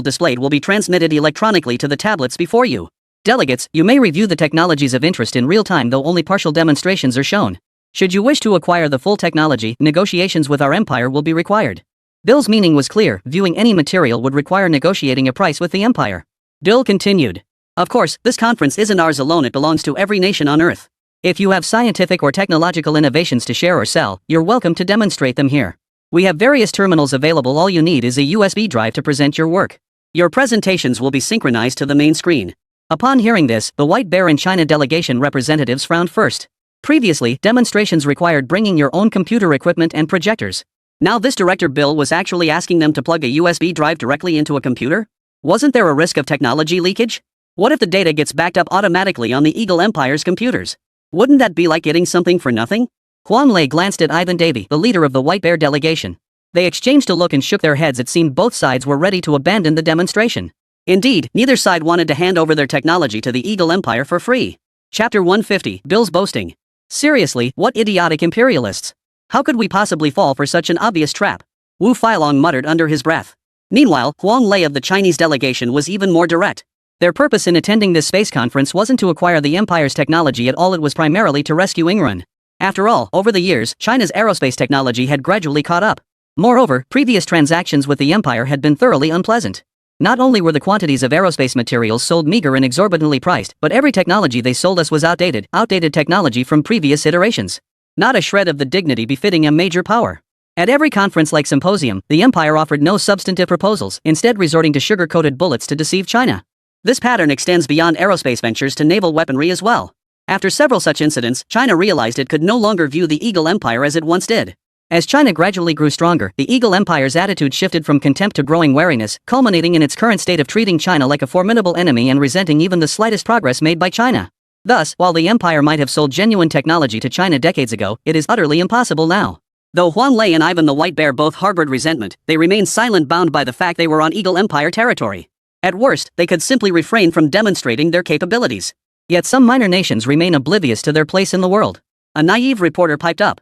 displayed will be transmitted electronically to the tablets before you. Delegates, you may review the technologies of interest in real time, though only partial demonstrations are shown. Should you wish to acquire the full technology, negotiations with our empire will be required. Bill's meaning was clear: viewing any material would require negotiating a price with the empire. Bill continued. Of course, this conference isn't ours alone, it belongs to every nation on Earth. If you have scientific or technological innovations to share or sell, you're welcome to demonstrate them here. We have various terminals available, all you need is a USB drive to present your work. Your presentations will be synchronized to the main screen. Upon hearing this, the White Bear and China delegation representatives frowned first. Previously, demonstrations required bringing your own computer equipment and projectors. Now this Director Bill was actually asking them to plug a USB drive directly into a computer? Wasn't there a risk of technology leakage? What if the data gets backed up automatically on the Eagle Empire's computers? Wouldn't that be like getting something for nothing? Huan Lei glanced at Ivan Davy, the leader of the White Bear delegation. They exchanged a look and shook their heads. It seemed both sides were ready to abandon the demonstration. Indeed, neither side wanted to hand over their technology to the Eagle Empire for free. Chapter 150, Bill's boasting. Seriously, what idiotic imperialists? How could we possibly fall for such an obvious trap? Wu Failong muttered under his breath. Meanwhile, Huang Lei of the Chinese delegation was even more direct. Their purpose in attending this space conference wasn't to acquire the Empire's technology at all, it was primarily to rescue Ingran. After all, over the years, China's aerospace technology had gradually caught up. Moreover, previous transactions with the Empire had been thoroughly unpleasant. Not only were the quantities of aerospace materials sold meager and exorbitantly priced, but every technology they sold us was outdated technology from previous iterations. Not a shred of the dignity befitting a major power. At every conference like symposium, the Empire offered no substantive proposals, instead resorting to sugar-coated bullets to deceive China. This pattern extends beyond aerospace ventures to naval weaponry as well. After several such incidents, China realized it could no longer view the Eagle Empire as it once did. As China gradually grew stronger, the Eagle Empire's attitude shifted from contempt to growing wariness, culminating in its current state of treating China like a formidable enemy and resenting even the slightest progress made by China. Thus, while the Empire might have sold genuine technology to China decades ago, it is utterly impossible now. Though Huan Lei and Ivan the White Bear both harbored resentment, they remained silent, bound by the fact they were on Eagle Empire territory. At worst, they could simply refrain from demonstrating their capabilities. Yet some minor nations remain oblivious to their place in the world. A naive reporter piped up.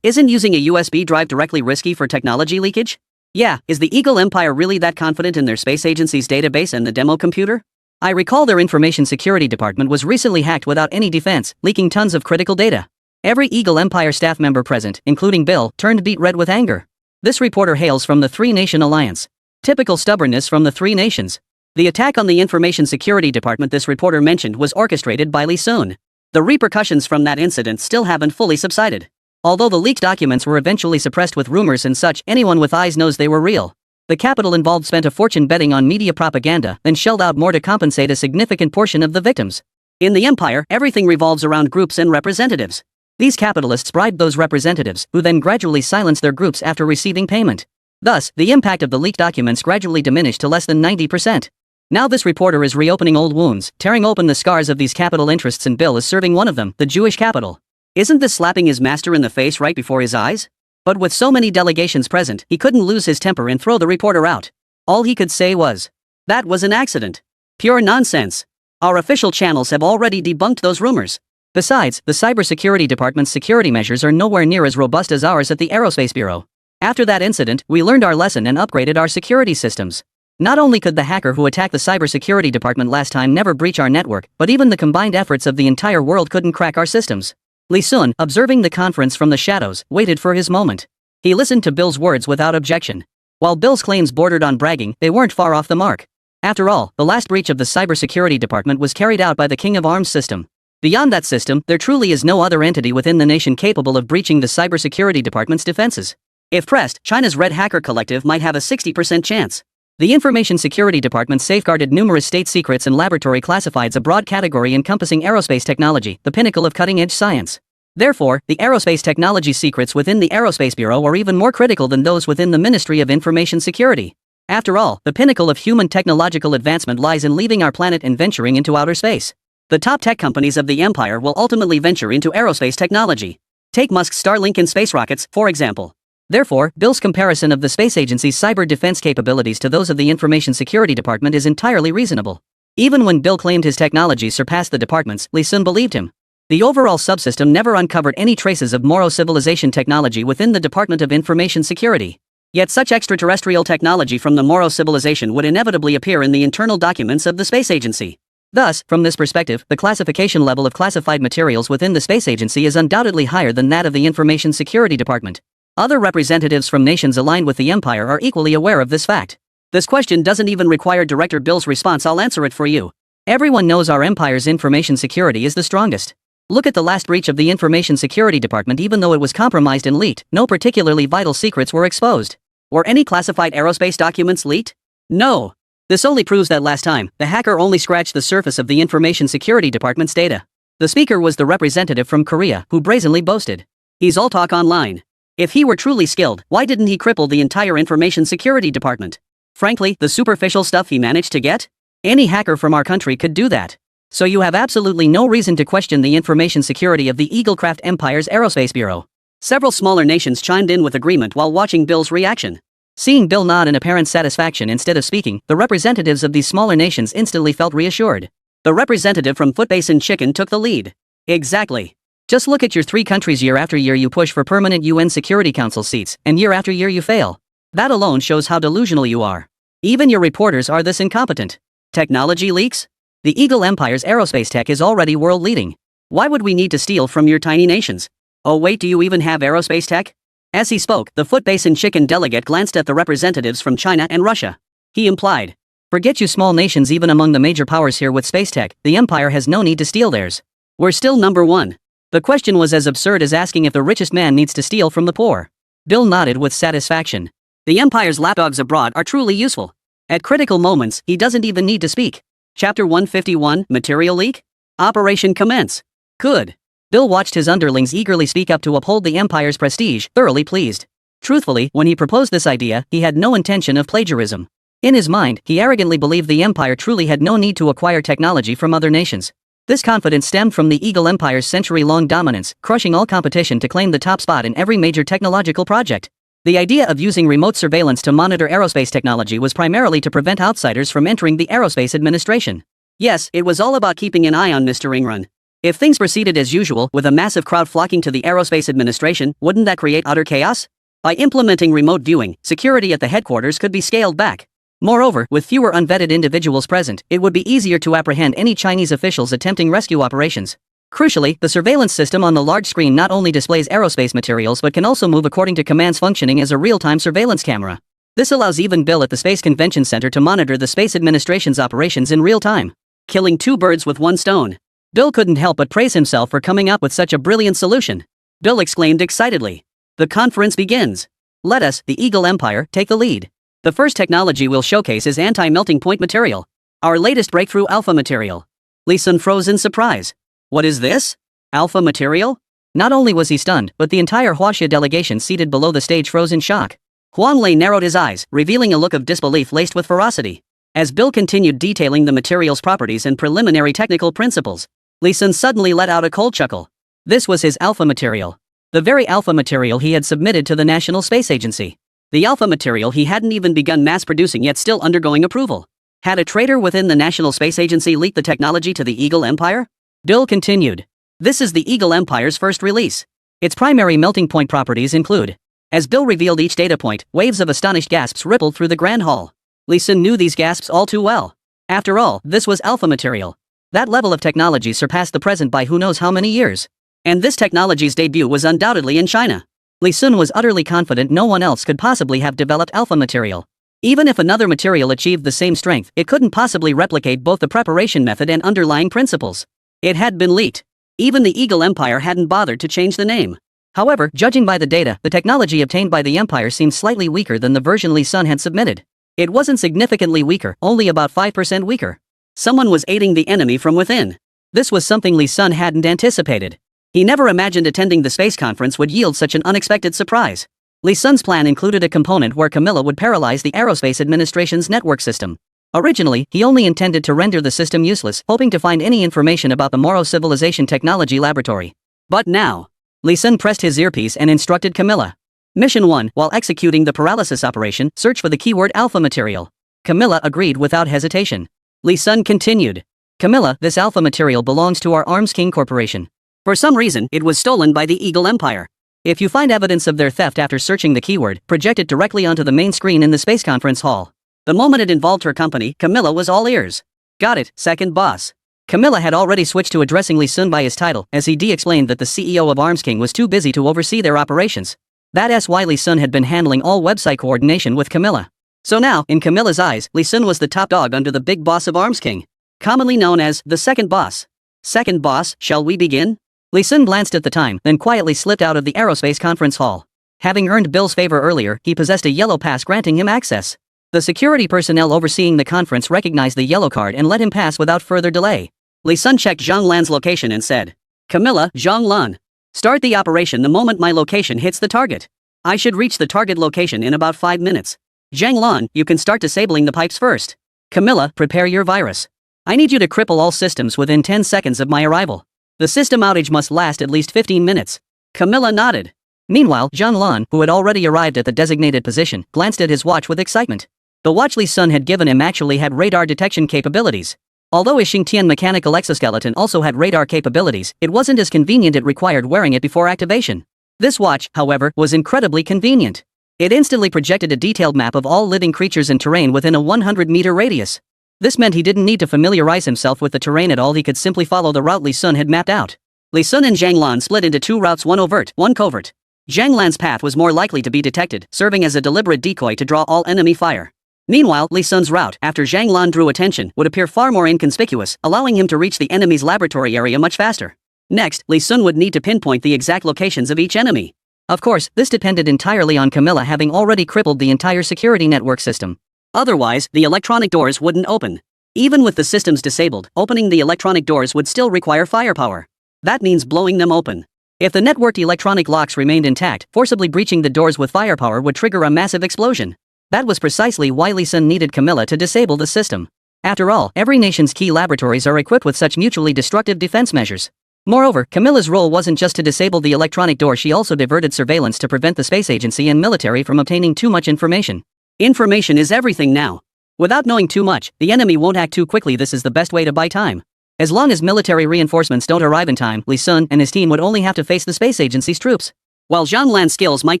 Isn't using a USB drive directly risky for technology leakage? Yeah, is the Eagle Empire really that confident in their space agency's database and the demo computer? I recall their information security department was recently hacked without any defense, leaking tons of critical data. Every Eagle Empire staff member present, including Bill, turned beet red with anger. This reporter hails from the Three-Nation Alliance. Typical stubbornness from the three nations. The attack on the information security department this reporter mentioned was orchestrated by Li Sun. The repercussions from that incident still haven't fully subsided. Although the leaked documents were eventually suppressed with rumors and such, anyone with eyes knows they were real. The capital involved spent a fortune betting on media propaganda, then shelled out more to compensate a significant portion of the victims. In the Empire, everything revolves around groups and representatives. These capitalists bribed those representatives, who then gradually silenced their groups after receiving payment. Thus, the impact of the leaked documents gradually diminished to less than 90%. Now this reporter is reopening old wounds, tearing open the scars of these capital interests, and Bill is serving one of them, the Jewish capital. Isn't this slapping his master in the face right before his eyes? But with so many delegations present, he couldn't lose his temper and throw the reporter out. All he could say was, "That was an accident." Pure nonsense. Our official channels have already debunked those rumors. Besides, the Cybersecurity Department's security measures are nowhere near as robust as ours at the Aerospace Bureau. After that incident, we learned our lesson and upgraded our security systems. Not only could the hacker who attacked the Cybersecurity Department last time never breach our network, but even the combined efforts of the entire world couldn't crack our systems. Li Sun, observing the conference from the shadows, waited for his moment. He listened to Bill's words without objection. While Bill's claims bordered on bragging, they weren't far off the mark. After all, the last breach of the Cybersecurity Department was carried out by the King of Arms system. Beyond that system, there truly is no other entity within the nation capable of breaching the Cybersecurity Department's defenses. If pressed, China's Red Hacker Collective might have a 60% chance. The Information Security Department safeguarded numerous state secrets and laboratory classifieds, a broad category encompassing aerospace technology, the pinnacle of cutting-edge science. Therefore, the aerospace technology secrets within the Aerospace Bureau are even more critical than those within the Ministry of Information Security. After all, the pinnacle of human technological advancement lies in leaving our planet and venturing into outer space. The top tech companies of the Empire will ultimately venture into aerospace technology. Take Musk's Starlink and space rockets, for example. Therefore, Bill's comparison of the space agency's cyber defense capabilities to those of the Information Security Department is entirely reasonable. Even when Bill claimed his technology surpassed the department's, Lee Sun believed him. The overall subsystem never uncovered any traces of Moro civilization technology within the Department of Information Security. Yet such extraterrestrial technology from the Moro civilization would inevitably appear in the internal documents of the space agency. Thus, from this perspective, the classification level of classified materials within the space agency is undoubtedly higher than that of the Information Security Department. Other representatives from nations aligned with the empire are equally aware of this fact. This question doesn't even require Director Bill's response. I'll answer it for you. Everyone knows our empire's information security is the strongest. Look at the last breach of the Information Security Department. Even though it was compromised and leaked, no particularly vital secrets were exposed. Were any classified aerospace documents leaked? No. This only proves that last time, the hacker only scratched the surface of the Information Security Department's data. The speaker was the representative from Korea, who brazenly boasted. He's all talk online. If he were truly skilled, why didn't he cripple the entire Information Security Department? Frankly, the superficial stuff he managed to get? Any hacker from our country could do that. So you have absolutely no reason to question the information security of the Eaglecraft Empire's Aerospace Bureau. Several smaller nations chimed in with agreement while watching Bill's reaction. Seeing Bill nod in apparent satisfaction instead of speaking, the representatives of these smaller nations instantly felt reassured. The representative from Footbasin Chicken took the lead. Exactly. Just look at your three countries. Year after year you push for permanent UN Security Council seats, and year after year you fail. That alone shows how delusional you are. Even your reporters are this incompetent. Technology leaks? The Eagle Empire's aerospace tech is already world-leading. Why would we need to steal from your tiny nations? Oh wait, do you even have aerospace tech? As he spoke, the Footbasin Chicken delegate glanced at the representatives from China and Russia. He implied, forget you small nations. Even among the major powers here with space tech, the Empire has no need to steal theirs. We're still number one. The question was as absurd as asking if the richest man needs to steal from the poor. Bill nodded with satisfaction. The Empire's lapdogs abroad are truly useful. At critical moments, he doesn't even need to speak. Chapter 151, Material Leak? Operation Commence. Good. Bill watched his underlings eagerly speak up to uphold the Empire's prestige, thoroughly pleased. Truthfully, when he proposed this idea, he had no intention of plagiarism. In his mind, he arrogantly believed the Empire truly had no need to acquire technology from other nations. This confidence stemmed from the Eagle Empire's century-long dominance, crushing all competition to claim the top spot in every major technological project. The idea of using remote surveillance to monitor aerospace technology was primarily to prevent outsiders from entering the Aerospace Administration. Yes, it was all about keeping an eye on Mr. Ingran. If things proceeded as usual, with a massive crowd flocking to the Aerospace Administration, wouldn't that create utter chaos? By implementing remote viewing, security at the headquarters could be scaled back. Moreover, with fewer unvetted individuals present, it would be easier to apprehend any Chinese officials attempting rescue operations. Crucially, the surveillance system on the large screen not only displays aerospace materials but can also move according to commands, functioning as a real-time surveillance camera. This allows even Bill at the Space Convention Center to monitor the Space Administration's operations in real time. Killing two birds with one stone. Bill couldn't help but praise himself for coming up with such a brilliant solution. Bill exclaimed excitedly. The conference begins. Let us, the Eagle Empire, take the lead. The first technology we'll showcase is anti-melting point material. Our latest breakthrough alpha material. Lee Sun froze in surprise. What is this? Alpha material? Not only was he stunned, but the entire Huaxia delegation seated below the stage froze in shock. Huang Lei narrowed his eyes, revealing a look of disbelief laced with ferocity. As Bill continued detailing the material's properties and preliminary technical principles, Lee Sun suddenly let out a cold chuckle. This was his alpha material. The very alpha material he had submitted to the National Space Agency. The alpha material he hadn't even begun mass producing yet still undergoing approval. Had a traitor within the National Space Agency leaked the technology to the Eagle Empire? Bill continued. This is the Eagle Empire's first release. Its primary melting point properties include. As Bill revealed each data point, waves of astonished gasps rippled through the Grand Hall. Lee Sun knew these gasps all too well. After all, this was alpha material. That level of technology surpassed the present by who knows how many years. And this technology's debut was undoubtedly in China. Lee Sun was utterly confident no one else could possibly have developed alpha material. Even if another material achieved the same strength, it couldn't possibly replicate both the preparation method and underlying principles. It had been leaked. Even the Eagle Empire hadn't bothered to change the name. However, judging by the data, the technology obtained by the Empire seemed slightly weaker than the version Lee Sun had submitted. It wasn't significantly weaker, only about 5% weaker. Someone was aiding the enemy from within. This was something Lee Sun hadn't anticipated. He never imagined attending the space conference would yield such an unexpected surprise. Lee Sun's plan included a component where Camilla would paralyze the Aerospace Administration's network system. Originally, he only intended to render the system useless, hoping to find any information about the Moro Civilization Technology Laboratory. But now, Lee Sun pressed his earpiece and instructed Camilla. Mission 1, while executing the paralysis operation, search for the keyword alpha material. Camilla agreed without hesitation. Lee Sun continued. Camilla, this alpha material belongs to our Arms King Corporation. For some reason, it was stolen by the Eagle Empire. If you find evidence of their theft after searching the keyword, project it directly onto the main screen in the space conference hall. The moment it involved her company, Camilla was all ears. Got it, second boss. Camilla had already switched to addressing Lee Sun by his title, as he explained that the CEO of Arms King was too busy to oversee their operations. That's why Lee Sun had been handling all website coordination with Camilla. So now, in Camilla's eyes, Lee Sun was the top dog under the big boss of Arms King, commonly known as the second boss. Second boss, shall we begin? Lee Sun glanced at the time, then quietly slipped out of the aerospace conference hall. Having earned Bill's favor earlier, he possessed a yellow pass granting him access. The security personnel overseeing the conference recognized the yellow card and let him pass without further delay. Lee Sun checked Zhang Lan's location and said, Camilla, Zhang Lan. Start the operation the moment my location hits the target. I should reach the target location in about 5 minutes. Zhang Lan, you can start disabling the pipes first. Camilla, prepare your virus. I need you to cripple all systems within 10 seconds of my arrival. The system outage must last at least 15 minutes. Camilla nodded. Meanwhile, Zhang Lan, who had already arrived at the designated position, glanced at his watch with excitement. The watch Lee Sun had given him actually had radar detection capabilities. Although his Xingtian mechanical exoskeleton also had radar capabilities, it wasn't as convenient. It required wearing it before activation. This watch, however, was incredibly convenient. It instantly projected a detailed map of all living creatures and terrain within a 100-meter radius. This meant he didn't need to familiarize himself with the terrain at all. He could simply follow the route Lee Sun had mapped out. Lee Sun and Zhang Lan split into 2 routes, one overt, one covert. Zhang Lan's path was more likely to be detected, serving as a deliberate decoy to draw all enemy fire. Meanwhile, Lee Sun's route, after Zhang Lan drew attention, would appear far more inconspicuous, allowing him to reach the enemy's laboratory area much faster. Next, Lee Sun would need to pinpoint the exact locations of each enemy. Of course, this depended entirely on Camilla having already crippled the entire security network system. Otherwise, the electronic doors wouldn't open. Even with the systems disabled, opening the electronic doors would still require firepower. That means blowing them open. If the networked electronic locks remained intact, forcibly breaching the doors with firepower would trigger a massive explosion. That was precisely why Lee Sun needed Camilla to disable the system. After all, every nation's key laboratories are equipped with such mutually destructive defense measures. Moreover, Camilla's role wasn't just to disable the electronic door. She also diverted surveillance to prevent the space agency and military from obtaining too much information. Information is everything now. Without knowing too much, the enemy won't act too quickly. This is the best way to buy time. As long as military reinforcements don't arrive in time, Lee Sun and his team would only have to face the space agency's troops. While Zhang Lan's skills might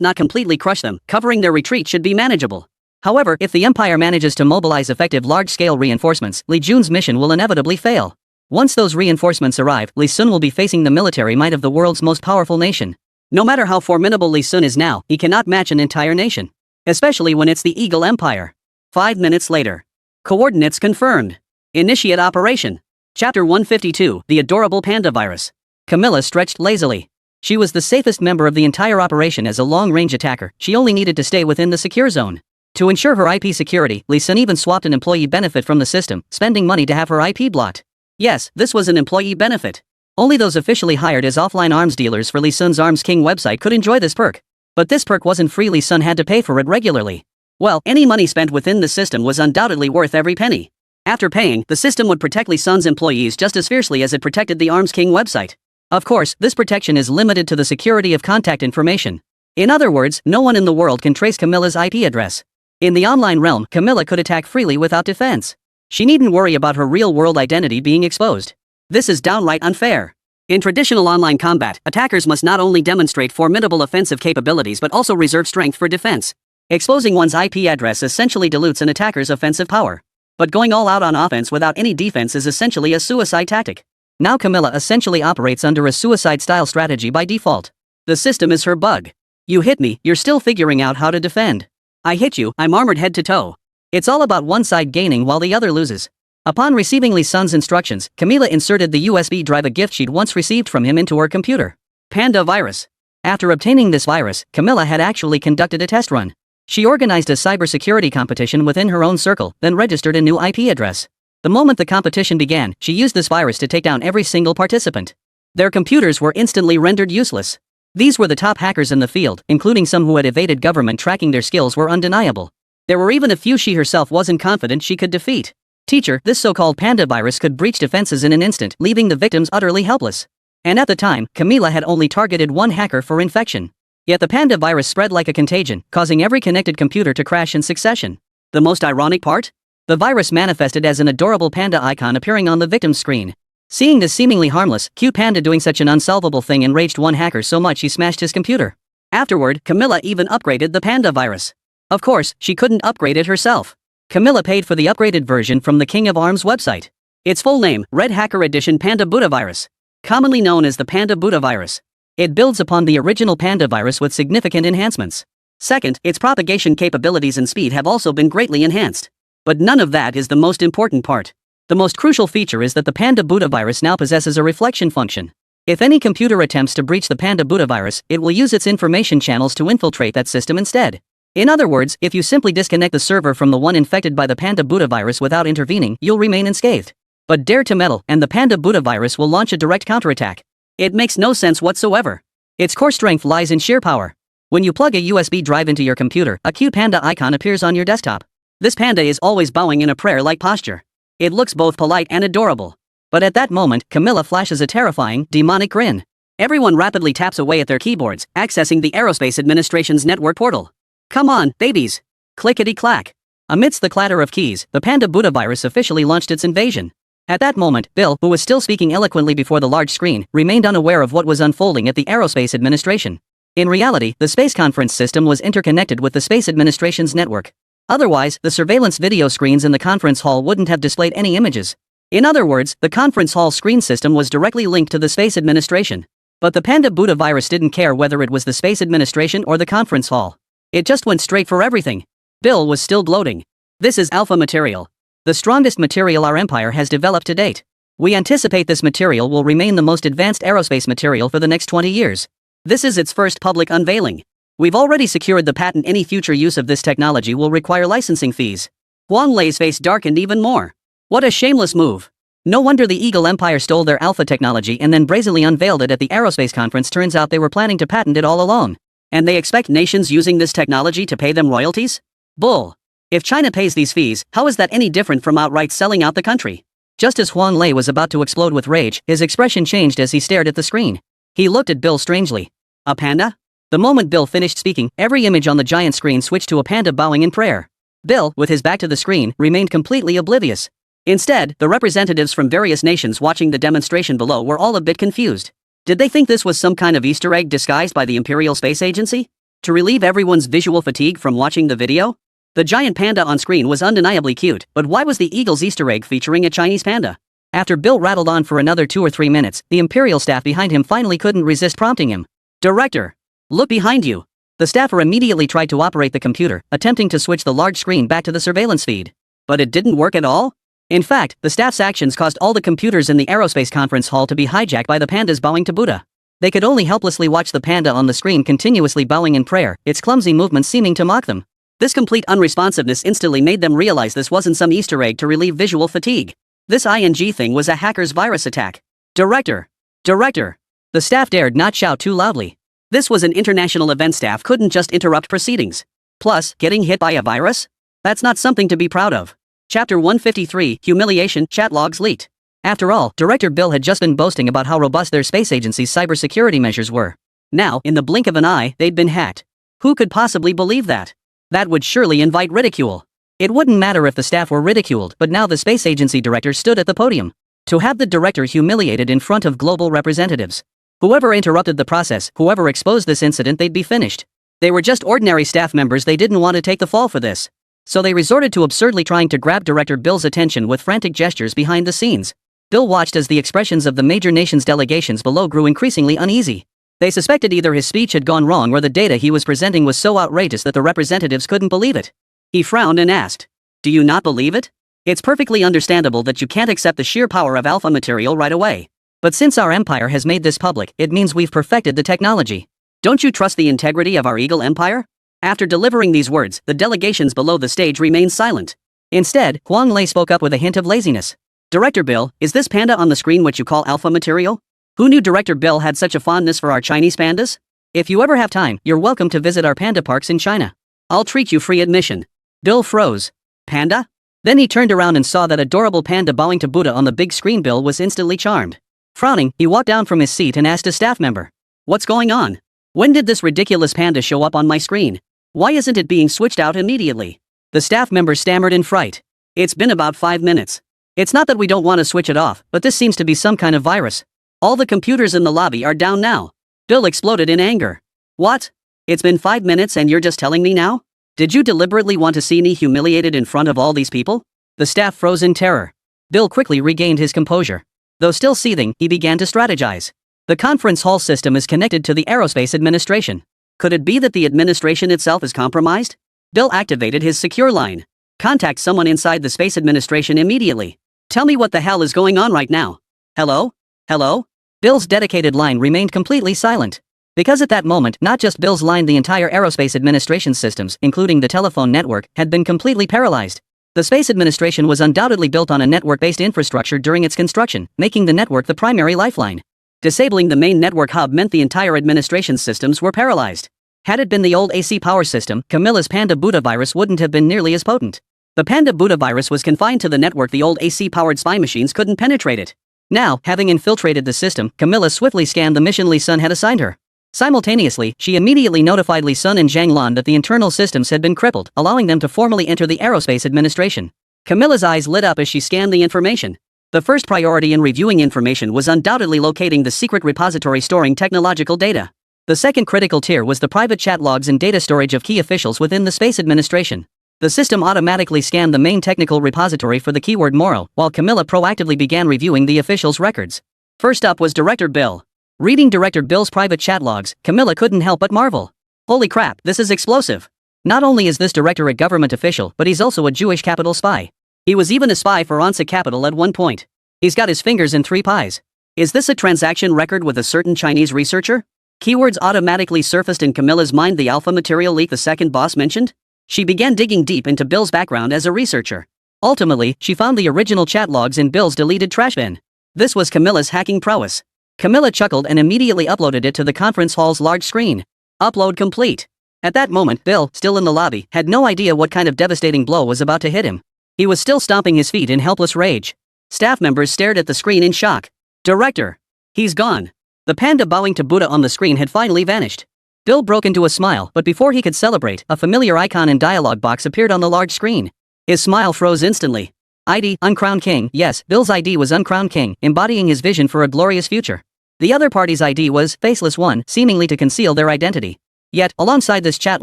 not completely crush them, covering their retreat should be manageable. However, if the Empire manages to mobilize effective large-scale reinforcements, Li Jun's mission will inevitably fail. Once those reinforcements arrive, Lee Sun will be facing the military might of the world's most powerful nation. No matter how formidable Lee Sun is now, he cannot match an entire nation. Especially when it's the Eagle Empire. 5 minutes later. Coordinates confirmed. Initiate operation. Chapter 152, The Adorable Panda Virus. Camilla stretched lazily. She was the safest member of the entire operation as a long-range attacker. She only needed to stay within the secure zone. To ensure her IP security, Lee Sun even swapped an employee benefit from the system, spending money to have her IP blocked. Yes, this was an employee benefit. Only those officially hired as offline arms dealers for Lee Sun's Arms King website could enjoy this perk. But this perk wasn't free. Lee Sun had to pay for it regularly. Well, any money spent within the system was undoubtedly worth every penny. After paying, the system would protect Lee Sun's employees just as fiercely as it protected the Arms King website. Of course, this protection is limited to the security of contact information. In other words, no one in the world can trace Camilla's IP address. In the online realm, Camilla could attack freely without defense. She needn't worry about her real-world identity being exposed. This is downright unfair. In traditional online combat, attackers must not only demonstrate formidable offensive capabilities but also reserve strength for defense. Exposing one's IP address essentially dilutes an attacker's offensive power. But going all out on offense without any defense is essentially a suicide tactic. Now Camilla essentially operates under a suicide-style strategy by default. The system is her bug. You hit me, you're still figuring out how to defend. I hit you, I'm armored head to toe. It's all about one side gaining while the other loses. Upon receiving Lee Sun's instructions, Camilla inserted the USB drive, a gift she'd once received from him, into her computer. Panda virus. After obtaining this virus, Camilla had actually conducted a test run. She organized a cybersecurity competition within her own circle, then registered a new IP address. The moment the competition began, she used this virus to take down every single participant. Their computers were instantly rendered useless. These were the top hackers in the field, including some who had evaded government tracking. Their skills were undeniable. There were even a few she herself wasn't confident she could defeat. Teacher, this so-called panda virus could breach defenses in an instant, leaving the victims utterly helpless. And at the time, Camila had only targeted one hacker for infection. Yet the panda virus spread like a contagion, causing every connected computer to crash in succession. The most ironic part? The virus manifested as an adorable panda icon appearing on the victim's screen. Seeing this seemingly harmless, cute panda doing such an unsolvable thing enraged one hacker so much he smashed his computer. Afterward, Camila even upgraded the panda virus. Of course, she couldn't upgrade it herself. Camila paid for the upgraded version from the King of ARMS website. Its full name, Red Hacker Edition Panda Buddha Virus. Commonly known as the Panda Buddha virus. It builds upon the original panda virus with significant enhancements. Second, its propagation capabilities and speed have also been greatly enhanced. But none of that is the most important part. The most crucial feature is that the Panda Buddha virus now possesses a reflection function. If any computer attempts to breach the Panda Buddha virus, it will use its information channels to infiltrate that system instead. In other words, if you simply disconnect the server from the one infected by the Panda Buddha virus without intervening, you'll remain unscathed. But dare to meddle, and the Panda Buddha virus will launch a direct counterattack. It makes no sense whatsoever. Its core strength lies in sheer power. When you plug a USB drive into your computer, a cute panda icon appears on your desktop. This panda is always bowing in a prayer-like posture. It looks both polite and adorable. But at that moment, Camila flashes a terrifying, demonic grin. Everyone rapidly taps away at their keyboards, accessing the Aerospace Administration's network portal. Come on, babies! Clickety-clack. Amidst the clatter of keys, the Panda Buddha virus officially launched its invasion. At that moment, Bill, who was still speaking eloquently before the large screen, remained unaware of what was unfolding at the Aerospace Administration. In reality, the space conference system was interconnected with the Space Administration's network. Otherwise, the surveillance video screens in the conference hall wouldn't have displayed any images. In other words, the conference hall screen system was directly linked to the Space Administration. But the Panda Buddha virus didn't care whether it was the Space Administration or the conference hall. It just went straight for everything. Bill was still gloating. This is alpha material. The strongest material our empire has developed to date. We anticipate this material will remain the most advanced aerospace material for the next 20 years. This is its first public unveiling. We've already secured the patent. Any future use of this technology will require licensing fees. Huang Lei's face darkened even more. What a shameless move. No wonder the Eagle Empire stole their alpha technology and then brazenly unveiled it at the aerospace conference. Turns out they were planning to patent it all along. And they expect nations using this technology to pay them royalties? Bull. If China pays these fees, how is that any different from outright selling out the country? Just as Huang Lei was about to explode with rage, his expression changed as he stared at the screen. He looked at Bill strangely. A panda? The moment Bill finished speaking, every image on the giant screen switched to a panda bowing in prayer. Bill, with his back to the screen, remained completely oblivious. Instead, the representatives from various nations watching the demonstration below were all a bit confused. Did they think this was some kind of Easter egg disguised by the Imperial Space Agency? To relieve everyone's visual fatigue from watching the video? The giant panda on screen was undeniably cute, but why was the Eagle's Easter egg featuring a Chinese panda? After Bill rattled on for another 2 or 3 minutes, the Imperial staff behind him finally couldn't resist prompting him. Director! Look behind you! The staffer immediately tried to operate the computer, attempting to switch the large screen back to the surveillance feed. But it didn't work at all? In fact, the staff's actions caused all the computers in the aerospace conference hall to be hijacked by the pandas bowing to Buddha. They could only helplessly watch the panda on the screen continuously bowing in prayer, its clumsy movements seeming to mock them. This complete unresponsiveness instantly made them realize this wasn't some Easter egg to relieve visual fatigue. This ING thing was a hacker's virus attack. Director! Director! The staff dared not shout too loudly. This was an international event. Staff couldn't just interrupt proceedings. Plus, getting hit by a virus? That's not something to be proud of. Chapter 153, Humiliation, Chat Logs Leaked. After all, Director Bill had just been boasting about how robust their space agency's cybersecurity measures were. Now, in the blink of an eye, they'd been hacked. Who could possibly believe that? That would surely invite ridicule. It wouldn't matter if the staff were ridiculed, but now the space agency director stood at the podium. To have the director humiliated in front of global representatives. Whoever interrupted the process, whoever exposed this incident, they'd be finished. They were just ordinary staff members. They didn't want to take the fall for this. So they resorted to absurdly trying to grab Director Bill's attention with frantic gestures behind the scenes. Bill watched as the expressions of the major nations' delegations below grew increasingly uneasy. They suspected either his speech had gone wrong or the data he was presenting was so outrageous that the representatives couldn't believe it. He frowned and asked, "Do you not believe it? It's perfectly understandable that you can't accept the sheer power of alpha material right away. But since our empire has made this public, it means we've perfected the technology. Don't you trust the integrity of our Eagle Empire?" After delivering these words, the delegations below the stage remained silent. Instead, Huang Lei spoke up with a hint of laziness. "Director Bill, is this panda on the screen what you call alpha material? Who knew Director Bill had such a fondness for our Chinese pandas? If you ever have time, you're welcome to visit our panda parks in China. I'll treat you free admission." Bill froze. Panda? Then he turned around and saw that adorable panda bowing to Buddha on the big screen. Bill was instantly charmed. Frowning, he walked down from his seat and asked a staff member. What's going on? When did this ridiculous panda show up on my screen? Why isn't it being switched out immediately? The staff member stammered in fright. It's been about 5 minutes. It's not that we don't want to switch it off, but this seems to be some kind of virus. All the computers in the lobby are down now. Bill exploded in anger. What? It's been 5 minutes and you're just telling me now? Did you deliberately want to see me humiliated in front of all these people? The staff froze in terror. Bill quickly regained his composure. Though still seething, he began to strategize. The conference hall system is connected to the Aerospace Administration. Could it be that the administration itself is compromised? Bill activated his secure line. Contact someone inside the Space Administration immediately. Tell me what the hell is going on right now. Hello? Hello? Bill's dedicated line remained completely silent. Because at that moment, not just Bill's line, the entire Aerospace Administration systems, including the telephone network, had been completely paralyzed. The Space Administration was undoubtedly built on a network-based infrastructure during its construction, making the network the primary lifeline. Disabling the main network hub meant the entire administration systems were paralyzed. Had it been the old AC power system, Camilla's Panda Buddha virus wouldn't have been nearly as potent. The Panda Buddha virus was confined to the network. The old AC-powered spy machines couldn't penetrate it. Now, having infiltrated the system, Camilla swiftly scanned the mission Li Sun had assigned her. Simultaneously, she immediately notified Li Sun and Zhang Lan that the internal systems had been crippled, allowing them to formally enter the Aerospace Administration. Camilla's eyes lit up as she scanned the information. The first priority in reviewing information was undoubtedly locating the secret repository storing technological data. The second critical tier was the private chat logs and data storage of key officials within the Space Administration. The system automatically scanned the main technical repository for the keyword moral, while Camilla proactively began reviewing the officials' records. First up was Director Bill. Reading Director Bill's private chat logs, Camilla couldn't help but marvel. Holy crap, this is explosive. Not only is this director a government official, but he's also a Jewish capital spy. He was even a spy for Onsa Capital at one point. He's got his fingers in 3 pies. Is this a transaction record with a certain Chinese researcher? Keywords automatically surfaced in Camilla's mind. The alpha material leak the second boss mentioned? She began digging deep into Bill's background as a researcher. Ultimately, she found the original chat logs in Bill's deleted trash bin. This was Camilla's hacking prowess. Camilla chuckled and immediately uploaded it to the conference hall's large screen. Upload complete. At that moment, Bill, still in the lobby, had no idea what kind of devastating blow was about to hit him. He was still stomping his feet in helpless rage. Staff members stared at the screen in shock. Director. He's gone. The panda bowing to Buddha on the screen had finally vanished. Bill broke into a smile, but before he could celebrate, a familiar icon and dialog box appeared on the large screen. His smile froze instantly. ID, Uncrowned King. Yes, Bill's ID was Uncrowned King, embodying his vision for a glorious future. The other party's ID was Faceless One, seemingly to conceal their identity. Yet, alongside this chat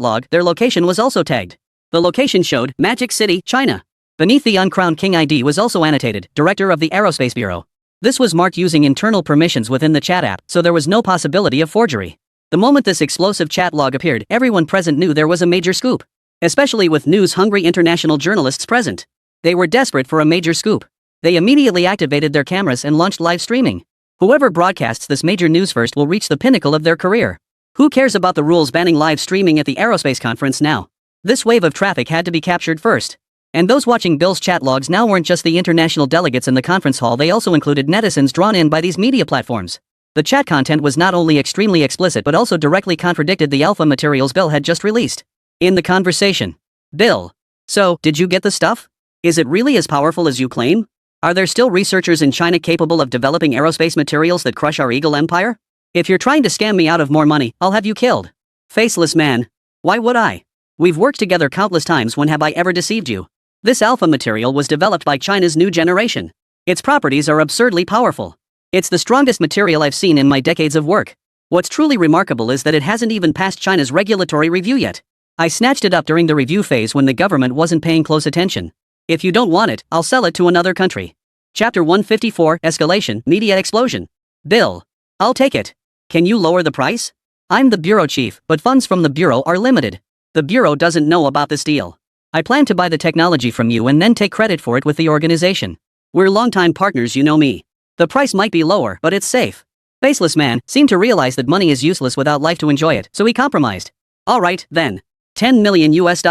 log, their location was also tagged. The location showed Magic City, China. Beneath the Uncrowned King ID was also annotated, Director of the Aerospace Bureau. This was marked using internal permissions within the chat app, so there was no possibility of forgery. The moment this explosive chat log appeared, everyone present knew there was a major scoop. Especially with news-hungry international journalists present. They were desperate for a major scoop. They immediately activated their cameras and launched live streaming. Whoever broadcasts this major news first will reach the pinnacle of their career. Who cares about the rules banning live streaming at the Aerospace conference now? This wave of traffic had to be captured first. And those watching Bill's chat logs now weren't just the international delegates in the conference hall, they also included netizens drawn in by these media platforms. The chat content was not only extremely explicit but also directly contradicted the alpha materials Bill had just released. In the conversation. Bill. So, did you get the stuff? Is it really as powerful as you claim? Are there still researchers in China capable of developing aerospace materials that crush our Eagle Empire? If you're trying to scam me out of more money, I'll have you killed. Faceless man. Why would I? We've worked together countless times. When have I ever deceived you? This alpha material was developed by China's new generation. Its properties are absurdly powerful. It's the strongest material I've seen in my decades of work. What's truly remarkable is that it hasn't even passed China's regulatory review yet. I snatched it up during the review phase when the government wasn't paying close attention. If you don't want it, I'll sell it to another country. Chapter 154, Escalation, Media Explosion. Bill. I'll take it. Can you lower the price? I'm the bureau chief, but funds from the bureau are limited. The bureau doesn't know about this deal. I plan to buy the technology from you and then take credit for it with the organization. We're longtime partners, you know me. The price might be lower, but it's safe. Faceless man seemed to realize that money is useless without life to enjoy it, so he compromised. Alright, then. $10 million US.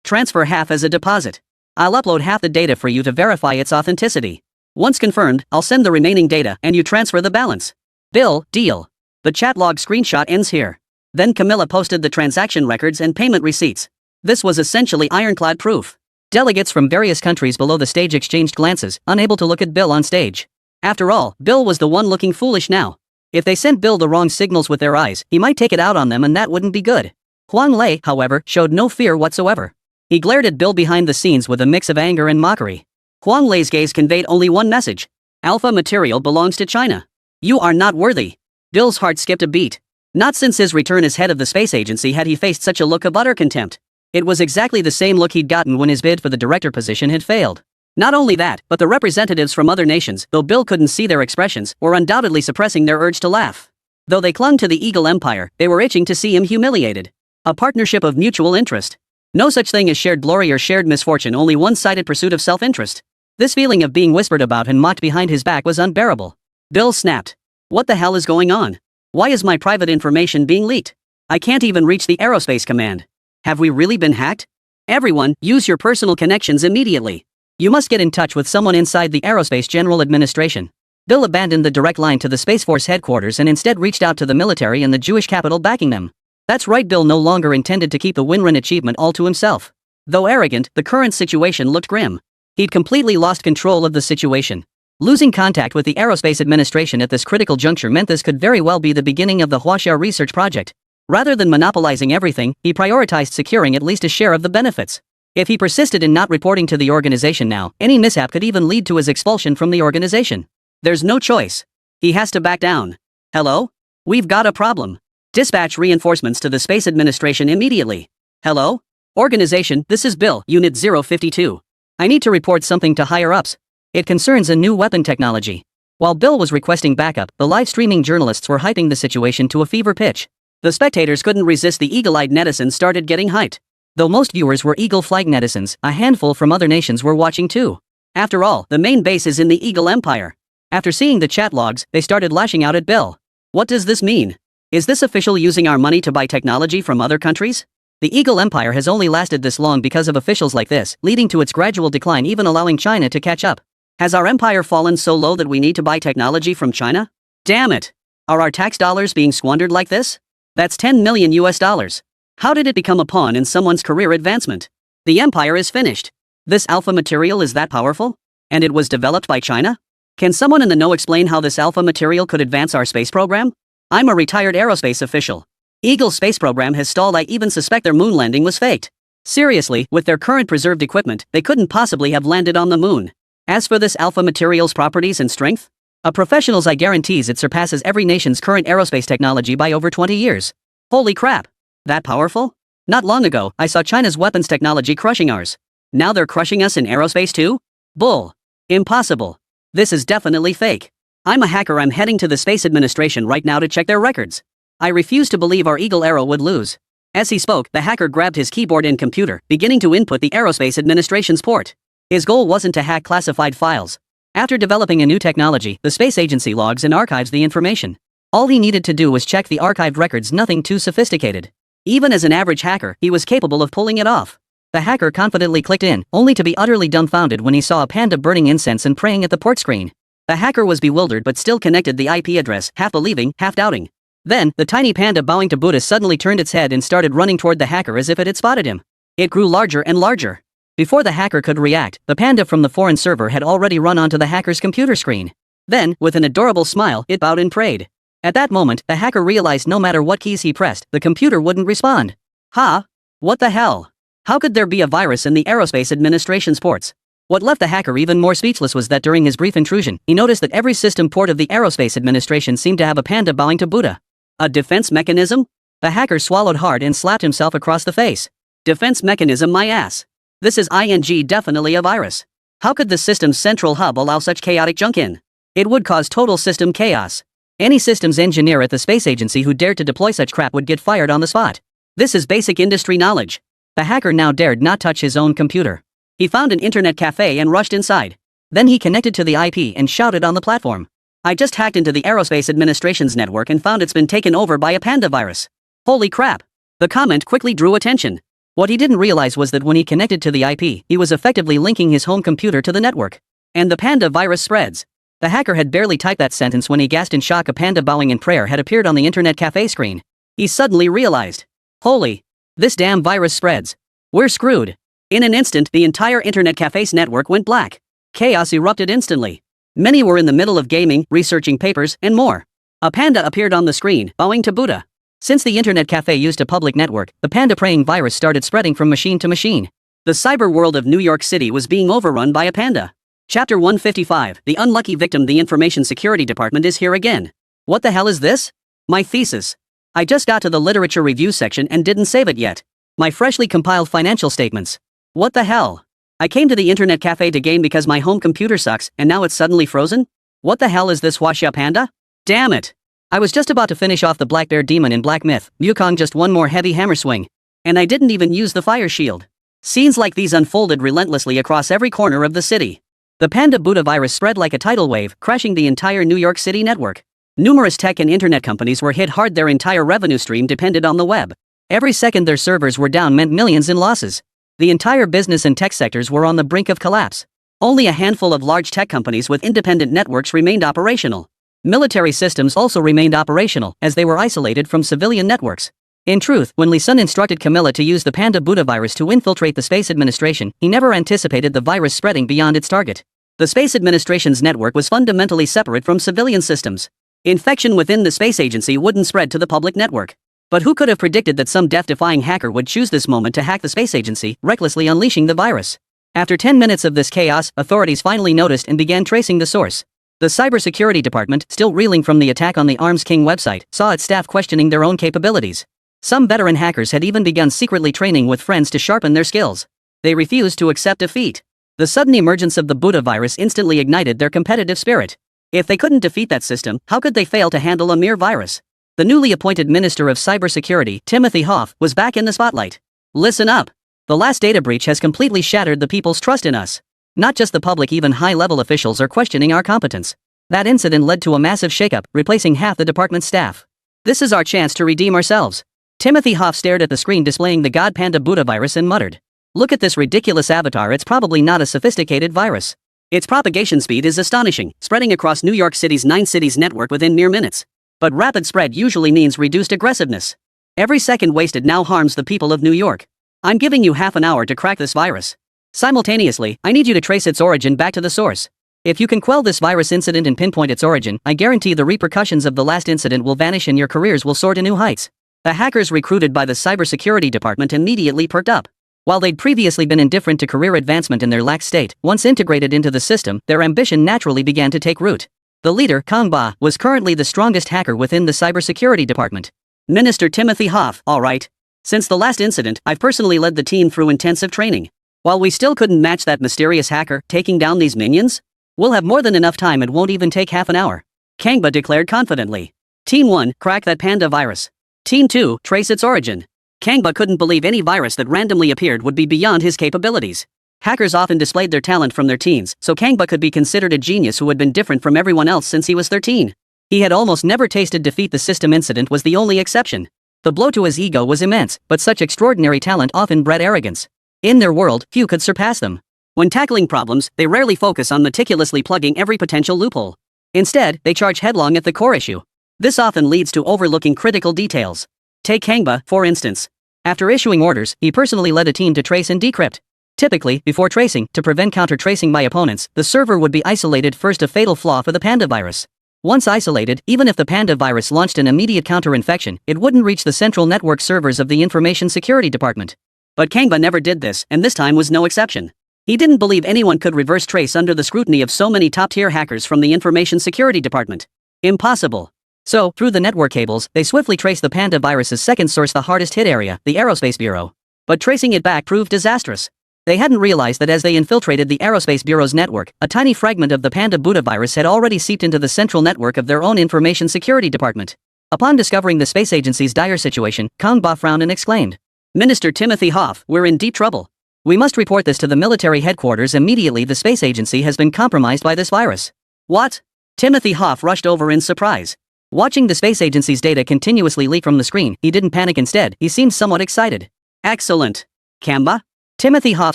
Transfer half as a deposit. I'll upload half the data for you to verify its authenticity. Once confirmed, I'll send the remaining data and you transfer the balance. Bill, deal. The chat log screenshot ends here. Then Camilla posted the transaction records and payment receipts. This was essentially ironclad proof. Delegates from various countries below the stage exchanged glances, unable to look at Bill on stage. After all, Bill was the one looking foolish now. If they sent Bill the wrong signals with their eyes, he might take it out on them and that wouldn't be good. Huang Lei, however, showed no fear whatsoever. He glared at Bill behind the scenes with a mix of anger and mockery. Huang Lei's gaze conveyed only one message. Alpha material belongs to China. You are not worthy. Bill's heart skipped a beat. Not since his return as head of the space agency had he faced such a look of utter contempt. It was exactly the same look he'd gotten when his bid for the director position had failed. Not only that, but the representatives from other nations, though Bill couldn't see their expressions, were undoubtedly suppressing their urge to laugh. Though they clung to the Eagle Empire, they were itching to see him humiliated. A partnership of mutual interest. No such thing as shared glory or shared misfortune, only one-sided pursuit of self-interest. This feeling of being whispered about and mocked behind his back was unbearable. Bill snapped. What the hell is going on? Why is my private information being leaked? I can't even reach the Aerospace Command. Have we really been hacked? Everyone, use your personal connections immediately. You must get in touch with someone inside the Aerospace General Administration. Bill abandoned the direct line to the Space Force headquarters and instead reached out to the military and the Jewish capital backing them. That's right, Bill no longer intended to keep the Winran achievement all to himself. Though arrogant, the current situation looked grim. He'd completely lost control of the situation. Losing contact with the Aerospace Administration at this critical juncture meant this could very well be the beginning of the Huaxia research project. Rather than monopolizing everything, he prioritized securing at least a share of the benefits. If he persisted in not reporting to the organization now, any mishap could even lead to his expulsion from the organization. There's no choice. He has to back down. Hello? We've got a problem. Dispatch reinforcements to the Space Administration immediately. Hello? Organization, this is Bill, Unit 052. I need to report something to higher-ups. It concerns a new weapon technology. While Bill was requesting backup, the live-streaming journalists were hyping the situation to a fever pitch. The spectators couldn't resist the eagle-eyed netizens started getting hyped. Though most viewers were Eagle Flag netizens, a handful from other nations were watching too. After all, the main base is in the Eagle Empire. After seeing the chat logs, they started lashing out at Bill. What does this mean? Is this official using our money to buy technology from other countries? The Eagle Empire has only lasted this long because of officials like this, leading to its gradual decline, even allowing China to catch up. Has our empire fallen so low that we need to buy technology from China? Damn it! Are our tax dollars being squandered like this? That's 10 million US dollars. How did it become a pawn in someone's career advancement? The empire is finished. This alpha material is that powerful? And it was developed by China? Can someone in the know explain how this alpha material could advance our space program? I'm a retired aerospace official. Eagle's space program has stalled. I even suspect their moon landing was faked. Seriously, with their current preserved equipment, they couldn't possibly have landed on the moon. As for this alpha material's properties and strength, a professional's eye guarantees it surpasses every nation's current aerospace technology by over 20 years. Holy crap! That powerful? Not long ago, I saw China's weapons technology crushing ours. Now they're crushing us in aerospace too? Bull. Impossible. This is definitely fake. I'm a hacker. I'm heading to the Space Administration right now to check their records. I refuse to believe our Eagle Arrow would lose. As he spoke, the hacker grabbed his keyboard and computer, beginning to input the Aerospace Administration's port. His goal wasn't to hack classified files. After developing a new technology, the space agency logs and archives the information. All he needed to do was check the archived records, nothing too sophisticated. Even as an average hacker, he was capable of pulling it off. The hacker confidently clicked in, only to be utterly dumbfounded when he saw a panda burning incense and praying at the port screen. The hacker was bewildered but still connected the IP address, half believing, half doubting. Then, the tiny panda bowing to Buddha suddenly turned its head and started running toward the hacker as if it had spotted him. It grew larger and larger. Before the hacker could react, the panda from the foreign server had already run onto the hacker's computer screen. Then, with an adorable smile, it bowed and prayed. At that moment, the hacker realized no matter what keys he pressed, the computer wouldn't respond. Ha! What the hell? How could there be a virus in the Aerospace Administration's ports? What left the hacker even more speechless was that during his brief intrusion, he noticed that every system port of the Aerospace Administration seemed to have a panda bowing to Buddha. A defense mechanism? The hacker swallowed hard and slapped himself across the face. Defense mechanism, my ass. This is definitely a virus. How could the system's central hub allow such chaotic junk in? It would cause total system chaos. Any systems engineer at the space agency who dared to deploy such crap would get fired on the spot. This is basic industry knowledge. The hacker now dared not touch his own computer. He found an internet cafe and rushed inside. Then he connected to the IP and shouted on the platform. I just hacked into the Aerospace Administration's network and found it's been taken over by a panda virus. Holy crap. The comment quickly drew attention. What he didn't realize was that when he connected to the IP, he was effectively linking his home computer to the network. And the panda virus spreads. The hacker had barely typed that sentence when he gasped in shock. A panda bowing in prayer had appeared on the internet cafe screen. He suddenly realized. Holy. This damn virus spreads. We're screwed. In an instant, the entire internet cafe's network went black. Chaos erupted instantly. Many were in the middle of gaming, researching papers, and more. A panda appeared on the screen, bowing to Buddha. Since the internet cafe used a public network, the panda praying virus started spreading from machine to machine. The cyber world of New York City was being overrun by a panda. Chapter 155, The Unlucky Victim. The Information Security Department is here again. What the hell is this? My thesis. I just got to the literature review section and didn't save it yet. My freshly compiled financial statements. What the hell? I came to the internet cafe to game because my home computer sucks, and now it's suddenly frozen? What the hell is this Huaxia panda? Damn it! I was just about to finish off the Black Bear Demon in Black Myth, Wukong just one more heavy hammer swing. And I didn't even use the fire shield. Scenes like these unfolded relentlessly across every corner of the city. The Panda Buddha virus spread like a tidal wave, crashing the entire New York City network. Numerous tech and internet companies were hit hard. Their entire revenue stream depended on the web. Every second their servers were down meant millions in losses. The entire business and tech sectors were on the brink of collapse. Only a handful of large tech companies with independent networks remained operational. Military systems also remained operational, as they were isolated from civilian networks. In truth, when Lee Sun instructed Camilla to use the Panda Buddha virus to infiltrate the Space Administration, he never anticipated the virus spreading beyond its target. The Space Administration's network was fundamentally separate from civilian systems. Infection within the space agency wouldn't spread to the public network. But who could have predicted that some death-defying hacker would choose this moment to hack the space agency, recklessly unleashing the virus? After 10 minutes of this chaos, authorities finally noticed and began tracing the source. The Cybersecurity Department, still reeling from the attack on the Arms King website, saw its staff questioning their own capabilities. Some veteran hackers had even begun secretly training with friends to sharpen their skills. They refused to accept defeat. The sudden emergence of the Buddha virus instantly ignited their competitive spirit. If they couldn't defeat that system, how could they fail to handle a mere virus? The newly appointed Minister of Cybersecurity, Timothy Hoff, was back in the spotlight. Listen up. The last data breach has completely shattered the people's trust in us. Not just the public, even high-level officials are questioning our competence. That incident led to a massive shakeup, replacing half the department's staff. This is our chance to redeem ourselves. Timothy Hoff stared at the screen displaying the God Panda Buddha virus and muttered. Look at this ridiculous avatar. It's probably not a sophisticated virus. Its propagation speed is astonishing, spreading across New York City's 9 cities network within mere minutes. But rapid spread usually means reduced aggressiveness. Every second wasted now harms the people of New York. I'm giving you half an hour to crack this virus. Simultaneously, I need you to trace its origin back to the source. If you can quell this virus incident and pinpoint its origin, I guarantee the repercussions of the last incident will vanish and your careers will soar to new heights. The hackers recruited by the Cybersecurity Department immediately perked up. While they'd previously been indifferent to career advancement in their lax state, once integrated into the system, their ambition naturally began to take root. The leader, Kang Ba, was currently the strongest hacker within the Cybersecurity Department. Minister Timothy Hoff, all right. Since the last incident, I've personally led the team through intensive training. While we still couldn't match that mysterious hacker taking down these minions, we'll have more than enough time. It won't even take half an hour. Kang Ba declared confidently. Team 1, crack that panda virus. Team 2, trace its origin. Kang Ba couldn't believe any virus that randomly appeared would be beyond his capabilities. Hackers often displayed their talent from their teens, so Kang Ba could be considered a genius who had been different from everyone else since he was 13. He had almost never tasted defeat. The system incident was the only exception. The blow to his ego was immense, but such extraordinary talent often bred arrogance. In their world, few could surpass them. When tackling problems, they rarely focus on meticulously plugging every potential loophole. Instead, they charge headlong at the core issue. This often leads to overlooking critical details. Take Kang Ba, for instance. After issuing orders, he personally led a team to trace and decrypt. Typically, before tracing, to prevent counter-tracing by opponents, the server would be isolated first, a fatal flaw for the Panda virus. Once isolated, even if the Panda virus launched an immediate counter-infection, it wouldn't reach the central network servers of the Information Security Department. But Kang Ba never did this, and this time was no exception. He didn't believe anyone could reverse trace under the scrutiny of so many top-tier hackers from the Information Security Department. Impossible. So, through the network cables, they swiftly traced the Panda virus's second source, the hardest hit area, the Aerospace Bureau. But tracing it back proved disastrous. They hadn't realized that as they infiltrated the Aerospace Bureau's network, a tiny fragment of the Panda Buddha virus had already seeped into the central network of their own Information Security Department. Upon discovering the space agency's dire situation, Kang Ba frowned and exclaimed, Minister Timothy Hoff, we're in deep trouble. We must report this to the military headquarters immediately. The space agency has been compromised by this virus. What? Timothy Hoff rushed over in surprise. Watching the space agency's data continuously leak from the screen, he didn't panic. Instead, he seemed somewhat excited. Excellent. Kang Ba? Timothy Hoff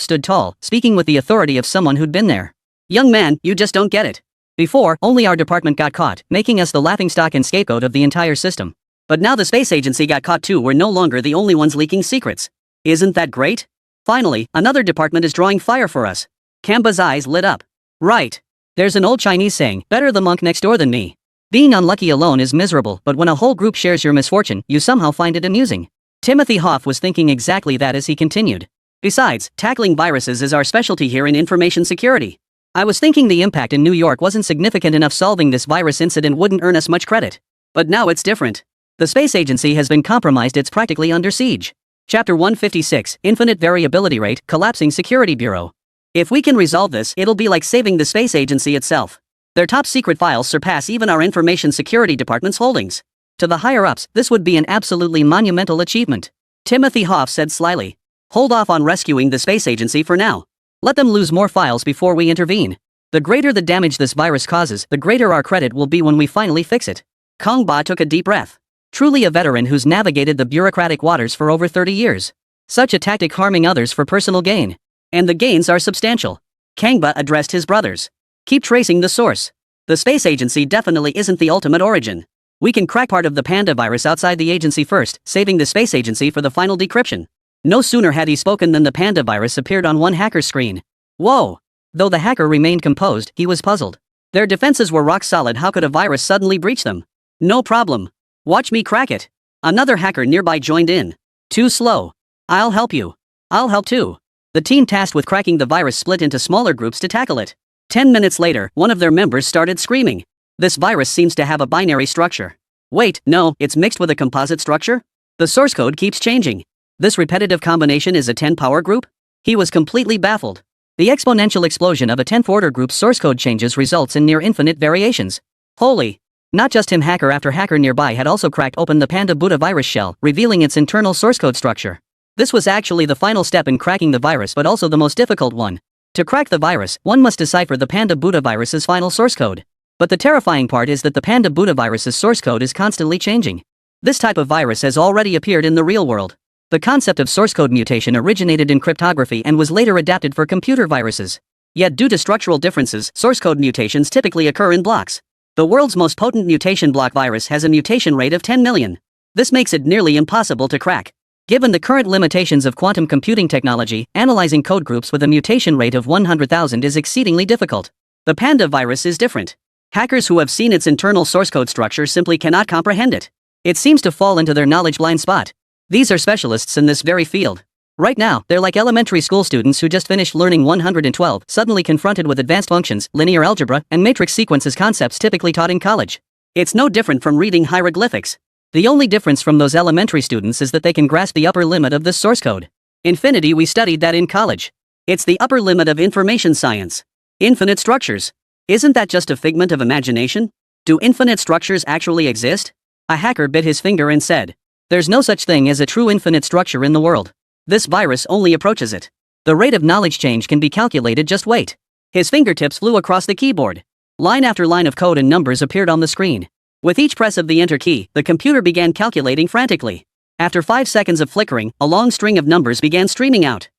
stood tall, speaking with the authority of someone who'd been there. Young man, you just don't get it. Before, only our department got caught, making us the laughingstock and scapegoat of the entire system. But now the space agency got caught too. We're no longer the only ones leaking secrets. Isn't that great? Finally, another department is drawing fire for us. Kang Ba's eyes lit up. Right. There's an old Chinese saying, better the monk next door than me. Being unlucky alone is miserable, but when a whole group shares your misfortune, you somehow find it amusing. Timothy Hoff was thinking exactly that as he continued. Besides, tackling viruses is our specialty here in information security. I was thinking the impact in New York wasn't significant enough. Solving this virus incident wouldn't earn us much credit. But now it's different. The space agency has been compromised. It's practically under siege. Chapter 156, Infinite Variability Rate, Collapsing Security Bureau. If we can resolve this, it'll be like saving the space agency itself. Their top secret files surpass even our information security department's holdings. To the higher-ups, this would be an absolutely monumental achievement. Timothy Hoff said slyly. Hold off on rescuing the space agency for now. Let them lose more files before we intervene. The greater the damage this virus causes, the greater our credit will be when we finally fix it. Kang Ba took a deep breath. Truly a veteran who's navigated the bureaucratic waters for over 30 years. Such a tactic harming others for personal gain. And the gains are substantial. Kang Ba addressed his brothers. Keep tracing the source. The space agency definitely isn't the ultimate origin. We can crack part of the panda virus outside the agency first, saving the space agency for the final decryption. No sooner had he spoken than the panda virus appeared on one hacker's screen. Whoa! Though the hacker remained composed, he was puzzled. Their defenses were rock solid. How could a virus suddenly breach them? No problem. Watch me crack it. Another hacker nearby joined in. Too slow. I'll help you. I'll help too. The team tasked with cracking the virus split into smaller groups to tackle it. 10 minutes later, one of their members started screaming. This virus seems to have a binary structure. Wait, no, it's mixed with a composite structure? The source code keeps changing. This repetitive combination is a 10-power group? He was completely baffled. The exponential explosion of a 10th order group's source code changes results in near infinite variations. Holy! Not just him, hacker after hacker nearby had also cracked open the Panda Buddha virus shell, revealing its internal source code structure. This was actually the final step in cracking the virus, but also the most difficult one. To crack the virus, one must decipher the Panda Buddha virus's final source code. But the terrifying part is that the Panda Buddha virus's source code is constantly changing. This type of virus has already appeared in the real world. The concept of source code mutation originated in cryptography and was later adapted for computer viruses. Yet due to structural differences, source code mutations typically occur in blocks. The world's most potent mutation block virus has a mutation rate of 10 million. This makes it nearly impossible to crack. Given the current limitations of quantum computing technology, analyzing code groups with a mutation rate of 100,000 is exceedingly difficult. The Panda virus is different. Hackers who have seen its internal source code structure simply cannot comprehend it. It seems to fall into their knowledge blind spot. These are specialists in this very field. Right now, they're like elementary school students who just finished learning 112, suddenly confronted with advanced functions, linear algebra, and matrix sequences, concepts typically taught in college. It's no different from reading hieroglyphics. The only difference from those elementary students is that they can grasp the upper limit of this source code. Infinity, we studied that in college. It's the upper limit of information science. Infinite structures. Isn't that just a figment of imagination? Do infinite structures actually exist? A hacker bit his finger and said, "There's no such thing as a true infinite structure in the world. This virus only approaches it. The rate of knowledge change can be calculated, just wait." His fingertips flew across the keyboard. Line after line of code and numbers appeared on the screen. With each press of the enter key, the computer began calculating frantically. After 5 seconds of flickering, a long string of numbers began streaming out.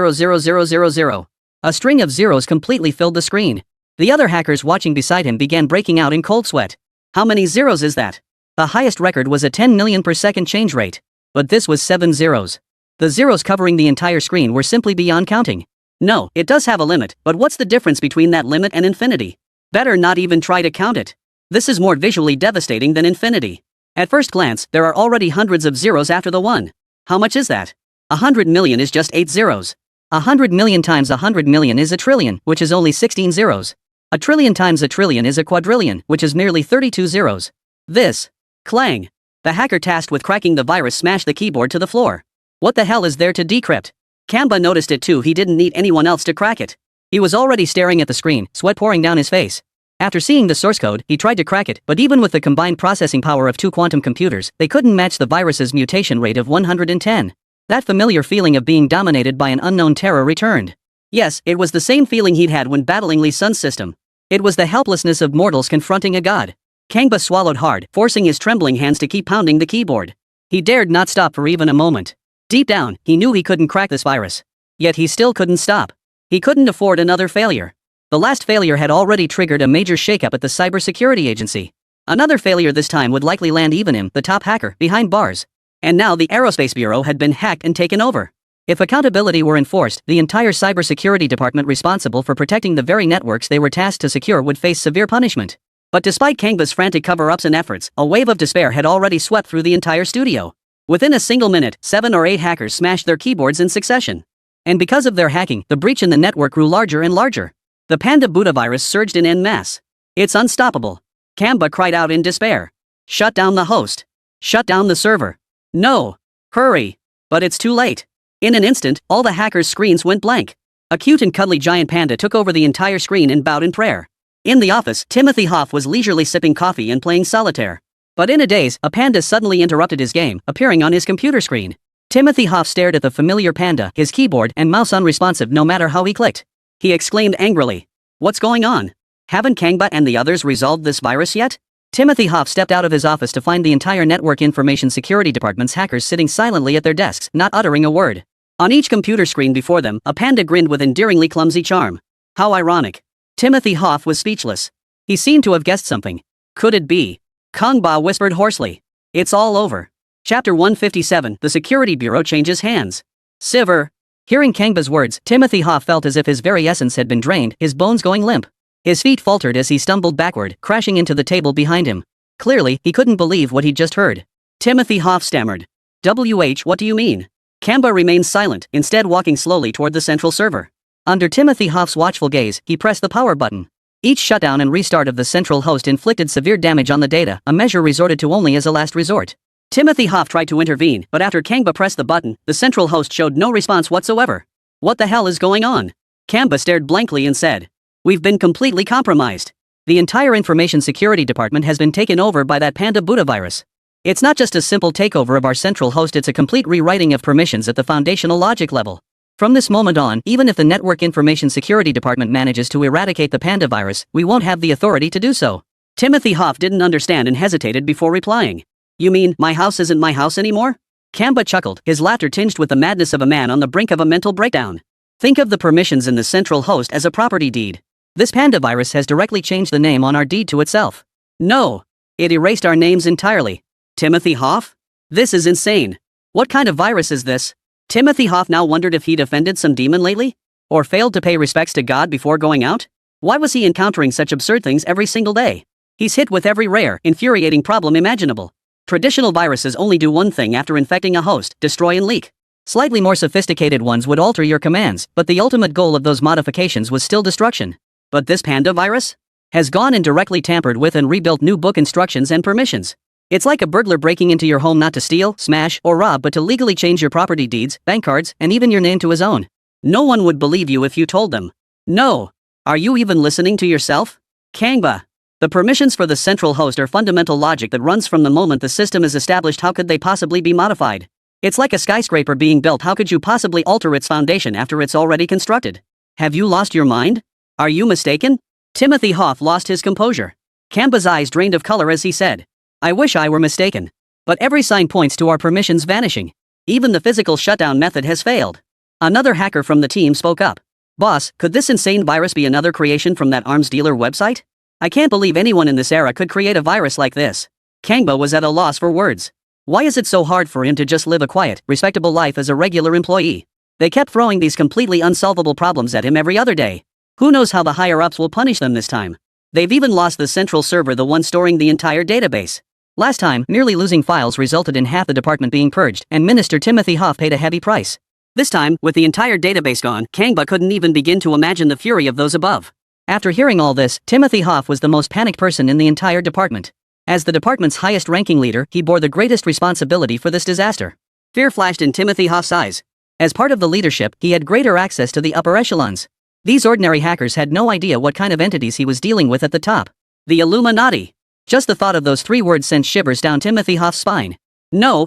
10000000000000000000000000000000000000000000000000000000000000000000000000000000000000000000000000000000000000000000000000000000000000000000000000000000000000000000000000000000000000000000000000000000000000000000000000000000000000000000000000000000000000000000000000000000000000000000000000000000000000000000000000000000000000000000000000000000000000000000000000000000000000000000000000000000000000000000000000000000000000000000000000000000000000000000000000000000000000000000000000000000000000000000000000000000000000000000000000000000000000000000000000000000000000000000000000000000000000000000000000000000000000000000000000000000000000000000000000000000000000000000000000000000000000000000000000000000000000000000000000000000000000000000000000000 0. A string of zeros completely filled the screen. The other hackers watching beside him began breaking out in cold sweat. How many zeros is that? The highest record was a 10 million per second change rate. But this was 7 zeros. The zeros covering the entire screen were simply beyond counting. No, it does have a limit, but what's the difference between that limit and infinity? Better not even try to count it. This is more visually devastating than infinity. At first glance, there are already hundreds of zeros after the one. How much is that? 100 million is just 8 zeros. 100 million times 100 million is a trillion, which is only 16 zeros. A trillion times a trillion is a quadrillion, which is merely 32 zeros. This. Clang. The hacker tasked with cracking the virus smashed the keyboard to the floor. What the hell is there to decrypt? Kang Ba noticed it too. He didn't need anyone else to crack it. He was already staring at the screen, sweat pouring down his face. After seeing the source code, he tried to crack it, but even with the combined processing power of 2 quantum computers, they couldn't match the virus's mutation rate of 110. That familiar feeling of being dominated by an unknown terror returned. Yes, it was the same feeling he'd had when battling Lee Sun's system. It was the helplessness of mortals confronting a god. Kang Ba swallowed hard, forcing his trembling hands to keep pounding the keyboard. He dared not stop for even a moment. Deep down, he knew he couldn't crack this virus. Yet he still couldn't stop. He couldn't afford another failure. The last failure had already triggered a major shakeup at the cybersecurity agency. Another failure this time would likely land even him, the top hacker, behind bars. And now the Aerospace Bureau had been hacked and taken over. If accountability were enforced, the entire cybersecurity department responsible for protecting the very networks they were tasked to secure would face severe punishment. But despite Kangba's frantic cover-ups and efforts, a wave of despair had already swept through the entire studio. Within a single minute, 7 or 8 hackers smashed their keyboards in succession. And because of their hacking, the breach in the network grew larger and larger. The Panda Buddha virus surged in en masse. It's unstoppable. Kangba cried out in despair. Shut down the host. Shut down the server. No. Hurry. But it's too late. In an instant, all the hackers' screens went blank. A cute and cuddly giant panda took over the entire screen and bowed in prayer. In the office, Timothy Hoff was leisurely sipping coffee and playing solitaire. But in a daze, a panda suddenly interrupted his game, appearing on his computer screen. Timothy Hoff stared at the familiar panda, his keyboard and mouse unresponsive no matter how he clicked. He exclaimed angrily. What's going on? Haven't Kangba and the others resolved this virus yet? Timothy Hoff stepped out of his office to find the entire Network Information Security Department's hackers sitting silently at their desks, not uttering a word. On each computer screen before them, a panda grinned with endearingly clumsy charm. How ironic. Timothy Hoff was speechless. He seemed to have guessed something. Could it be? Kangba whispered hoarsely. It's all over. Chapter 157, The Security Bureau Changes Hands. Siver. Hearing Kangba's words, Timothy Hoff felt as if his very essence had been drained, his bones going limp. His feet faltered as he stumbled backward, crashing into the table behind him. Clearly, he couldn't believe what he'd just heard. Timothy Hoff stammered. What do you mean? Kangba remained silent, instead walking slowly toward the central server. Under Timothy Hoff's watchful gaze, he pressed the power button. Each shutdown and restart of the central host inflicted severe damage on the data, a measure resorted to only as a last resort. Timothy Hoff tried to intervene, but after Kangba pressed the button, the central host showed no response whatsoever. What the hell is going on? Kangba stared blankly and said. We've been completely compromised. The entire information security department has been taken over by that Panda Buddha virus. It's not just a simple takeover of our central host, it's a complete rewriting of permissions at the foundational logic level. From this moment on, even if the Network Information Security Department manages to eradicate the Panda virus, we won't have the authority to do so. Timothy Hoff didn't understand and hesitated before replying. You mean, my house isn't my house anymore? Kangba chuckled, his laughter tinged with the madness of a man on the brink of a mental breakdown. Think of the permissions in the central host as a property deed. This Panda virus has directly changed the name on our deed to itself. No. It erased our names entirely. Timothy Hoff? This is insane. What kind of virus is this? Timothy Hoff now wondered if he'd offended some demon lately? Or failed to pay respects to God before going out? Why was he encountering such absurd things every single day? He's hit with every rare, infuriating problem imaginable. Traditional viruses only do one thing after infecting a host: destroy and leak. Slightly more sophisticated ones would alter your commands, but the ultimate goal of those modifications was still destruction. But this Panda virus? Has gone and directly tampered with and rebuilt new book instructions and permissions. It's like a burglar breaking into your home not to steal, smash, or rob but to legally change your property deeds, bank cards, and even your name to his own. No one would believe you if you told them. No. Are you even listening to yourself? Kangba. The permissions for the central host are fundamental logic that runs from the moment the system is established. How could they possibly be modified? It's like a skyscraper being built. How could you possibly alter its foundation after it's already constructed? Have you lost your mind? Are you mistaken? Timothy Hoff lost his composure. Kangba's eyes drained of color as he said. I wish I were mistaken. But every sign points to our permissions vanishing. Even the physical shutdown method has failed. Another hacker from the team spoke up. Boss, could this insane virus be another creation from that arms dealer website? I can't believe anyone in this era could create a virus like this. Kangba was at a loss for words. Why is it so hard for him to just live a quiet, respectable life as a regular employee? They kept throwing these completely unsolvable problems at him every other day. Who knows how the higher-ups will punish them this time? They've even lost the central server, the one storing the entire database. Last time, nearly losing files resulted in half the department being purged, and Minister Timothy Hoff paid a heavy price. This time, with the entire database gone, Kangba couldn't even begin to imagine the fury of those above. After hearing all this, Timothy Hoff was the most panicked person in the entire department. As the department's highest-ranking leader, he bore the greatest responsibility for this disaster. Fear flashed in Timothy Hoff's eyes. As part of the leadership, he had greater access to the upper echelons. These ordinary hackers had no idea what kind of entities he was dealing with at the top. The Illuminati. Just the thought of those 3 words sent shivers down Timothy Hoff's spine. No.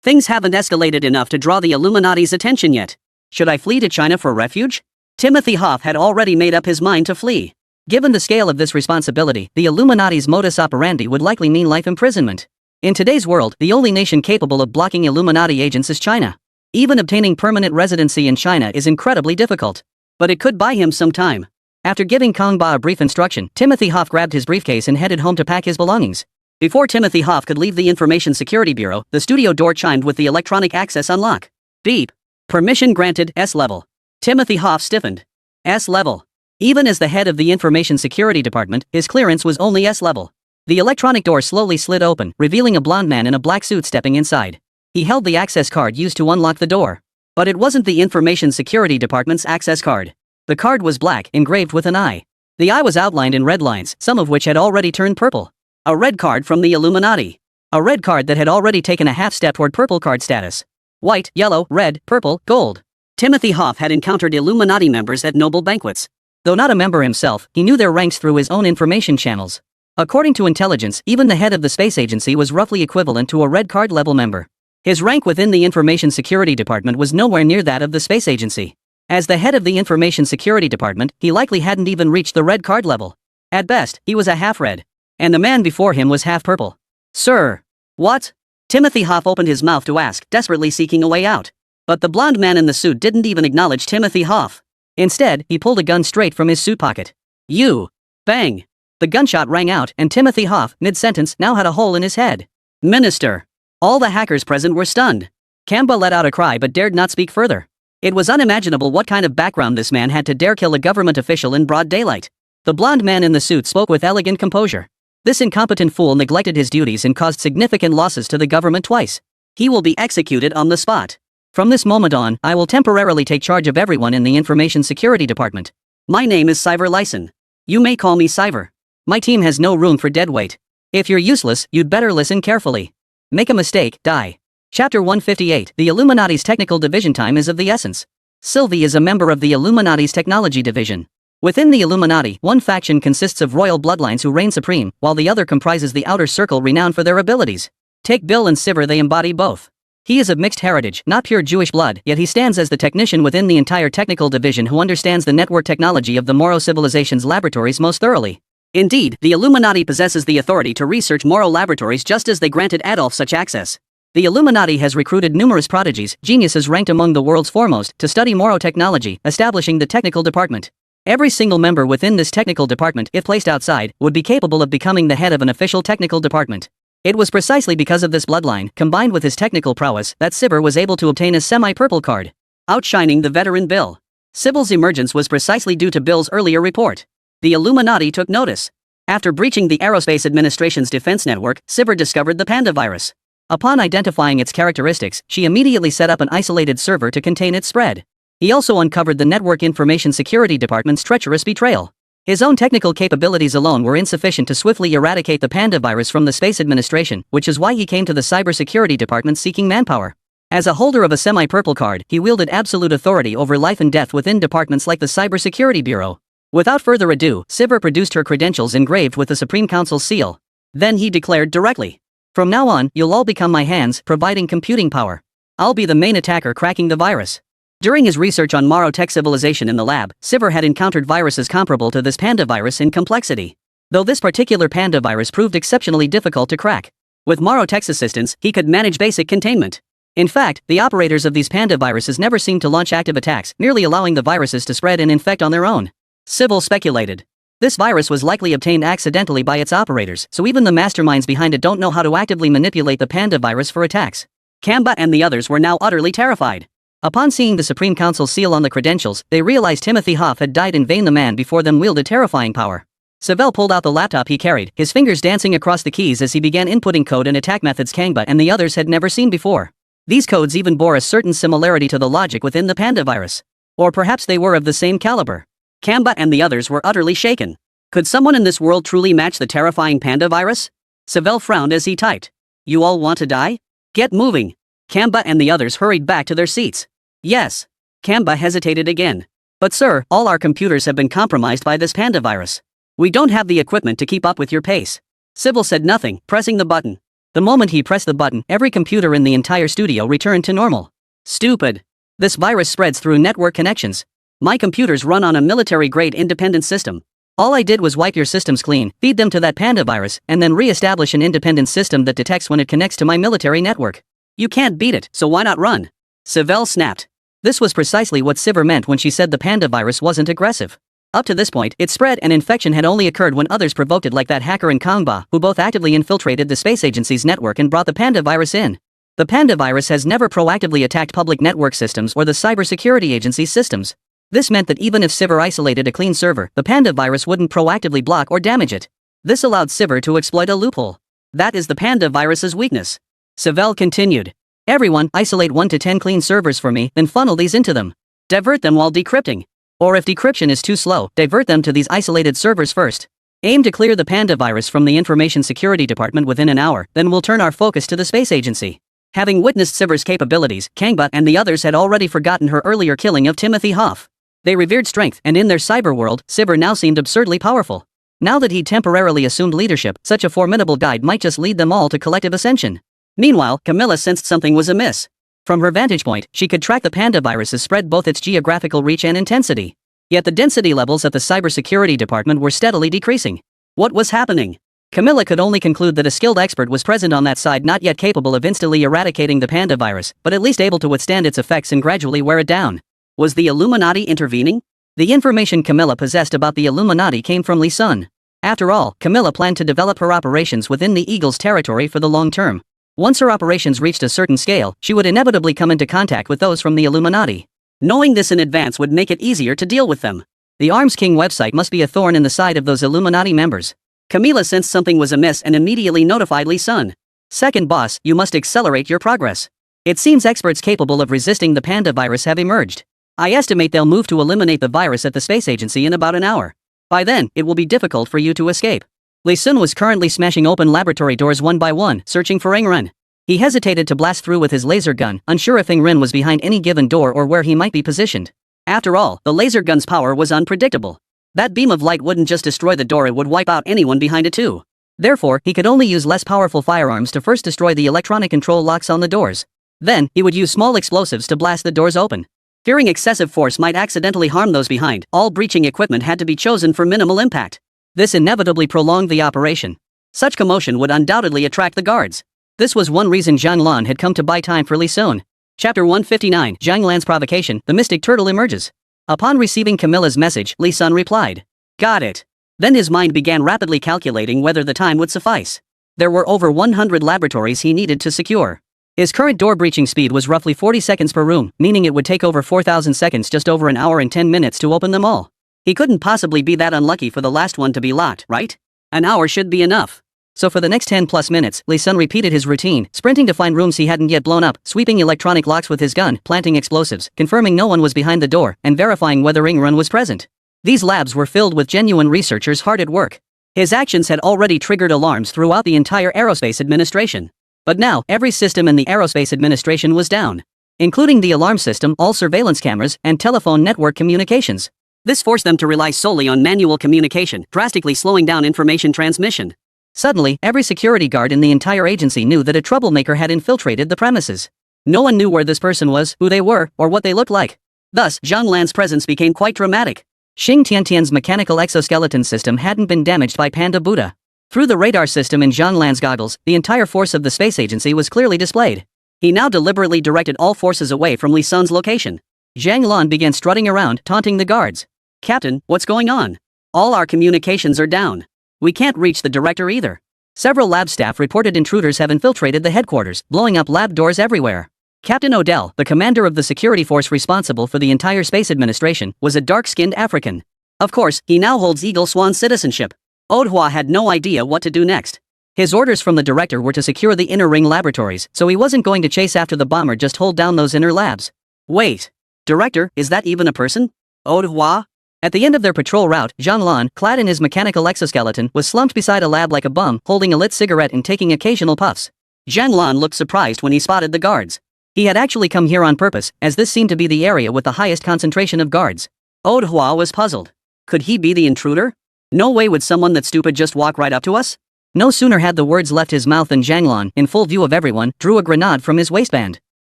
Things haven't escalated enough to draw the Illuminati's attention yet. Should I flee to China for refuge? Timothy Hoff had already made up his mind to flee. Given the scale of this responsibility, the Illuminati's modus operandi would likely mean life imprisonment. In today's world, the only nation capable of blocking Illuminati agents is China. Even obtaining permanent residency in China is incredibly difficult. But it could buy him some time. After giving Kangba a brief instruction, Timothy Hoff grabbed his briefcase and headed home to pack his belongings. Before Timothy Hoff could leave the Information Security Bureau, the studio door chimed with the electronic access unlock. Beep. Permission granted, S level. Timothy Hoff stiffened. S level. Even as the head of the Information Security Department, his clearance was only S level. The electronic door slowly slid open, revealing a blond man in a black suit stepping inside. He held the access card used to unlock the door. But it wasn't the Information Security Department's access card. The card was black, engraved with an eye. The eye was outlined in red lines, some of which had already turned purple. A red card from the Illuminati. A red card that had already taken a half step toward purple card status. White, yellow, red, purple, gold. Timothy Hoff had encountered Illuminati members at noble banquets. Though not a member himself, he knew their ranks through his own information channels. According to intelligence, even the head of the space agency was roughly equivalent to a red card level member. His rank within the Information Security Department was nowhere near that of the space agency. As the head of the Information Security Department, he likely hadn't even reached the red card level. At best, he was a half-red. And the man before him was half-purple. Sir. What? Timothy Hoff opened his mouth to ask, desperately seeking a way out. But the blond man in the suit didn't even acknowledge Timothy Hoff. Instead, he pulled a gun straight from his suit pocket. You. Bang. The gunshot rang out, and Timothy Hoff, mid-sentence, now had a hole in his head. Minister. All the hackers present were stunned. Kamba let out a cry but dared not speak further. It was unimaginable what kind of background this man had to dare kill a government official in broad daylight. The blond man in the suit spoke with elegant composure. This incompetent fool neglected his duties and caused significant losses to the government twice. He will be executed on the spot. From this moment on, I will temporarily take charge of everyone in the Information Security Department. My name is Cyver Lyson. You may call me Cyver. My team has no room for deadweight. If you're useless, you'd better listen carefully. Make a mistake, die. Chapter 158. The Illuminati's technical division. Time is of the essence. Sylvie is a member of the Illuminati's technology division. Within the Illuminati, one faction consists of royal bloodlines who reign supreme, while the other comprises the outer circle renowned for their abilities. Take Bill and Cyver, they embody both. He is of mixed heritage, not pure Jewish blood, yet he stands as the technician within the entire technical division who understands the network technology of the Moro civilization's laboratories most thoroughly. Indeed, the Illuminati possesses the authority to research Moro laboratories just as they granted Adolf such access. The Illuminati has recruited numerous prodigies, geniuses ranked among the world's foremost, to study Moro technology, establishing the technical department. Every single member within this technical department, if placed outside, would be capable of becoming the head of an official technical department. It was precisely because of this bloodline, combined with his technical prowess, that Cyver was able to obtain a semi-purple card, outshining the veteran Bill. Sybil's emergence was precisely due to Bill's earlier report. The Illuminati took notice. After breaching the Aerospace Administration's defense network, Cyver discovered the Panda virus. Upon identifying its characteristics, she immediately set up an isolated server to contain its spread. He also uncovered the Network Information Security Department's treacherous betrayal. His own technical capabilities alone were insufficient to swiftly eradicate the Panda virus from the Space Administration, which is why he came to the Cybersecurity Department seeking manpower. As a holder of a semi-purple card, he wielded absolute authority over life and death within departments like the Cybersecurity Bureau. Without further ado, Cyver produced her credentials engraved with the Supreme Council's seal. Then he declared directly, "From now on, you'll all become my hands, providing computing power. I'll be the main attacker cracking the virus." During his research on Moro tech civilization in the lab, Cyver had encountered viruses comparable to this Panda virus in complexity. Though this particular Panda virus proved exceptionally difficult to crack. With Moro tech's assistance, he could manage basic containment. In fact, the operators of these Panda viruses never seemed to launch active attacks, merely allowing the viruses to spread and infect on their own. Sybil speculated. This virus was likely obtained accidentally by its operators, so even the masterminds behind it don't know how to actively manipulate the Panda virus for attacks. Kamba and the others were now utterly terrified. Upon seeing the Supreme Council seal on the credentials, they realized Timothy Hoff had died in vain. The man before them wielded terrifying power. Savell pulled out the laptop he carried, his fingers dancing across the keys as he began inputting code and attack methods Kamba and the others had never seen before. These codes even bore a certain similarity to the logic within the Panda virus. Or perhaps they were of the same caliber. Kamba and the others were utterly shaken. Could someone in this world truly match the terrifying Panda virus? Savell frowned as he typed. "You all want to die? Get moving." Kamba and the others hurried back to their seats. "Yes." Kamba hesitated again. "But sir, all our computers have been compromised by this Panda virus. We don't have the equipment to keep up with your pace." Sybil said nothing, pressing the button. The moment he pressed the button, every computer in the entire studio returned to normal. "Stupid. This virus spreads through network connections. My computers run on a military-grade independent system. All I did was wipe your systems clean, feed them to that Panda virus, and then re-establish an independent system that detects when it connects to my military network. You can't beat it, so why not run?" Savell snapped. This was precisely what Cyver meant when she said the Panda virus wasn't aggressive. Up to this point, its spread and infection had only occurred when others provoked it, like that hacker in Kangba, who both actively infiltrated the space agency's network and brought the Panda virus in. The Panda virus has never proactively attacked public network systems or the cybersecurity agency's systems. This meant that even if Sivir isolated a clean server, the Panda virus wouldn't proactively block or damage it. This allowed Sivir to exploit a loophole. That is the Panda virus's weakness. Savell continued. Everyone, isolate 1 to 10 clean servers for me, then funnel these into them. Divert them while decrypting. Or if decryption is too slow, divert them to these isolated servers first. Aim to clear the Panda virus from the Information Security Department within an hour, then we'll turn our focus to the space agency. Having witnessed Sivir's capabilities, Kangba and the others had already forgotten her earlier killing of Timothy Hoff. They revered strength, and in their cyber world, Sivir now seemed absurdly powerful. Now that he'd temporarily assumed leadership, such a formidable guide might just lead them all to collective ascension. Meanwhile, Camilla sensed something was amiss. From her vantage point, she could track the Panda virus's spread, both its geographical reach and intensity. Yet the density levels at the Cybersecurity Department were steadily decreasing. What was happening? Camilla could only conclude that a skilled expert was present on that side, not yet capable of instantly eradicating the Panda virus, but at least able to withstand its effects and gradually wear it down. Was the Illuminati intervening? The information Camilla possessed about the Illuminati came from Lee Sun. After all, Camilla planned to develop her operations within the Eagle's territory for the long term. Once her operations reached a certain scale, she would inevitably come into contact with those from the Illuminati. Knowing this in advance would make it easier to deal with them. The Arms King website must be a thorn in the side of those Illuminati members. Camilla sensed something was amiss and immediately notified Lee Sun. Second boss, you must accelerate your progress. It seems experts capable of resisting the Panda virus have emerged. I estimate they'll move to eliminate the virus at the space agency in about an hour. By then, it will be difficult for you to escape. Lee Sun was currently smashing open laboratory doors one by one, searching for Ingren. He hesitated to blast through with his laser gun, unsure if Ingren was behind any given door or where he might be positioned. After all, the laser gun's power was unpredictable. That beam of light wouldn't just destroy the door, it would wipe out anyone behind it too. Therefore, he could only use less powerful firearms to first destroy the electronic control locks on the doors. Then, he would use small explosives to blast the doors open. Fearing excessive force might accidentally harm those behind, all breaching equipment had to be chosen for minimal impact. This inevitably prolonged the operation. Such commotion would undoubtedly attract the guards. This was one reason Zhang Lan had come to buy time for Lee Sun. Chapter 159, Zhang Lan's Provocation, the Mystic Turtle emerges. Upon receiving Camilla's message, Lee Sun replied, "Got it." Then his mind began rapidly calculating whether the time would suffice. There were over 100 laboratories he needed to secure. His current door breaching speed was roughly 40 seconds per room, meaning it would take over 4,000 seconds, just over an hour and 10 minutes to open them all. He couldn't possibly be that unlucky for the last one to be locked, right? An hour should be enough. So for the next 10 plus minutes, Lee Sun repeated his routine, sprinting to find rooms he hadn't yet blown up, sweeping electronic locks with his gun, planting explosives, confirming no one was behind the door, and verifying whether Ingren was present. These labs were filled with genuine researchers hard at work. His actions had already triggered alarms throughout the entire Aerospace Administration. But now, every system in the Aerospace Administration was down, including the alarm system, all surveillance cameras, and telephone network communications. This forced them to rely solely on manual communication, drastically slowing down information transmission. Suddenly, every security guard in the entire agency knew that a troublemaker had infiltrated the premises. No one knew where this person was, who they were, or what they looked like. Thus, Zhang Lan's presence became quite dramatic. Xing Tiantian's mechanical exoskeleton system hadn't been damaged by Panda Buddha. Through the radar system in Zhang Lan's goggles, the entire force of the space agency was clearly displayed. He now deliberately directed all forces away from Lee Sun's location. Zhang Lan began strutting around, taunting the guards. "Captain, what's going on? All our communications are down. We can't reach the director either." Several lab staff reported intruders have infiltrated the headquarters, blowing up lab doors everywhere. Captain Odell, the commander of the security force responsible for the entire space administration, was a dark-skinned African. Of course, he now holds Eagle Swan citizenship. Odhua had no idea what to do next. His orders from the director were to secure the inner ring laboratories, so he wasn't going to chase after the bomber, just hold down those inner labs. Wait. Director, is that even a person? Odhua? At the end of their patrol route, Zhang Lan, clad in his mechanical exoskeleton, was slumped beside a lab like a bum, holding a lit cigarette and taking occasional puffs. Zhang Lan looked surprised when he spotted the guards. He had actually come here on purpose, as this seemed to be the area with the highest concentration of guards. Odhua was puzzled. Could he be the intruder? No way would someone that stupid just walk right up to us? No sooner had the words left his mouth than Zhang Lan, in full view of everyone, drew a grenade from his waistband.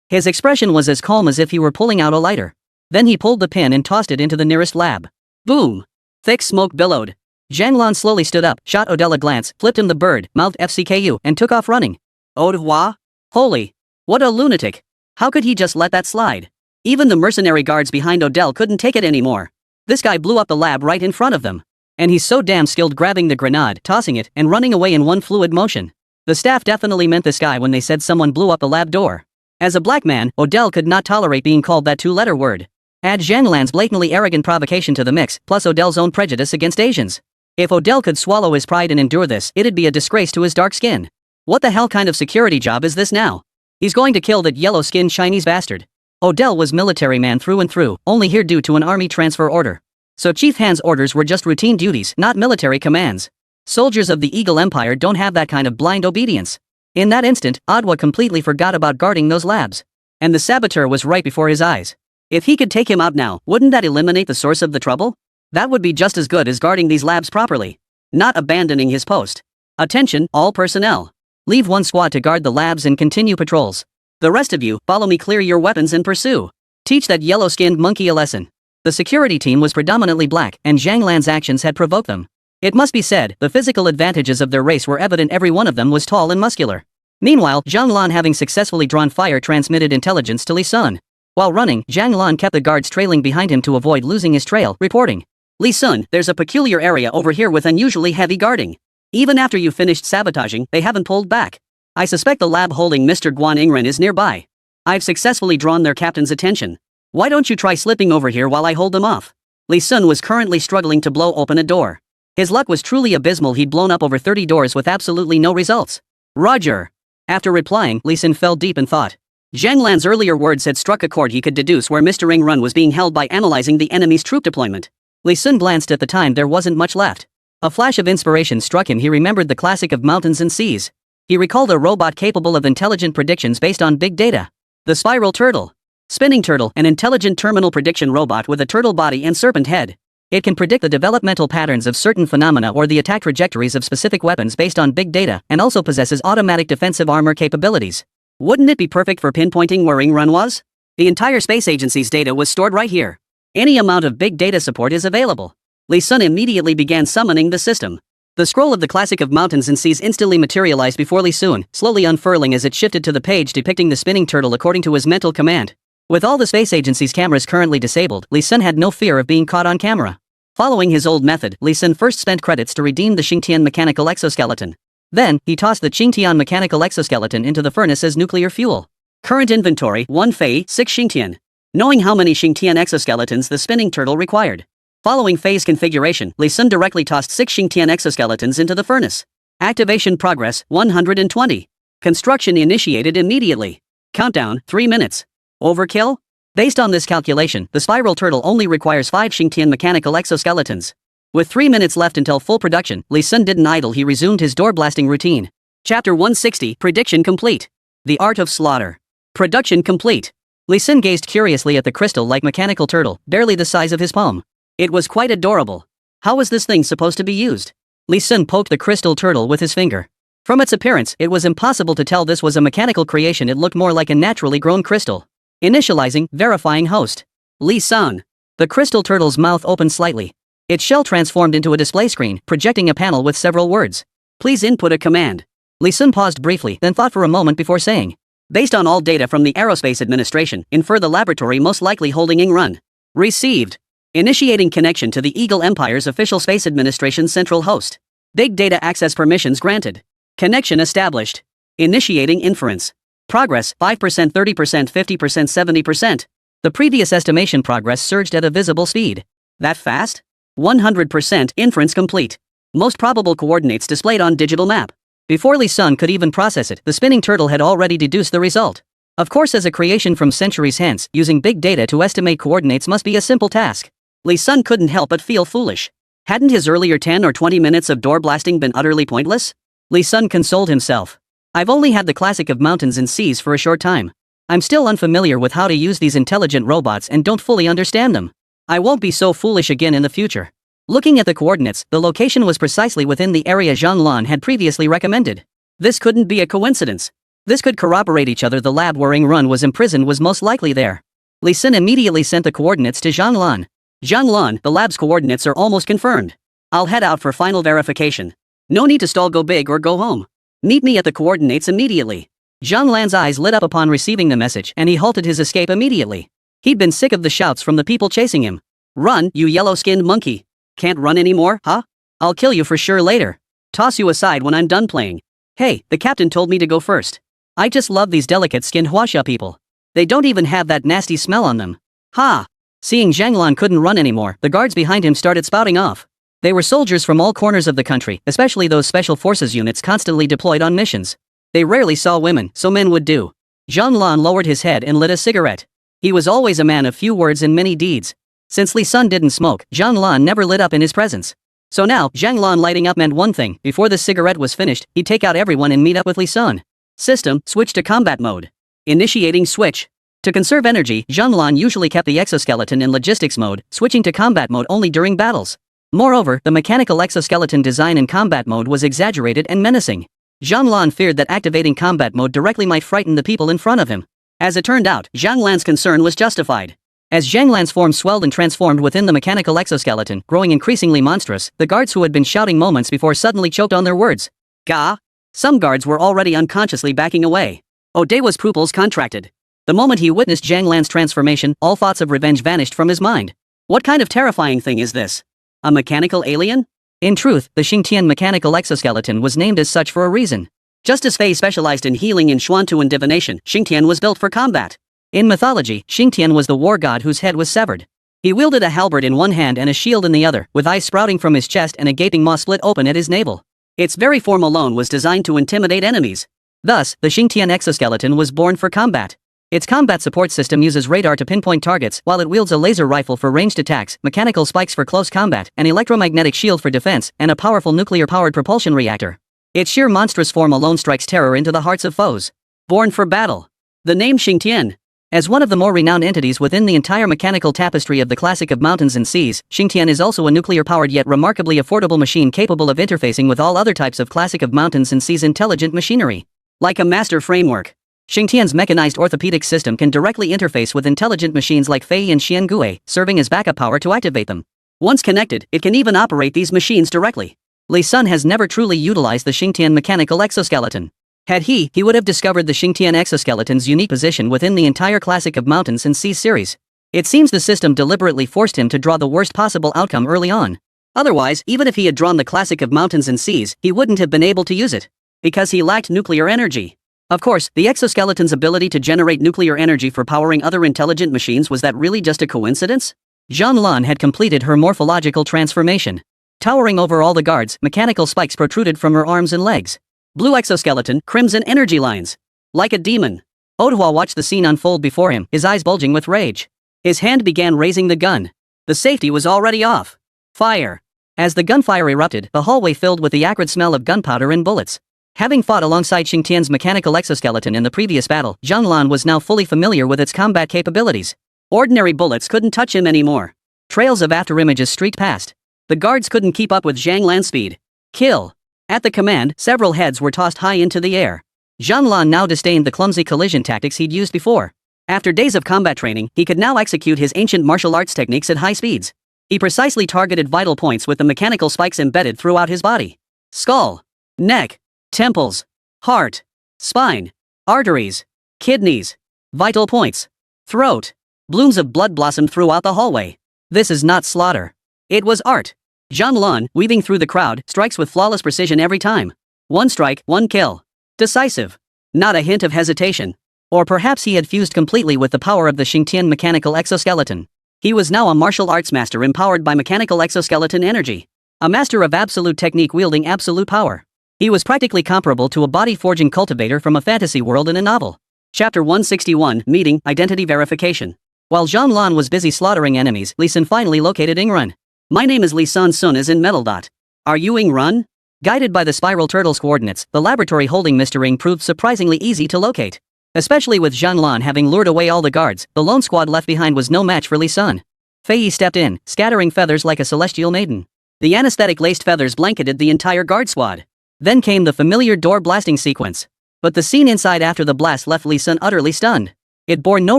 His expression was as calm as if he were pulling out a lighter. Then he pulled the pin and tossed it into the nearest lab. Boom! Thick smoke billowed. Zhang Lan slowly stood up, shot Odell a glance, flipped him the bird, mouthed FCKU, and took off running. Odhua? Holy! What a lunatic! How could he just let that slide? Even the mercenary guards behind Odell couldn't take it anymore. This guy blew up the lab right in front of them. And he's so damn skilled grabbing the grenade, tossing it, and running away in one fluid motion. The staff definitely meant this guy when they said someone blew up the lab door. As a black man, Odell could not tolerate being called that two-letter word. Add Zhang Lan's blatantly arrogant provocation to the mix, plus Odell's own prejudice against Asians. If Odell could swallow his pride and endure this, it'd be a disgrace to his dark skin. What the hell kind of security job is this now? He's going to kill that yellow-skinned Chinese bastard. Odell was military man through and through, only here due to an army transfer order. So Chief Han's orders were just routine duties, not military commands. Soldiers of the Eagle Empire don't have that kind of blind obedience. In that instant, Adwa completely forgot about guarding those labs. And the saboteur was right before his eyes. If he could take him out now, wouldn't that eliminate the source of the trouble? That would be just as good as guarding these labs properly. Not abandoning his post. Attention, all personnel. Leave one squad to guard the labs and continue patrols. The rest of you, follow me, clear your weapons and pursue. Teach that yellow-skinned monkey a lesson. The security team was predominantly black, and Zhang Lan's actions had provoked them. It must be said, the physical advantages of their race were evident. Every one of them was tall and muscular. Meanwhile, Zhang Lan, having successfully drawn fire, transmitted intelligence to Li Sun. While running, Zhang Lan kept the guards trailing behind him to avoid losing his trail, reporting, "Li Sun, there's a peculiar area over here with unusually heavy guarding. Even after you finished sabotaging, they haven't pulled back. I suspect the lab holding Mr. Guan Yingren is nearby. I've successfully drawn their captain's attention. Why don't you try slipping over here while I hold them off?" Li Sun was currently struggling to blow open a door. His luck was truly abysmal. He'd blown up over 30 doors with absolutely no results. "Roger." After replying, Li Sun fell deep in thought. Zhang Lan's earlier words had struck a chord. He could deduce where Mr. Yingren was being held by analyzing the enemy's troop deployment. Li Sun glanced at the time. There wasn't much left. A flash of inspiration struck him. He remembered the classic of mountains and seas. He recalled a robot capable of intelligent predictions based on big data. The Spiral Turtle. Spinning Turtle, an intelligent terminal prediction robot with a turtle body and serpent head. It can predict the developmental patterns of certain phenomena or the attack trajectories of specific weapons based on big data, and also possesses automatic defensive armor capabilities. Wouldn't it be perfect for pinpointing where Yingren was? The entire space agency's data was stored right here. Any amount of big data support is available. Li Sun immediately began summoning the system. The scroll of the classic of mountains and seas instantly materialized before Li Sun, slowly unfurling as it shifted to the page depicting the spinning turtle according to his mental command. With all the space agency's cameras currently disabled, Li Sun had no fear of being caught on camera. Following his old method, Li Sun first spent credits to redeem the Xingtian mechanical exoskeleton. Then, he tossed the Xingtian mechanical exoskeleton into the furnace as nuclear fuel. Current inventory, 1 Fei, 6 Xingtian. Knowing how many Xingtian exoskeletons the spinning turtle required. Following Fei's configuration, Li Sun directly tossed 6 Xingtian exoskeletons into the furnace. Activation progress, 120. Construction initiated immediately. Countdown, 3 minutes. Overkill? Based on this calculation, the Spiral Turtle only requires 5 Xingtian mechanical exoskeletons. With 3 minutes left until full production, Li Sun didn't idle. He resumed his door-blasting routine. Chapter 160, Prediction complete. The Art of Slaughter. Production complete. Li Sun gazed curiously at the crystal-like mechanical turtle, barely the size of his palm. It was quite adorable. How was this thing supposed to be used? Li Sun poked the crystal turtle with his finger. From its appearance, it was impossible to tell this was a mechanical creation. It looked more like a naturally grown crystal. Initializing, verifying host. Li Sun. The crystal turtle's mouth opened slightly. Its shell transformed into a display screen, projecting a panel with several words. Please input a command. Li Sun paused briefly, then thought for a moment before saying, "Based on all data from the Aerospace Administration, infer the laboratory most likely holding Yingren." Received. Initiating connection to the Eagle Empire's official Space Administration central host. Big data access permissions granted. Connection established. Initiating inference. Progress, 5%, 30%, 50%, 70%. The previous estimation progress surged at a visible speed. That fast? 100% inference complete. Most probable coordinates displayed on digital map. Before Li Sun could even process it, the spinning turtle had already deduced the result. Of course, as a creation from centuries hence, using big data to estimate coordinates must be a simple task. Li Sun couldn't help but feel foolish. Hadn't his earlier 10 or 20 minutes of door blasting been utterly pointless? Li Sun consoled himself. I've only had the classic of mountains and seas for a short time. I'm still unfamiliar with how to use these intelligent robots and don't fully understand them. I won't be so foolish again in the future. Looking at the coordinates, the location was precisely within the area Zhang Lan had previously recommended. This couldn't be a coincidence. This could corroborate each other. The lab where Yingren was imprisoned was most likely there. Li Sun immediately sent the coordinates to Zhang Lan. Zhang Lan, the lab's coordinates are almost confirmed. I'll head out for final verification. No need to stall, go big or go home. Meet me at the coordinates immediately. Zhang Lan's eyes lit up upon receiving the message, and he halted his escape immediately. He'd been sick of the shouts from the people chasing him. Run, you yellow-skinned monkey. Can't run anymore, huh? I'll kill you for sure later. Toss you aside when I'm done playing. Hey, the captain told me to go first. I just love these delicate-skinned Huaxia people. They don't even have that nasty smell on them. Ha! Seeing Zhang Lan couldn't run anymore, the guards behind him started spouting off. They were soldiers from all corners of the country, especially those special forces units constantly deployed on missions. They rarely saw women, so men would do. Zhang Lan lowered his head and lit a cigarette. He was always a man of few words and many deeds. Since Li Sun didn't smoke, Zhang Lan never lit up in his presence. So now, Zhang Lan lighting up meant one thing: before the cigarette was finished, he'd take out everyone and meet up with Li Sun. System, switch to combat mode. Initiating switch. To conserve energy, Zhang Lan usually kept the exoskeleton in logistics mode, switching to combat mode only during battles. Moreover, the mechanical exoskeleton design in combat mode was exaggerated and menacing. Zhang Lan feared that activating combat mode directly might frighten the people in front of him. As it turned out, Zhang Lan's concern was justified. As Zhang Lan's form swelled and transformed within the mechanical exoskeleton, growing increasingly monstrous, the guards who had been shouting moments before suddenly choked on their words. Gah! Some guards were already unconsciously backing away. Odewa's pupils contracted. The moment he witnessed Zhang Lan's transformation, all thoughts of revenge vanished from his mind. What kind of terrifying thing is this? A mechanical alien? In truth, the Xingtian mechanical exoskeleton was named as such for a reason. Just as Fei specialized in healing and Xuantuan divination, Xingtian was built for combat. In mythology, Xingtian was the war god whose head was severed. He wielded a halberd in one hand and a shield in the other, with eyes sprouting from his chest and a gaping maw split open at his navel. Its very form alone was designed to intimidate enemies. Thus, the Xingtian exoskeleton was born for combat. Its combat support system uses radar to pinpoint targets, while it wields a laser rifle for ranged attacks, mechanical spikes for close combat, an electromagnetic shield for defense, and a powerful nuclear-powered propulsion reactor. Its sheer monstrous form alone strikes terror into the hearts of foes. Born for battle. The name Xingtian. As one of the more renowned entities within the entire mechanical tapestry of the classic of mountains and seas, Xingtian is also a nuclear-powered yet remarkably affordable machine capable of interfacing with all other types of classic of mountains and seas intelligent machinery. Like a master framework, Xingtian's mechanized orthopedic system can directly interface with intelligent machines like Fei and Xiangui, serving as backup power to activate them. Once connected, it can even operate these machines directly. Li Sun has never truly utilized the Xingtian mechanical exoskeleton. Had he would have discovered the Xingtian exoskeleton's unique position within the entire classic of mountains and seas series. It seems the system deliberately forced him to draw the worst possible outcome early on. Otherwise, even if he had drawn the classic of mountains and seas, he wouldn't have been able to use it. Because he lacked nuclear energy. Of course, the exoskeleton's ability to generate nuclear energy for powering other intelligent machines, was that really just a coincidence? Zhang Lan had completed her morphological transformation. Towering over all the guards, mechanical spikes protruded from her arms and legs. Blue exoskeleton, crimson energy lines. Like a demon. Odehua watched the scene unfold before him, his eyes bulging with rage. His hand began raising the gun. The safety was already off. Fire. As the gunfire erupted, the hallway filled with the acrid smell of gunpowder and bullets. Having fought alongside Xingtian's mechanical exoskeleton in the previous battle, Zhang Lan was now fully familiar with its combat capabilities. Ordinary bullets couldn't touch him anymore. Trails of afterimages streaked past. The guards couldn't keep up with Zhang Lan's speed. Kill. At the command, several heads were tossed high into the air. Zhang Lan now disdained the clumsy collision tactics he'd used before. After days of combat training, he could now execute his ancient martial arts techniques at high speeds. He precisely targeted vital points with the mechanical spikes embedded throughout his body. Skull. Neck. Temples. Heart. Spine. Arteries. Kidneys. Vital points. Throat. Blooms of blood blossomed throughout the hallway. This is not slaughter. It was art. Zhang Lan, weaving through the crowd, strikes with flawless precision every time. One strike, one kill. Decisive. Not a hint of hesitation. Or perhaps he had fused completely with the power of the Xingtian mechanical exoskeleton. He was now a martial arts master empowered by mechanical exoskeleton energy. A master of absolute technique wielding absolute power. He was practically comparable to a body-forging cultivator from a fantasy world in a novel. Chapter 161, Meeting, Identity Verification. While Zhang Lan was busy slaughtering enemies, Li Sun finally located Yingrun. My name is Li Sun is in Metal Dot. Are you Yingrun? Guided by the spiral turtle's coordinates, the laboratory holding Mr. Ying proved surprisingly easy to locate. Especially with Zhang Lan having lured away all the guards, the lone squad left behind was no match for Li Sun. Fei Yi stepped in, scattering feathers like a celestial maiden. The anesthetic-laced feathers blanketed the entire guard squad. Then came the familiar door blasting sequence. But the scene inside after the blast left Li Sun utterly stunned. It bore no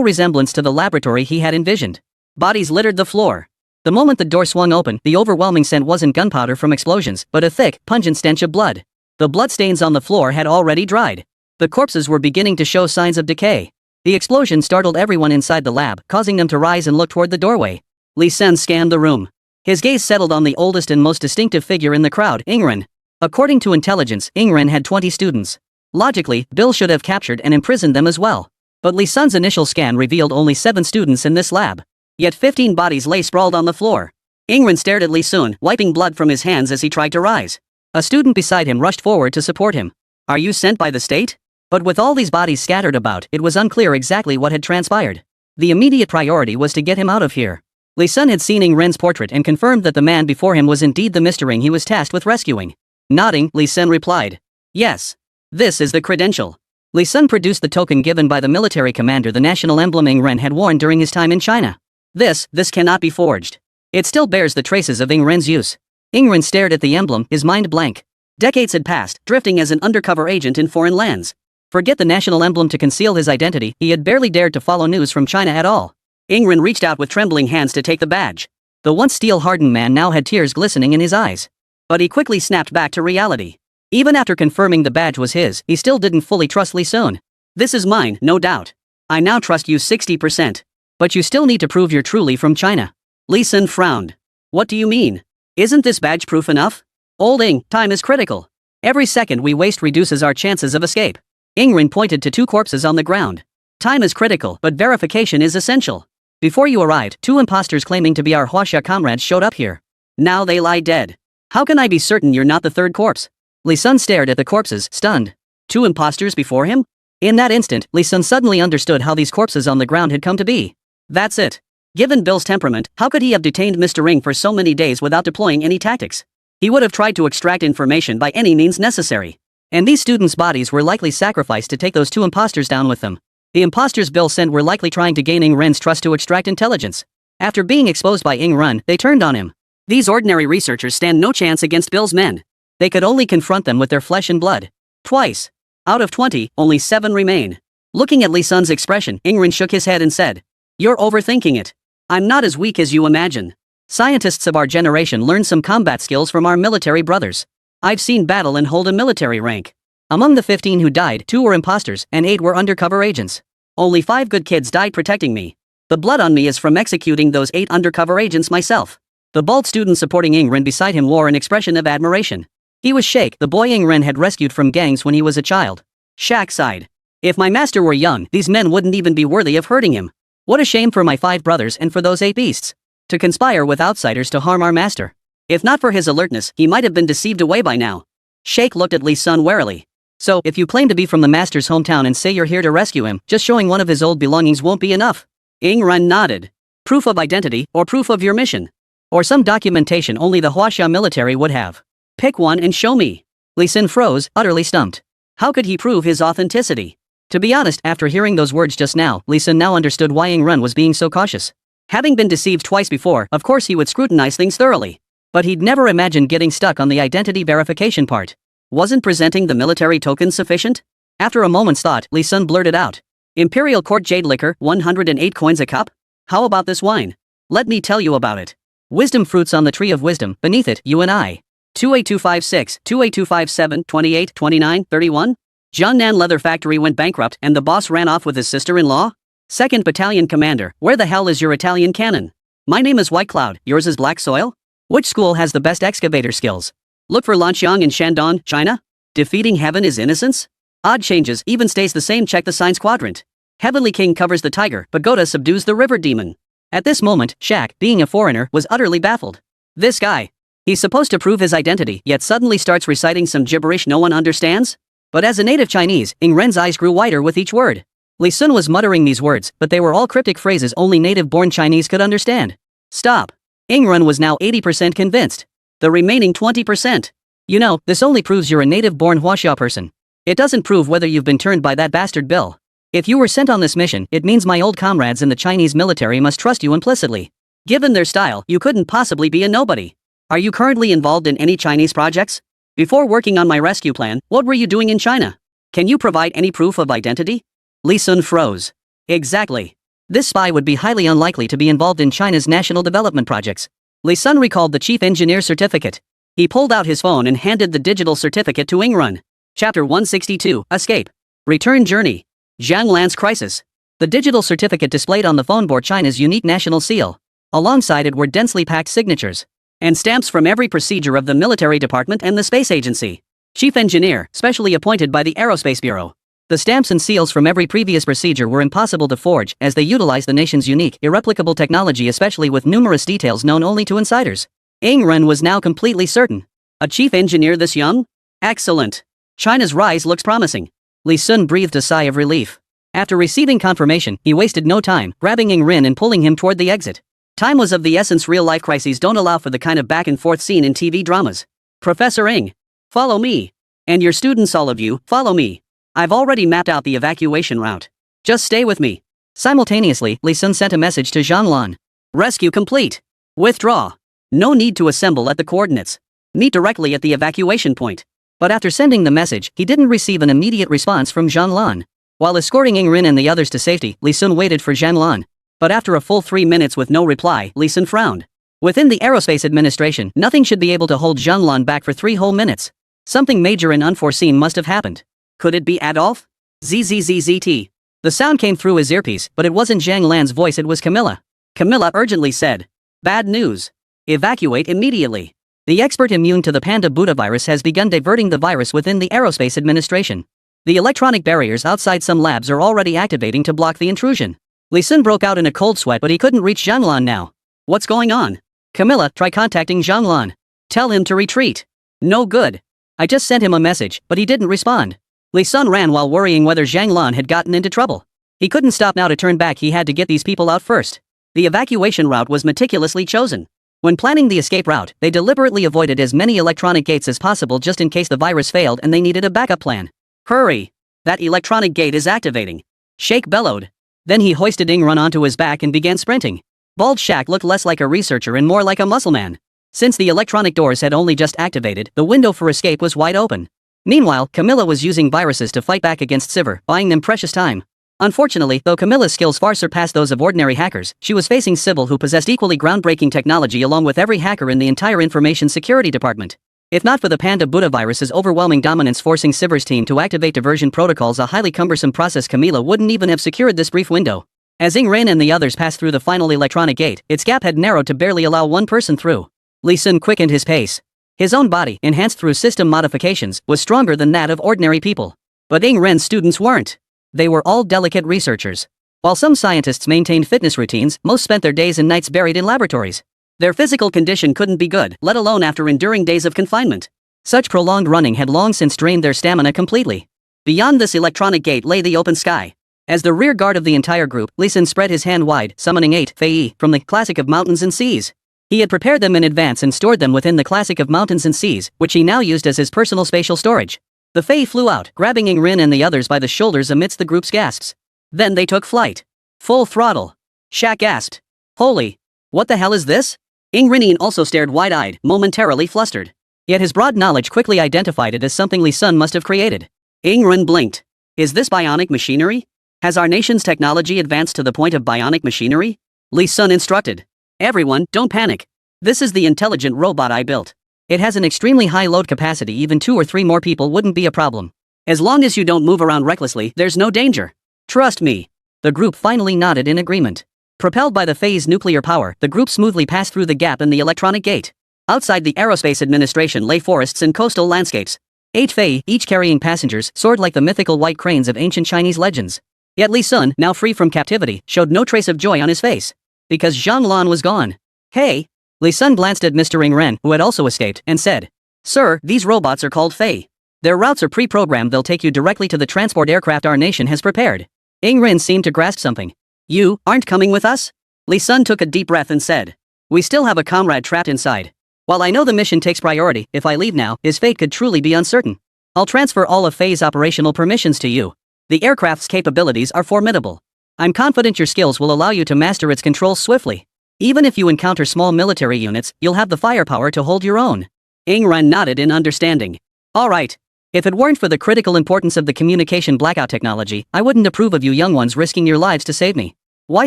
resemblance to the laboratory he had envisioned. Bodies littered the floor. The moment the door swung open, the overwhelming scent wasn't gunpowder from explosions, but a thick, pungent stench of blood. The bloodstains on the floor had already dried. The corpses were beginning to show signs of decay. The explosion startled everyone inside the lab, causing them to rise and look toward the doorway. Li Sen scanned the room. His gaze settled on the oldest and most distinctive figure in the crowd, Ingren. According to intelligence, Ingren had 20 students. Logically, Bill should have captured and imprisoned them as well. But Li Sen's initial scan revealed only 7 students in this lab. Yet 15 bodies lay sprawled on the floor. Ingren stared at Li Sen, wiping blood from his hands as he tried to rise. A student beside him rushed forward to support him. Are you sent by the state? But with all these bodies scattered about, it was unclear exactly what had transpired. The immediate priority was to get him out of here. Li Sen had seen Ingren's portrait and confirmed that the man before him was indeed the Mr. Ing he was tasked with rescuing. Nodding, Li Sen replied. Yes. This is the credential. Li Sen produced the token given by the military commander, the national emblem Ingren had worn during his time in China. This cannot be forged. It still bears the traces of Ingren's use. Ingren stared at the emblem, his mind blank. Decades had passed, drifting as an undercover agent in foreign lands. Forget the national emblem to conceal his identity, he had barely dared to follow news from China at all. Ingren reached out with trembling hands to take the badge. The once steel-hardened man now had tears glistening in his eyes. But he quickly snapped back to reality. Even after confirming the badge was his, he still didn't fully trust Li Sen. This is mine, no doubt. I now trust you 60%. But you still need to prove you're truly from China. Li Sen frowned. What do you mean? Isn't this badge proof enough? Old Ing, time is critical. Every second we waste reduces our chances of escape. Ingren pointed to 2 corpses on the ground. Time is critical, but verification is essential. Before you arrived, 2 imposters claiming to be our Huaxia comrades showed up here. Now they lie dead. How can I be certain you're not the 3rd corpse? Li Sen stared at the corpses, stunned. 2 imposters before him? In that instant, Li Sen suddenly understood how these corpses on the ground had come to be. That's it. Given Bill's temperament, how could he have detained Mr. Ing for so many days without deploying any tactics? He would have tried to extract information by any means necessary. And these students' bodies were likely sacrificed to take those 2 imposters down with them. The imposters Bill sent were likely trying to gain Ingren's trust to extract intelligence. After being exposed by Ingren, they turned on him. These ordinary researchers stand no chance against Bill's men. They could only confront them with their flesh and blood. Twice. Out of 20, only 7 remain. Looking at Li Sen's expression, Ingren shook his head and said, You're overthinking it. I'm not as weak as you imagine. Scientists of our generation learned some combat skills from our military brothers. I've seen battle and hold a military rank. Among the 15 who died, 2 were imposters and 8 were undercover agents. Only 5 good kids died protecting me. The blood on me is from executing those 8 undercover agents myself. The bald student supporting Ingren beside him wore an expression of admiration. He was Sheikh, the boy Ingren had rescued from gangs when he was a child. Shaq sighed. If my master were young, these men wouldn't even be worthy of hurting him. What a shame for my 5 brothers and for those 8 beasts. To conspire with outsiders to harm our master. If not for his alertness, he might have been deceived away by now. Sheikh looked at Li Sen warily. So, if you claim to be from the master's hometown and say you're here to rescue him, just showing one of his old belongings won't be enough. Ingren nodded. Proof of identity, or proof of your mission. Or some documentation only the Huaxia military would have. Pick one and show me. Li Sen froze, utterly stumped. How could he prove his authenticity? To be honest, after hearing those words just now, Li Sen now understood why Ingren was being so cautious. Having been deceived twice before, of course he would scrutinize things thoroughly. But he'd never imagined getting stuck on the identity verification part. Wasn't presenting the military token sufficient? After a moment's thought, Li Sen blurted out. Imperial Court Jade Liquor, 108 coins a cup? How about this wine? Let me tell you about it. Wisdom fruits on the tree of wisdom, beneath it, you and I. 28256, 28257, 28, 29, 31? Jiangnan Leather Factory went bankrupt and the boss ran off with his sister-in-law? 2nd Battalion Commander, where the hell is your Italian cannon? My name is White Cloud, yours is Black Soil? Which school has the best excavator skills? Look for Lanxiang in Shandong, China? Defeating heaven is innocence? Odd changes, even stays the same, check the signs quadrant. Heavenly King covers the tiger, Pagoda subdues the river demon. At this moment, Shaq, being a foreigner, was utterly baffled. This guy. He's supposed to prove his identity, yet suddenly starts reciting some gibberish no one understands? But as a native Chinese, Ingren's eyes grew wider with each word. Li Sen was muttering these words, but they were all cryptic phrases only native-born Chinese could understand. Stop. Ingren was now 80% convinced. The remaining 20%. You know, this only proves you're a native-born Huaxia person. It doesn't prove whether you've been turned by that bastard Bill. If you were sent on this mission, it means my old comrades in the Chinese military must trust you implicitly. Given their style, you couldn't possibly be a nobody. Are you currently involved in any Chinese projects? Before working on my rescue plan, what were you doing in China? Can you provide any proof of identity? Li Sen froze. Exactly. This spy would be highly unlikely to be involved in China's national development projects. Li Sen recalled the chief engineer certificate. He pulled out his phone and handed the digital certificate to Ingren. Chapter 162, Escape. Return Journey. Jianglan's Crisis. The digital certificate displayed on the phone bore China's unique national seal. Alongside it were densely packed signatures and stamps from every procedure of the military department and the space agency. Chief engineer, specially appointed by the Aerospace Bureau. The stamps and seals from every previous procedure were impossible to forge, as they utilized the nation's unique, irreplicable technology, especially with numerous details known only to insiders. Ing Ren was now completely certain. A chief engineer this young? Excellent. China's rise looks promising. Li Sun breathed a sigh of relief. After receiving confirmation, he wasted no time, grabbing Ing Ren and pulling him toward the exit. Time was of the essence. Real-life crises don't allow for the kind of back-and-forth seen in TV dramas. Professor Ing, follow me. And your students, all of you, follow me. I've already mapped out the evacuation route. Just stay with me. Simultaneously, Li Sun sent a message to Zhang Lan. Rescue complete. Withdraw. No need to assemble at the coordinates. Meet directly at the evacuation point. But after sending the message, he didn't receive an immediate response from Zhang Lan. While escorting Ing Ren and the others to safety, Li Sun waited for Zhang Lan. But after a full 3 minutes with no reply, Li Sun frowned. Within the Aerospace Administration, nothing should be able to hold Zhang Lan back for 3 whole minutes. Something major and unforeseen must have happened. Could it be Adolf? ZZZZT. The sound came through his earpiece, but it wasn't Zhang Lan's voice, it was Camilla. Camilla urgently said. Bad news. Evacuate immediately. The expert immune to the Panda Buddha virus has begun diverting the virus within the Aerospace Administration. The electronic barriers outside some labs are already activating to block the intrusion. Li Sun broke out in a cold sweat, but he couldn't reach Zhang Lan now. What's going on? Camilla, try contacting Zhang Lan. Tell him to retreat. No good. I just sent him a message, but he didn't respond. Li Sun ran while worrying whether Zhang Lan had gotten into trouble. He couldn't stop now to turn back, he had to get these people out first. The evacuation route was meticulously chosen. When planning the escape route, they deliberately avoided as many electronic gates as possible just in case the virus failed and they needed a backup plan. Hurry! That electronic gate is activating. Sheikh bellowed. Then he hoisted Ing Ren onto his back and began sprinting. Bald Shaq looked less like a researcher and more like a muscle man. Since the electronic doors had only just activated, the window for escape was wide open. Meanwhile, Camilla was using viruses to fight back against Sivir, buying them precious time. Unfortunately, though Camilla's skills far surpassed those of ordinary hackers, she was facing Sybil, who possessed equally groundbreaking technology along with every hacker in the entire information security department. If not for the Panda Buddha virus's overwhelming dominance forcing Sivir's team to activate diversion protocols, a highly cumbersome process, Camilla wouldn't even have secured this brief window. As Ing Ren and the others passed through the final electronic gate, its gap had narrowed to barely allow one person through. Li Sun quickened his pace. His own body, enhanced through system modifications, was stronger than that of ordinary people. But Ing Ren's students weren't. They were all delicate researchers. While some scientists maintained fitness routines, most spent their days and nights buried in laboratories. Their physical condition couldn't be good, let alone after enduring days of confinement. Such prolonged running had long since drained their stamina completely. Beyond this electronic gate lay the open sky. As the rear guard of the entire group, Li Sun spread his hand wide, summoning 8 Fei from the Classic of Mountains and Seas. He had prepared them in advance and stored them within the Classic of Mountains and Seas, which he now used as his personal spatial storage. The Fei flew out, grabbing Ing Ren and the others by the shoulders amidst the group's gasps. Then they took flight. Full throttle. Shaq gasped. Holy! What the hell is this? Ing Ren also stared wide-eyed, momentarily flustered. Yet his broad knowledge quickly identified it as something Li Sun must have created. Ing Ren blinked. Is this bionic machinery? Has our nation's technology advanced to the point of bionic machinery? Li Sun instructed. Everyone, don't panic. This is the intelligent robot I built. It has an extremely high load capacity, even 2 or 3 more people wouldn't be a problem. As long as you don't move around recklessly, there's no danger. Trust me. The group finally nodded in agreement. Propelled by the Fei's nuclear power, the group smoothly passed through the gap in the electronic gate. Outside the Aerospace Administration lay forests and coastal landscapes. 8 Fei, each carrying passengers, soared like the mythical white cranes of ancient Chinese legends. Yet Li Sun, now free from captivity, showed no trace of joy on his face. Because Zhang Lan was gone. Hey! Li Sun glanced at Mr. Ing Ren, who had also escaped, and said, Sir, these robots are called Fei. Their routes are pre-programmed, they'll take you directly to the transport aircraft our nation has prepared. Ing Ren seemed to grasp something. You aren't coming with us? Li Sun took a deep breath and said. We still have a comrade trapped inside. While I know the mission takes priority, if I leave now, his fate could truly be uncertain. I'll transfer all of Fei's operational permissions to you. The aircraft's capabilities are formidable. I'm confident your skills will allow you to master its controls swiftly. Even if you encounter small military units, you'll have the firepower to hold your own. Ing Ren nodded in understanding. All right. If it weren't for the critical importance of the communication blackout technology, I wouldn't approve of you young ones risking your lives to save me. Why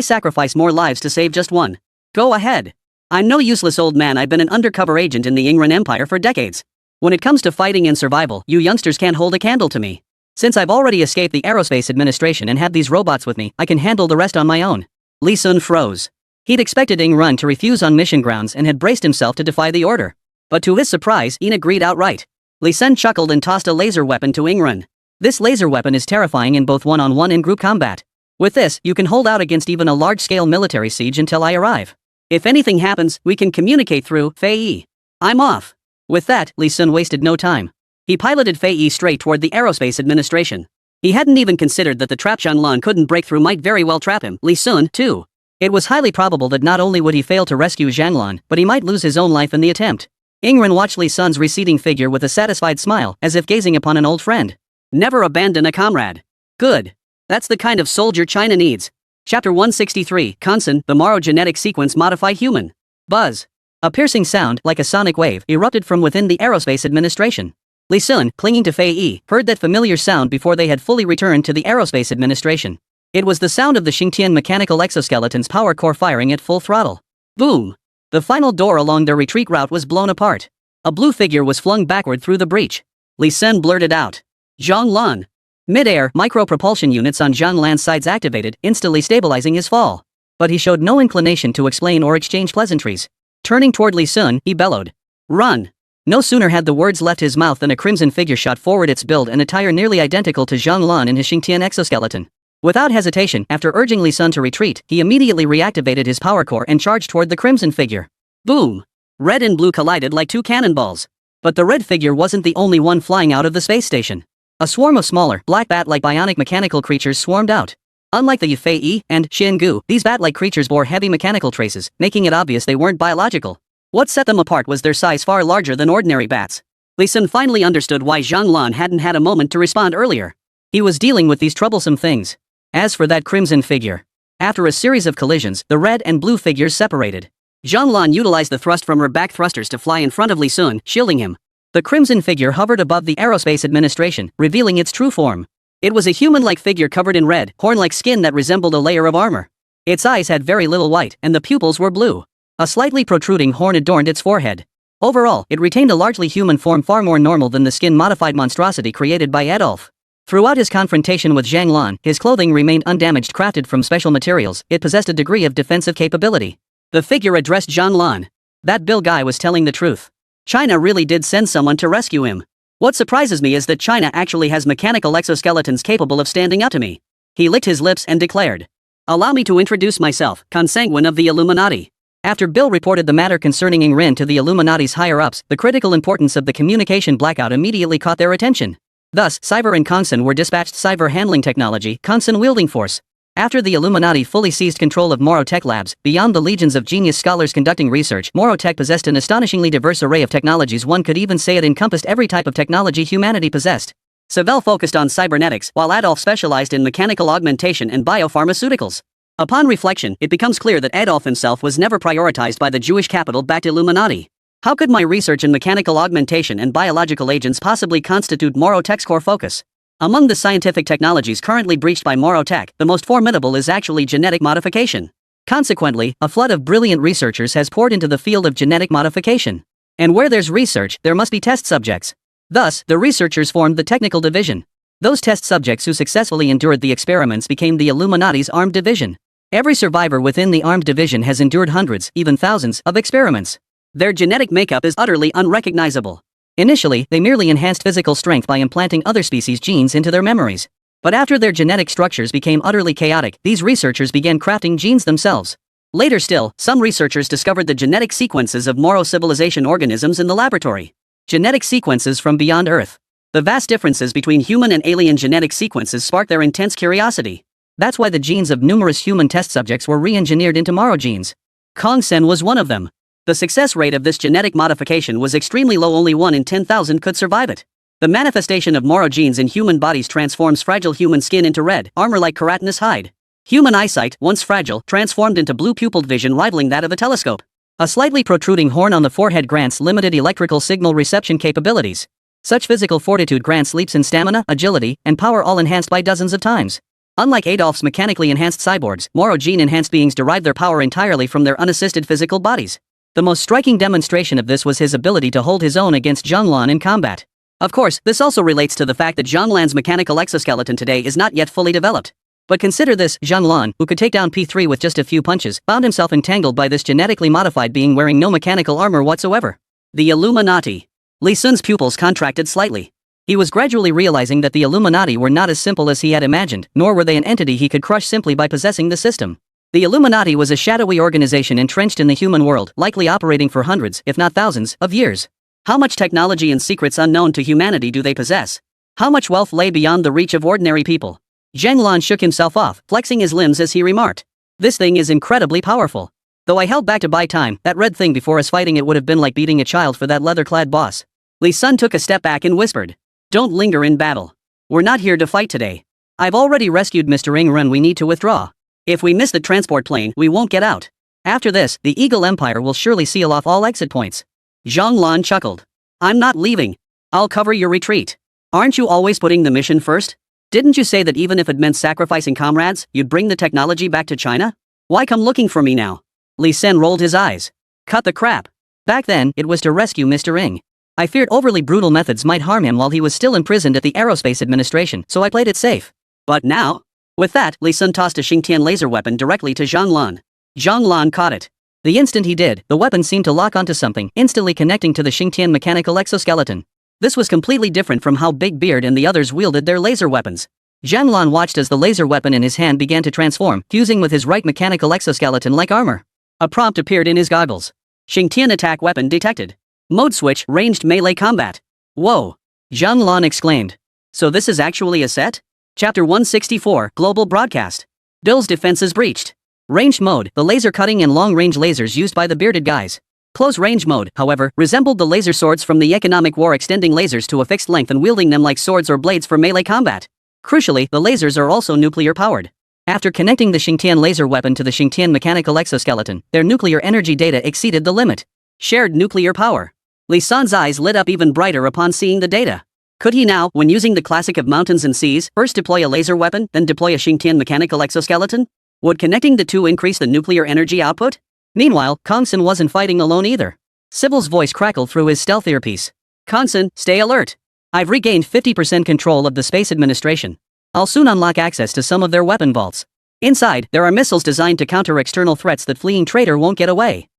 sacrifice more lives to save just one? Go ahead. I'm no useless old man, I've been an undercover agent in the Ing Ren Empire for decades. When it comes to fighting and survival, you youngsters can't hold a candle to me. Since I've already escaped the Aerospace Administration and have these robots with me, I can handle the rest on my own. Li Sun froze. He'd expected Ing Run to refuse on mission grounds and had braced himself to defy the order. But to his surprise, Yin agreed outright. Li Sun chuckled and tossed a laser weapon to Ing Run. This laser weapon is terrifying in both one-on-one and group combat. With this, you can hold out against even a large-scale military siege until I arrive. If anything happens, we can communicate through Fei Yi. I'm off. With that, Li Sun wasted no time. He piloted Fei Yi straight toward the Aerospace Administration. He hadn't even considered that the trap Zhang couldn't break through might very well trap him, Li Sun, too. It was highly probable that not only would he fail to rescue Zhang, but he might lose his own life in the attempt. Ing Run watched Li Sun's receding figure with a satisfied smile, as if gazing upon an old friend. Never abandon a comrade. Good. That's the kind of soldier China needs. Chapter 163, Consyn, the Moro genetic sequence modified human. Buzz. A piercing sound, like a sonic wave, erupted from within the Aerospace Administration. Li Sun, clinging to Fei Yi, heard that familiar sound before they had fully returned to the Aerospace Administration. It was the sound of the Xingtian mechanical exoskeleton's power core firing at full throttle. Boom! The final door along their retreat route was blown apart. A blue figure was flung backward through the breach. Li Sun blurted out. Zhang Lan. Mid-air, micro-propulsion units on Zhang Lan's sides activated, instantly stabilizing his fall. But he showed no inclination to explain or exchange pleasantries. Turning toward Li Sun, he bellowed. Run! No sooner had the words left his mouth than a crimson figure shot forward, its build and attire nearly identical to Zhang Lan in his Xingtian exoskeleton. Without hesitation, after urging Li Sun to retreat, he immediately reactivated his power core and charged toward the crimson figure. Boom! Red and blue collided like two cannonballs. But the red figure wasn't the only one flying out of the space station. A swarm of smaller, black bat-like bionic mechanical creatures swarmed out. Unlike the Fei Yi and Xin Gu, these bat-like creatures bore heavy mechanical traces, making it obvious they weren't biological. What set them apart was their size far larger than ordinary bats. Li Sun finally understood why Zhang Lan hadn't had a moment to respond earlier. He was dealing with these troublesome things. As for that crimson figure, after a series of collisions, the red and blue figures separated. Zhang Lan utilized the thrust from her back thrusters to fly in front of Li Sun, shielding him. The crimson figure hovered above the Aerospace Administration, revealing its true form. It was a human-like figure covered in red, horn-like skin that resembled a layer of armor. Its eyes had very little white, and the pupils were blue. A slightly protruding horn adorned its forehead. Overall, it retained a largely human form far more normal than the skin-modified monstrosity created by Adolf. Throughout his confrontation with Zhang Lan, his clothing remained undamaged, crafted from special materials. It possessed a degree of defensive capability. The figure addressed Zhang Lan. That Bill guy was telling the truth. China really did send someone to rescue him. What surprises me is that China actually has mechanical exoskeletons capable of standing up to me. He licked his lips and declared. Allow me to introduce myself, Consanguine of the Illuminati. After Bill reported the matter concerning Ing Rin to the Illuminati's higher-ups, the critical importance of the communication blackout immediately caught their attention. Thus, Cyber and Consyn were dispatched Cyber Handling Technology, Consyn Wielding Force. After the Illuminati fully seized control of Moro Tech Labs, beyond the legions of genius scholars conducting research, Moro Tech possessed an astonishingly diverse array of technologies. One could even say it encompassed every type of technology humanity possessed. Savell focused on cybernetics, while Adolf specialized in mechanical augmentation and biopharmaceuticals. Upon reflection, it becomes clear that Adolf himself was never prioritized by the Jewish capital-backed Illuminati. How could my research in mechanical augmentation and biological agents possibly constitute Moro Tech's core focus? Among the scientific technologies currently breached by Moro Tech, the most formidable is actually genetic modification. Consequently, a flood of brilliant researchers has poured into the field of genetic modification. And where there's research, there must be test subjects. Thus, the researchers formed the technical division. Those test subjects who successfully endured the experiments became the Illuminati's armed division. Every survivor within the armed division has endured hundreds, even thousands, of experiments. Their genetic makeup is utterly unrecognizable. Initially, they merely enhanced physical strength by implanting other species' genes into their memories. But after their genetic structures became utterly chaotic, these researchers began crafting genes themselves. Later still, some researchers discovered the genetic sequences of Moro civilization organisms in the laboratory. Genetic sequences from beyond Earth. The vast differences between human and alien genetic sequences sparked their intense curiosity. That's why the genes of numerous human test subjects were re-engineered into Moro genes. Consyn was one of them. The success rate of this genetic modification was extremely low, only 1 in 10,000 could survive it. The manifestation of Moro genes in human bodies transforms fragile human skin into red, armor-like keratinous hide. Human eyesight, once fragile, transformed into blue-pupilled vision rivaling that of a telescope. A slightly protruding horn on the forehead grants limited electrical signal reception capabilities. Such physical fortitude grants leaps in stamina, agility, and power, all enhanced by dozens of times. Unlike Adolf's mechanically enhanced cyborgs, Moro gene-enhanced beings derive their power entirely from their unassisted physical bodies. The most striking demonstration of this was his ability to hold his own against Zhang Lan in combat. Of course, this also relates to the fact that Zhang Lan's mechanical exoskeleton today is not yet fully developed. But consider this, Zhang Lan, who could take down P3 with just a few punches, found himself entangled by this genetically modified being wearing no mechanical armor whatsoever. The Illuminati. Li Sun's pupils contracted slightly. He was gradually realizing that the Illuminati were not as simple as he had imagined, nor were they an entity he could crush simply by possessing the system. The Illuminati was a shadowy organization entrenched in the human world, likely operating for hundreds, if not thousands, of years. How much technology and secrets unknown to humanity do they possess? How much wealth lay beyond the reach of ordinary people? Zhang Lan shook himself off, flexing his limbs as he remarked. This thing is incredibly powerful. Though I held back to buy time, that red thing before us fighting it would have been like beating a child for that leather-clad boss. Li Sun took a step back and whispered. Don't linger in battle. We're not here to fight today. I've already rescued Mr. Ing Ren, we need to withdraw. If we miss the transport plane, we won't get out. After this, the Eagle Empire will surely seal off all exit points. Zhang Lan chuckled. I'm not leaving. I'll cover your retreat. Aren't you always putting the mission first? Didn't you say that even if it meant sacrificing comrades, you'd bring the technology back to China? Why come looking for me now? Li Sen rolled his eyes. Cut the crap. Back then, it was to rescue Mr. Ing. I feared overly brutal methods might harm him while he was still imprisoned at the Aerospace Administration, so I played it safe. But now? With that, Li Sun tossed a Xingtian laser weapon directly to Zhang Lan. Zhang Lan caught it. The instant he did, the weapon seemed to lock onto something, instantly connecting to the Xingtian mechanical exoskeleton. This was completely different from how Big Beard and the others wielded their laser weapons. Zhang Lan watched as the laser weapon in his hand began to transform, fusing with his right mechanical exoskeleton like armor. A prompt appeared in his goggles. Xingtian attack weapon detected. Mode switch, ranged melee combat. Whoa! Zhang Lan exclaimed. So this is actually a set? Chapter 164, Global Broadcast. Bill's defenses breached. Ranged mode, the laser cutting and long-range lasers used by the bearded guys. Close-range mode, however, resembled the laser swords from the economic war, extending lasers to a fixed length and wielding them like swords or blades for melee combat. Crucially, the lasers are also nuclear-powered. After connecting the Xingtian laser weapon to the Xingtian mechanical exoskeleton, their nuclear energy data exceeded the limit. Shared nuclear power. Li San's eyes lit up even brighter upon seeing the data. Could he now, when using the classic of mountains and seas, first deploy a laser weapon, then deploy a Xingtian mechanical exoskeleton? Would connecting the two increase the nuclear energy output? Meanwhile, Kongsun wasn't fighting alone either. Sybil's voice crackled through his stealth earpiece. Kongsun, stay alert. I've regained 50% control of the Space Administration. I'll soon unlock access to some of their weapon vaults. Inside, there are missiles designed to counter external threats that fleeing traitor won't get away.